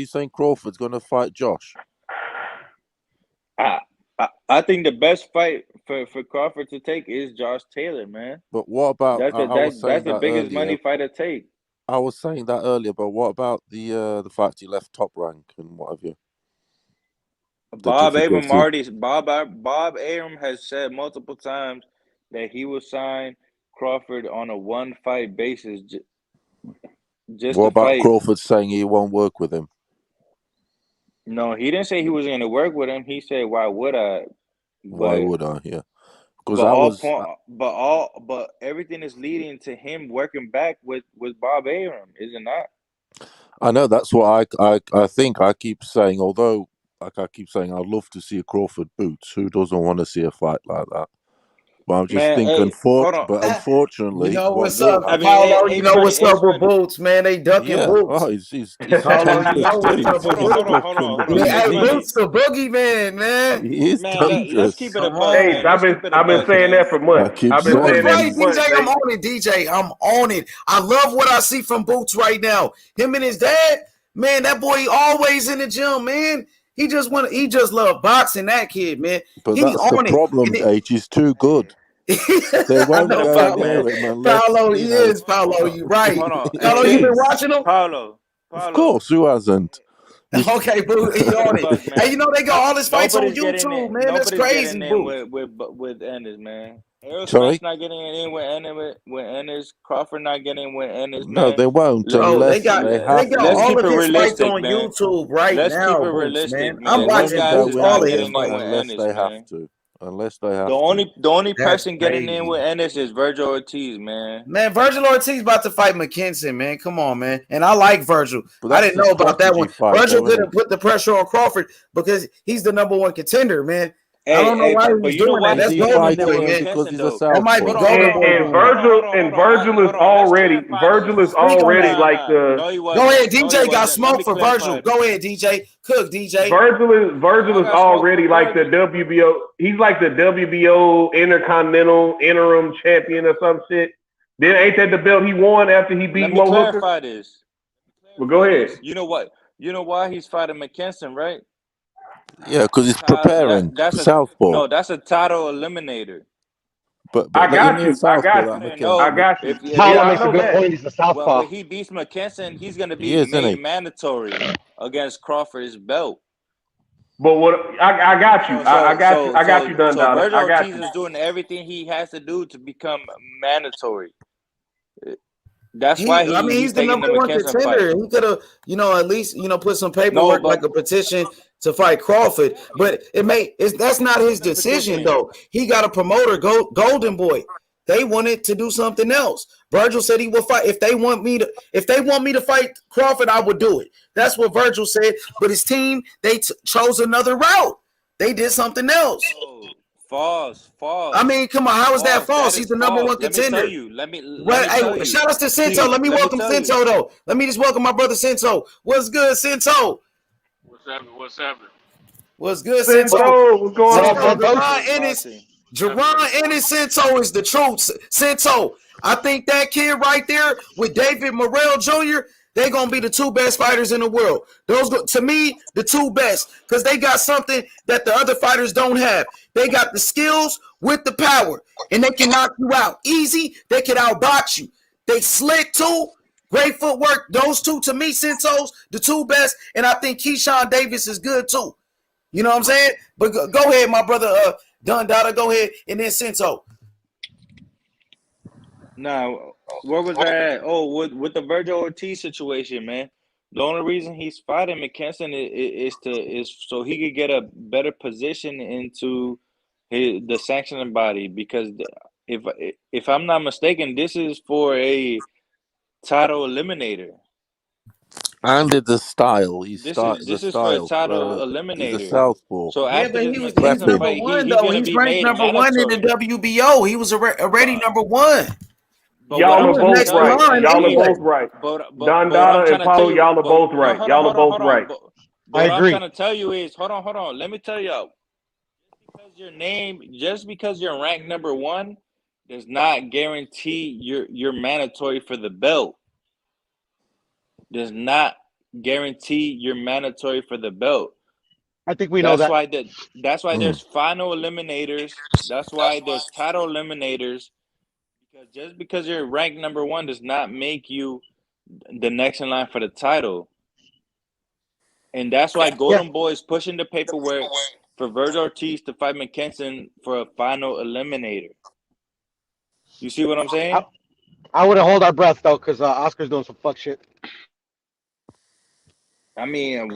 saying Crawford's gonna fight Josh? I think the best fight for Crawford to take is Josh Taylor, man. But what about that's the biggest money fight to take. I was saying that earlier, but what about the fact he left Top Rank and what have you? Bob Arum has said multiple times that he will sign Crawford on a 1-fight basis. What about Crawford saying he won't work with him? No, he didn't say he was going to work with him. He said, "Why would I?" Why would I? Yeah. But everything is leading to him working back with Bob Arum, is it not? I know that's what I think. I keep saying, although like I keep saying, I'd love to see a Crawford Boots. Who doesn't want to see a fight like that? But I'm just thinking, unfortunately, you know what's up, Paulo? You know what's up with Boots, man? They ducking Boots. Oh, he's Paulo, you know what's up with Boots. Hey, Boots the boogeyman, man. He is dangerous. Let's keep it a buzz. Hey, I've been saying that for months. I've been saying that for months. DJ, I'm on it, DJ. I'm on it. I love what I see from Boots right now. Him and his dad, man, that boy always in the gym, man. He just love boxing, that kid, man. But that's the problem, H. He's too good. They won't go near him. Paulo, he is. Paulo, you right. Paulo, you been watching him? Paulo. Of course, who hasn't? Okay, boo, he on it. Hey, you know they got all his fights on YouTube, man. That's crazy, boo. With Ennis, man. Errol Sorry? Spence not getting in with Ennis. Crawford not getting in with Ennis, No, man. they won't Bro, unless they have Let's to. all keep of it his fights realistic, on man. YouTube right Let's keep now, it Boots, realistic, man. I'm man. They Them watching won't guys go Boots, is in all not of there his getting in with unless Ennis, they have man. to. Unless they have to. The only That's person getting in crazy. with Ennis is Virgil Ortiz, man. Man, Virgil Ortiz about to fight McKinson, man. Come on, man. And I like Virgil. But I that's didn't a know about that strategy one. fight, Virgil though, isn't couldn't it? put the pressure on Crawford because he's the number one contender, man. I don't know Hey, why he but was you know doing why that. Is he's That's he getting Golden in there Boy, with fighting man. because McKinson he's a though? That might be southpaw? Hold on, hold Golden on, Boy hold And on, doing hold that. on, hold on, hold on. Virgil Hold on. Let's clarify this. Virgil is Speak on already that. like the No, he Go wasn't. ahead, No, he DJ got wasn't. Let smoke me for Virgil. clarify this. Go ahead, DJ. Cook, DJ. Virgil I is got smoke for already like the Virgil. WBO. He's like the WBO Intercontinental Interim Champion or some shit. Then ain't that the belt he won after he Let beat me Mo Hooker? clarify this. Well, go ahead. You know what? You know why he's fighting McKinson, right? Yeah, because he's That preparing that's a southpaw. no. That's a title eliminator. But I isn't got he a you. I southpaw, got that you. McKenzie? I No, got you. if Yeah, Paulo I makes a know good that. point. He's a southpaw. when he beats McKinson, he's gonna He be is, isn't made he? mandatory against Crawford's belt. But what I got you. I got you. I got you done, So daughter. Virgil I got Ortiz you. is doing everything he has to do to become mandatory. That's why he's He's the taking number the one McKinson fight. contender. He could have, at least, put some No, paperwork like but a petition to fight Crawford. But that's not his the decision petition. though. He got a promoter, Golden Boy. They wanted to do something else. Virgil said he will fight if they want me to fight Crawford. I would do it. That's what Virgil said. But his team chose another route. They did something else. Oh, false. I mean, come on, how is that false? That He's is the number false. one Let me tell contender. you. Let Well, me tell hey, you. shout out to Cinto. See, Let me let me welcome tell you. Cinto though. Let me just welcome my brother Cinto. What's good, Cinto? What's happening? What's happening? What's good, Cinto? Cinto, what's going What on, up, brother? Santos? Jerron Ennis Cinto is the truth. Cinto, I think that kid right there with David Morrell Jr., they're going to be the two best fighters in the world. Those, to me, the two best, because they got something that the other fighters don't have. They got the skills with the power, and they can knock you out easy. They can outbox you. They slick too. Great footwork. Those two, to me, Cintos, the two best, and I think Keyshawn Davis is good too. You know what I'm saying? But go ahead, my brother Don Dada. Go ahead, and then Cinto. Now, where was that at? Oh, with the Virgil Ortiz situation, man. The only reason he's fighting McKinson is so he could get a better position into the sanctioning body, because if I'm not mistaken, this is for a title eliminator. And the style. This is for a title He's a eliminator. southpaw. So Yeah, after but this he's McKinson number Prepping. fight, one he's though. gonna He's be ranked made number one in the mandatory. WBO. He was already number one. But what Y'all I'm are He was trying to both next tell in right. you, line Y'all are anyway. both right. but Don what I'm Dada trying and to tell Paulo, you, y'all are both no, right. hold Y'all are on, both right. But I what I'm agree. trying to tell you is, hold on. Let me tell y'all, just because you're ranked number one, does not guarantee you're mandatory for the belt. Does not guarantee you're mandatory for the belt. I think we know That's that. why there's final eliminators. That's why there's title eliminators. Because just because you're ranked number one does not make you the next in line for the title. And that's why Yeah, Golden Boy is pushing the paperwork for Virgil Ortiz to fight McKinson for a final eliminator. You see what I'm saying? I wouldn't hold our breath though, because Oscar's doing some fuck shit. I mean,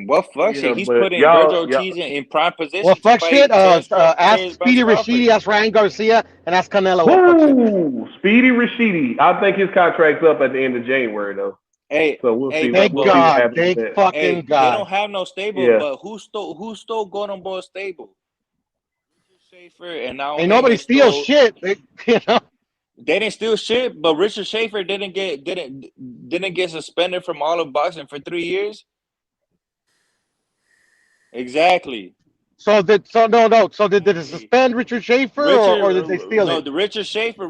what fuck Yeah, shit? He's but putting Virgil y'all, Ortiz in prime Well, position to fuck shit. fight Ask Terrence Bryce Speedy Crawford. Rashidi, ask Ryan Garcia, and ask Canelo what fuck shit. whoo, Speedy Rashidi. I think his contract's up at the end of January though. Hey, So we'll see. Thank We'll see what God. happens with Thank that. fucking hey, they God. don't have no stable, Yeah. but who stole Golden Boy's stable? Richard Schaefer and now Ain't nobody Heyman steals stole. shit. You know. They didn't steal shit, but Richard Schaefer didn't get suspended from all of boxing for 3 years. Exactly. So did they suspend Richard Schaefer or did they steal it? The Richard Schaefer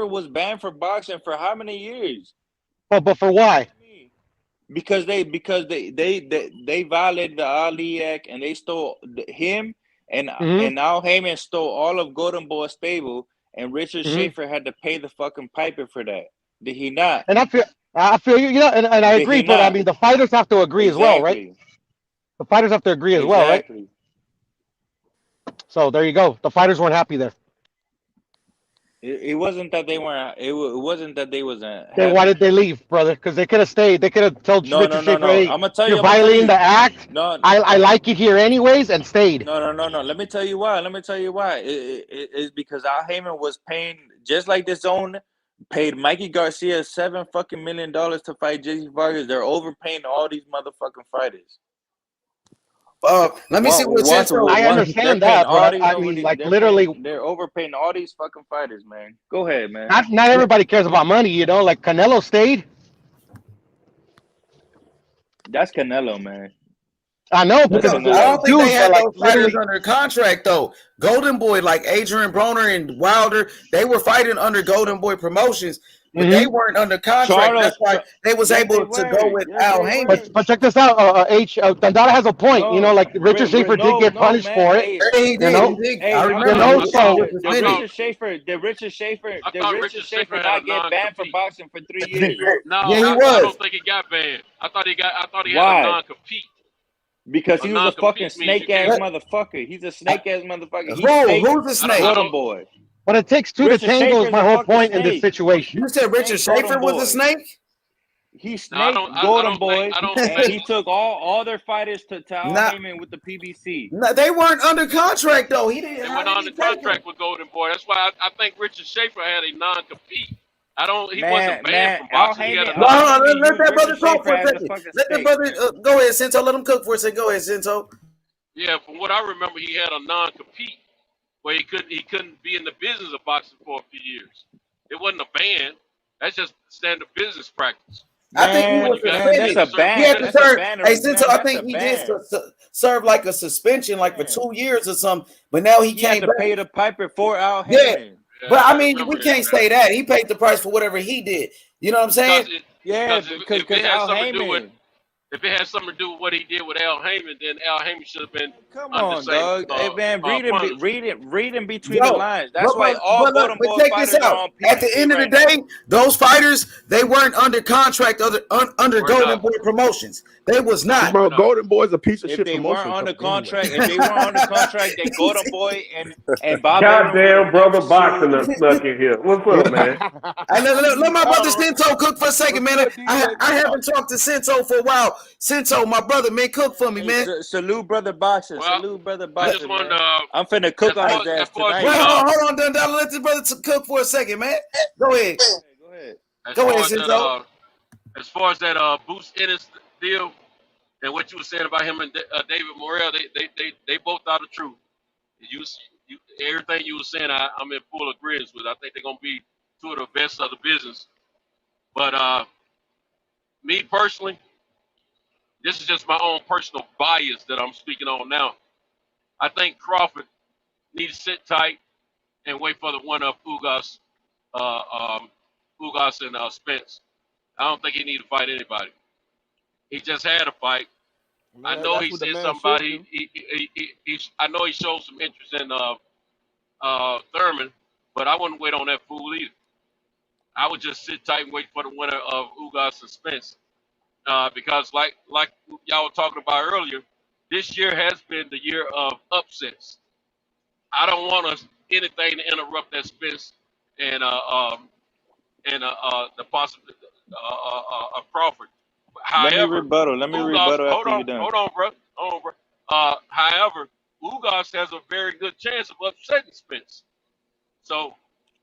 was banned for boxing for how many years? But for why? Because they violated the Ali Act and they stole him and Al Heyman stole all of Golden Boy's stable, and Richard Schaefer had to pay the fucking piper for that. Did he not? And I feel you, and I Did agree, he but I not? mean the fighters have to agree as well, right? Exactly. The fighters have to agree as well, right? Exactly. So there you go. The fighters weren't happy there. It wasn't that they weren't. It wasn't that they wasn't. Then why did they leave, brother? Because they could have stayed. They could have told Richard Schaefer, "Hey, I'm gonna tell you're you. violating the act. No, I like it here anyways," and stayed. No. Let me tell you why. It's because Al Heyman was paying, just like the Zone paid Mikey Garcia $7 million to fight JC Vargas. They're overpaying all these motherfucking fighters. Let me see what I understand that, but I mean, like, literally, they're overpaying all these fucking fighters, man. Go ahead, man. Not everybody cares about money, you know. Like Canelo stayed. That's Canelo, man. I know, because I don't think they had those fighters under contract though. Golden Boy, like Adrian Broner and Wilder, they were fighting under Golden Boy Promotions, but they weren't under contract. That's why they was able to go with Al Heyman. But check this out, Tandara has a point. You know, like Richard Schaefer did get punished for it. He did. I remember. Did Richard Schaefer not get banned for boxing for 3 years? No, yeah, he I was. don't think he got banned. I thought he had a non-compete. Because he was a fucking snake-ass motherfucker. He's a snake-ass motherfucker. Who's the snake? Golden Boy. But it takes two to tango is my whole point in this situation. You said Richard Schaefer was a snake? He snaked Golden Boy, and he took all their fighters to Al Heyman with the PBC. No, they weren't under contract, though. He didn't. They went on the contract with Golden Boy. That's why I think Richard Schaefer had a non-compete. He wasn't banned from boxing. Let that brother talk for a second. Let the brother go ahead, Cinto. Let him cook for a second. Go ahead, Cinto. Yeah, from what I remember, he had a non-compete where he couldn't be in the business of boxing for a few years. It wasn't a ban. That's just standard business practice. I think he was suspended. That's a ban. He had to That's a serve. ban. Hey, Cinto, I think he did serve like a suspension, like for 2 years or something. But now he came had to back. pay the piper for Al Heyman. Yeah. But I mean, we can't say that. He paid the price for whatever he did. You know what I'm saying? Because if it had something to do with what he did with Al Heyman, then Al Heyman should have been. Come on, dog. Hey man, read in between the lines. That's why all Golden Boy fighters are on PBC. At the end of the day, those fighters, they weren't under contract under Golden Boy Promotions. They was not. Bro, Golden Boy's a piece of shit. If they weren't under contract, then Golden Boy and Bob. Goddamn brother boxing us snuck in here. What's up, man? Let my brother Cinto cook for a second, man. I haven't talked to Cinto for a while. Cinto, my brother, man, cook for me, man. Salute, brother boxer. Salute, brother boxer. I just wanted I'm finna cook on his ass tonight. Wait, hold on, Dundallah. Let this brother cook for a second, man. Go ahead. Go ahead, Cinto. As far as that Boots Ennis deal and what you were saying about him and David Morrell, they both are the truth. Everything you were saying, I'm in full agreement with. I think they're gonna be two of the best of the business. But me personally, this is just my own personal bias that I'm speaking on now. I think Crawford needs to sit tight and wait for the one of Ugas and Spence. I don't think he need to fight anybody. He just had a fight. Man, I know he said somebody. I know he showed some interest in Thurman, but I wouldn't wait on that fool either. I would just sit tight and wait for the winner of Ugas and Spence. Because like y'all were talking about earlier, this year has been the year of upsets. I don't want anything to interrupt that Spence and the possibility of Crawford. However, let me rebuttal after you're done. Hold on, bro. However, Ugas has a very good chance of upsetting Spence. So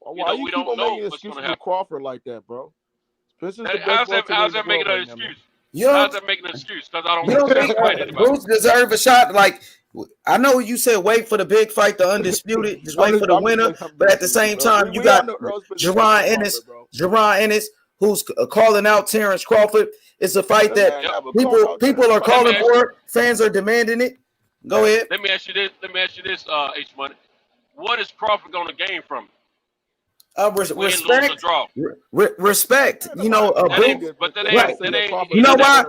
why we don't know what's going to happen. Crawford like that, bro? How's that making an excuse? How's that making an excuse? Because I don't think Bruce deserve a shot. Like, I know you said wait for the big fight, the undisputed, just wait for the winner. But at the same time, you got Jerron Ennis, who's calling out Terrence Crawford. It's a fight that people are calling for. Fans are demanding it. Go ahead. Let me ask you this, H Money. What is Crawford going to gain from it? Respect. Respect. You know, but that ain't. You know why?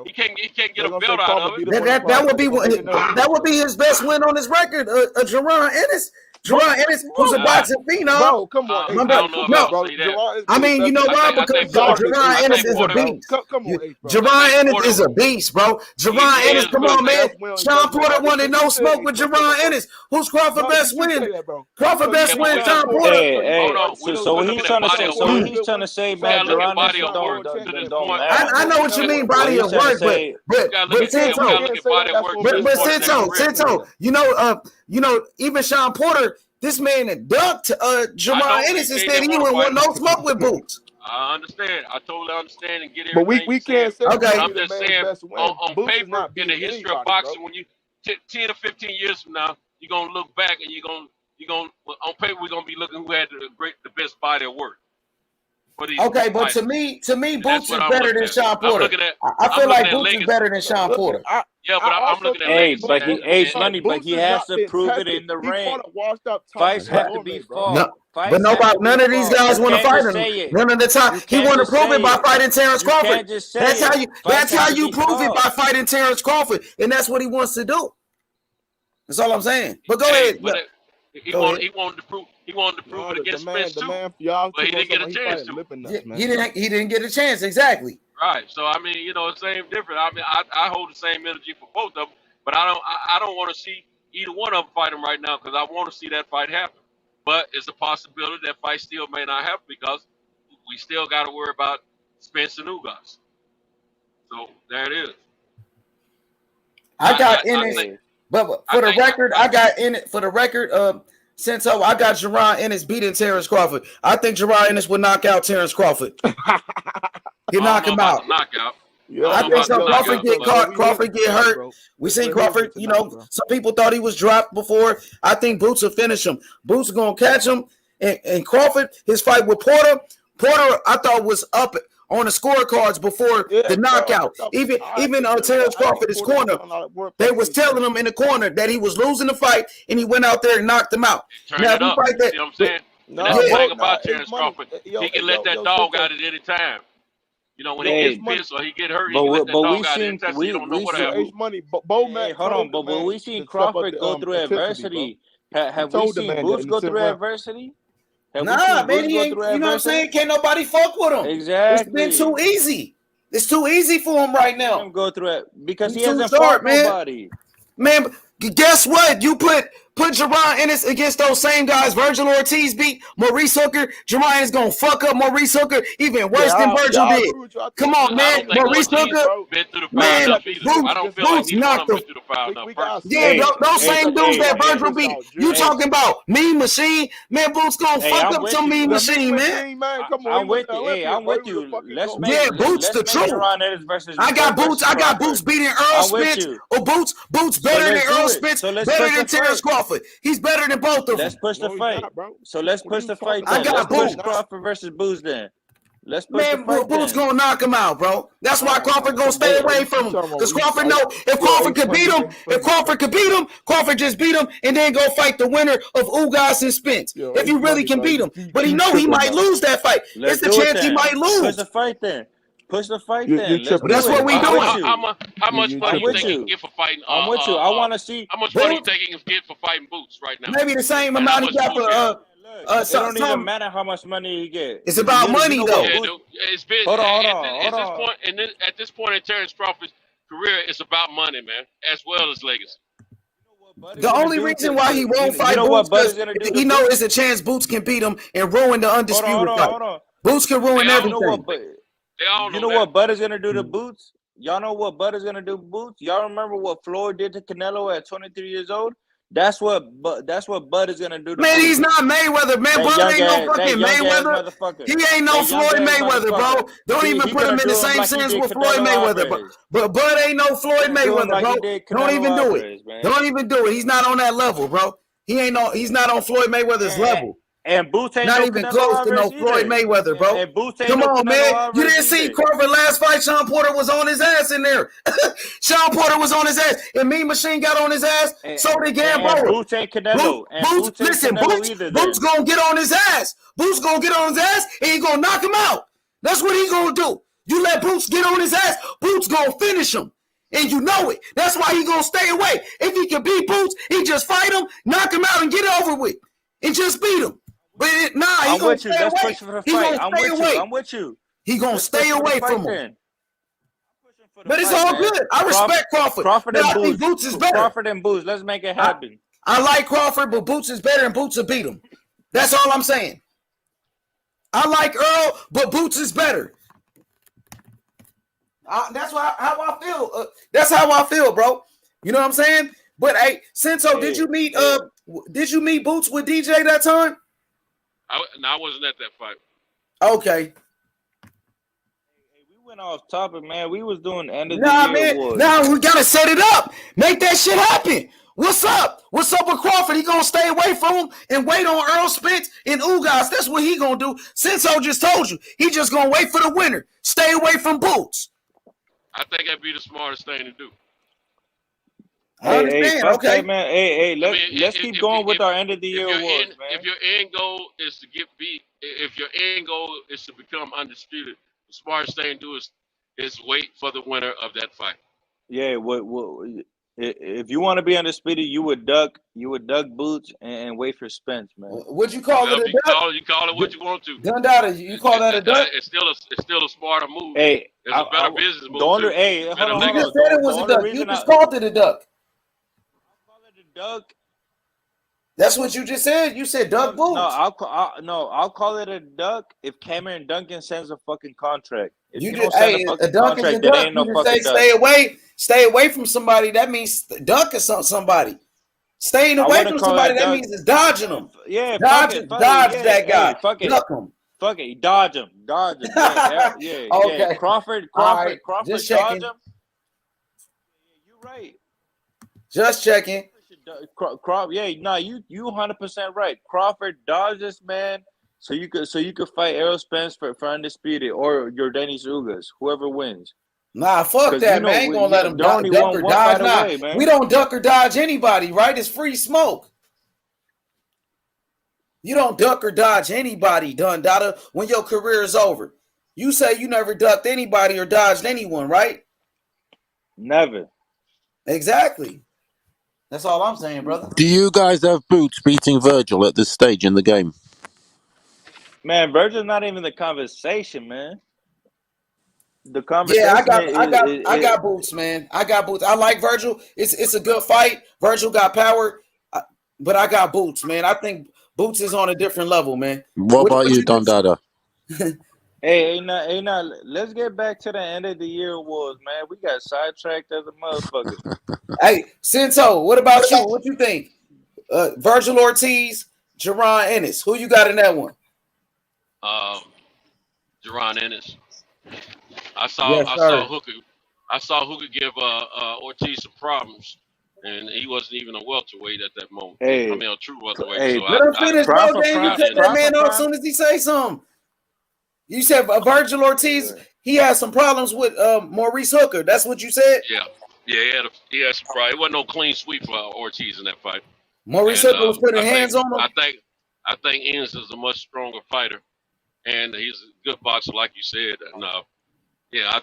He can't get a belt out of it. That would be his best win on his record. Jerron Ennis. Jerron Ennis, who's a boxing phenom. Bro, come on. I don't know if I would say that. I mean, you know why? Because Jerron Ennis is a beast. Come on, H, bro. Jerron Ennis is a beast, bro. Jerron Ennis, come on, man. Sean Porter wanted no smoke with Jerron Ennis. Who's Crawford best win? Crawford best win Sean Porter. Hey, so what he's trying to say, man, Jerron Ennis don't matter. I know what you mean, body of work, but Cinto, you know, even Sean Porter, this man that dunked Jerron Ennis and said he wouldn't want no smoke with Boots. I understand. I totally understand and get But everything. we can't say okay. I'm just saying on paper in the history of boxing, when you 10 or 15 years from now, you're gonna look back and you're gonna on paper we're gonna be looking who had the best body of work. Okay, but to me, Boots is better than Sean Porter. I feel like Boots is better than Sean Porter. Yeah, but I'm looking at but he has to prove it in the ring. Fights have to be fought. No, but none of these guys want to fight him. None of the time. He want to prove it by fighting Terrence Crawford. That's how you prove it, by fighting Terrence Crawford, and that's what he wants to do. That's all I'm saying. But go ahead. He wanted to prove it against Spence too, but he didn't get a chance to. He didn't get a chance, exactly. Right. So I mean, it's same different. I mean, I hold the same energy for both of them, but I don't want to see either one of them fight him right now because I want to see that fight happen. But it's a possibility that fight still may not happen because we still got to worry about Spence and Ugas. So there it is. I got in it, but for the record, I got in it for the record. Cinto, I got Jerron Ennis beating Terrence Crawford. I think Jerron Ennis would knock out Terrence Crawford. He'll knock him out. Knockout. I think so. Crawford get caught. Crawford get hurt. We seen Crawford. Some people thought he was dropped before. I think Boots will finish him. Boots is gonna catch him. And Crawford, his fight with Porter, I thought was up on the scorecards before the knockout. Even Terrence Crawford, his corner, they was telling him in the corner that he was losing the fight, and he went out there and knocked him out. Turn it up. See what I'm saying? That's the thing about Terrence Crawford. He can let that dog out at any time. When he gets pissed or he get hurt, he can let that dog out any time. So you don't know what happens. Hold on, but we seen Crawford go through adversity. Have we seen Boots go through adversity? Nah, man, he ain't. You know what I'm saying? Can't nobody fuck with him. Exactly. It's been too easy. It's too easy for him right now. Go through it because he hasn't fought nobody. Man, guess what? You put Jerron Ennis against those same guys. Virgil Ortiz beat Maurice Hooker. Jerron Ennis gonna fuck up Maurice Hooker even worse than Virgil did. Come on, man. Maurice Hooker. Man, Boots knocked him. Yeah, those same dudes that Virgil beat. You talking about Mean Machine? Man, Boots gonna fuck up some Mean Machine, man. I'm with you. Hey, I'm with you. Boots the truth. I got Boots beating Earl Spence. Or Boots better than Earl Spence. Better than Terrence Crawford. He's better than both of them. Let's push the fight. So let's push the fight. I got Boots. Crawford versus Boots then. Let's push the fight. Boots gonna knock him out, bro. That's why Crawford gonna stay away from him. Because Crawford know if Crawford could beat him, Crawford just beat him and then go fight the winner of Ugas and Spence. If you really can beat him. But he know he might lose that fight. It's the chance he might lose. Push the fight then. Push the fight then. That's what we doing. How much money you think he can get for fighting? I'm with you. I want to see. How much money you think he can get for fighting Boots right now? Maybe the same amount he got for it don't even matter how much money he get. It's about money though. It's been hold on. At this point in Terrence Crawford's career, it's about money, man, as well as legacy. The only reason why he won't fight Boots is he knows it's a chance Boots can beat him and ruin the undisputed fight. Boots can ruin everything. You know what Bud is gonna do to Boots? Y'all know what Bud is gonna do to Boots? Y'all remember what Floyd did to Canelo at 23 years old? That's what Bud is gonna do to man, Boots. He's not Mayweather, man. Bud ain't no fucking Mayweather. He ain't no Floyd Mayweather, bro. Don't even put him in the same sense with Floyd Mayweather. But Bud ain't no Floyd Mayweather, bro. Don't even do it. Don't even do it. He's not on that level, bro. He's not on Floyd Mayweather's level. And Boots ain't not no even Canelo close Alvarez to no Floyd Mayweather, bro. And Boots ain't Come no on, Canelo man. Alvarez You didn't see Crawford last fight. Sean Porter was on his ass in there. Sean Porter was on his ass. And Mean Machine got on his ass. So did Gamboa. Boots ain't Canelo. Boots gonna get on his ass. Boots gonna get on his ass and he gonna knock him out. That's what he gonna do. You let Boots get on his ass, Boots gonna finish him. And you know it. That's why he gonna stay away. If he can beat Boots, he just fight him, knock him out, and get it over with. and just beat him. But I'm with you. Let's push for the fight. I'm with you. He gonna stay away from him. But it's all good. I respect Crawford. Crawford and I Boots. think Boots is better. Crawford and Boots. Let's make it happen. I like Crawford, but Boots is better, and Boots will beat him. That's all I'm saying. I like Earl, but Boots is better. That's how I feel. That's how I feel, bro. You know what I'm saying? But hey, Senso, did you meet Boots with DJ that time? I wasn't at that fight. Okay. We went off topic, man. We was doing end of the year awards. Nah, we gotta set it up. Make that shit happen. What's up? What's up with Crawford? He gonna stay away from him and wait on Earl Spence and Ugas. That's what he gonna do. Senso just told you. He just gonna wait for the winner. Stay away from Boots. I think that'd be the smartest thing to do. I understand. Okay, that, man. Let's keep going with our end of the year awards, man. If your end goal is to get beat, if your end goal is to become undisputed, the smartest thing to do is wait for the winner of that fight. Yeah, if you want to be undisputed, you would duck Boots and wait for Spence, man. Would you call it a duck? You call it what you want to. Dundada, you call that a duck? It's still a smarter move. Hey, it's a better business move. Hold on. You just said it was a duck. You just called it a duck. Duck. That's what you just said. You said duck Boots. I'll call it a duck if Cameron Duncan sends a fucking contract. If you just a duck is a duck. Ain't no fucking duck. Stay away from somebody. That means duck is somebody. Staying away from somebody, that means it's dodging them. Yeah, dodge that guy. Fuck it. Duck him. Fuck it. Dodge him. Yeah. Okay. Crawford, right. Crawford, just dodge checking. him. You're right. Just checking. You 100% right. Crawford dodges, man. So you could fight Errol Spence for undisputed or your Dennis Ugas, whoever wins. Nah, fuck that, man. Ain't gonna let him duck or dodge. Nah, we don't duck or dodge anybody, right? It's free smoke. You don't duck or dodge anybody, Dundada, when your career is over. You say you never ducked anybody or dodged anyone, right? Never. Exactly. That's all I'm saying, brother. Do you guys have Boots beating Virgil at this stage in the game? Man, Virgil's not even the conversation, man. The conversation. Yeah, I got Boots, man. I got Boots. I like Virgil. It's a good fight. Virgil got power, but I got Boots, man. I think Boots is on a different level, man. What about you, Dundada? Hey, now, let's get back to the end of the year awards, man. We got sidetracked as a motherfucker. Hey, Sento, what about you? What you think? Virgil Ortiz, Jaron Ennis. Who you got in that one? Jaron Ennis. I saw Hooker give Ortiz some problems, and he wasn't even a welterweight at that moment. Hey, I mean, a true welterweight. Hey, let him finish, bro. Damn, you cut that man off as soon as he say something. You said Virgil Ortiz, he had some problems with Maurice Hooker. That's what you said? Yeah, he had some problems. It wasn't no clean sweep for Ortiz in that fight. Maurice Hooker was putting hands on him? I think Ennis is a much stronger fighter, and he's a good boxer, like you said. And I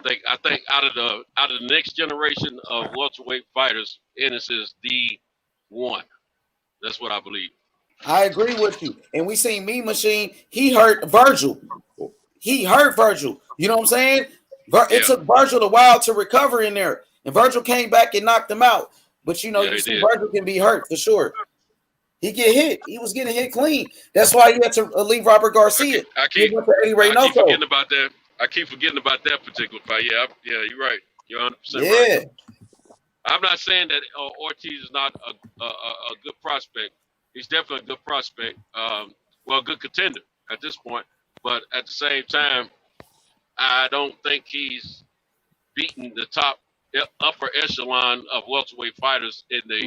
think out of the next generation of welterweight fighters, Ennis is the one. That's what I believe. I agree with you. And we seen Mean Machine. He hurt Virgil. You know what I'm saying? It took Virgil a while to recover in there, and Virgil came back and knocked him out. But you see, Virgil can be hurt for sure. He get hit. He was getting hit clean. That's why he had to leave Robert Garcia. I keep forgetting about that. I keep forgetting about that particular fight. Yeah, you're right. You're 100% right. I'm not saying that Ortiz is not a good prospect. He's definitely a good prospect. A good contender at this point. But at the same time, I don't think he's beaten the upper echelon of welterweight fighters in the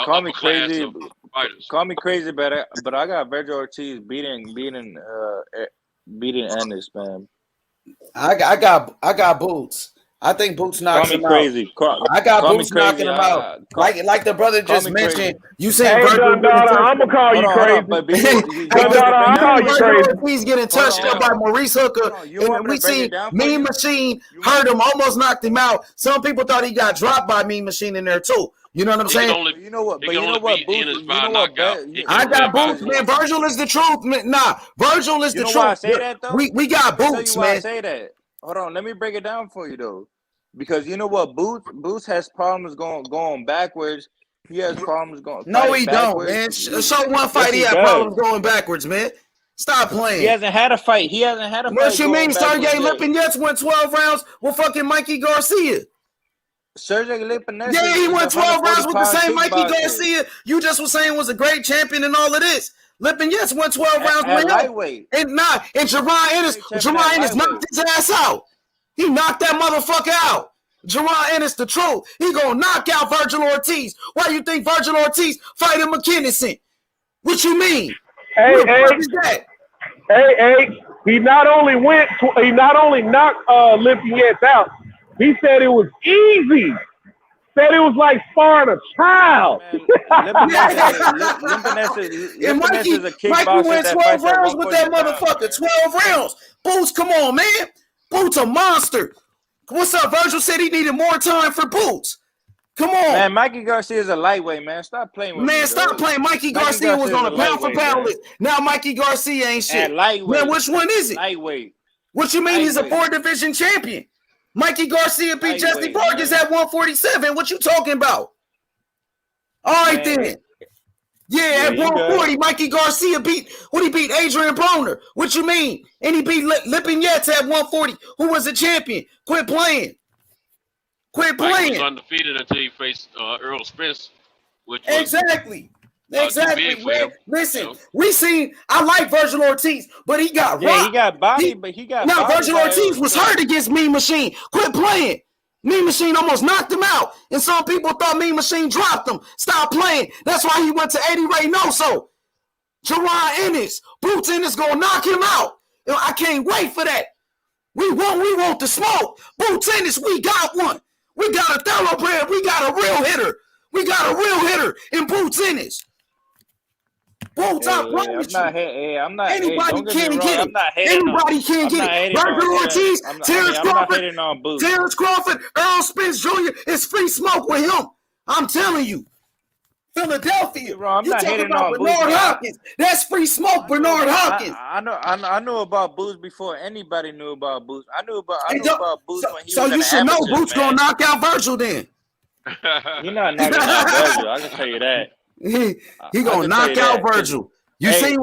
call me crazy. Call me crazy, but I got Virgil Ortiz beating Ennis, man. I got Boots. I think Boots knocks him out. I got Boots knocking him out. Like the brother just mentioned. You said Virgil. I'm gonna call you crazy. I'll call you crazy. He's getting touched up by Maurice Hooker, and we see Mean Machine hurt him, almost knocked him out. Some people thought he got dropped by Mean Machine in there too. You know what I'm He can saying? only, You know what? he But can you know only what, beat Boots? Ennis You by know a what? knockout. He I can't win got by Boots, man. Virgil is the truth, man. Nah, Virgil is You the know why I truth. say that though? We got I'm gonna tell Boots, you why I man. say that. Hold on, let me break it down for you though. Because you know what, Boots has problems going backwards. He has problems going No, fighting he don't, backwards. man. Show one Yes, fight he he had does. problems going backwards, man. Stop He playing. hasn't had a fight. He hasn't had a What fight you going mean? Sergey backwards yet. Lipinets went 12 rounds with fucking Mikey Garcia. Sergey Lipinets Yeah, he is went 12 rounds with the 140-pound same Mikey kickboxer Garcia you just was saying was a great champion and all of this. Lipinets went 12 rounds at with him. lightweight. And Jerron Ennis knocked his ass out. He knocked that motherfucker out. Jerron Ennis, the truth. He gonna knock out Virgil Ortiz. Why you think Virgil Ortiz fighting McKinnison? What you mean? What the fuck is that? He not only knocked Lipinets out. He said it was easy. Said it was like sparring a child. Lipinets is a Mikey kickboxer went that 12 fights at rounds with that 140 pounds. motherfucker. 12 rounds. Boots, come on, man. Boots a monster. What's up? Virgil said he needed more time for Boots. Come on. Man, Mikey Garcia is a lightweight, man. Stop playing with me. Man, stop playing. Mikey Garcia was on a pound for pound list. Now Mikey Garcia ain't shit. At lightweight. Man, which one is it? Lightweight. What you mean he's a 4-division champion? Mikey Garcia beat Jesse Vargas at 147. What you talking about? All right, then. Yeah, at 140, Mikey Garcia beat Adrian Broner. What you mean? And he beat Lipinets at 140, who was a champion. Quit playing. Mike was undefeated until he faced Earl Spence, which was Exactly, too big for man. him. Listen, I like Virgil Ortiz, but he got rocked. He got body, but he got Now, body Virgil Ortiz was hurt against Mean Machine. Quit playing. Mean Machine almost knocked him out. And some people thought Mean Machine dropped him. Stop playing. That's why he went to Eddie Reynoso. Jerron Ennis. Boots Ennis gonna knock him out. I can't wait for that. We want the smoke. Boots Ennis, we got one. We got a thoroughbred. We got a real hitter. We got a real hitter in Boots Ennis. Boots, I promise you. Anybody can get it. Anybody can get it. Virgil Ortiz, Terrence Crawford, Terrence Crawford, Earl Spence Jr. It's free smoke with him. I'm telling you. Philadelphia. I'm you not talking hating about on Bernard Boots, Hopkins. That's free smoke, Bernard Hopkins. I knew about Boots before anybody knew about Boots. I knew about Boots when he was So you should know Boots man. gonna knock out Virgil then. You're not knocking out Virgil. I can tell you that. He gonna knock out Virgil. You seen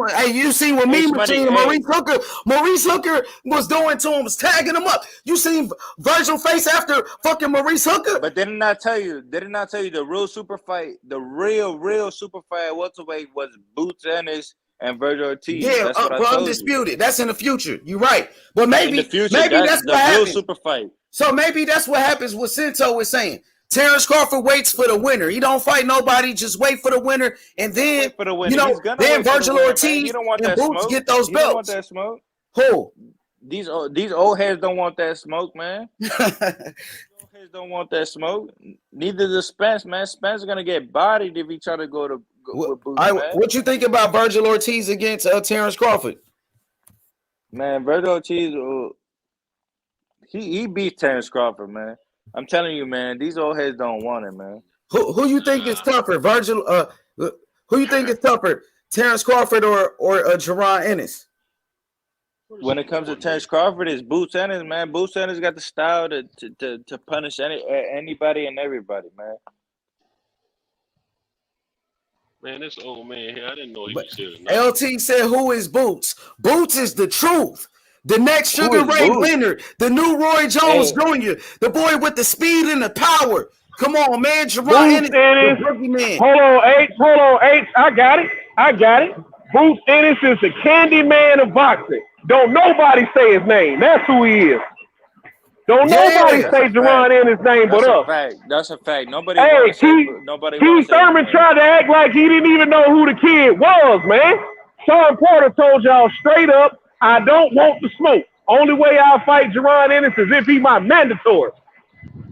what Mean Machine and Maurice Hooker was doing to him, was tagging him up. You seen Virgil face after fucking Maurice Hooker? But didn't I tell you the real super fight, the real super fight at welterweight was Boots Ennis and Virgil Ortiz. Yeah, that's what I told undisputed. You. That's in the future. You're right. But maybe in the future, that's the what real happens. super fight. So maybe that's what happens. What Sento was saying. Terrence Crawford waits for the winner. He don't fight nobody. Just wait for the winner, and then then Virgil Ortiz and Boots get those belts. You don't want that smoke. Who? These old heads don't want that smoke, man. These old heads don't want that smoke. Neither does Spence, man. Spence is gonna get bodied if he try to go with Boots. What you think about Virgil Ortiz against Terrence Crawford? Man, Virgil Ortiz, he beat Terrence Crawford, man. I'm telling you, man, these old heads don't want it, man. Who you think is tougher, Virgil? Who you think is tougher, Terrence Crawford or Jerron Ennis? When it comes to Terrence Crawford, it's Boots Ennis, man. Boots Ennis got the style to punish anybody and everybody, man. Man, this old man here, I didn't know he was here tonight. LT said, "Who is Boots? Boots is the truth." The next Sugar Ray Leonard, the new Roy Jones Jr., the boy with the speed and the power. Come on, man. Jerron Ennis, the boogeyman. Hold on, H. I got it. Boots Ennis is the candy man of boxing. Don't nobody say his name. That's who he is. Don't nobody say Jerron Ennis' name but us. That's a fact. Nobody. Keith Thurman tried to act like he didn't even know who the kid was, man. Sean Porter told y'all straight up, I don't want the smoke. Only way I'll fight Jerron Ennis is if he my mandatory.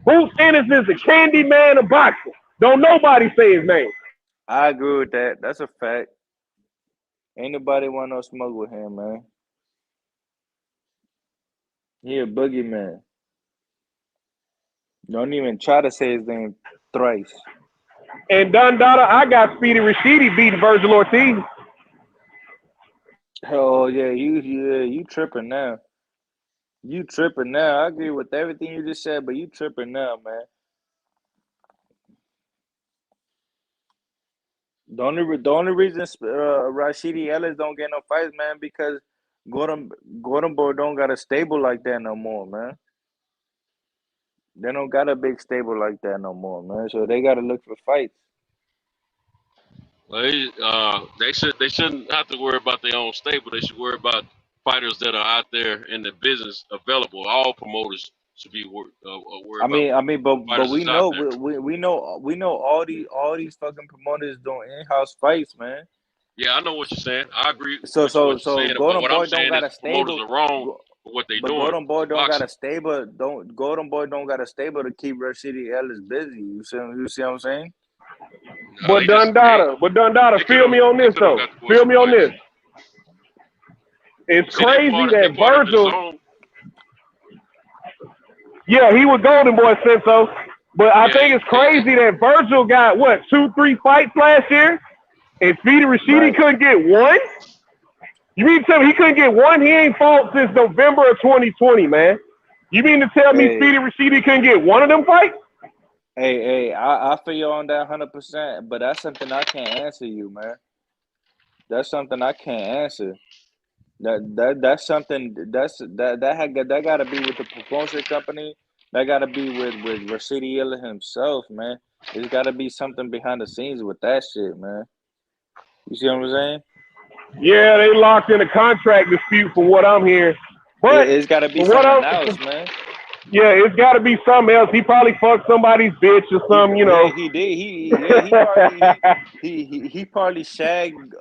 Boots Ennis is the candy man of boxing. Don't nobody say his name. I agree with that. That's a fact. Ain't nobody want no smoke with him, man. He a boogeyman. Don't even try to say his name thrice. And Dundada, I got Speedy Rashidi beating Virgil Ortiz. Oh yeah, you tripping now. You tripping now. I agree with everything you just said, but you tripping now, man. The only reason Rashidi Ellis don't get no fights, man, because Gordon Boy don't got a stable like that no more, man. They don't got a big stable like that no more, man. So they gotta look for fights. Well, they shouldn't have to worry about their own stable. They should worry about fighters that are out there in the business available. All promoters should be worried about But fighters we that's out know there. we know all these fucking promoters doing in-house fights, man. Yeah, I know what you're saying. I agree So with what you're saying. But Gordon what I'm Boy don't saying got is a promoters stable. are wrong for what they're But doing Gordon Boy in don't got boxing. a stable. Gordon Boy don't got a stable to keep Rashidi Ellis busy. You see what I'm saying? But Dundada, feel me on this though. Feel me on this. It's crazy that Virgil. Yeah, he was Golden Boy Senso. But I think it's crazy that Virgil got what 2-3 fights last year, and Speedy Rashidi couldn't get one. You mean to tell me he couldn't get one? He ain't fought since November of 2020, man. You mean to tell me Speedy Rashidi couldn't get one of them fights? Hey, I feel you on that 100%, but that's something I can't answer you, man. That's something I can't answer. That's something that gotta be with the promotion company. That gotta be with Rashidi Ellis himself, man. There's gotta be something behind the scenes with that shit, man. You see what I'm saying? Yeah, they locked in a contract dispute from what I'm hearing. But it's gotta be something else, man. Yeah, it's gotta be something else. He probably fucked somebody's bitch or something, you know. Yeah, he did. He probably shagged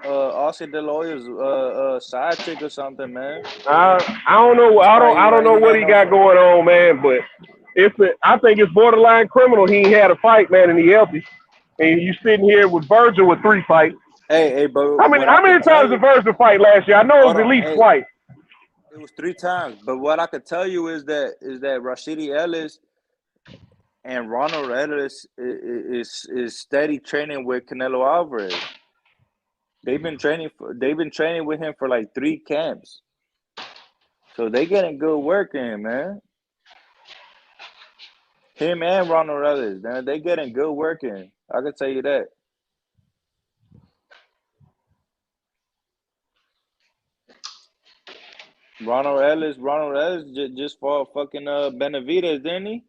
Austin DeLoyer's side chick or something, man. I don't know. I don't know what he got going on, man. But I think it's borderline criminal. He ain't had a fight, man, and he healthy. And you sitting here with Virgil with 3 fights. Hey, but how many times did Virgil fight last year? I know it was at least twice. It was 3 times. But what I could tell you is that Rashidi Ellis and Ronald Ellis is steady training with Canelo Alvarez. They've been training with him for like 3 camps. So they getting good work in, man. Him and Ronald Ellis, man, they getting good work in. I can tell you that. Ronald Ellis just fought fucking Benavidez, didn't he?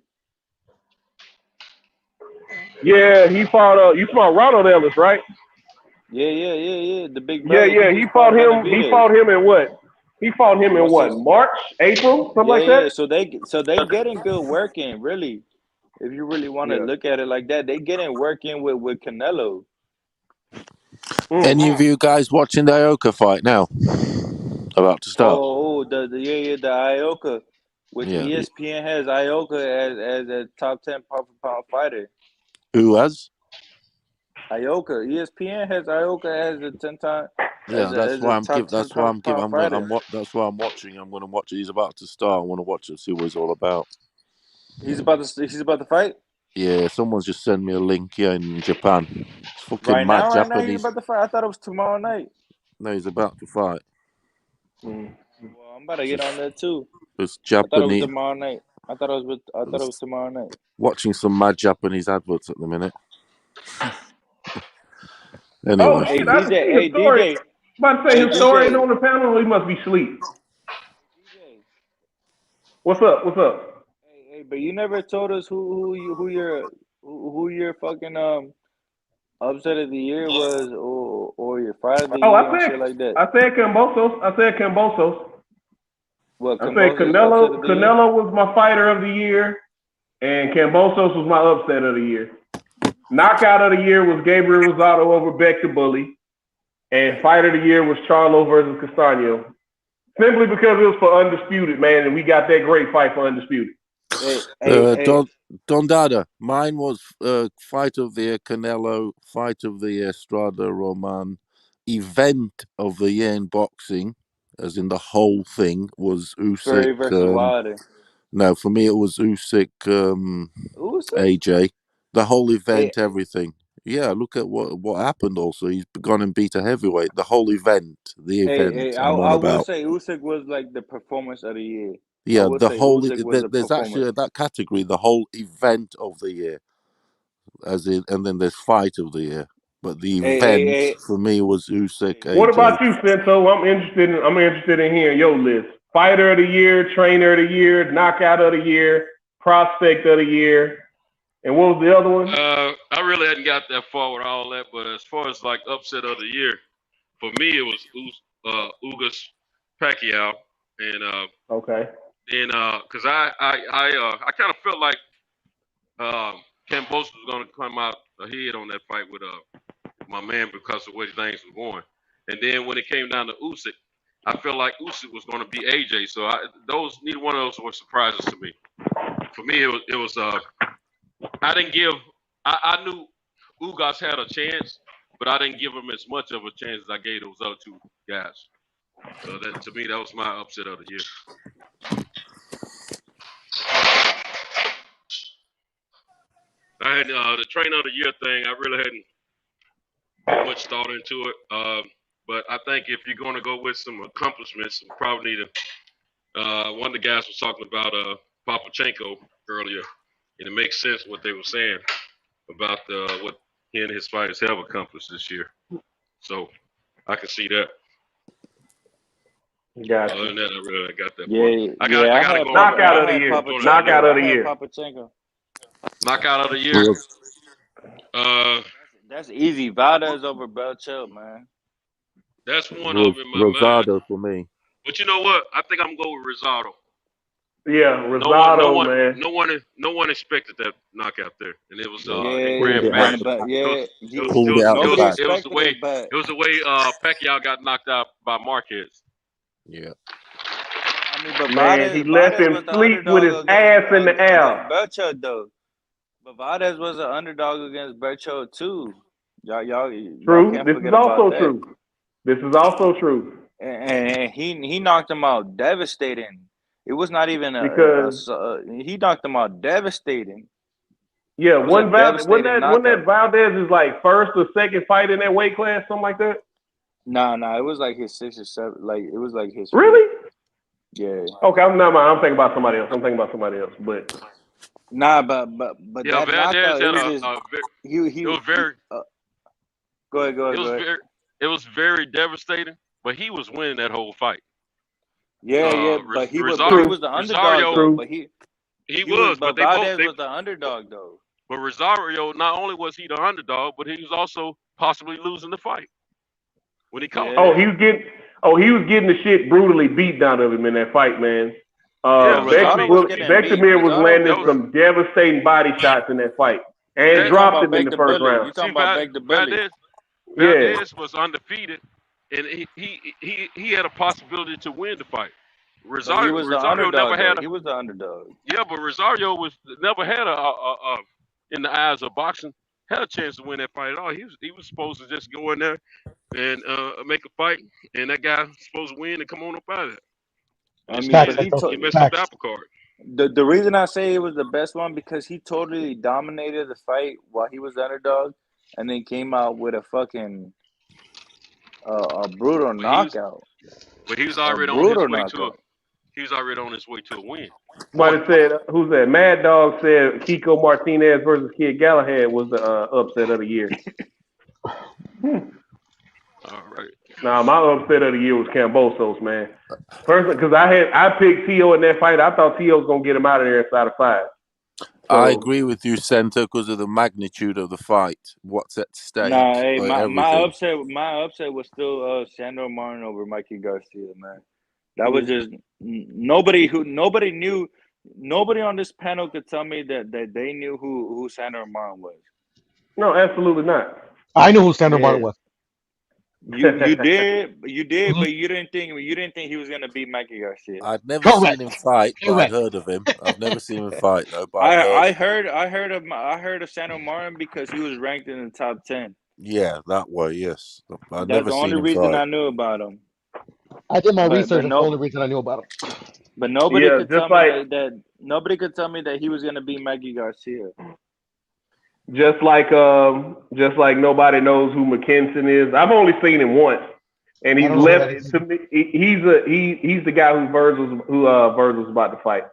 Yeah, he fought. You fought Ronald Ellis, right? Yeah. The big brother. Yeah. He fought him. He fought him in what? He fought him in what? March, April, something like that. So they getting good work in, really. If you really want to look at it like that, they getting work in with Canelo. Any of you guys watching the Ioka fight now? About to start. Oh, the Ioka, which ESPN has Ioka as a top 10 pound fighter. Who has? Ioka. ESPN has Ioka as a 10-time. Yeah, that's why I'm watching. I'm going to watch it. He's about to start. I want to watch it, see what it's all about. He's about to fight. Yeah, someone's just sent me a link here in Japan. It's fucking right mad now, Japanese. He's about to fight. I thought it was tomorrow night. No, he's about to fight. Well, I'm about to get on that too. It's Japanese. I thought it was tomorrow night. I thought it was tomorrow night. Watching some mad Japanese adverts at the minute. Anyway. Oh shit! DJ. About to say his story ain't on the panel. He must be asleep. What's up? Hey, but you never told us who your fucking upset of the year was, or your fight of the year and shit like that. I said Kambosos. What? I said Canelo was my fighter of the year, and Kambosos was my upset of the year. Knockout of the year was Gabriel Rosado over Beck the Bully, and fight of the year was Charlo versus Castaño. Simply because it was for Undisputed, man, and we got that great fight for Undisputed. Dondada, mine was fight of the year Canelo, fight of the year Strada Roman, event of the year in boxing, as in the whole thing, was Usyk. Fury versus Wilder. No, for me it was Usyk, AJ. The whole event, everything. Yeah, look at what happened. Also, he's gone and beat a heavyweight. The whole event, I'm on I will about. say Usyk was like the performance of the year. I Yeah, will the say whole. Usyk was a There's actually performance. that category, the whole event of the year, as in, and then there's fight of the year. But the event for me was Usyk, What AJ. about you, Sento? I'm interested in hearing your list. Fighter of the year, trainer of the year, knockout of the year, prospect of the year, and what was the other one? I really hadn't got that far with all that, but as far as like upset of the year, for me it was Ugas Pacquiao, and Okay. then because I kind of felt like Kambosos was going to come out ahead on that fight with my man because of the way things were going, and then when it came down to Usyk, I felt like Usyk was going to beat AJ. So neither one of those were surprises to me. For me, it was I didn't give. I knew Ugas had a chance, but I didn't give him as much of a chance as I gave those other two guys. So that to me, that was my upset of the year. I had the trainer of the year thing. I really hadn't put much thought into it. But I think if you're going to go with some accomplishments, you probably need to. One of the guys was talking about Papachenko earlier, and it makes sense what they were saying about what he and his fighters have accomplished this year. So I can see that. Gotcha. Other than that, I really got that Yeah, part. I got to go. Knockout of the year. Knockout of the year. Knockout of the year. That's easy. Valdez over Belchill, man. That's one of them in my Rosado mind. for me. But you know what? I think I'm going with Rosado. Yeah, Rosado, man. No one expected that knockout there, and it was Pulled it out the bag. It was the way Pacquiao got knocked out by Marquez. Yeah. I mean, but Man, he left him sleep with his ass in the air. Bercho, though. But Valdez was an underdog against Bercho too. Y'all True. can't This forget is also about that. true. This is also true. And he knocked him out devastating. It was not even he knocked him out devastating. Yeah, wasn't that Valdez's like first or second fight in that weight class, something like that? Nah, it was like his 6 or 7. Like it was like his. Really? Yeah. Okay, I'm thinking about somebody else. But nah, but yeah, that Valdez knockout, it was very. Go ahead. It was very devastating, but he was winning that whole fight. Yeah, but he was the underdog, though. But he was, but Valdez was the underdog, though. But Rosario, not only was he the underdog, but he was also possibly losing the fight when he caught. Oh, he was getting the shit brutally beat out of him in that fight, man. Bektemir was landing some devastating body shots in that fight and dropped him in the first round. You talking about Valdez was undefeated, and he had a possibility to win the fight. Rosario never had. He was the underdog. Yeah, but Rosario never had in the eyes of boxing, had a chance to win that fight at all. He was supposed to just go in there and make a fight, and that guy was supposed to win and come on up out of it. I mean, he messed up the apple cart. The reason I say it was the best one because he totally dominated the fight while he was the underdog, and then came out with a fucking a brutal knockout. But he was already on his way to He was already on his way to a win. Somebody said, who's that? Mad Dog said Kiko Martinez versus Kid Galahad was the upset of the year. All right. Nah, my upset of the year was Kambosos, man. Personally, because I picked T.O. in that fight. I thought T.O. was going to get him out of there inside of 5. So, I agree with you, Center, because of the magnitude of the fight. What's at stake? Nah, hey, my upset was still Sandor Martin over Mikey Garcia, man. That was just nobody on this panel could tell me that they knew who Sandor Martin was. No, absolutely not. I knew who Sandor Martin was. You did, but you didn't think he was gonna beat Mikey Garcia. I've never seen him fight, but I've heard of him. I've never seen him fight though. But I heard of Sandor Martin because he was ranked in the top 10. Yeah, that way, yes. I've That's never the seen only him reason fight. I knew about him. I did my research. That's the only reason I knew about him. But nobody could tell me that he was gonna beat Mikey Garcia. Just like nobody knows who McKinson is. I've only seen him once, and I he's don't know who that left is. to me. He's the guy who Virgil's about to fight.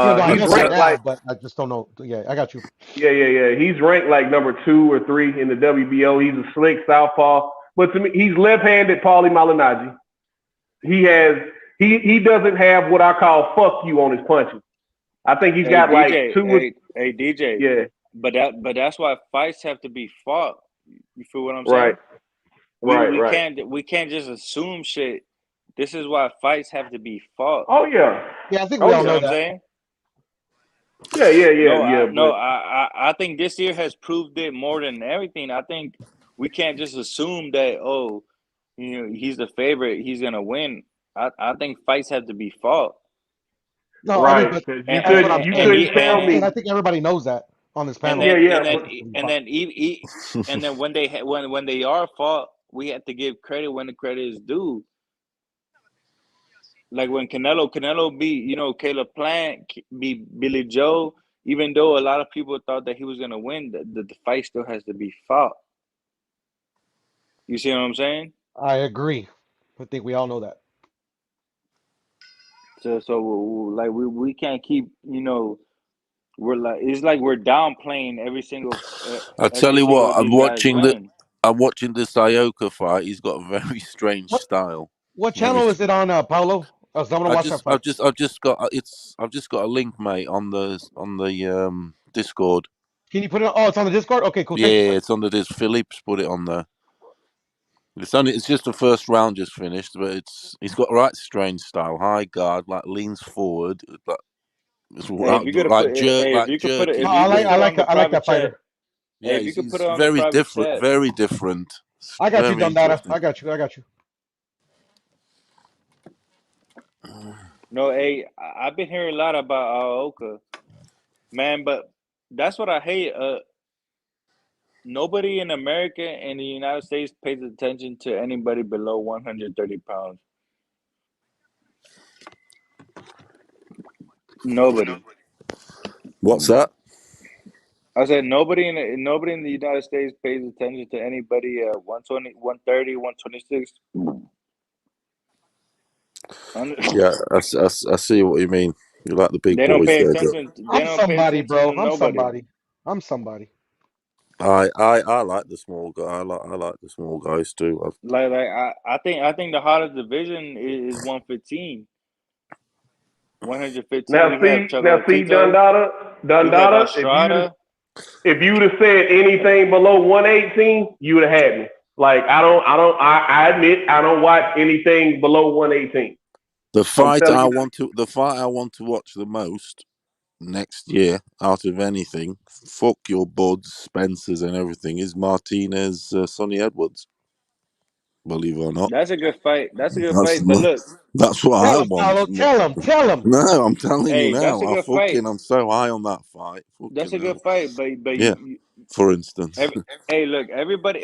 Yeah, no, I He's know that ranked now, like but I just don't know. Yeah, I got you. yeah. He's ranked like number 2 or 3 in the WBO. He's a slick southpaw, but to me, he's left-handed Paulie Malignaggi. He doesn't have what I call "fuck you" on his punches. I think he's got like DJ, 2. DJ. Yeah, But that's why fights have to be fought. You feel what I'm right, saying? We right. can't just assume shit. This is why fights have to be fought. Oh yeah, Yeah, I think we oh all You know know what I'm that. saying? Yeah. But I think this year has proved it more than everything. I think we can't just assume that he's the favorite, he's gonna win. I think fights have to be fought. No, I mean, right, but because that's what I'm you saying. couldn't tell And me. I think everybody knows that on this And panel. then Yeah, and then but and then and then when they are fought, we have to give credit when the credit is due. Like when Canelo beat Caleb Plant, beat Billy Joe. Even though a lot of people thought that he was gonna win, the fight still has to be fought. You see what I'm saying? I agree. I think we all know that. So like we can't keep we're like it's like we're downplaying I tell every you single what, of these guys win. I'm watching this Ioka fight. He's got a very strange What style. what Very. channel is it on, Paulo? Oh, so I'm gonna watch that fight. I've just got a link, mate, on the Discord. Can you put it on? Oh, it's on the Discord? Okay, cool. Yeah, Thank you, bud. it's on the Discord. Philippe's put it on there. It's just the first round just finished, but he's got right strange style. High guard, like leans forward, like Hey, if you could put like No, jerking. I on the like private that chat, fighter. hey, Yeah, if you could put he's it on the very private different. chat. Very different. I got you, Very Dondada. interesting. I got you. No, hey, I've been hearing a lot about Aoka, man, but that's what I hate. Nobody in America and the United States pays attention to anybody below 130 pounds. Nobody. What's that? I said nobody in the United States pays attention to anybody 120, 130, 126. Yeah, I see what you mean. You like the big They don't boys pay there, Joe. attention. They I'm don't pay somebody, attention bro. to nobody. I'm somebody. I like the small guy. I like the small guys too. I think the hottest division is 115. 115. We have Chocolatito. We have Dundada. Estrada. If you'd have said anything below 118, you would have had me. Like I admit I don't watch anything below 118. The fight telling I you. want to watch the most next year out of anything, fuck your Buds, Spencers, and everything, is Martinez, Sonny Edwards. Believe it or not, That's a good fight. That's a good fight. But look, that's what I Tell him, want. Paulo. Tell him. No, I'm telling you hey, that's now. a good fight. I'm so high on that fight. That's a Fucking good hell. fight. But Yeah. For instance. hey, look, everybody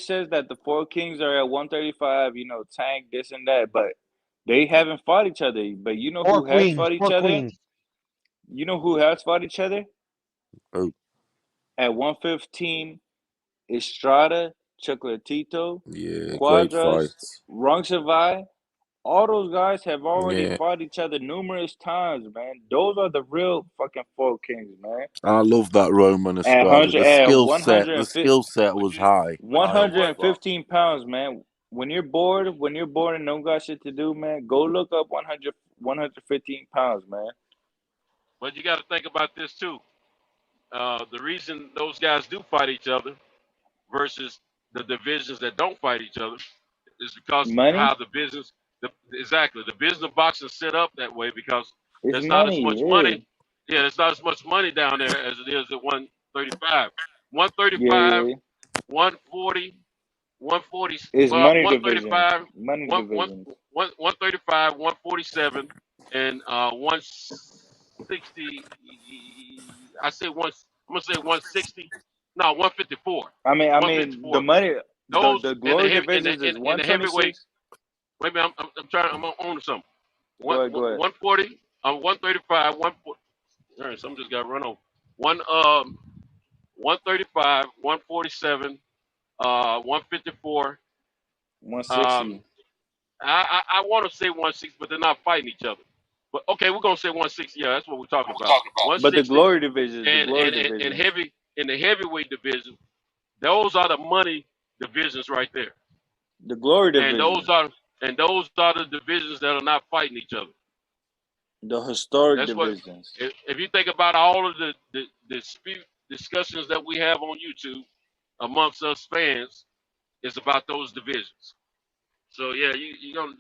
says that the four kings are at 135. Tank this and that, but they haven't fought each other. But you know who has fought each other? You know who has fought each other? Oh. At 115, Estrada, Chocolatito, Yeah, great Quadras, fights. Roncesvalles. All those guys have already fought each other numerous times, man. Those are the real fucking four kings, man. I love that Roman Estrada. The skill set was high. 115 pounds, man. When you're bored and don't got shit to do, man, go look up 115 pounds, man. But you got to think about this too. The reason those guys do fight each other versus the divisions that don't fight each other is because how the business, the business of boxing set up that way because there's not as much money. Yeah, there's not as much money down there as it is at 135. 135, 140, 140, it's money 135, divisions. Money divisions. 135, 147, and 160. I say one. I'm gonna say 160. No, 154. I mean, the money. Those the glory divisions is 126. Wait a minute, I'm on something. Go ahead. 140, 135, 140. All right, something just got run over. 135, 147, 154. 160. I want to say 160, but they're not fighting each other. But okay, we're gonna say 160. Yeah, that's what we're talking about. But the 160 glory division, and heavy in the heavyweight division. Those are the money divisions right there. The glory division. And those are the divisions that are not fighting each other. The historic That's divisions. What, if you think about all of the dispute discussions that we have on YouTube amongst us fans, it's about those divisions. So yeah, you don't.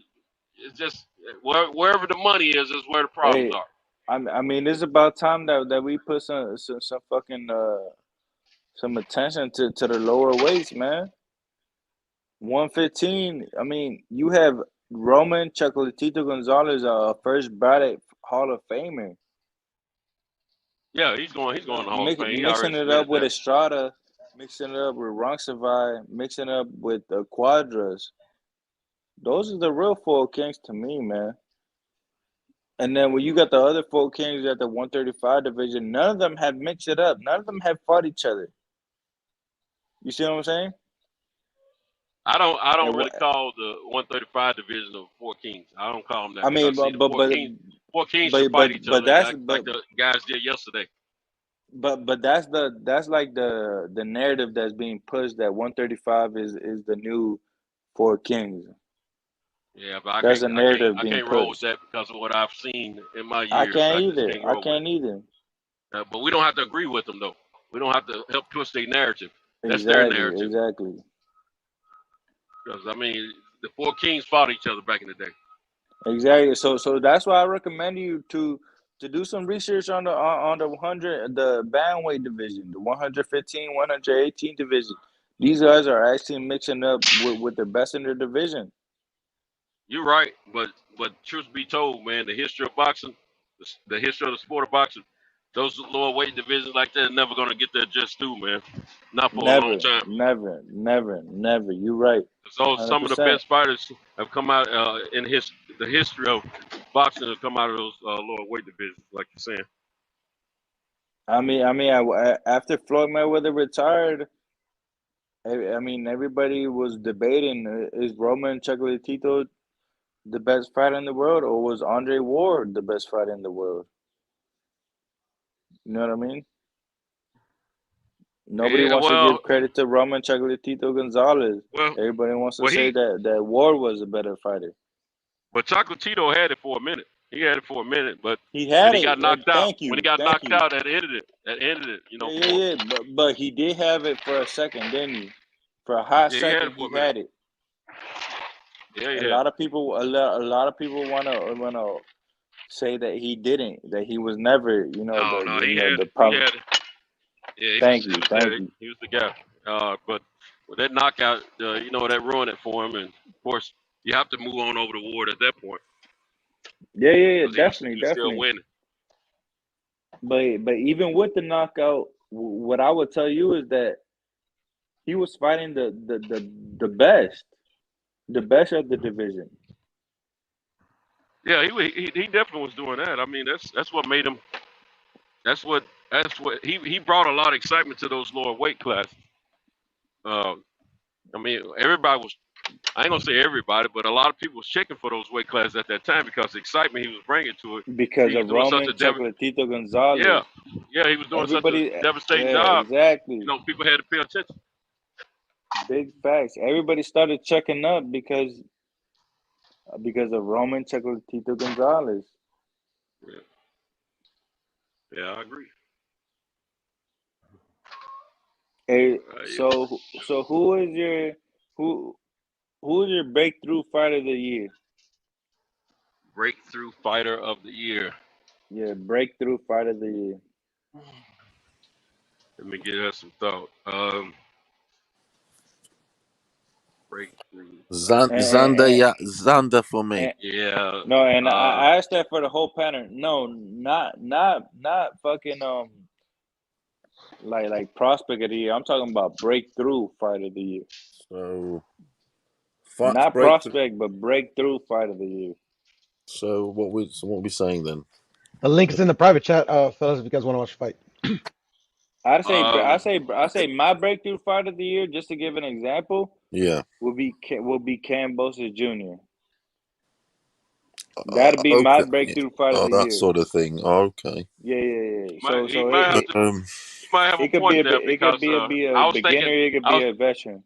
It's just wherever the money is where the problems are. I mean, it's about time that we put some fucking some attention to the lower weights, man. 115. I mean, you have Roman Chocolatito Gonzalez, a first ballot Hall of Famer. Yeah, he's going to Hall of Fame. Mixing it up with Estrada, mixing it up with Roncesvalles, mixing it up with Quadras. Those are the real four kings to me, man. And then when you got the other four kings at the 135 division, none of them have mixed it up. None of them have fought each other. You see what I'm saying? I don't really call the 135 division of four kings. I don't call them that. I mean, four kings should fight each other like the guys did yesterday. But that's like the narrative that's being pushed that 135 is the new four kings. Yeah, but I can't roll with that because of what I've seen in my years. I can't either. But we don't have to agree with them though. We don't have to help twist their narrative. That's their narrative. Exactly. Because I mean, the four kings fought each other back in the day. Exactly. So that's why I recommend you to do some research on the 100 the bantamweight division, the 115, 118 division. These guys are actually mixing up with the best in their division. You're right, but truth be told, man, the history of boxing, the history of the sport of boxing, those lower weight divisions like that are never gonna get their just due, man. Not for a long time. Never. You're right. So some of the best fighters have come out in the history of boxing have come out of those lower weight divisions, like you're saying. I mean, after Floyd Mayweather retired, I mean, everybody was debating: is Roman Chocolatito the best fighter in the world, or was Andre Ward the best fighter in the world? You know what I mean? Nobody wants to give credit to Roman Chocolatito Gonzalez. Everybody wants to say that Ward was a better fighter. But Chocolatito had it for a minute. He had it for a minute, but he got knocked out. When he got knocked out, that ended it. You know. Yeah. But he did have it for a second, didn't he? For a hot second, he had it. Yeah. A lot of people wanna say that he didn't, that he was never, the problem. Thank you. He was the guy. But with that knockout, that ruined it for him. And of course, you have to move on over to Ward at that point. Yeah, definitely. He was still winning. But even with the knockout, what I would tell you is that he was fighting the best of the division. Yeah, he definitely was doing that. I mean, that's what made him. That's what he brought a lot of excitement to those lower weight classes. I mean, everybody was. I ain't gonna say everybody, but a lot of people was checking for those weight classes at that time because the excitement he was bringing to it. Because of Roman Chocolatito Gonzalez. Yeah, he was doing such a devastating job. Exactly. People had to pay attention. Big facts. Everybody started checking up because of Roman Chocolatito Gonzalez. Yeah, I agree. Hey, so who is your breakthrough fighter of the year? Breakthrough fighter of the year. Yeah, breakthrough fighter of the year. Let me give that some thought. Breakthrough. Xander for me. Yeah. No, and I asked that for the whole pattern. No, not fucking like prospect of the year. I'm talking about breakthrough fight of the year. So not prospect, but breakthrough fight of the year. So what we saying then? The link is in the private chat, fellas, if you guys want to watch the fight. I say my breakthrough fight of the year, just to give an example, Yeah. will be Kambosos Jr. That'd be my Okay. breakthrough fight of Oh, the that year. sort of thing. Okay. Yeah. He might have to. He might have a it could be point there it could because be a I was thinking. beginner, it could be a veteran.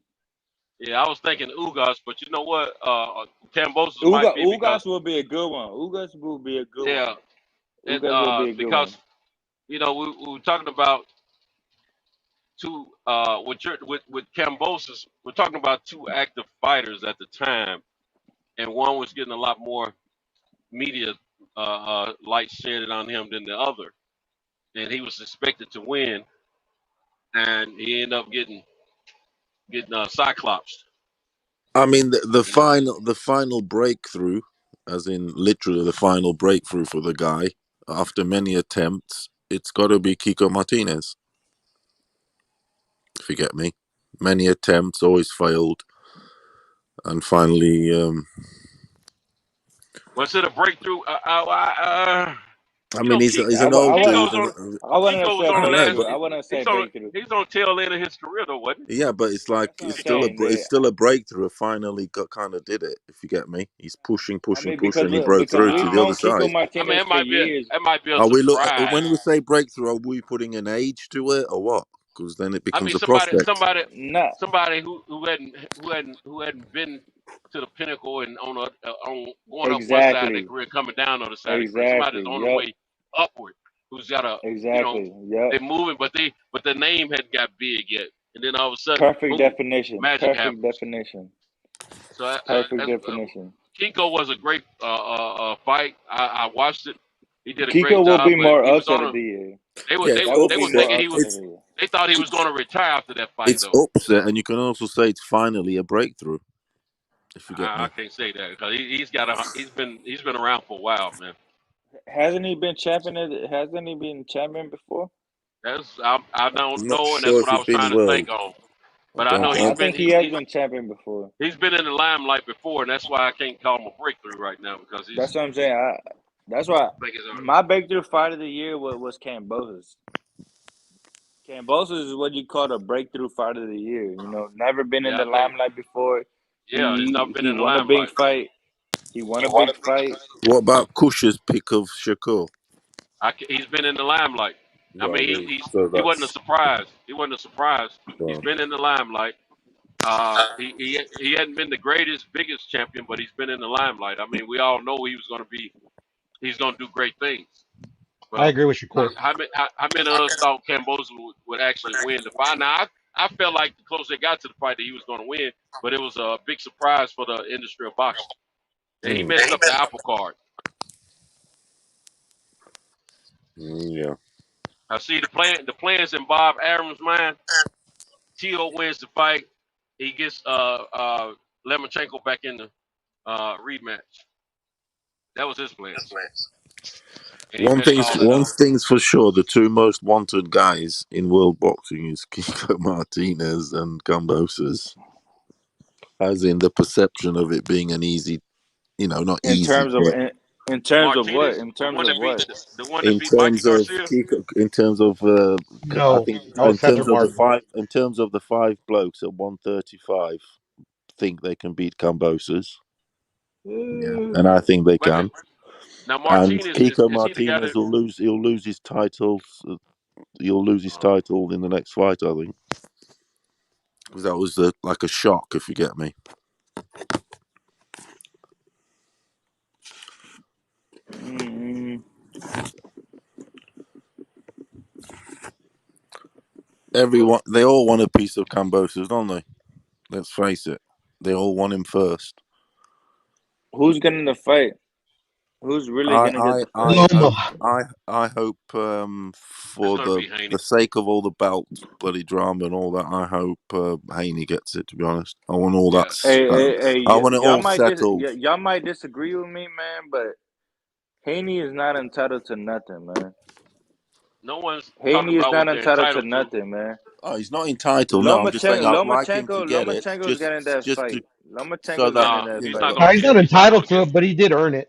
Yeah, I was thinking Ugas, but you know what? Kambosos might be because Ugas will be a good one. Ugas will be a good yeah, one. and Ugas will be a good one. because we were talking about with Kambosos, we're talking about two active fighters at the time, and one was getting a lot more media light shed on him than the other, and he was expected to win, and he ended up getting cyclops. I mean, the final breakthrough, as in literally the final breakthrough for the guy after many attempts, it's got to be Kiko Martinez. If you get me, many attempts, always failed, and finally. Was it a breakthrough? I mean, he's an old dude. I wouldn't Kiko was say on the last. breakthrough. I wouldn't say breakthrough. He's on the tail end of his career, though, wasn't he? Yeah, but it's like it's still a breakthrough. Finally, kind of did it. If you get me, he's pushing. He broke through to the other side. I mean, it might be a Are we surprise. when we say breakthrough? Are we putting an age to it or what? Because then it becomes a somebody who hadn't been to the pinnacle and on going up one side of their career, coming down on the side of their career. Somebody that's on the way upward, who's got a they're moving, but the name hadn't got big yet, and then all of a sudden, perfect definition. Magic Perfect happens. definition. So Perfect definition. Kiko was a great fight. I watched it. He did a Kiko great job. will be more he was upset on of the year. They were thinking he was. They thought he was going to retire after that fight. It's upset, and you can also say it's finally a breakthrough. If you get me, I can't say that because he's been around for a while, man. Hasn't he been champion? Hasn't he been champion before? I don't know, and sure that's what I was trying to think on. But I know I think he has been champion before. He's been in the limelight before, and that's why I can't call him a breakthrough right now because that's what I'm saying. That's why my breakthrough fight of the year was Kambosos. Kambosos is what you call a breakthrough fight of the year. You know, never been in the limelight before. Yeah, he's not been in the won limelight. a big fight. He won a big fight. What about Kush's pick of Shakur? He's been in the limelight. I mean, he wasn't a surprise. He wasn't a surprise. He's been in the limelight. He hadn't been the biggest champion, but he's been in the limelight. I mean, we all know he's going to do great things. But I agree with you, Court. How many of us thought Kambosos would actually win the fight? Now, I felt like the closer they got to the fight that he was going to win, but it was a big surprise for the industry of boxing. And he messed up the apple card. Yeah. I see the plans in Bob Arum's mind. Tio wins the fight. He gets Lomachenko back in the rematch. That was his plan. One thing's for sure: the two most wanted guys in world boxing is Kiko Martinez and Kambosos. As in the perception of it being an easy, not easy. In terms of what? In terms of what? The one that beat Mikey Garcia? In terms of no, I think in terms of the five blokes at 135, think they can beat Kambosos. Yeah, and I think they can. Now Martinez, and Kiko Martinez will lose. He'll lose his titles. He'll lose his title in the next fight, I think. Because that was like a shock, if you get me. They all want a piece of Kambosos, don't they? Let's face it. They all want him first. Who's getting the fight? Who's really going to get the fight? I hope for the sake of all the belt bloody drama and all that, I hope Haney gets it, to be honest. I want all that. I want it all settled. Y'all might disagree with me, man, but Haney is not entitled to nothing, man. No one's Haney is not entitled to nothing, man. Oh, he's not entitled. No, I'm just saying I'd like him to get it. Lomachenko's getting that fight. He's not entitled to it, but he did earn it.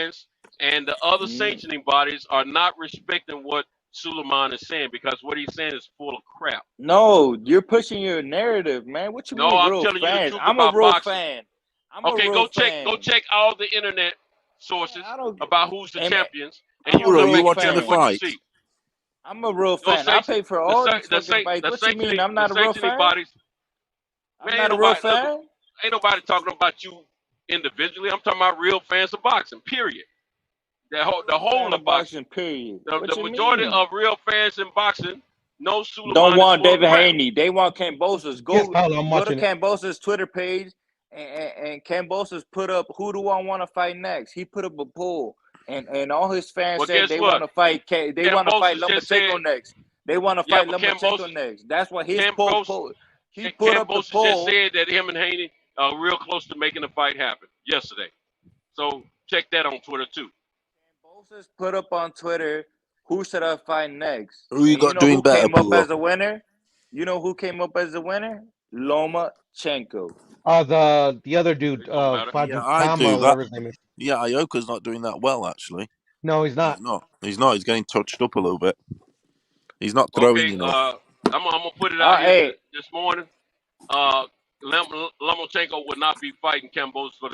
fans and the other sanctioning bodies are not respecting what Suleiman is saying, because what he's saying is full of crap. No, you're pushing your narrative, man. What you No, mean, I'm real telling you the fans? truth I'm a about real boxing. fan. Okay, go check all the internet sources about who's the champions, and I'm you're a gonna real make fan. it what you see. I'm a real No fan. I pay for all these the fucking fights. What you mean? I'm the not a real sanctioning fan? bodies. I'm Man, not a real fan? Ain't nobody talking about you individually. I'm talking about real fans of boxing. Period. The whole of boxing. Period. The What you majority mean? of real fans in boxing No Suleiman Don't want is for Devin crap. Haney. They want Kambosos. Yes, Go Paolo, I'm to watching it. Kambosos' Twitter page, and Kambosos put up, who do I want to fight next? He put up a poll, and all his fans Well, said guess they what? want to fight. They want to fight Kambosos just said, Lomachenko next. They want to yeah, fight but Lomachenko next. That's what his poll. He put up the Kambosos just poll. said that him and Haney are real close to making the fight happen yesterday. So check that on Twitter too. Kambosos put up on Twitter, who should I fight next? Who you And got you know doing who better, came up Puro? as a winner? You know who came up as a winner? Lomachenko. The other dude, Yeah, I Fadukama, do or that. whatever his name is. Yeah, Ioka's not doing that well, actually. No, he's not. He's not. He's not. He's getting touched up a little bit. He's not throwing Okay, enough. I'm gonna put it out here Hey, this morning. Lomachenko would not be fighting Kambosos for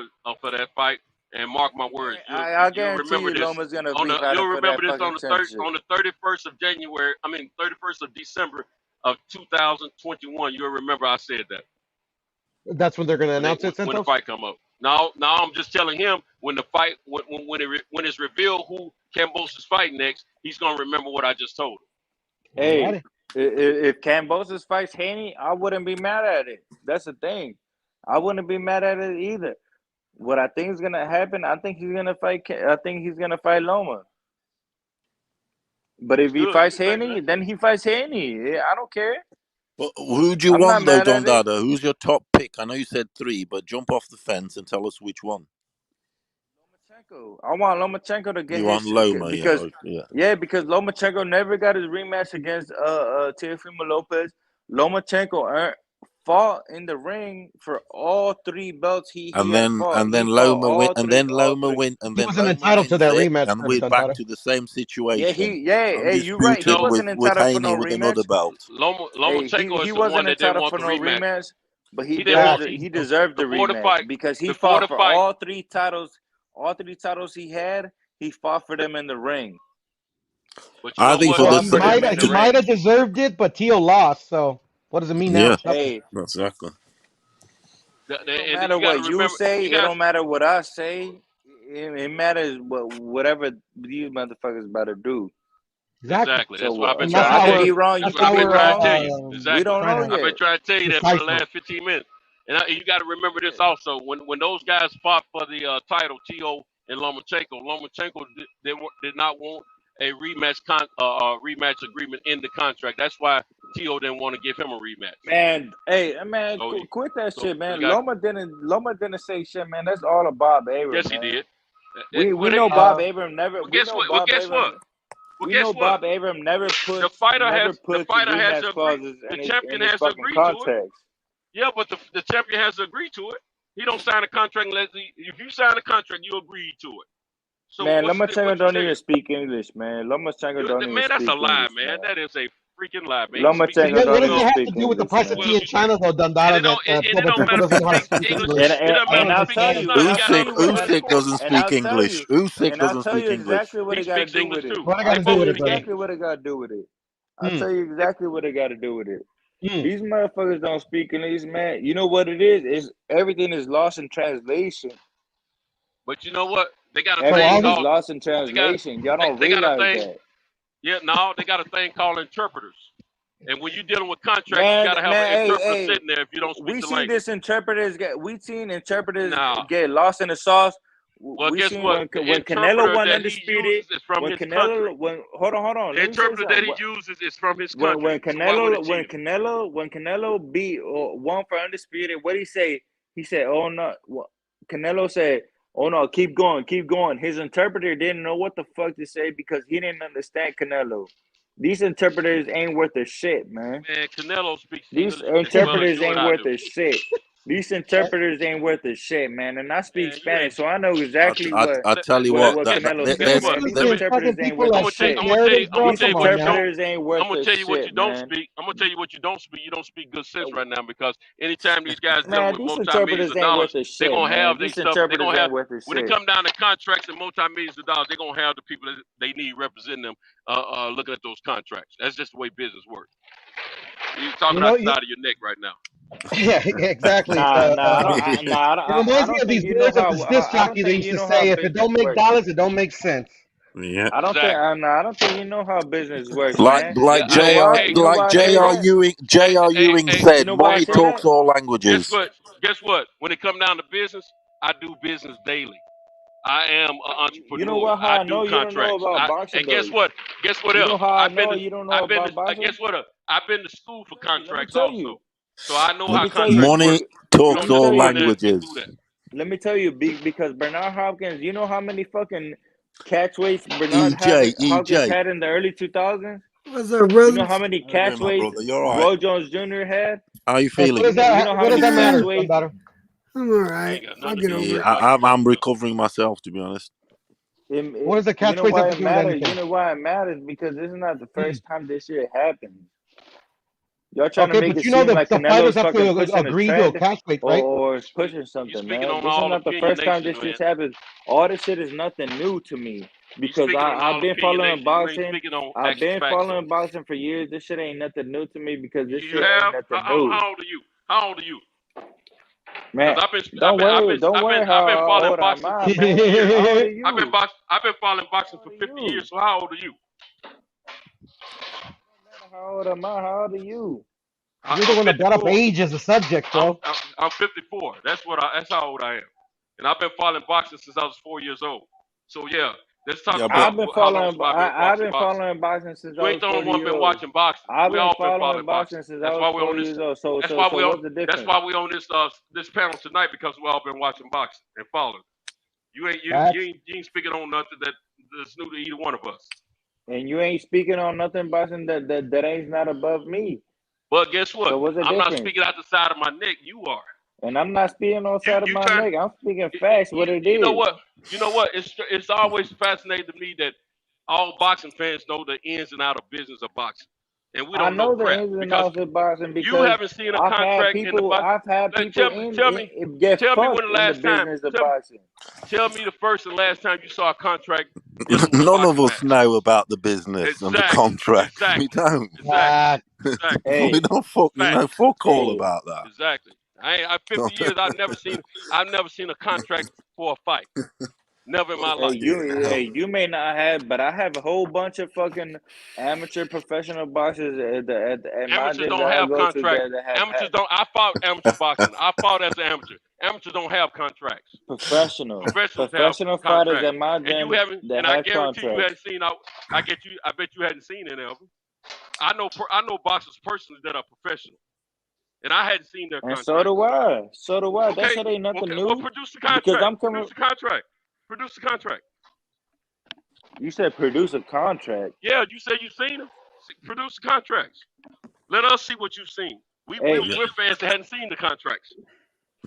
that fight. And mark my words, I you'll guarantee remember you this Loma's gonna on be the. fighting You'll for that remember this fucking championship. on the 31st of January. 31st of December of 2021. You'll remember I said that That's when they're going to announce it, when the Santos? fight come up. Now I'm just telling him when the fight when it's revealed who Kambosos is fighting next, he's gonna remember what I just told him. Hey, if Kambosos fights Haney, I wouldn't be mad at it. That's the thing. I wouldn't be mad at it either. What I think is gonna happen, I think he's gonna fight Loma. But if he fights Haney, then he fights Haney. I don't care. But who do you I'm not want, though, mad Don at it. Dada? Who's your top pick? I know you said 3, but jump off the fence and tell us which one. I want Lomachenko to get You want his Loma, because yeah. because Lomachenko never got his rematch against Teofimo Lopez. Lomachenko fought in the ring for all 3 belts he And has then fought. and then He fought Loma win, all and 3. then Loma win, and He then wasn't Loma entitled to wins that it, rematch, and we're Don back Dada. to the same Yeah, situation. hey, you right. He Undisputed wasn't with entitled for Haney no with another rematch. belt. Lomachenko He is the one wasn't that didn't entitled want for the no rematch. rematch, but He didn't want he deserved the before the rematch fight because he before fought the for fight. all 3 titles. All 3 titles he had, he fought for them in the ring. But you I know think what? for the Fought for them in the He might ring. have deserved it, but Tio lost. So what does it mean now? Hey, exactly. it don't And matter you got to what you remember, say. you It guys. don't matter what I say. It matters whatever these motherfuckers about to do. Exactly. That's what I've been And So that's trying I to could tell be you. wrong. That's You what I've could be been trying to tell wrong. you. We Exactly. don't know I've been yet. trying to tell you that for the last 15 minutes. And you got to remember this also. When those guys fought for the title, T.O. and Lomachenko did not want a rematch agreement in the contract. That's why T.O. didn't want to give him a rematch. Man, man, So quit that shit, man. you got, Loma didn't say shit, man. That's all of Bob Arum, yes, he man. did. We know Bob Arum never. Well, We guess know what? Well, Bob guess Arum. what? Well, We guess know what? Bob Arum never The puts fighter has rematch to agree. clauses The in champion his has to fucking agree to it. contracts. Yeah, but the champion has to agree to it. He don't sign a contract unless if you sign a contract, you agree to it. So Man, what Lomachenko you don't saying? even speak English, man. Lomachenko don't even Man, that's speak a lie, English, man. man. That is a freaking lie, man. He speaks Lomachenko English What don't does as it even well. have speak to do with the English, price of man. tea in China, though, Dondada, that And it don't Lomachenko matter if doesn't he know how to speaks speak English. English? It don't I don't matter if he I'll speaks tell English understand. or you, not. He and I'll got to tell agree you to what, it. Usyk doesn't and speak I'll tell English. you, Usyk and I'll doesn't tell speak you English. exactly what He it got to speaks do English with it. too. What I got I'll to tell do you with it, brother? exactly what it got to do with it. I'll Hmm. tell you exactly what it got to do with it. Hmm. These motherfuckers don't speak English, man. You know what it is? Is everything is lost in translation. But you know what? They got a So thing all Everything is these, called lost in they got translation. Y'all don't they got a realize thing. that. Yeah, no, they got a thing called interpreters. And when you're dealing with contracts, you got to have an Man, interpreter hey, sitting there if you don't speak we the seen language. this interpreters get. We seen interpreters Nah. get lost in the sauce. Well, We guess seen what? The when Canelo interpreter won that he undisputed. uses is from When his country. Canelo, hold on, The let me say interpreter that he something. uses is from his country. When So why would Canelo it cheat him? when Canelo beat or won for undisputed, what he say? He said, "Oh no." Canelo said, "Oh no, keep going, keep going." His interpreter didn't know what the fuck to say because he didn't understand Canelo. These interpreters ain't worth a shit, man. Man, Canelo speaks These English as well as interpreters you and ain't I worth do. a shit. These interpreters ain't worth a shit, man. And I speak Man, you Spanish, ain't. so I know exactly I tell you what, what that, Canelo that Guess said, there's what? man. These Let me. interpreters fucking ain't people worth a that spit shit. narratives, I'm bro. gonna These tell you Come what on you now. don't. interpreters ain't worth I'm gonna a tell you what you shit, don't man. speak. I'm gonna tell you what you don't speak. You don't speak good sense right now because anytime these guys dealing Man, with these multi-millions interpreters of ain't dollars, worth a they're shit, gonna man. have their These stuff. They're interpreters gonna have ain't worth a when it shit. come down to contracts and multi-millions of dollars, they're gonna have the people that they need representing them looking at those contracts. That's just the way business works. You're talking You out know, the side of your neck right now. yeah, exactly. It I reminds me don't of think these you know words of this disc I don't jockey that think used you to know how say, "If it business don't make works. dollars, it don't make sense." Yeah. I don't think you know how business works, Like man. like You know why? JR You know why I say that? J.R. Ewing You said, know why I money say talks that? all Guess languages. what? Guess what? When it come down to business, I do business daily. I am an entrepreneur. You know what? How I I do know you don't know contracts. about boxing And guess though. what? Guess what You know else? how I know you don't know about boxing? Guess what? I've been to school for Let me contracts tell also. you. So I know Let how me tell you. contracts work. Money You talks don't Let me just tell all go you. in there and do languages. that. Let me tell you, because Bernard Hopkins, you know how many fucking catchweights Bernard Hopkins EJ. had in the early 2000s? What's up, You brother? know how many How you doing, my catchweights brother? You all right? Roy Jones Jr. had? How you What feeling? does that? How What does many that matter? catchweights? I'm all right. Ain't got I'll nothing to get do with over it. it. I'm recovering myself, to be honest. What does the You know catchphrase have why to it do with matters? anything? You know why it matters? Because this is not the first time this shit happened. Y'all trying to Okay, make but it you know seem like the fighters Canelo's have fucking to pushing a agree to a trend catchphrase, right? or is pushing You something, speaking man. on This is all not the first time opinionation, this man. shit happens. All this shit is nothing new to me You because speaking on I've all been following opinionation. You ain't boxing. speaking on I've actual been facts, though. following boxing for years. This shit ain't nothing new to me because this You shit ain't have? nothing new. How old are you? How old are you? Man, Because don't worry I've been how following old am boxing I, for 50 man. years. How old are I've you? been following boxing for 50 You. years. So how old are you? How old am I? How old are you? You're the I'm one that brought up 54. age as a subject, bro. I'm 54. That's how old I am. And I've been following boxing since I was 4 years old. So yeah, let's talk Yeah, but about how long have I been I've watching been boxing. following boxing since You I ain't was the only 40 one years been old. watching boxing. I've We been all been following following boxing. boxing since I That's was why we on 40 this. years old. So That's why what's the That's difference? why we on this panel tonight because we all been watching boxing and following. Facts. You ain't speaking on nothing that's new to either one of us. And you ain't speaking on nothing boxing that ain't not above me. But guess what? So what's the I'm not difference? speaking out the side of my neck. You are. And I'm not speaking on side of You my trying? neck. I'm speaking facts. What it You know is. what? You know what? It's always fascinating to me that all boxing fans know the ins and out of business of boxing, and we I don't know know the crap ins and because outs of boxing you because haven't seen a contract in the box. I've had people Tell me, get tell me when fucked the in the last time. business of boxing. Tell me the first and last time you saw a contract dealing with a none of boxing us match. know about the business and the contracts. We don't. Exactly. We don't fuck. We know Facts. fuck all about that. Exactly. I 50 years. I've never seen a contract for a fight. Never in my life. You may not have, but I have a whole bunch of fucking amateur professional boxers at my Amateurs gym don't that I have go to contracts. that have Amateurs had don't. I fought amateur boxing. I fought as an amateur. Amateurs don't have contracts. professional Professionals have fighters contracts. at my And you gym haven't. that And I have guarantee you contracts. hadn't seen. I bet you hadn't seen any of them. I know boxers personally that are professional, and I hadn't seen their And so contracts. do I. So do I. That Okay. shit ain't nothing Okay. Well, new. produce the Because contract. I'm coming. Produce the contract. Produce the contract. You said produce a contract. Yeah, you said you've seen them. Produce the contracts. Let us see what you've seen. Hey, We're fans that hadn't seen the contracts.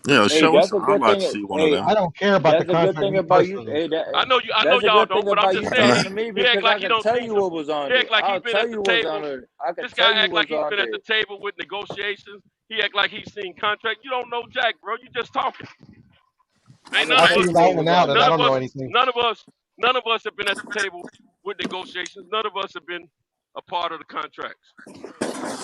Yeah, hey, show us. that's a I'd good like to thing. see one of Hey, them. I don't care about the that's a good contract, thing me about you. personally. Hey, I know that's a y'all good don't, thing but I'm about just you saying talking to me he act because like I he can don't tell seen you some. what was on He it. act like he I'll been tell at the you what's on table. it. I can This tell guy you act like what's he's on been at the it. table with negotiations. He act like he's seen contract. You don't know jack, bro. You just talking. I Ain't can none I of tell see us. you what lightning was out, on and I None it. of don't know us. anything. None of us have been at the table with negotiations. None of us have been a part of the contracts.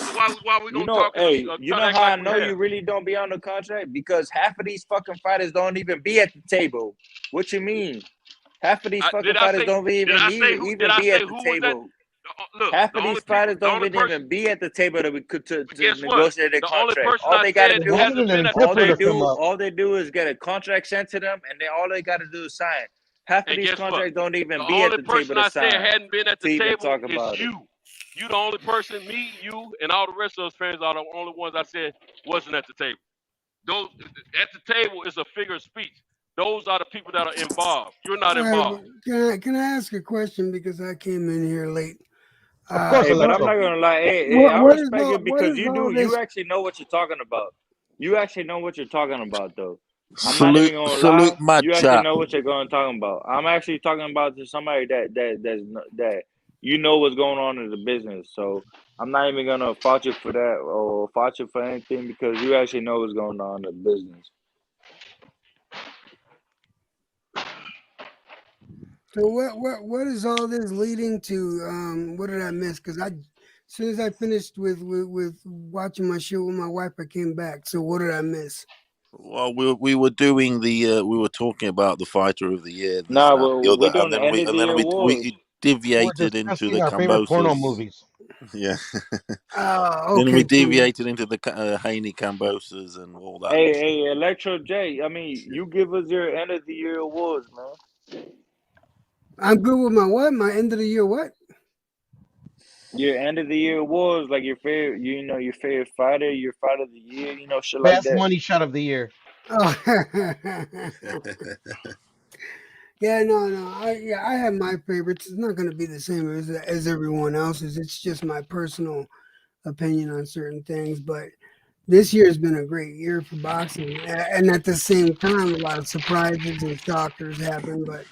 So why we You gonna know, talk and hey, you try to know act how I like we know you have? really don't be on the contract? Because half of these fucking fighters don't even be at the table. What you mean? Half of these fucking fighters don't Did I say even I be say at the who was that? table. Look, Half the of only these people, fighters the don't only person. even be at the table But to guess what? negotiate a The only contract. person I said Why didn't hasn't an been at the interpreter table. come up? All they do is get a contract sent to them, and then all they got to do is sign. Half of And these guess what? contracts don't The even be at only the table person to I said sign hadn't been at to the even table talk is about it. you. You the only person. Me, you, and all the rest of those fans are the only ones I said wasn't at the table. Those at the table is a figure of speech. Those are the people that are involved. You're not All right, but involved. can I ask a question because I came in here late? Of course, Hey, but I'm Alonso. not gonna lie. Hey, I respect it What because is all you this? actually know what you're talking about. You actually know what you're talking about, though. I'm not Salute, even gonna salute, lie. mad You actually chap. know what you're going to talk about. I'm actually talking about to somebody that you know what's going on in the business. So I'm not even gonna fault you for that or fault you for anything because you actually know what's going on in the business. So what is all this leading to? What did I miss? Because as soon as I finished with watching my show with my wife, I came back. So what did I miss? Well, we were doing we were talking about the fighter of the year, this, Nah, that, the we're other, doing the end of the year awards. we We're deviated into discussing the our favorite porno Kambosos. movies. Yeah. Then Okay. we deviated into the Haney Kambosos and all that. Hey, Electro J. I mean, you give us your end of the year awards, man. I'm good with my what? My end of the year what? Your end of the year awards, like your favorite, your favorite fighter, your fight of the year, shit like Best that. money shot of the year. Oh. Yeah, no. I have my favorites. It's not going to be the same as everyone else's. It's just my personal opinion on certain things. But this year has been a great year for boxing, and at the same time, a lot of surprises and shockers happened. But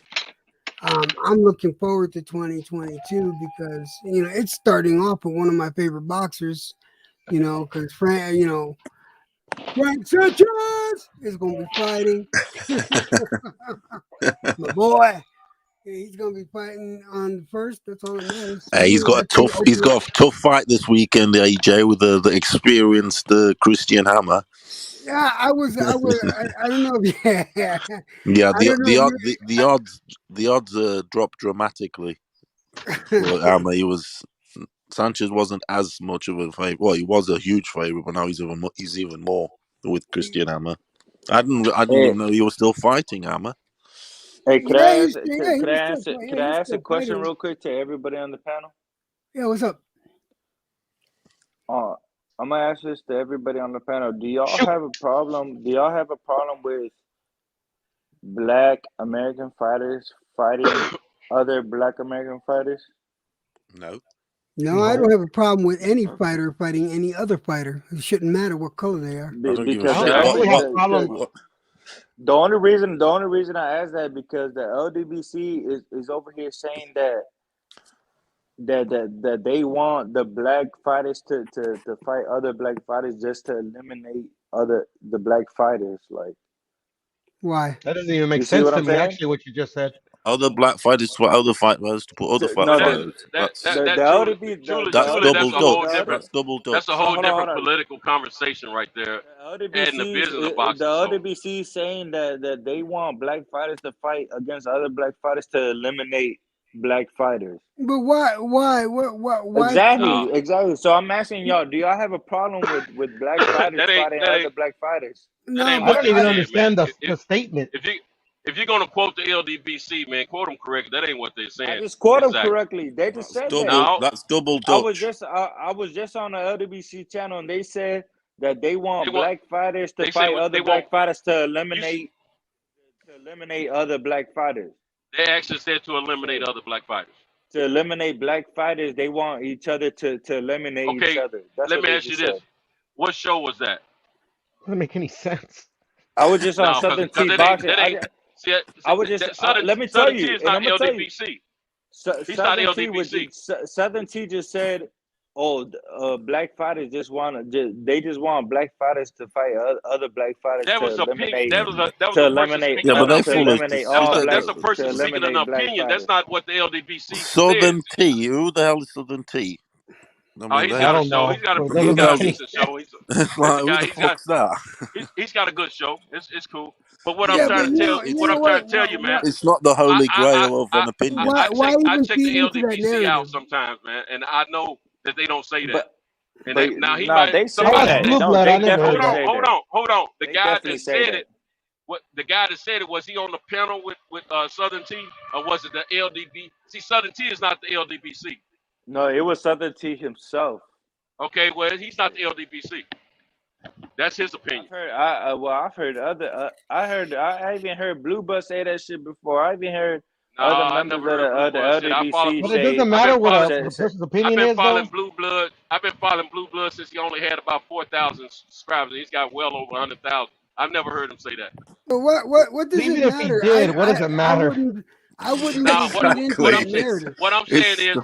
I'm looking forward to 2022 because it's starting off with one of my favorite boxers. Because Frank Sanchez is going to be fighting. My boy. Yeah, he's gonna be fighting on the first. That's all that matters. He's got a tough fight this weekend, AJ, with the experienced Christian Hammer. Yeah, I don't know. Yeah, Yeah, I don't know. the odds dropped dramatically for Hammer. Sanchez wasn't as much of a favorite. Well, he was a huge favorite, but now he's even more with Christian Hammer. I didn't even know he was still fighting Hammer. Hey, could I ask a question fighting. real quick to everybody on the panel? Yeah, what's up? I'm gonna ask this to everybody on the panel. Do y'all have a problem? Do y'all have a problem with Black American fighters fighting other Black American fighters? No. No, I don't have a problem with any fighter fighting any other fighter. It shouldn't matter what color they are. Because the only reason I ask that because the LDBC is over here saying that they want the black fighters to fight other black fighters just to eliminate the black fighters. Like, why? That doesn't even make sense to me. Actually, what you just said. Other black fighters for other fighters to put other fighters. That's truly, double dutch. That's double dutch. That's a whole different political conversation right there. And the business of boxing. The LDBC is saying that they want black fighters to fight against other black fighters to eliminate black fighters. But why? Exactly. So I'm asking y'all, do y'all have a problem with black fighters fighting other black fighters? No, I don't even understand the statement. If you're gonna quote the LDBC, man, quote them correctly. That ain't what they're saying. I just quote them correctly. They just said that. That's double dutch. I was just on the LDBC channel, and they said that they want black fighters to fight other black fighters to eliminate other black fighters. They actually said to eliminate other black fighters. To eliminate black fighters, they want each other to eliminate each other. That's let me ask you this: what show was that? Doesn't make any sense. I was just on Southern T boxing. Let me tell you. It's not LDBC. Southern T just said, black fighters just want black fighters to fight other black fighters to eliminate. That's a person speaking an opinion. That's not what the LDBC Southern T. Who the hell is Southern T? He's got a show. He's got a decent show. He's got a good show. It's cool. But what I'm trying to tell you, man, it's not the holy grail of an opinion. I check the LDBC out sometimes, man, and I know that they don't say that. Now he might. They say that. Hold on. The guy that said it. The guy that said it, was he on the panel with Southern T, or was it the LDB? See, Southern T is not the LDBC. No, it was Southern T himself. Okay, well, he's not the LDBC. That's his opinion. I even heard Blue Bus say that shit before. I even heard other members of the LDBC But it doesn't matter what a person's opinion is, though. I've been following Blue Blood since he only had about 4,000 subscribers. He's got well over 100,000. I've never heard him say that. But what does Even it if matter? he did, what does it matter? I wouldn't What I'm saying is,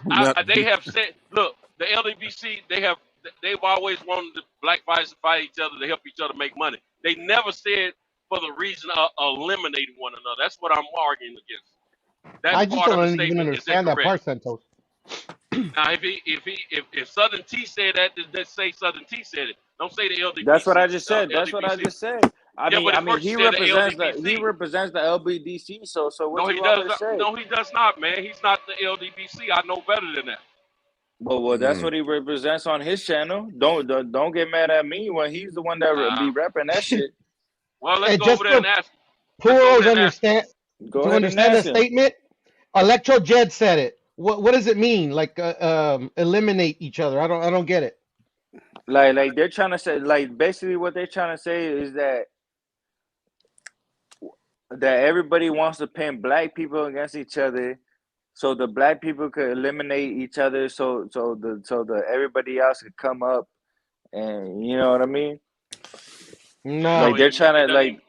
they have said, look, the LDBC, they've always wanted the black fighters to fight each other to help each other make money. They never said for the reason of eliminating one another. That's what I'm arguing against. I just don't even understand that part, Santos. Now, if Southern T said that, let's say Southern T said it. Don't say the LDBC. That's what I just said. I mean, he represents the LBDC. So what you want me to say? No, he does not, man. He's not the LDBC. I know better than that. Well, that's what he represents on his channel. Don't get mad at me when he's the one that be repping that shit. Well, let's go over there and ask. Pros understand. Go to ahead understand and the ask him. statement, Electro Jed said it. What does it mean? Like eliminate each other? I don't get it. Like they're trying to say, like basically what they're trying to say is that everybody wants to pin black people against each other, so the black people could eliminate each other, so the everybody else could come up, and you know what I mean? No, like they're trying to like.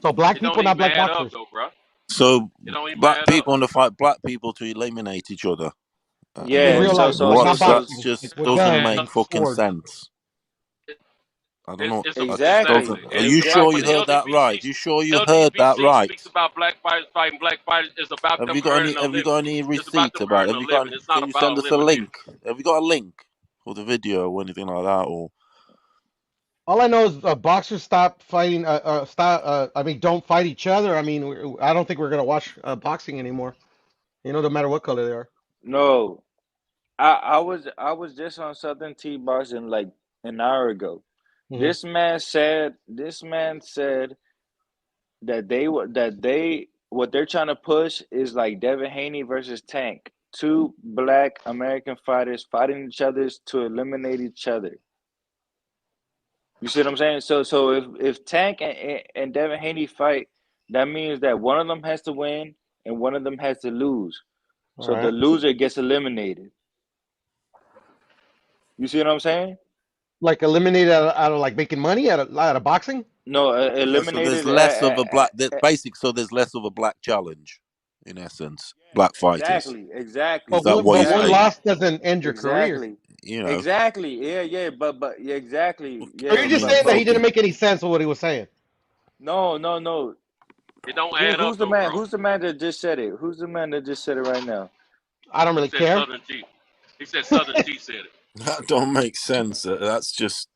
So black people, not black boxers. Up, though, bro. So black people want to fight black people to eliminate each other. Yeah, in real life, that just doesn't make fucking sense. I don't know. Exactly. Are you sure you heard that right? You sure you heard that right? Speaks about black fighters fighting black fighters. It's about Have you got any receipt about it? Can you send us a link? Have you got a link for the video or anything like that? Or all I know is boxers stop fighting. Don't fight each other. I mean, I don't think we're gonna watch boxing anymore. No matter what color they are. No, I was just on Southern T Boxing like an hour ago. Mm-hmm. This man said that what they're trying to push is like Devin Haney versus Tank, two black American fighters fighting each other to eliminate each other. You see what I'm saying? So if Tank and Devin Haney fight, that means that one of them has to win and one of them has to lose. So the loser gets eliminated. You see what I'm saying? Like eliminated out of like making money out of boxing? No, eliminated. So there's less of a black. So there's less of a black challenge, in essence. Black fighters. Exactly. Is that But what one loss doesn't end your career. Exactly. Yeah. But exactly. Yeah. Are you just saying that he didn't make any sense of what he was saying? No. It don't add up. Who's the man? Who's the man that just said it? Who's the man that just said it right now? I don't really care. He said Southern T said it. That don't make sense. That's just.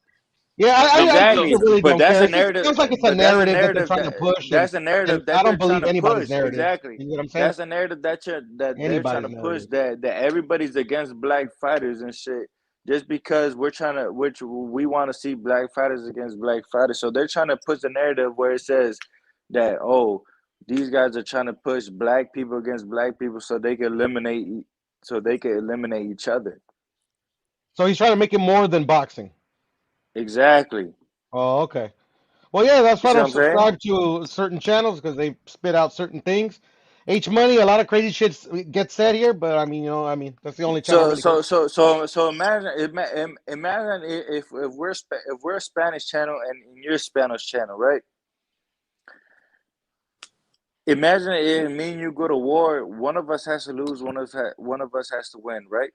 Yeah, exactly. I really but don't that's care. a narrative. It feels like it's a narrative that they're trying to push. That's a narrative that I don't they're trying believe to anybody's push. narrative. Exactly. You know what I'm saying? That's a narrative that they're trying to push. That everybody's against black fighters and shit. Just because we want to see black fighters against black fighters. So they're trying to push the narrative where it says that these guys are trying to push black people against black people so they can eliminate each other. So he's trying to make it more than boxing. Exactly. Oh, okay. Well, yeah, that's why I don't subscribe to certain channels because they spit out certain things. H Money, a lot of crazy shit gets said here, but I mean, that's the only channel. So imagine if we're a Spanish channel and you're a Spanish channel, right? Imagine if me and you go to war, one of us has to lose, one of us has to win, right?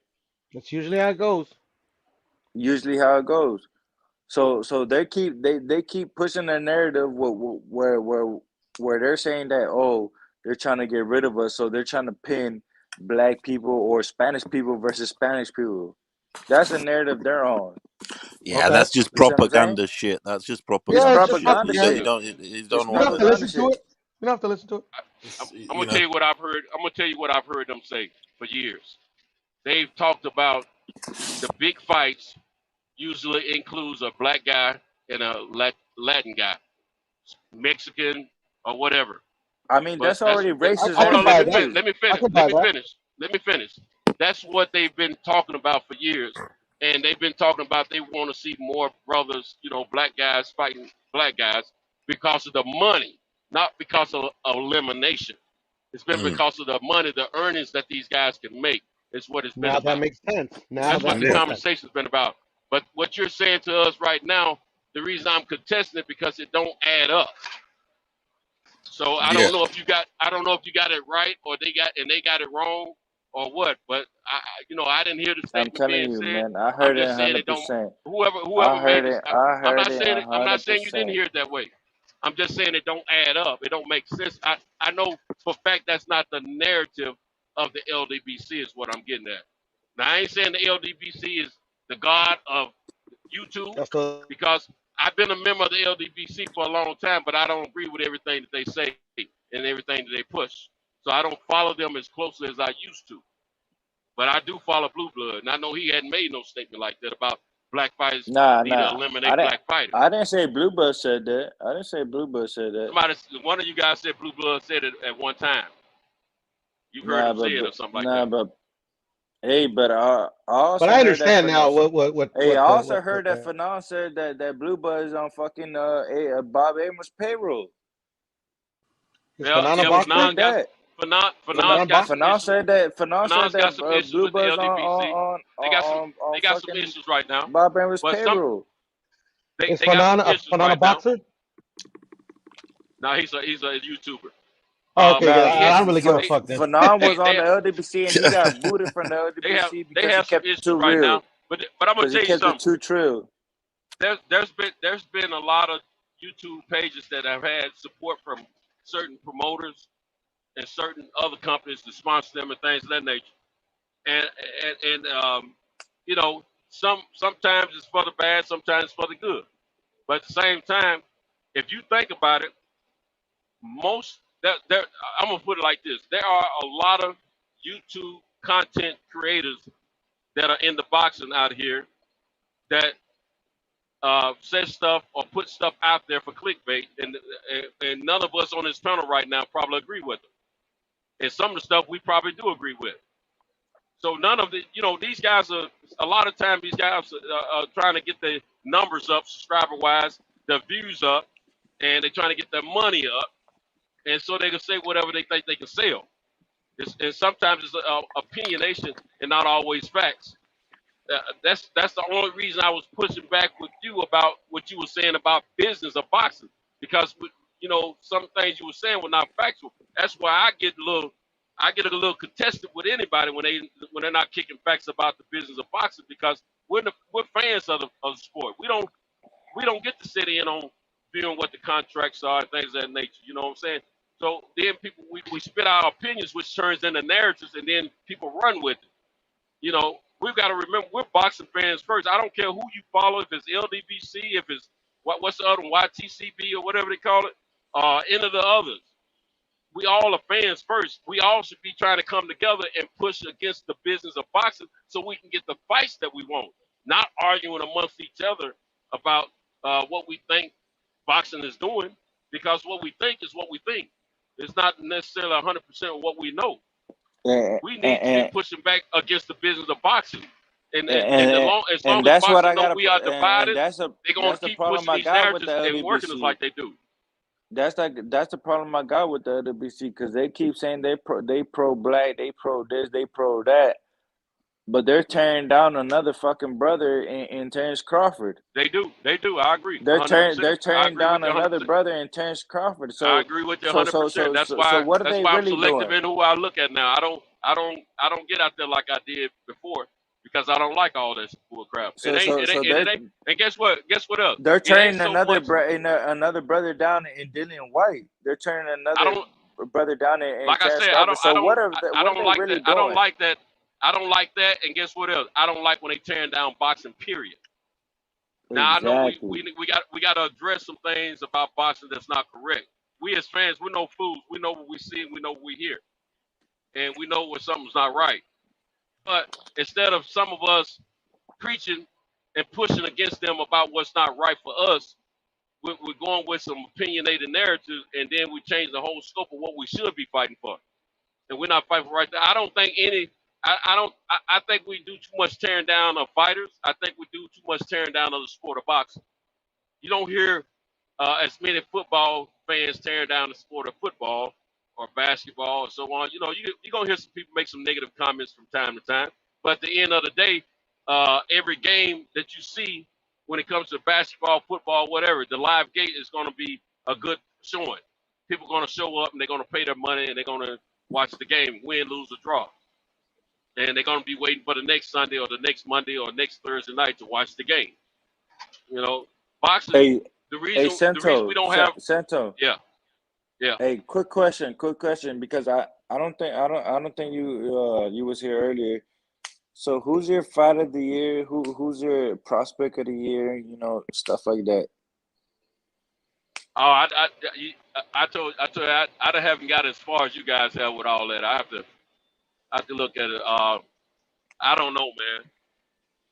That's usually how it goes. Usually how it goes. So they keep pushing the narrative where they're saying that they're trying to get rid of us, so they're trying to pin black people or Spanish people versus Spanish people. That's the narrative they're on. Yeah, that's just propaganda shit. That's just propaganda. It's propaganda shit. You don't have to listen to it. You don't have to listen to it. I'm gonna tell you what I've heard. I'm gonna tell you what I've heard them say for years. They've talked about the big fights usually includes a black guy and a Latin guy, Mexican or whatever. I mean, that's already racist. Hold on, let me finish. That's what they've been talking about for years, and they've been talking about they want to see more brothers, black guys fighting black guys because of the money, not because of elimination. It's been because of the money, the earnings that these guys can make. Is what it's been about. That makes sense. That's what the conversation's been about. But what you're saying to us right now, the reason I'm contesting it because it don't add up. So I don't know if you got it right or they got it wrong or what. But I didn't hear the statement being said. Man, I heard it 100%. Whoever made it. I'm not saying you didn't hear it that way. I'm just saying it don't add up. It don't make sense. I know for a fact that's not the narrative of the LDBC is what I'm getting at. Now I ain't saying the LDBC is the god of YouTube because I've been a member of the LDBC for a long time, but I don't agree with everything that they say and everything that they push. So I don't follow them as closely as I used to. But I do follow Blue Blood, and I know he hadn't made no statement like that about black fighters need to eliminate black fighters. I didn't say Blue Blood said that. I didn't say Blue Blood said that. One of you guys said Blue Blood said it at one time. You heard him say it or something like that. But hey, but I also. But I understand now what. Hey, I also heard that Fanon said that Blue Blood is on fucking Bob Abrams' payroll. Fanon said that Blue Blood's on they got some issues right now. Bob Abrams' payroll. Is Fanon a boxer? No, he's a YouTuber. Oh, okay, I don't really give a fuck then. Fanon was on the LWBC and he got booted from the LWBC because he kept it too right real. Now. But I'm gonna tell you something. Too true. There's been a lot of YouTube pages that have had support from certain promoters and certain other companies to sponsor them and things of that nature. And you know, sometimes it's for the bad, sometimes it's for the good. But at the same time, if you think about it, I'm gonna put it like this: there are a lot of YouTube content creators that are in the boxing out here that say stuff or put stuff out there for clickbait, and none of us on this panel right now probably agree with them. And some of the stuff we probably do agree with. So none of the, these guys are, a lot of times these guys are trying to get the numbers up, subscriber-wise, the views up, and they're trying to get their money up, and so they can say whatever they think they can sell. And sometimes it's opinionation and not always facts. That's the only reason I was pushing back with you about what you were saying about business of boxing, because some things you were saying were not factual. That's why I get a little contested with anybody when they're not kicking facts about the business of boxing, because we're fans of the sport. We don't get to sit in on viewing what the contracts are and things of that nature. You know what I'm saying? So then people we spit our opinions, which turns into narratives, and then people run with it. We've got to remember we're boxing fans first. I don't care who you follow, if it's LDBC, if it's what's the other one, YTCB or whatever they call it, any of the others. We all are fans first. We all should be trying to come together and push against the business of boxing so we can get the fights that we want, not arguing amongst each other about what we think boxing is doing, because what we think is what we think. It's not necessarily 100% of what we know. We need to be pushing back against the business of boxing. And as long as boxing know we are divided, they're going to keep pushing these narratives and working us like they do. That's the problem I got with the WBC, because they keep saying they pro black, they pro this, they pro that, but they're tearing down another fucking brother in Terrence Crawford. They do. I agree. They're tearing down another brother in Terrence Crawford. So I agree with you 100%. That's why I'm selective in who I look at now. I don't get out there like I did before, because I don't like all this bull crap. And guess what? Guess what else? They're turning another brother down in Dillian White. They're turning another brother down in like Terrence I said, Crawford. I don't like that. I don't like that. And guess what else? I don't like when they tearing down boxing, period. Now I know we got to address some things about boxing that's not correct. We as fans, we're no fools. We know what we see, we know what we hear, and we know when something's not right. But instead of some of us preaching and pushing against them about what's not right for us, we're going with some opinionated narratives, and then we change the whole scope of what we should be fighting for. And we're not fighting for right there. I don't think I think we do too much tearing down of fighters. I think we do too much tearing down of the sport of boxing. You don't hear as many football fans tearing down the sport of football or basketball and so on. You're going to hear some people make some negative comments from time to time. But at the end of the day, every game that you see when it comes to basketball, football, whatever, the live gate is going to be a good showing. People are going to show up and they're going to pay their money and they're going to watch the game, win, lose, or draw. And they're going to be waiting for the next Sunday or the next Monday or next Thursday night to watch the game. Boxing. The reason we don't have Santo. Yeah. Hey, quick question, because I don't think you was here earlier. So who's your fight of the year? Who's your prospect of the year? Stuff like that. Oh, I told you I haven't got as far as you guys have with all that. I have to look at it. I don't know, man.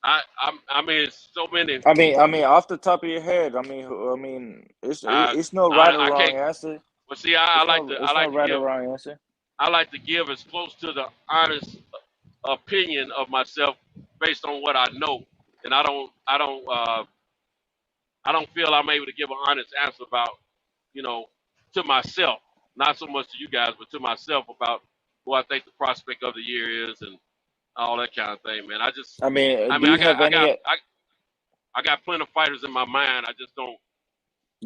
I mean, it's so many. I mean, off the top of your head, it's no right or I wrong can't. answer. But see, I like to It's no right or give. wrong answer. I like to give as close to the honest opinion of myself based on what I know, and I don't feel I'm able to give an honest answer about, to myself, not so much to you guys, but to myself about who I think the prospect of the year is and all that kind of thing, man. Do you have any? I got plenty of fighters in my mind. I just don't.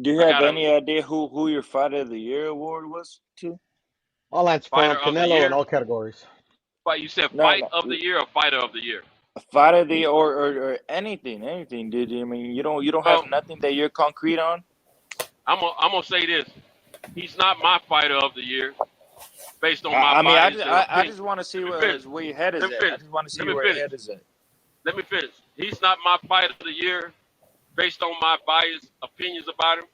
Do you have any idea who your Fighter of the Year award was to? All that's Fighter from of the Canelo in year. all categories. But you said No, fight of the year or fighter of the year? Fighter of the Year or anything, dude. I mean, you don't have nothing that you're concrete on. I'm gonna say this. He's not my fighter of the year, based on my bias. I just want to see where your head is at. I just want to see where your head is at. Let me finish. He's not my fighter of the year, based on my biased opinions about him.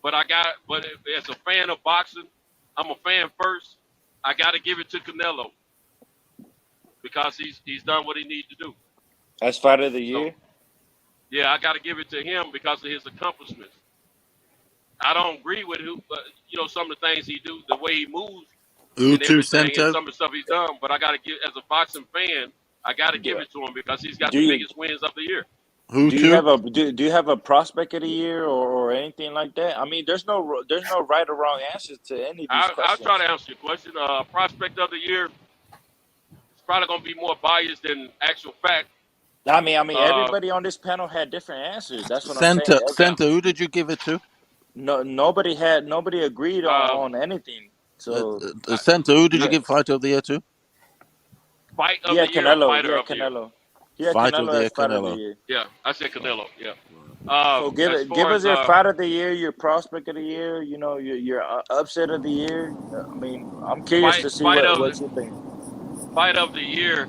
But as a fan of boxing, I'm a fan first. I got to give it to Canelo because he's done what he needs to do. As Fighter of the Year? Yeah, I got to give it to him because of his accomplishments. I don't agree with some of the things he do, the way he moves, Who and to, everything, and Sento? some of the stuff he's done. But I got to give, as a boxing fan, I got to give it to him because he's got Do the you- biggest wins of the year. Who Do you have a prospect of the year or anything like that? I mean, there's no right or wrong answers to any of these I'll questions. try to answer your question. Prospect of the year, it's probably going to be more biased than actual fact. I mean, everybody on this panel had different answers. That's what I'm saying. Sento, who did you give it to? No, nobody agreed on anything. So, Sento, who did you give Fighter of the Year to? Fight of the year, or fighter of the year? Canelo. Yeah, Fight of Canelo the year, as Fighter of the Canelo. Year. Yeah, I said Canelo. Yeah. So give us your Fighter of the Year, your Prospect of the Year, your upset of the year. I mean, I'm curious to see what you think. Fight of the year,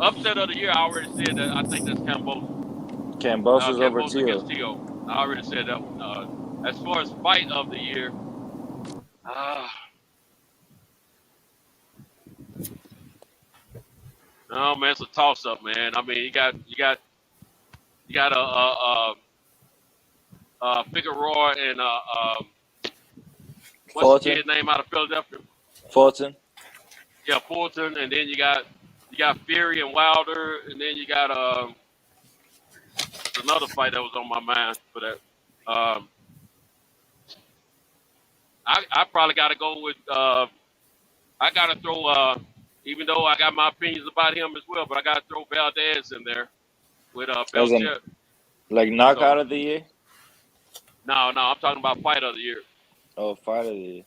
upset of the year. I already said that. I think that's Kambosos. Kambosos over Kambosos Tio. against Tio. I already said that one. As far as fight of the year, oh man, it's a toss up, man. I mean, you got Figueroa and what's Fulton. the kid's name out of Philadelphia? Fulton. Yeah, Fulton, and then you got Fury and Wilder, and then you got another fight that was on my mind for that. I probably got to go with. I got to throw. Even though I got my opinions about him as well, but I got to throw Valdez in there with Belcher. Like knockout of the year? No, I'm talking about fight of the year. Oh, fight of the year.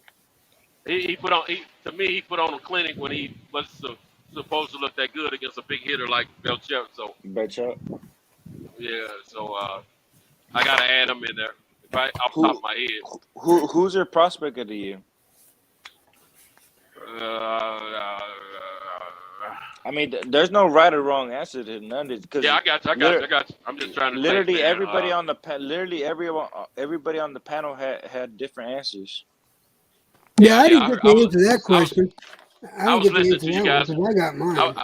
He put on a clinic when he was supposed to look that good against a big hitter like Belcher. So yeah, so I got to add him in there off the top of my head. Who's your prospect of the year? I mean, there's no right or wrong answer to none of this. Yeah, I got you. I'm just trying to literally think, everybody on the everybody on the panel had different answers. Yeah, I didn't get to answer that question. I was listening to you guys. I got mine.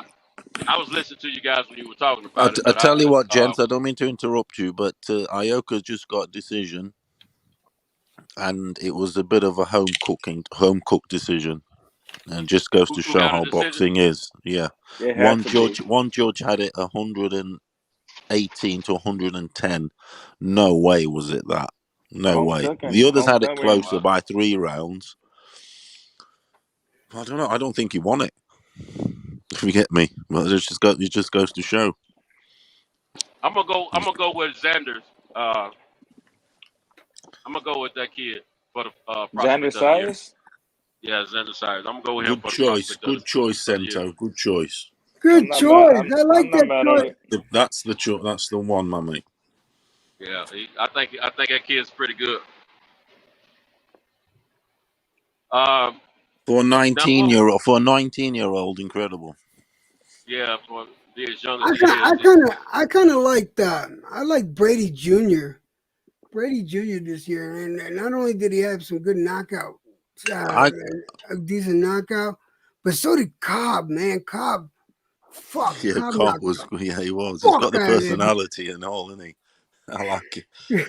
I was listening to you guys when you were talking about it. I tell you what, gents, I don't mean to interrupt you, but Ioka's just got a decision, and it was a bit of a home cooked decision. And just goes to show how boxing is. Yeah. One judge had it 118 to 110. No way was it that. No way. The others had it closer by 3 rounds. I don't know. I don't think he won it. If you get me. Well, it just goes to show. I'm gonna go with Xander's. I'm gonna go with that kid for the Xander Sayers. Yeah, Xander Sayers. I'm gonna go with him. Good choice, Sento. Good choice. Good choice. I like that choice. That's the That's the one, my mate. Yeah, I think that kid's pretty good. For a 19-year-old, incredible. Yeah, for as young as he is. I kind of like I like Brady Jr. Brady Jr. this year, and not only did he have some good knockout, I a decent knockout, but so did Cobb, man. Cobb, fuck, yeah, Cobb Cobb knocked was the he was. He's got fuck the out of him. personality and all, isn't he? I like it.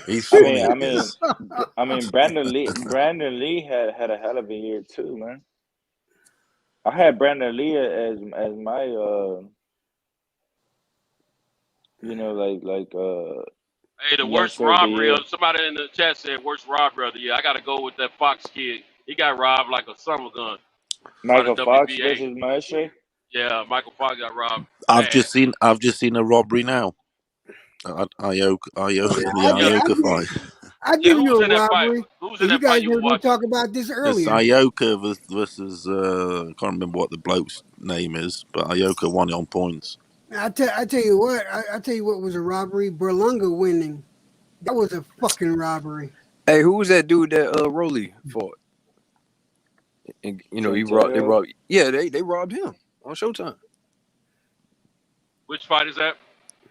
He's I funny. mean, He is. Brandon Lee had a hell of a year too, man. I had Brandon Lee as my Hey, the worst youngster of the robbery year. of somebody in the chat said worst robbery of the year. I got to go with that Fox kid. He got robbed like a summer gun by the Michael Fox WBA. versus Maestro. Yeah, Michael Fox got robbed I've bad. just seen a robbery now. Ioka, the Ioka fight. I'll Yeah, give who you was a in that fight? robbery. Who was in And you that fight guys you were were going to watching? talk about this It's earlier. Ioka versus I can't remember what the bloke's name is, but Ioka won it on points. I tell you what. I tell you what was a robbery. Berlanga winning. That was a fucking robbery. Hey, who was that dude that Rolly fought? And he robbed. They Santiago. robbed. Yeah, they robbed him on Showtime. Which fight is that?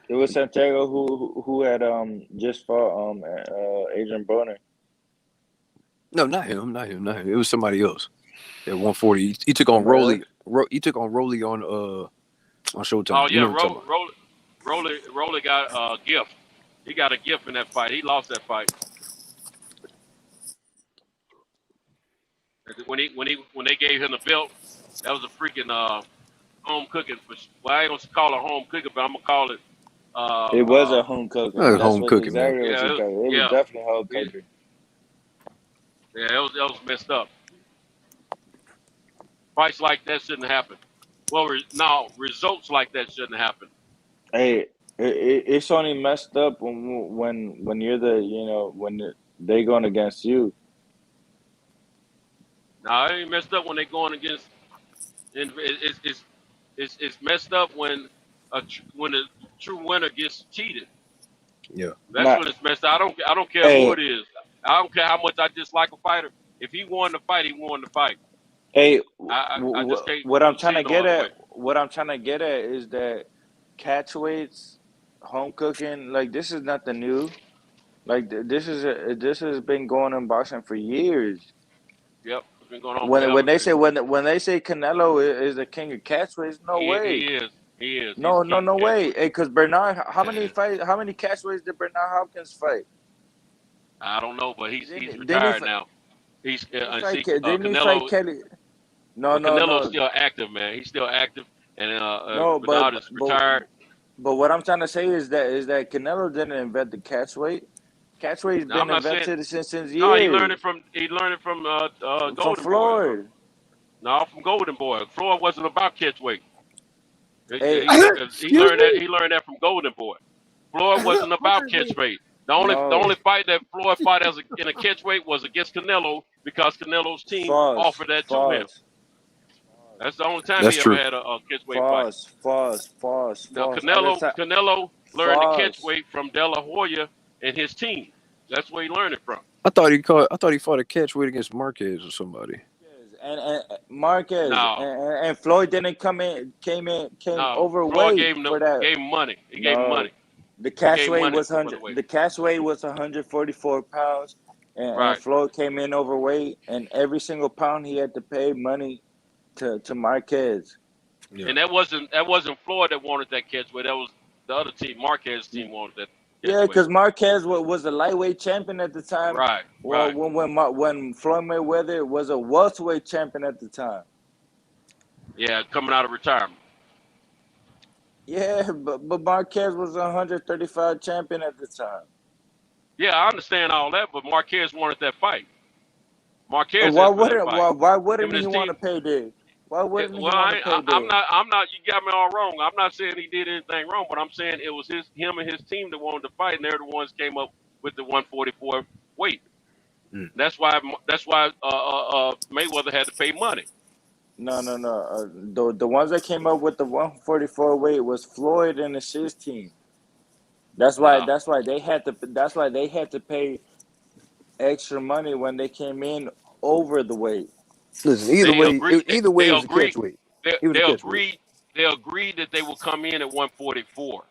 It was Santiago who had just fought Adrian Broner. No, not him. It was somebody else. At 140, he took on Somebody Rolly. He took on Rolly on Showtime. Oh, yeah, What I'm talking about. Rolly got a gift. He got a gift in that fight. He lost that fight. When they gave him the belt, that was a freaking home cooking. Well, I ain't gonna call it home cooking, but I'm gonna call it. It was a home cooking. That's Home what cooking, man. exactly what you call it. It was definitely home cooking. Yeah, that was messed up. Fights like that shouldn't happen. Well, results like that shouldn't happen. Hey, it's only messed up when you're when they going against you. Now, it ain't messed up when they going against. And it's messed up when when a true winner gets cheated. Yeah, that's when it's messed up. I don't care who it is. I don't care how much I dislike a fighter. If he won the fight, he won the fight. Hey, I just can't. what I'm trying to no get other way. at, what I'm trying to get at is that catchweights, home cooking, like this is nothing new. Like this has been going in boxing for years. Yep, it's been going on When forever. when they say Canelo is the king of catchweights, no way. He is. No way. Hey, because Bernard, how many catchweights did Bernard Hopkins fight? I don't know, but he's retired now. Didn't he fight Kelly? No. Canelo's still active, man. He's still active, and Bernard is retired. But what I'm trying to say is that Canelo didn't invent the catchweight. Catchweight's been invented since years. No, he learned it from Golden Floyd. Boy. No, from Golden Boy. Floyd wasn't about catchweight. Hey, he learned that from Golden Boy. Floyd wasn't about catchweight. The only fight that Floyd fought in a catchweight was against Canelo because Canelo's team offered that to him. That's the only time he ever had a catchweight fight. False. Now, Canelo learned the catchweight from De La Hoya and his team. That's where he learned it from. I thought he fought a catchweight against Marquez or somebody. And Marquez and Floyd didn't came overweight. Floyd gave him for that. Gave him money. He gave him money. The catchweight was 100. The catchweight was 144 pounds, and Floyd came in overweight, and every single pound he had to pay money to Marquez. Yeah. And that wasn't Floyd that wanted that catchweight. That was the other team. Marquez's team wanted that. Yeah, because Marquez was a lightweight champion at the time. Right. When Floyd Mayweather was a welterweight champion at the time. Yeah, coming out of retirement. Yeah, but Marquez was a 135 champion at the time. Yeah, I understand all that, but Marquez wanted that fight. Marquez. Why wouldn't he want to pay Dave? Why wouldn't he want to pay Dave? I'm not. You got me all wrong. I'm not saying he did anything wrong, but I'm saying it was him and his team that wanted to fight, and they're the ones came up with the 144 weight. That's why Mayweather had to pay money. No. The ones that came up with the 144 weight was Floyd and his team. That's why they had to pay extra money when they came in over the weight. Listen, either way, it was a catchweight. They agreed that they would come in at 144.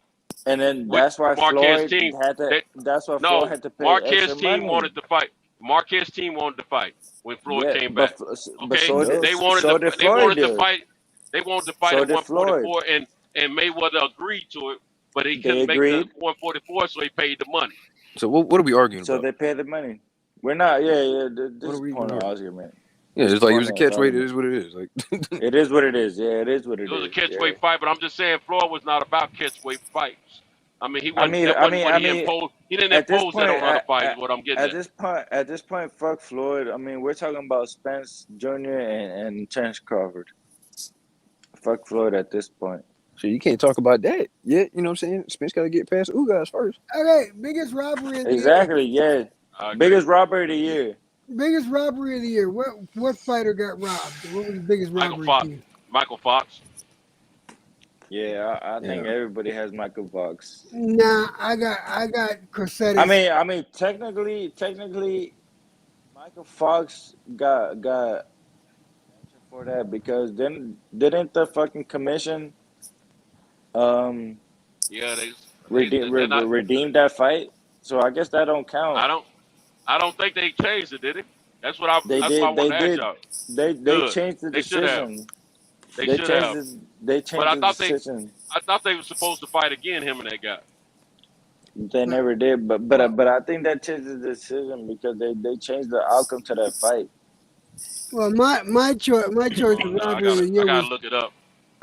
And then that's why Marquez Floyd team. had to. That's why Floyd No, had to pay Marquez extra team money. wanted to fight. Marquez team wanted to fight when Floyd Yeah, came back. but Okay, so did they wanted Floyd to did. fight. They wanted to fight So at did Floyd. 144, and Mayweather agreed to it, but he They couldn't make the agreed. 144, so he paid the money. So what are we arguing So about? they paid the money. We're not. Yeah. This is we point even of here? argument. Yeah, This it's like it was a pointless catch weight. It argument. is what it is. Like It is what it is. Yeah, it is what It it was a is. catchweight Yeah. fight, but I'm just saying Floyd was not about catchweight fights. I mean, he I wasn't. mean, That I wasn't mean, what I he mean. imposed. He didn't At this impose that point, on other fighters. What I'm getting at this point, fuck Floyd. I mean, we're talking about Spence Jr. and Terence Crawford. Fuck Floyd at this point. So you can't talk about that yet. You know what I'm saying? Spence got to get past Ugas first. Okay, biggest robbery of the Exactly. Yeah. Biggest robbery of the year. year. Biggest robbery of the year. What fighter got robbed? What was the biggest robbery? Michael Fox. Yeah, I think everybody has Michael Fox. Nah, I got Corsetis. I mean, technically, Michael Fox got attention for that because didn't the fucking commission redeem that fight? So I guess that don't count. I don't think they changed it, did it? That's why I They want to ask y'all. They changed the They should have. decision. They should have. They changed But I the thought decision. I thought they were supposed to fight again, him and that guy. They never did, but I think that changed the decision because they changed the outcome to that fight. Well, my choice for robbery of the year I gotta was look it up.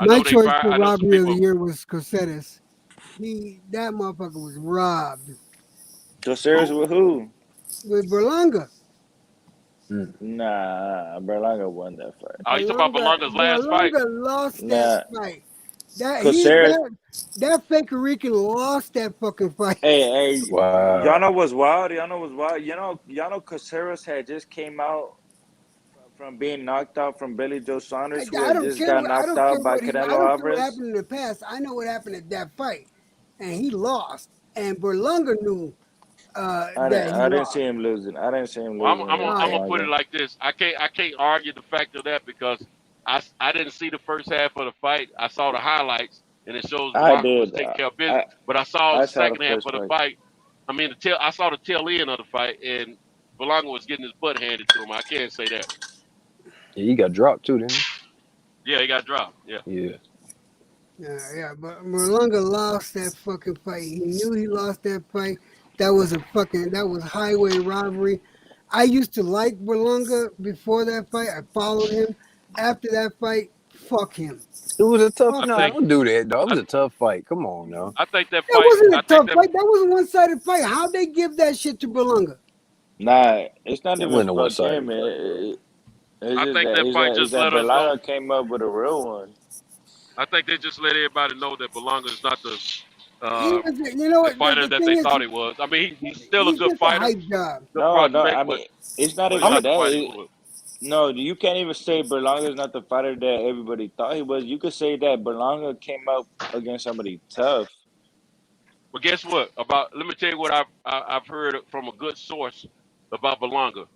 my choice for robbery of the year was Corsetis. That motherfucker was robbed. Corsetis with who? With Berlanga. Nah, Berlanga won that fight. Oh, you talking about Berlanga's last fight? Berlanga lost that fight. That fake Rican lost that fucking fight. Hey, wow. Y'all know what's wild? You know Caceres had just came out from being knocked out from Billy Joe Saunders, who had just got knocked out by Canelo Alvarez. What happened in the past? I know what happened at that fight, and he lost. And Berlanga knew I didn't see him losing. Well, I'm gonna put it like this. I can't argue the fact of that because I didn't see the first half of the fight. I saw the highlights, and it shows Berlanga was taking care of business. But I saw the second half of the fight. I mean, I saw the tail end of the fight, and Berlanga was getting his butt handed to him. I can't say that. Yeah, he got dropped too, didn't he? Yeah, he got dropped. Yeah. Yeah, but Berlanga lost that fucking fight. He knew he lost that fight. That was highway robbery. I used to like Berlanga before that fight. I followed him. After that fight, fuck him. It was a tough fight. No, don't do that, dog. It was a tough fight. Come on now. I think that fight wasn't a tough fight. That was a one-sided fight. How'd they give that shit to Berlanga? Nah, it's not even a one-sided fight. I think that fight just let us know. Berlanga came up with a real one. I think they just let everybody know that Berlanga is not the the fighter that they thought he was. I mean, he's still a good fighter. Hype job. No, I mean, it's not even that. No, you can't even say Berlanga is not the fighter that everybody thought he was. You could say that Berlanga came up against somebody tough. But guess what? Let me tell you what I've heard from a good source about Berlanga.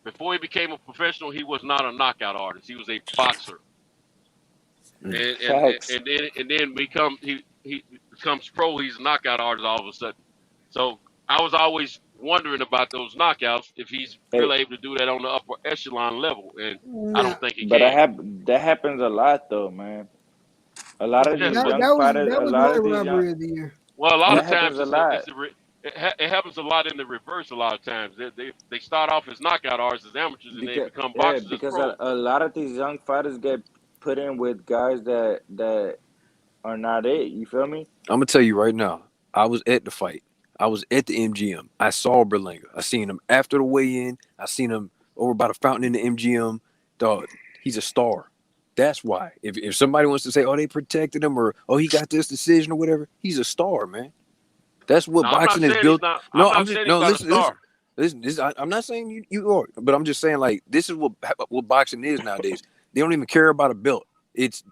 Before he became a professional, he was not a knockout artist. He was a boxer. And then he becomes pro. He's a knockout artist all of a sudden. So I was always wondering about those knockouts if he's really able to do that on the upper echelon level, and I don't think he can. That happens a lot though, man. A lot of these young fighters. That was my robbery of the year. Well, a lot of times it happens a lot in the reverse. A lot of times they start off as knockout artists as amateurs, and they become boxers as pros. Because a lot of these young fighters get put in with guys that are not it. You feel me? I'm gonna tell you right now. I was at the fight. I was at the MGM. I saw Berlanga. I seen him after the weigh-in. I seen him over by the fountain in the MGM. Dog, he's a star. That's why. If somebody wants to say, oh, they protected him or, oh, he got this decision or whatever, he's a star, man. That's what boxing is built. Listen, I'm not saying you are, but I'm just saying, like, this is what boxing is nowadays. They don't even care about a belt.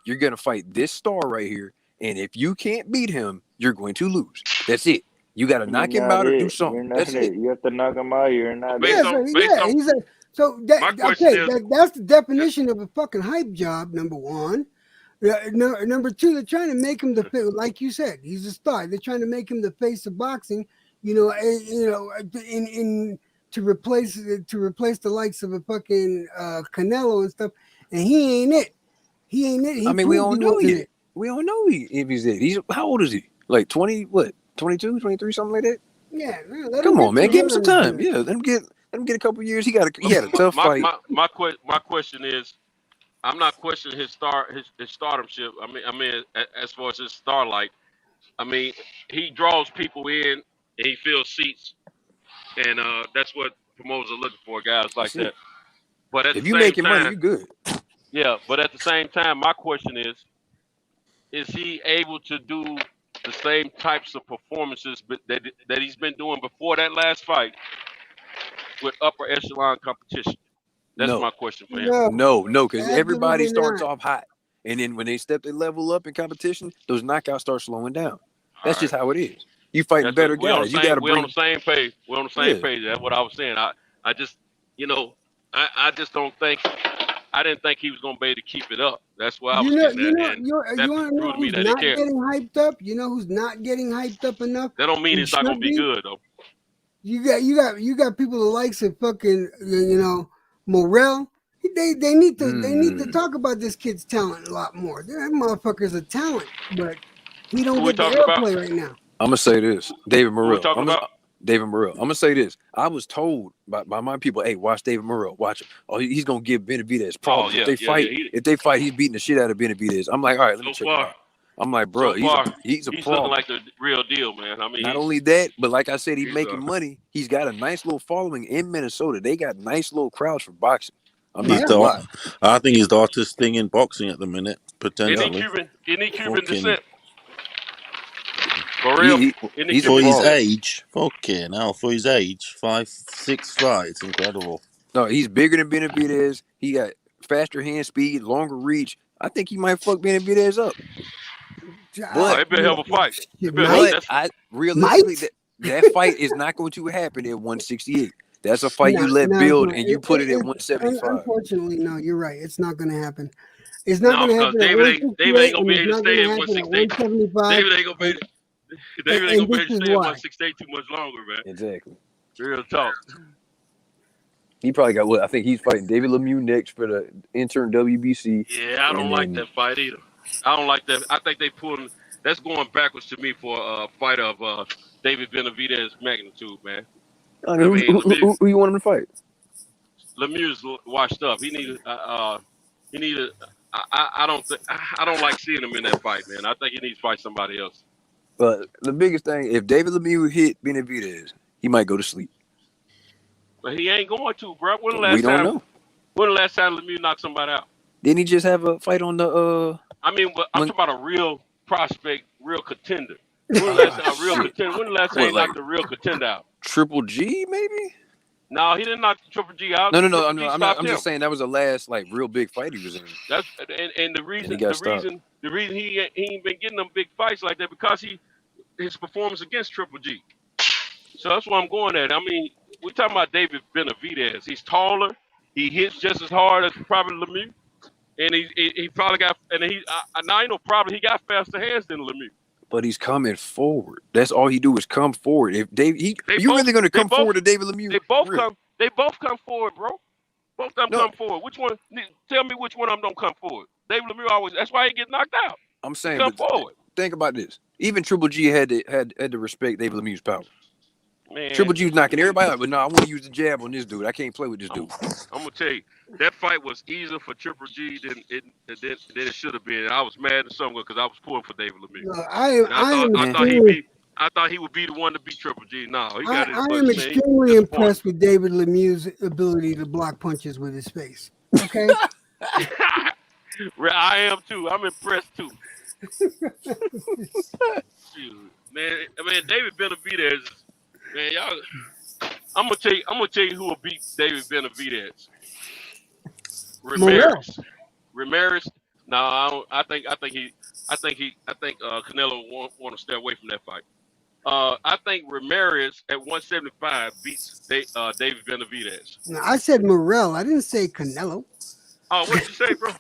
You're going to fight this star right here, and if you can't beat him, you're going to lose. That's it. You got to knock him out or do something. That's it. You have to knock him out. You're not. That's the definition of a fucking hype job. Number one. Number two, they're trying to make him like you said, he's a star. They're trying to make him the face of boxing. In to replace the likes of a fucking Canelo and stuff, and he ain't it. He ain't it. I mean, we don't know yet. We don't know if he's it. He's how old is he? Like 20, what? 22, 23, something like that. Yeah, come on, man, give him some time. Yeah, let him get a couple years. He had a tough fight. My question is, I'm not questioning his stardomship. I mean, as far as his starlight, I mean, he draws people in and he fills seats, and that's what promoters are looking for, guys like that. But at if the you same making time, money, you good. Yeah, but at the same time, my question is he able to do the same types of performances that he's been doing before that last fight with upper echelon competition? That's my question for him. No, because everybody starts off hot, and then when they step their level up in competition, those knockouts start slowing down. That's just how it is. You fighting better guys. You got to bring. We're on the same page. We're on the same page. That's what I was saying. I just, I just don't think. I didn't think he was going to be able to keep it up. That's why I was getting at. And that proved to me that he can't. Getting hyped up. You know who's not getting hyped up enough? That don't mean it's not going to be good though. You got people the likes of fucking Morrell. They need to talk about this kid's talent a lot more. That motherfucker's a talent, but he don't get the airplay right now. I'm gonna say this, David Morrell. David Morrell. I'm gonna say this. I was told by my people, hey, watch David Morrell. Watch him. Oh, he's gonna give Benavidez problems. If they fight, he's beating the shit out of Benavidez. I'm like, all right, let me check it out. I'm like, bro, he's a problem. Looking like the real deal, man. I mean, not only that, but like I said, he's making money. He's got a nice little following in Minnesota. They got nice little crowds for boxing. I think he's the hottest thing in boxing at the minute, potentially. Any Cuban descent? He's for his age. Fucking hell, for his age, 5'6" fights, incredible. No, he's bigger than Benavidez. He got faster hand speed, longer reach. I think he might fuck Benavidez up. But it been a hell of a fight. Realistically, that fight is not going to happen at 168. That's a fight you let build and you put it at 175. Unfortunately, no, you're right. It's not going to happen. It's not going to happen. David ain't going to be able to stay at 168. David ain't going to be able to stay at 168 too much longer, man. Exactly. Real talk. He probably got I think he's fighting David Lemieux next for the interim WBC. Yeah, I don't like that fight either. I don't like that. I think they pulling. That's going backwards to me for a fight of David Benavidez magnitude, man. Who you want him to fight? Lemieux's washed up. He needed. I don't like seeing him in that fight, man. I think he needs to fight somebody else. But the biggest thing, if David Lemieux hit Benavidez, he might go to sleep. But he ain't going to, bro. When the last time Lemieux knocked somebody out? Didn't he just have a fight on the? I mean, but I'm talking about a real prospect, real contender. When the last time he knocked a real contender out? Triple G, maybe? No, he didn't knock Triple G out. No. I'm just saying that was the last real big fight he was in. That's and the reason he ain't been getting them big fights like that because his performance against Triple G. So that's what I'm going at. I mean, we're talking about David Benavidez. He's taller. He hits just as hard as probably Lemieux, and he probably got I know probably he got faster hands than Lemieux. But he's coming forward. That's all he do is come forward. If really going to come forward to David Lemieux? They both come forward, bro. Both of them come forward. Which one? Tell me which one of them don't come forward. David Lemieux always. That's why he get knocked out. I'm saying, come forward. Think about this. Even Triple G had to respect David Lemieux's power. Man. Triple G was knocking everybody out, but no, I want to use the jab on this dude. I can't play with this dude. I'm gonna tell you, that fight was easier for Triple G than it should have been. I was mad at someone because I was pulling for David Lemieux. I thought he would be the one to beat Triple G. No, he got it. I am extremely impressed with David Lemieux's ability to block punches with his face. Okay. I am too. I'm impressed too. Man, David Benavidez. Man, y'all. I'm gonna tell you who will beat David Benavidez. Ramirez. No, I think Canelo want to stay away from that fight. I think Ramirez at 175 beats David Benavidez. Now, I said Morrell. I didn't say Canelo. Oh, what did you say, bro?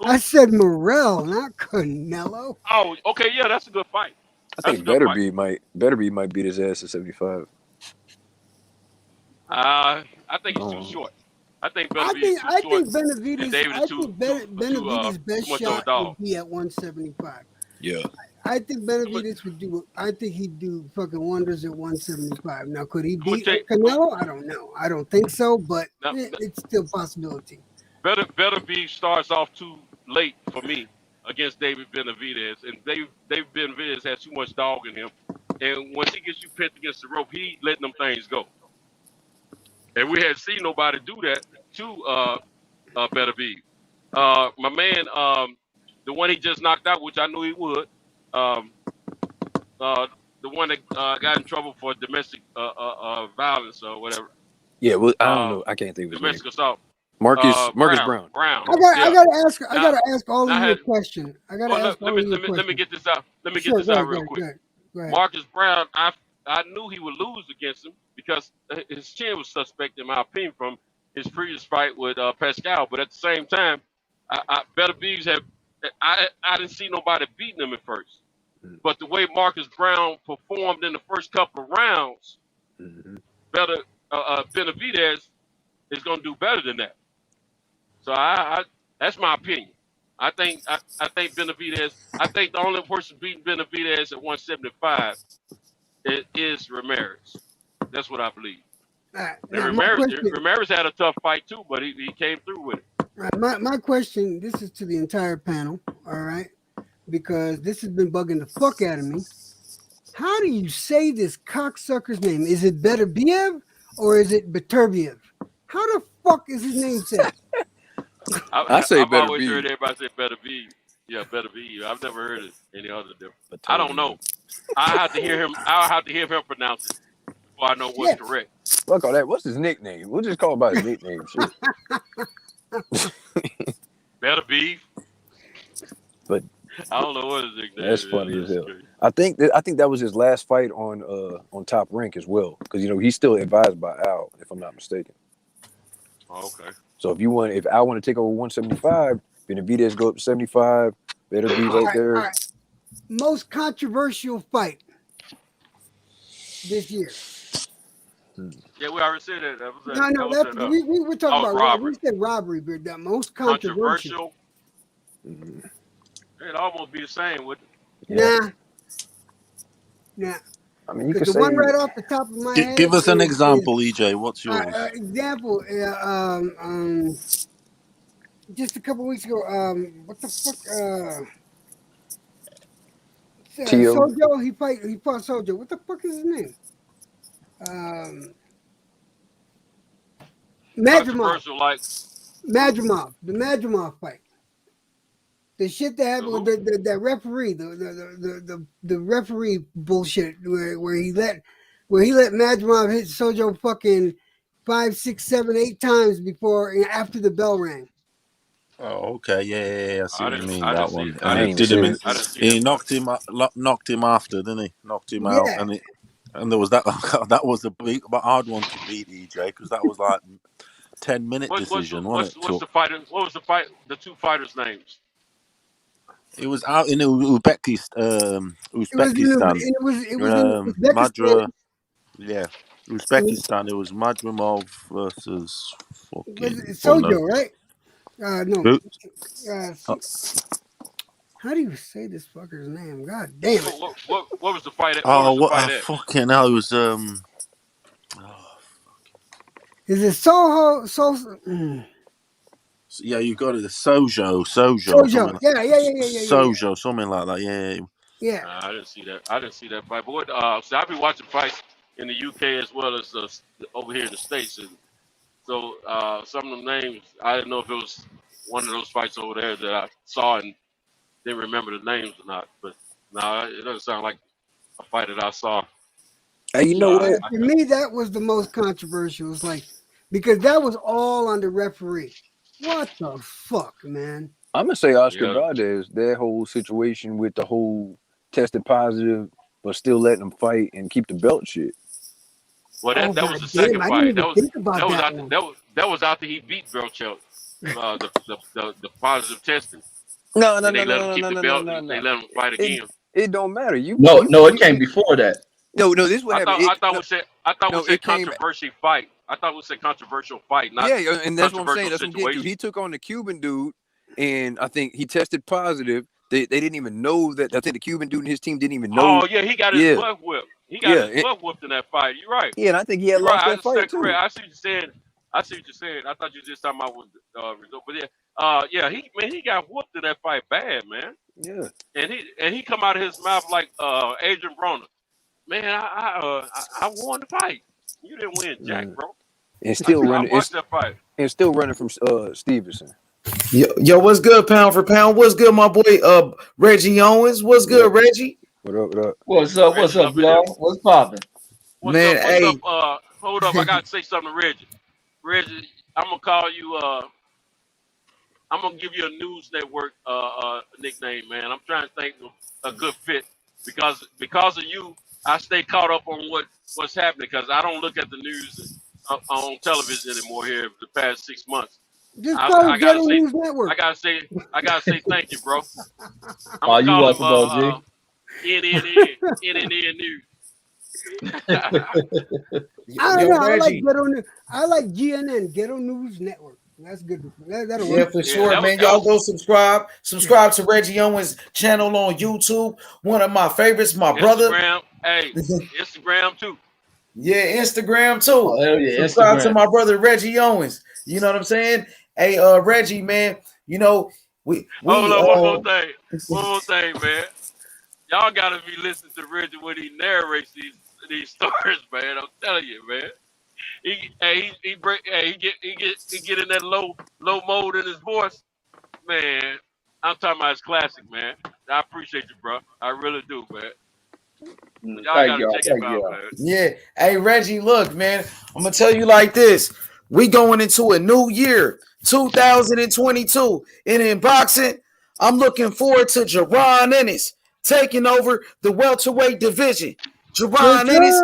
I said Morrell, not Canelo. Oh, okay, yeah, that's a good fight. I That's a think good fight. Beterbiev might beat his ass at 75. I think he's too short. I think I Benavidez is think too I short, think and Benavidez David is I think Benavidez' best too much of a shot dog. would be at 175. Yeah. I think Benavidez would do. I think he'd do fucking wonders at 175. Now, could he I'm gonna beat take Canelo? I don't know. I don't think so, but now, it's still a possibility. Beterbiev starts off too late for me against David Benavidez, and David Benavidez has too much dog in him, and once he gets you pinned against the rope, he letting them things go. And we had seen nobody do that to Beterbiev. My man, the one he just knocked out, which I knew he would, um, the one that got in trouble for domestic violence or whatever. Yeah, well, I don't know. I can't think of his name. Domestic assault. Marcus Brown. Brown. I Yeah. gotta ask all of Now you a had, question. I gotta ask all of you a question. let me get this out. Let me Sure, get this go out ahead, real go quick. ahead, go ahead. Marcus Brown, I knew he would lose against him because his chin was suspect, in my opinion, from his previous fight with Pascal. But at the same time, Beterbiev I didn't see nobody beating him at first. But the way Marcus Brown performed in the first couple of rounds, Benavidez is going to do better than that. So that's my opinion. I think Benavidez. I think the only person beating Benavidez at 175 is Ramirez. That's what I believe. And Ramirez had a tough fight too, but he came through with it. My question, this is to the entire panel, all right? Because this has been bugging the fuck out of me. How do you say this cocksucker's name? Is it Beterbiev or is it Beterbiev? How the fuck is his name said? I say I've always Beterbiev. heard everybody say Beterbiev. Yeah, Beterbiev. I've never heard it any other different. I don't know. I'll have to hear him pronounce it before I know what's correct. Fuck all that. What's his nickname? We'll just call him by his nickname. Shit. Beterbiev. But I don't know what his nickname that's is. funny as hell. I think that was his last fight on Top Rank as well, because he's still advised by Al, if I'm not mistaken. Oh, okay. So if Al want to take over 175, Benavidez go up to 75, Beterbiev right there. All right. Most controversial fight this year. Yeah, we already said that. We were talking about robbery. We said robbery, but the most controversial. It'd almost be the same, wouldn't it? Nah. I mean, you could the say one right off the top of my head. Give us an example, EJ. What's yours? Example. Just a couple weeks ago. What the fuck? Sojo. He fought Sojo. What the fuck is his name? Madrimov. Madrimov. The Madrimov fight. The shit that happened with the referee, the referee bullshit where he let Madrimov hit Sojo fucking 5, 6, 7, 8 times after the bell rang. Oh, okay, yeah. I see what you mean. That one. He knocked him after, didn't he? Knocked him out, and there was that. That was a big, but hard one to beat, EJ, because that was like 10-minute decision, wasn't it? What's the fighter? What was the fight? The two fighters' names? It was out in Uzbekistan. It was in Uzbekistan. Uzbekistan. It was Madrimov versus Sojo, right? No. How do you say this fucker's name? God damn it! What was the fight? Fucking hell! It was Is it Soho? Yeah, you got it. The Sojo. Yeah. Sojo, something like that. Yeah. I didn't see that fight. But so I've been watching fights in the UK as well as over here in the States, and so some of them names I didn't know if it was one of those fights over there that I saw and didn't remember the names or not. But no, it doesn't sound like a fight that I saw. Hey, you know what? For me, that was the most controversial. It's like because that was all on the referee. What the fuck, man? I'm gonna say Oscar Valdez. That whole situation with the whole tested positive, but still letting him fight and keep the belt shit. Well, that was the second fight. That was after he beat Belchelt. the positive testing. No, Then they let him keep the belt, and they let him fight again. It don't matter. No, it came before that. No, this is what happened. I thought we said controversial fight. I thought we said controversial fight, not and that's what I'm saying. controversial That's what I'm getting to. situation. He took on the Cuban dude, and I think he tested positive. They didn't even know that. I think the Cuban dude and his team didn't even know. Oh yeah, he got his butt whipped. He got his butt whooped in that fight. You're right. Yeah, and I think he had lost that fight too. Correct. I see what you're saying. I thought you were just talking about result, but yeah, he got whooped in that fight bad, man. Yeah. And he come out of his mouth like Adrian Broner. Man, I won the fight. You didn't win, Jack, bro. And still running. I watched that fight. And still running from Stevenson. Yo, what's good, pound for pound? What's good, my boy Reggie Owens? What's good, Reggie? What up? What's up, y'all? What's popping? Man, hey. Hold up, I gotta say something to Reggie. Reggie, I'm gonna call you. I'm gonna give you a news network nickname, man. I'm trying to think of a good fit because of you, I stay caught up on what's happening because I don't look at the news on television anymore here the past 6 months. Just call it Ghetto News Network. I gotta say thank you, bro. Oh, you welcome, OG. NNN News. I don't know. I like GNN, Ghetto News Network. That's good. That'll work. For sure, man. Y'all go subscribe. Subscribe to Reggie Owens' channel on YouTube. One of my favorites, my brother. Hey, Instagram too. Yeah, Instagram too. Oh, hell yeah, subscribe to Instagram. my brother Reggie Owens. You know what I'm saying? Hey, Reggie, man. You know we. Hold on, one more thing, man. Y'all gotta be listening to Reggie when he narrates these stories, man. I'm telling you, man. He get in that low mode in his voice, man. I'm talking about his classic, man. I appreciate you, bro. I really do, man. Y'all gotta check him out, man. Yeah. Hey, Reggie, look, man. I'm gonna tell you like this. We going into a new year, 2022, and in boxing, I'm looking forward to Jaron Ennis taking over the welterweight division. Jaron Ennis,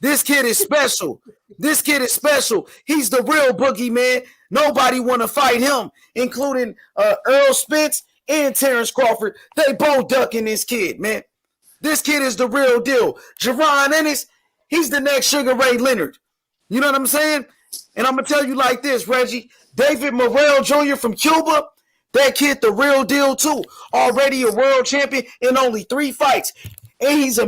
this kid is special. This kid is special. He's the real boogeyman. Nobody want to fight him, including Earl Spence and Terrence Crawford. They both ducking this kid, man. This kid is the real deal. Jaron Ennis, he's the next Sugar Ray Leonard. You know what I'm saying? And I'm going to tell you like this, Reggie. David Morrell Jr. from Cuba, that kid the real deal too. Already a world champion in only 3 fights. And he's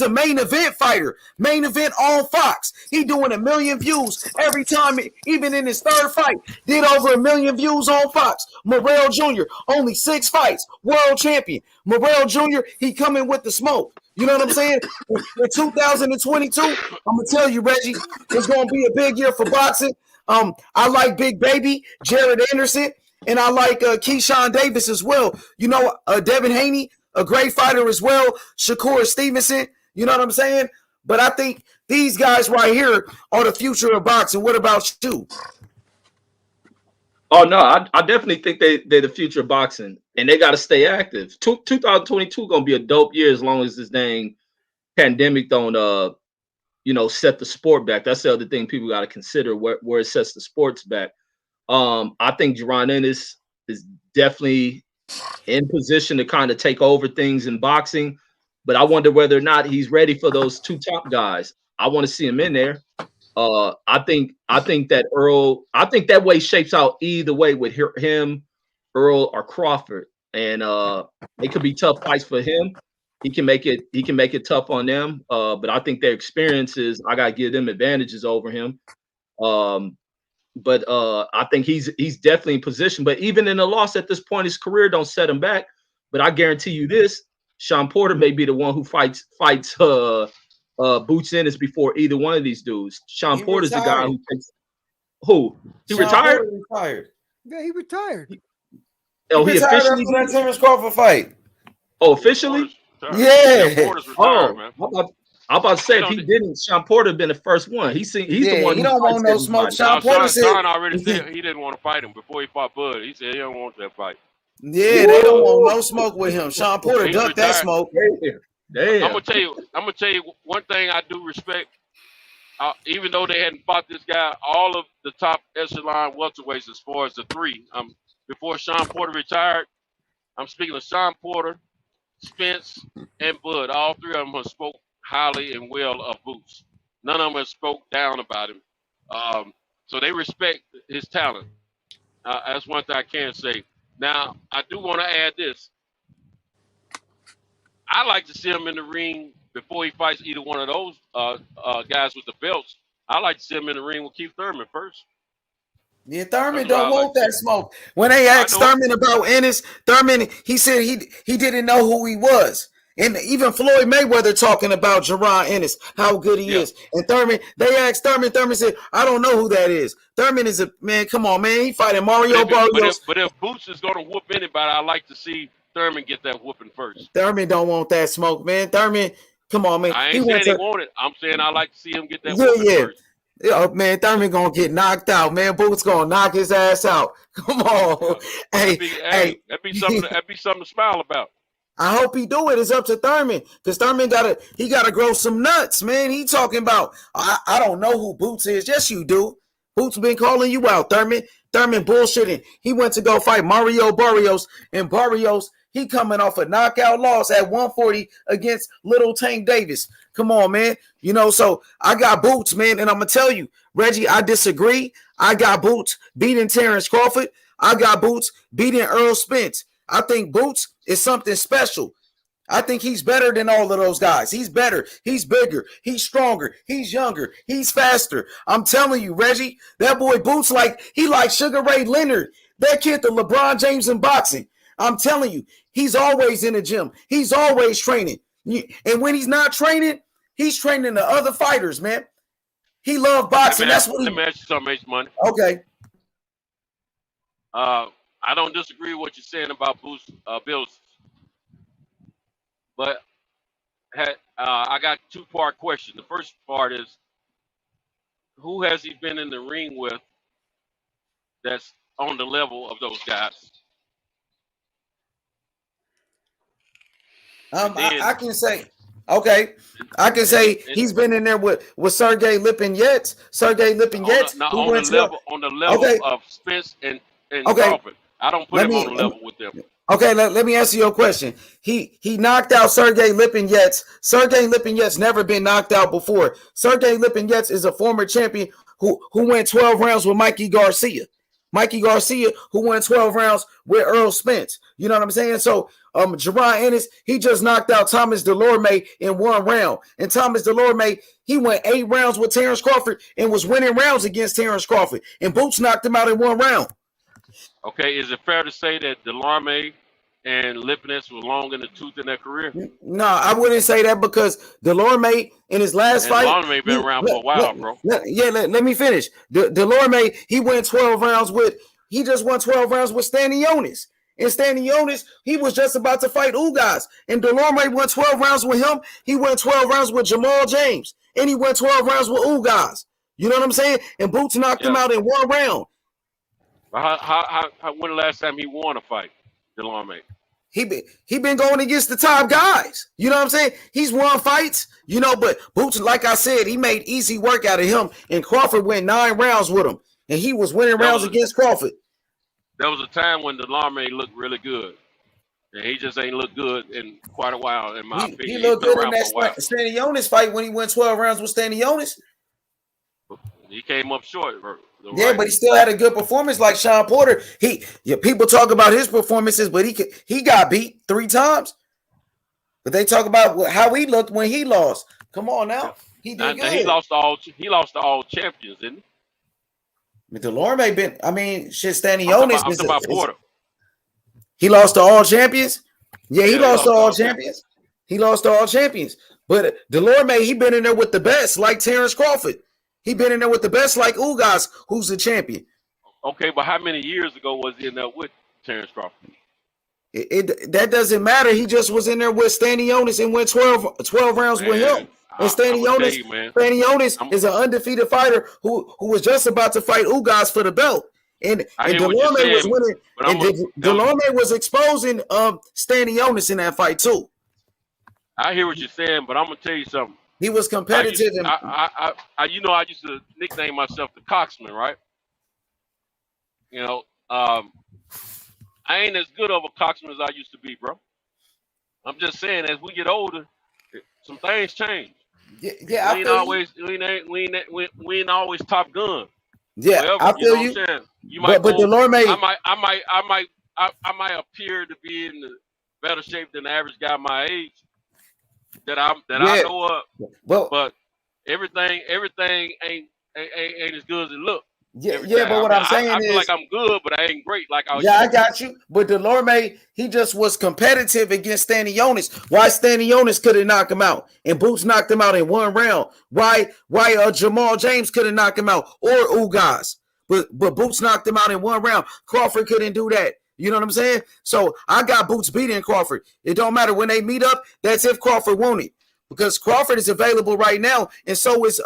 a main event fighter. Main event on Fox. He doing 1 million views every time, even in his 3rd fight. Did over 1 million views on Fox. Morrell Jr., only 6 fights. World champion. Morrell Jr., he coming with the smoke. You know what I'm saying? In 2022, I'm going to tell you, Reggie, it's going to be a big year for boxing. I like Big Baby, Jared Anderson, and I like Keyshawn Davis as well. You know, Devin Haney, a great fighter as well. Shakur Stevenson, you know what I'm saying? But I think these guys right here are the future of boxing. What about you? Oh, no, I definitely think they're the future of boxing, and they got to stay active. 2022 going to be a dope year as long as this dang pandemic don't, set the sport back. That's the other thing people got to consider, where it sets the sports back. I think Jaron Ennis is definitely in position to kind of take over things in boxing, but I wonder whether or not he's ready for those 2 top guys. I want to see him in there. I think that Earl, I think that way shapes out either way with him, Earl, or Crawford, and it could be tough fights for him. He can make it tough on them, but I think their experiences, I gotta give them advantages over him. But I think he's definitely in position. But even in a loss at this point, his career don't set him back. But I guarantee you this: Sean Porter may be the one who fights Boots Ennis before either one of these dudes. Sean Porter's the guy who takes. Who? He retired? Yeah, he retired. Oh, he officially after that Terrence Crawford fight. Oh, officially? Yeah. Oh, I'm about to say if he didn't, Sean Porter been the first one. He's the one. He don't want no smoke. Sean Porter said Sean already said he didn't want to fight him before he fought Bud. He said he don't want that fight. Yeah, they don't want no smoke with him. Sean Porter ducked that smoke. Damn. I'm gonna tell you one thing I do respect even though they hadn't fought this guy, all of the top echelon welterweights as far as the three. Before Sean Porter retired, I'm speaking of Sean Porter, Spence, and Bud. All three of them have spoke highly and well of Boots. None of them have spoke down about him. So they respect his talent. That's one thing I can say. Now, I do want to add this. I like to see him in the ring before he fights either one of those guys with the belts. I like to see him in the ring with Keith Thurman first. Yeah, Thurman don't want that smoke. When they asked Thurman about Ennis, Thurman, he said he didn't know who he was. And even Floyd Mayweather talking about Jerron Ennis, how good he is. And Thurman, they asked Thurman, Thurman said, I don't know who that is. Thurman is a, man, come on, man. He fighting Mario Barrios. But if Boots is going to whoop anybody, I like to see Thurman get that whooping first. Thurman don't want that smoke, man. Thurman, come on, man. I ain't saying he want it. I'm saying I like to see him get that whooping first. Oh, man, Thurman gonna get knocked out, man. Boots gonna knock his ass out. Come on. That'd be something to smile about. I hope he do it. It's up to Thurman, because Thurman gotta grow some nuts, man. He talking about I don't know who Boots is. Yes, you do. Boots been calling you out, Thurman. Thurman bullshitting. He went to go fight Mario Barrios, and Barrios, he coming off a knockout loss at 140 against Little Tank Davis. Come on, man. You know, so I got Boots, man, and I'm gonna tell you, Reggie, I disagree. I got Boots beating Terrence Crawford. I got Boots beating Earl Spence. I think Boots is something special. I think he's better than all of those guys. He's better. He's bigger. He's stronger. He's younger. He's faster. I'm telling you, Reggie, that boy Boots like Sugar Ray Leonard. That kid, the LeBron James in boxing. I'm telling you, he's always in the gym. He's always training. And when he's not training, he's training the other fighters, man. He loves boxing. That's what he. Let me ask you something, H Money. Okay. I don't disagree with what you're saying about Boots Bills, but I got two-part question. The first part is, who has he been in the ring with that's on the level of those guys? I can say, okay. I can say he's been in there with Sergey Lipinets. Sergey Lipinets. On the level of Spence and Crawford. I don't put him on the level with them. Okay, let me answer your question. He knocked out Sergey Lipinets. Sergey Lipinets never been knocked out before. Sergey Lipinets is a former champion who went 12 rounds with Mikey Garcia. Mikey Garcia, who won 12 rounds with Earl Spence. You know what I'm saying? So Jerron Ennis, he just knocked out Thomas Delorme in 1 round. And Thomas Delorme, he went 8 rounds with Terrence Crawford and was winning rounds against Terrence Crawford. And Boots knocked him out in 1 round. Okay, is it fair to say that Delorme and Lipinets were long in the tooth in their career? No, I wouldn't say that, because Delorme in his last fight. Delorme been around for a while, bro. Let me finish. Delorme, he went 12 rounds he just won 12 rounds with Stanionis. And Stanionis, he was just about to fight Ugas. And Delorme won 12 rounds with him. He won 12 rounds with Jamal James. And he won 12 rounds with Ugas. You know what I'm saying? And Boots knocked him out in 1 round. When the last time he won a fight, Delorme? He been going against the top guys. You know what I'm saying? He's won fights, you know, but Boots, like I said, he made easy work out of him. And Crawford went 9 rounds with him. And he was winning rounds against Crawford. There was a time when Delorme looked really good. And he just ain't looked good in quite a while, in my opinion. He looked good in that Stanionis fight when he went 12 rounds with Stanionis. He came up short. Yeah, but he still had a good performance like Sean Porter. People talk about his performances, but he got beat 3 times. But they talk about how he looked when he lost. Come on now, he did good. He lost to all champions, didn't he? But Delorme been. I mean, shit, Stanionis. I'm talking about Porter. He lost to all champions. Yeah, he lost to all champions. He lost to all champions. But Delorme, he been in there with the best, like Terrence Crawford. He been in there with the best, like Ugas, who's the champion. Okay, but how many years ago was he in there with Terrence Crawford? That doesn't matter. He just was in there with Stanionis and went 12 rounds with him. And Stanionis is an undefeated fighter who was just about to fight Ugas for the belt. And Delorme was winning. And Delorme was exposing Stanionis in that fight too. I hear what you're saying, but I'm gonna tell you something. He was competitive. I used to nickname myself the Coxman, right? You know, I ain't as good of a Coxman as I used to be, bro. I'm just saying, as we get older, some things change. Yeah, I feel you. We ain't always Top Gun. Yeah, Forever, I feel what you. I'm saying? You might But Delorme, I might appear to be in better shape than the average guy my age that I know of. Well, but everything ain't as good as it look. Yeah, but what I'm saying I feel is, like I'm good, but I ain't great like I yeah, I used to. got you. But Delorme, he just was competitive against Stanionis. Why Stanionis couldn't knock him out, and Boots knocked him out in one round? Why Jamal James couldn't knock him out, or Ugas, but Boots knocked him out in one round. Crawford couldn't do that. You know what I'm saying? So I got Boots beating Crawford. It don't matter when they meet up. That's if Crawford won it, because Crawford is available right now, and so is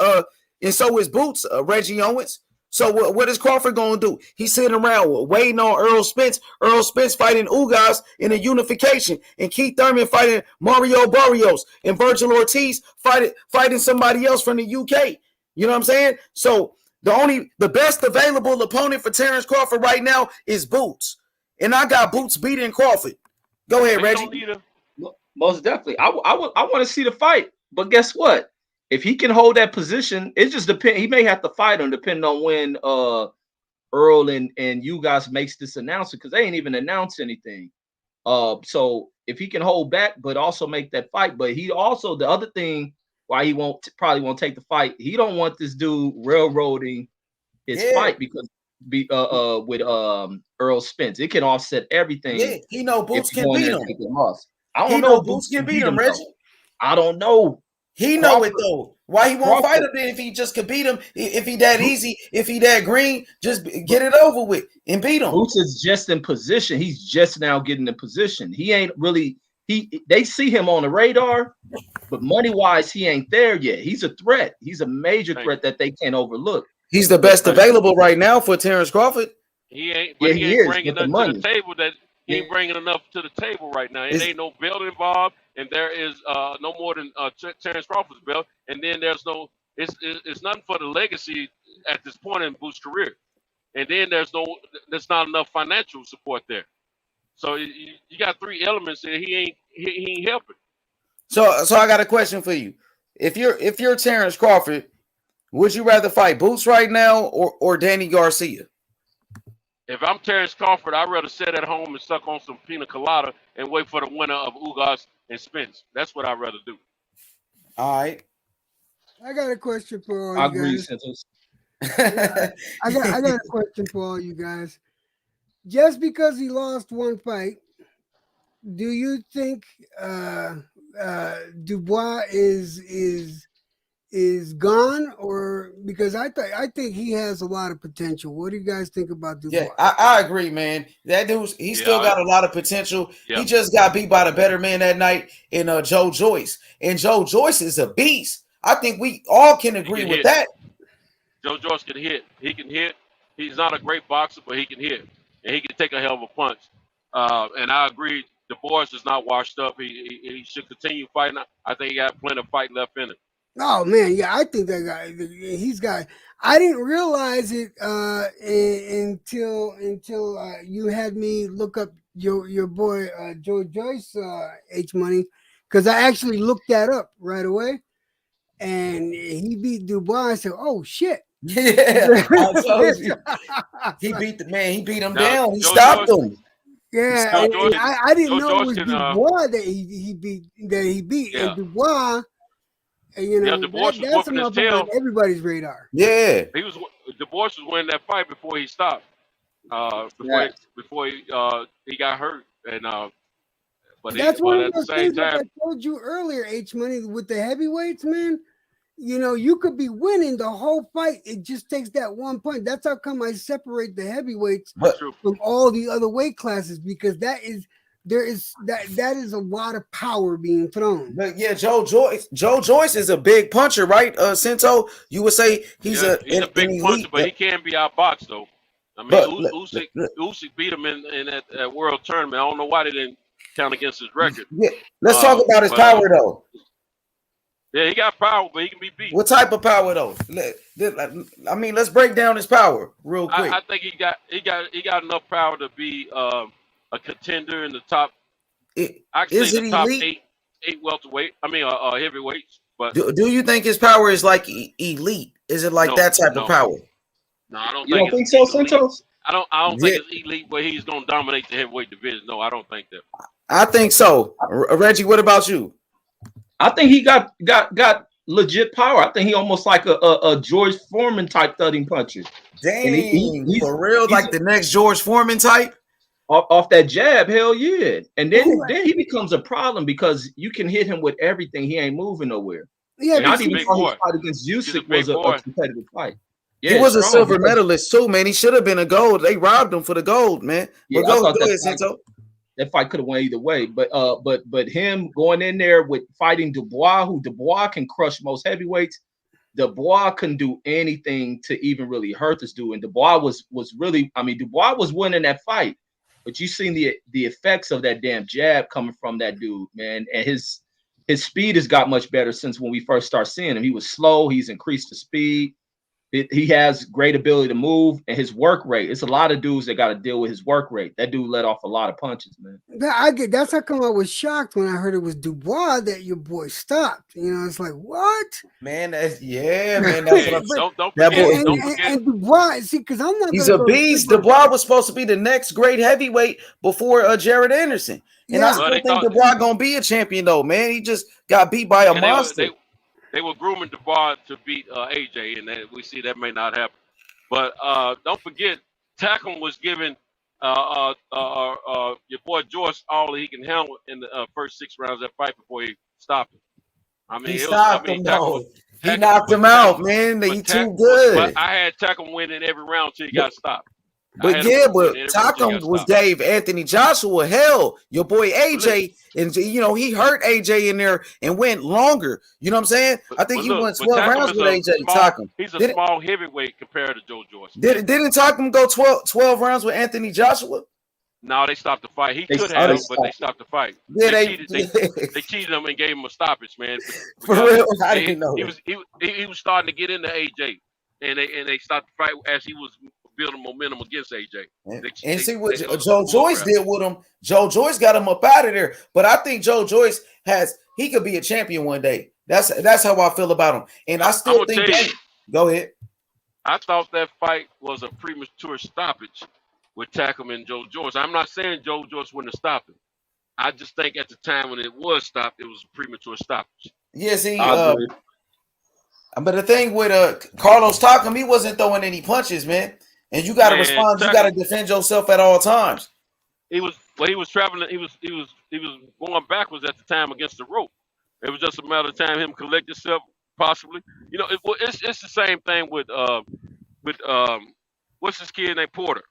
Boots, Reggie Owens. So what is Crawford going to do? He's sitting around waiting on Earl Spence. Earl Spence fighting Ugas in a unification. And Keith Thurman fighting Mario Barrios. And Virgil Ortiz fighting somebody else from the UK. You know what I'm saying? So the best available opponent for Terrence Crawford right now is Boots. And I got Boots beating Crawford. Go ahead, Reggie. Most definitely. I want to see the fight. But guess what? If he can hold that position, it just depends. He may have to fight him depending on when Earl and you guys makes this announcement, because they ain't even announced anything. So if he can hold back, but also make that fight, but he also, the other thing why he probably won't take the fight, he don't want this dude railroading his fight, because with Earl Spence, it can offset everything. Yeah, he know Boots can beat him. I don't know if Boots can beat him, Reggie. I don't know. He know it though. Why he won't fight him then if he just could beat him? If he that easy, if he that green, just get it over with and beat him. Boots is just in position. He's just now getting in position. He ain't really. They see him on the radar, but money wise, he ain't there yet. He's a threat. He's a major threat that they can't overlook. He's the best available right now for Terrence Crawford. He ain't. But he ain't bringing nothing to the table. He ain't bringing enough to the table right now. It ain't no belt involved, and there is no more than Terrence Crawford's belt. And then there's no, it's nothing for the legacy at this point in Boots' career. And then there's not enough financial support there. So you got three elements that he ain't helping. So I got a question for you. If you're Terrence Crawford, would you rather fight Boots right now or Danny Garcia? If I'm Terrence Crawford, I'd rather sit at home and suck on some pina colada and wait for the winner of Ugas and Spence. That's what I'd rather do. All right. I got a question for all you guys. I got a question for all you guys. Just because he lost one fight, do you think Dubois is gone, or because I think he has a lot of potential? What do you guys think about Dubois? Yeah, I agree, man. That dude's still got a lot of potential. Yeah. He just got beat by the better man that night in Joe Joyce, and Joe Joyce is a beast. I think we all can agree with that. Joe Joyce can hit. He can hit. He's not a great boxer, but he can hit, and he can take a hell of a punch. And I agree. Dubois is not washed up. He should continue fighting. I think he got plenty of fight left in him. Oh man, yeah, I think that guy. He's got. I didn't realize it until you had me look up your boy Joe Joyce H Money, because I actually looked that up right away, and he beat Dubois. I said, "Oh shit!" Yeah, I told you. He beat the man. He beat him down. He stopped him. Yeah, and I didn't know it was Dubois that he beat. Yeah. And Dubois. And, you know, Dubois that's enough on everybody's radar. Yeah, Dubois was winning that fight before he stopped. Before he got hurt, and but that's one at the same time, I told you earlier, H Money, with the heavyweights, man. You know, you could be winning the whole fight. It just takes that one point. That's how come I separate the heavyweights from all the other weight classes, because that is a lot of power being thrown. But yeah, Joe Joyce is a big puncher, right? Cinto, you would say he's a big puncher, but he can't be outboxed though. I mean, Usyk beat him in that world tournament. I don't know why they didn't count against his record. Yeah, let's talk about his power though. Yeah, he got power, but he can be beat. What type of power though? I mean, let's break down his power real quick. I think he got enough power to be a contender in the top. I can say the top elite? eight welterweight. I mean, heavyweights. But do you think his power is like elite? Is it like that type of power? No, I don't You think don't think it's so, elite. Santos? I don't think it's elite where he's going to dominate the heavyweight division. No, I don't think that. I think so. Reggie, what about you? I think he got legit power. I think he almost like a George Foreman type thudding puncher. Dang, he's for real, like the next George Foreman type? Off that jab, hell yeah. And then he becomes a problem because you can hit him with everything. He ain't moving nowhere. Yeah, not even his fight against Usyk was a competitive fight. Yeah, he was a silver medalist too, man. He should have been a gold. They robbed him for the gold, man. Yeah, go ahead, Santo. That fight could have went either way, but him going in there with fighting Dubois, who Dubois can crush most heavyweights. Dubois couldn't do anything to even really hurt this dude, and Dubois was really. I mean, Dubois was winning that fight, but you seen the effects of that damn jab coming from that dude, man, and his speed has got much better since when we first started seeing him. He was slow. He's increased the speed. He has great ability to move, and his work rate. It's a lot of dudes that got to deal with his work rate. That dude let off a lot of punches, man. That's how come I was shocked when I heard it was Dubois that your boy stopped. You know, it's like, what? Man, that's man. That's what don't forget. And Dubois, see, because I'm not. He's a beast. Dubois was supposed to be the next great heavyweight before Jared Anderson, and I still think Dubois gonna be a champion though, man. He just got beat by a monster. They were grooming Dubois to beat AJ, and we see that may not happen. But don't forget, Tackle was giving your boy Joyce all he can handle in the first 6 rounds of that fight before he stopped him. I mean, he stopped him though. He knocked him out, man. He too good. But I had Tackle winning every round till he got stopped. But Tackle was gave Anthony Joshua hell. Your boy AJ, and he hurt AJ in there and went longer. You know what I'm saying? I think he went 12 rounds with AJ. Tackle. He's a small heavyweight compared to Joe Joyce. Didn't Tackle go 12 rounds with Anthony Joshua? No, they stopped the fight. He could have, but they stopped the fight. Yeah, they cheated him and gave him a stoppage, man. For real, I didn't know. He was starting to get into AJ, and they stopped the fight as he was building momentum against AJ. And see what Joe Joyce did with him. Joe Joyce got him up out of there. But I think Joe Joyce he could be a champion one day. That's how I feel about him. And I still think go ahead. I thought that fight was a premature stoppage with Tackle and Joe Joyce. I'm not saying Joe Joyce wouldn't have stopped him. I just think at the time when it was stopped, it was a premature stoppage. Yeah, see, but the thing with Carlos Takam, he wasn't throwing any punches, man. And you got to respond. You got to defend yourself at all times. He was traveling. He was going backwards at the time against the rope. It was just a matter of time him collect himself, possibly. It's the same thing with what's his kid named Porter.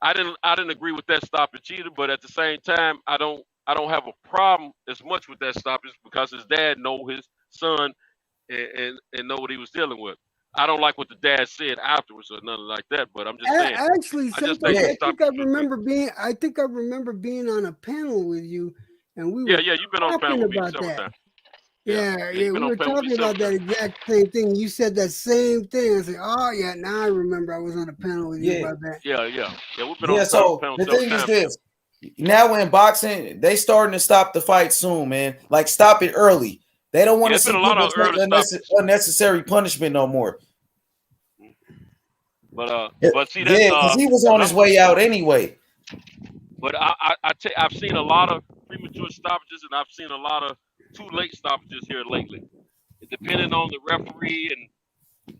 I didn't agree with that stoppage either, but at the same time, I don't have a problem as much with that stoppage because his dad know his son and know what he was dealing with. I don't like what the dad said afterwards or nothing like that, but I'm just saying. Actually, I think I remember being on a panel with you, and we were you've been on a panel with me several times. Yeah, we were talking about that exact same thing. You said that same thing. I said, "Oh yeah, now I remember I was on a panel with you about that." Yeah. We've been on a panel the thing is this: now in boxing, they starting to stop the fight soon, man. Like stop it early. They don't want to see people take unnecessary punishment no more. But see, because he was on his way out anyway. But I've seen a lot of premature stoppages, and I've seen a lot of too late stoppages here lately. Depending on the referee and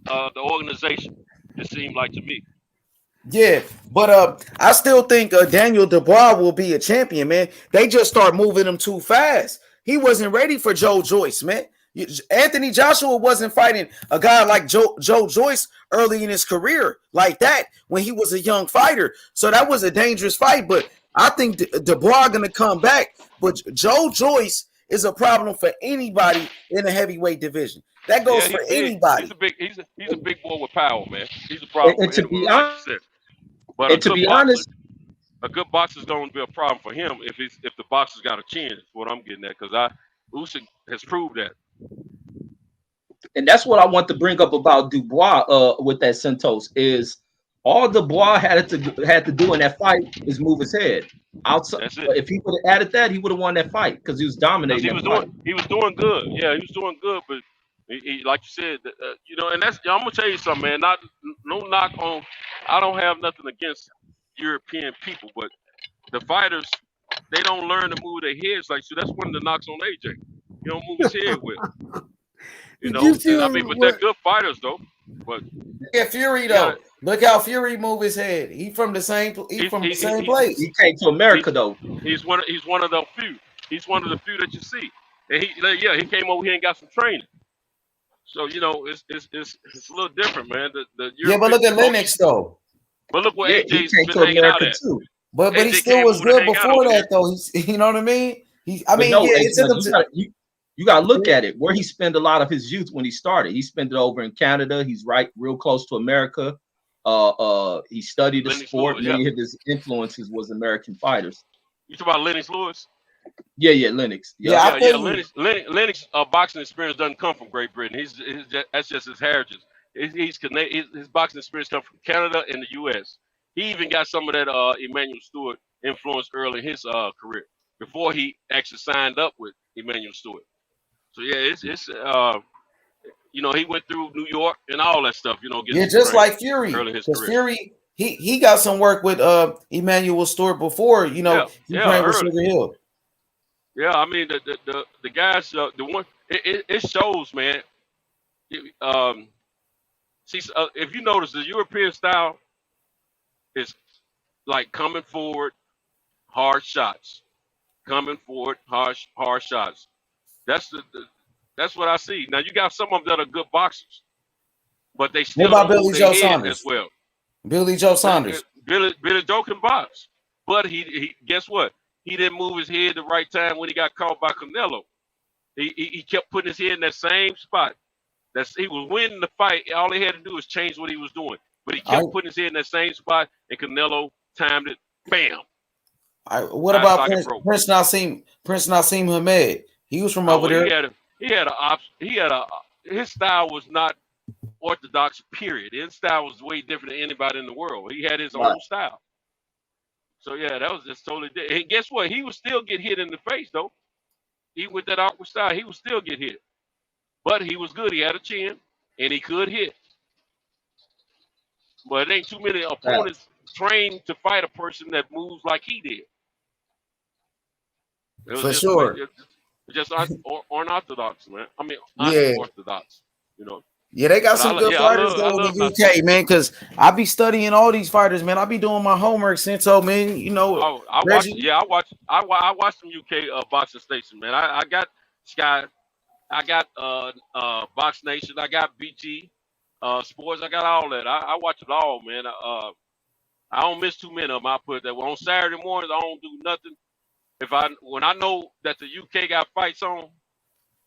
the organization, it seemed like to me. Yeah, but I still think Daniel Dubois will be a champion, man. They just start moving him too fast. He wasn't ready for Joe Joyce, man. Anthony Joshua wasn't fighting a guy like Joe Joyce early in his career like that when he was a young fighter. So that was a dangerous fight. But I think Dubois going to come back. But Joe Joyce is a problem for anybody in the heavyweight division. That goes for anybody. He's a big boy with power, man. He's a problem for anyone, like you said. But to be honest, a good boxer is going to be a problem for him if the boxer's got a chin. Is what I'm getting at, because Usyk has proved that. and that's what I want to bring up about Dubois with that Santos is all Dubois had to do in that fight is move his head. Outside, if he would have added that, he would have won that fight because he was dominating. He was doing good. Yeah, he was doing good, but he like you said, you know, and that's I'm gonna tell you something, man. No knock on. I don't have nothing against European people, but the fighters they don't learn to move their heads like so. That's one of the knocks on AJ. He don't move his head with. You know, and I mean, but they're good fighters though. But yeah, Fury though. Look how Fury move his head. He from the same. He from the same place. He came to America though. He's one of the few. He's one of the few that you see. And he came over here and got some training. So you know, it's a little different, man. Yeah, but look at Lennox though. But look what AJ's came been to hanging America out at. too. But he still was good before that though. You know what I mean? You got to look at it. Where he spent a lot of his youth when he started. He spent it over in Canada. He's real close to America. He studied the sport. Lewis, Many of his influences was American fighters. You talk about Lennox Lewis? Yeah, Lennox. Lennox boxing experience doesn't come from Great Britain. That's just his heritage. His boxing experience comes from Canada and the U.S. He even got some of that Emmanuel Stewart influence early in his career before he actually signed up with Emmanuel Stewart. So yeah, it's you know, he went through New York and all that stuff. You know, just like Fury. Because Fury, he got some work with Emmanuel Stewart before. You know, he trained with Sugar Hill. Yeah, I mean the guys, the one it shows, man. See, if you notice, the European style is like coming forward, hard shots, coming forward, hard shots. That's what I see. Now you got some of them that are good boxers, but they still don't move their head as well. Billy Joe Saunders. Billy Joe can box, but he guess what? He didn't move his head the right time when he got caught by Canelo. He kept putting his head in that same spot. He was winning the fight. All he had to do was change what he was doing, but he kept putting his head in that same spot, and Canelo timed it. Bam. What about Prince Nassim Hamed? He was from over there. His style was not orthodox. Period. His style was way different than anybody in the world. He had his own style. So yeah, that was just totally different. And guess what? He would still get hit in the face though. Even with that awkward style, he would still get hit. But he was good. He had a chin, and he could hit. But it ain't too many opponents trained to fight a person that moves like he did. For sure. Just unorthodox, man. I mean, unorthodox. You know. Yeah, they got some good fighters though in the UK, man. Because I be studying all these fighters, man. I be doing my homework since man. You know, I watched some UK boxing stations, man. I got Sky, I got Box Nation, I got BT Sports, I got all that. I watch it all, man. I don't miss too many of them. I put that on Saturday mornings. I don't do nothing. When I know that the UK got fights on,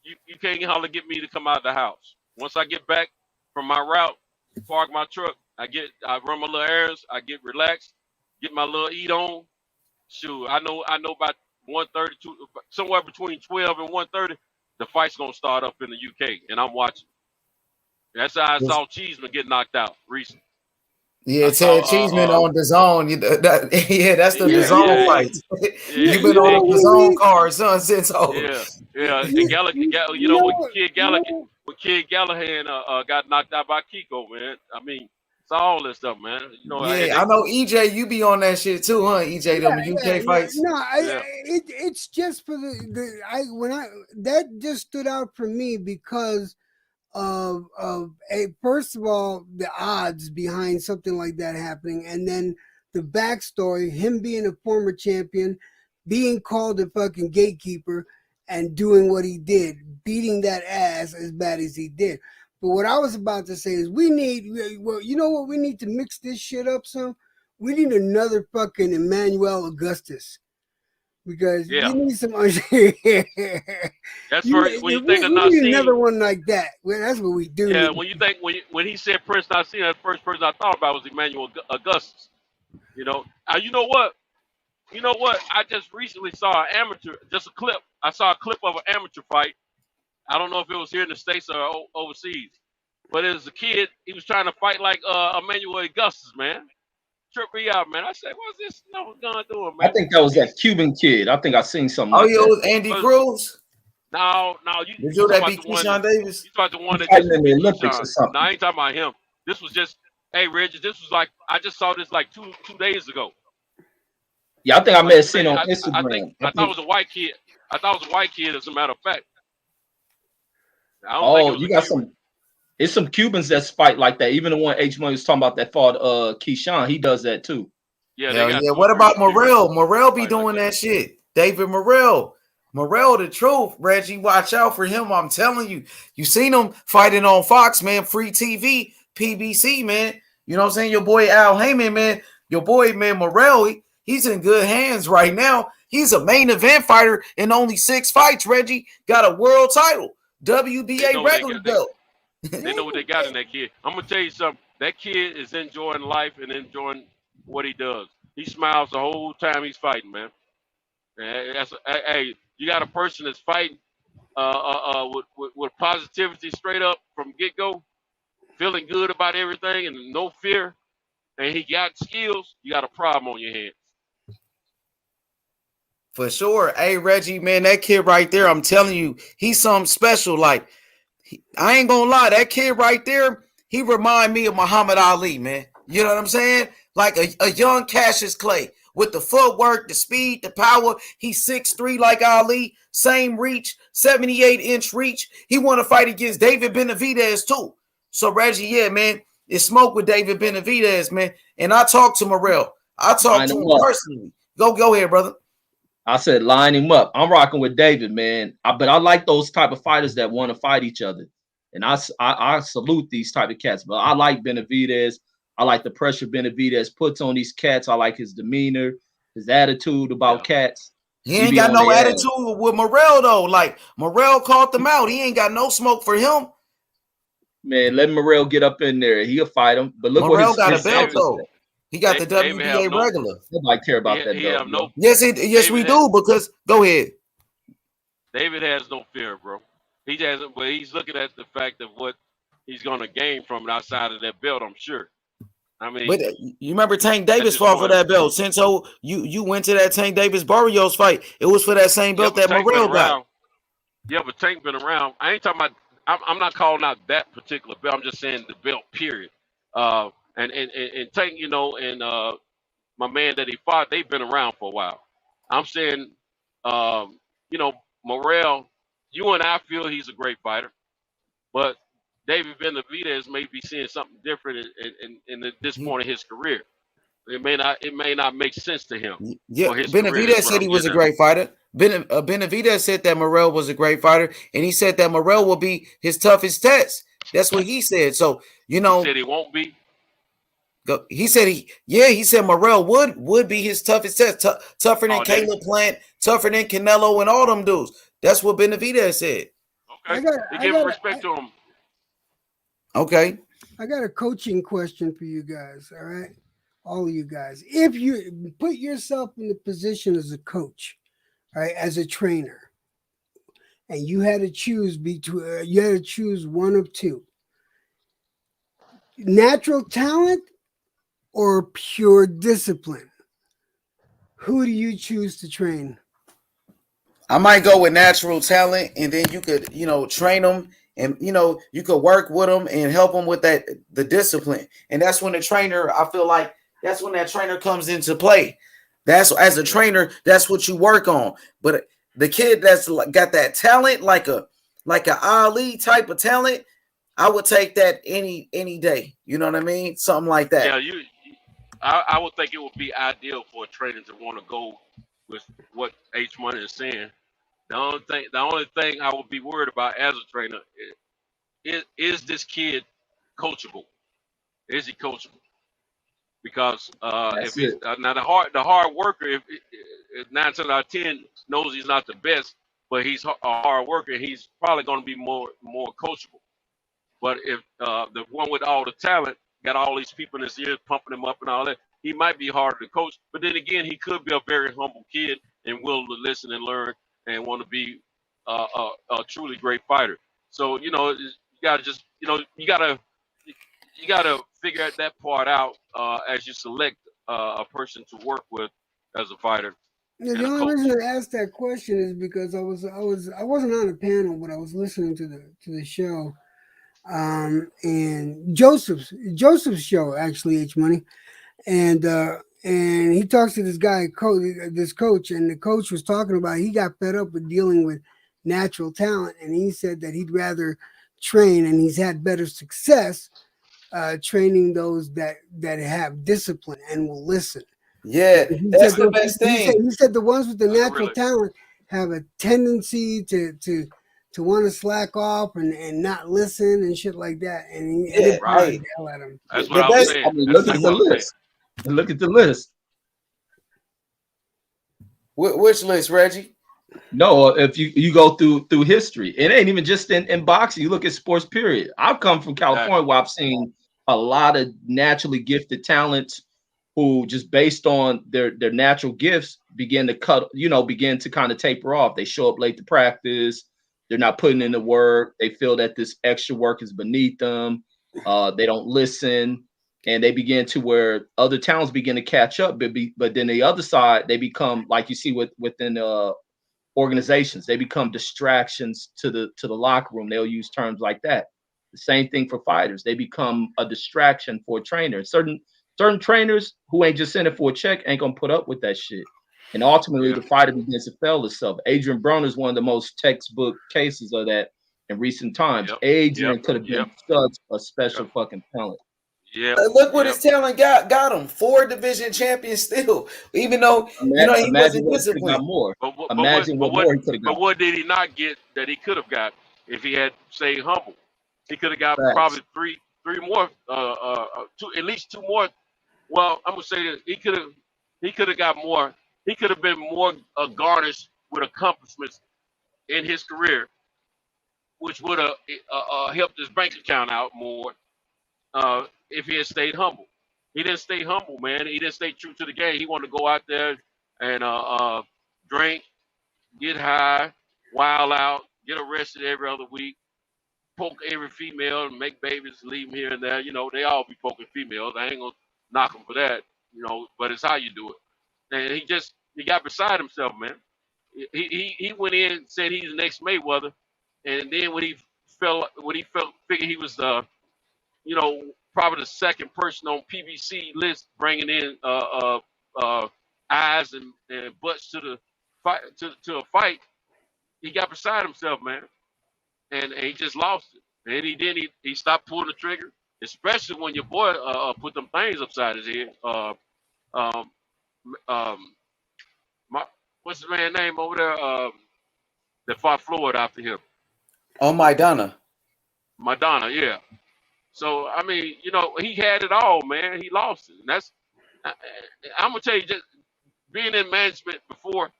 you can't hardly get me to come out of the house. Once I get back from my route, park my truck, I run my little errands, I get relaxed, get my little eat on. Shoot, I know about 1:30, somewhere between 12 and 1:30, the fight's gonna start up in the UK, and I'm watching. That's how I saw Cheeseman get knocked out recently. Yeah, Ted Cheeseman on the zone. That's the zone fights. You've been on the zone card, son, since Yeah, and Gallagher, you know, when Kid Gallahan got knocked out by Kiko, man. I mean, it's all this stuff, man. You know, I know EJ, you be on that shit too, huh? EJ, them UK fights. No, it's just for that just stood out for me because of first of all the odds behind something like that happening, and then the backstory, him being a former champion, being called a fucking gatekeeper, and doing what he did, beating that ass as bad as he did. But what I was about to say is you know what we need to mix this shit up some? We need another fucking Emmanuel Augustus. Because you need some. That's when you think of Nassim. Another one like that. Well, that's what we do. Yeah, when you think when he said Prince Nassim, the first person I thought about was Emmanuel Augustus. You know, you know what? I just recently saw just a clip. I saw a clip of an amateur fight I don't know if it was here in the States or overseas, but as a kid, he was trying to fight like Emmanuel Augustus, man. Tripped me out, man. I said, what's this gonna do, I man? think that was that Cuban kid. I think I seen something Oh, like yeah, it that. was Andy Cruz. No, The you dude talking that about beat the one. Keyshawn Davis. You talking about the one He that fighting just in the beat Olympics or Keyshawn. something. No, I ain't talking about him. This was just, hey, Reggie. This was like I just saw this like two days ago. Yeah, I think I may Like have 2 seen days. on I think Instagram. I thought it was a white kid. I thought it was a white kid, as a matter of fact. I don't think it Oh, was you a got Cuban. some. It's some Cubans that fight like that. Even the one H Money was talking about that fought Keyshawn, he does that too. Yeah, they Hell got yeah. 2 or What 3 about Cubans Morrell? Morrell be fight like doing that. that shit. David Morrell. Morrell, the truth. Reggie, watch out for him. I'm telling you. You seen him fighting on Fox, man. Free TV, PBC, man. You know what I'm saying? Your boy Al Heyman, man. Your boy, man, Morrell, he's in good hands right now. He's a main event fighter in only 6 fights, Reggie. Got a world title. They WBA know what they regular got. belt. They know what they got in that kid. I'm gonna tell you something. That kid is enjoying life and enjoying what he does. He smiles the whole time he's fighting, man. And hey, you got a person that's fighting with positivity straight up from get go, feeling good about everything and no fear, and he got skills. You got a problem on your hands. For sure. Hey, Reggie, man, that kid right there, I'm telling you, he's something special. Like, I ain't gonna lie, that kid right there, he remind me of Muhammad Ali, man. You know what I'm saying? Like a young Cassius Clay with the footwork, the speed, the power. He's 6'3" like Ali, same reach, 78-inch reach. He want to fight against David Benavidez too. So Reggie, yeah, man, it's smoke with David Benavidez, man. And I talked to Morrell. I talked Line to him him up. personally. Go ahead, brother. I said line him up. I'm rocking with David, man. But I like those type of fighters that want to fight each other. And I salute these type of cats. But I like Benavidez. I like the pressure Benavidez puts on these cats. I like his demeanor, his attitude about cats. He ain't got no attitude with Morrell, though. Like, Morrell called them out. He ain't got no smoke for him. Man, let Morrell get up in there. He'll fight him. But look Morrell what got a his belt, Santos though. said. He got the WBA regular. Nobody care about that belt, bro. Yes, we do, because go ahead. David has no fear, bro. He hasn't, but he's looking at the fact of what he's gonna gain from it outside of that belt, I'm sure. I mean, But you remember Tank Davis fought for that belt. Since you went to that Tank Davis Barrios fight, it was for that same belt that Tank been Morrell got. around. Yeah, but Tank been around. I ain't talking about. I'm not calling out that particular belt. I'm just saying the belt. Period. And Tank, you know, and my man that he fought, they've been around for a while. I'm saying, you know, Morrell. You and I feel he's a great fighter, but David Benavidez may be seeing something different in this point of his career. It may not make sense to him Yeah, for his career. Benavidez Is what said I'm he was a getting at. great fighter. Benavidez said that Morrell was a great fighter, and he said that Morrell will be his toughest test. That's what he said. So, you know, He said he won't be. He said Morrell would be his toughest test, tougher than Caleb Plant, tougher than Canelo and all them dudes. That's what Benavidez said. Okay, they give respect to him. Okay, I got a coaching question for you guys. All right, all of you guys. If you put yourself in the position as a coach, all right, as a trainer, and you had to choose one of two: natural talent or pure discipline. Who do you choose to train? I might go with natural talent, and then you could, train them, and you could work with them and help them with the discipline. And that's when the trainer, I feel like that's when that trainer comes into play. That's as a trainer, that's what you work on. But the kid that's got that talent, like a Ali type of talent, I would take that any day. You know what I mean? Something like that. Yeah, I would think it would be ideal for a trainer to want to go with what H Money is saying. The only thing I would be worried about as a trainer is this kid coachable? Is he coachable? Because if he's now the hard worker, if 9 times out of 10 knows he's not the best, but he's a hard worker, he's probably going to be more coachable. But if the one with all the talent got all these people in his ears pumping him up and all that, he might be harder to coach. But then again, he could be a very humble kid and willing to listen and learn and want to be a truly great fighter. So you know, you gotta just you gotta figure that part out as you select a person to work with as a fighter Yeah, the and a only coach. reason I asked that question is because I wasn't on a panel, but I was listening to the show, and Joseph's show actually, H Money, and he talks to this guy, this coach, and the coach was talking about he got fed up with dealing with natural talent, and he said that he'd rather train, and he's had better success training those that have discipline and will listen. Yeah, He said that's the best thing. he said the ones with the natural Really? talent have a tendency to want to slack off and not listen and shit like that, and Yeah, it bothered hey, the hell out of him. That's what the I was best. I saying. mean, That's look at exactly the what I'm saying. list. Look at the list. Which list, Reggie? No, if you go through history, it ain't even just in boxing. You look at sports, period. I've come from California where I've seen a lot of naturally gifted talents who just based on their natural gifts begin to kind of taper off. They show up late to practice. They're not putting in the work. They feel that this extra work is beneath them. They don't listen, and they begin to where other talents begin to catch up. But then the other side, they become like you see within organizations. They become distractions to the locker room. They'll use terms like that. The same thing for fighters. They become a distraction for a trainer. Certain trainers who ain't just in it for a check ain't gonna put up with that shit. And ultimately, the fighter begins to fail itself. Adrian Broner is one of the most textbook cases of that in recent times. Adrian could have been such a special fucking talent. Yeah. Look what his talent got him. 4 division champions still, even though he Imagine wasn't what he could have got disciplined. more. But Imagine what more he could have got. But what did he not get that he could have got if he had stayed humble? He could have got Facts. probably three more, at least 2 more. Well, I'm gonna say that he could have got more. He could have been more garnished with accomplishments in his career, which would have helped his bank account out more if he had stayed humble. He didn't stay humble, man. He didn't stay true to the game. He wanted to go out there and drink, get high, wild out, get arrested every other week, poke every female, and make babies, leave them here and there. You know, they all be poking females. I ain't gonna knock them for that, but it's how you do it. And he got beside himself, man. He went in and said he's the next Mayweather, and then when he figured he was probably the second person on PBC list bringing in eyes and butts to the fight to a fight, he got beside himself, man, and he just lost it. And he stopped pulling the trigger, especially when your boy put them things upside his head. Um, what's the man's name over there that fought Floyd after him? Oh, Maidana. Madonna, yeah. So I mean, he had it all, man. He lost it. And I'm gonna tell you, just being in management before,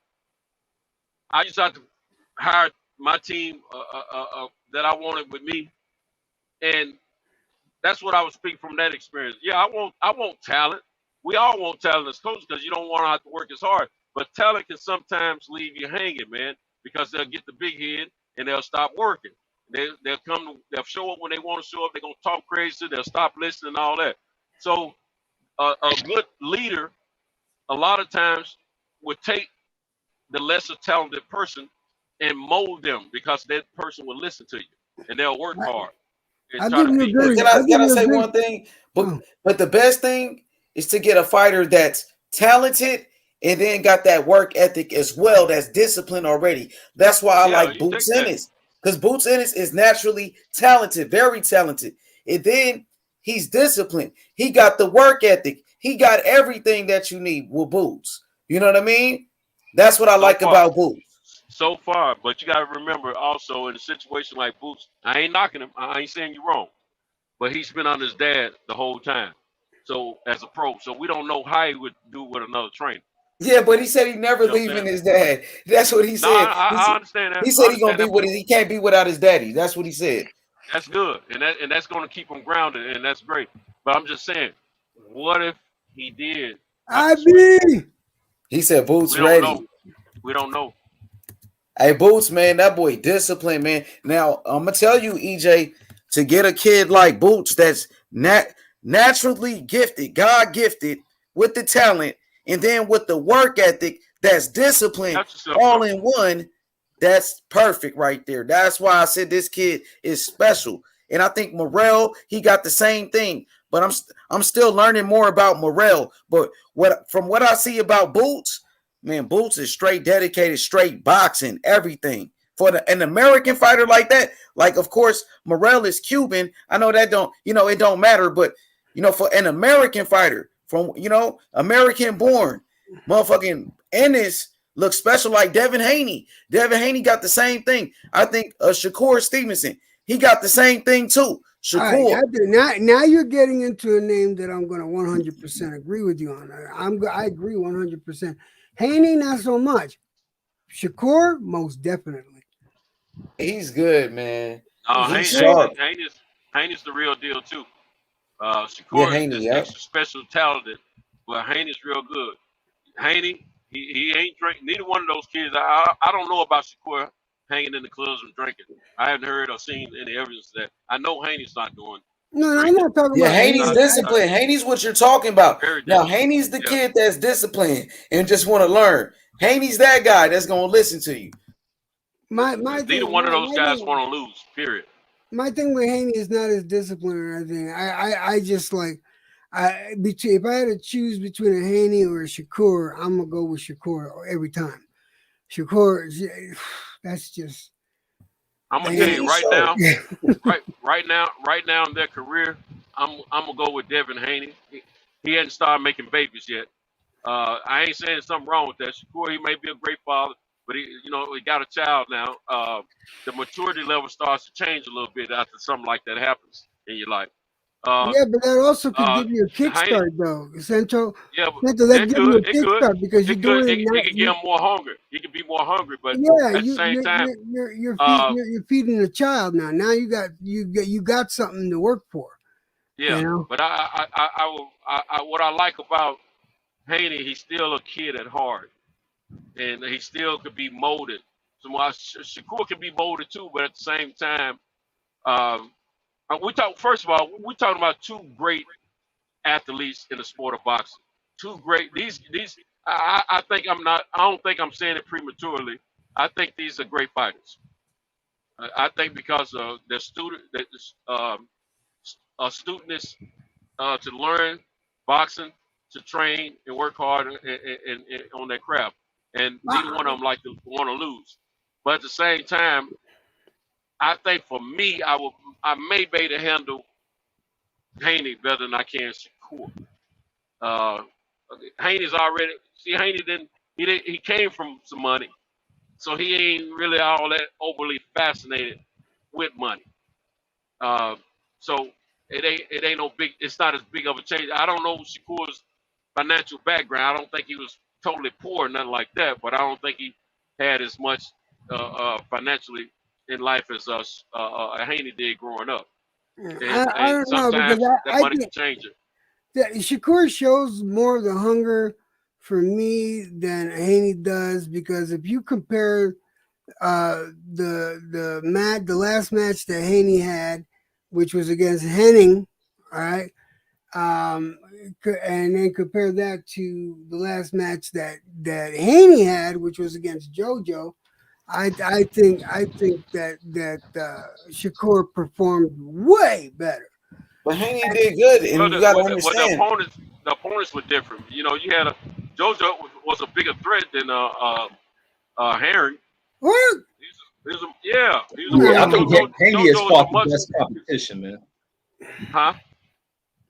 I used to have to hire my team that I wanted with me, and that's what I was speaking from that experience. Yeah, I want talent. We all want talent as coaches because you don't want to have to work as hard. But talent can sometimes leave you hanging, man, because they'll get the big head and they'll stop working. They'll show up when they want to show up. They're gonna talk crazy. They'll stop listening and all that. So a good leader, a lot of times, would take the lesser talented person and mold them because that person will listen to you and they'll work hard and I'll try give to you a beat good. you. Can I say one thing? But the best thing is to get a fighter that's talented and then got that work ethic as well, that's disciplined already. That's why I like Boots Ennis, because Boots Ennis is naturally talented, very talented. And then he's disciplined. He got the work ethic. He got everything that you need with Boots. You know what I mean? That's what I like about Boots. So far, but you got to remember also in a situation like Boots, I ain't knocking him. I ain't saying you're wrong, but he's been on his dad the whole time. So as a pro, so we don't know how he would do with another trainer. Yeah, but he said he never leaving his dad. That's what he said. No, I understand that. He said he's gonna be with he can't be without his daddy. That's what he said. That's good, and that's going to keep him grounded, and that's great. But I'm just saying, what if he did? I mean, he said Boots we don't ready. know. We don't know. Hey, Boots, man, that boy disciplined, man. Now, I'm going to tell you, EJ, to get a kid like Boots that's naturally gifted, God gifted, with the talent, and then with the work ethic that's disciplined all in one, that's perfect right there. That's why I said this kid is special. And I think Morrell, he got the same thing. But I'm still learning more about Morrell. But from what I see about Boots, man, Boots is straight dedicated, straight boxing, everything. For an American fighter like that, like, of course, Morrell is Cuban. I know that it don't matter, but, for an American fighter from, American born, motherfucking Ennis looks special like Devin Haney. Devin Haney got the same thing. I think Shakur Stevenson, he got the same thing too. Shakur. All right, now you're getting into a name that I'm going to 100% agree with you on. I agree 100%. Haney, not so much. Shakur, most definitely. He's good, man. Haney's the real deal too. Shakur is extra special talented, but Haney's real good. Haney, he ain't drink. Neither one of those kids. I don't know about Shakur hanging in the clubs and drinking. I haven't heard or seen any evidence of that. I know Haney's not doing. No, I'm not talking about. Haney's disciplined. Haney's what you're talking about. Now, Haney's the kid that's disciplined and just want to learn. Haney's that guy that's gonna listen to you. Neither one of those guys want to lose. Period. My thing with Haney is not his discipline or anything. I just like. If I had to choose between a Haney or a Shakur, I'm gonna go with Shakur every time. Shakur, that's just. I'm gonna tell you right now, right now in their career, I'm gonna go with Devin Haney. He hadn't started making babies yet. I ain't saying something wrong with that. Shakur, he may be a great father, but he got a child now. The maturity level starts to change a little bit after something like that happens in your life. Yeah, but that also could give you a kickstart, though. Central. Yeah, that give you a kickstart because you're doing it. It can give him more hunger. He can be more hungry, but yeah, at the same time, you're feeding a child now. Now you got something to work for. Yeah, but what I like about Haney, he's still a kid at heart, and he still could be molded. So Shakur can be molded too, but at the same time, First of all, we're talking about two great athletes in the sport of boxing. Two great. These. I think I'm not. I don't think I'm saying it prematurely. I think these are great fighters. I think because of their studentness to learn boxing, to train and work hard and on their craft, and neither one of them want to lose. But at the same time, I think for me, I may be able to handle Haney better than I can Shakur. Haney's already he came from some money, so he ain't really all that overly fascinated with money. So it ain't no big. It's not as big of a change. I don't know Shakur's financial background. I don't think he was totally poor or nothing like that, but I don't think he had as much financially in life as Haney did growing up. I don't know because that money can change it. Shakur shows more of the hunger for me than Haney does because if you compare the last match that Haney had, which was against Henning, all right, and then compare that to the last match that Haney had, which was against JoJo. I think that Shakur performed way better. But Haney did good, and you got to understand. The opponents were different. You had JoJo was a bigger threat than Herring. What? I think Haney has fought the best competition, man. Huh?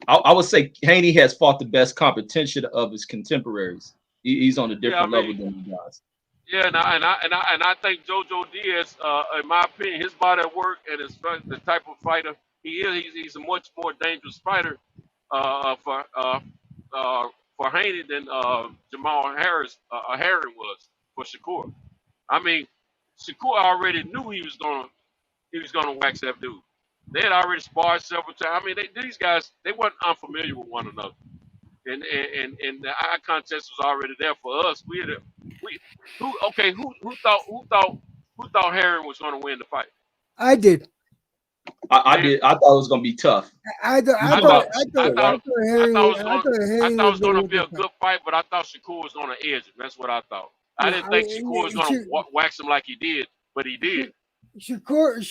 I would say Haney has fought the best competition of his contemporaries. He's on a different level than you guys. Yeah, and I think JoJo Diaz, in my opinion, his body of work and the type of fighter he is, he's a much more dangerous fighter for Haney than Jamal Harris Herring was for Shakur. I mean, Shakur already knew he was gonna wax that dude. They had already sparred several times. I mean, these guys they weren't unfamiliar with one another, and the eye contest was already there for us. Who thought Who thought Herring was going to win the fight? I did. I did. I thought it was gonna be tough. I thought Herring was going to was be a good fight, but I thought Shakur was going to edge him. That's what I thought. I No, didn't think Shakur was going to wax him like he did, but he did. Shakur,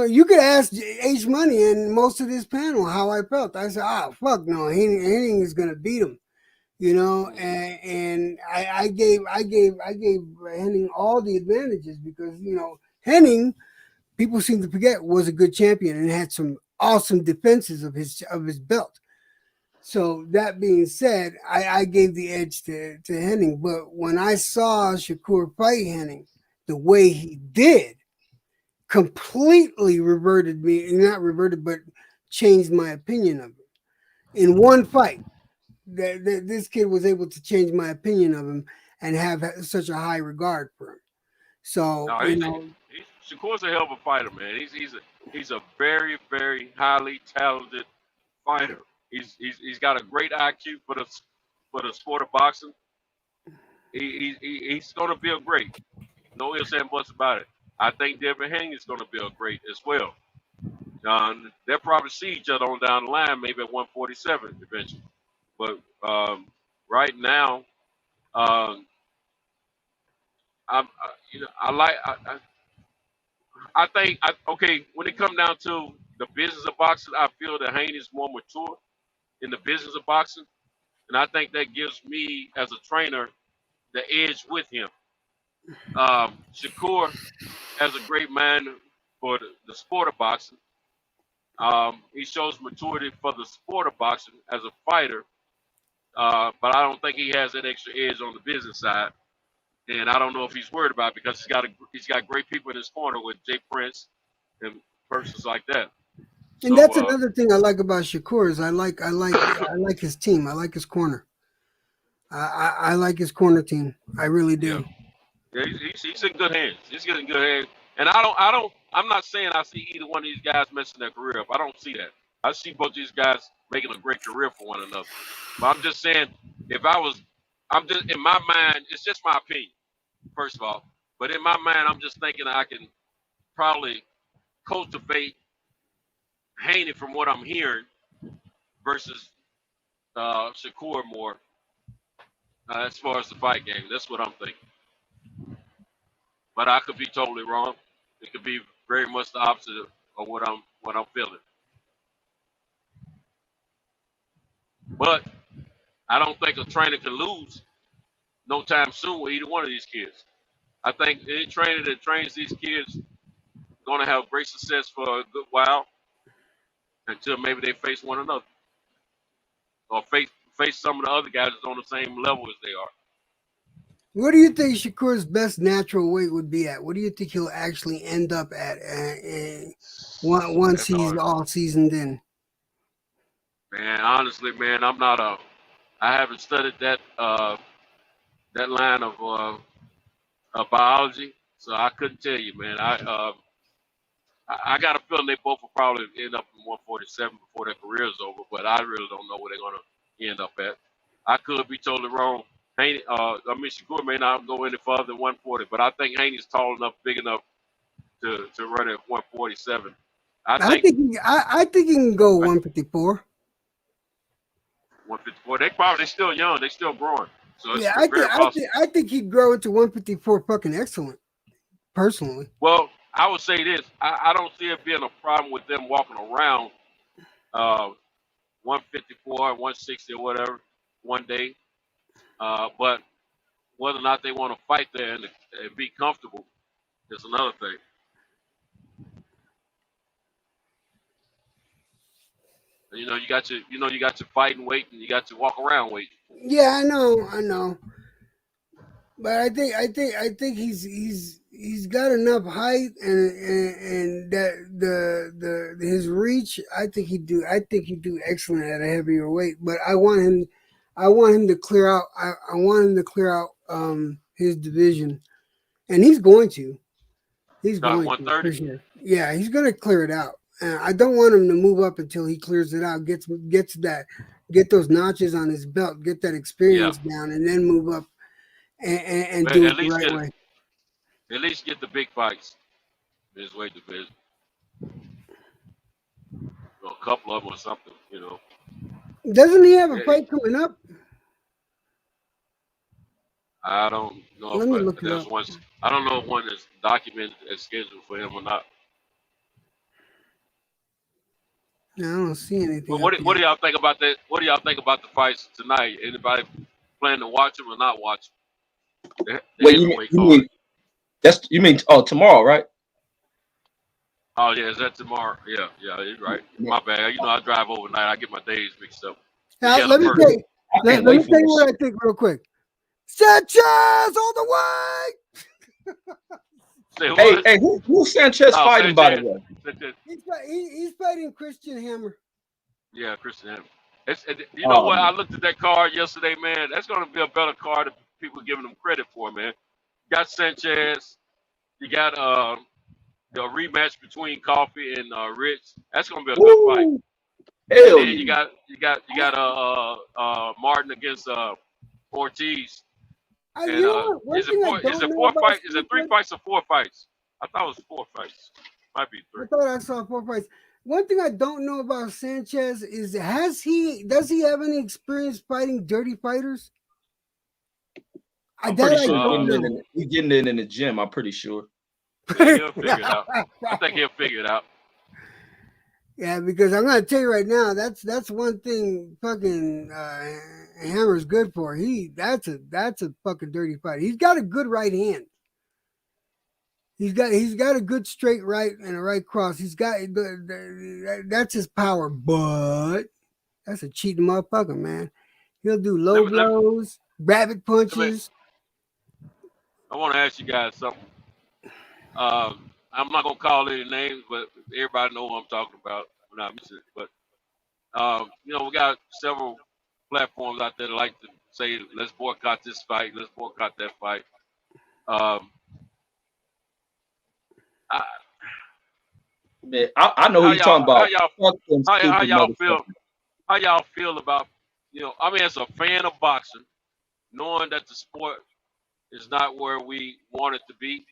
you could ask H Money and most of this panel how I felt. I said, fuck no, Henning is gonna beat him, you know, and I gave Henning all the advantages because, you know, Henning, people seem to forget, was a good champion and had some awesome defenses of his belt. So that being said, I gave the edge to Henning. But when I saw Shakur fight Henning the way he did, completely but changed my opinion of him. In one fight, this kid was able to change my opinion of him and have such a high regard for him. So, Shakur's a hell of a fighter, man. He's a very, very highly talented fighter. He's got a great IQ for the sport of boxing. He's going to be a great. No ifs and buts about it. I think Devin Haney is going to be a great as well. They'll probably see each other on down the line, maybe at 147 eventually. But right now, I think when it comes down to the business of boxing, I feel that Haney is more mature in the business of boxing, and I think that gives me as a trainer the edge with him. Shakur has a great mind for the sport of boxing. He shows maturity for the sport of boxing as a fighter, but I don't think he has that extra edge on the business side. And I don't know if he's worried about it because he's got great people in his corner with Jay Prince and persons like that. And that's another thing I like about Shakur is I like his team. I like his corner. I like his corner team. I really do. Yeah, he's in good hands. He's getting good hands. And I'm not saying I see either one of these guys messing their career up. I don't see that. I see both these guys making a great career for one another. But I'm just saying, I'm just in my mind, it's just my opinion, first of all. But in my mind, I'm just thinking I can probably cultivate Haney from what I'm hearing versus Shakur more as far as the fight game. That's what I'm thinking. But I could be totally wrong. It could be very much the opposite of what I'm feeling. But I don't think a trainer can lose no time soon with either one of these kids. I think any trainer that trains these kids is going to have great success for a good while until maybe they face one another or face some of the other guys that's on the same level as they are. What do you think Shakur's best natural weight would be at? What do you think he'll actually end up at once he's all seasoned in? Man, honestly, man, I haven't studied that line of biology, so I couldn't tell you, man. I got a feeling they both will probably end up in 147 before their career is over, but I really don't know where they're going to end up at. I could be totally wrong. Haney, Shakur may not go any further than 140, but I think Haney's tall enough, big enough to run at 147. I think he can go 154. 154. They're still young. They're still growing. So it's I think he'd grow into 154 fucking excellent, personally. Well, I would say this. I don't see it being a problem with them walking around 154, 160 or whatever one day. But whether or not they want to fight there and be comfortable is another thing. You got your fighting weight and you got your walk around weight. Yeah, I know. But I think he's got enough height and that his reach. I think he'd do excellent at a heavier weight. But I want him to clear out. I want him to clear out his division, and he's going to. He's going to for sure. Yeah, he's going to clear it out. I don't want him to move up until he clears it out, get those notches on his belt, get that experience down, and then move up and do it the right way. At least get the big fights in his weight division. Or a couple of them or something, you know. Doesn't he have a fight coming up? I don't know Let me look if it there's up. one. I don't know if one is documented as scheduled for him or not. No, I don't see anything. But what do y'all think about that? What do y'all think about the fights tonight? Anybody plan to watch them or not watch them? Wait, you mean tomorrow, right? Oh yeah, is that tomorrow? Yeah, you're right. My bad. You know, I drive overnight. I get my days mixed up. Now, let me tell you what I think real quick. Sanchez all the way. Hey, who's Sanchez fighting, by the way? He's fighting Christian Hammer. Yeah, Christian Hammer. You know what? I looked at that card yesterday, man. That's going to be a better card than people giving him credit for, man. You got Sanchez. You got the rematch between Coffee and Rich. That's going to be a good fight. Hell and then you got Martin against Ortiz. And is it four fights? Is it 3 fights or 4 fights? I thought it was 4 fights. Might be 3. I thought I saw 4 fights. One thing I don't know about Sanchez is does he have any experience fighting dirty fighters? I'm pretty sure he's getting it in the gym. I'm pretty sure. Yeah, he'll figure it out. I think he'll figure it out. Yeah, because I'm gonna tell you right now, that's one thing fucking Hammer's good for. That's a fucking dirty fighter. He's got a good right hand. He's got a good straight right and a right cross. He's got that's his power, but that's a cheating motherfucker, man. He'll do low blows, rabbit punches. I want to ask you guys something. I'm not gonna call any names, but everybody know what I'm talking about. But you know, we got several platforms out there that like to say, "Let's boycott this fight. Let's boycott that fight." I know who you're talking about. How y'all feel about, you know? I mean, as a fan of boxing, knowing that the sport is not where we want it to be,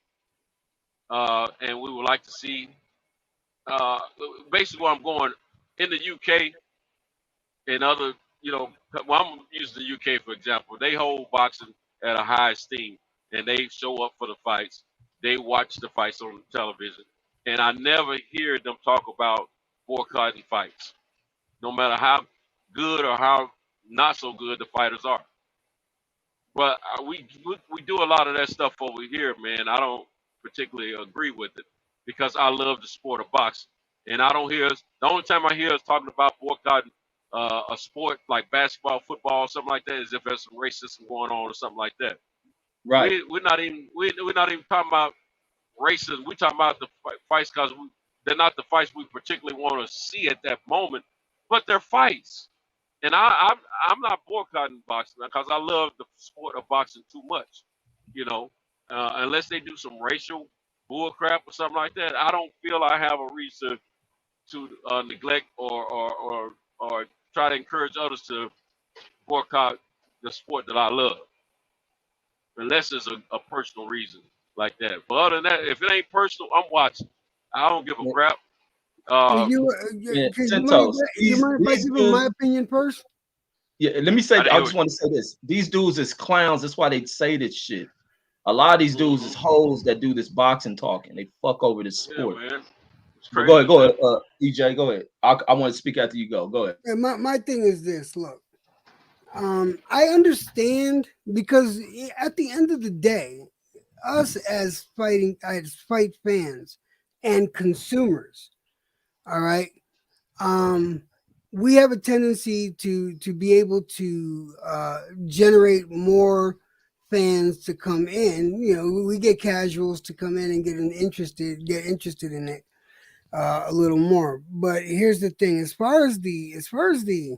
and we would like to see. Basically, where I'm going in the UK and other, you know, well, I'm using the UK for example. They hold boxing at a high esteem, and they show up for the fights. They watch the fights on television, and I never hear them talk about boycotting fights, no matter how good or how not so good the fighters are. But we do a lot of that stuff over here, man. I don't particularly agree with it because I love the sport of boxing, and I don't hear us. The only time I hear us talking about boycotting a sport like basketball, football, something like that, is if there's some racism going on or something like that. Right. We're not even talking about racism. We're talking about the fights because they're not the fights we particularly want to see at that moment, but they're fights. And I'm not boycotting boxing because I love the sport of boxing too much, you know. Unless they do some racial bullcrap or something like that, I don't feel I have a reason to neglect or try to encourage others to boycott the sport that I love, unless it's a personal reason like that. But other than that, if it ain't personal, I'm watching. I don't give a crap. You mind if I give him my opinion first? Yeah, let me say. I just want to say this: these dudes is clowns. That's why they say this shit. A lot of these dudes is hoes that do this boxing talking. They fuck over this sport. Yeah, man. Go ahead, EJ. Go ahead. I want to speak after you go. Go ahead. And my thing is this: look, I understand because at the end of the day, us as fight fans and consumers, all right, we have a tendency to be able to generate more fans to come in. You know, we get casuals to come in and get interested in it a little more. But here's the thing: as far as the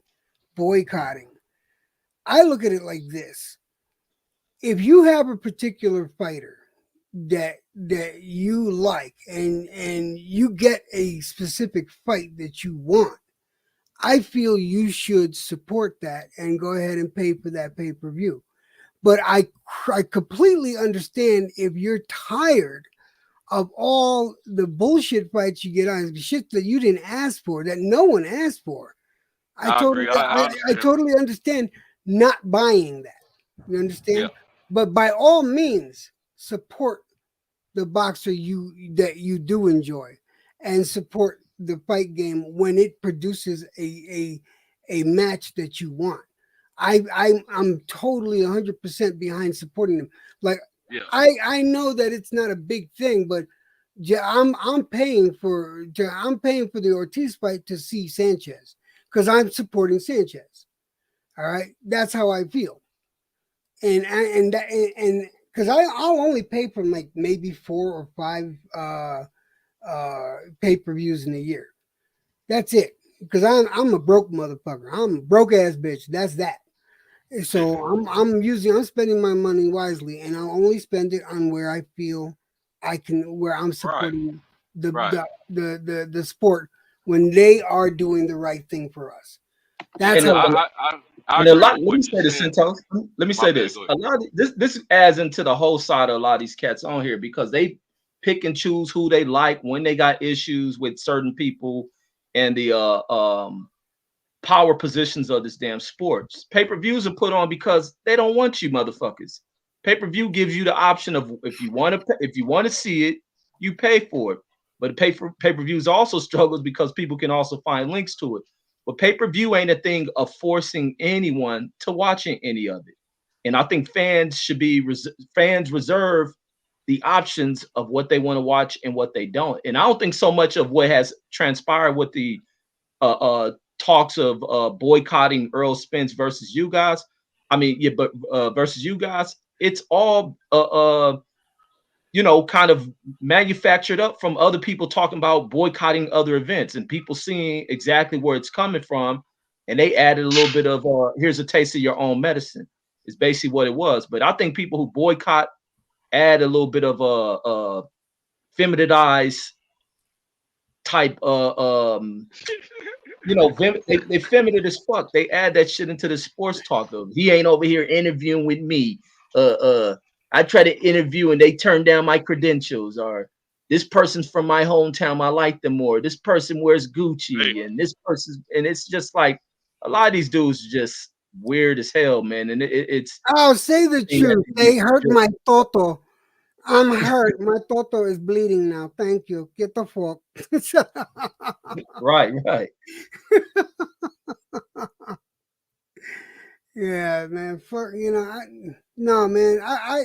boycotting, I look at it like this: if you have a particular fighter that you like and you get a specific fight that you want, I feel you should support that and go ahead and pay for that pay-per-view. But I completely understand if you're tired of all the bullshit fights you get on, shit that you didn't ask for, that no one asked for. I totally understand not buying that. You understand? Yeah. But by all means, support the boxer that you do enjoy, and support the fight game when it produces a match that you want. I'm totally 100% behind supporting them. Like, yeah. I know that it's not a big thing, but I'm paying for the Ortiz fight to see Sanchez because I'm supporting Sanchez. All right, that's how I feel, and because I'll only pay for like maybe 4 or 5 pay-per-views in a year. That's it. Because I'm a broke motherfucker. I'm a broke ass bitch. That's that. So I'm spending my money wisely, and I'll only spend it on where I feel where I'm supporting the sport when they are doing the right thing for us. That's how I agree. Let me say this, Santos. Let me say this. A lot of this adds into the whole side of a lot of these cats on here because they pick and choose who they like when they got issues with certain people and the power positions of this damn sports. Pay-per-views are put on because they don't want you motherfuckers. Pay-per-view gives you the option of if you want to see it, you pay for it. But pay-per-views also struggles because people can also find links to it. But pay-per-view ain't a thing of forcing anyone to watching any of it. And I think fans reserve the options of what they want to watch and what they don't. And I don't think so much of what has transpired with the talks of boycotting Earl Spence versus you guys. I mean, yeah, but versus you guys, it's all kind of manufactured up from other people talking about boycotting other events and people seeing exactly where it's coming from, and they added a little bit of here's a taste of your own medicine. It's basically what it was. But I think people who boycott add a little bit of feminized type they feminine as fuck. They add that shit into the sports talk of he ain't over here interviewing with me. I try to interview and they turn down my credentials, or this person's from my hometown, I like them more. This person wears Gucci and this person, and it's just like a lot of these dudes are just weird as hell, man. And it's I'll say the truth. They hurt my toto. I'm hurt. My toto is bleeding now. Thank you. Get the fuck. Right. Yeah, man. Fuck, no, man. I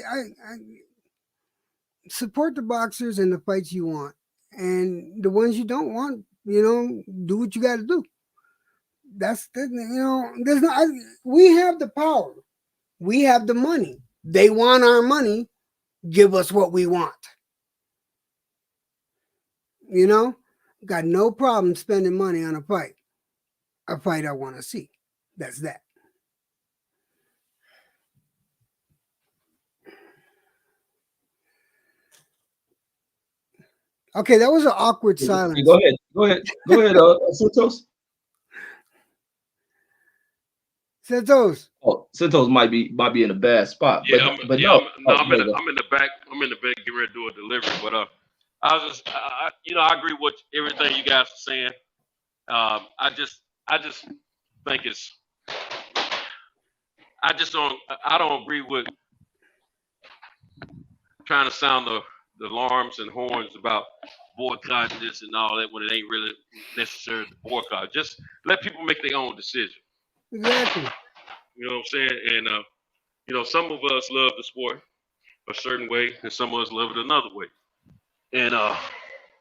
support the boxers and the fights you want, and the ones you don't want, do what you got to do. That's there's not. We have the power. We have the money. They want our money. Give us what we want. Got no problem spending money on a fight I want to see. That's that. Okay, that was an awkward silence. Go ahead, Santos. Oh, Santos might be in a bad spot. Yeah, I'm in the back. I'm in the back getting ready to do a delivery. But I was just, I agree with everything you guys are saying. I just think I don't agree with trying to sound the alarms and horns about boycotting this and all that when it ain't really necessary to boycott. Just let people make their own decision. Exactly. You know what I'm saying? And some of us love the sport a certain way, and some of us love it another way. And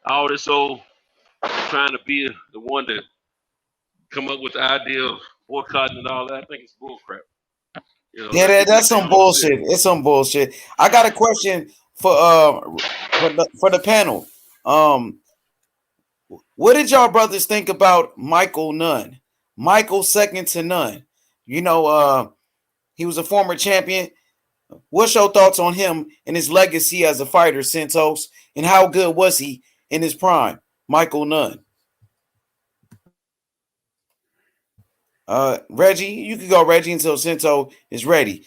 all this old trying to be the one to come up with the idea of boycotting and all that, I think it's bullcrap. That's some bullshit. It's some bullshit. I got a question for the panel. What did y'all brothers think about Michael Nunn? Michael second to none. He was a former champion. What's your thoughts on him and his legacy as a fighter, Santos? And how good was he in his prime? Michael Nunn. Reggie, you can go, Reggie, until Santos is ready.